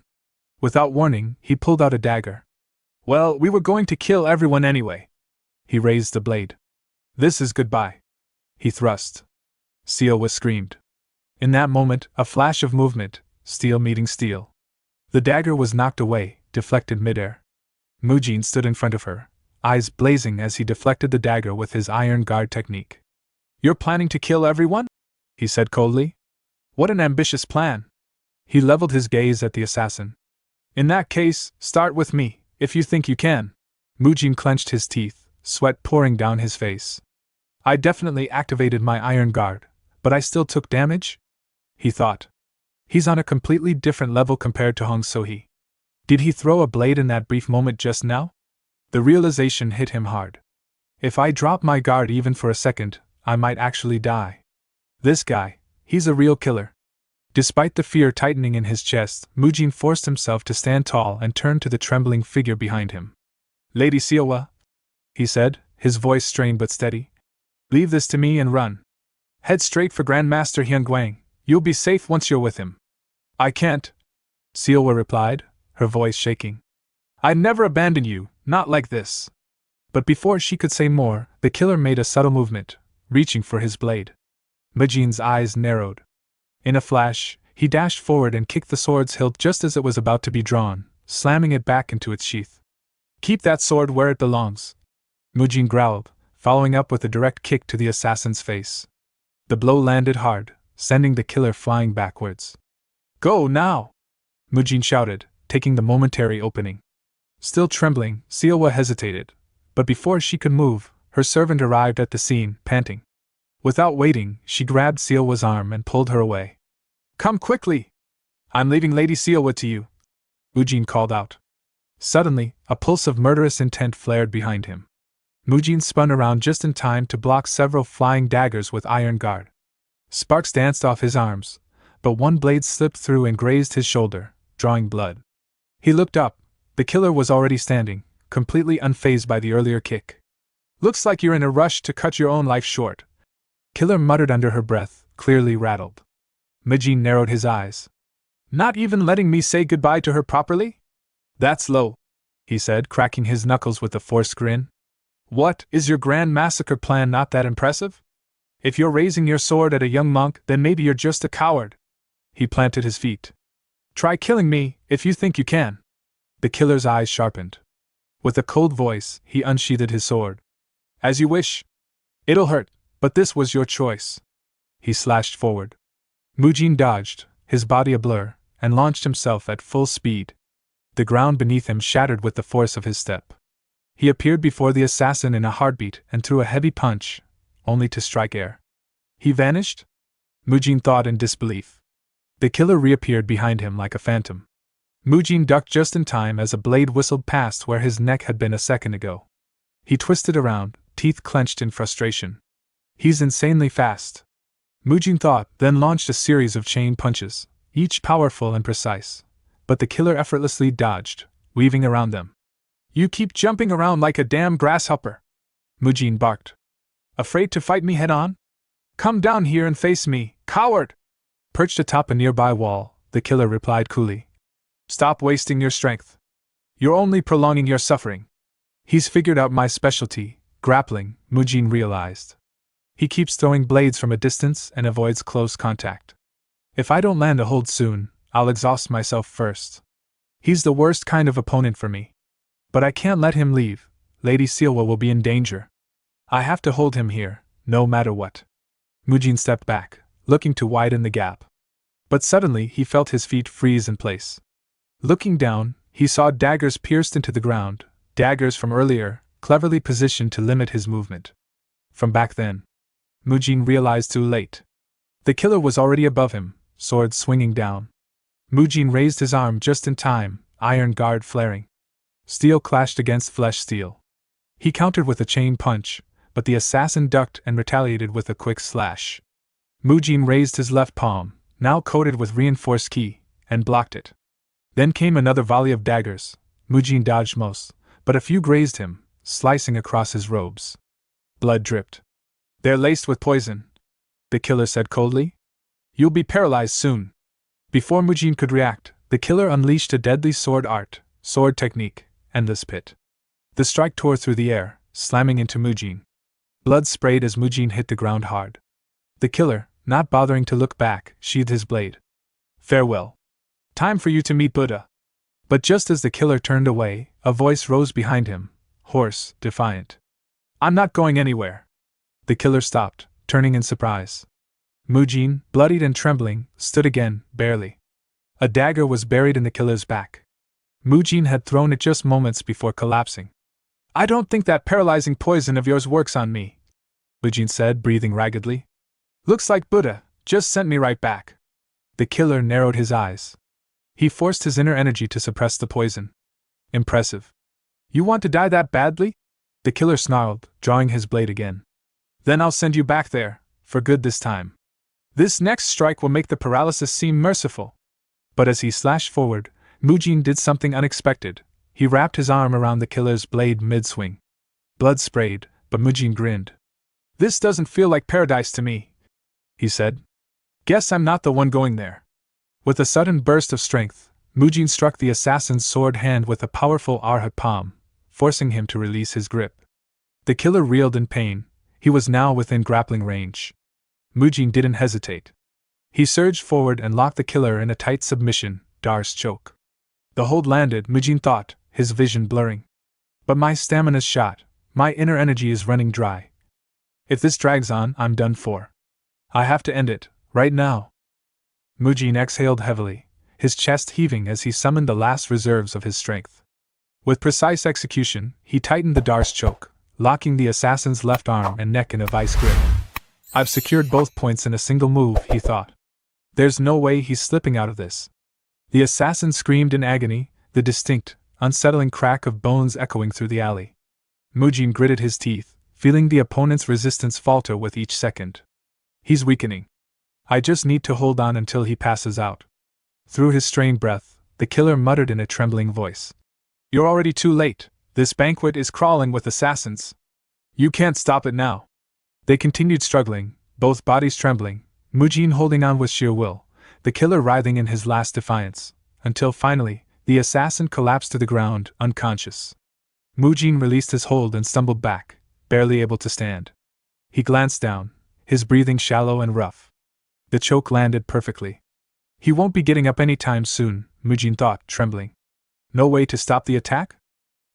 Without warning, he pulled out a dagger. Well, we were going to kill everyone anyway. He raised the blade. This is goodbye. He thrust. Sealwa screamed. In that moment, a flash of movement, steel meeting steel. The dagger was knocked away, deflected midair. Mujin stood in front of her, eyes blazing as he deflected the dagger with his iron guard technique. You're planning to kill everyone? He said coldly. What an ambitious plan. He leveled his gaze at the assassin. In that case, start with me, if you think you can. Mujin clenched his teeth, sweat pouring down his face. I definitely activated my iron guard, but I still took damage? He thought. He's on a completely different level compared to Hong So-hee. Did he throw a blade in that brief moment just now? The realization hit him hard. If I drop my guard even for a second, I might actually die. This guy, he's a real killer. Despite the fear tightening in his chest, Mujin forced himself to stand tall and turn to the trembling figure behind him. Lady Sealwa, he said, his voice strained but steady. Leave this to me and run. Head straight for Grandmaster Hyun Gwang. You'll be safe once you're with him. I can't, Sealwa replied, her voice shaking. I'd never abandon you, not like this. But before she could say more, the killer made a subtle movement, reaching for his blade. Mujin's eyes narrowed. In a flash, he dashed forward and kicked the sword's hilt just as it was about to be drawn, slamming it back into its sheath. Keep that sword where it belongs, Mujin growled, following up with a direct kick to the assassin's face. The blow landed hard, sending the killer flying backwards. Go now! Mujin shouted, taking the momentary opening. Still trembling, Sealwa hesitated, but before she could move, her servant arrived at the scene, panting. Without waiting, she grabbed Sealwa's arm and pulled her away. Come quickly! I'm leaving Lady Sealwa to you, Mujin called out. Suddenly, a pulse of murderous intent flared behind him. Mujin spun around just in time to block several flying daggers with iron guard. Sparks danced off his arms, but one blade slipped through and grazed his shoulder, drawing blood. He looked up. The killer was already standing, completely unfazed by the earlier kick. Looks like you're in a rush to cut your own life short. Killer muttered under her breath, clearly rattled. Mujin narrowed his eyes. Not even letting me say goodbye to her properly? That's low, he said, cracking his knuckles with a forced grin. What, is your grand massacre plan not that impressive? If you're raising your sword at a young monk, then maybe you're just a coward. He planted his feet. Try killing me, if you think you can. The killer's eyes sharpened. With a cold voice, he unsheathed his sword. As you wish. It'll hurt, but this was your choice. He slashed forward. Mujin dodged, his body a blur, and launched himself at full speed. The ground beneath him shattered with the force of his step. He appeared before the assassin in a heartbeat and threw a heavy punch, only to strike air. He vanished? Mujin thought in disbelief. The killer reappeared behind him like a phantom. Mujin ducked just in time as a blade whistled past where his neck had been a second ago. He twisted around, teeth clenched in frustration. He's insanely fast. Mujin thought, then launched a series of chain punches, each powerful and precise. But the killer effortlessly dodged, weaving around them. You keep jumping around like a damn grasshopper, Mujin barked. Afraid to fight me head on? Come down here and face me, coward! Perched atop a nearby wall, the killer replied coolly. Stop wasting your strength. You're only prolonging your suffering. He's figured out my specialty, grappling, Mujin realized. He keeps throwing blades from a distance and avoids close contact. If I don't land a hold soon, I'll exhaust myself first. He's the worst kind of opponent for me. But I can't let him leave. Lady Silwa will be in danger. I have to hold him here, no matter what. Mujin stepped back, looking to widen the gap. But suddenly he felt his feet freeze in place. Looking down, he saw daggers pierced into the ground, daggers from earlier, cleverly positioned to limit his movement. From back then, Mujin realized too late. The killer was already above him, sword swinging down. Mujin raised his arm just in time, iron guard flaring. Steel clashed against flesh steel. He countered with a chain punch, but the assassin ducked and retaliated with a quick slash. Mujin raised his left palm, now coated with reinforced ki, and blocked it. Then came another volley of daggers. Mujin dodged most, but a few grazed him, slicing across his robes. Blood dripped. They're laced with poison, the killer said coldly. You'll be paralyzed soon. Before Mujin could react, the killer unleashed a deadly sword art, sword technique, endless pit. The strike tore through the air, slamming into Mujin. Blood sprayed as Mujin hit the ground hard. The killer, not bothering to look back, sheathed his blade. Farewell. Time for you to meet Buddha. But just as the killer turned away, a voice rose behind him, hoarse, defiant. I'm not going anywhere. The killer stopped, turning in surprise. Mujin, bloodied and trembling, stood again, barely. A dagger was buried in the killer's back. Mujin had thrown it just moments before collapsing. I don't think that paralyzing poison of yours works on me, Mujin said, breathing raggedly. Looks like Buddha just sent me right back. The killer narrowed his eyes. He forced his inner energy to suppress the poison. Impressive. You want to die that badly? The killer snarled, drawing his blade again. Then I'll send you back there, for good this time. This next strike will make the paralysis seem merciful. But as he slashed forward, Mujin did something unexpected. He wrapped his arm around the killer's blade mid-swing. Blood sprayed, but Mujin grinned. This doesn't feel like paradise to me, he said. Guess I'm not the one going there. With a sudden burst of strength, Mujin struck the assassin's sword hand with a powerful arhat palm, forcing him to release his grip. The killer reeled in pain. He was now within grappling range. Mujin didn't hesitate. He surged forward and locked the killer in a tight submission, Dar's choke. The hold landed, Mujin thought, his vision blurring. But my stamina's shot, my inner energy is running dry. If this drags on, I'm done for. I have to end it, right now. Mujin exhaled heavily, his chest heaving as he summoned the last reserves of his strength. With precise execution, he tightened the Dar's choke, locking the assassin's left arm and neck in a vice grip. I've secured both points in a single move, he thought. There's no way he's slipping out of this. The assassin screamed in agony, the distinct, unsettling crack of bones echoing through the alley. Mujin gritted his teeth, feeling the opponent's resistance falter with each second. He's weakening. I just need to hold on until he passes out. Through his strained breath, the killer muttered in a trembling voice. You're already too late. This banquet is crawling with assassins. You can't stop it now. They continued struggling, both bodies trembling, Mujin holding on with sheer will, the killer writhing in his last defiance, until finally, the assassin collapsed to the ground, unconscious. Mujin released his hold and stumbled back, barely able to stand. He glanced down, his breathing shallow and rough. The choke landed perfectly. He won't be getting up any time soon, Mujin thought, trembling. No way to stop the attack?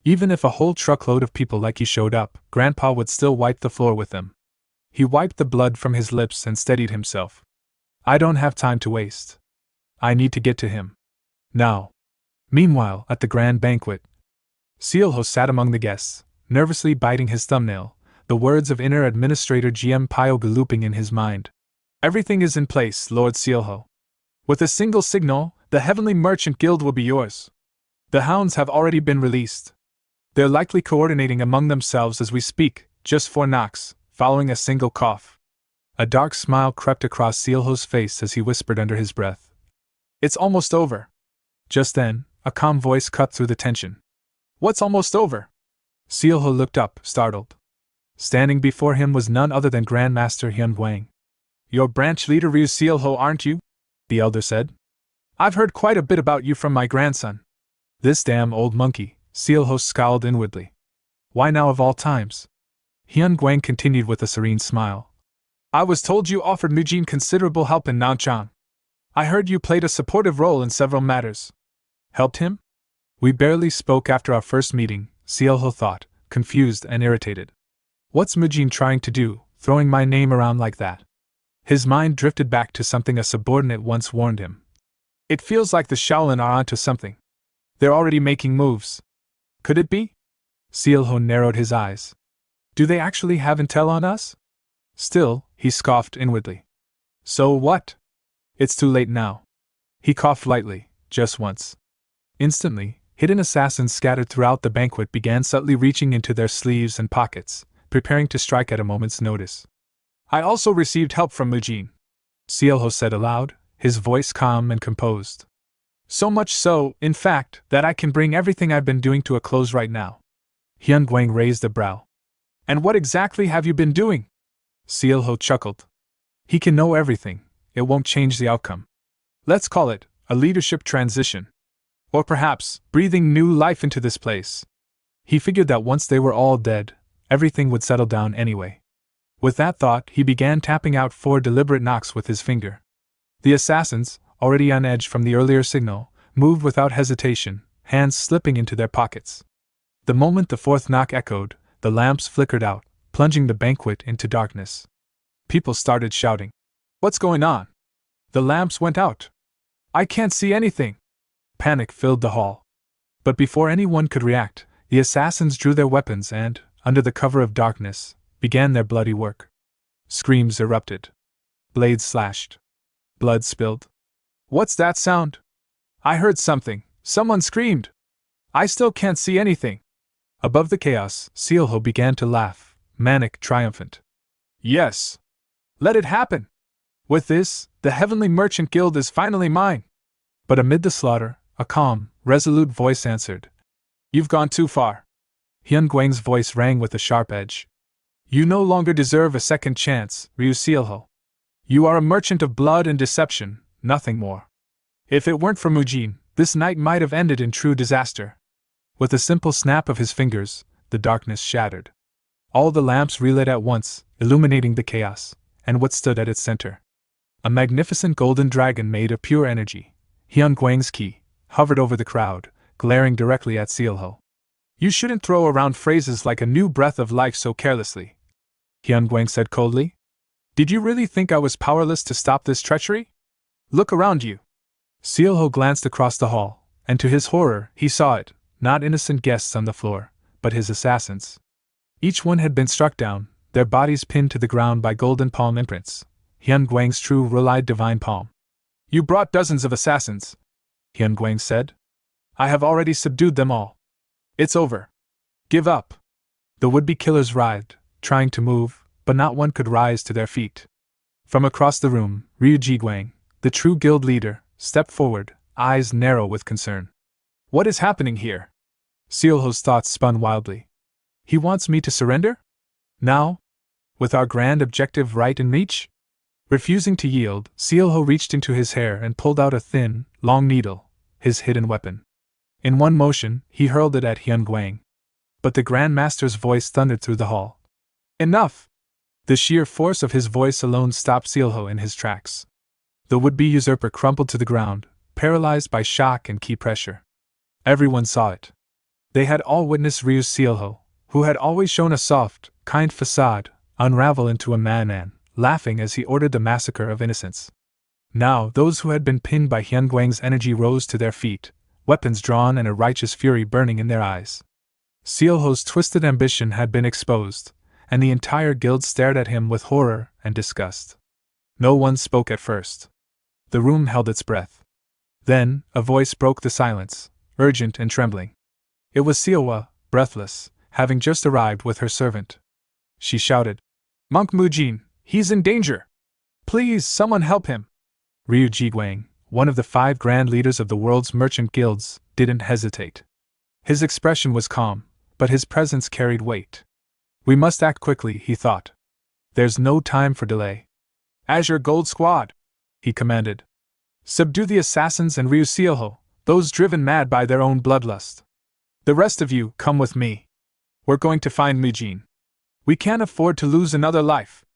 Even if a whole truckload of people like he showed up, Grandpa would still wipe the floor with them. He wiped the blood from his lips and steadied himself. I don't have time to waste. I need to get to him. Now. Meanwhile, at the grand banquet, Sealho sat among the guests, nervously biting his thumbnail, the words of inner administrator GM Pyoga looping in his mind. Everything is in place, Lord Sealho. With a single signal, the Heavenly Merchant Guild will be yours. The hounds have already been released. They're likely coordinating among themselves as we speak, just 4 knocks, following a single cough. A dark smile crept across Sealho's face as he whispered under his breath. It's almost over. Just then, a calm voice cut through the tension. What's almost over? Sealho looked up, startled. Standing before him was none other than Grandmaster Hyun Wang. You're branch leader Ryu Sealho, aren't you? The elder said. I've heard quite a bit about you from my grandson. This damn old monkey, Sealho scowled inwardly. Why now of all times? Hyun Gwang continued with a serene smile. I was told you offered Mujin considerable help in Nanchang. I heard you played a supportive role in several matters. Helped him? We barely spoke after our first meeting, Sealho thought, confused and irritated. What's Mujin trying to do, throwing my name around like that? His mind drifted back to something a subordinate once warned him. It feels like the Shaolin are onto something. They're already making moves. Could it be? Sealho narrowed his eyes. Do they actually have intel on us? Still, he scoffed inwardly. So what? It's too late now. He coughed lightly, just once. Instantly, hidden assassins scattered throughout the banquet began subtly reaching into their sleeves and pockets, preparing to strike at a moment's notice. I also received help from Mujin, Sealho said aloud, his voice calm and composed. So much so, in fact, that I can bring everything I've been doing to a close right now. Hyun Gwang raised a brow. And what exactly have you been doing? Sealho chuckled. He can know everything, it won't change the outcome. Let's call it a leadership transition. Or perhaps, breathing new life into this place. He figured that once they were all dead, everything would settle down anyway. With that thought, he began tapping out 4 deliberate knocks with his finger. The assassins, already on edge from the earlier signal, moved without hesitation, hands slipping into their pockets. The moment the 4th knock echoed, the lamps flickered out, plunging the banquet into darkness. People started shouting. What's going on? The lamps went out. I can't see anything. Panic filled the hall. But before anyone could react, the assassins drew their weapons and, under the cover of darkness, began their bloody work. Screams erupted. Blades slashed. Blood spilled. What's that sound? I heard something. Someone screamed. I still can't see anything. Above the chaos, Sealho began to laugh, manic, triumphant. Yes. Let it happen. With this, the Heavenly Merchant Guild is finally mine. But amid the slaughter, a calm, resolute voice answered. You've gone too far. Hyun Gwang's voice rang with a sharp edge. You no longer deserve a second chance, Ryu Sealho. You are a merchant of blood and deception, nothing more. If it weren't for Mujin, this night might have ended in true disaster. With a simple snap of his fingers, the darkness shattered. All the lamps relit at once, illuminating the chaos, and what stood at its center. A magnificent golden dragon made of pure energy, Hyun Gwang's key, hovered over the crowd, glaring directly at Sealho. You shouldn't throw around phrases like a new breath of life so carelessly, Hyun Gwang said coldly. Did you really think I was powerless to stop this treachery? Look around you. Sealho glanced across the hall, and to his horror, he saw it, not innocent guests on the floor, but his assassins. Each one had been struck down, their bodies pinned to the ground by golden palm imprints, Hyun Gwang's true relied divine palm. You brought dozens of assassins, Hyun Gwang said. I have already subdued them all. It's over. Give up. The would-be killers writhed, trying to move, but not one could rise to their feet. From across the room, Ryu Jiguang, the true guild leader, stepped forward, eyes narrow with concern. What is happening here? Sealho's thoughts spun wildly. He wants me to surrender? Now? With our grand objective right in reach? Refusing to yield, Sealho reached into his hair and pulled out a thin, long needle, his hidden weapon. In one motion, he hurled it at Hyun Guang. But the Grand Master's voice thundered through the hall. Enough! The sheer force of his voice alone stopped Sealho in his tracks. The would-be usurper crumpled to the ground, paralyzed by shock and ki pressure. Everyone saw it. They had all witnessed Ryu Sealho, who had always shown a soft, kind facade, unravel into a madman, laughing as he ordered the massacre of innocents. Now, those who had been pinned by Hyun Guang's energy rose to their feet, weapons drawn and a righteous fury burning in their eyes. Sealho's twisted ambition had been exposed, and the entire guild stared at him with horror and disgust. No one spoke at first. The room held its breath. Then, a voice broke the silence, urgent and trembling. It was Sealwa, breathless, having just arrived with her servant. She shouted, "Monk Mujin, he's in danger! Please, someone help him!" Ryu Jiguang, one of the 5 grand leaders of the world's merchant guilds, didn't hesitate. His expression was calm, but his presence carried weight. We must act quickly, he thought. There's no time for delay. Azure Gold Squad, he commanded. Subdue the assassins and Ryu Sealho, those driven mad by their own bloodlust. The rest of you, come with me. We're going to find Mujin. We can't afford to lose another life.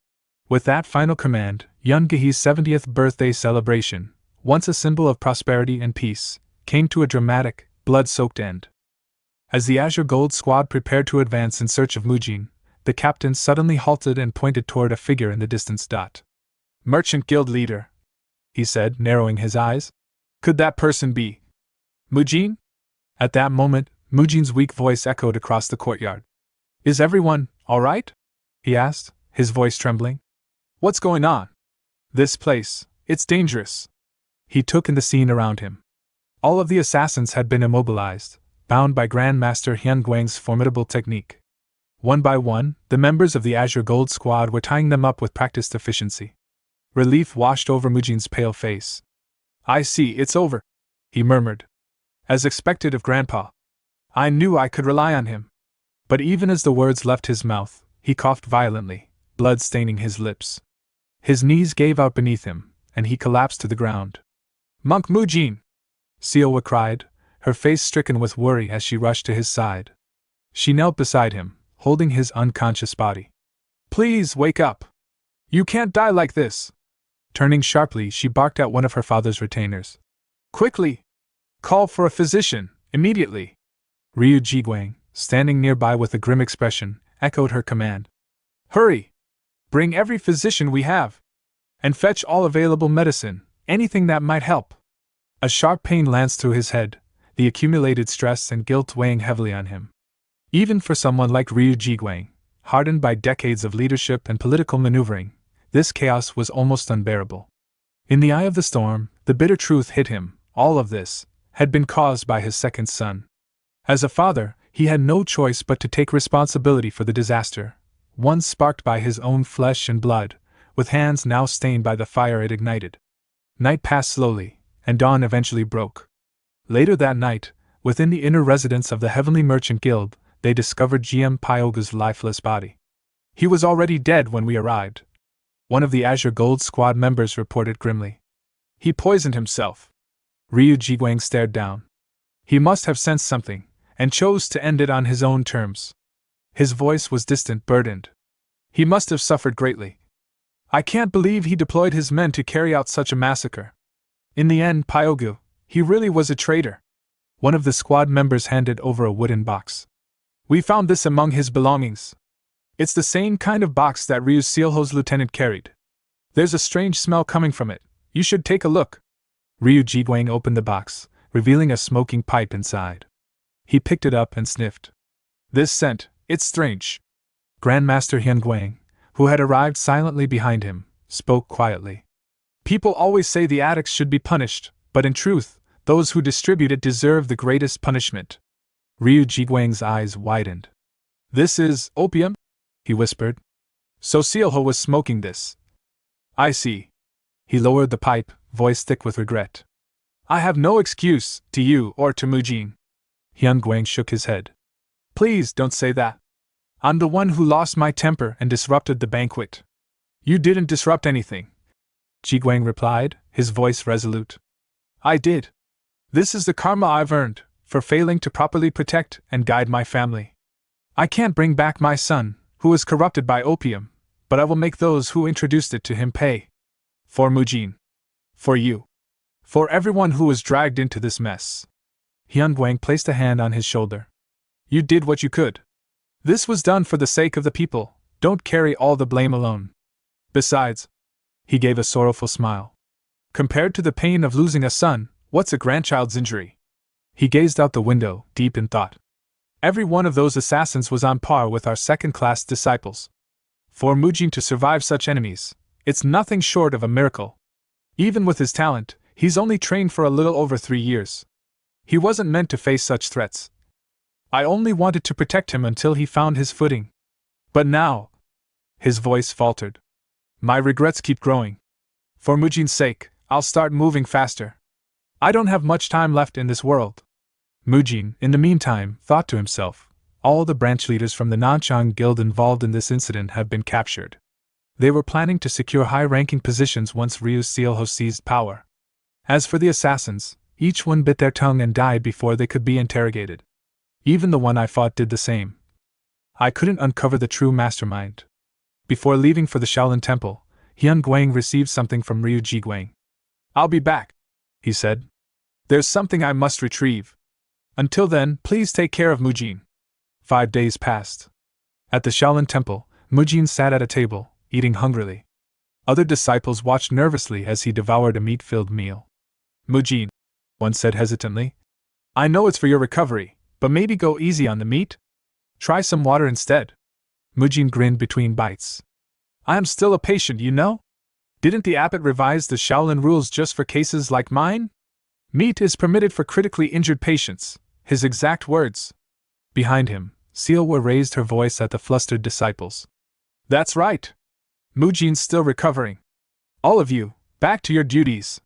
With that final command, Yun Gehe's 70th birthday celebration, once a symbol of prosperity and peace, came to a dramatic, blood-soaked end. As the Azure Gold Squad prepared to advance in search of Mujin, the captain suddenly halted and pointed toward a figure in the distance. Merchant Guild leader, he said, narrowing his eyes. Could that person be Mujin? At that moment, Mujin's weak voice echoed across the courtyard. Is everyone all right? He asked, his voice trembling. What's going on? This place, it's dangerous. He took in the scene around him. All of the assassins had been immobilized, bound by Grandmaster Hyun Guang's formidable technique. One by one, the members of the Azure Gold Squad were tying them up with practiced efficiency. Relief washed over Mujin's pale face. I see, it's over, he murmured. As expected of Grandpa. I knew I could rely on him. But even as the words left his mouth, he coughed violently, blood staining his lips. His knees gave out beneath him, and he collapsed to the ground. Monk Mujin! Sealwa cried, her face stricken with worry as she rushed to his side. She knelt beside him, holding his unconscious body. Please wake up! You can't die like this! Turning sharply, she barked at one of her father's retainers. Quickly! Call for a physician, immediately! Ryu Jiguang, standing nearby with a grim expression, echoed her command. Hurry! Bring every physician we have! And fetch all available medicine, anything that might help! A sharp pain lanced through his head, the accumulated stress and guilt weighing heavily on him. Even for someone like Ryu Jiguang, hardened by decades of leadership and political maneuvering, this chaos was almost unbearable. In the eye of the storm, the bitter truth hit him: all of this had been caused by his second son. As a father, he had no choice but to take responsibility for the disaster, one sparked by his own flesh and blood, with hands now stained by the fire it ignited. Night passed slowly, and dawn eventually broke. Later that night, within the inner residence of the Heavenly Merchant Guild, they discovered GM Pyoga's lifeless body. He was already dead when we arrived. One of the Azure Gold Squad members reported grimly. He poisoned himself. Ryu Jiguang stared down. He must have sensed something, and chose to end it on his own terms. His voice was distant, burdened. He must have suffered greatly. I can't believe he deployed his men to carry out such a massacre. In the end, Pyogu, he really was a traitor. One of the squad members handed over a wooden box. We found this among his belongings. It's the same kind of box that Ryu Sealho's lieutenant carried. There's a strange smell coming from it. You should take a look. Ryu Jiguang opened the box, revealing a smoking pipe inside. He picked it up and sniffed. This scent, it's strange. Grandmaster Hyun Guang, who had arrived silently behind him, spoke quietly. People always say the addicts should be punished, but in truth, those who distribute it deserve the greatest punishment. Ryu Jiguang's eyes widened. This is opium? He whispered. So Sealho was smoking this. I see. He lowered the pipe, voice thick with regret. I have no excuse, to you or to Mujin. Hyun Guang shook his head. Please don't say that. I'm the one who lost my temper and disrupted the banquet. You didn't disrupt anything, Ji Guang replied, his voice resolute. I did. This is the karma I've earned, for failing to properly protect and guide my family. I can't bring back my son, who was corrupted by opium, but I will make those who introduced it to him pay. For Mujin. For you. For everyone who was dragged into this mess. Hyun Guang placed a hand on his shoulder. You did what you could. This was done for the sake of the people, don't carry all the blame alone. Besides, he gave a sorrowful smile. Compared to the pain of losing a son, what's a grandchild's injury? He gazed out the window, deep in thought. Every one of those assassins was on par with our second-class disciples. For Mujin to survive such enemies, it's nothing short of a miracle. Even with his talent, he's only trained for a little over 3 years. He wasn't meant to face such threats. I only wanted to protect him until he found his footing. But now, his voice faltered. My regrets keep growing. For Mujin's sake, I'll start moving faster. I don't have much time left in this world. Mujin, in the meantime, thought to himself, all the branch leaders from the Nanchang Guild involved in this incident have been captured. They were planning to secure high-ranking positions once Ryu Sealho seized power. As for the assassins, each one bit their tongue and died before they could be interrogated. Even the one I fought did the same. I couldn't uncover the true mastermind. Before leaving for the Shaolin Temple, Hyun Guang received something from Ryu Ji Guang. I'll be back, he said. There's something I must retrieve. Until then, please take care of Mujin. 5 days passed. At the Shaolin Temple, Mujin sat at a table, eating hungrily. Other disciples watched nervously as he devoured a meat-filled meal. Mujin, one said hesitantly, I know it's for your recovery, but maybe go easy on the meat? Try some water instead. Mujin grinned between bites. I am still a patient, you know? Didn't the abbot revise the Shaolin rules just for cases like mine? Meat is permitted for critically injured patients, his exact words. Behind him, Sealwa raised her voice at the flustered disciples. That's right. Mujin's still recovering. All of you, back to your duties.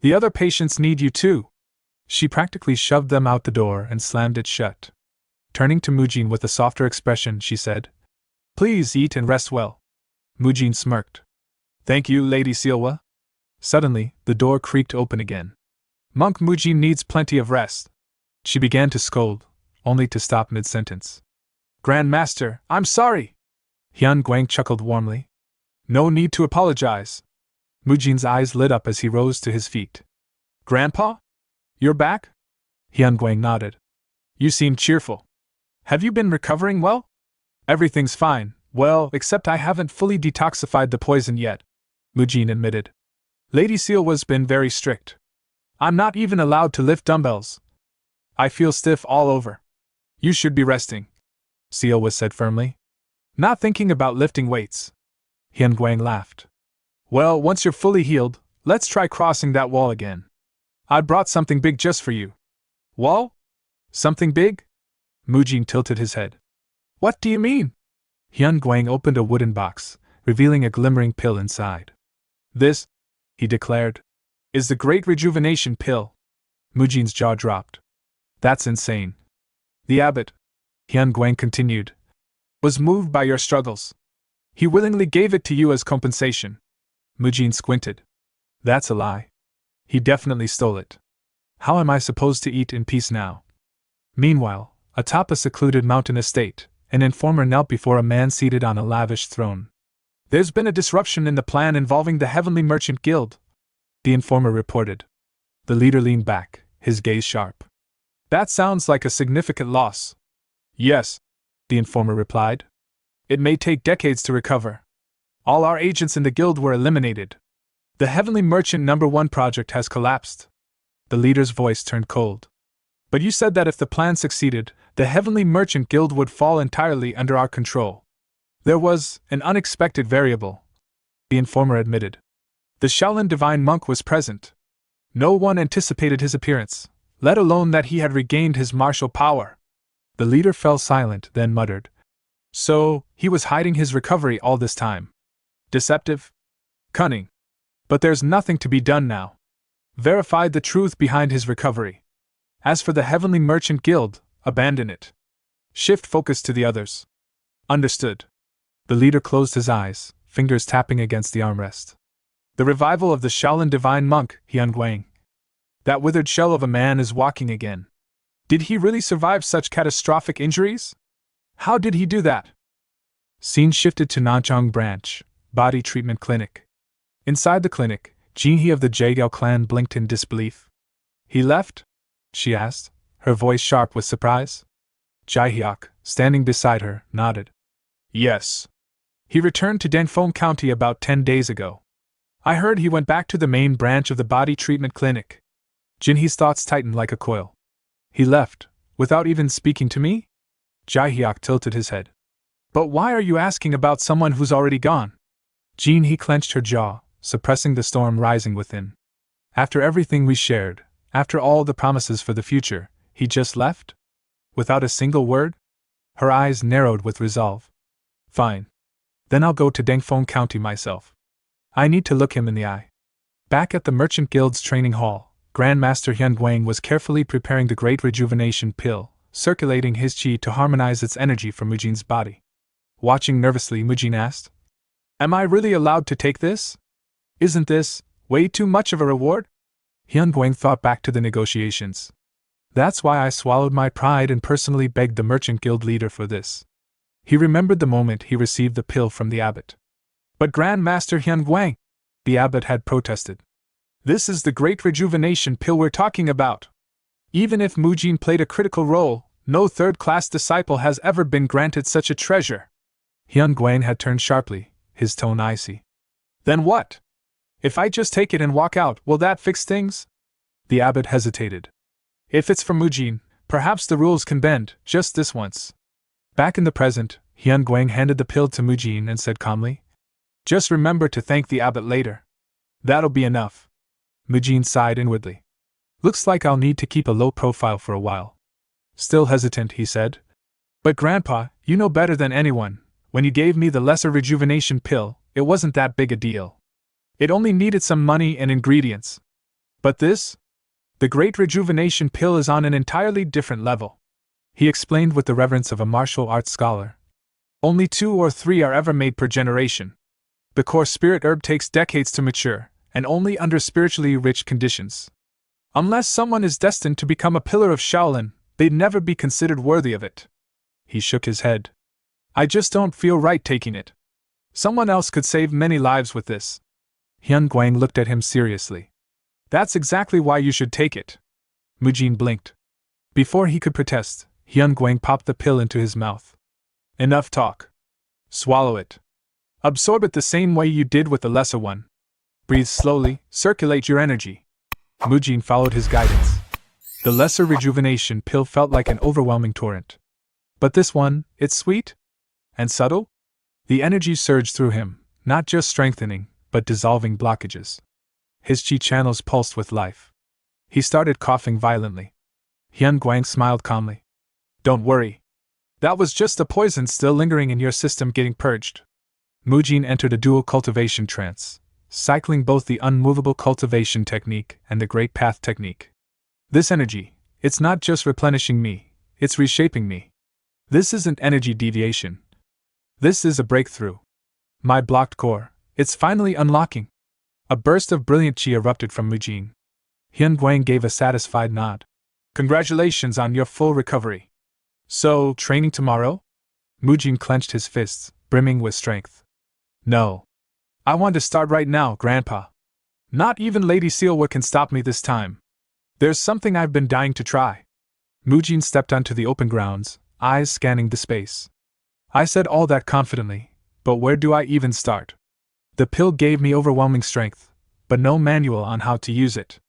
The other patients need you too. She practically shoved them out the door and slammed it shut. Turning to Mujin with a softer expression, she said, Please eat and rest well. Mujin smirked. Thank you, Lady Sealwa. Suddenly, the door creaked open again. Monk Mujin needs plenty of rest. She began to scold, only to stop mid-sentence. Grand Master, I'm sorry. Hyun Guang chuckled warmly. No need to apologize. Mujin's eyes lit up as he rose to his feet. Grandpa? You're back? Hyun Guang nodded. You seem cheerful. Have you been recovering well? Everything's fine, well, except I haven't fully detoxified the poison yet, Mujin admitted. Lady Sealwa's been very strict. I'm not even allowed to lift dumbbells. I feel stiff all over. You should be resting, Sealwa said firmly. Not thinking about lifting weights. Hyun Guang laughed. Well, once you're fully healed, let's try crossing that wall again. I brought something big just for you. Wall? Something big? Mujin tilted his head. What do you mean? Hyun Guang opened a wooden box, revealing a glimmering pill inside. This, he declared, is the Great Rejuvenation Pill. Mujin's jaw dropped. That's insane. The abbot, Hyun Guang continued, was moved by your struggles. He willingly gave it to you as compensation. Mujin squinted. That's a lie. He definitely stole it. How am I supposed to eat in peace now? Meanwhile, atop a secluded mountain estate, an informer knelt before a man seated on a lavish throne. There's been a disruption in the plan involving the Heavenly Merchant Guild, the informer reported. The leader leaned back, his gaze sharp. That sounds like a significant loss. Yes, the informer replied. It may take decades to recover. All our agents in the guild were eliminated. The Heavenly Merchant #1 project has collapsed. The leader's voice turned cold. But you said that if the plan succeeded, the Heavenly Merchant Guild would fall entirely under our control. There was an unexpected variable, the informer admitted. The Shaolin Divine Monk was present. No one anticipated his appearance, let alone that he had regained his martial power. The leader fell silent, then muttered. So, he was hiding his recovery all this time. Deceptive? Cunning. But there's nothing to be done now. Verified the truth behind his recovery. As for the Heavenly Merchant Guild, abandon it. Shift focus to the others. Understood. The leader closed his eyes, fingers tapping against the armrest. The revival of the Shaolin divine monk, Hyun-Guang. That withered shell of a man is walking again. Did he really survive such catastrophic injuries? How did he do that? Scene shifted to Nanchang Branch, Body Treatment Clinic. Inside the clinic, Jinhee of the Jaegao clan blinked in disbelief. He left? She asked, her voice sharp with surprise. Jaehyuk, standing beside her, nodded. Yes. He returned to Dangfeng County about 10 days ago. I heard he went back to the main branch of the Body Treatment Clinic. Jinhee's thoughts tightened like a coil. He left, without even speaking to me? Jaehyuk tilted his head. But why are you asking about someone who's already gone? Jinhee clenched her jaw, suppressing the storm rising within. After everything we shared, after all the promises for the future, he just left? Without a single word? Her eyes narrowed with resolve. Fine. Then I'll go to Dangfeng County myself. I need to look him in the eye. Back at the Merchant Guild's training hall, Grandmaster Hyun-Guang was carefully preparing the Great Rejuvenation Pill, circulating his chi to harmonize its energy from Mujin's body. Watching nervously, Mujin asked, Am I really allowed to take this? Isn't this way too much of a reward? Hyun-Guang thought back to the negotiations. That's why I swallowed my pride and personally begged the Merchant Guild leader for this. He remembered the moment he received the pill from the abbot. But Grandmaster Hyun-Guang, the abbot had protested. This is the Great Rejuvenation Pill we're talking about. Even if Mujin played a critical role, no third-class disciple has ever been granted such a treasure. Hyun-Guang had turned sharply, his tone icy. Then what? If I just take it and walk out, will that fix things? The abbot hesitated. If it's for Mujin, perhaps the rules can bend, just this once. Back in the present, Hyun-Guang handed the pill to Mujin and said calmly, Just remember to thank the abbot later. That'll be enough. Mujin sighed inwardly. Looks like I'll need to keep a low profile for a while. Still hesitant, he said. But Grandpa, you know better than anyone, when you gave me the lesser rejuvenation pill, it wasn't that big a deal. It only needed some money and ingredients. But this? The Great Rejuvenation Pill is on an entirely different level. He explained with the reverence of a martial arts scholar. Only 2 or 3 are ever made per generation. The core spirit herb takes decades to mature, and only under spiritually rich conditions. Unless someone is destined to become a pillar of Shaolin, they'd never be considered worthy of it. He shook his head. I just don't feel right taking it. Someone else could save many lives with this. Hyun-Guang looked at him seriously. That's exactly why you should take it. Mujin blinked. Before he could protest, Hyun-Guang popped the pill into his mouth. Enough talk. Swallow it. Absorb it the same way you did with the lesser one. Breathe slowly, circulate your energy. Mujin followed his guidance. The lesser rejuvenation pill felt like an overwhelming torrent. But this one, it's sweet? And subtle? The energy surged through him, not just strengthening, but dissolving blockages. His chi channels pulsed with life. He started coughing violently. Hyun-Guang smiled calmly. Don't worry. That was just the poison still lingering in your system getting purged. Mujin entered a dual cultivation trance, cycling both the unmovable cultivation technique and the Great Path technique. This energy, it's not just replenishing me, it's reshaping me. This isn't energy deviation. This is a breakthrough. My blocked core, it's finally unlocking. A burst of brilliant chi erupted from Mujin. Hyun-Guang gave a satisfied nod. Congratulations on your full recovery. So, training tomorrow? Mujin clenched his fists, brimming with strength. No. I want to start right now, Grandpa. Not even Lady Sealwood can stop me this time. There's something I've been dying to try. Mujin stepped onto the open grounds, eyes scanning the space. I said all that confidently, but where do I even start? The pill gave me overwhelming strength, but no manual on how to use it.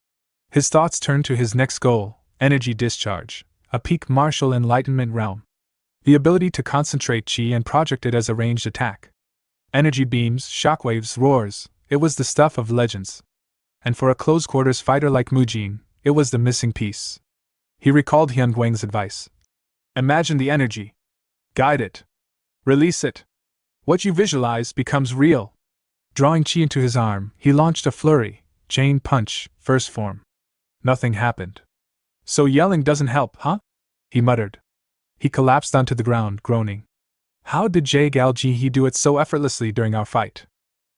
His thoughts turned to his next goal, energy discharge, a peak martial enlightenment realm. The ability to concentrate chi and project it as a ranged attack. Energy beams, shockwaves, roars, it was the stuff of legends. And for a close-quarters fighter like Mujin, it was the missing piece. He recalled Hyun-Guang's advice. Imagine the energy. Guide it. Release it. What you visualize becomes real. Drawing Chi into his arm, he launched a flurry, chain punch, first form. Nothing happened. So yelling doesn't help, huh? He muttered. He collapsed onto the ground, groaning. How did He do it so effortlessly during our fight?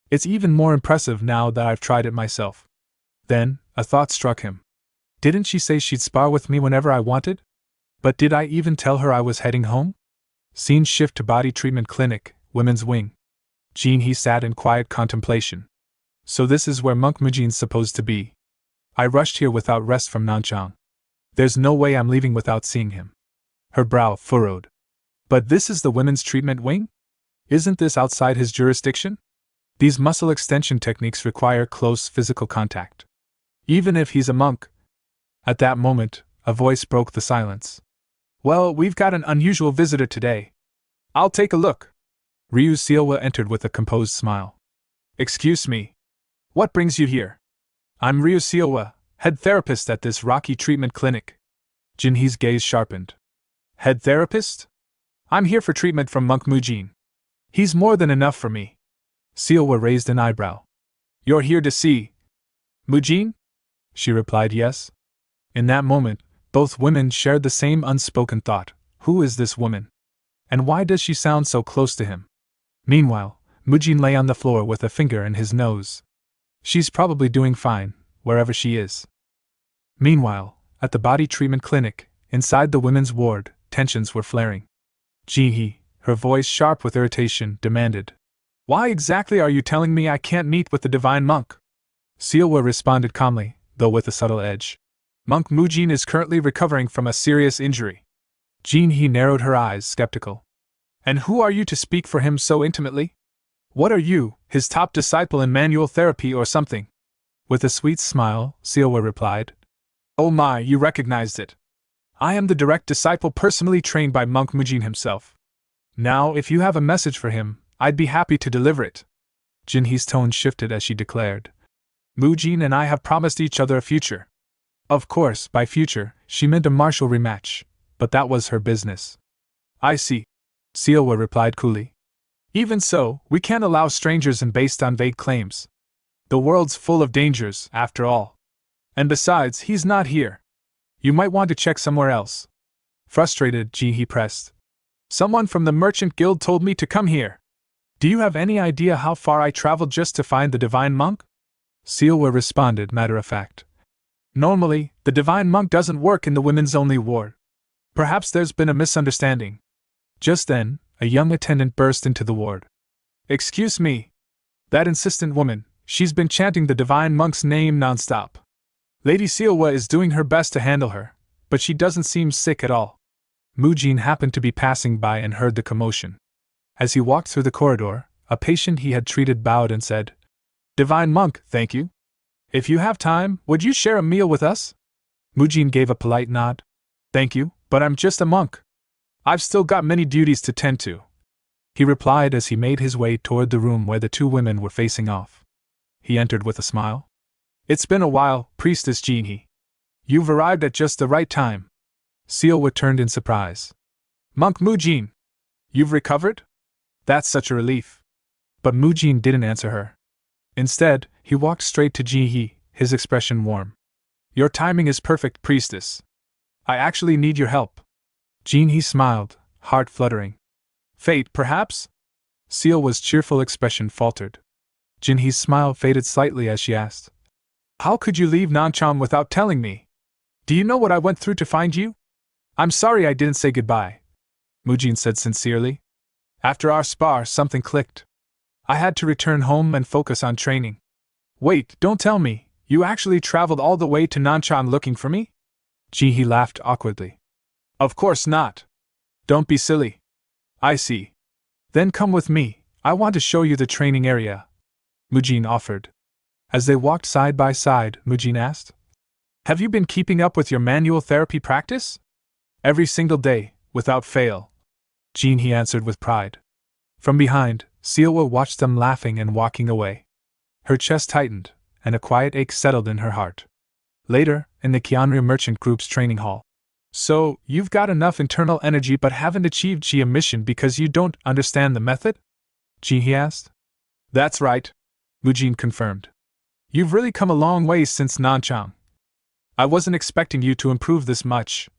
It's even more impressive now that I've tried it myself. Then, a thought struck him. Didn't she say she'd spar with me whenever I wanted? But did I even tell her I was heading home? Scene shift to body treatment clinic, women's wing. He sat in quiet contemplation. So this is where Monk Mujin's supposed to be. I rushed here without rest from Nanchang. There's no way I'm leaving without seeing him. Her brow furrowed. But this is the women's treatment wing? Isn't this outside his jurisdiction? These muscle extension techniques require close physical contact. Even if he's a monk. At that moment, a voice broke the silence. Well, we've got an unusual visitor today. I'll take a look. Ryu Seowa entered with a composed smile. Excuse me. What brings you here? I'm Ryu Seowa, head therapist at this Rocky treatment clinic. Jinhee's gaze sharpened. Head therapist? I'm here for treatment from Monk Mujin. He's more than enough for me. Seowa raised an eyebrow. You're here to see Mujin? She replied yes. In that moment, both women shared the same unspoken thought. Who is this woman? And why does she sound so close to him? Meanwhile, Mujin lay on the floor with a finger in his nose. She's probably doing fine, wherever she is. Meanwhile, at the body treatment clinic, inside the women's ward, tensions were flaring. Jinhee, her voice sharp with irritation, demanded, Why exactly are you telling me I can't meet with the divine monk? Seowa responded calmly, though with a subtle edge. Monk Mujin is currently recovering from a serious injury. Jinhee narrowed her eyes, skeptical. And who are you to speak for him so intimately? What are you, his top disciple in manual therapy or something? With a sweet smile, Seowa replied. Oh my, you recognized it. I am the direct disciple personally trained by Monk Mujin himself. Now, if you have a message for him, I'd be happy to deliver it. Jinhee's tone shifted as she declared. Mujin and I have promised each other a future. Of course, by future, she meant a martial rematch, but that was her business. I see. Seowa replied coolly. Even so, we can't allow strangers in based on vague claims. The world's full of dangers, after all. And besides, he's not here. You might want to check somewhere else. Frustrated, Jinhee pressed. Someone from the Merchant Guild told me to come here. Do you have any idea how far I traveled just to find the divine monk? Seowa responded matter-of-fact. Normally, the divine monk doesn't work in the women's-only ward. Perhaps there's been a misunderstanding. Just then, a young attendant burst into the ward. Excuse me. That insistent woman, she's been chanting the divine monk's name non-stop. Lady Seowa is doing her best to handle her, but she doesn't seem sick at all. Mujin happened to be passing by and heard the commotion. As he walked through the corridor, a patient he had treated bowed and said, Divine monk, thank you. If you have time, would you share a meal with us? Mujin gave a polite nod. Thank you, but I'm just a monk. I've still got many duties to tend to. He replied as he made his way toward the room where the two women were facing off. He entered with a smile. It's been a while, Priestess Jinhee. You've arrived at just the right time. Seowa turned in surprise. Monk Mujin! You've recovered? That's such a relief. But Mujin didn't answer her. Instead, he walked straight to Jinhee, his expression warm. Your timing is perfect, Priestess. I actually need your help. Jinhee smiled, heart fluttering. Fate, perhaps? Seowa's cheerful expression faltered. Jinhee's smile faded slightly as she asked. How could you leave Nanchang without telling me? Do you know what I went through to find you? I'm sorry I didn't say goodbye, Mujin said sincerely. After our spar, something clicked. I had to return home and focus on training. Wait, don't tell me, you actually traveled all the way to Nanchang looking for me? Jinhee laughed awkwardly. Of course not. Don't be silly. I see. Then come with me, I want to show you the training area, Mujin offered. As they walked side by side, Mujin asked, Have you been keeping up with your manual therapy practice? Every single day, without fail. Jinhee answered with pride. From behind, Seowa watched them laughing and walking away. Her chest tightened, and a quiet ache settled in her heart. Later, in the Kianria Merchant Group's training hall. So, you've got enough internal energy but haven't achieved Chia mission because you don't understand the method? Jinhee asked. That's right. Mujin confirmed. You've really come a long way since Nanchang. I wasn't expecting you to improve this much,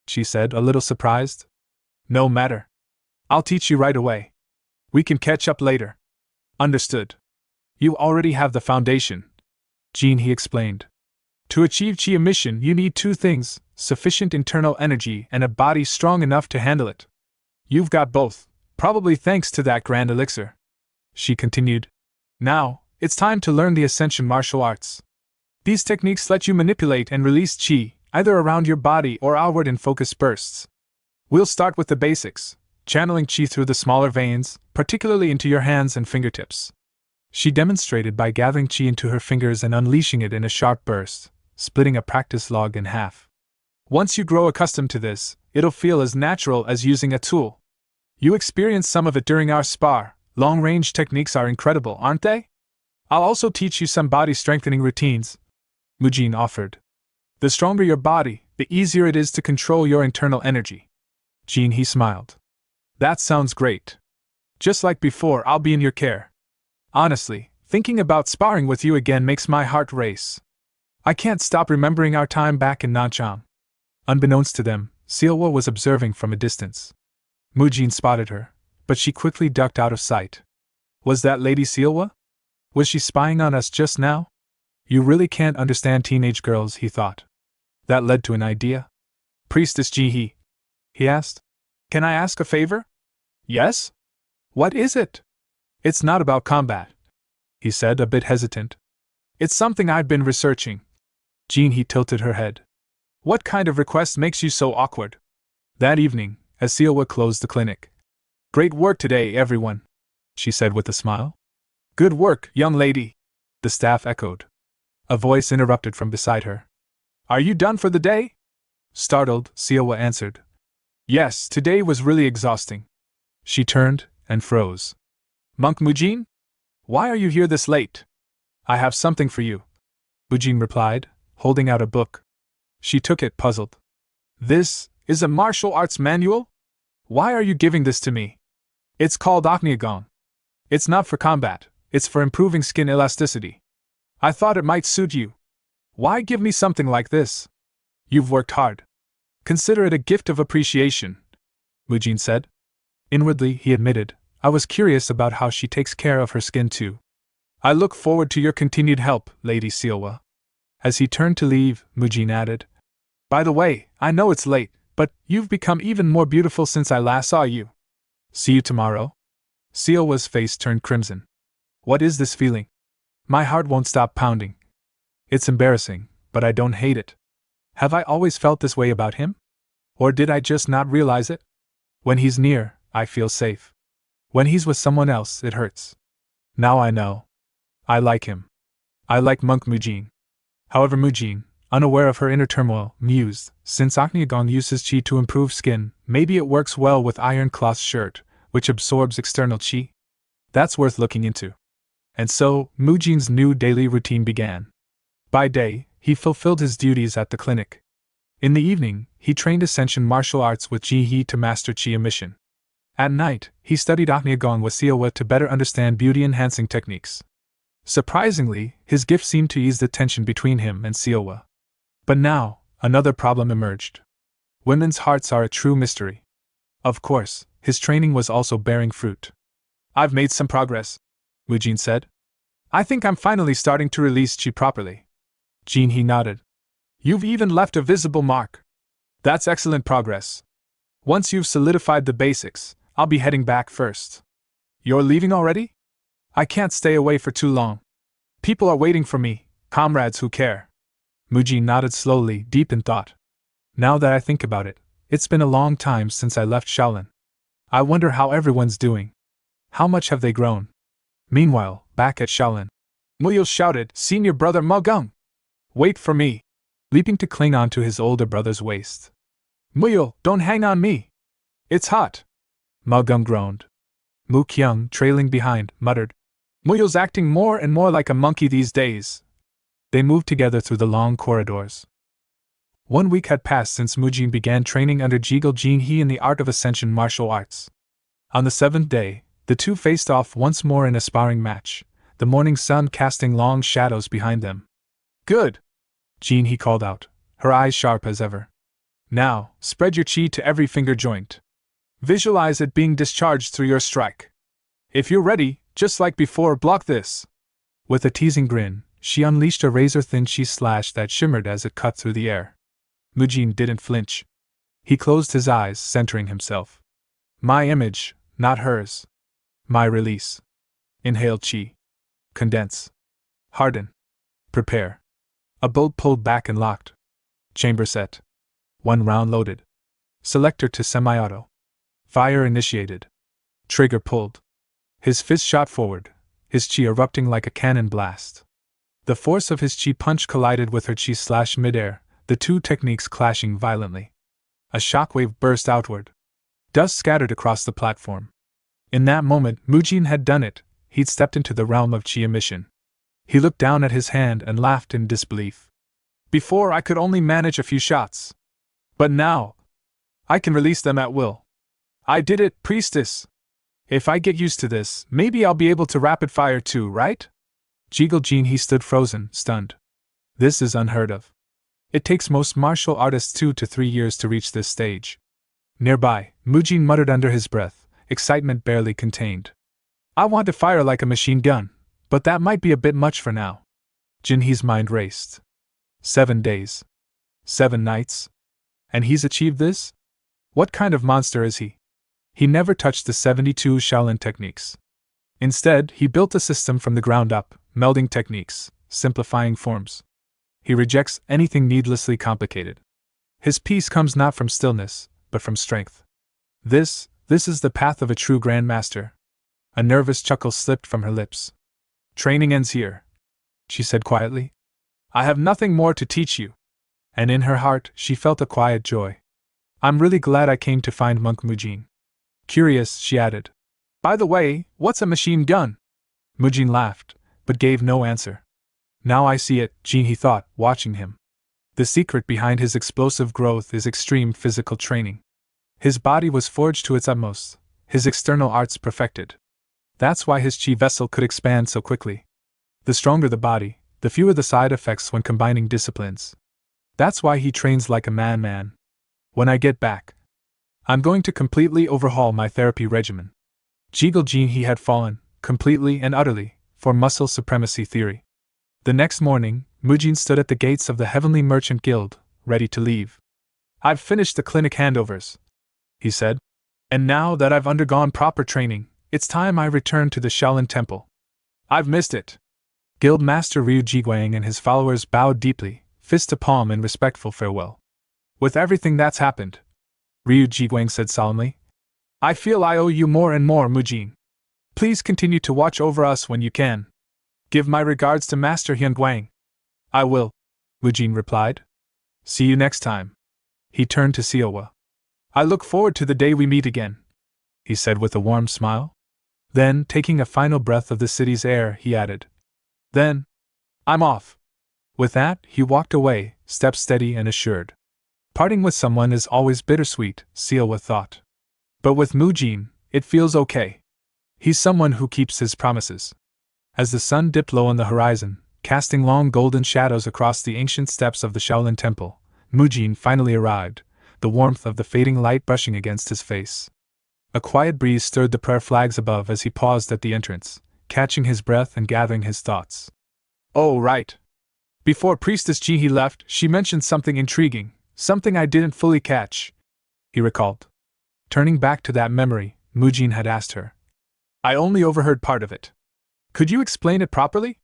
she said, a little surprised. No matter. I'll teach you right away. We can catch up later. Understood. You already have the foundation, Jin He explained. To achieve chi emission, you need two things: sufficient internal energy and a body strong enough to handle it. You've got both, probably thanks to that grand elixir, she continued. Now, it's time to learn the Ascension martial arts. These techniques let you manipulate and release chi, either around your body or outward in focus bursts. We'll start with the basics, channeling chi through the smaller veins, particularly into your hands and fingertips. She demonstrated by gathering chi into her fingers and unleashing it in a sharp burst, splitting a practice log in half. Once you grow accustomed to this, it'll feel as natural as using a tool. You experienced some of it during our spar. Long-range techniques are incredible, aren't they? I'll also teach you some body-strengthening routines, Mujin offered. The stronger your body, the easier it is to control your internal energy. Jin He smiled. That sounds great. Just like before, I'll be in your care. Honestly, thinking about sparring with you again makes my heart race. I can't stop remembering our time back in Nanchang. Unbeknownst to them, Sealwa was observing from a distance. Mujin spotted her, but she quickly ducked out of sight. Was that Lady Sealwa? Was she spying on us just now? You really can't understand teenage girls, he thought. That led to an idea. Priestess Jihi, he asked. Can I ask a favor? Yes? What is it? It's not about combat, he said, a bit hesitant. It's something I've been researching. Jihi tilted her head. What kind of request makes you so awkward? That evening, as Sealwa closed the clinic. Great work today, everyone, she said with a smile. Good work, young lady, the staff echoed. A voice interrupted from beside her. Are you done for the day? Startled, Sealwa answered. Yes, today was really exhausting. She turned and froze. Monk Mujin? Why are you here this late? I have something for you, Mujin replied, holding out a book. She took it, puzzled. This is a martial arts manual? Why are you giving this to me? It's called Akniagong. It's not for combat, it's for improving skin elasticity. I thought it might suit you. Why give me something like this? You've worked hard. Consider it a gift of appreciation, Mujin said. Inwardly, he admitted, I was curious about how she takes care of her skin too. I look forward to your continued help, Lady Sealwa. As he turned to leave, Mujin added, By the way, I know it's late, but you've become even more beautiful since I last saw you. See you tomorrow? Sealwa's face turned crimson. What is this feeling? My heart won't stop pounding. It's embarrassing, but I don't hate it. Have I always felt this way about him? Or did I just not realize it? When he's near, I feel safe. When he's with someone else, it hurts. Now I know. I like him. I like Monk Mujin. However, Mujin, unaware of her inner turmoil, mused, since Akniagong uses chi to improve skin, maybe it works well with iron cloth shirt, which absorbs external chi. That's worth looking into. And so, Mujin's new daily routine began. By day, he fulfilled his duties at the clinic. In the evening, he trained Ascension martial arts with Jihi to master chi emission. At night, he studied Akniagong with Sealwa to better understand beauty-enhancing techniques. Surprisingly, his gift seemed to ease the tension between him and Sealwa. But now, another problem emerged. Women's hearts are a true mystery. Of course, his training was also bearing fruit. I've made some progress, Mujin said. I think I'm finally starting to release chi properly. Jihi nodded. You've even left a visible mark. That's excellent progress. Once you've solidified the basics, I'll be heading back first. You're leaving already? I can't stay away for too long. People are waiting for me, comrades who care. Mujin nodded slowly, deep in thought. Now that I think about it, it's been a long time since I left Shaolin. I wonder how everyone's doing. How much have they grown? Meanwhile, back at Shaolin, Muyil shouted, Senior brother Magung! Wait for me! Leaping to cling onto his older brother's waist. Muyil, don't hang on me! It's hot! Magung groaned. Mu Kyung, trailing behind, muttered, Muyil's acting more and more like a monkey these days. They moved together through the long corridors. 1 week had passed since Mujin began training under Jigel Jinhee in the art of Ascension martial arts. On the 7th day, the two faced off once more in a sparring match, the morning sun casting long shadows behind them. Good! Jean, he called out, her eyes sharp as ever. Now, spread your chi to every finger joint. Visualize it being discharged through your strike. If you're ready, just like before, block this. With a teasing grin, she unleashed a razor-thin chi slash that shimmered as it cut through the air. Mujin didn't flinch. He closed his eyes, centering himself. My image, not hers. My release. Inhale chi. Condense. Harden. Prepare. A bolt pulled back and locked. Chamber set. 1 round loaded. Selector to semi-auto. Fire initiated. Trigger pulled. His fist shot forward, his chi erupting like a cannon blast. The force of his chi punch collided with her chi slash midair, the two techniques clashing violently. A shockwave burst outward. Dust scattered across the platform. In that moment, Mujin had done it. He'd stepped into the realm of chi emission. He looked down at his hand and laughed in disbelief. Before, I could only manage a few shots. But now, I can release them at will. I did it, priestess. If I get used to this, maybe I'll be able to rapid fire too, right? Jiggle Jean, he stood frozen, stunned. This is unheard of. It takes most martial artists 2 to 3 years to reach this stage. Nearby, Mujin muttered under his breath, excitement barely contained. I want to fire like a machine gun, but that might be a bit much for now. Jinhee's mind raced. 7 days. 7 nights? And he's achieved this? What kind of monster is he? He never touched the 72 Shaolin techniques. Instead, he built a system from the ground up, melding techniques, simplifying forms. He rejects anything needlessly complicated. His peace comes not from stillness, but from strength. This is the path of a true grandmaster. A nervous chuckle slipped from her lips. Training ends here, she said quietly. I have nothing more to teach you. And in her heart, she felt a quiet joy. I'm really glad I came to find Monk Mujin. Curious, she added. By the way, what's a machine gun? Mujin laughed, but gave no answer. Now I see it, Jinhee thought, watching him. The secret behind his explosive growth is extreme physical training. His body was forged to its utmost, his external arts perfected. That's why his chi vessel could expand so quickly. The stronger the body, the fewer the side effects when combining disciplines. That's why he trains like a man. When I get back, I'm going to completely overhaul my therapy regimen. Jiggle Jinhee had fallen, completely and utterly, for muscle supremacy theory. The next morning, Mujin stood at the gates of the Heavenly Merchant Guild, ready to leave. I've finished the clinic handovers, he said. And now that I've undergone proper training, it's time I return to the Shaolin Temple. I've missed it. Guild Master Ryu Jiguang and his followers bowed deeply, fist to palm in respectful farewell. With everything that's happened, Ryu Jiguang said solemnly, I feel I owe you more and more, Mujin. Please continue to watch over us when you can. Give my regards to Master Hyunguang. I will, Mujin replied. See you next time. He turned to Siowa. I look forward to the day we meet again, he said with a warm smile. Then, taking a final breath of the city's air, he added, Then, I'm off. With that, he walked away, step steady and assured. Parting with someone is always bittersweet, Siowa thought. But with Mujin, it feels okay. He's someone who keeps his promises. As the sun dipped low on the horizon, casting long golden shadows across the ancient steps of the Shaolin Temple, Mujin finally arrived, the warmth of the fading light brushing against his face. A quiet breeze stirred the prayer flags above as he paused at the entrance, catching his breath and gathering his thoughts. Oh, right. Before Priestess Jinhee left, she mentioned something intriguing, something I didn't fully catch, he recalled. Turning back to that memory, Mujin had asked her. I only overheard part of it. Could you explain it properly?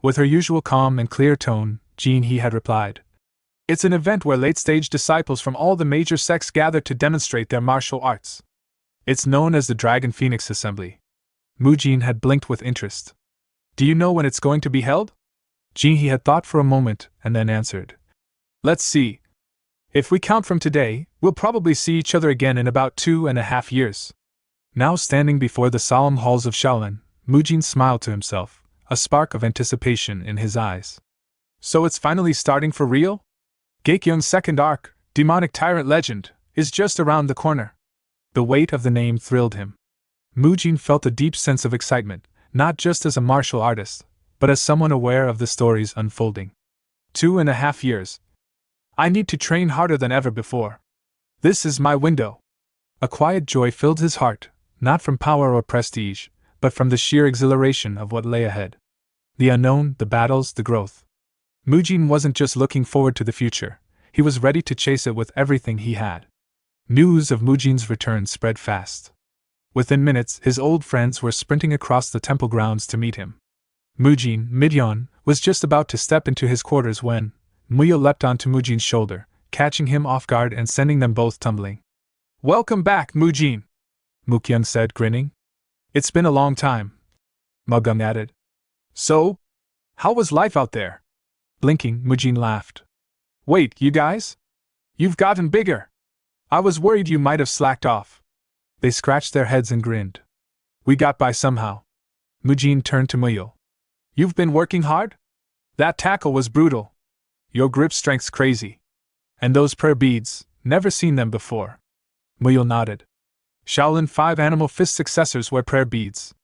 With her usual calm and clear tone, Jinhee had replied. It's an event where late-stage disciples from all the major sects gather to demonstrate their martial arts. It's known as the Dragon Phoenix Assembly. Mujin had blinked with interest. Do you know when it's going to be held? Jinhee had thought for a moment and then answered. Let's see. If we count from today, we'll probably see each other again in about 2.5 years. Now standing before the solemn halls of Shaolin, Mujin smiled to himself, a spark of anticipation in his eyes. So it's finally starting for real? Gaekyung's second arc, Demonic Tyrant Legend, is just around the corner. The weight of the name thrilled him. Mujin felt a deep sense of excitement, not just as a martial artist, but as someone aware of the stories unfolding. 2.5 years. I need to train harder than ever before. This is my window. A quiet joy filled his heart, not from power or prestige, but from the sheer exhilaration of what lay ahead. The unknown, the battles, the growth. Mujin wasn't just looking forward to the future, he was ready to chase it with everything he had. News of Mujin's return spread fast. Within minutes, his old friends were sprinting across the temple grounds to meet him. Mujin, Midyon, was just about to step into his quarters when Muyo leapt onto Mujin's shoulder, catching him off guard and sending them both tumbling. "Welcome back, Mujin," Mukyung said, grinning. "It's been a long time," Mugung added. "So? How was life out there?" Blinking, Mujin laughed. "Wait, you guys? You've gotten bigger. I was worried you might have slacked off." They scratched their heads and grinned. "We got by somehow." Mujin turned to Muyo. "You've been working hard? That tackle was brutal. Your grip strength's crazy. And those prayer beads, never seen them before." Muyo nodded. "Shaolin 5 Animal Fist successors wear prayer beads.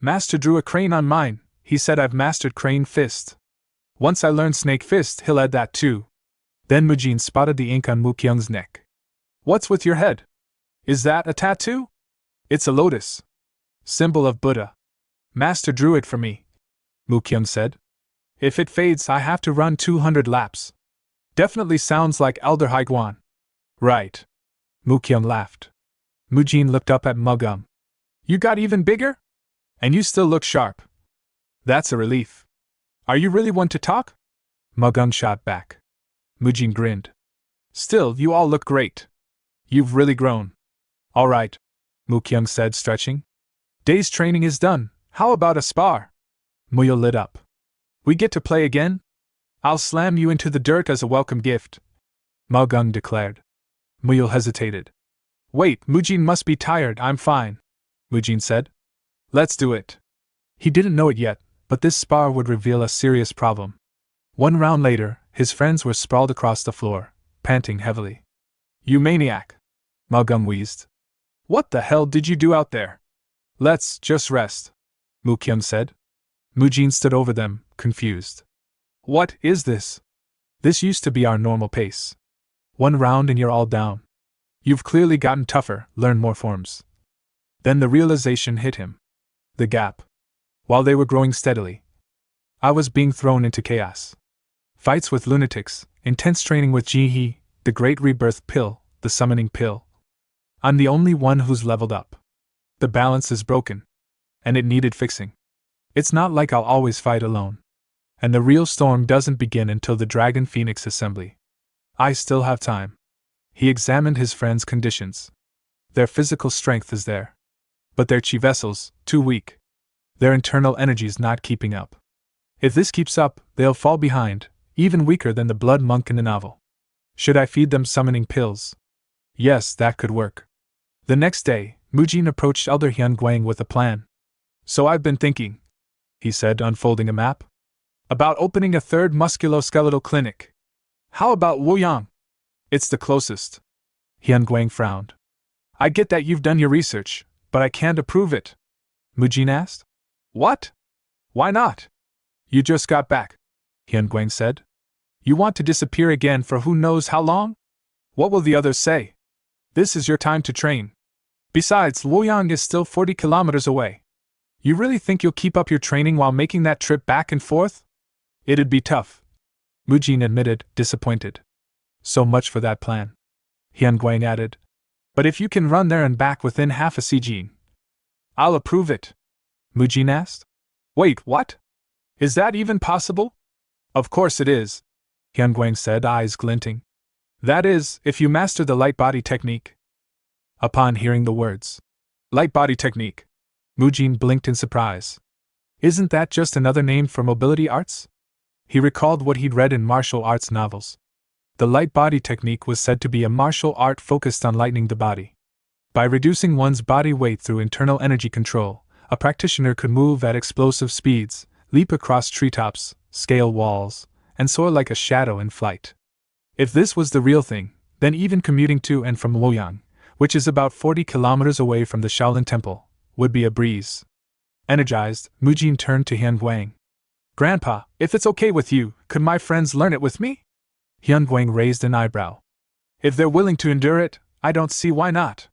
Master drew a crane on mine, he said I've mastered Crane Fist. Once I learned Snake Fist, he'll add that too." Then Mujin spotted the ink on Mukyung's neck. "What's with your head? Is that a tattoo?" "It's a lotus. Symbol of Buddha. Master drew it for me," Mukyung said. "If it fades, I have to run 200 laps. Definitely sounds like Elder Haiguan." "Right." Mukyung laughed. Mujin looked up at Mugum. "You got even bigger? And you still look sharp. That's a relief. Are you really one to talk?" Mugum shot back. Mujin grinned. "Still, you all look great. You've really grown." "All right," Mukyung said, stretching. "Day's training is done. How about a spar?" Muyo lit up. "We get to play again? I'll slam you into the dirt as a welcome gift," Mugung declared. Muyo hesitated. "Wait, Mujin must be tired. I'm fine," Mujin said. "Let's do it." He didn't know it yet, but this spar would reveal a serious problem. One round later, his friends were sprawled across the floor, panting heavily. "You maniac," Mugung wheezed. "What the hell did you do out there?" "Let's just rest," Mukyung said. Mujin stood over them, confused. "What is this? This used to be our normal pace. One round and you're all down. You've clearly gotten tougher, learned more forms." Then the realization hit him. The gap. While they were growing steadily, I was being thrown into chaos. Fights with lunatics, intense training with Jihe, the Great Rebirth Pill, the Summoning Pill. I'm the only one who's leveled up. The balance is broken. And it needed fixing. It's not like I'll always fight alone. And the real storm doesn't begin until the Dragon Phoenix Assembly. I still have time. He examined his friends' conditions. Their physical strength is there. But their chi vessels, too weak. Their internal energies not keeping up. If this keeps up, they'll fall behind, even weaker than the blood monk in the novel. Should I feed them summoning pills? Yes, that could work. The next day, Mujin approached Elder Hyunguang with a plan. "So I've been thinking," he said, unfolding a map, "about opening a third musculoskeletal clinic. How about Woyang? It's the closest." Hyunguang frowned. "I get that you've done your research, but I can't approve it," Mujin asked. "What? Why not? You just got back," Hyunguang said. "You want to disappear again for who knows how long? What will the others say? This is your time to train. Besides, Luoyang is still 40 kilometers away. You really think you'll keep up your training while making that trip back and forth? It'd be tough," Mujin admitted, disappointed. "So much for that plan," Hyunguang added. "But if you can run there and back within half a sijin, I'll approve it," Mujin asked. "Wait, what? Is that even possible?" "Of course it is," Hyunguang said, eyes glinting. "That is, if you master the light body technique." Upon hearing the words, "light body technique," Mujin blinked in surprise. Isn't that just another name for mobility arts? He recalled what he'd read in martial arts novels. The light body technique was said to be a martial art focused on lightening the body. By reducing one's body weight through internal energy control, a practitioner could move at explosive speeds, leap across treetops, scale walls, and soar like a shadow in flight. If this was the real thing, then even commuting to and from Luoyang, which is about 40 kilometers away from the Shaolin Temple, would be a breeze. Energized, Mujin turned to Hyun Guang. Grandpa, if it's okay with you, could my friends learn it with me? Hyun Guang raised an eyebrow. If they're willing to endure it, I don't see why not.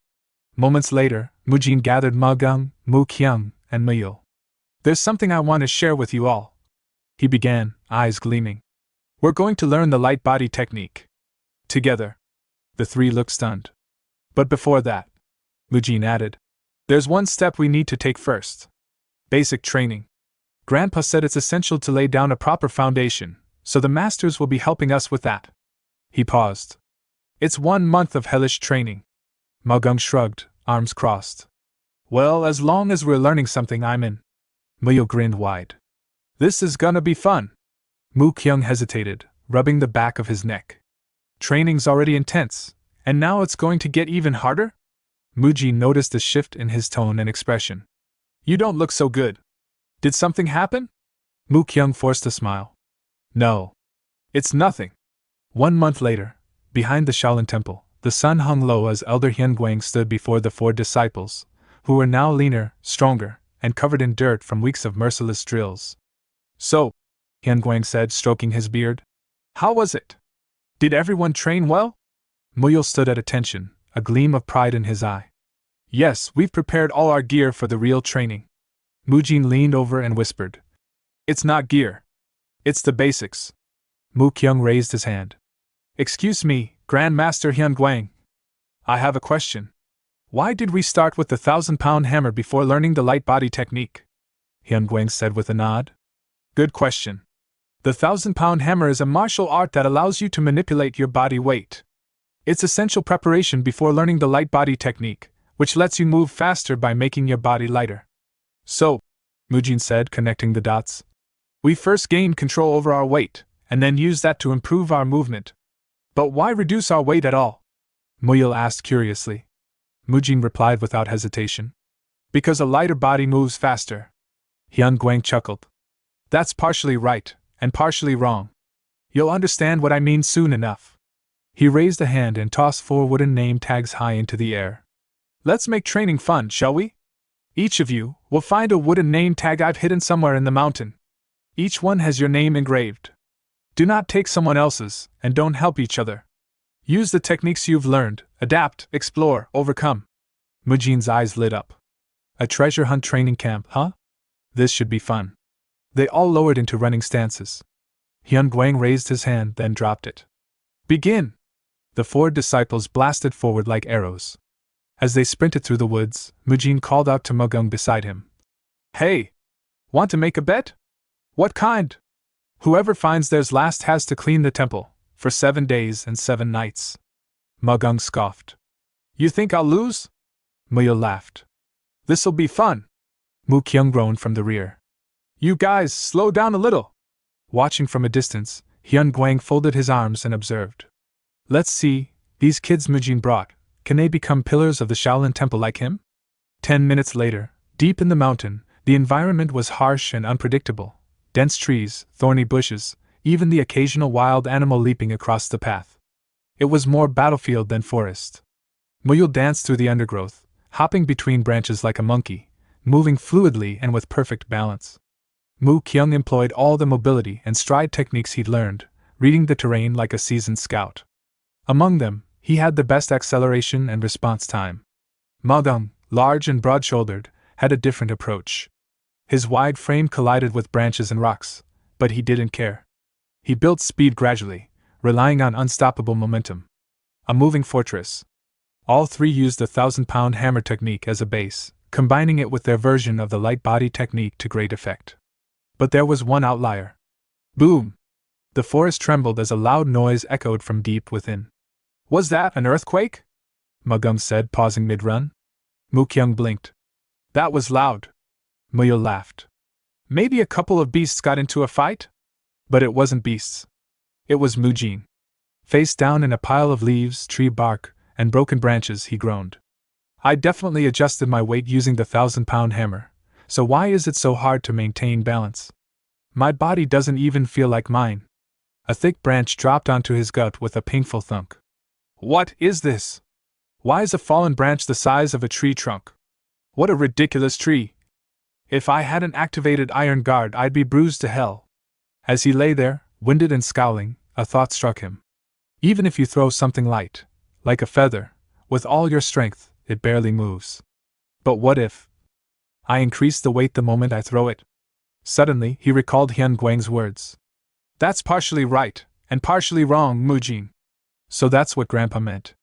Moments later, Mujin gathered Magung, Mu Kyung, and Muyul. There's something I want to share with you all. He began, eyes gleaming. We're going to learn the light body technique. Together. The three looked stunned. But before that, Mujin added, there's one step we need to take first. Basic training. Grandpa said it's essential to lay down a proper foundation, so the masters will be helping us with that. He paused. It's 1 month of hellish training. Magung shrugged, arms crossed. Well, as long as we're learning something, I'm in. Muyul grinned wide. This is gonna be fun. Mu Kyung hesitated, rubbing the back of his neck. Training's already intense, and now it's going to get even harder? Mujin noticed a shift in his tone and expression. You don't look so good. Did something happen? Mu Kyung forced a smile. No. It's nothing. 1 month later, behind the Shaolin Temple, the sun hung low as Elder Hyun Guang stood before the 4 disciples, who were now leaner, stronger, and covered in dirt from weeks of merciless drills. So, Hyun Guang said, stroking his beard, how was it? Did everyone train well? Muyul stood at attention, a gleam of pride in his eye. Yes, we've prepared all our gear for the real training. Mujin leaned over and whispered. It's not gear. It's the basics. Mu Kyung raised his hand. Excuse me, Grandmaster Hyun Guang. I have a question. Why did we start with the 1,000-pound hammer before learning the light body technique? Hyun Guang said with a nod. Good question. The 1,000-pound hammer is a martial art that allows you to manipulate your body weight. It's essential preparation before learning the light body technique, which lets you move faster by making your body lighter. So, Mujin said, connecting the dots, we first gain control over our weight, and then use that to improve our movement. But why reduce our weight at all? Muyul asked curiously. Mujin replied without hesitation. Because a lighter body moves faster. Hyun Guang chuckled. That's partially right, and partially wrong. You'll understand what I mean soon enough. He raised a hand and tossed 4 wooden name tags high into the air. Let's make training fun, shall we? Each of you will find a wooden name tag I've hidden somewhere in the mountain. Each one has your name engraved. Do not take someone else's, and don't help each other. Use the techniques you've learned, adapt, explore, overcome. Mujin's eyes lit up. A treasure hunt training camp, huh? This should be fun. They all lowered into running stances. Hyun Guang raised his hand, then dropped it. Begin! The 4 disciples blasted forward like arrows. As they sprinted through the woods, Mujin called out to Magung beside him. Hey! Want to make a bet? What kind? Whoever finds theirs last has to clean the temple, for 7 days and 7 nights. Magung scoffed. You think I'll lose? Muyul laughed. This'll be fun. Mu Kyung groaned from the rear. You guys, slow down a little. Watching from a distance, Hyun Guang folded his arms and observed. Let's see, these kids Mujin brought, can they become pillars of the Shaolin Temple like him? 10 minutes later, deep in the mountain, the environment was harsh and unpredictable. Dense trees, thorny bushes, even the occasional wild animal leaping across the path. It was more battlefield than forest. Muyul danced through the undergrowth, hopping between branches like a monkey, moving fluidly and with perfect balance. Mu Kyung employed all the mobility and stride techniques he'd learned, reading the terrain like a seasoned scout. Among them, he had the best acceleration and response time. Magung, large and broad-shouldered, had a different approach. His wide frame collided with branches and rocks, but he didn't care. He built speed gradually, relying on unstoppable momentum. A moving fortress. All 3 used the 1,000-pound hammer technique as a base, combining it with their version of the light body technique to great effect. But there was one outlier. Boom! The forest trembled as a loud noise echoed from deep within. Was that an earthquake? Magung said, pausing mid-run. Mu Kyung blinked. That was loud. Muyul laughed. Maybe a couple of beasts got into a fight? But it wasn't beasts. It was Mujin. Face down in a pile of leaves, tree bark, and broken branches, he groaned. I definitely adjusted my weight using the 1,000-pound hammer, so why is it so hard to maintain balance? My body doesn't even feel like mine. A thick branch dropped onto his gut with a painful thunk. What is this? Why is a fallen branch the size of a tree trunk? What a ridiculous tree! If I hadn't activated Iron Guard, I'd be bruised to hell. As he lay there, winded and scowling, a thought struck him. Even if you throw something light, like a feather, with all your strength, it barely moves. But what if I increase the weight the moment I throw it? Suddenly, he recalled Hyun Guang's words. That's partially right, and partially wrong, Mujin. So that's what Grandpa meant.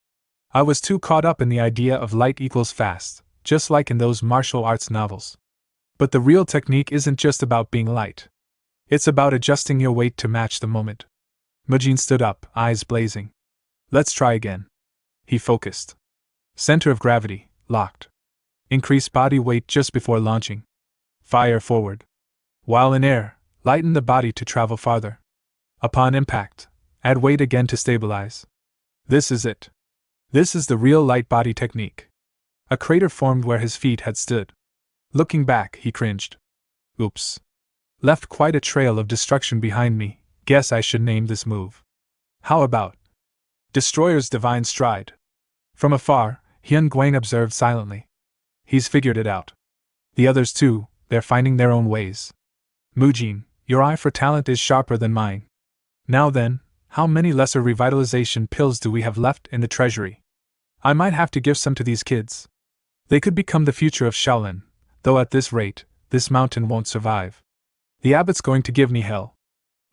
I was too caught up in the idea of light equals fast, just like in those martial arts novels. But the real technique isn't just about being light. It's about adjusting your weight to match the moment. Mujin stood up, eyes blazing. Let's try again. He focused. Center of gravity, locked. Increase body weight just before launching. Fire forward. While in air, lighten the body to travel farther. Upon impact, add weight again to stabilize. This is it. This is the real light body technique. A crater formed where his feet had stood. Looking back, he cringed. Oops. Left quite a trail of destruction behind me. Guess I should name this move. How about Destroyer's Divine Stride? From afar, Hyun Guang observed silently. He's figured it out. The others too, they're finding their own ways. Mujin, your eye for talent is sharper than mine. Now then, how many lesser revitalization pills do we have left in the treasury? I might have to give some to these kids. They could become the future of Shaolin, though at this rate, this mountain won't survive. The abbot's going to give me hell.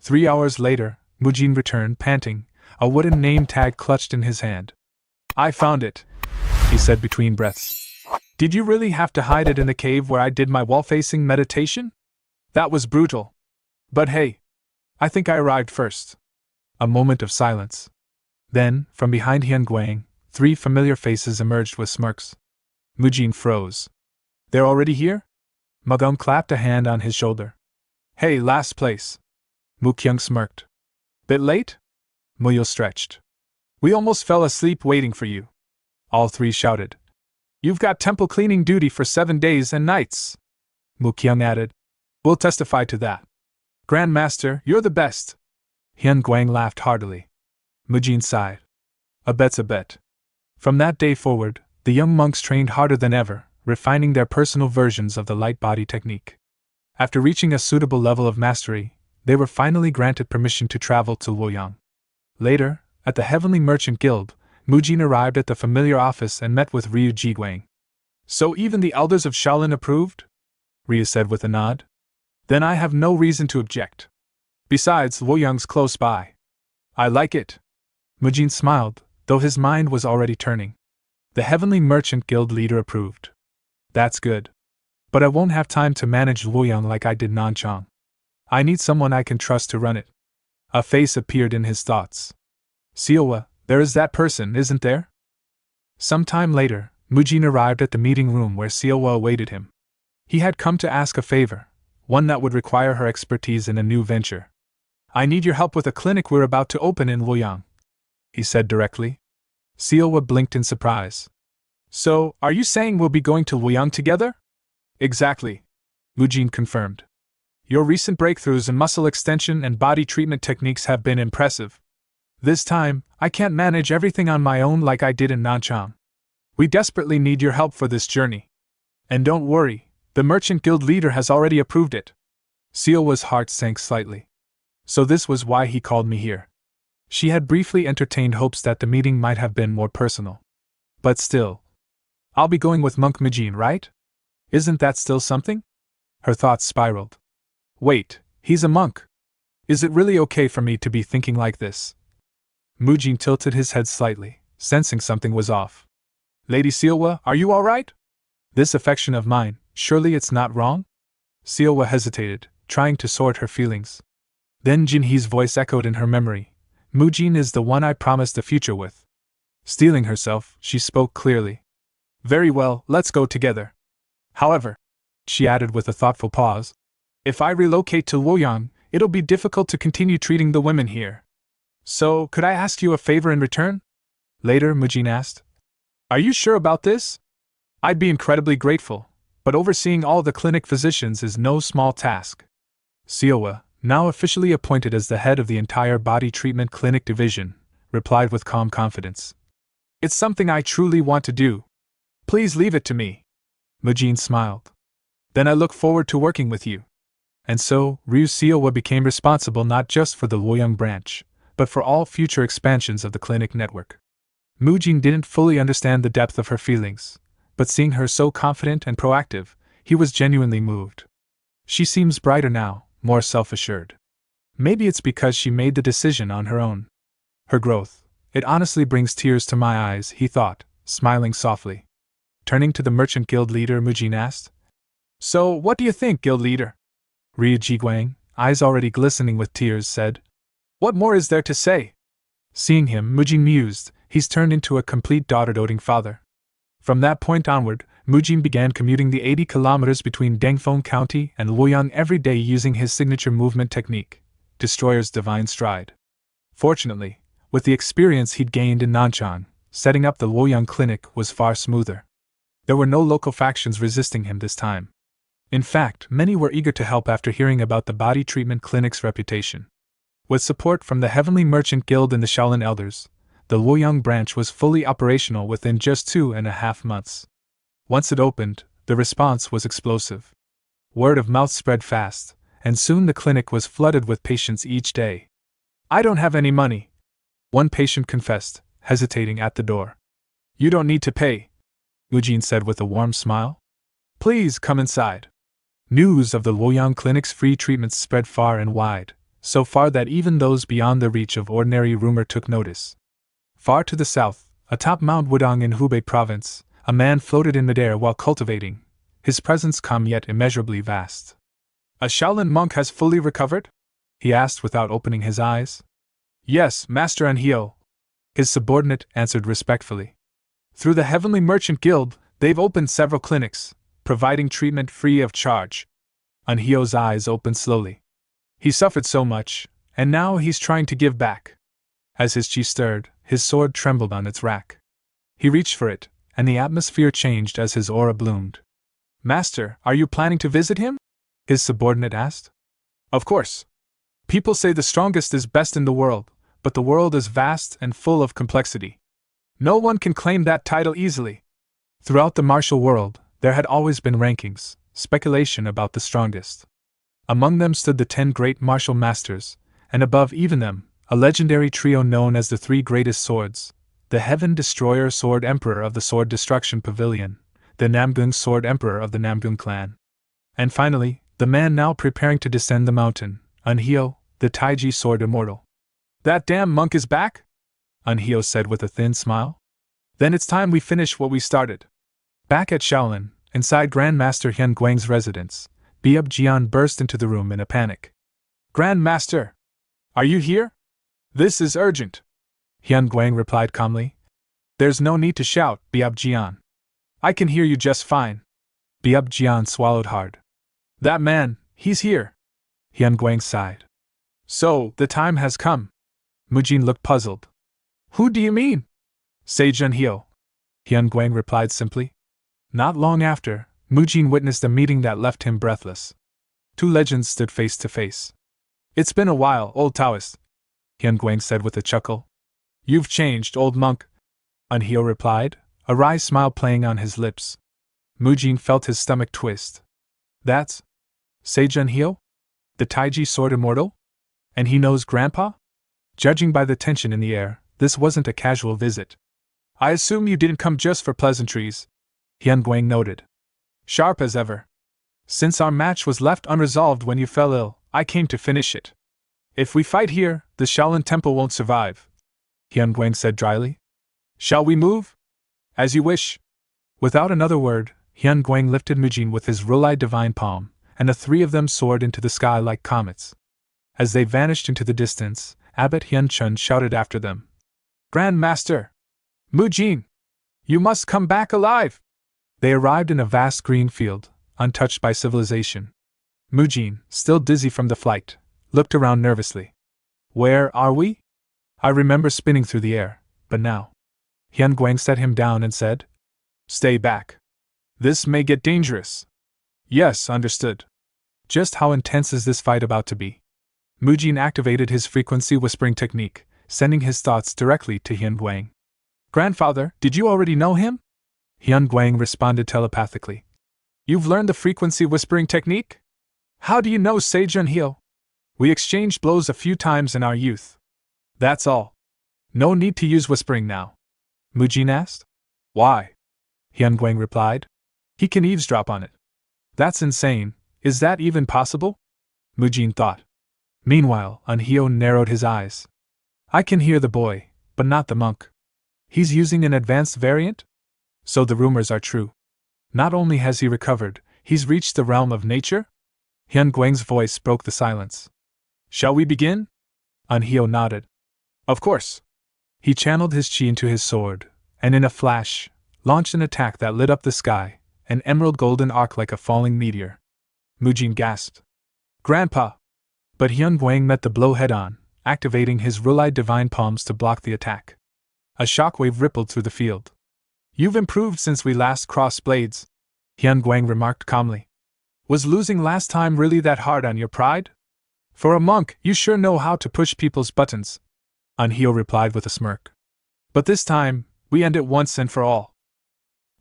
3 hours later, Mujin returned, panting, a wooden name tag clutched in his hand. I found it, he said between breaths. Did you really have to hide it in the cave where I did my wall-facing meditation? That was brutal. But hey, I think I arrived first. A moment of silence. Then, from behind Hyun Guang, 3 familiar faces emerged with smirks. Mujin froze. They're already here? Magum clapped a hand on his shoulder. Hey, last place. Mukyung smirked. Bit late? Muyul stretched. We almost fell asleep waiting for you. All 3 shouted. You've got temple cleaning duty for 7 days and nights. Mukyung added. We'll testify to that. Grandmaster, you're the best. Hyun Guang laughed heartily. Mujin sighed. A bet's a bet. From that day forward, the young monks trained harder than ever, refining their personal versions of the light body technique. After reaching a suitable level of mastery, they were finally granted permission to travel to Luoyang. Later, at the Heavenly Merchant Guild, Mujin arrived at the familiar office and met with Ryu Jiguang. So even the elders of Shaolin approved? Ryu said with a nod. Then I have no reason to object. Besides, Luoyang's close by. I like it. Mujin smiled, though his mind was already turning. The Heavenly Merchant Guild leader approved. That's good. But I won't have time to manage Luoyang like I did Nanchang. I need someone I can trust to run it. A face appeared in his thoughts. Siwa, there is that person, isn't there? Some time later, Mujin arrived at the meeting room where Siwa awaited him. He had come to ask a favor, one that would require her expertise in a new venture. I need your help with a clinic we're about to open in Luoyang, he said directly. Siwa blinked in surprise. So, are you saying we'll be going to Luoyang together? Exactly, Mujin confirmed. Your recent breakthroughs in muscle extension and body treatment techniques have been impressive. This time, I can't manage everything on my own like I did in Nanchang. We desperately need your help for this journey. And don't worry, the Merchant Guild leader has already approved it. Siwa's heart sank slightly. So this was why he called me here. She had briefly entertained hopes that the meeting might have been more personal. But still. I'll be going with Monk Mujin, right? Isn't that still something? Her thoughts spiraled. Wait, he's a monk. Is it really okay for me to be thinking like this? Mujin tilted his head slightly, sensing something was off. Lady Siwa, are you all right? This affection of mine, surely it's not wrong? Siwa hesitated, trying to sort her feelings. Then Jinhee's voice echoed in her memory. Mujin is the one I promised a future with. Steeling herself, she spoke clearly. Very well, let's go together. However, she added with a thoughtful pause, if I relocate to Luoyang, it'll be difficult to continue treating the women here. So, could I ask you a favor in return? Later, Mujin asked. Are you sure about this? I'd be incredibly grateful, but overseeing all the clinic physicians is no small task. Siwa, now officially appointed as the head of the entire body treatment clinic division, replied with calm confidence. It's something I truly want to do. Please leave it to me. Mujin smiled. Then I look forward to working with you. And so, Ryu Seowa became responsible not just for the Luoyang branch, but for all future expansions of the clinic network. Mujin didn't fully understand the depth of her feelings, but seeing her so confident and proactive, he was genuinely moved. She seems brighter now, more self-assured. Maybe it's because she made the decision on her own. Her growth, it honestly brings tears to my eyes, he thought, smiling softly. Turning to the merchant guild leader, Mujin asked, "So, what do you think, guild leader?" Ryu Jiguang, eyes already glistening with tears, said, "What more is there to say?" Seeing him, Mujin mused, he's turned into a complete daughter-doting father. From that point onward, Mujin began commuting the 80 kilometers between Dengfeng County and Luoyang every day using his signature movement technique, Destroyer's Divine Stride. Fortunately, with the experience he'd gained in Nanchang, setting up the Luoyang clinic was far smoother. There were no local factions resisting him this time. In fact, many were eager to help after hearing about the body treatment clinic's reputation. With support from the Heavenly Merchant Guild and the Shaolin Elders, the Luoyang branch was fully operational within just 2.5 months. Once it opened, the response was explosive. Word of mouth spread fast, and soon the clinic was flooded with patients each day. "I don't have any money," one patient confessed, hesitating at the door. "You don't need to pay," Mujin said with a warm smile. "Please come inside." News of the Luoyang clinic's free treatments spread far and wide, so far that even those beyond the reach of ordinary rumor took notice. Far to the south, atop Mount Wudong in Hubei province, a man floated in midair while cultivating, his presence calm yet immeasurably vast. "A Shaolin monk has fully recovered?" he asked without opening his eyes. "Yes, Master Anhyo," his subordinate answered respectfully. "Through the Heavenly Merchant Guild, they've opened several clinics, providing treatment free of charge." Anhyo's eyes opened slowly. He suffered so much, and now he's trying to give back. As his chi stirred, his sword trembled on its rack. He reached for it, and the atmosphere changed as his aura bloomed. "Master, are you planning to visit him?" his subordinate asked. "Of course. People say the strongest is best in the world, but the world is vast and full of complexity. No one can claim that title easily." Throughout the martial world, there had always been rankings, speculation about the strongest. Among them stood the 10 great martial masters, and above even them, a legendary trio known as the 3 Greatest Swords, the Heaven Destroyer Sword Emperor of the Sword Destruction Pavilion, the Namgung Sword Emperor of the Namgung clan, and finally, the man now preparing to descend the mountain, Anhyo, the Taiji Sword Immortal. "That damn monk is back?" Anhyo said with a thin smile. "Then it's time we finish what we started." Back at Shaolin, inside Grandmaster Hyun Guang's residence, Biab Jian burst into the room in a panic. "Grandmaster! Are you here? This is urgent!" Hyun Guang replied calmly. "There's no need to shout, Biab Jian. I can hear you just fine." Biab Jian swallowed hard. "That man, he's here." Hyun Guang sighed. "So, the time has come." Mujin looked puzzled. "Who do you mean?" "Sage Anhyo," Hyun Guang replied simply. Not long after, Mujin witnessed a meeting that left him breathless. 2 legends stood face to face. "It's been a while, old Taoist," Hyun Guang said with a chuckle. "You've changed, old monk," Anhyo replied, a wry smile playing on his lips. Mujin felt his stomach twist. "That's Sage Anhyo? The Taiji Sword Immortal? And he knows Grandpa?" Judging by the tension in the air, this wasn't a casual visit. "I assume you didn't come just for pleasantries," Hyun Guang noted. "Sharp as ever. Since our match was left unresolved when you fell ill, I came to finish it. If we fight here, the Shaolin Temple won't survive," Hyun Guang said dryly. "Shall we move?" "As you wish." Without another word, Hyun Guang lifted Mujin with his Rulai divine palm, and the 3 of them soared into the sky like comets. As they vanished into the distance, Abbot Hyun Chun shouted after them. "Grandmaster! Mujin! You must come back alive!" They arrived in a vast green field, untouched by civilization. Mujin, still dizzy from the flight, looked around nervously. "Where are we?" "I remember spinning through the air, but now." Hyun Guang set him down and said, "Stay back. This may get dangerous." "Yes, understood." "Just how intense is this fight about to be?" Mujin activated his frequency whispering technique, sending his thoughts directly to Hyun Guang. "Grandfather, did you already know him?" Hyun Guang responded telepathically. You've learned the frequency whispering technique? How do you know Sage Unheal? We exchanged blows a few times in our youth. That's all. No need to use whispering now. Mujin asked. Why? Hyunguang replied. He can eavesdrop on it. That's insane. Is that even possible? Mujin thought. Meanwhile, Unhyo narrowed his eyes. I can hear the boy, but not the monk. He's using an advanced variant? So the rumors are true. Not only has he recovered, he's reached the realm of nature? Hyunguang's voice broke the silence. Shall we begin? Unhyo nodded. Of course. He channeled his chi into his sword, and in a flash, launched an attack that lit up the sky, an emerald golden arc like a falling meteor. Mujin gasped. Grandpa! But Hyunguang met the blow head-on, activating his Rulai divine palms to block the attack. A shockwave rippled through the field. You've improved since we last crossed blades, Hyunguang remarked calmly. Was losing last time really that hard on your pride? For a monk, you sure know how to push people's buttons, Unhyo replied with a smirk. But this time, we end it once and for all.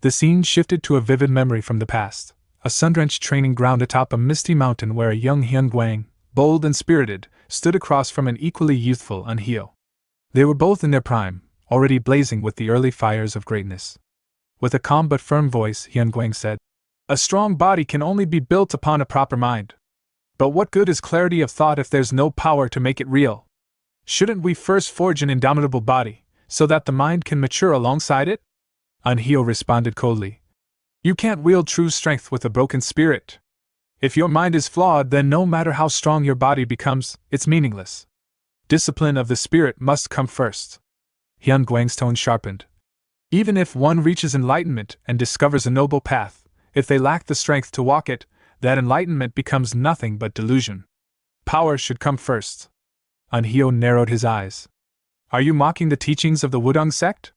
The scene shifted to a vivid memory from the past, a sun-drenched training ground atop a misty mountain where a young Hyunguang, bold and spirited, stood across from an equally youthful Unhyo. They were both in their prime, already blazing with the early fires of greatness. With a calm but firm voice, Hyunguang said, A strong body can only be built upon a proper mind. But what good is clarity of thought if there's no power to make it real? Shouldn't we first forge an indomitable body, so that the mind can mature alongside it? Unhyo responded coldly. You can't wield true strength with a broken spirit. If your mind is flawed, then no matter how strong your body becomes, it's meaningless. Discipline of the spirit must come first. Hyunguang's tone sharpened. Even if one reaches enlightenment and discovers a noble path, if they lack the strength to walk it, that enlightenment becomes nothing but delusion. Power should come first. Unhyo narrowed his eyes. Are you mocking the teachings of the Wudong sect?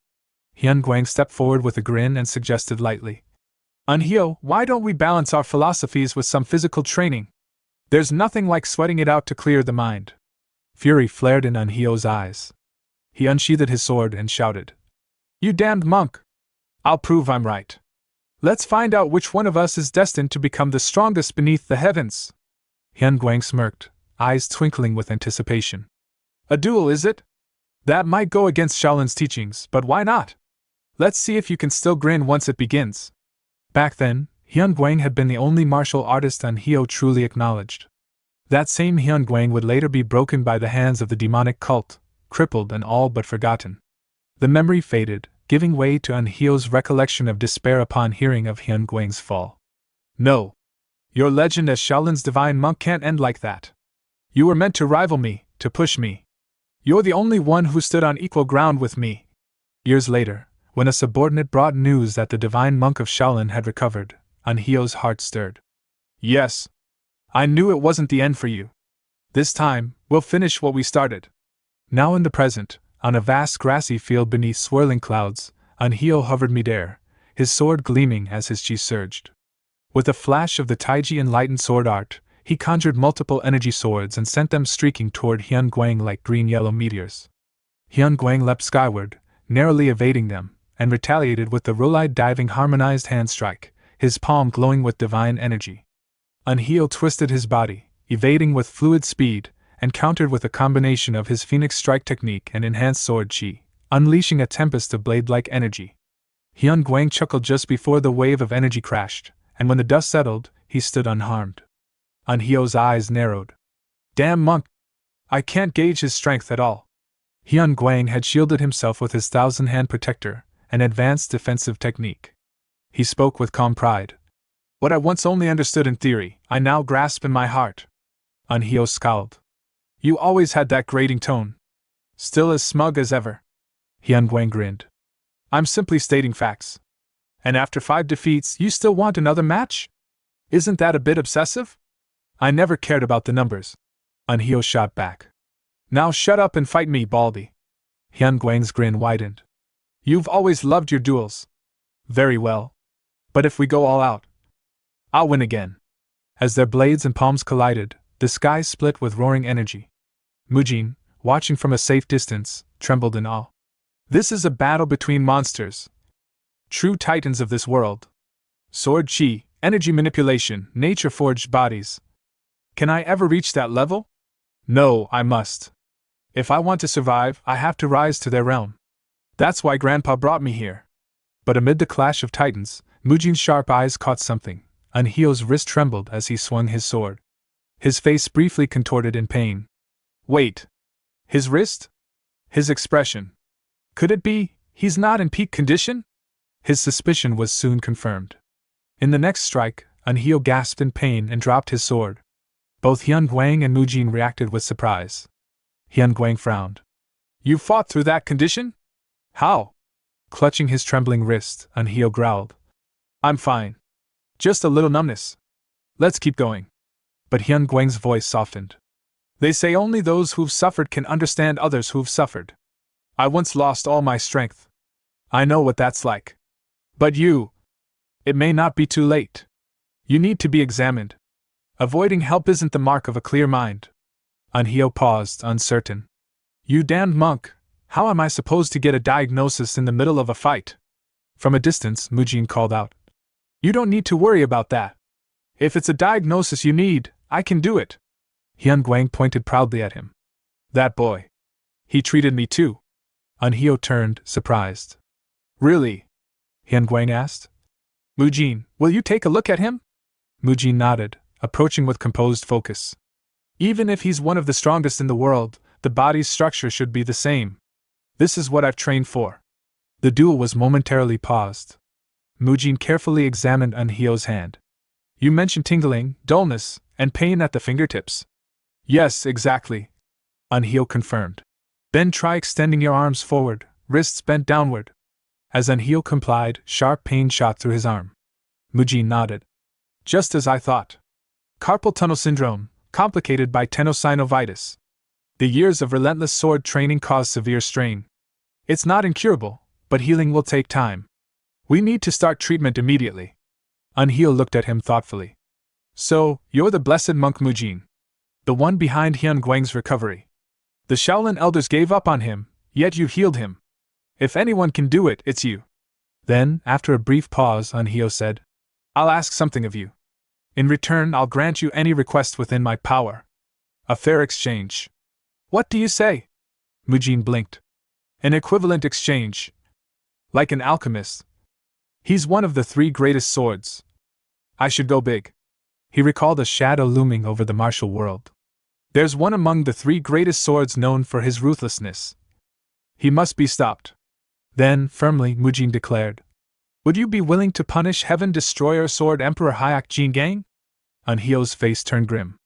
Hyunguang stepped forward with a grin and suggested lightly. Unhyo, why don't we balance our philosophies with some physical training? There's nothing like sweating it out to clear the mind. Fury flared in Unhyo's eyes. He unsheathed his sword and shouted. You damned monk! I'll prove I'm right. Let's find out which one of us is destined to become the strongest beneath the heavens. Hyunguang smirked, eyes twinkling with anticipation. A duel, is it? That might go against Shaolin's teachings, but why not? Let's see if you can still grin once it begins. Back then, Hyunguang had been the only martial artist Unhyo truly acknowledged. That same Hyunguang would later be broken by the hands of the demonic cult, crippled and all but forgotten. The memory faded, giving way to Unhyo's recollection of despair upon hearing of Hyunguang's fall. No. Your legend as Shaolin's divine monk can't end like that. You were meant to rival me, to push me. You're the only one who stood on equal ground with me. Years later, when a subordinate brought news that the divine monk of Shaolin had recovered, Unhyo's heart stirred. Yes. I knew it wasn't the end for you. This time, we'll finish what we started. Now in the present, on a vast grassy field beneath swirling clouds, Unhyo hovered midair, his sword gleaming as his chi surged. With a flash of the Taiji enlightened sword art, he conjured multiple energy swords and sent them streaking toward Hyunguang like green-yellow meteors. Hyunguang leapt skyward, narrowly evading them, and retaliated with the Rulai diving harmonized hand strike, his palm glowing with divine energy. Unhyo twisted his body, evading with fluid speed, and countered with a combination of his Phoenix Strike technique and enhanced sword chi, unleashing a tempest of blade-like energy. Hyunguang chuckled just before the wave of energy crashed, and when the dust settled, he stood unharmed. Unhyo's eyes narrowed. Damn monk! I can't gauge his strength at all. Hyunguang had shielded himself with his thousand-hand protector, an advanced defensive technique. He spoke with calm pride. What I once only understood in theory, I now grasp in my heart. Unhyo scowled. You always had that grating tone. Still as smug as ever. Hyunguang grinned. I'm simply stating facts. And after 5 defeats, you still want another match? Isn't that a bit obsessive? I never cared about the numbers. Unhyo shot back. Now shut up and fight me, Baldy. Hyunguang's grin widened. You've always loved your duels. Very well. But if we go all out, I'll win again. As their blades and palms collided, the sky split with roaring energy. Mujin, watching from a safe distance, trembled in awe. This is a battle between monsters. True titans of this world. Sword chi, Energy manipulation, nature-forged bodies. Can I ever reach that level? No, I must. If I want to survive, I have to rise to their realm. That's why Grandpa brought me here. But amid the clash of titans, Mujin's sharp eyes caught something. Anhio's wrist trembled as he swung his sword. His face briefly contorted in pain. Wait. His wrist? His expression. Could it be, he's not in peak condition? His suspicion was soon confirmed. In the next strike, Anhio gasped in pain and dropped his sword. Both Hyun Guang and Mujin reacted with surprise. Hyun Guang frowned. You fought through that condition? How? Clutching his trembling wrist, Anhio growled. I'm fine. Just a little numbness. Let's keep going. But Hyun Guang's voice softened. They say only those who've suffered can understand others who've suffered. I once lost all my strength. I know what that's like. But you... It may not be too late. You need to be examined. Avoiding help isn't the mark of a clear mind. Anhio paused, uncertain. You damned monk, how am I supposed to get a diagnosis in the middle of a fight? From a distance, Mujin called out. You don't need to worry about that. If it's a diagnosis you need, I can do it. Hyun Guang pointed proudly at him. That boy. He treated me too. Anhio turned, surprised. Really? Hyun Guang asked. Mujin, will you take a look at him? Mujin nodded, approaching with composed focus. Even if he's one of the strongest in the world, the body's structure should be the same. This is what I've trained for. The duel was momentarily paused. Mujin carefully examined Anhio's hand. You mentioned tingling, dullness, and pain at the fingertips. Yes, exactly. Anhio confirmed. Then try extending your arms forward, wrists bent downward. As Anhio complied, sharp pain shot through his arm. Mujin nodded. Just as I thought. Carpal tunnel syndrome, complicated by tenosynovitis. The years of relentless sword training cause severe strain. It's not incurable, but healing will take time. We need to start treatment immediately. Anhio looked at him thoughtfully. So, you're the blessed monk Mujin. The one behind Hyun Guang's recovery. The Shaolin elders gave up on him, yet you healed him. If anyone can do it, it's you. Then, after a brief pause, Anhio said, I'll ask something of you. In return, I'll grant you any request within my power. A fair exchange. What do you say? Mujin blinked. An equivalent exchange. Like an alchemist. He's one of the 3 greatest swords. I should go big. He recalled a shadow looming over the martial world. There's one among the 3 greatest swords known for his ruthlessness. He must be stopped. Then, firmly, Mujin declared. Would you be willing to punish Heaven Destroyer Sword Emperor Hyak Jingang? Anhio's face turned grim.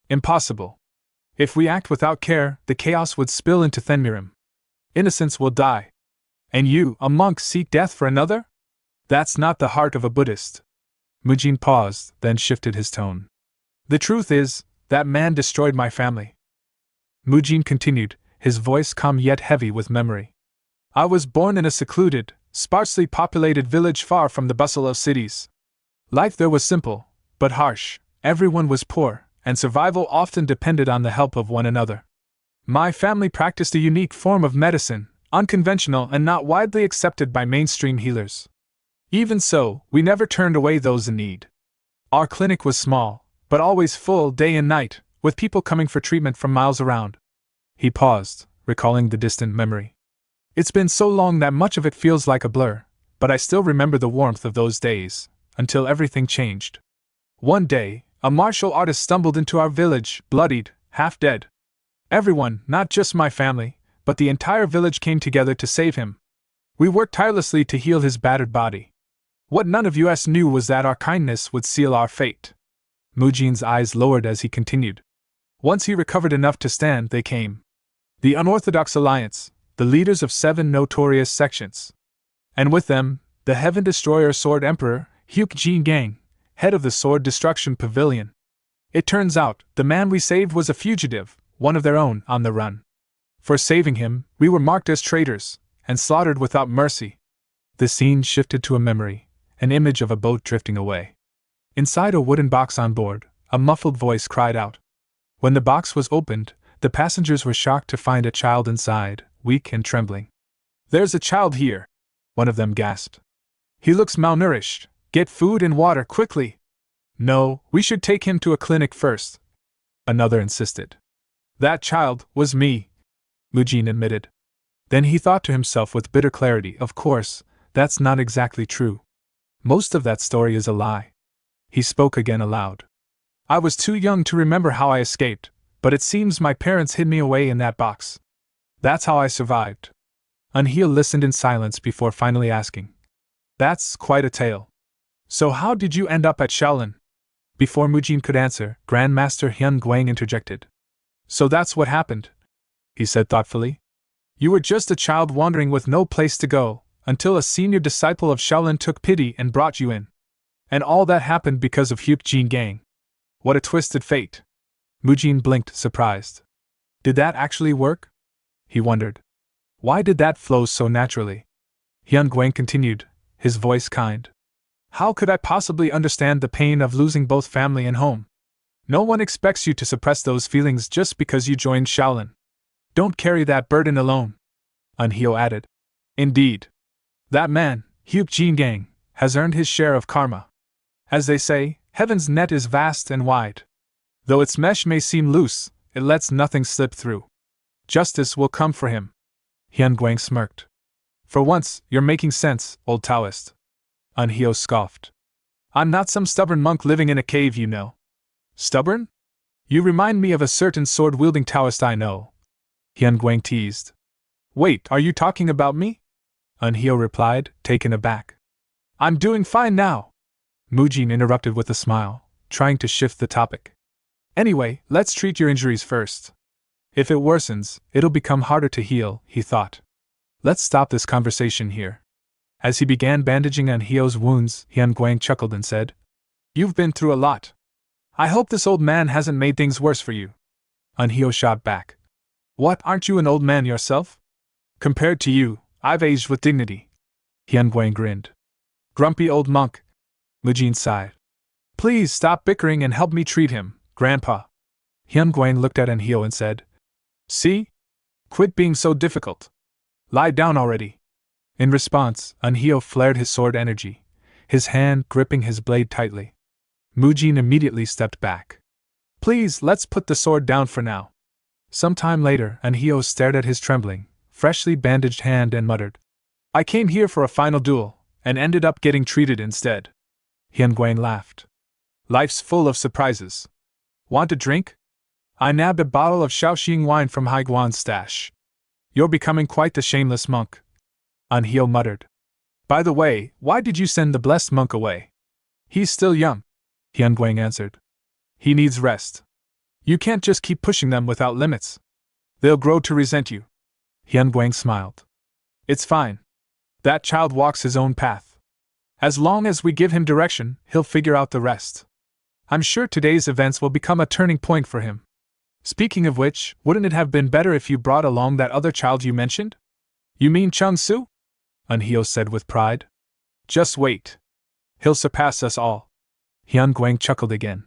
Impossible. If we act without care, the chaos would spill into Thenmirim. Innocents will die. And you, a monk, seek death for another? That's not the heart of a Buddhist. Mujin paused, then shifted his tone. The truth is, that man destroyed my family. Mujin continued, his voice calm yet heavy with memory. I was born in a secluded, sparsely populated village far from the bustle of cities. Life there was simple, but harsh, everyone was poor, and survival often depended on the help of one another. My family practiced a unique form of medicine, unconventional and not widely accepted by mainstream healers. Even so, we never turned away those in need. Our clinic was small, but always full day and night, with people coming for treatment from miles around. He paused, recalling the distant memory. It's been so long that much of it feels like a blur, but I still remember the warmth of those days, until everything changed. One day, a martial artist stumbled into our village, bloodied, half dead. Everyone, not just my family, but the entire village came together to save him. We worked tirelessly to heal his battered body. What none of us knew was that our kindness would seal our fate. Mujin's eyes lowered as he continued. Once he recovered enough to stand, they came. The Unorthodox Alliance, the leaders of 7 notorious sections. And with them, the Heaven Destroyer Sword Emperor, Hyak Jingang, head of the Sword Destruction Pavilion. It turns out, the man we saved was a fugitive, one of their own, on the run. For saving him, we were marked as traitors, and slaughtered without mercy. The scene shifted to a memory, an image of a boat drifting away. Inside a wooden box on board, a muffled voice cried out. When the box was opened, the passengers were shocked to find a child inside, weak and trembling. There's a child here, one of them gasped. He looks malnourished. Get food and water quickly. No, we should take him to a clinic first, another insisted. That child was me, Mujin admitted. Then he thought to himself with bitter clarity, of course, that's not exactly true. Most of that story is a lie. He spoke again aloud. I was too young to remember how I escaped, but it seems my parents hid me away in that box. That's how I survived. Unheal listened in silence before finally asking. That's quite a tale. So how did you end up at Shaolin? Before Mujin could answer, Grandmaster Hyun Guang interjected. So that's what happened, he said thoughtfully. You were just a child wandering with no place to go, until a senior disciple of Shaolin took pity and brought you in. And all that happened because of Hyuk Jin Gang. What a twisted fate. Mujin blinked, surprised. Did that actually work? He wondered. Why did that flow so naturally? Hyun Guang continued, his voice kind. How could I possibly understand the pain of losing both family and home? No one expects you to suppress those feelings just because you joined Shaolin. Don't carry that burden alone. Unhyo added. Indeed. That man, Hyuk Jin Gang, has earned his share of karma. As they say, heaven's net is vast and wide. Though its mesh may seem loose, it lets nothing slip through. Justice will come for him. Hyun Guang smirked. For once, you're making sense, old Taoist. Unhyo scoffed. I'm not some stubborn monk living in a cave, you know. Stubborn? You remind me of a certain sword-wielding Taoist I know. Hyun Guang teased. Wait, are you talking about me? Unhyo replied, taken aback. I'm doing fine now. Mujin interrupted with a smile, trying to shift the topic. Anyway, let's treat your injuries first. If it worsens, it'll become harder to heal, he thought. Let's stop this conversation here. As he began bandaging Unhyo's wounds, Hyun Guang chuckled and said, You've been through a lot. I hope this old man hasn't made things worse for you. Unhyo shot back. What, aren't you an old man yourself? Compared to you, I've aged with dignity. Hyun Guang grinned. Grumpy old monk. Mujin sighed. Please stop bickering and help me treat him, Grandpa. Hyun Guang looked at Unhyo and said, See? Quit being so difficult. Lie down already. In response, Unhyo flared his sword energy, his hand gripping his blade tightly. Mujin immediately stepped back. Please, let's put the sword down for now. Some time later, Unhyo stared at his trembling, freshly bandaged hand and muttered, I came here for a final duel, and ended up getting treated instead. Hyun Guang laughed. Life's full of surprises. Want a drink? I nabbed a bottle of Shaoxing wine from Haiguan's stash. You're becoming quite the shameless monk. Unhyo muttered. By the way, why did you send the blessed monk away? He's still young, Hyun Guang answered. He needs rest. You can't just keep pushing them without limits. They'll grow to resent you. Hyun Guang smiled. It's fine. That child walks his own path. As long as we give him direction, he'll figure out the rest. I'm sure today's events will become a turning point for him. Speaking of which, wouldn't it have been better if you brought along that other child you mentioned? You mean Chung-Soo? Unhyo said with pride. Just wait. He'll surpass us all. Hyun Guang chuckled again.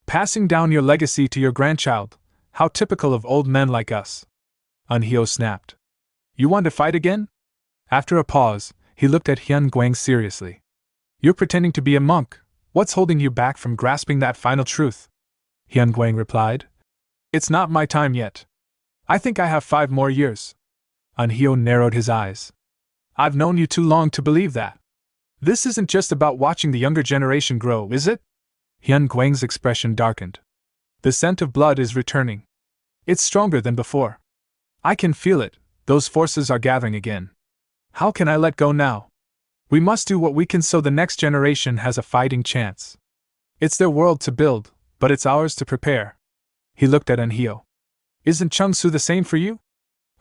Passing down your legacy to your grandchild, how typical of old men like us. Unhyo snapped. You want to fight again? After a pause, he looked at Hyun Guang seriously. You're pretending to be a monk. What's holding you back from grasping that final truth? Hyun Guang replied. It's not my time yet. I think I have 5 more years. Unhyo narrowed his eyes. I've known you too long to believe that. This isn't just about watching the younger generation grow, is it? Hyun Guang's expression darkened. The scent of blood is returning. It's stronger than before. I can feel it, those forces are gathering again. How can I let go now? We must do what we can so the next generation has a fighting chance. It's their world to build, but it's ours to prepare. He looked at Unhyo. Isn't Chung-Soo the same for you?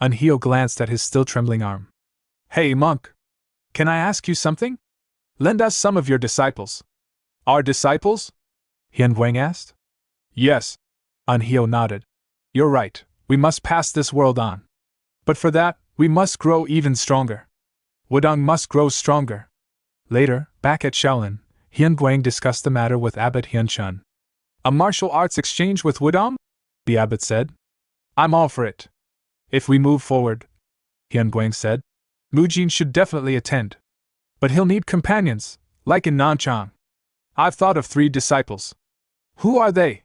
Unhyo glanced at his still trembling arm. Hey, monk. Can I ask you something? Lend us some of your disciples. Our disciples? Hyun Guang asked. Yes. Unhyo nodded. You're right, we must pass this world on. But for that, we must grow even stronger. Wudong must grow stronger. Later, back at Shaolin, Hyun Guang discussed the matter with Abbot Hyun Chun. A martial arts exchange with Wudong? The abbot said. I'm all for it. If we move forward, Hyun Guang said, Mujin should definitely attend. But he'll need companions, like in Nanchang. I've thought of 3 disciples. Who are they?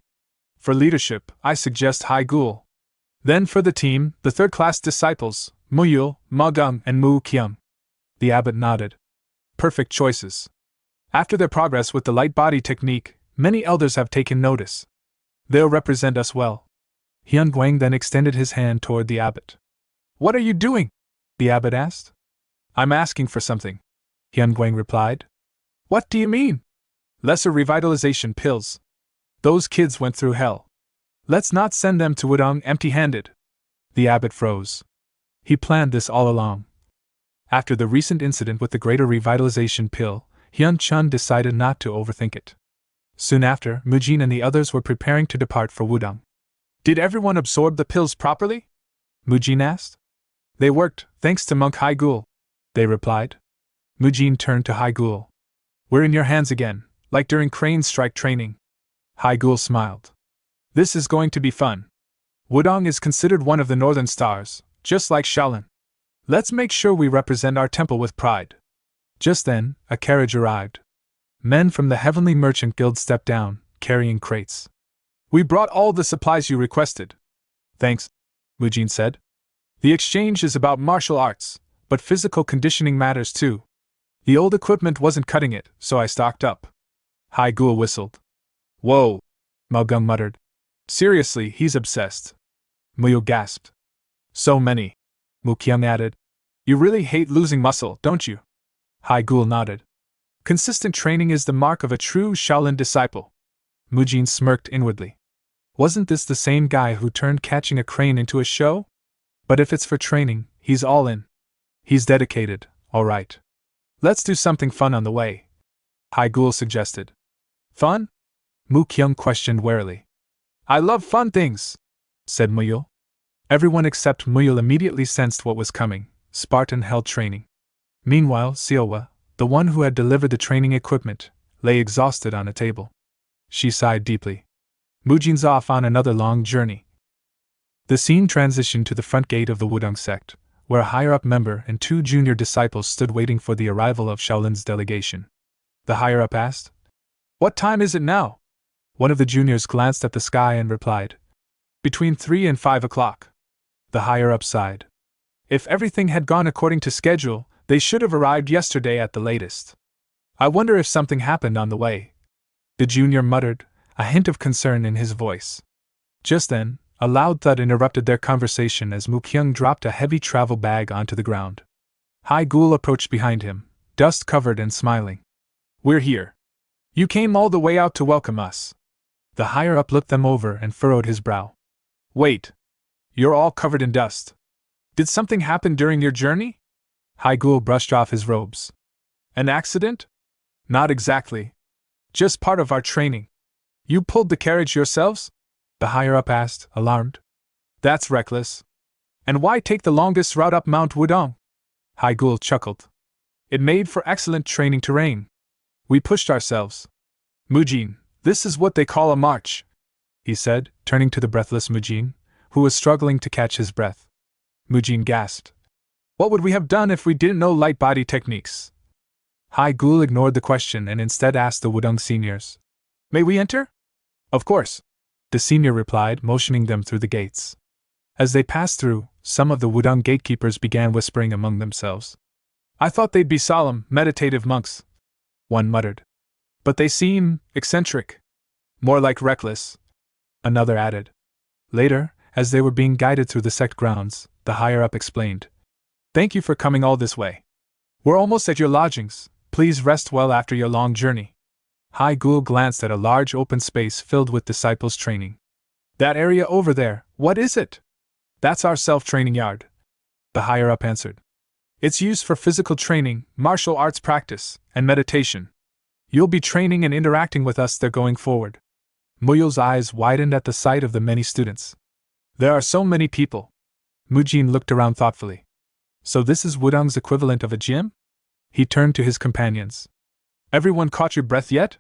For leadership, I suggest Haigul. Then for the team, the third-class disciples, Muyul, Magung, and Mu Kyung. The abbot nodded. Perfect choices. After their progress with the light body technique, many elders have taken notice. They'll represent us well. Hyun Guang then extended his hand toward the abbot. What are you doing? The abbot asked. I'm asking for something, Hyun Guang replied. What do you mean? Lesser revitalization pills. Those kids went through hell. Let's not send them to Wudong empty-handed. The abbot froze. He planned this all along. After the recent incident with the greater revitalization pill, Hyun Chun decided not to overthink it. Soon after, Mujin and the others were preparing to depart for Wudong. Did everyone absorb the pills properly? Mujin asked. They worked, thanks to Monk Haigul, they replied. Mujin turned to Haigul. We're in your hands again, like during Crane's strike training. Haigul smiled. This is going to be fun. Wudong is considered one of the northern stars, just like Shaolin. Let's make sure we represent our temple with pride. Just then, a carriage arrived. Men from the Heavenly Merchant Guild stepped down, carrying crates. We brought all the supplies you requested. Thanks, Mujin said. The exchange is about martial arts, but physical conditioning matters too. The old equipment wasn't cutting it, so I stocked up. Haigul whistled. Whoa, Magung muttered. Seriously, he's obsessed. Muyul gasped. So many. Mu Kyung added. You really hate losing muscle, don't you? Haigul nodded. Consistent training is the mark of a true Shaolin disciple. Mujin smirked inwardly. Wasn't this the same guy who turned catching a crane into a show? But if it's for training, he's all in. He's dedicated, all right. Let's do something fun on the way, Haigul suggested. Fun? Mu Kyung questioned warily. I love fun things, said Muyul. Everyone except Muyul immediately sensed what was coming. Spartan-held training. Meanwhile, Seowa, the one who had delivered the training equipment, lay exhausted on a table. She sighed deeply. Mujin's off on another long journey. The scene transitioned to the front gate of the Wudong sect, where a higher-up member and 2 junior disciples stood waiting for the arrival of Shaolin's delegation. The higher-up asked, What time is it now? One of the juniors glanced at the sky and replied, Between 3 and 5 o'clock. The higher-up sighed. If everything had gone according to schedule, they should have arrived yesterday at the latest. I wonder if something happened on the way. The junior muttered, a hint of concern in his voice. Just then, a loud thud interrupted their conversation as Mu Kyung dropped a heavy travel bag onto the ground. Haigul approached behind him, dust-covered and smiling. We're here. You came all the way out to welcome us. The higher-up looked them over and furrowed his brow. Wait. You're all covered in dust. Did something happen during your journey? Haigul brushed off his robes. An accident? Not exactly. Just part of our training. You pulled the carriage yourselves? The higher-up asked, alarmed. That's reckless. And why take the longest route up Mount Wudong? Haigul chuckled. It made for excellent training terrain. We pushed ourselves. Mujin, this is what they call a march, he said, turning to the breathless Mujin, who was struggling to catch his breath. Mujin gasped. What would we have done if we didn't know light body techniques? Haigul ignored the question and instead asked the Wudong seniors. May we enter? Of course, the senior replied, motioning them through the gates. As they passed through, some of the Wudong gatekeepers began whispering among themselves. I thought they'd be solemn, meditative monks, one muttered. But they seem eccentric. More like reckless, another added. Later, as they were being guided through the sect grounds, the higher-up explained. Thank you for coming all this way. We're almost at your lodgings. Please rest well after your long journey. Haigul glanced at a large open space filled with disciples training. That area over there, what is it? That's our self-training yard, the higher-up answered. It's used for physical training, martial arts practice, and meditation. You'll be training and interacting with us there going forward. Muyul's eyes widened at the sight of the many students. There are so many people. Mujin looked around thoughtfully. So this is Wudong's equivalent of a gym? He turned to his companions. Everyone caught your breath yet?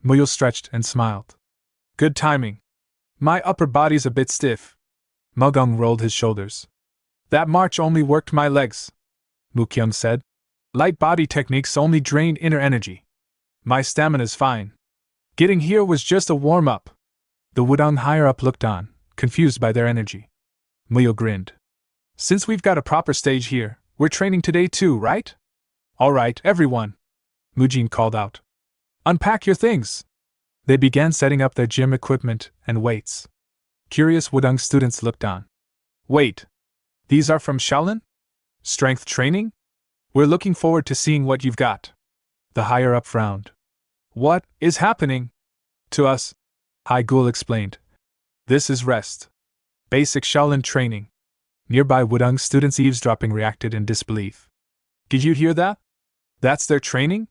Muyul stretched and smiled. Good timing. My upper body's a bit stiff. Magung rolled his shoulders. That march only worked my legs, Mu Kyung said. Light body techniques only drained inner energy. My stamina's fine. Getting here was just a warm-up. The Wudang higher-up looked on, confused by their energy. Muyo grinned. Since we've got a proper stage here, we're training today too, right? All right, everyone, Mujin called out. Unpack your things. They began setting up their gym equipment and weights. Curious Wudang students looked on. Wait. These are from Shaolin? Strength training? We're looking forward to seeing what you've got. The higher-up frowned. What is happening? To us, Haigul explained. This is rest. Basic Shaolin training. Nearby Wudang students eavesdropping reacted in disbelief. Did you hear that? That's their training?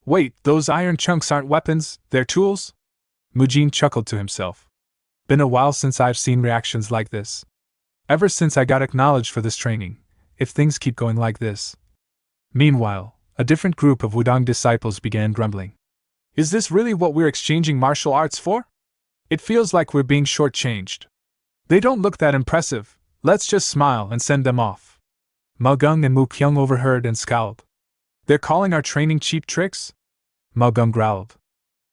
Wait, those iron chunks aren't weapons, they're tools? Mujin chuckled to himself. Been a while since I've seen reactions like this. Ever since I got acknowledged for this training, if things keep going like this. Meanwhile, a different group of Wudang disciples began grumbling. Is this really what we're exchanging martial arts for? It feels like we're being shortchanged. They don't look that impressive, let's just smile and send them off. Magung and Mukyung overheard and scowled. They're calling our training cheap tricks? Magung growled.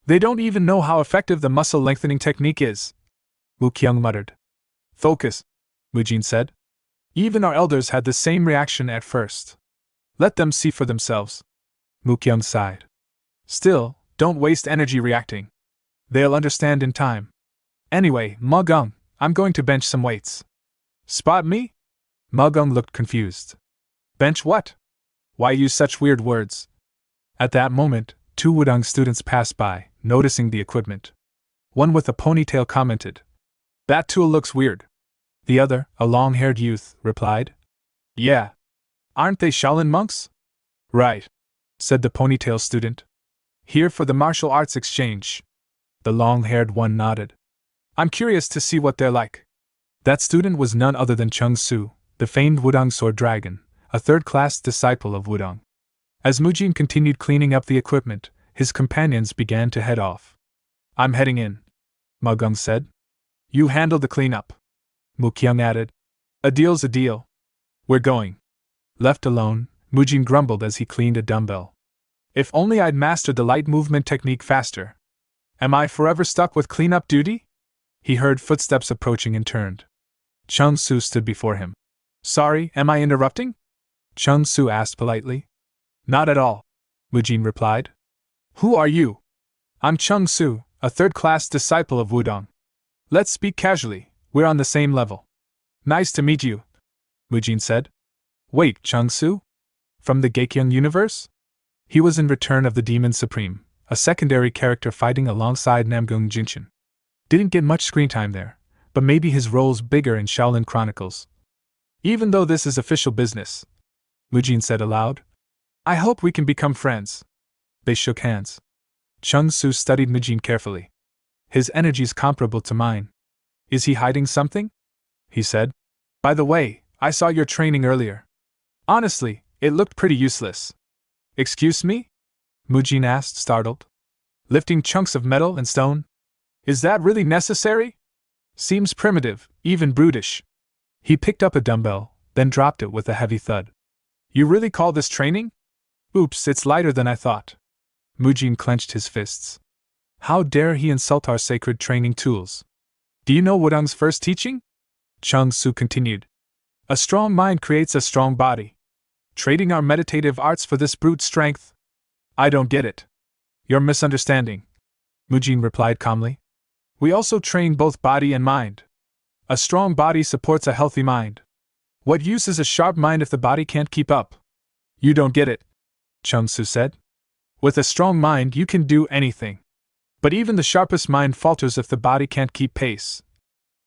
They don't even know how effective the muscle lengthening technique is. Mukyung muttered. Focus, Mujin said. Even our elders had the same reaction at first. Let them see for themselves. Mukyung sighed. Still, don't waste energy reacting. They'll understand in time. Anyway, Magung, I'm going to bench some weights. Spot me? Magung looked confused. Bench what? Why use such weird words? At that moment, two Wudang students passed by, noticing the equipment. One with a ponytail commented, That tool looks weird. The other, a long-haired youth, replied, Yeah. Aren't they Shaolin monks? Right, said the ponytail student. Here for the martial arts exchange. The long-haired one nodded. I'm curious to see what they're like. That student was none other than Chung Su, the famed Wudang sword dragon, a third-class disciple of Wudang. As Mujin continued cleaning up the equipment, his companions began to head off. I'm heading in, Magung said. You handle the cleanup, Mukyung added. A deal's a deal. We're going. Left alone, Mujin grumbled as he cleaned a dumbbell. If only I'd mastered the light movement technique faster. Am I forever stuck with cleanup duty? He heard footsteps approaching and turned. Chung Su stood before him. Sorry, am I interrupting? Chung Su asked politely. Not at all, Mujin replied. Who are you? I'm Chung Su, a third-class disciple of Wudang. Let's speak casually, we're on the same level. Nice to meet you, Mujin said. Wait, Chung Su? From the Geikyung universe? He was in Return of the Demon Supreme, a secondary character fighting alongside Namgung Jinshin. Didn't get much screen time there, but maybe his role's bigger in Shaolin Chronicles. Even though this is official business, Mujin said aloud, I hope we can become friends. They shook hands. Chung Su studied Mujin carefully. His energy's comparable to mine. Is he hiding something? He said. By the way, I saw your training earlier. Honestly, it looked pretty useless. Excuse me? Mujin asked, startled. Lifting chunks of metal and stone? Is that really necessary? Seems primitive, even brutish. He picked up a dumbbell, then dropped it with a heavy thud. You really call this training? Oops, it's lighter than I thought. Mujin clenched his fists. How dare he insult our sacred training tools? Do you know Wudang's first teaching? Chung Su continued. A strong mind creates a strong body. Trading our meditative arts for this brute strength? I don't get it. You're misunderstanding, Mujin replied calmly. We also train both body and mind. A strong body supports a healthy mind. What use is a sharp mind if the body can't keep up? You don't get it, Chung Su said. With a strong mind you can do anything. But even the sharpest mind falters if the body can't keep pace.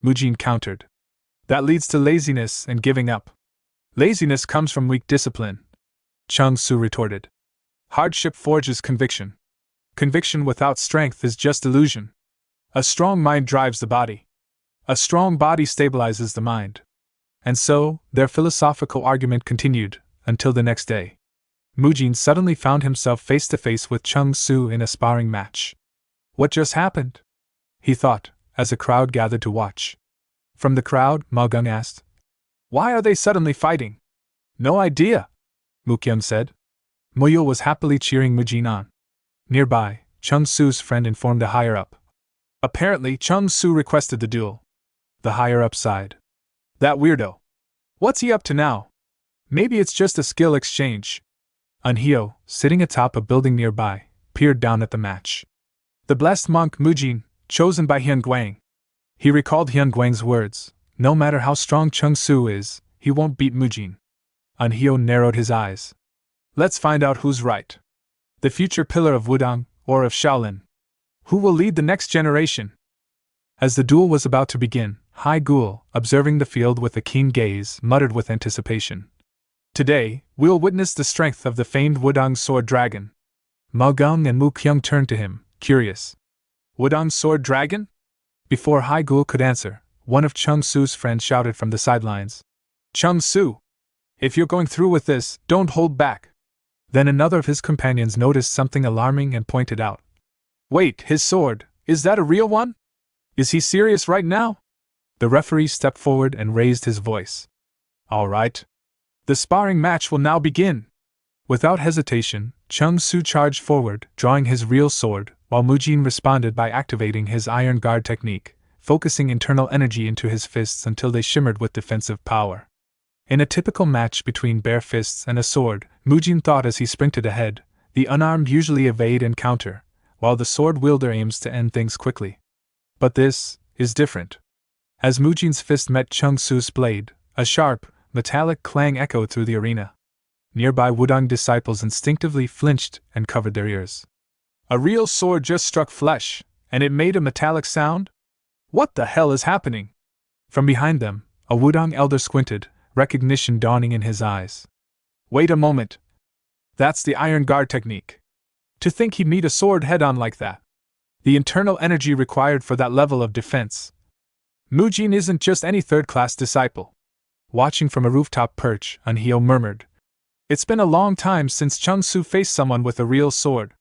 Mujin countered. That leads to laziness and giving up. Laziness comes from weak discipline, Chung Su retorted. Hardship forges conviction. Conviction without strength is just illusion. A strong mind drives the body. A strong body stabilizes the mind. And so, their philosophical argument continued, until the next day. Mujin suddenly found himself face to face with Chung Su in a sparring match. What just happened? He thought, as a crowd gathered to watch. From the crowd, Magung asked. Why are they suddenly fighting? No idea, Mukyung said. Muyo was happily cheering Mujin on. Nearby, Chung Su's friend informed the higher-up. Apparently, Chung Su requested the duel. The higher-up sighed. That weirdo. What's he up to now? Maybe it's just a skill exchange. Anhyo, sitting atop a building nearby, peered down at the match. The blessed monk Mujin, chosen by Hyun Guang. He recalled Hyun Guang's words. No matter how strong Chung Su is, he won't beat Mujin. Anhyo narrowed his eyes. Let's find out who's right. The future pillar of Wudang, or of Shaolin. Who will lead the next generation? As the duel was about to begin, Hai Gul, observing the field with a keen gaze, muttered with anticipation. Today, we'll witness the strength of the famed Wudang Sword Dragon. Mao Gung and Mu Kyung turned to him, curious. Wudang Sword Dragon? Before Hai Gul could answer, one of Chung Su's friends shouted from the sidelines. Chung Su! If you're going through with this, don't hold back. Then another of his companions noticed something alarming and pointed out. Wait, his sword, is that a real one? Is he serious right now? The referee stepped forward and raised his voice. All right. The sparring match will now begin. Without hesitation, Chung Su charged forward, drawing his real sword, while Mujin responded by activating his iron guard technique, focusing internal energy into his fists until they shimmered with defensive power. In a typical match between bare fists and a sword, Mujin thought as he sprinted ahead, the unarmed usually evade and counter, while the sword wielder aims to end things quickly. But this is different. As Mujin's fist met Chung Su's blade, a sharp, metallic clang echoed through the arena. Nearby Wudang disciples instinctively flinched and covered their ears. A real sword just struck flesh, and it made a metallic sound? What the hell is happening? From behind them, a Wudang elder squinted, recognition dawning in his eyes. Wait a moment. That's the iron guard technique. To think he'd meet a sword head-on like that. The internal energy required for that level of defense. Mujin isn't just any third-class disciple. Watching from a rooftop perch, Anhyo murmured. It's been a long time since Chung Su faced someone with a real sword.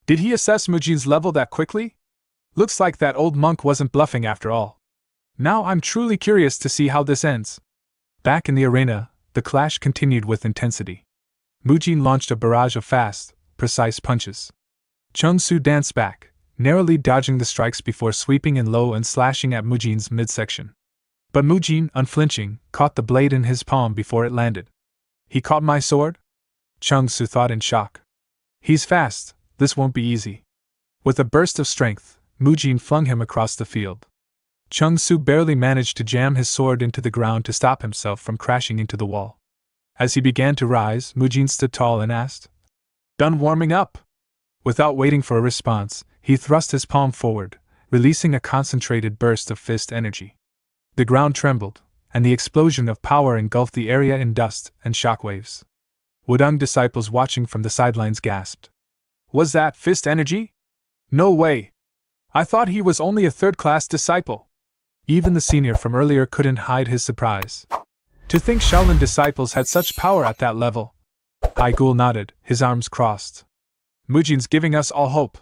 Did he assess Mujin's level that quickly? Looks like that old monk wasn't bluffing after all. Now I'm truly curious to see how this ends. Back in the arena, the clash continued with intensity. Mujin launched a barrage of fast, precise punches. Chung Su danced back, narrowly dodging the strikes before sweeping in low and slashing at Mujin's midsection. But Mujin, unflinching, caught the blade in his palm before it landed. He caught my sword? Chung Su thought in shock. He's fast, this won't be easy. With a burst of strength, Mujin flung him across the field. Chung Su barely managed to jam his sword into the ground to stop himself from crashing into the wall. As he began to rise, Mujin stood tall and asked, Done warming up? Without waiting for a response, he thrust his palm forward, releasing a concentrated burst of fist energy. The ground trembled, and the explosion of power engulfed the area in dust and shockwaves. Wudang disciples watching from the sidelines gasped. Was that fist energy? No way! I thought he was only a third-class disciple. Even the senior from earlier couldn't hide his surprise. To think Shaolin disciples had such power at that level. Hai Gul nodded, his arms crossed. Mujin's giving us all hope.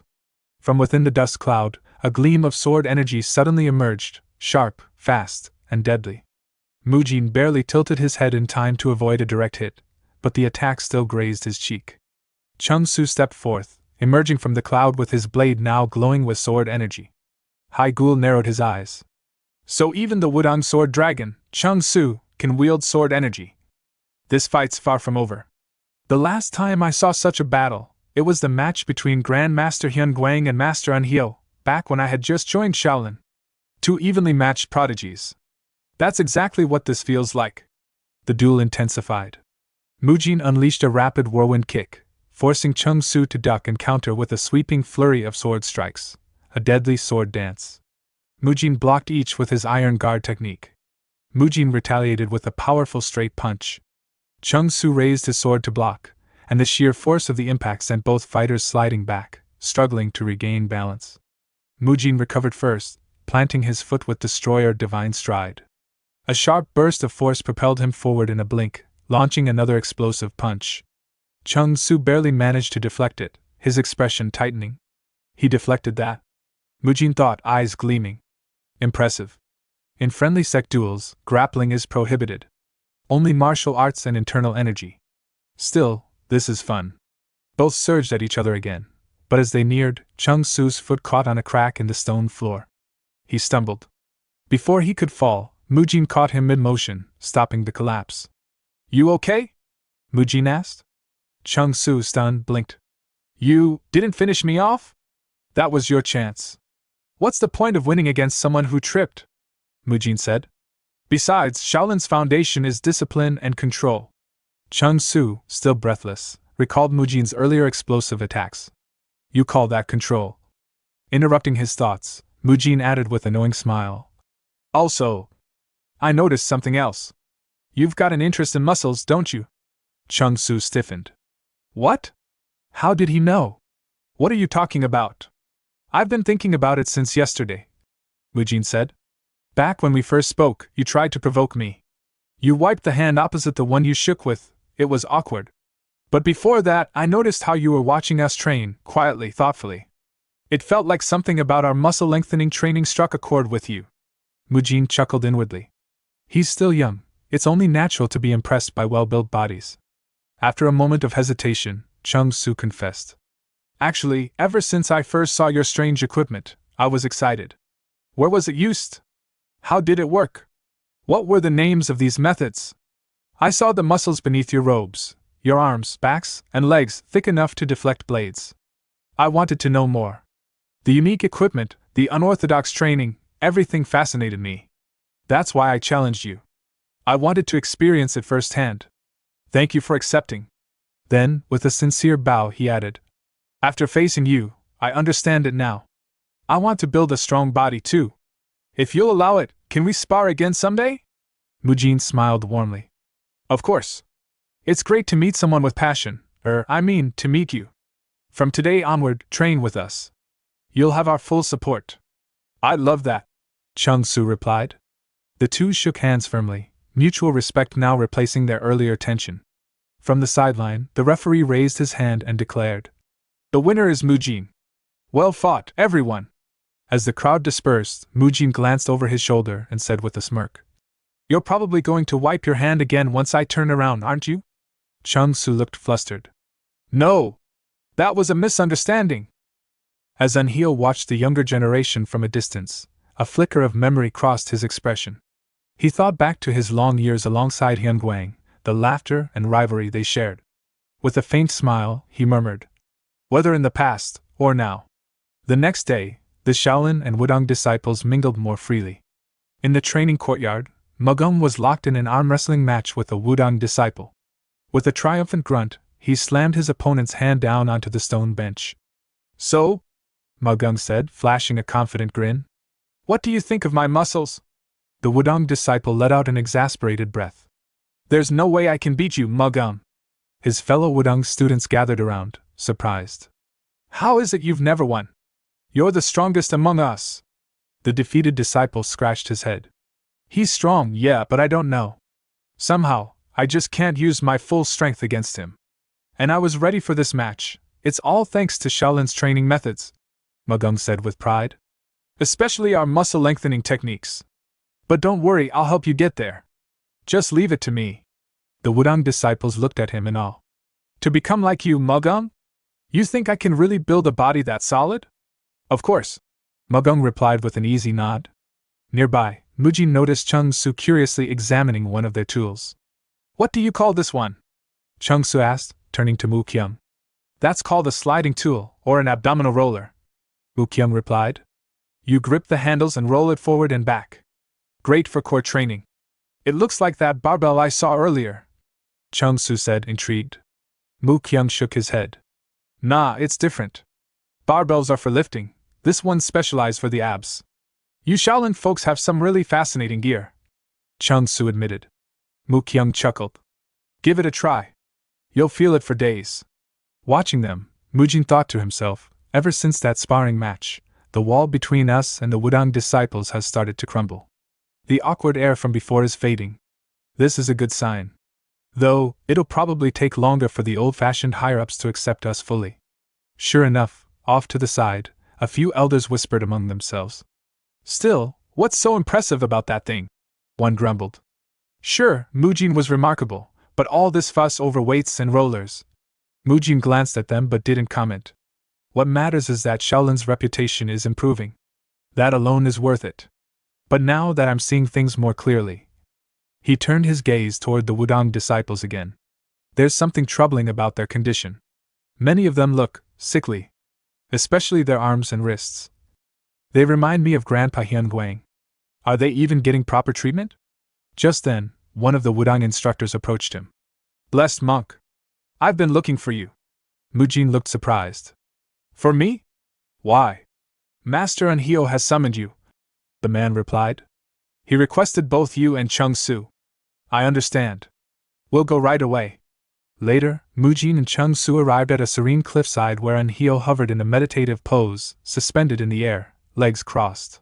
From within the dust cloud, a gleam of sword energy suddenly emerged, sharp, fast, and deadly. Mujin barely tilted his head in time to avoid a direct hit, but the attack still grazed his cheek. Chung Su stepped forth, emerging from the cloud with his blade now glowing with sword energy. Hai Gul narrowed his eyes. So even the Wudang Sword Dragon, Chung Su, can wield sword energy. This fight's far from over. The last time I saw such a battle, it was the match between Grand Master Hyun Guang and Master Anhyo, back when I had just joined Shaolin. Two evenly matched prodigies. That's exactly what this feels like. The duel intensified. Mujin unleashed a rapid whirlwind kick, forcing Chung Su to duck and counter with a sweeping flurry of sword strikes, a deadly sword dance. Mujin blocked each with his iron guard technique. Mujin retaliated with a powerful straight punch. Chung Su raised his sword to block, and the sheer force of the impact sent both fighters sliding back, struggling to regain balance. Mujin recovered first, planting his foot with Destroyer Divine Stride. A sharp burst of force propelled him forward in a blink, launching another explosive punch. Chung Su barely managed to deflect it, his expression tightening. He deflected that? Mujin thought, eyes gleaming. Impressive. In friendly sect duels, grappling is prohibited. Only martial arts and internal energy. Still, this is fun. Both surged at each other again, But as they neared, Chung Su's foot caught on a crack in the stone floor. He stumbled. Before he could fall, Mujin caught him mid-motion, stopping the collapse. You okay? Mujin asked. Chung Su, stunned, blinked. You didn't finish me off? That was your chance. What's the point of winning against someone who tripped? Mujin said. Besides, Shaolin's foundation is discipline and control. Chung Su, still breathless, recalled Mujin's earlier explosive attacks. You call that control? Interrupting his thoughts, Mujin added with a knowing smile. Also, I noticed something else. You've got an interest in muscles, don't you? Chung Su stiffened. What? How did he know? What are you talking about? I've been thinking about it since yesterday, Mujin said. Back when we first spoke, you tried to provoke me. You wiped the hand opposite the one you shook with. It was awkward. But before that, I noticed how you were watching us train, quietly, thoughtfully. It felt like something about our muscle-lengthening training struck a chord with you. Mujin chuckled inwardly. He's still young. It's only natural to be impressed by well-built bodies. After a moment of hesitation, Chung Su confessed. Actually, ever since I first saw your strange equipment, I was excited. Where was it used? How did it work? What were the names of these methods? I saw the muscles beneath your robes, your arms, backs, and legs thick enough to deflect blades. I wanted to know more. The unique equipment, the unorthodox training, everything fascinated me. That's why I challenged you. I wanted to experience it firsthand. Thank you for accepting. Then, with a sincere bow, he added, After facing you, I understand it now. I want to build a strong body too. If you'll allow it, can we spar again someday? Mujin smiled warmly. Of course. It's great to meet someone with passion, to meet you. From today onward, train with us. You'll have our full support. I'd love that, Chung Su replied. The two shook hands firmly, mutual respect now replacing their earlier tension. From the sideline, the referee raised his hand and declared, The winner is Mujin. Well fought, everyone. As the crowd dispersed, Mujin glanced over his shoulder and said with a smirk, You're probably going to wipe your hand again once I turn around, aren't you? Chung Su looked flustered. No! That was a misunderstanding. As Anhyo watched the younger generation from a distance, a flicker of memory crossed his expression. He thought back to his long years alongside Hyunguang, the laughter and rivalry they shared. With a faint smile, he murmured, Whether in the past, or now. The next day, the Shaolin and Wudang disciples mingled more freely. In the training courtyard, Magong was locked in an arm wrestling match with a Wudang disciple. With a triumphant grunt, he slammed his opponent's hand down onto the stone bench. So? Magong said, flashing a confident grin. What do you think of my muscles? The Wudang disciple let out an exasperated breath. There's no way I can beat you, Magong. His fellow Wudang students gathered around, surprised. How is it you've never won? You're the strongest among us. The defeated disciple scratched his head. He's strong, yeah, but I don't know. Somehow, I just can't use my full strength against him. And I was ready for this match. It's all thanks to Shaolin's training methods, Magong said with pride. Especially our muscle-lengthening techniques. But don't worry, I'll help you get there. Just leave it to me. The Wudang disciples looked at him in awe. To become like you, Magong? You think I can really build a body that solid? Of course, Magong replied with an easy nod. Nearby, Mujin noticed Chung Su curiously examining one of their tools. What do you call this one? Chung Su asked, turning to Mu Kyung. That's called a sliding tool, or an abdominal roller, Mu Kyung replied. You grip the handles and roll it forward and back. Great for core training. It looks like that barbell I saw earlier, Chung Su said, intrigued. Mu Kyung shook his head. Nah, it's different. Barbells are for lifting. This one's specialized for the abs. You Shaolin folks have some really fascinating gear, Chung Su admitted. Mu Kyung chuckled. Give it a try. You'll feel it for days. Watching them, Mujin thought to himself, ever since that sparring match, the wall between us and the Wudang disciples has started to crumble. The awkward air from before is fading. This is a good sign. Though, it'll probably take longer for the old-fashioned higher-ups to accept us fully. Sure enough, off to the side, a few elders whispered among themselves. Still, what's so impressive about that thing? One grumbled. Sure, Mujin was remarkable, but all this fuss over weights and rollers. Mujin glanced at them but didn't comment. What matters is that Shaolin's reputation is improving. That alone is worth it. But now that I'm seeing things more clearly. He turned his gaze toward the Wudang disciples again. There's something troubling about their condition. Many of them look sickly, especially their arms and wrists. They remind me of Grandpa Hyunguang. Are they even getting proper treatment? Just then, one of the Wudang instructors approached him. Blessed monk. I've been looking for you. Mujin looked surprised. For me? Why? Master Anhyo has summoned you, the man replied. He requested both you and Chung Su. I understand. We'll go right away. Later, Mujin and Chung Su arrived at a serene cliffside where Anhyo hovered in a meditative pose, suspended in the air, legs crossed.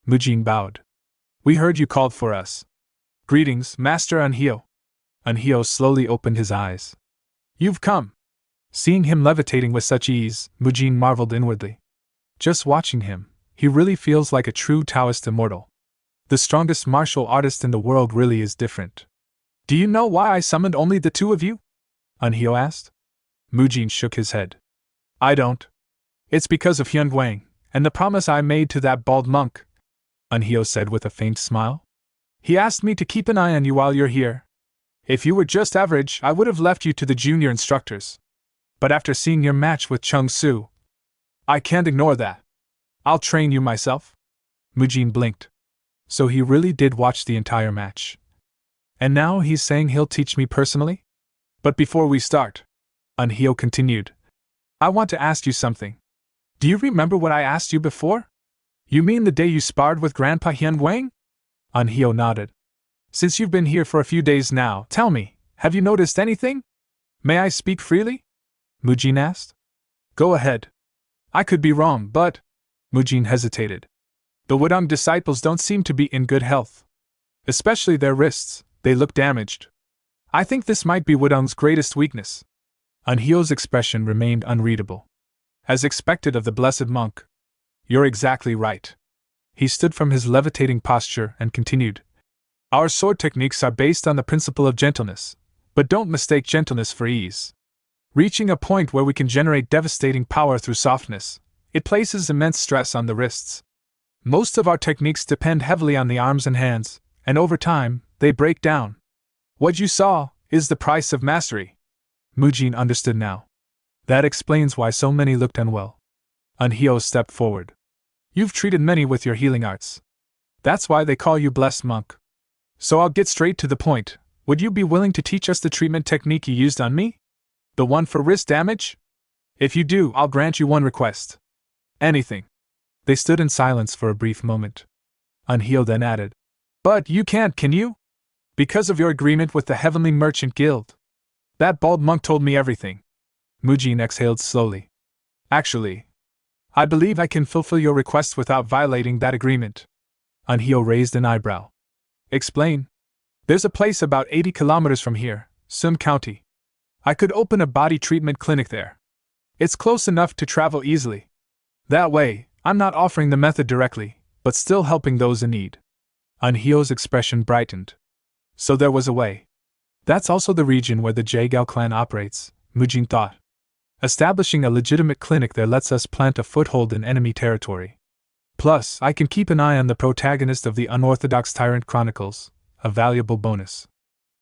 Mujin bowed. We heard you called for us. Greetings, Master Anhyo. Anhyo slowly opened his eyes. You've come. Seeing him levitating with such ease, Mujin marveled inwardly. Just watching him, he really feels like a true Taoist immortal. The strongest martial artist in the world really is different. Do you know why I summoned only the two of you? Anhyo asked. Mujin shook his head. I don't. It's because of Hyunguang, and the promise I made to that bald monk, Anhyo said with a faint smile. He asked me to keep an eye on you while you're here. If you were just average, I would have left you to the junior instructors. But after seeing your match with Chung Su, I can't ignore that. I'll train you myself. Mujin blinked. So he really did watch the entire match. And now he's saying he'll teach me personally? But before we start, Anhyo continued, I want to ask you something. Do you remember what I asked you before? You mean the day you sparred with Grandpa Hyunguang? Anhyo nodded. Since you've been here for a few days now, tell me, have you noticed anything? May I speak freely? Mujin asked. Go ahead. I could be wrong, but… Mujin hesitated. The Wudang disciples don't seem to be in good health. Especially their wrists, they look damaged. I think this might be Wudang's greatest weakness. Anhyo's expression remained unreadable. As expected of the blessed monk. You're exactly right. He stood from his levitating posture and continued. Our sword techniques are based on the principle of gentleness, but don't mistake gentleness for ease. Reaching a point where we can generate devastating power through softness, it places immense stress on the wrists. Most of our techniques depend heavily on the arms and hands, and over time, they break down. What you saw is the price of mastery. Mujin understood now. That explains why so many looked unwell. Anhyo stepped forward. You've treated many with your healing arts. That's why they call you blessed monk. So I'll get straight to the point. Would you be willing to teach us the treatment technique you used on me? The one for wrist damage? If you do, I'll grant you one request. Anything. They stood in silence for a brief moment. Anhyo then added, But you can't, can you? Because of your agreement with the Heavenly Merchant Guild. That bald monk told me everything. Mujin exhaled slowly. Actually, I believe I can fulfill your request without violating that agreement. Anhyo raised an eyebrow. Explain. There's a place about 80 kilometers from here, Sun County. I could open a body treatment clinic there. It's close enough to travel easily. That way, I'm not offering the method directly, but still helping those in need. Anhyo's expression brightened. So there was a way. That's also the region where the Jaegao clan operates, Mujin thought. Establishing a legitimate clinic there lets us plant a foothold in enemy territory. Plus, I can keep an eye on the protagonist of the Unorthodox Tyrant Chronicles, a valuable bonus.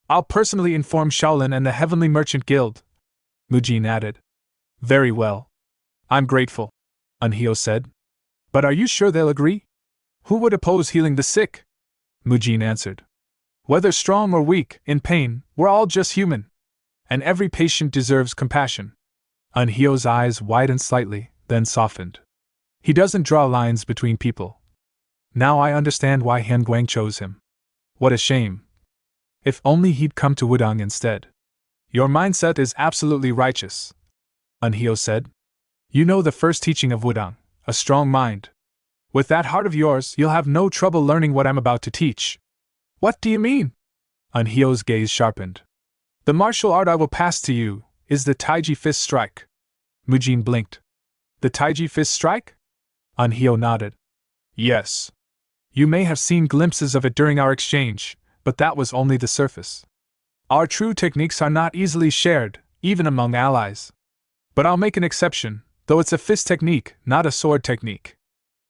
I'll personally inform Shaolin and the Heavenly Merchant Guild, Mujin added. Very well. I'm grateful, Anhyo said. But are you sure they'll agree? Who would oppose healing the sick? Mujin answered. Whether strong or weak, in pain, we're all just human. And every patient deserves compassion. Anhyo's eyes widened slightly, then softened. He doesn't draw lines between people. Now I understand why Hyunguang chose him. What a shame. If only he'd come to Wudang instead. Your mindset is absolutely righteous, Anhyo said. You know the first teaching of Wudang, a strong mind. With that heart of yours, you'll have no trouble learning what I'm about to teach. What do you mean? Anhyo's gaze sharpened. The martial art I will pass to you is the Taiji Fist Strike. Mujin blinked. The Taiji Fist Strike? Anhyo nodded. Yes. You may have seen glimpses of it during our exchange, but that was only the surface. Our true techniques are not easily shared, even among allies. But I'll make an exception, Though it's a fist technique, not a sword technique.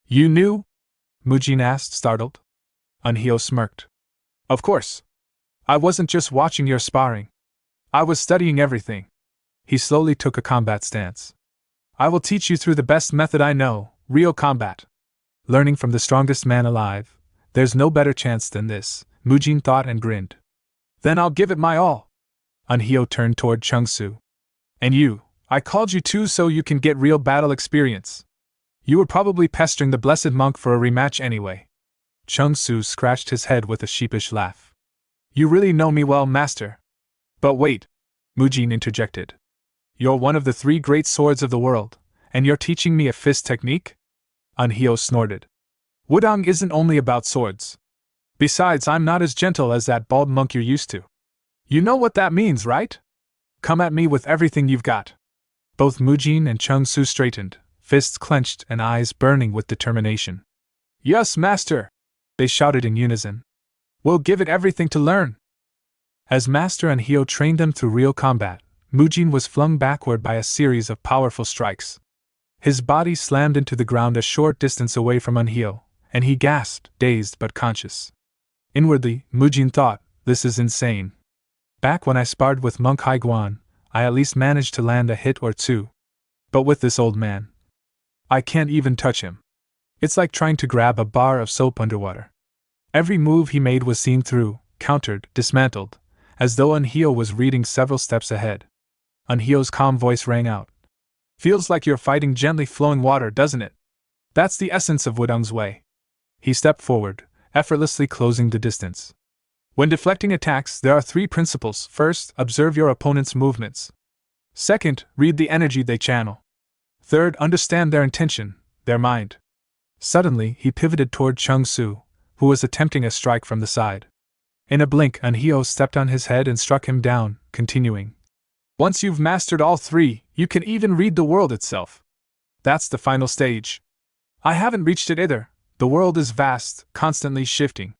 You knew? Mujin asked, startled. Anhyo smirked. Of course. I wasn't just watching your sparring. I was studying everything. He slowly took a combat stance. I will teach you through the best method I know, real combat. Learning from the strongest man alive, there's no better chance than this, Mujin thought and grinned. Then I'll give it my all. Anhyo turned toward Chungsu. And you, I called you too so you can get real battle experience. You were probably pestering the blessed monk for a rematch anyway. Chungsu scratched his head with a sheepish laugh. You really know me well, master. But wait, Mujin interjected. You're one of the 3 great swords of the world, and you're teaching me a fist technique? Anhyo snorted. Wudang isn't only about swords. Besides, I'm not as gentle as that bald monk you're used to. You know what that means, right? Come at me with everything you've got. Both Mujin and Chungsu straightened, fists clenched and eyes burning with determination. Yes, master! They shouted in unison. We'll give it everything to learn. As Master Anhyo trained them through real combat, Mujin was flung backward by a series of powerful strikes. His body slammed into the ground a short distance away from Anhyo, and he gasped, dazed but conscious. Inwardly, Mujin thought, this is insane. Back when I sparred with Monk Haiguan, I at least managed to land a hit or 2. But with this old man, I can't even touch him. It's like trying to grab a bar of soap underwater. Every move he made was seen through, countered, dismantled, as though Anhyo was reading several steps ahead. Anhyo's calm voice rang out. Feels like you're fighting gently flowing water, doesn't it? That's the essence of Wudang's way. He stepped forward, effortlessly closing the distance. When deflecting attacks, there are 3 principles. First, observe your opponent's movements. Second, read the energy they channel. Third, understand their intention, their mind. Suddenly, he pivoted toward Chungsu, who was attempting a strike from the side. In a blink, Anhyo stepped on his head and struck him down, continuing. Once you've mastered all 3, you can even read the world itself. That's the final stage. I haven't reached it either. The world is vast, constantly shifting.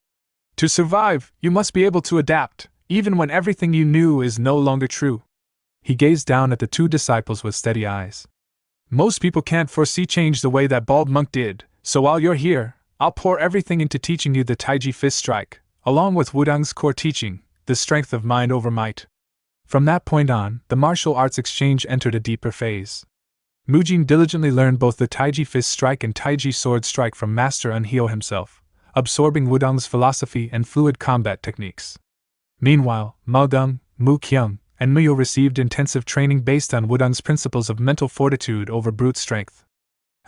To survive, you must be able to adapt, even when everything you knew is no longer true. He gazed down at the 2 disciples with steady eyes. Most people can't foresee change the way that bald monk did, so while you're here, I'll pour everything into teaching you the Taiji fist strike, along with Wudang's core teaching, the strength of mind over might. From that point on, the martial arts exchange entered a deeper phase. Mujin diligently learned both the Taiji fist strike and Taiji sword strike from Master Anhyo himself, absorbing Wudang's philosophy and fluid combat techniques. Meanwhile, Maodong, Mu Kyung, and Muyo received intensive training based on Wudang's principles of mental fortitude over brute strength.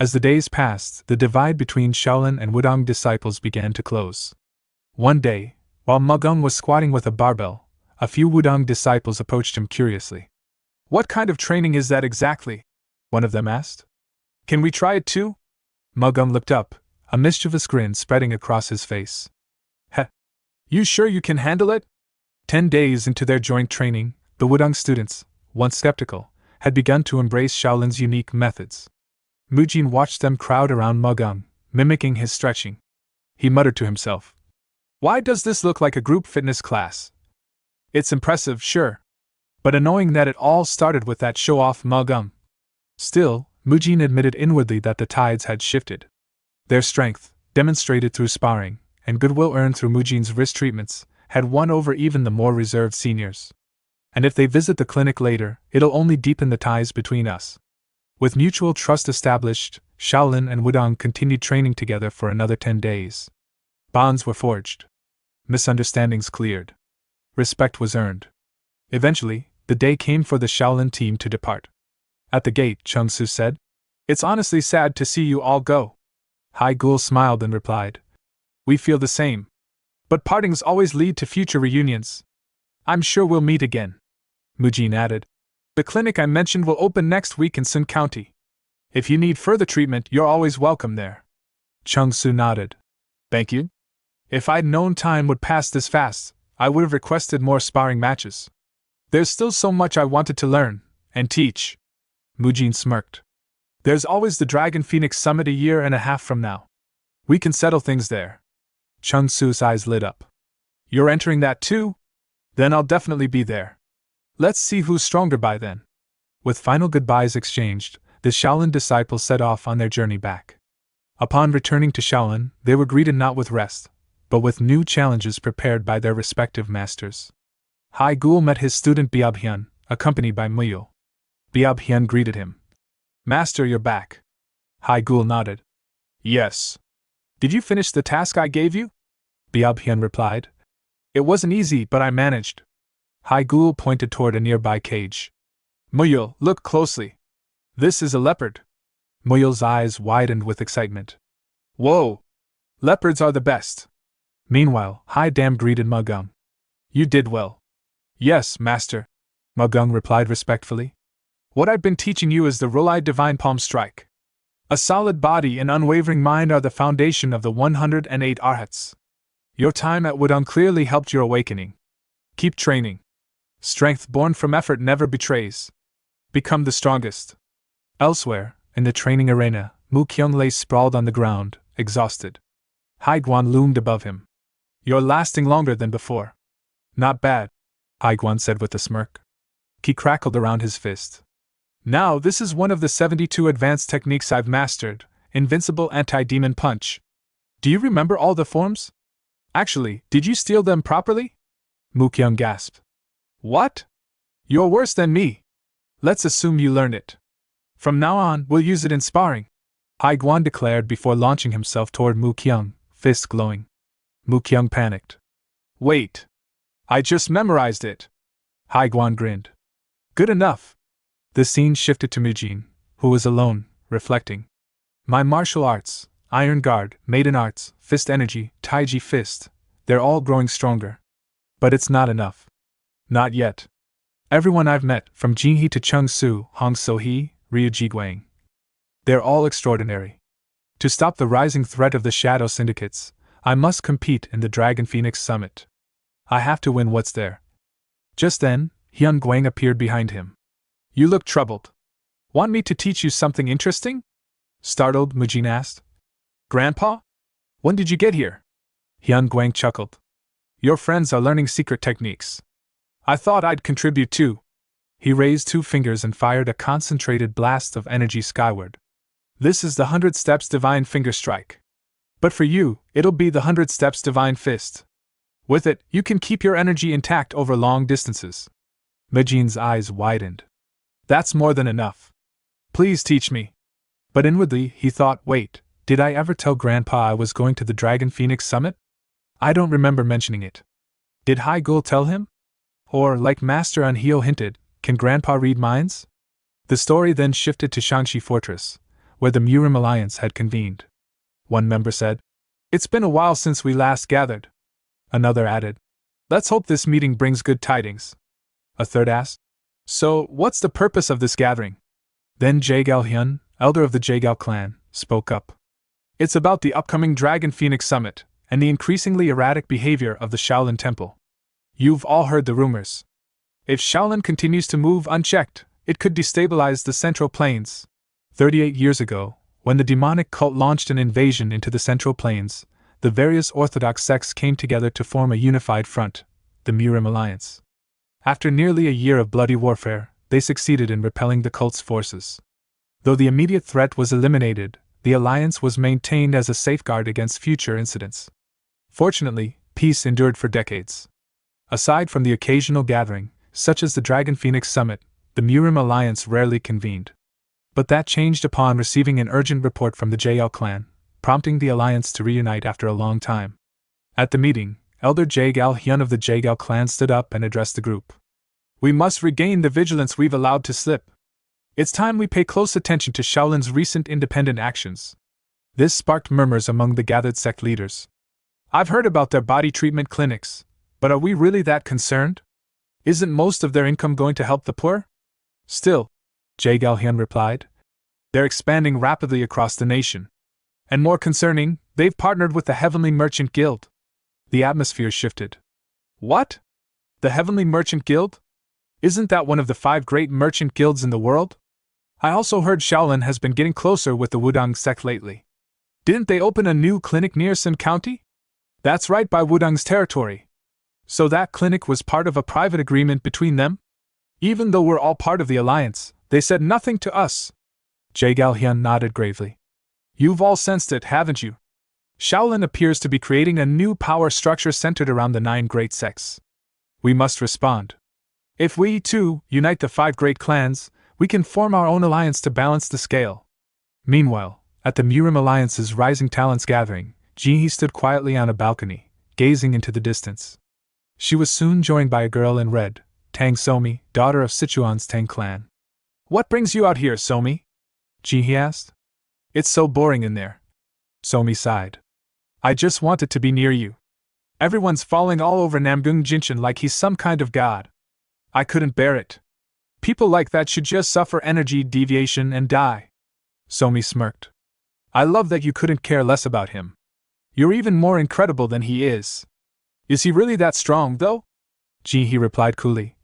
As the days passed, the divide between Shaolin and Wudang disciples began to close. One day, while Maodong was squatting with a barbell, a few Wudang disciples approached him curiously. What kind of training is that exactly? One of them asked. Can we try it too? Maodong looked up, a mischievous grin spreading across his face. Heh. You sure you can handle it? 10 days into their joint training, the Wudang students, once skeptical, had begun to embrace Shaolin's unique methods. Mujin watched them crowd around Maodong, mimicking his stretching. He muttered to himself. Why does this look like a group fitness class? It's impressive, sure. But annoying that it all started with that show-off Maodong. Still, Mujin admitted inwardly that the tides had shifted. Their strength, demonstrated through sparring, and goodwill earned through Mujin's wrist treatments, had won over even the more reserved seniors. And if they visit the clinic later, it'll only deepen the ties between us. With mutual trust established, Shaolin and Wudang continued training together for another 10 days. Bonds were forged. Misunderstandings cleared. Respect was earned. Eventually, the day came for the Shaolin team to depart. At the gate, Chungsu said, It's honestly sad to see you all go. Hai Gul smiled and replied, We feel the same. But partings always lead to future reunions. I'm sure we'll meet again. Mujin added, The clinic I mentioned will open next week in Sun County. If you need further treatment, you're always welcome there. Chungsu nodded. Thank you. If I'd known time would pass this fast, I would have requested more sparring matches. There's still so much I wanted to learn and teach. Mujin smirked. There's always the Dragon Phoenix Summit a year and a half from now. We can settle things there. Chungsu's eyes lit up. You're entering that too? Then I'll definitely be there. Let's see who's stronger by then. With final goodbyes exchanged, the Shaolin disciples set off on their journey back. Upon returning to Shaolin, they were greeted not with rest, but with new challenges prepared by their respective masters. Hai Gul met his student Biabhyun, accompanied by Muyul. Biabhyun greeted him. Master, you're back. Hai Gul nodded. Yes. Did you finish the task I gave you? Biabhyun replied. It wasn't easy, but I managed. Hai Gul pointed toward a nearby cage. Muyul, look closely. This is a leopard. Muyul's eyes widened with excitement. Whoa! Leopards are the best. Meanwhile, Hai Dam greeted Magung. You did well. Yes, master, Magung replied respectfully. What I've been teaching you is the Rolai Divine Palm Strike. A solid body and unwavering mind are the foundation of the 108 Arhats. Your time at Wudong clearly helped your awakening. Keep training. Strength born from effort never betrays. Become the strongest. Elsewhere, in the training arena, Mu Kyung lay sprawled on the ground, exhausted. Hai Guan loomed above him. You're lasting longer than before. Not bad, Hai Guan said with a smirk. He crackled around his fist. Now this is one of the 72 advanced techniques I've mastered, Invincible Anti-Demon Punch. Do you remember all the forms? Actually, did you steal them properly? Mu Kyung gasped. What? You're worse than me. Let's assume you learned it. From now on, we'll use it in sparring, Hai Guan declared before launching himself toward Mu Kyung, fist glowing. Mu Kyung panicked. Wait. I just memorized it. Hai Guan grinned. Good enough. The scene shifted to Mujin, who was alone, reflecting. My martial arts, Iron Guard, Maiden Arts, Fist Energy, Taiji Fist, they're all growing stronger. But it's not enough. Not yet. Everyone I've met, from Jinhee to Chung Su, Hong So-hee, Ryu Jiguang. They're all extraordinary. To stop the rising threat of the Shadow Syndicates, I must compete in the Dragon Phoenix Summit. I have to win what's there. Just then, Hyun Guang appeared behind him. You look troubled. Want me to teach you something interesting? Startled, Mujin asked. Grandpa? When did you get here? Hyun Guang chuckled. Your friends are learning secret techniques. I thought I'd contribute too. He raised 2 fingers and fired a concentrated blast of energy skyward. This is the 100 Steps Divine Finger Strike. But for you, it'll be the 100 Steps Divine Fist. With it, you can keep your energy intact over long distances. Mujin's eyes widened. That's more than enough. Please teach me. But inwardly, he thought, wait, did I ever tell Grandpa I was going to the Dragon Phoenix Summit? I don't remember mentioning it. Did Hai Gul tell him? Or, like Master Anhyo hinted, can Grandpa read minds? The story then shifted to Shangxi Fortress, where the Murim Alliance had convened. One member said, It's been a while since we last gathered. Another added, Let's hope this meeting brings good tidings. A third asked, So, what's the purpose of this gathering? Then Jaegal Hyun, elder of the Jaegal clan, spoke up. It's about the upcoming Dragon Phoenix Summit, and the increasingly erratic behavior of the Shaolin Temple. You've all heard the rumors. If Shaolin continues to move unchecked, it could destabilize the Central Plains. 38 years ago, when the demonic cult launched an invasion into the Central Plains, the various orthodox sects came together to form a unified front, the Murim Alliance. After nearly a year of bloody warfare, they succeeded in repelling the cult's forces. Though the immediate threat was eliminated, the alliance was maintained as a safeguard against future incidents. Fortunately, peace endured for decades. Aside from the occasional gathering, such as the Dragon Phoenix Summit, the Murim Alliance rarely convened. But that changed upon receiving an urgent report from the Jaegal clan, prompting the alliance to reunite after a long time. At the meeting, Elder Jaegal Hyun of the Jaegal clan stood up and addressed the group. We must regain the vigilance we've allowed to slip. It's time we pay close attention to Shaolin's recent independent actions. This sparked murmurs among the gathered sect leaders. I've heard about their body treatment clinics, but are we really that concerned? Isn't most of their income going to help the poor? Still, Jaegal Hyun replied, they're expanding rapidly across the nation. And more concerning, they've partnered with the Heavenly Merchant Guild. The atmosphere shifted. What? The Heavenly Merchant Guild? Isn't that one of the 5 great merchant guilds in the world? I also heard Shaolin has been getting closer with the Wudong sect lately. Didn't they open a new clinic near Sun County? That's right by Wudong's territory. So that clinic was part of a private agreement between them? Even though we're all part of the alliance, they said nothing to us. Jae-gal-hyun nodded gravely. You've all sensed it, haven't you? Shaolin appears to be creating a new power structure centered around the 9 great sects. We must respond. If we, too, unite the 5 great clans, we can form our own alliance to balance the scale. Meanwhile, at the Murim Alliance's Rising Talents gathering, Jinhee stood quietly on a balcony, gazing into the distance. She was soon joined by a girl in red, Tang Somi, daughter of Sichuan's Tang clan. What brings you out here, Somi? Jinhee asked. It's so boring in there. Somi sighed. I just wanted to be near you. Everyone's falling all over Namgung Jinshin like he's some kind of god. I couldn't bear it. People like that should just suffer energy deviation and die. Somi smirked. I love that you couldn't care less about him. You're even more incredible than he is. Is he really that strong, though? Jinhee replied coolly.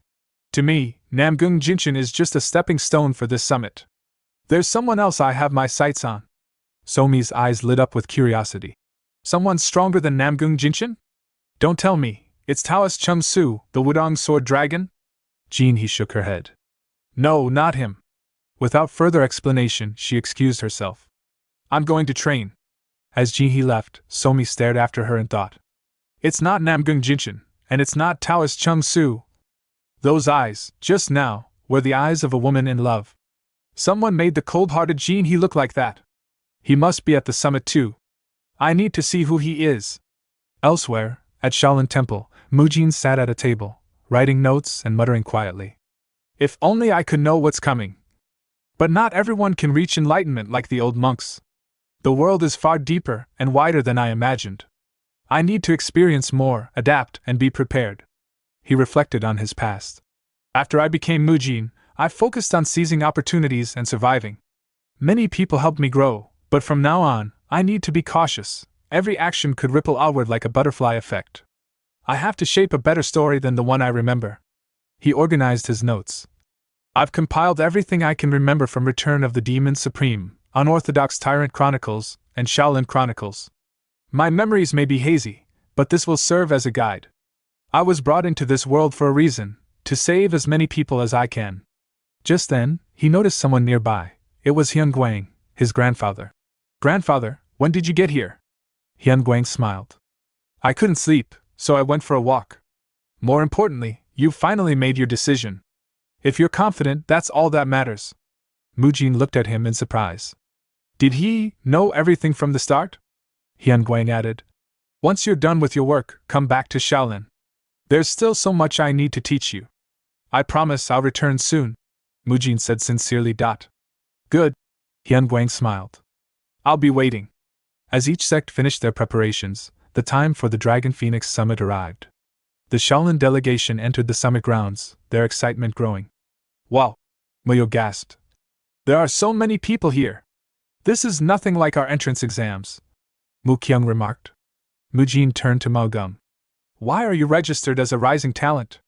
To me, Namgung Jinshin is just a stepping stone for this summit. There's someone else I have my sights on. Somi's eyes lit up with curiosity. Someone stronger than Namgung Jinshin? Don't tell me, it's Taoist Chum-Su, the Wudong Sword Dragon? Jinhee shook her head. No, not him. Without further explanation, she excused herself. I'm going to train. As Jinhee left, Somi stared after her and thought. It's not Namgung Jinshin, and it's not Taoist Chum-Su. Those eyes, just now, were the eyes of a woman in love. Someone made the cold-hearted Jinhee look like that. He must be at the summit too. I need to see who he is. Elsewhere, at Shaolin Temple, Mujin sat at a table, writing notes and muttering quietly. If only I could know what's coming. But not everyone can reach enlightenment like the old monks. The world is far deeper and wider than I imagined. I need to experience more, adapt, and be prepared. He reflected on his past. After I became Mujin, I focused on seizing opportunities and surviving. Many people helped me grow, but from now on, I need to be cautious. Every action could ripple outward like a butterfly effect. I have to shape a better story than the one I remember. He organized his notes. I've compiled everything I can remember from Return of the Demon Supreme, Unorthodox Tyrant Chronicles, and Shaolin Chronicles. My memories may be hazy, but this will serve as a guide. I was brought into this world for a reason, to save as many people as I can. Just then, he noticed someone nearby. It was Hyun Guang, his grandfather. Grandfather, when did you get here? Hyun Guang smiled. I couldn't sleep, so I went for a walk. More importantly, you've finally made your decision. If you're confident, that's all that matters. Mujin looked at him in surprise. Did he know everything from the start? Hyun Guang added. Once you're done with your work, come back to Shaolin. There's still so much I need to teach you. I promise I'll return soon, Mujin said sincerely. Good. Hyun Guang smiled. I'll be waiting. As each sect finished their preparations, the time for the Dragon Phoenix Summit arrived. The Shaolin delegation entered the summit grounds, their excitement growing. Wow! Muyo gasped. There are so many people here. This is nothing like our entrance exams. Mu Kyung remarked. Mujin turned to Mao Gung. Why are you registered as a rising talent?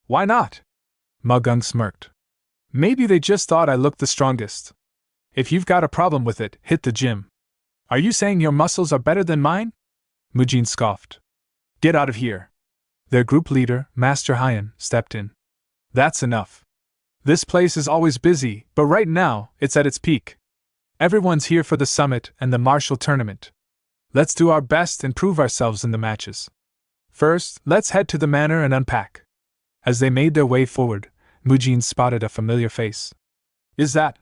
Why not? Mao Gung smirked. Maybe they just thought I looked the strongest. If you've got a problem with it, hit the gym. Are you saying your muscles are better than mine? Mujin scoffed. Get out of here. Their group leader, Master Hyan, stepped in. That's enough. This place is always busy, but right now, it's at its peak. Everyone's here for the summit and the martial tournament. Let's do our best and prove ourselves in the matches. First, let's head to the manor and unpack. As they made their way forward, Mujin spotted a familiar face. Is that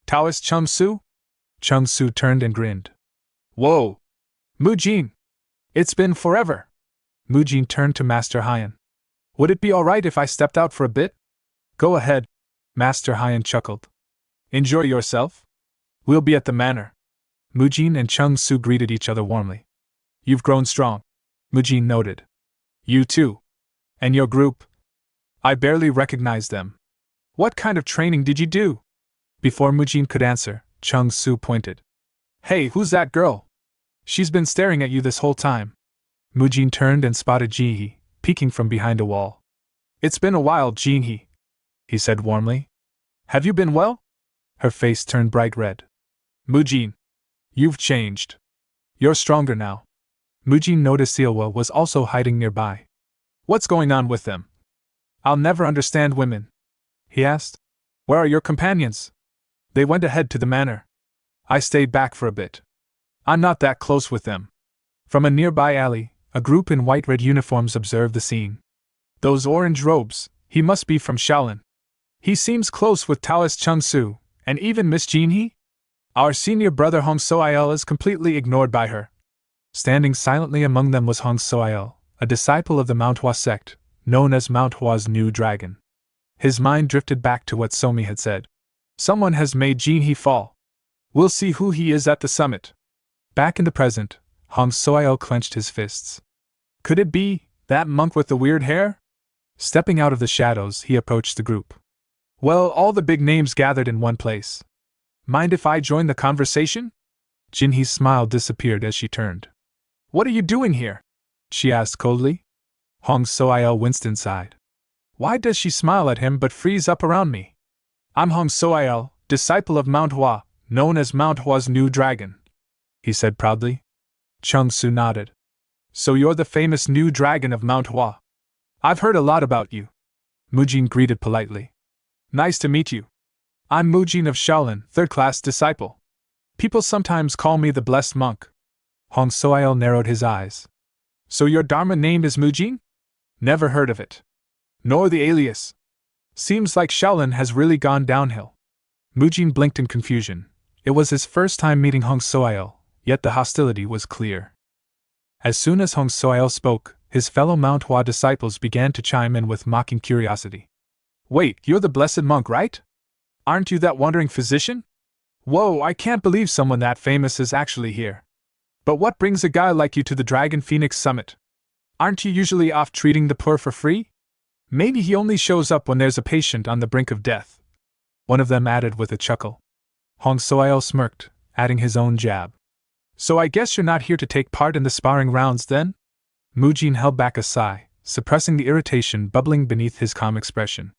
Taoist Chum-Su? Chung-Su turned and grinned. Whoa! Mujin! It's been forever! Mujin turned to Master Hyan. Would it be alright if I stepped out for a bit? Go ahead, Master Hyan chuckled. Enjoy yourself? We'll be at the manor. Mujin and Chung-Su greeted each other warmly. You've grown strong, Mujin noted. You too. And your group? I barely recognized them. What kind of training did you do? Before Mujin could answer, Chung-Su pointed. Hey, who's that girl? She's been staring at you this whole time. Mujin turned and spotted Jinhee, peeking from behind a wall. It's been a while, Jinhee, he said warmly. Have you been well? Her face turned bright red. Mujin, you've changed. You're stronger now. Mujin noticed Seowa was also hiding nearby. What's going on with them? I'll never understand women, he asked. Where are your companions? They went ahead to the manor. I stayed back for a bit. I'm not that close with them. From a nearby alley, a group in white-red uniforms observed the scene. Those orange robes, he must be from Shaolin. He seems close with Taoist Chung-Su, and even Miss Jinhee? Our senior brother Hong Soil is completely ignored by her. Standing silently among them was Hong Soil, a disciple of the Manhwa sect, known as Manhwa's New Dragon. His mind drifted back to what Somi had said. Someone has made Jinhee fall. We'll see who he is at the summit. Back in the present, Hong Soil clenched his fists. Could it be that monk with the weird hair? Stepping out of the shadows, he approached the group. Well, all the big names gathered in one place. Mind if I join the conversation? Jinhee's smile disappeared as she turned. What are you doing here? She asked coldly. Hong Soil winced inside. Why does she smile at him but freeze up around me? I'm Hong Soil, disciple of Manhwa, known as Manhwa's New Dragon, he said proudly. Chung-Su nodded. So you're the famous New Dragon of Manhwa. I've heard a lot about you. Mujin greeted politely. Nice to meet you. I'm Mujin of Shaolin, third-class disciple. People sometimes call me the Blessed Monk. Hong Soil narrowed his eyes. So your Dharma name is Mujin? Never heard of it. Nor the alias. Seems like Shaolin has really gone downhill. Mujin blinked in confusion. It was his first time meeting Hong Soil, yet the hostility was clear. As soon as Hong Soil spoke, his fellow Manhwa disciples began to chime in with mocking curiosity. Wait, you're the Blessed Monk, right? Aren't you that wandering physician? Whoa, I can't believe someone that famous is actually here. But what brings a guy like you to the Dragon Phoenix Summit? Aren't you usually off treating the poor for free? Maybe he only shows up when there's a patient on the brink of death. One of them added with a chuckle. Hong Soil smirked, adding his own jab. So I guess you're not here to take part in the sparring rounds then? Mujin held back a sigh, suppressing the irritation bubbling beneath his calm expression.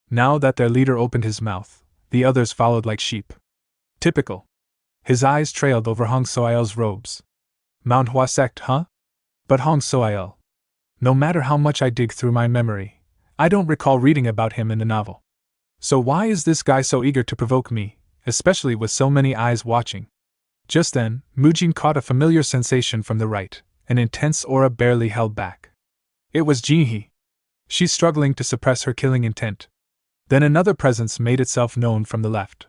Now that their leader opened his mouth, the others followed like sheep. Typical. His eyes trailed over Hong Soil's robes. Manhwa sect, huh? But Hong Soil. No matter how much I dig through my memory, I don't recall reading about him in the novel. So why is this guy so eager to provoke me, especially with so many eyes watching? Just then, Mujin caught a familiar sensation from the right, an intense aura barely held back. It was Jinhee. She's struggling to suppress her killing intent. Then another presence made itself known from the left.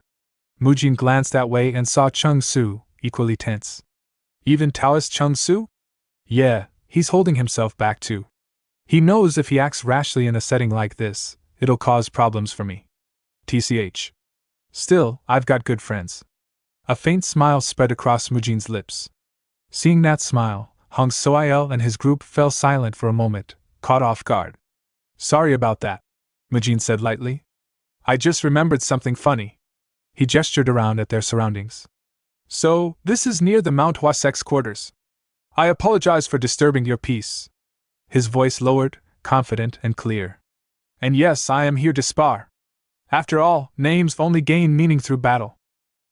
Mujin glanced that way and saw Chung-Su, equally tense. Even Taoist Chung-Su? Yeah, he's holding himself back too. He knows if he acts rashly in a setting like this, it'll cause problems for me. TCH. Still, I've got good friends. A faint smile spread across Mujin's lips. Seeing that smile, Hong Soil and his group fell silent for a moment, caught off guard. Sorry about that, Mujin said lightly. I just remembered something funny. He gestured around at their surroundings. So, this is near the Manhwa sect's quarters. I apologize for disturbing your peace. His voice lowered, confident and clear. And yes, I am here to spar. After all, names only gain meaning through battle.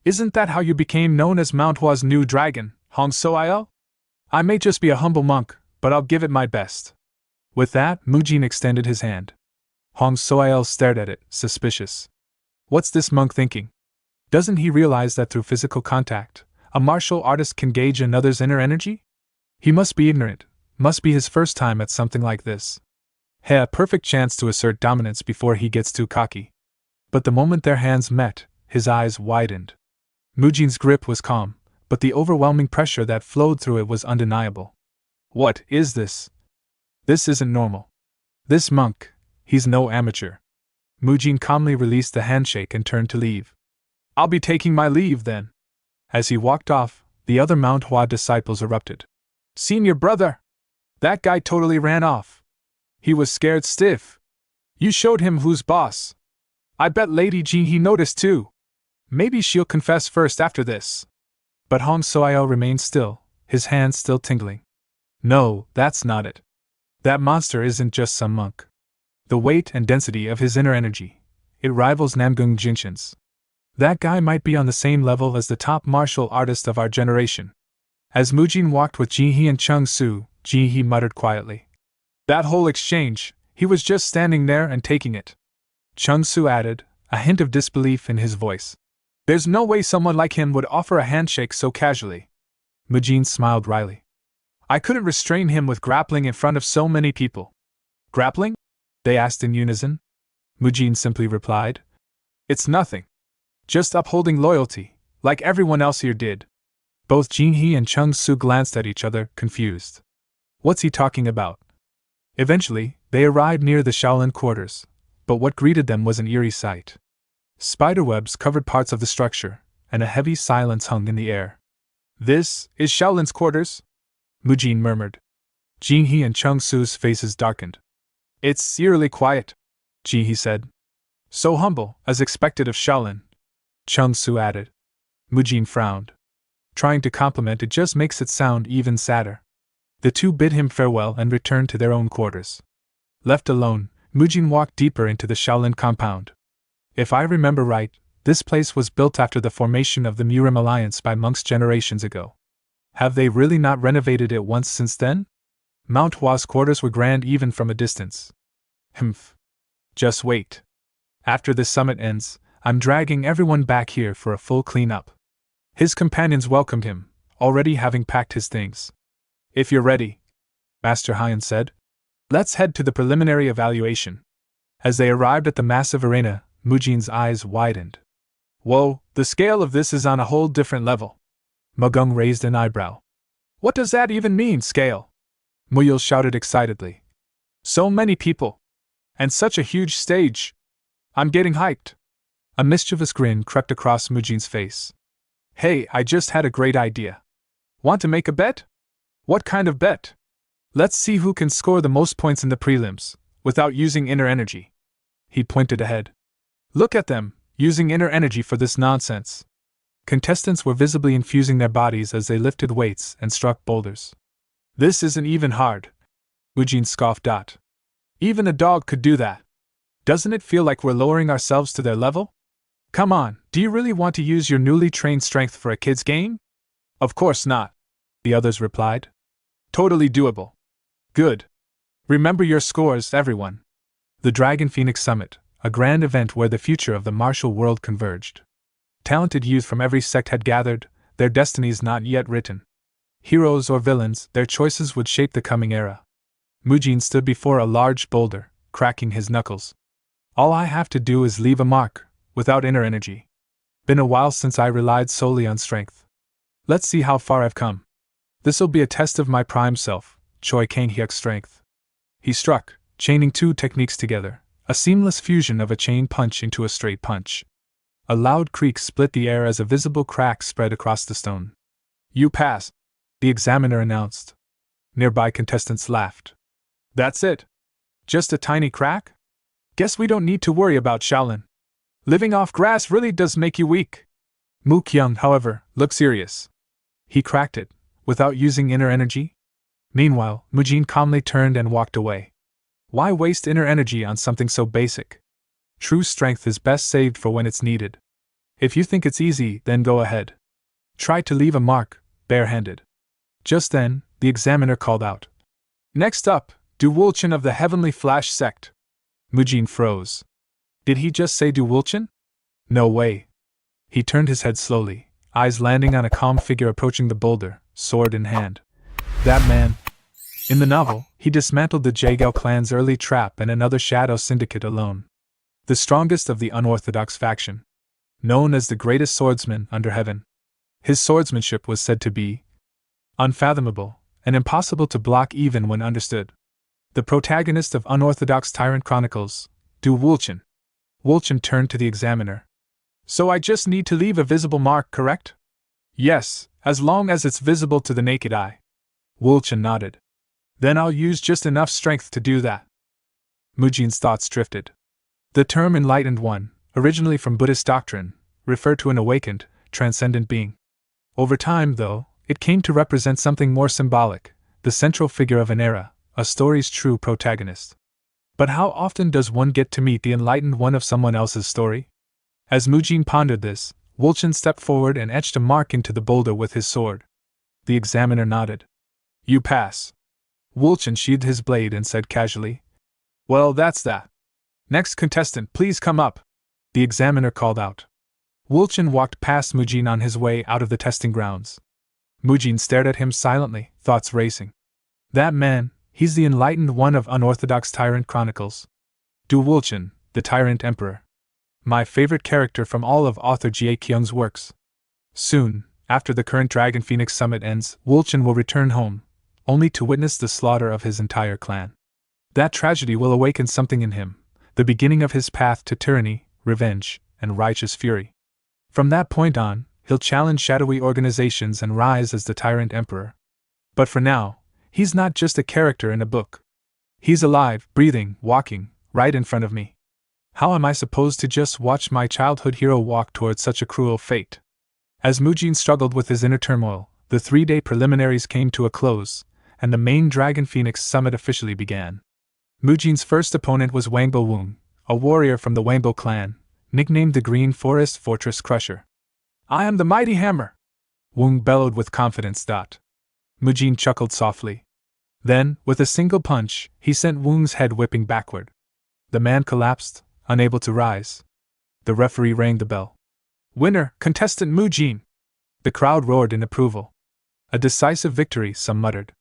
Isn't that how you became known as Manhwa's New Dragon, Hong Soil? I may just be a humble monk, but I'll give it my best. With that, Mujin extended his hand. Hong Soil stared at it, suspicious. What's this monk thinking? Doesn't he realize that through physical contact, a martial artist can gauge another's inner energy? He must be ignorant, must be his first time at something like this. A perfect chance to assert dominance before he gets too cocky. But the moment their hands met, his eyes widened. Mujin's grip was calm, but the overwhelming pressure that flowed through it was undeniable. What is this? This isn't normal. This monk, he's no amateur. Mujin calmly released the handshake and turned to leave. I'll be taking my leave then. As he walked off, the other Manhwa disciples erupted. Senior brother! That guy totally ran off. He was scared stiff. You showed him who's boss. I bet Lady Jinhee noticed too. Maybe she'll confess first after this. But Hong Soil remained still, his hands still tingling. No, that's not it. That monster isn't just some monk. The weight and density of his inner energy, it rivals Namgung Jinshin's. That guy might be on the same level as the top martial artist of our generation. As Mujin walked with Jinhee and Chung-Su, Jinhee muttered quietly. That whole exchange, he was just standing there and taking it. Chung-Su added, a hint of disbelief in his voice. There's no way someone like him would offer a handshake so casually. Mujin smiled wryly. I couldn't restrain him with grappling in front of so many people. Grappling? They asked in unison. Mujin simply replied. It's nothing. Just upholding loyalty, like everyone else here did. Both Jinhee and Chung Su glanced at each other, confused. What's he talking about? Eventually, they arrived near the Shaolin quarters, but what greeted them was an eerie sight. Spiderwebs covered parts of the structure, and a heavy silence hung in the air. This is Shaolin's quarters? Mujin murmured. Jinhee and Chung Su's faces darkened. It's eerily quiet, Jinhee said. So humble, as expected of Shaolin, Chung Su added. Mujin frowned. Trying to compliment it just makes it sound even sadder. The two bid him farewell and returned to their own quarters. Left alone, Mujin walked deeper into the Shaolin compound. If I remember right, this place was built after the formation of the Murim Alliance by monks generations ago. Have they really not renovated it once since then? Manhwa's quarters were grand even from a distance. Humph. Just wait. After this summit ends, I'm dragging everyone back here for a full clean-up. His companions welcomed him, already having packed his things. If you're ready, Master Hyan said, let's head to the preliminary evaluation. As they arrived at the massive arena, Mujin's eyes widened. Whoa, the scale of this is on a whole different level. Magung raised an eyebrow. What does that even mean, scale? Muyul shouted excitedly. So many people. And such a huge stage. I'm getting hyped. A mischievous grin crept across Mujin's face. Hey, I just had a great idea. Want to make a bet? What kind of bet? Let's see who can score the most points in the prelims, without using inner energy. He pointed ahead. Look at them, using inner energy for this nonsense. Contestants were visibly infusing their bodies as they lifted weights and struck boulders. This isn't even hard. Mujin scoffed. Even a dog could do that. Doesn't it feel like we're lowering ourselves to their level? Come on, do you really want to use your newly trained strength for a kid's game? Of course not, the others replied. Totally doable. Good. Remember your scores, everyone. The Dragon Phoenix Summit, a grand event where the future of the martial world converged. Talented youth from every sect had gathered, their destinies not yet written. Heroes or villains, their choices would shape the coming era. Mujin stood before a large boulder, cracking his knuckles. All I have to do is leave a mark, without inner energy. Been a while since I relied solely on strength. Let's see how far I've come. This'll be a test of my prime self, Choi Kang-hyuk's strength. He struck, chaining two techniques together, a seamless fusion of a chain punch into a straight punch. A loud creak split the air as a visible crack spread across the stone. You pass, the examiner announced. Nearby contestants laughed. That's it? Just a tiny crack? Guess we don't need to worry about Shaolin. Living off grass really does make you weak. Mu Kyung, however, looked serious. He cracked it, without using inner energy? Meanwhile, Mujin calmly turned and walked away. Why waste inner energy on something so basic? True strength is best saved for when it's needed. If you think it's easy, then go ahead. Try to leave a mark, barehanded. Just then, the examiner called out. Next up, Du Wulchen of the Heavenly Flash Sect. Mujin froze. Did he just say Du Wulchen? No way. He turned his head slowly, eyes landing on a calm figure approaching the boulder, sword in hand. That man. In the novel, he dismantled the Jaegao clan's early trap and another shadow syndicate alone. The strongest of the unorthodox faction. Known as the greatest swordsman under heaven. His swordsmanship was said to be unfathomable and impossible to block even when understood. The protagonist of Unorthodox Tyrant Chronicles, Du Wulchen. Wulchen turned to the examiner. So I just need to leave a visible mark, correct? Yes, as long as it's visible to the naked eye. Wulchen nodded. Then I'll use just enough strength to do that. Mujin's thoughts drifted. The term Enlightened One, originally from Buddhist doctrine, referred to an awakened, transcendent being. Over time, though, it came to represent something more symbolic, the central figure of an era, a story's true protagonist. But how often does one get to meet the Enlightened One of someone else's story? As Mujin pondered this, Wulchen stepped forward and etched a mark into the boulder with his sword. The examiner nodded. You pass. Wulchen sheathed his blade and said casually. Well, that's that. Next contestant, please come up. The examiner called out. Wulchin walked past Mujin on his way out of the testing grounds. Mujin stared at him silently, thoughts racing. That man, he's the enlightened one of unorthodox tyrant chronicles. Du Wulchin, the tyrant emperor. My favorite character from all of author Jie Kyung's works. Soon, after the current Dragon Phoenix Summit ends, Wulchin will return home, only to witness the slaughter of his entire clan. That tragedy will awaken something in him, the beginning of his path to tyranny, revenge, and righteous fury. From that point on, he'll challenge shadowy organizations and rise as the tyrant emperor. But for now, he's not just a character in a book. He's alive, breathing, walking, right in front of me. How am I supposed to just watch my childhood hero walk towards such a cruel fate? As Mujin struggled with his inner turmoil, the 3-day preliminaries came to a close, and the main Dragon Phoenix Summit officially began. Mujin's first opponent was Wangbo Wung, a warrior from the Wangbo clan, nicknamed the Green Forest Fortress Crusher. I am the mighty hammer! Wung bellowed with confidence. Mujin chuckled softly. Then, with a single punch, he sent Wung's head whipping backward. The man collapsed, unable to rise. The referee rang the bell. Winner, contestant Mujin! The crowd roared in approval. A decisive victory, some muttered.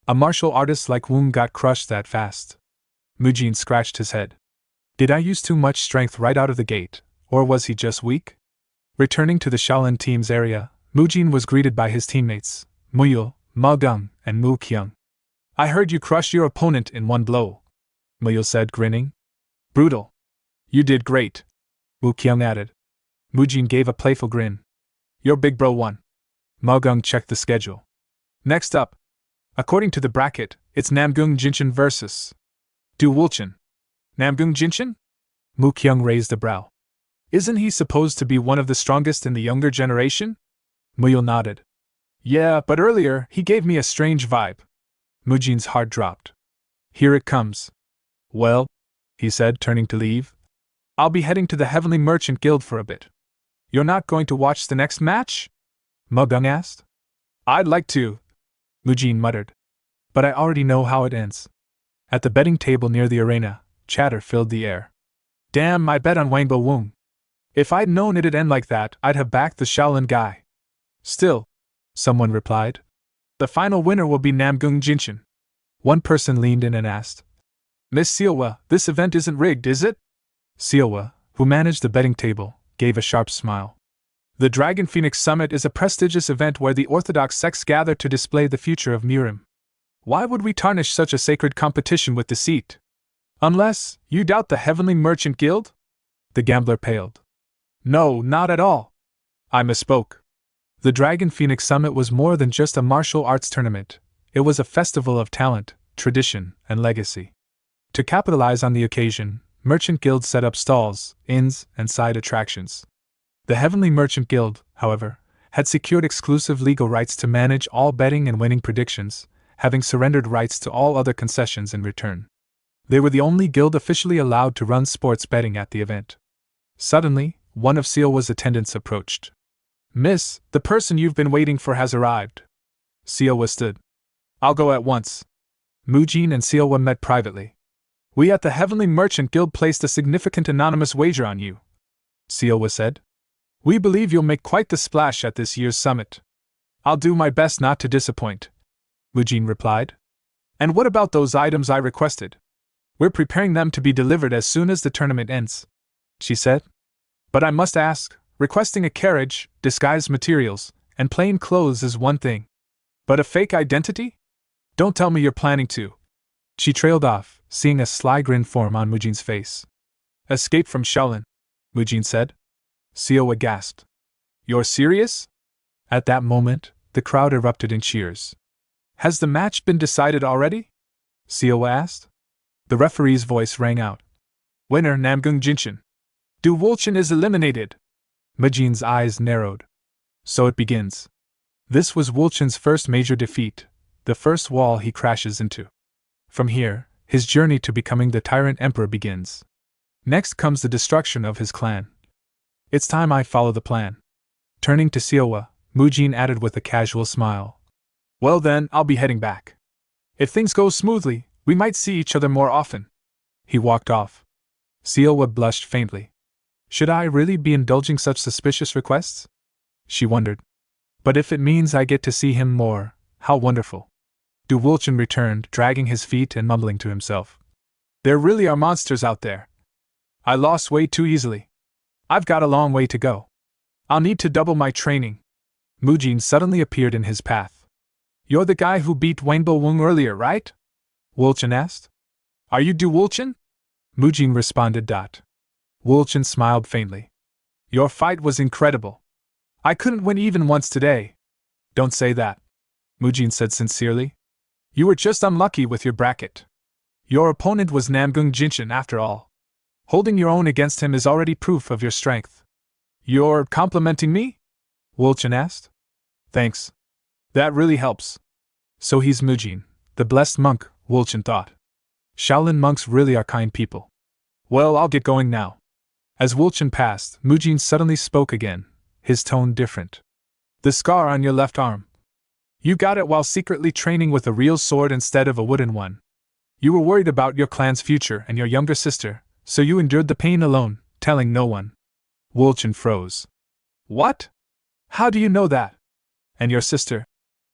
A martial artist like Wung got crushed that fast. Mujin scratched his head. Did I use too much strength right out of the gate, or was he just weak? Returning to the Shaolin team's area, Mujin was greeted by his teammates, Muyul, Ma Gung, and Mu Kyung. I heard you crushed your opponent in one blow, Muyul said, grinning. Brutal. You did great, Mu Kyung added. Mujin gave a playful grin. Your big bro won. Ma Gung checked the schedule. Next up. According to the bracket, it's Namgung Jinshin versus Du Wulchin. Namgung Jinshin? Mu Kyung raised a brow. Isn't he supposed to be one of the strongest in the younger generation? Muyul nodded. Yeah, but earlier he gave me a strange vibe. Mujin's heart dropped. Here it comes. Well, he said, turning to leave. I'll be heading to the Heavenly Merchant Guild for a bit. You're not going to watch the next match? Ma Gung asked. I'd like to, Mujin muttered. But I already know how it ends. At the betting table near the arena, chatter filled the air. Damn, I bet on Wangbo Wung. If I'd known it'd end like that, I'd have backed the Shaolin guy. Still, someone replied. The final winner will be Namgung Jinshin. One person leaned in and asked. Miss Seowa, this event isn't rigged, is it? Seowa, who managed the betting table, gave a sharp smile. The Dragon Phoenix Summit is a prestigious event where the Orthodox sects gather to display the future of Mirim. Why would we tarnish such a sacred competition with deceit? Unless you doubt the Heavenly Merchant Guild? The gambler paled. No, not at all. I misspoke. The Dragon Phoenix Summit was more than just a martial arts tournament. It was a festival of talent, tradition, and legacy. To capitalize on the occasion, Merchant Guilds set up stalls, inns, and side attractions. The Heavenly Merchant Guild, however, had secured exclusive legal rights to manage all betting and winning predictions, having surrendered rights to all other concessions in return. They were the only guild officially allowed to run sports betting at the event. Suddenly, one of Seowa's attendants approached. Miss, the person you've been waiting for has arrived. Seowa stood. I'll go at once. Mujin and Seowa met privately. We at the Heavenly Merchant Guild placed a significant anonymous wager on you, Seowa said. We believe you'll make quite the splash at this year's summit. I'll do my best not to disappoint, Mujin replied. And what about those items I requested? We're preparing them to be delivered as soon as the tournament ends, she said. But I must ask, requesting a carriage, disguised materials, and plain clothes is one thing. But a fake identity? Don't tell me you're planning to. She trailed off, seeing a sly grin form on Mujin's face. Escape from Shaolin, Mujin said. Seowa gasped. You're serious? At that moment, the crowd erupted in cheers. Has the match been decided already? Seowa asked. The referee's voice rang out. Winner Namgung Jinshin. Du Wulchin is eliminated. Mujin's eyes narrowed. So it begins. This was Wulchin's first major defeat, the first wall he crashes into. From here, his journey to becoming the tyrant emperor begins. Next comes the destruction of his clan. It's time I follow the plan. Turning to Seowa, Mujin added with a casual smile. Well then, I'll be heading back. If things go smoothly, we might see each other more often. He walked off. Seowa blushed faintly. Should I really be indulging such suspicious requests? She wondered. But if it means I get to see him more, how wonderful. Du Wulchen returned, dragging his feet and mumbling to himself. There really are monsters out there. I lost weight too easily. I've got a long way to go. I'll need to double my training. Mujin suddenly appeared in his path. You're the guy who beat Rainbow Wung earlier, right? Wulchen asked. Are you Du Wulchen? Mujin responded. Wulchen smiled faintly. Your fight was incredible. I couldn't win even once today. Don't say that, Mujin said sincerely. You were just unlucky with your bracket. Your opponent was Namgung Jinshin after all. Holding your own against him is already proof of your strength. You're complimenting me? Wulchen asked. Thanks. That really helps. So he's Mujin, the blessed monk, Wulchen thought. Shaolin monks really are kind people. Well, I'll get going now. As Wulchen passed, Mujin suddenly spoke again, his tone different. The scar on your left arm. You got it while secretly training with a real sword instead of a wooden one. You were worried about your clan's future and your younger sister, so you endured the pain alone, telling no one. Wulchen froze. What? How do you know that? And your sister?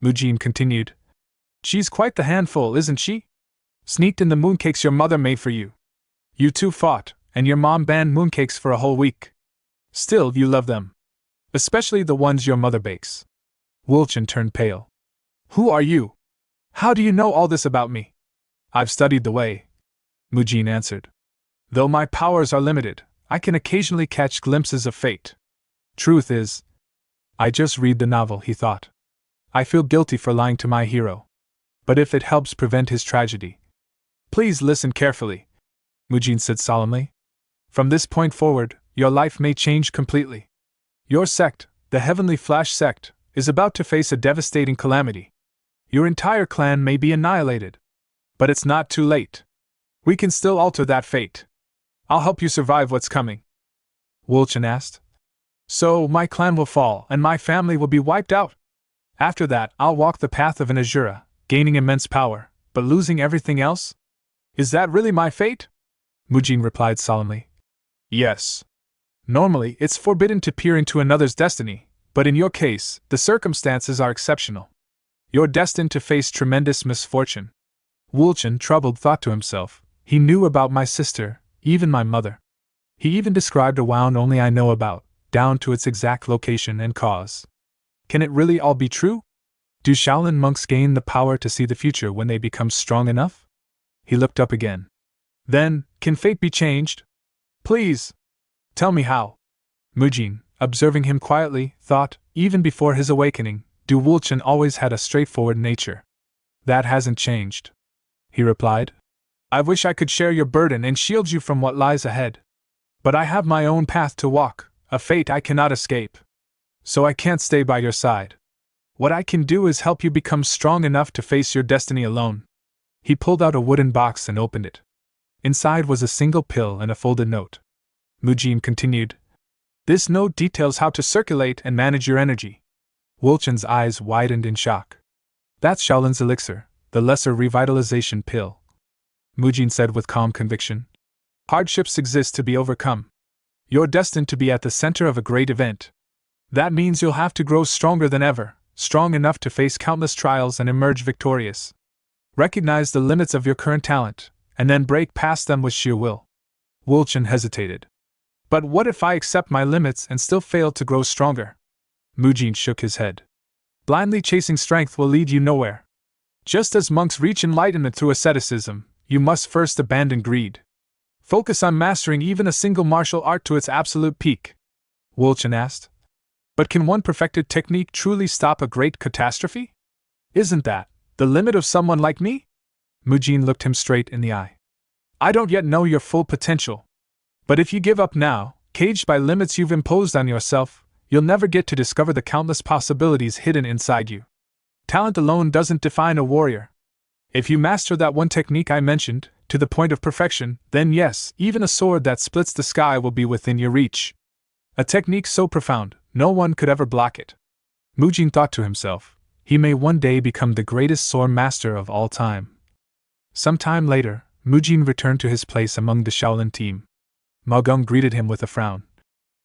Mujin continued. She's quite the handful, isn't she? Sneaked in the mooncakes your mother made for you. You two fought, and your mom banned mooncakes for a whole week. Still, you love them. Especially the ones your mother bakes. Wulchen turned pale. Who are you? How do you know all this about me? I've studied the way, Mujin answered. Though my powers are limited, I can occasionally catch glimpses of fate. Truth is, I just read the novel, he thought. I feel guilty for lying to my hero. But if it helps prevent his tragedy. Please listen carefully, Mujin said solemnly. From this point forward, your life may change completely. Your sect, the Heavenly Flash sect, is about to face a devastating calamity. Your entire clan may be annihilated. But it's not too late. We can still alter that fate. I'll help you survive what's coming. Wulchen asked. So, my clan will fall and my family will be wiped out. After that, I'll walk the path of an Asura, gaining immense power, but losing everything else? Is that really my fate? Mujin replied solemnly. Yes. Normally, it's forbidden to peer into another's destiny, but in your case, the circumstances are exceptional. You're destined to face tremendous misfortune. Wulchen, troubled, thought to himself, he knew about my sister, even my mother. He even described a wound only I know about, down to its exact location and cause. Can it really all be true? Do Shaolin monks gain the power to see the future when they become strong enough? He looked up again. Then, can fate be changed? Please, tell me how. Mujin, observing him quietly, thought, even before his awakening, Du Wulchen always had a straightforward nature. That hasn't changed, he replied. I wish I could share your burden and shield you from what lies ahead. But I have my own path to walk, a fate I cannot escape. So I can't stay by your side. What I can do is help you become strong enough to face your destiny alone. He pulled out a wooden box and opened it. Inside was a single pill and a folded note. Mujin continued. This note details how to circulate and manage your energy. Wulchen's eyes widened in shock. That's Shaolin's elixir, the lesser revitalization pill, Mujin said with calm conviction. Hardships exist to be overcome. You're destined to be at the center of a great event. That means you'll have to grow stronger than ever, strong enough to face countless trials and emerge victorious. Recognize the limits of your current talent, and then break past them with sheer will. Wulchen hesitated. But what if I accept my limits and still fail to grow stronger? Mujin shook his head. Blindly chasing strength will lead you nowhere. Just as monks reach enlightenment through asceticism, you must first abandon greed. Focus on mastering even a single martial art to its absolute peak. Wulchen asked. But can one perfected technique truly stop a great catastrophe? Isn't that the limit of someone like me? Mujin looked him straight in the eye. I don't yet know your full potential. But if you give up now, caged by limits you've imposed on yourself, you'll never get to discover the countless possibilities hidden inside you. Talent alone doesn't define a warrior. If you master that one technique I mentioned, to the point of perfection, then yes, even a sword that splits the sky will be within your reach. A technique so profound, no one could ever block it. Mujin thought to himself, he may one day become the greatest sword master of all time. Some time later, Mujin returned to his place among the Shaolin team. Ma Gong greeted him with a frown.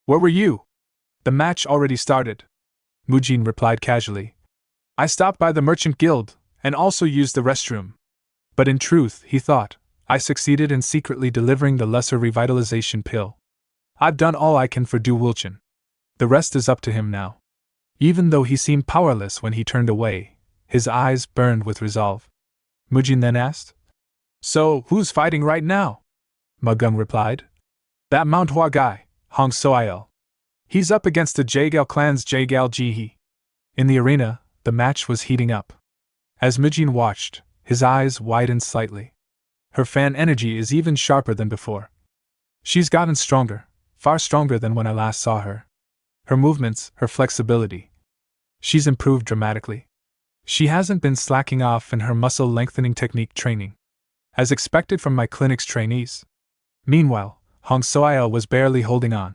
Where were you? The match already started. Mujin replied casually. I stopped by the merchant guild, and also used the restroom. But in truth, he thought, I succeeded in secretly delivering the lesser revitalization pill. I've done all I can for Du Wulchen. The rest is up to him now. Even though he seemed powerless when he turned away, his eyes burned with resolve. Mujin then asked, So, who's fighting right now? Magung replied. That Manhwa guy, Hong Soil. He's up against the Jagal clan's Jagal Jihi. In the arena, the match was heating up. As Mujin watched, his eyes widened slightly. Her fan energy is even sharper than before. She's gotten stronger, far stronger than when I last saw her. Her movements, her flexibility. She's improved dramatically. She hasn't been slacking off in her muscle lengthening technique training, as expected from my clinic's trainees. Meanwhile, Hong Soil was barely holding on.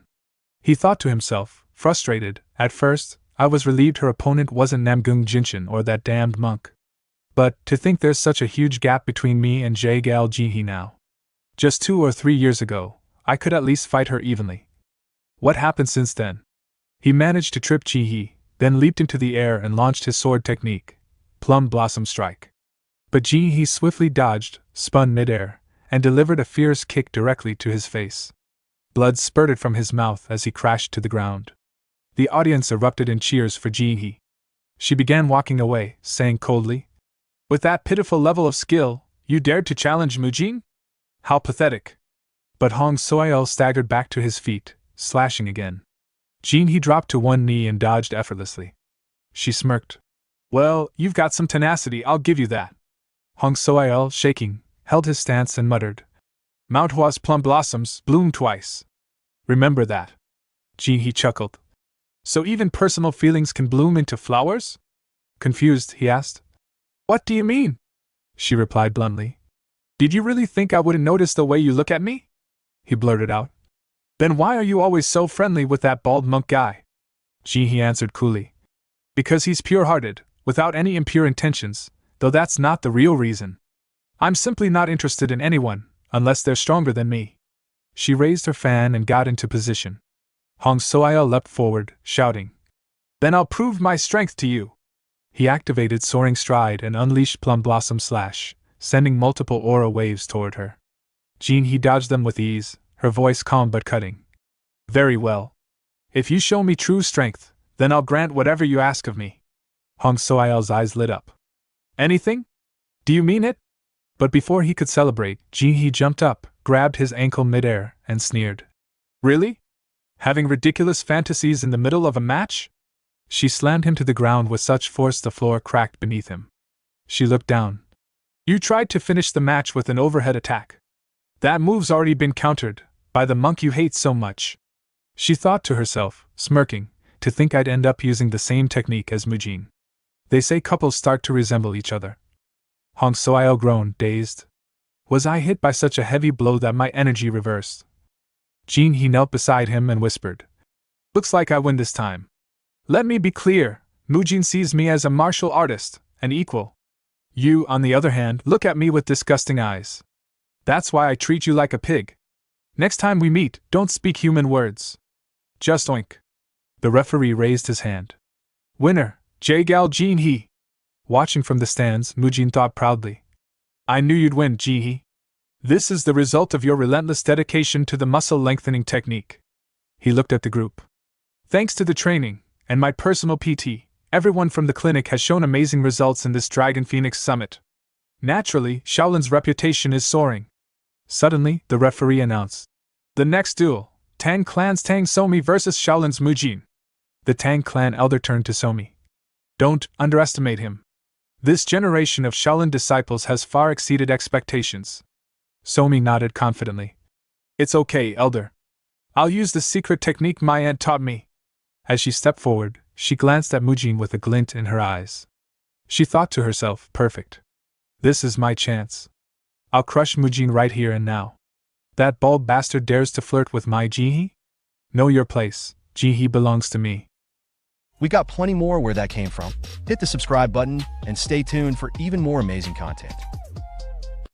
He thought to himself, frustrated, at first, I was relieved her opponent wasn't Namgung Jinshin or that damned monk. But, to think there's such a huge gap between me and Jagal Jihi now. Just 2 or 3 years ago, I could at least fight her evenly. What happened since then? He managed to trip Jihi, then leaped into the air and launched his sword technique, Plum Blossom Strike. But Jihi swiftly dodged, spun midair, and delivered a fierce kick directly to his face. Blood spurted from his mouth as he crashed to the ground. The audience erupted in cheers for Jihi. She began walking away, saying coldly, With that pitiful level of skill, you dared to challenge Mujin? How pathetic. But Hong Soil staggered back to his feet, slashing again. Jihi dropped to one knee and dodged effortlessly. She smirked. Well, you've got some tenacity, I'll give you that. Hong Soil, shaking, held his stance and muttered, Manhwa's plum blossoms bloom twice. Remember that. Jihi chuckled. So even personal feelings can bloom into flowers? Confused, he asked. What do you mean? She replied bluntly. Did you really think I wouldn't notice the way you look at me? He blurted out. Then why are you always so friendly with that bald monk guy? Jihi answered coolly. Because he's pure-hearted, without any impure intentions, though that's not the real reason. I'm simply not interested in anyone, unless they're stronger than me. She raised her fan and got into position. Hong Soil leapt forward, shouting, Then I'll prove my strength to you. He activated Soaring Stride and unleashed Plum Blossom Slash, sending multiple aura waves toward her. Jihi dodged them with ease, her voice calm but cutting. Very well. If you show me true strength, then I'll grant whatever you ask of me. Hong Soil's eyes lit up. Anything? Do you mean it? But before he could celebrate, Jihi jumped up, grabbed his ankle midair, and sneered. Really? Having ridiculous fantasies in the middle of a match? She slammed him to the ground with such force the floor cracked beneath him. She looked down. You tried to finish the match with an overhead attack. That move's already been countered, by the monk you hate so much. She thought to herself, smirking, to think I'd end up using the same technique as Mujin. They say couples start to resemble each other. Hong Soil groaned, dazed. Was I hit by such a heavy blow that my energy reversed? Jihi knelt beside him and whispered. Looks like I win this time. Let me be clear, Mujin sees me as a martial artist, an equal. You, on the other hand, look at me with disgusting eyes. That's why I treat you like a pig. Next time we meet, don't speak human words. Just oink. The referee raised his hand. Winner, Jagal Jihi. Watching from the stands, Mujin thought proudly. I knew you'd win, Jihi. This is the result of your relentless dedication to the muscle-lengthening technique. He looked at the group. Thanks to the training, and my personal PT, everyone from the clinic has shown amazing results in this Dragon Phoenix Summit. Naturally, Shaolin's reputation is soaring. Suddenly, the referee announced. The next duel, Tang Clan's Tang Somi versus Shaolin's Mujin. The Tang Clan elder turned to Somi. Don't underestimate him. This generation of Shaolin disciples has far exceeded expectations. Somi nodded confidently. It's okay, elder. I'll use the secret technique my aunt taught me. As she stepped forward, she glanced at Mujin with a glint in her eyes. She thought to herself, perfect. This is my chance. I'll crush Mujin right here and now. That bald bastard dares to flirt with my Jihi? Know your place, Jihi belongs to me. We got plenty more where that came from. Hit the subscribe button and stay tuned for even more amazing content.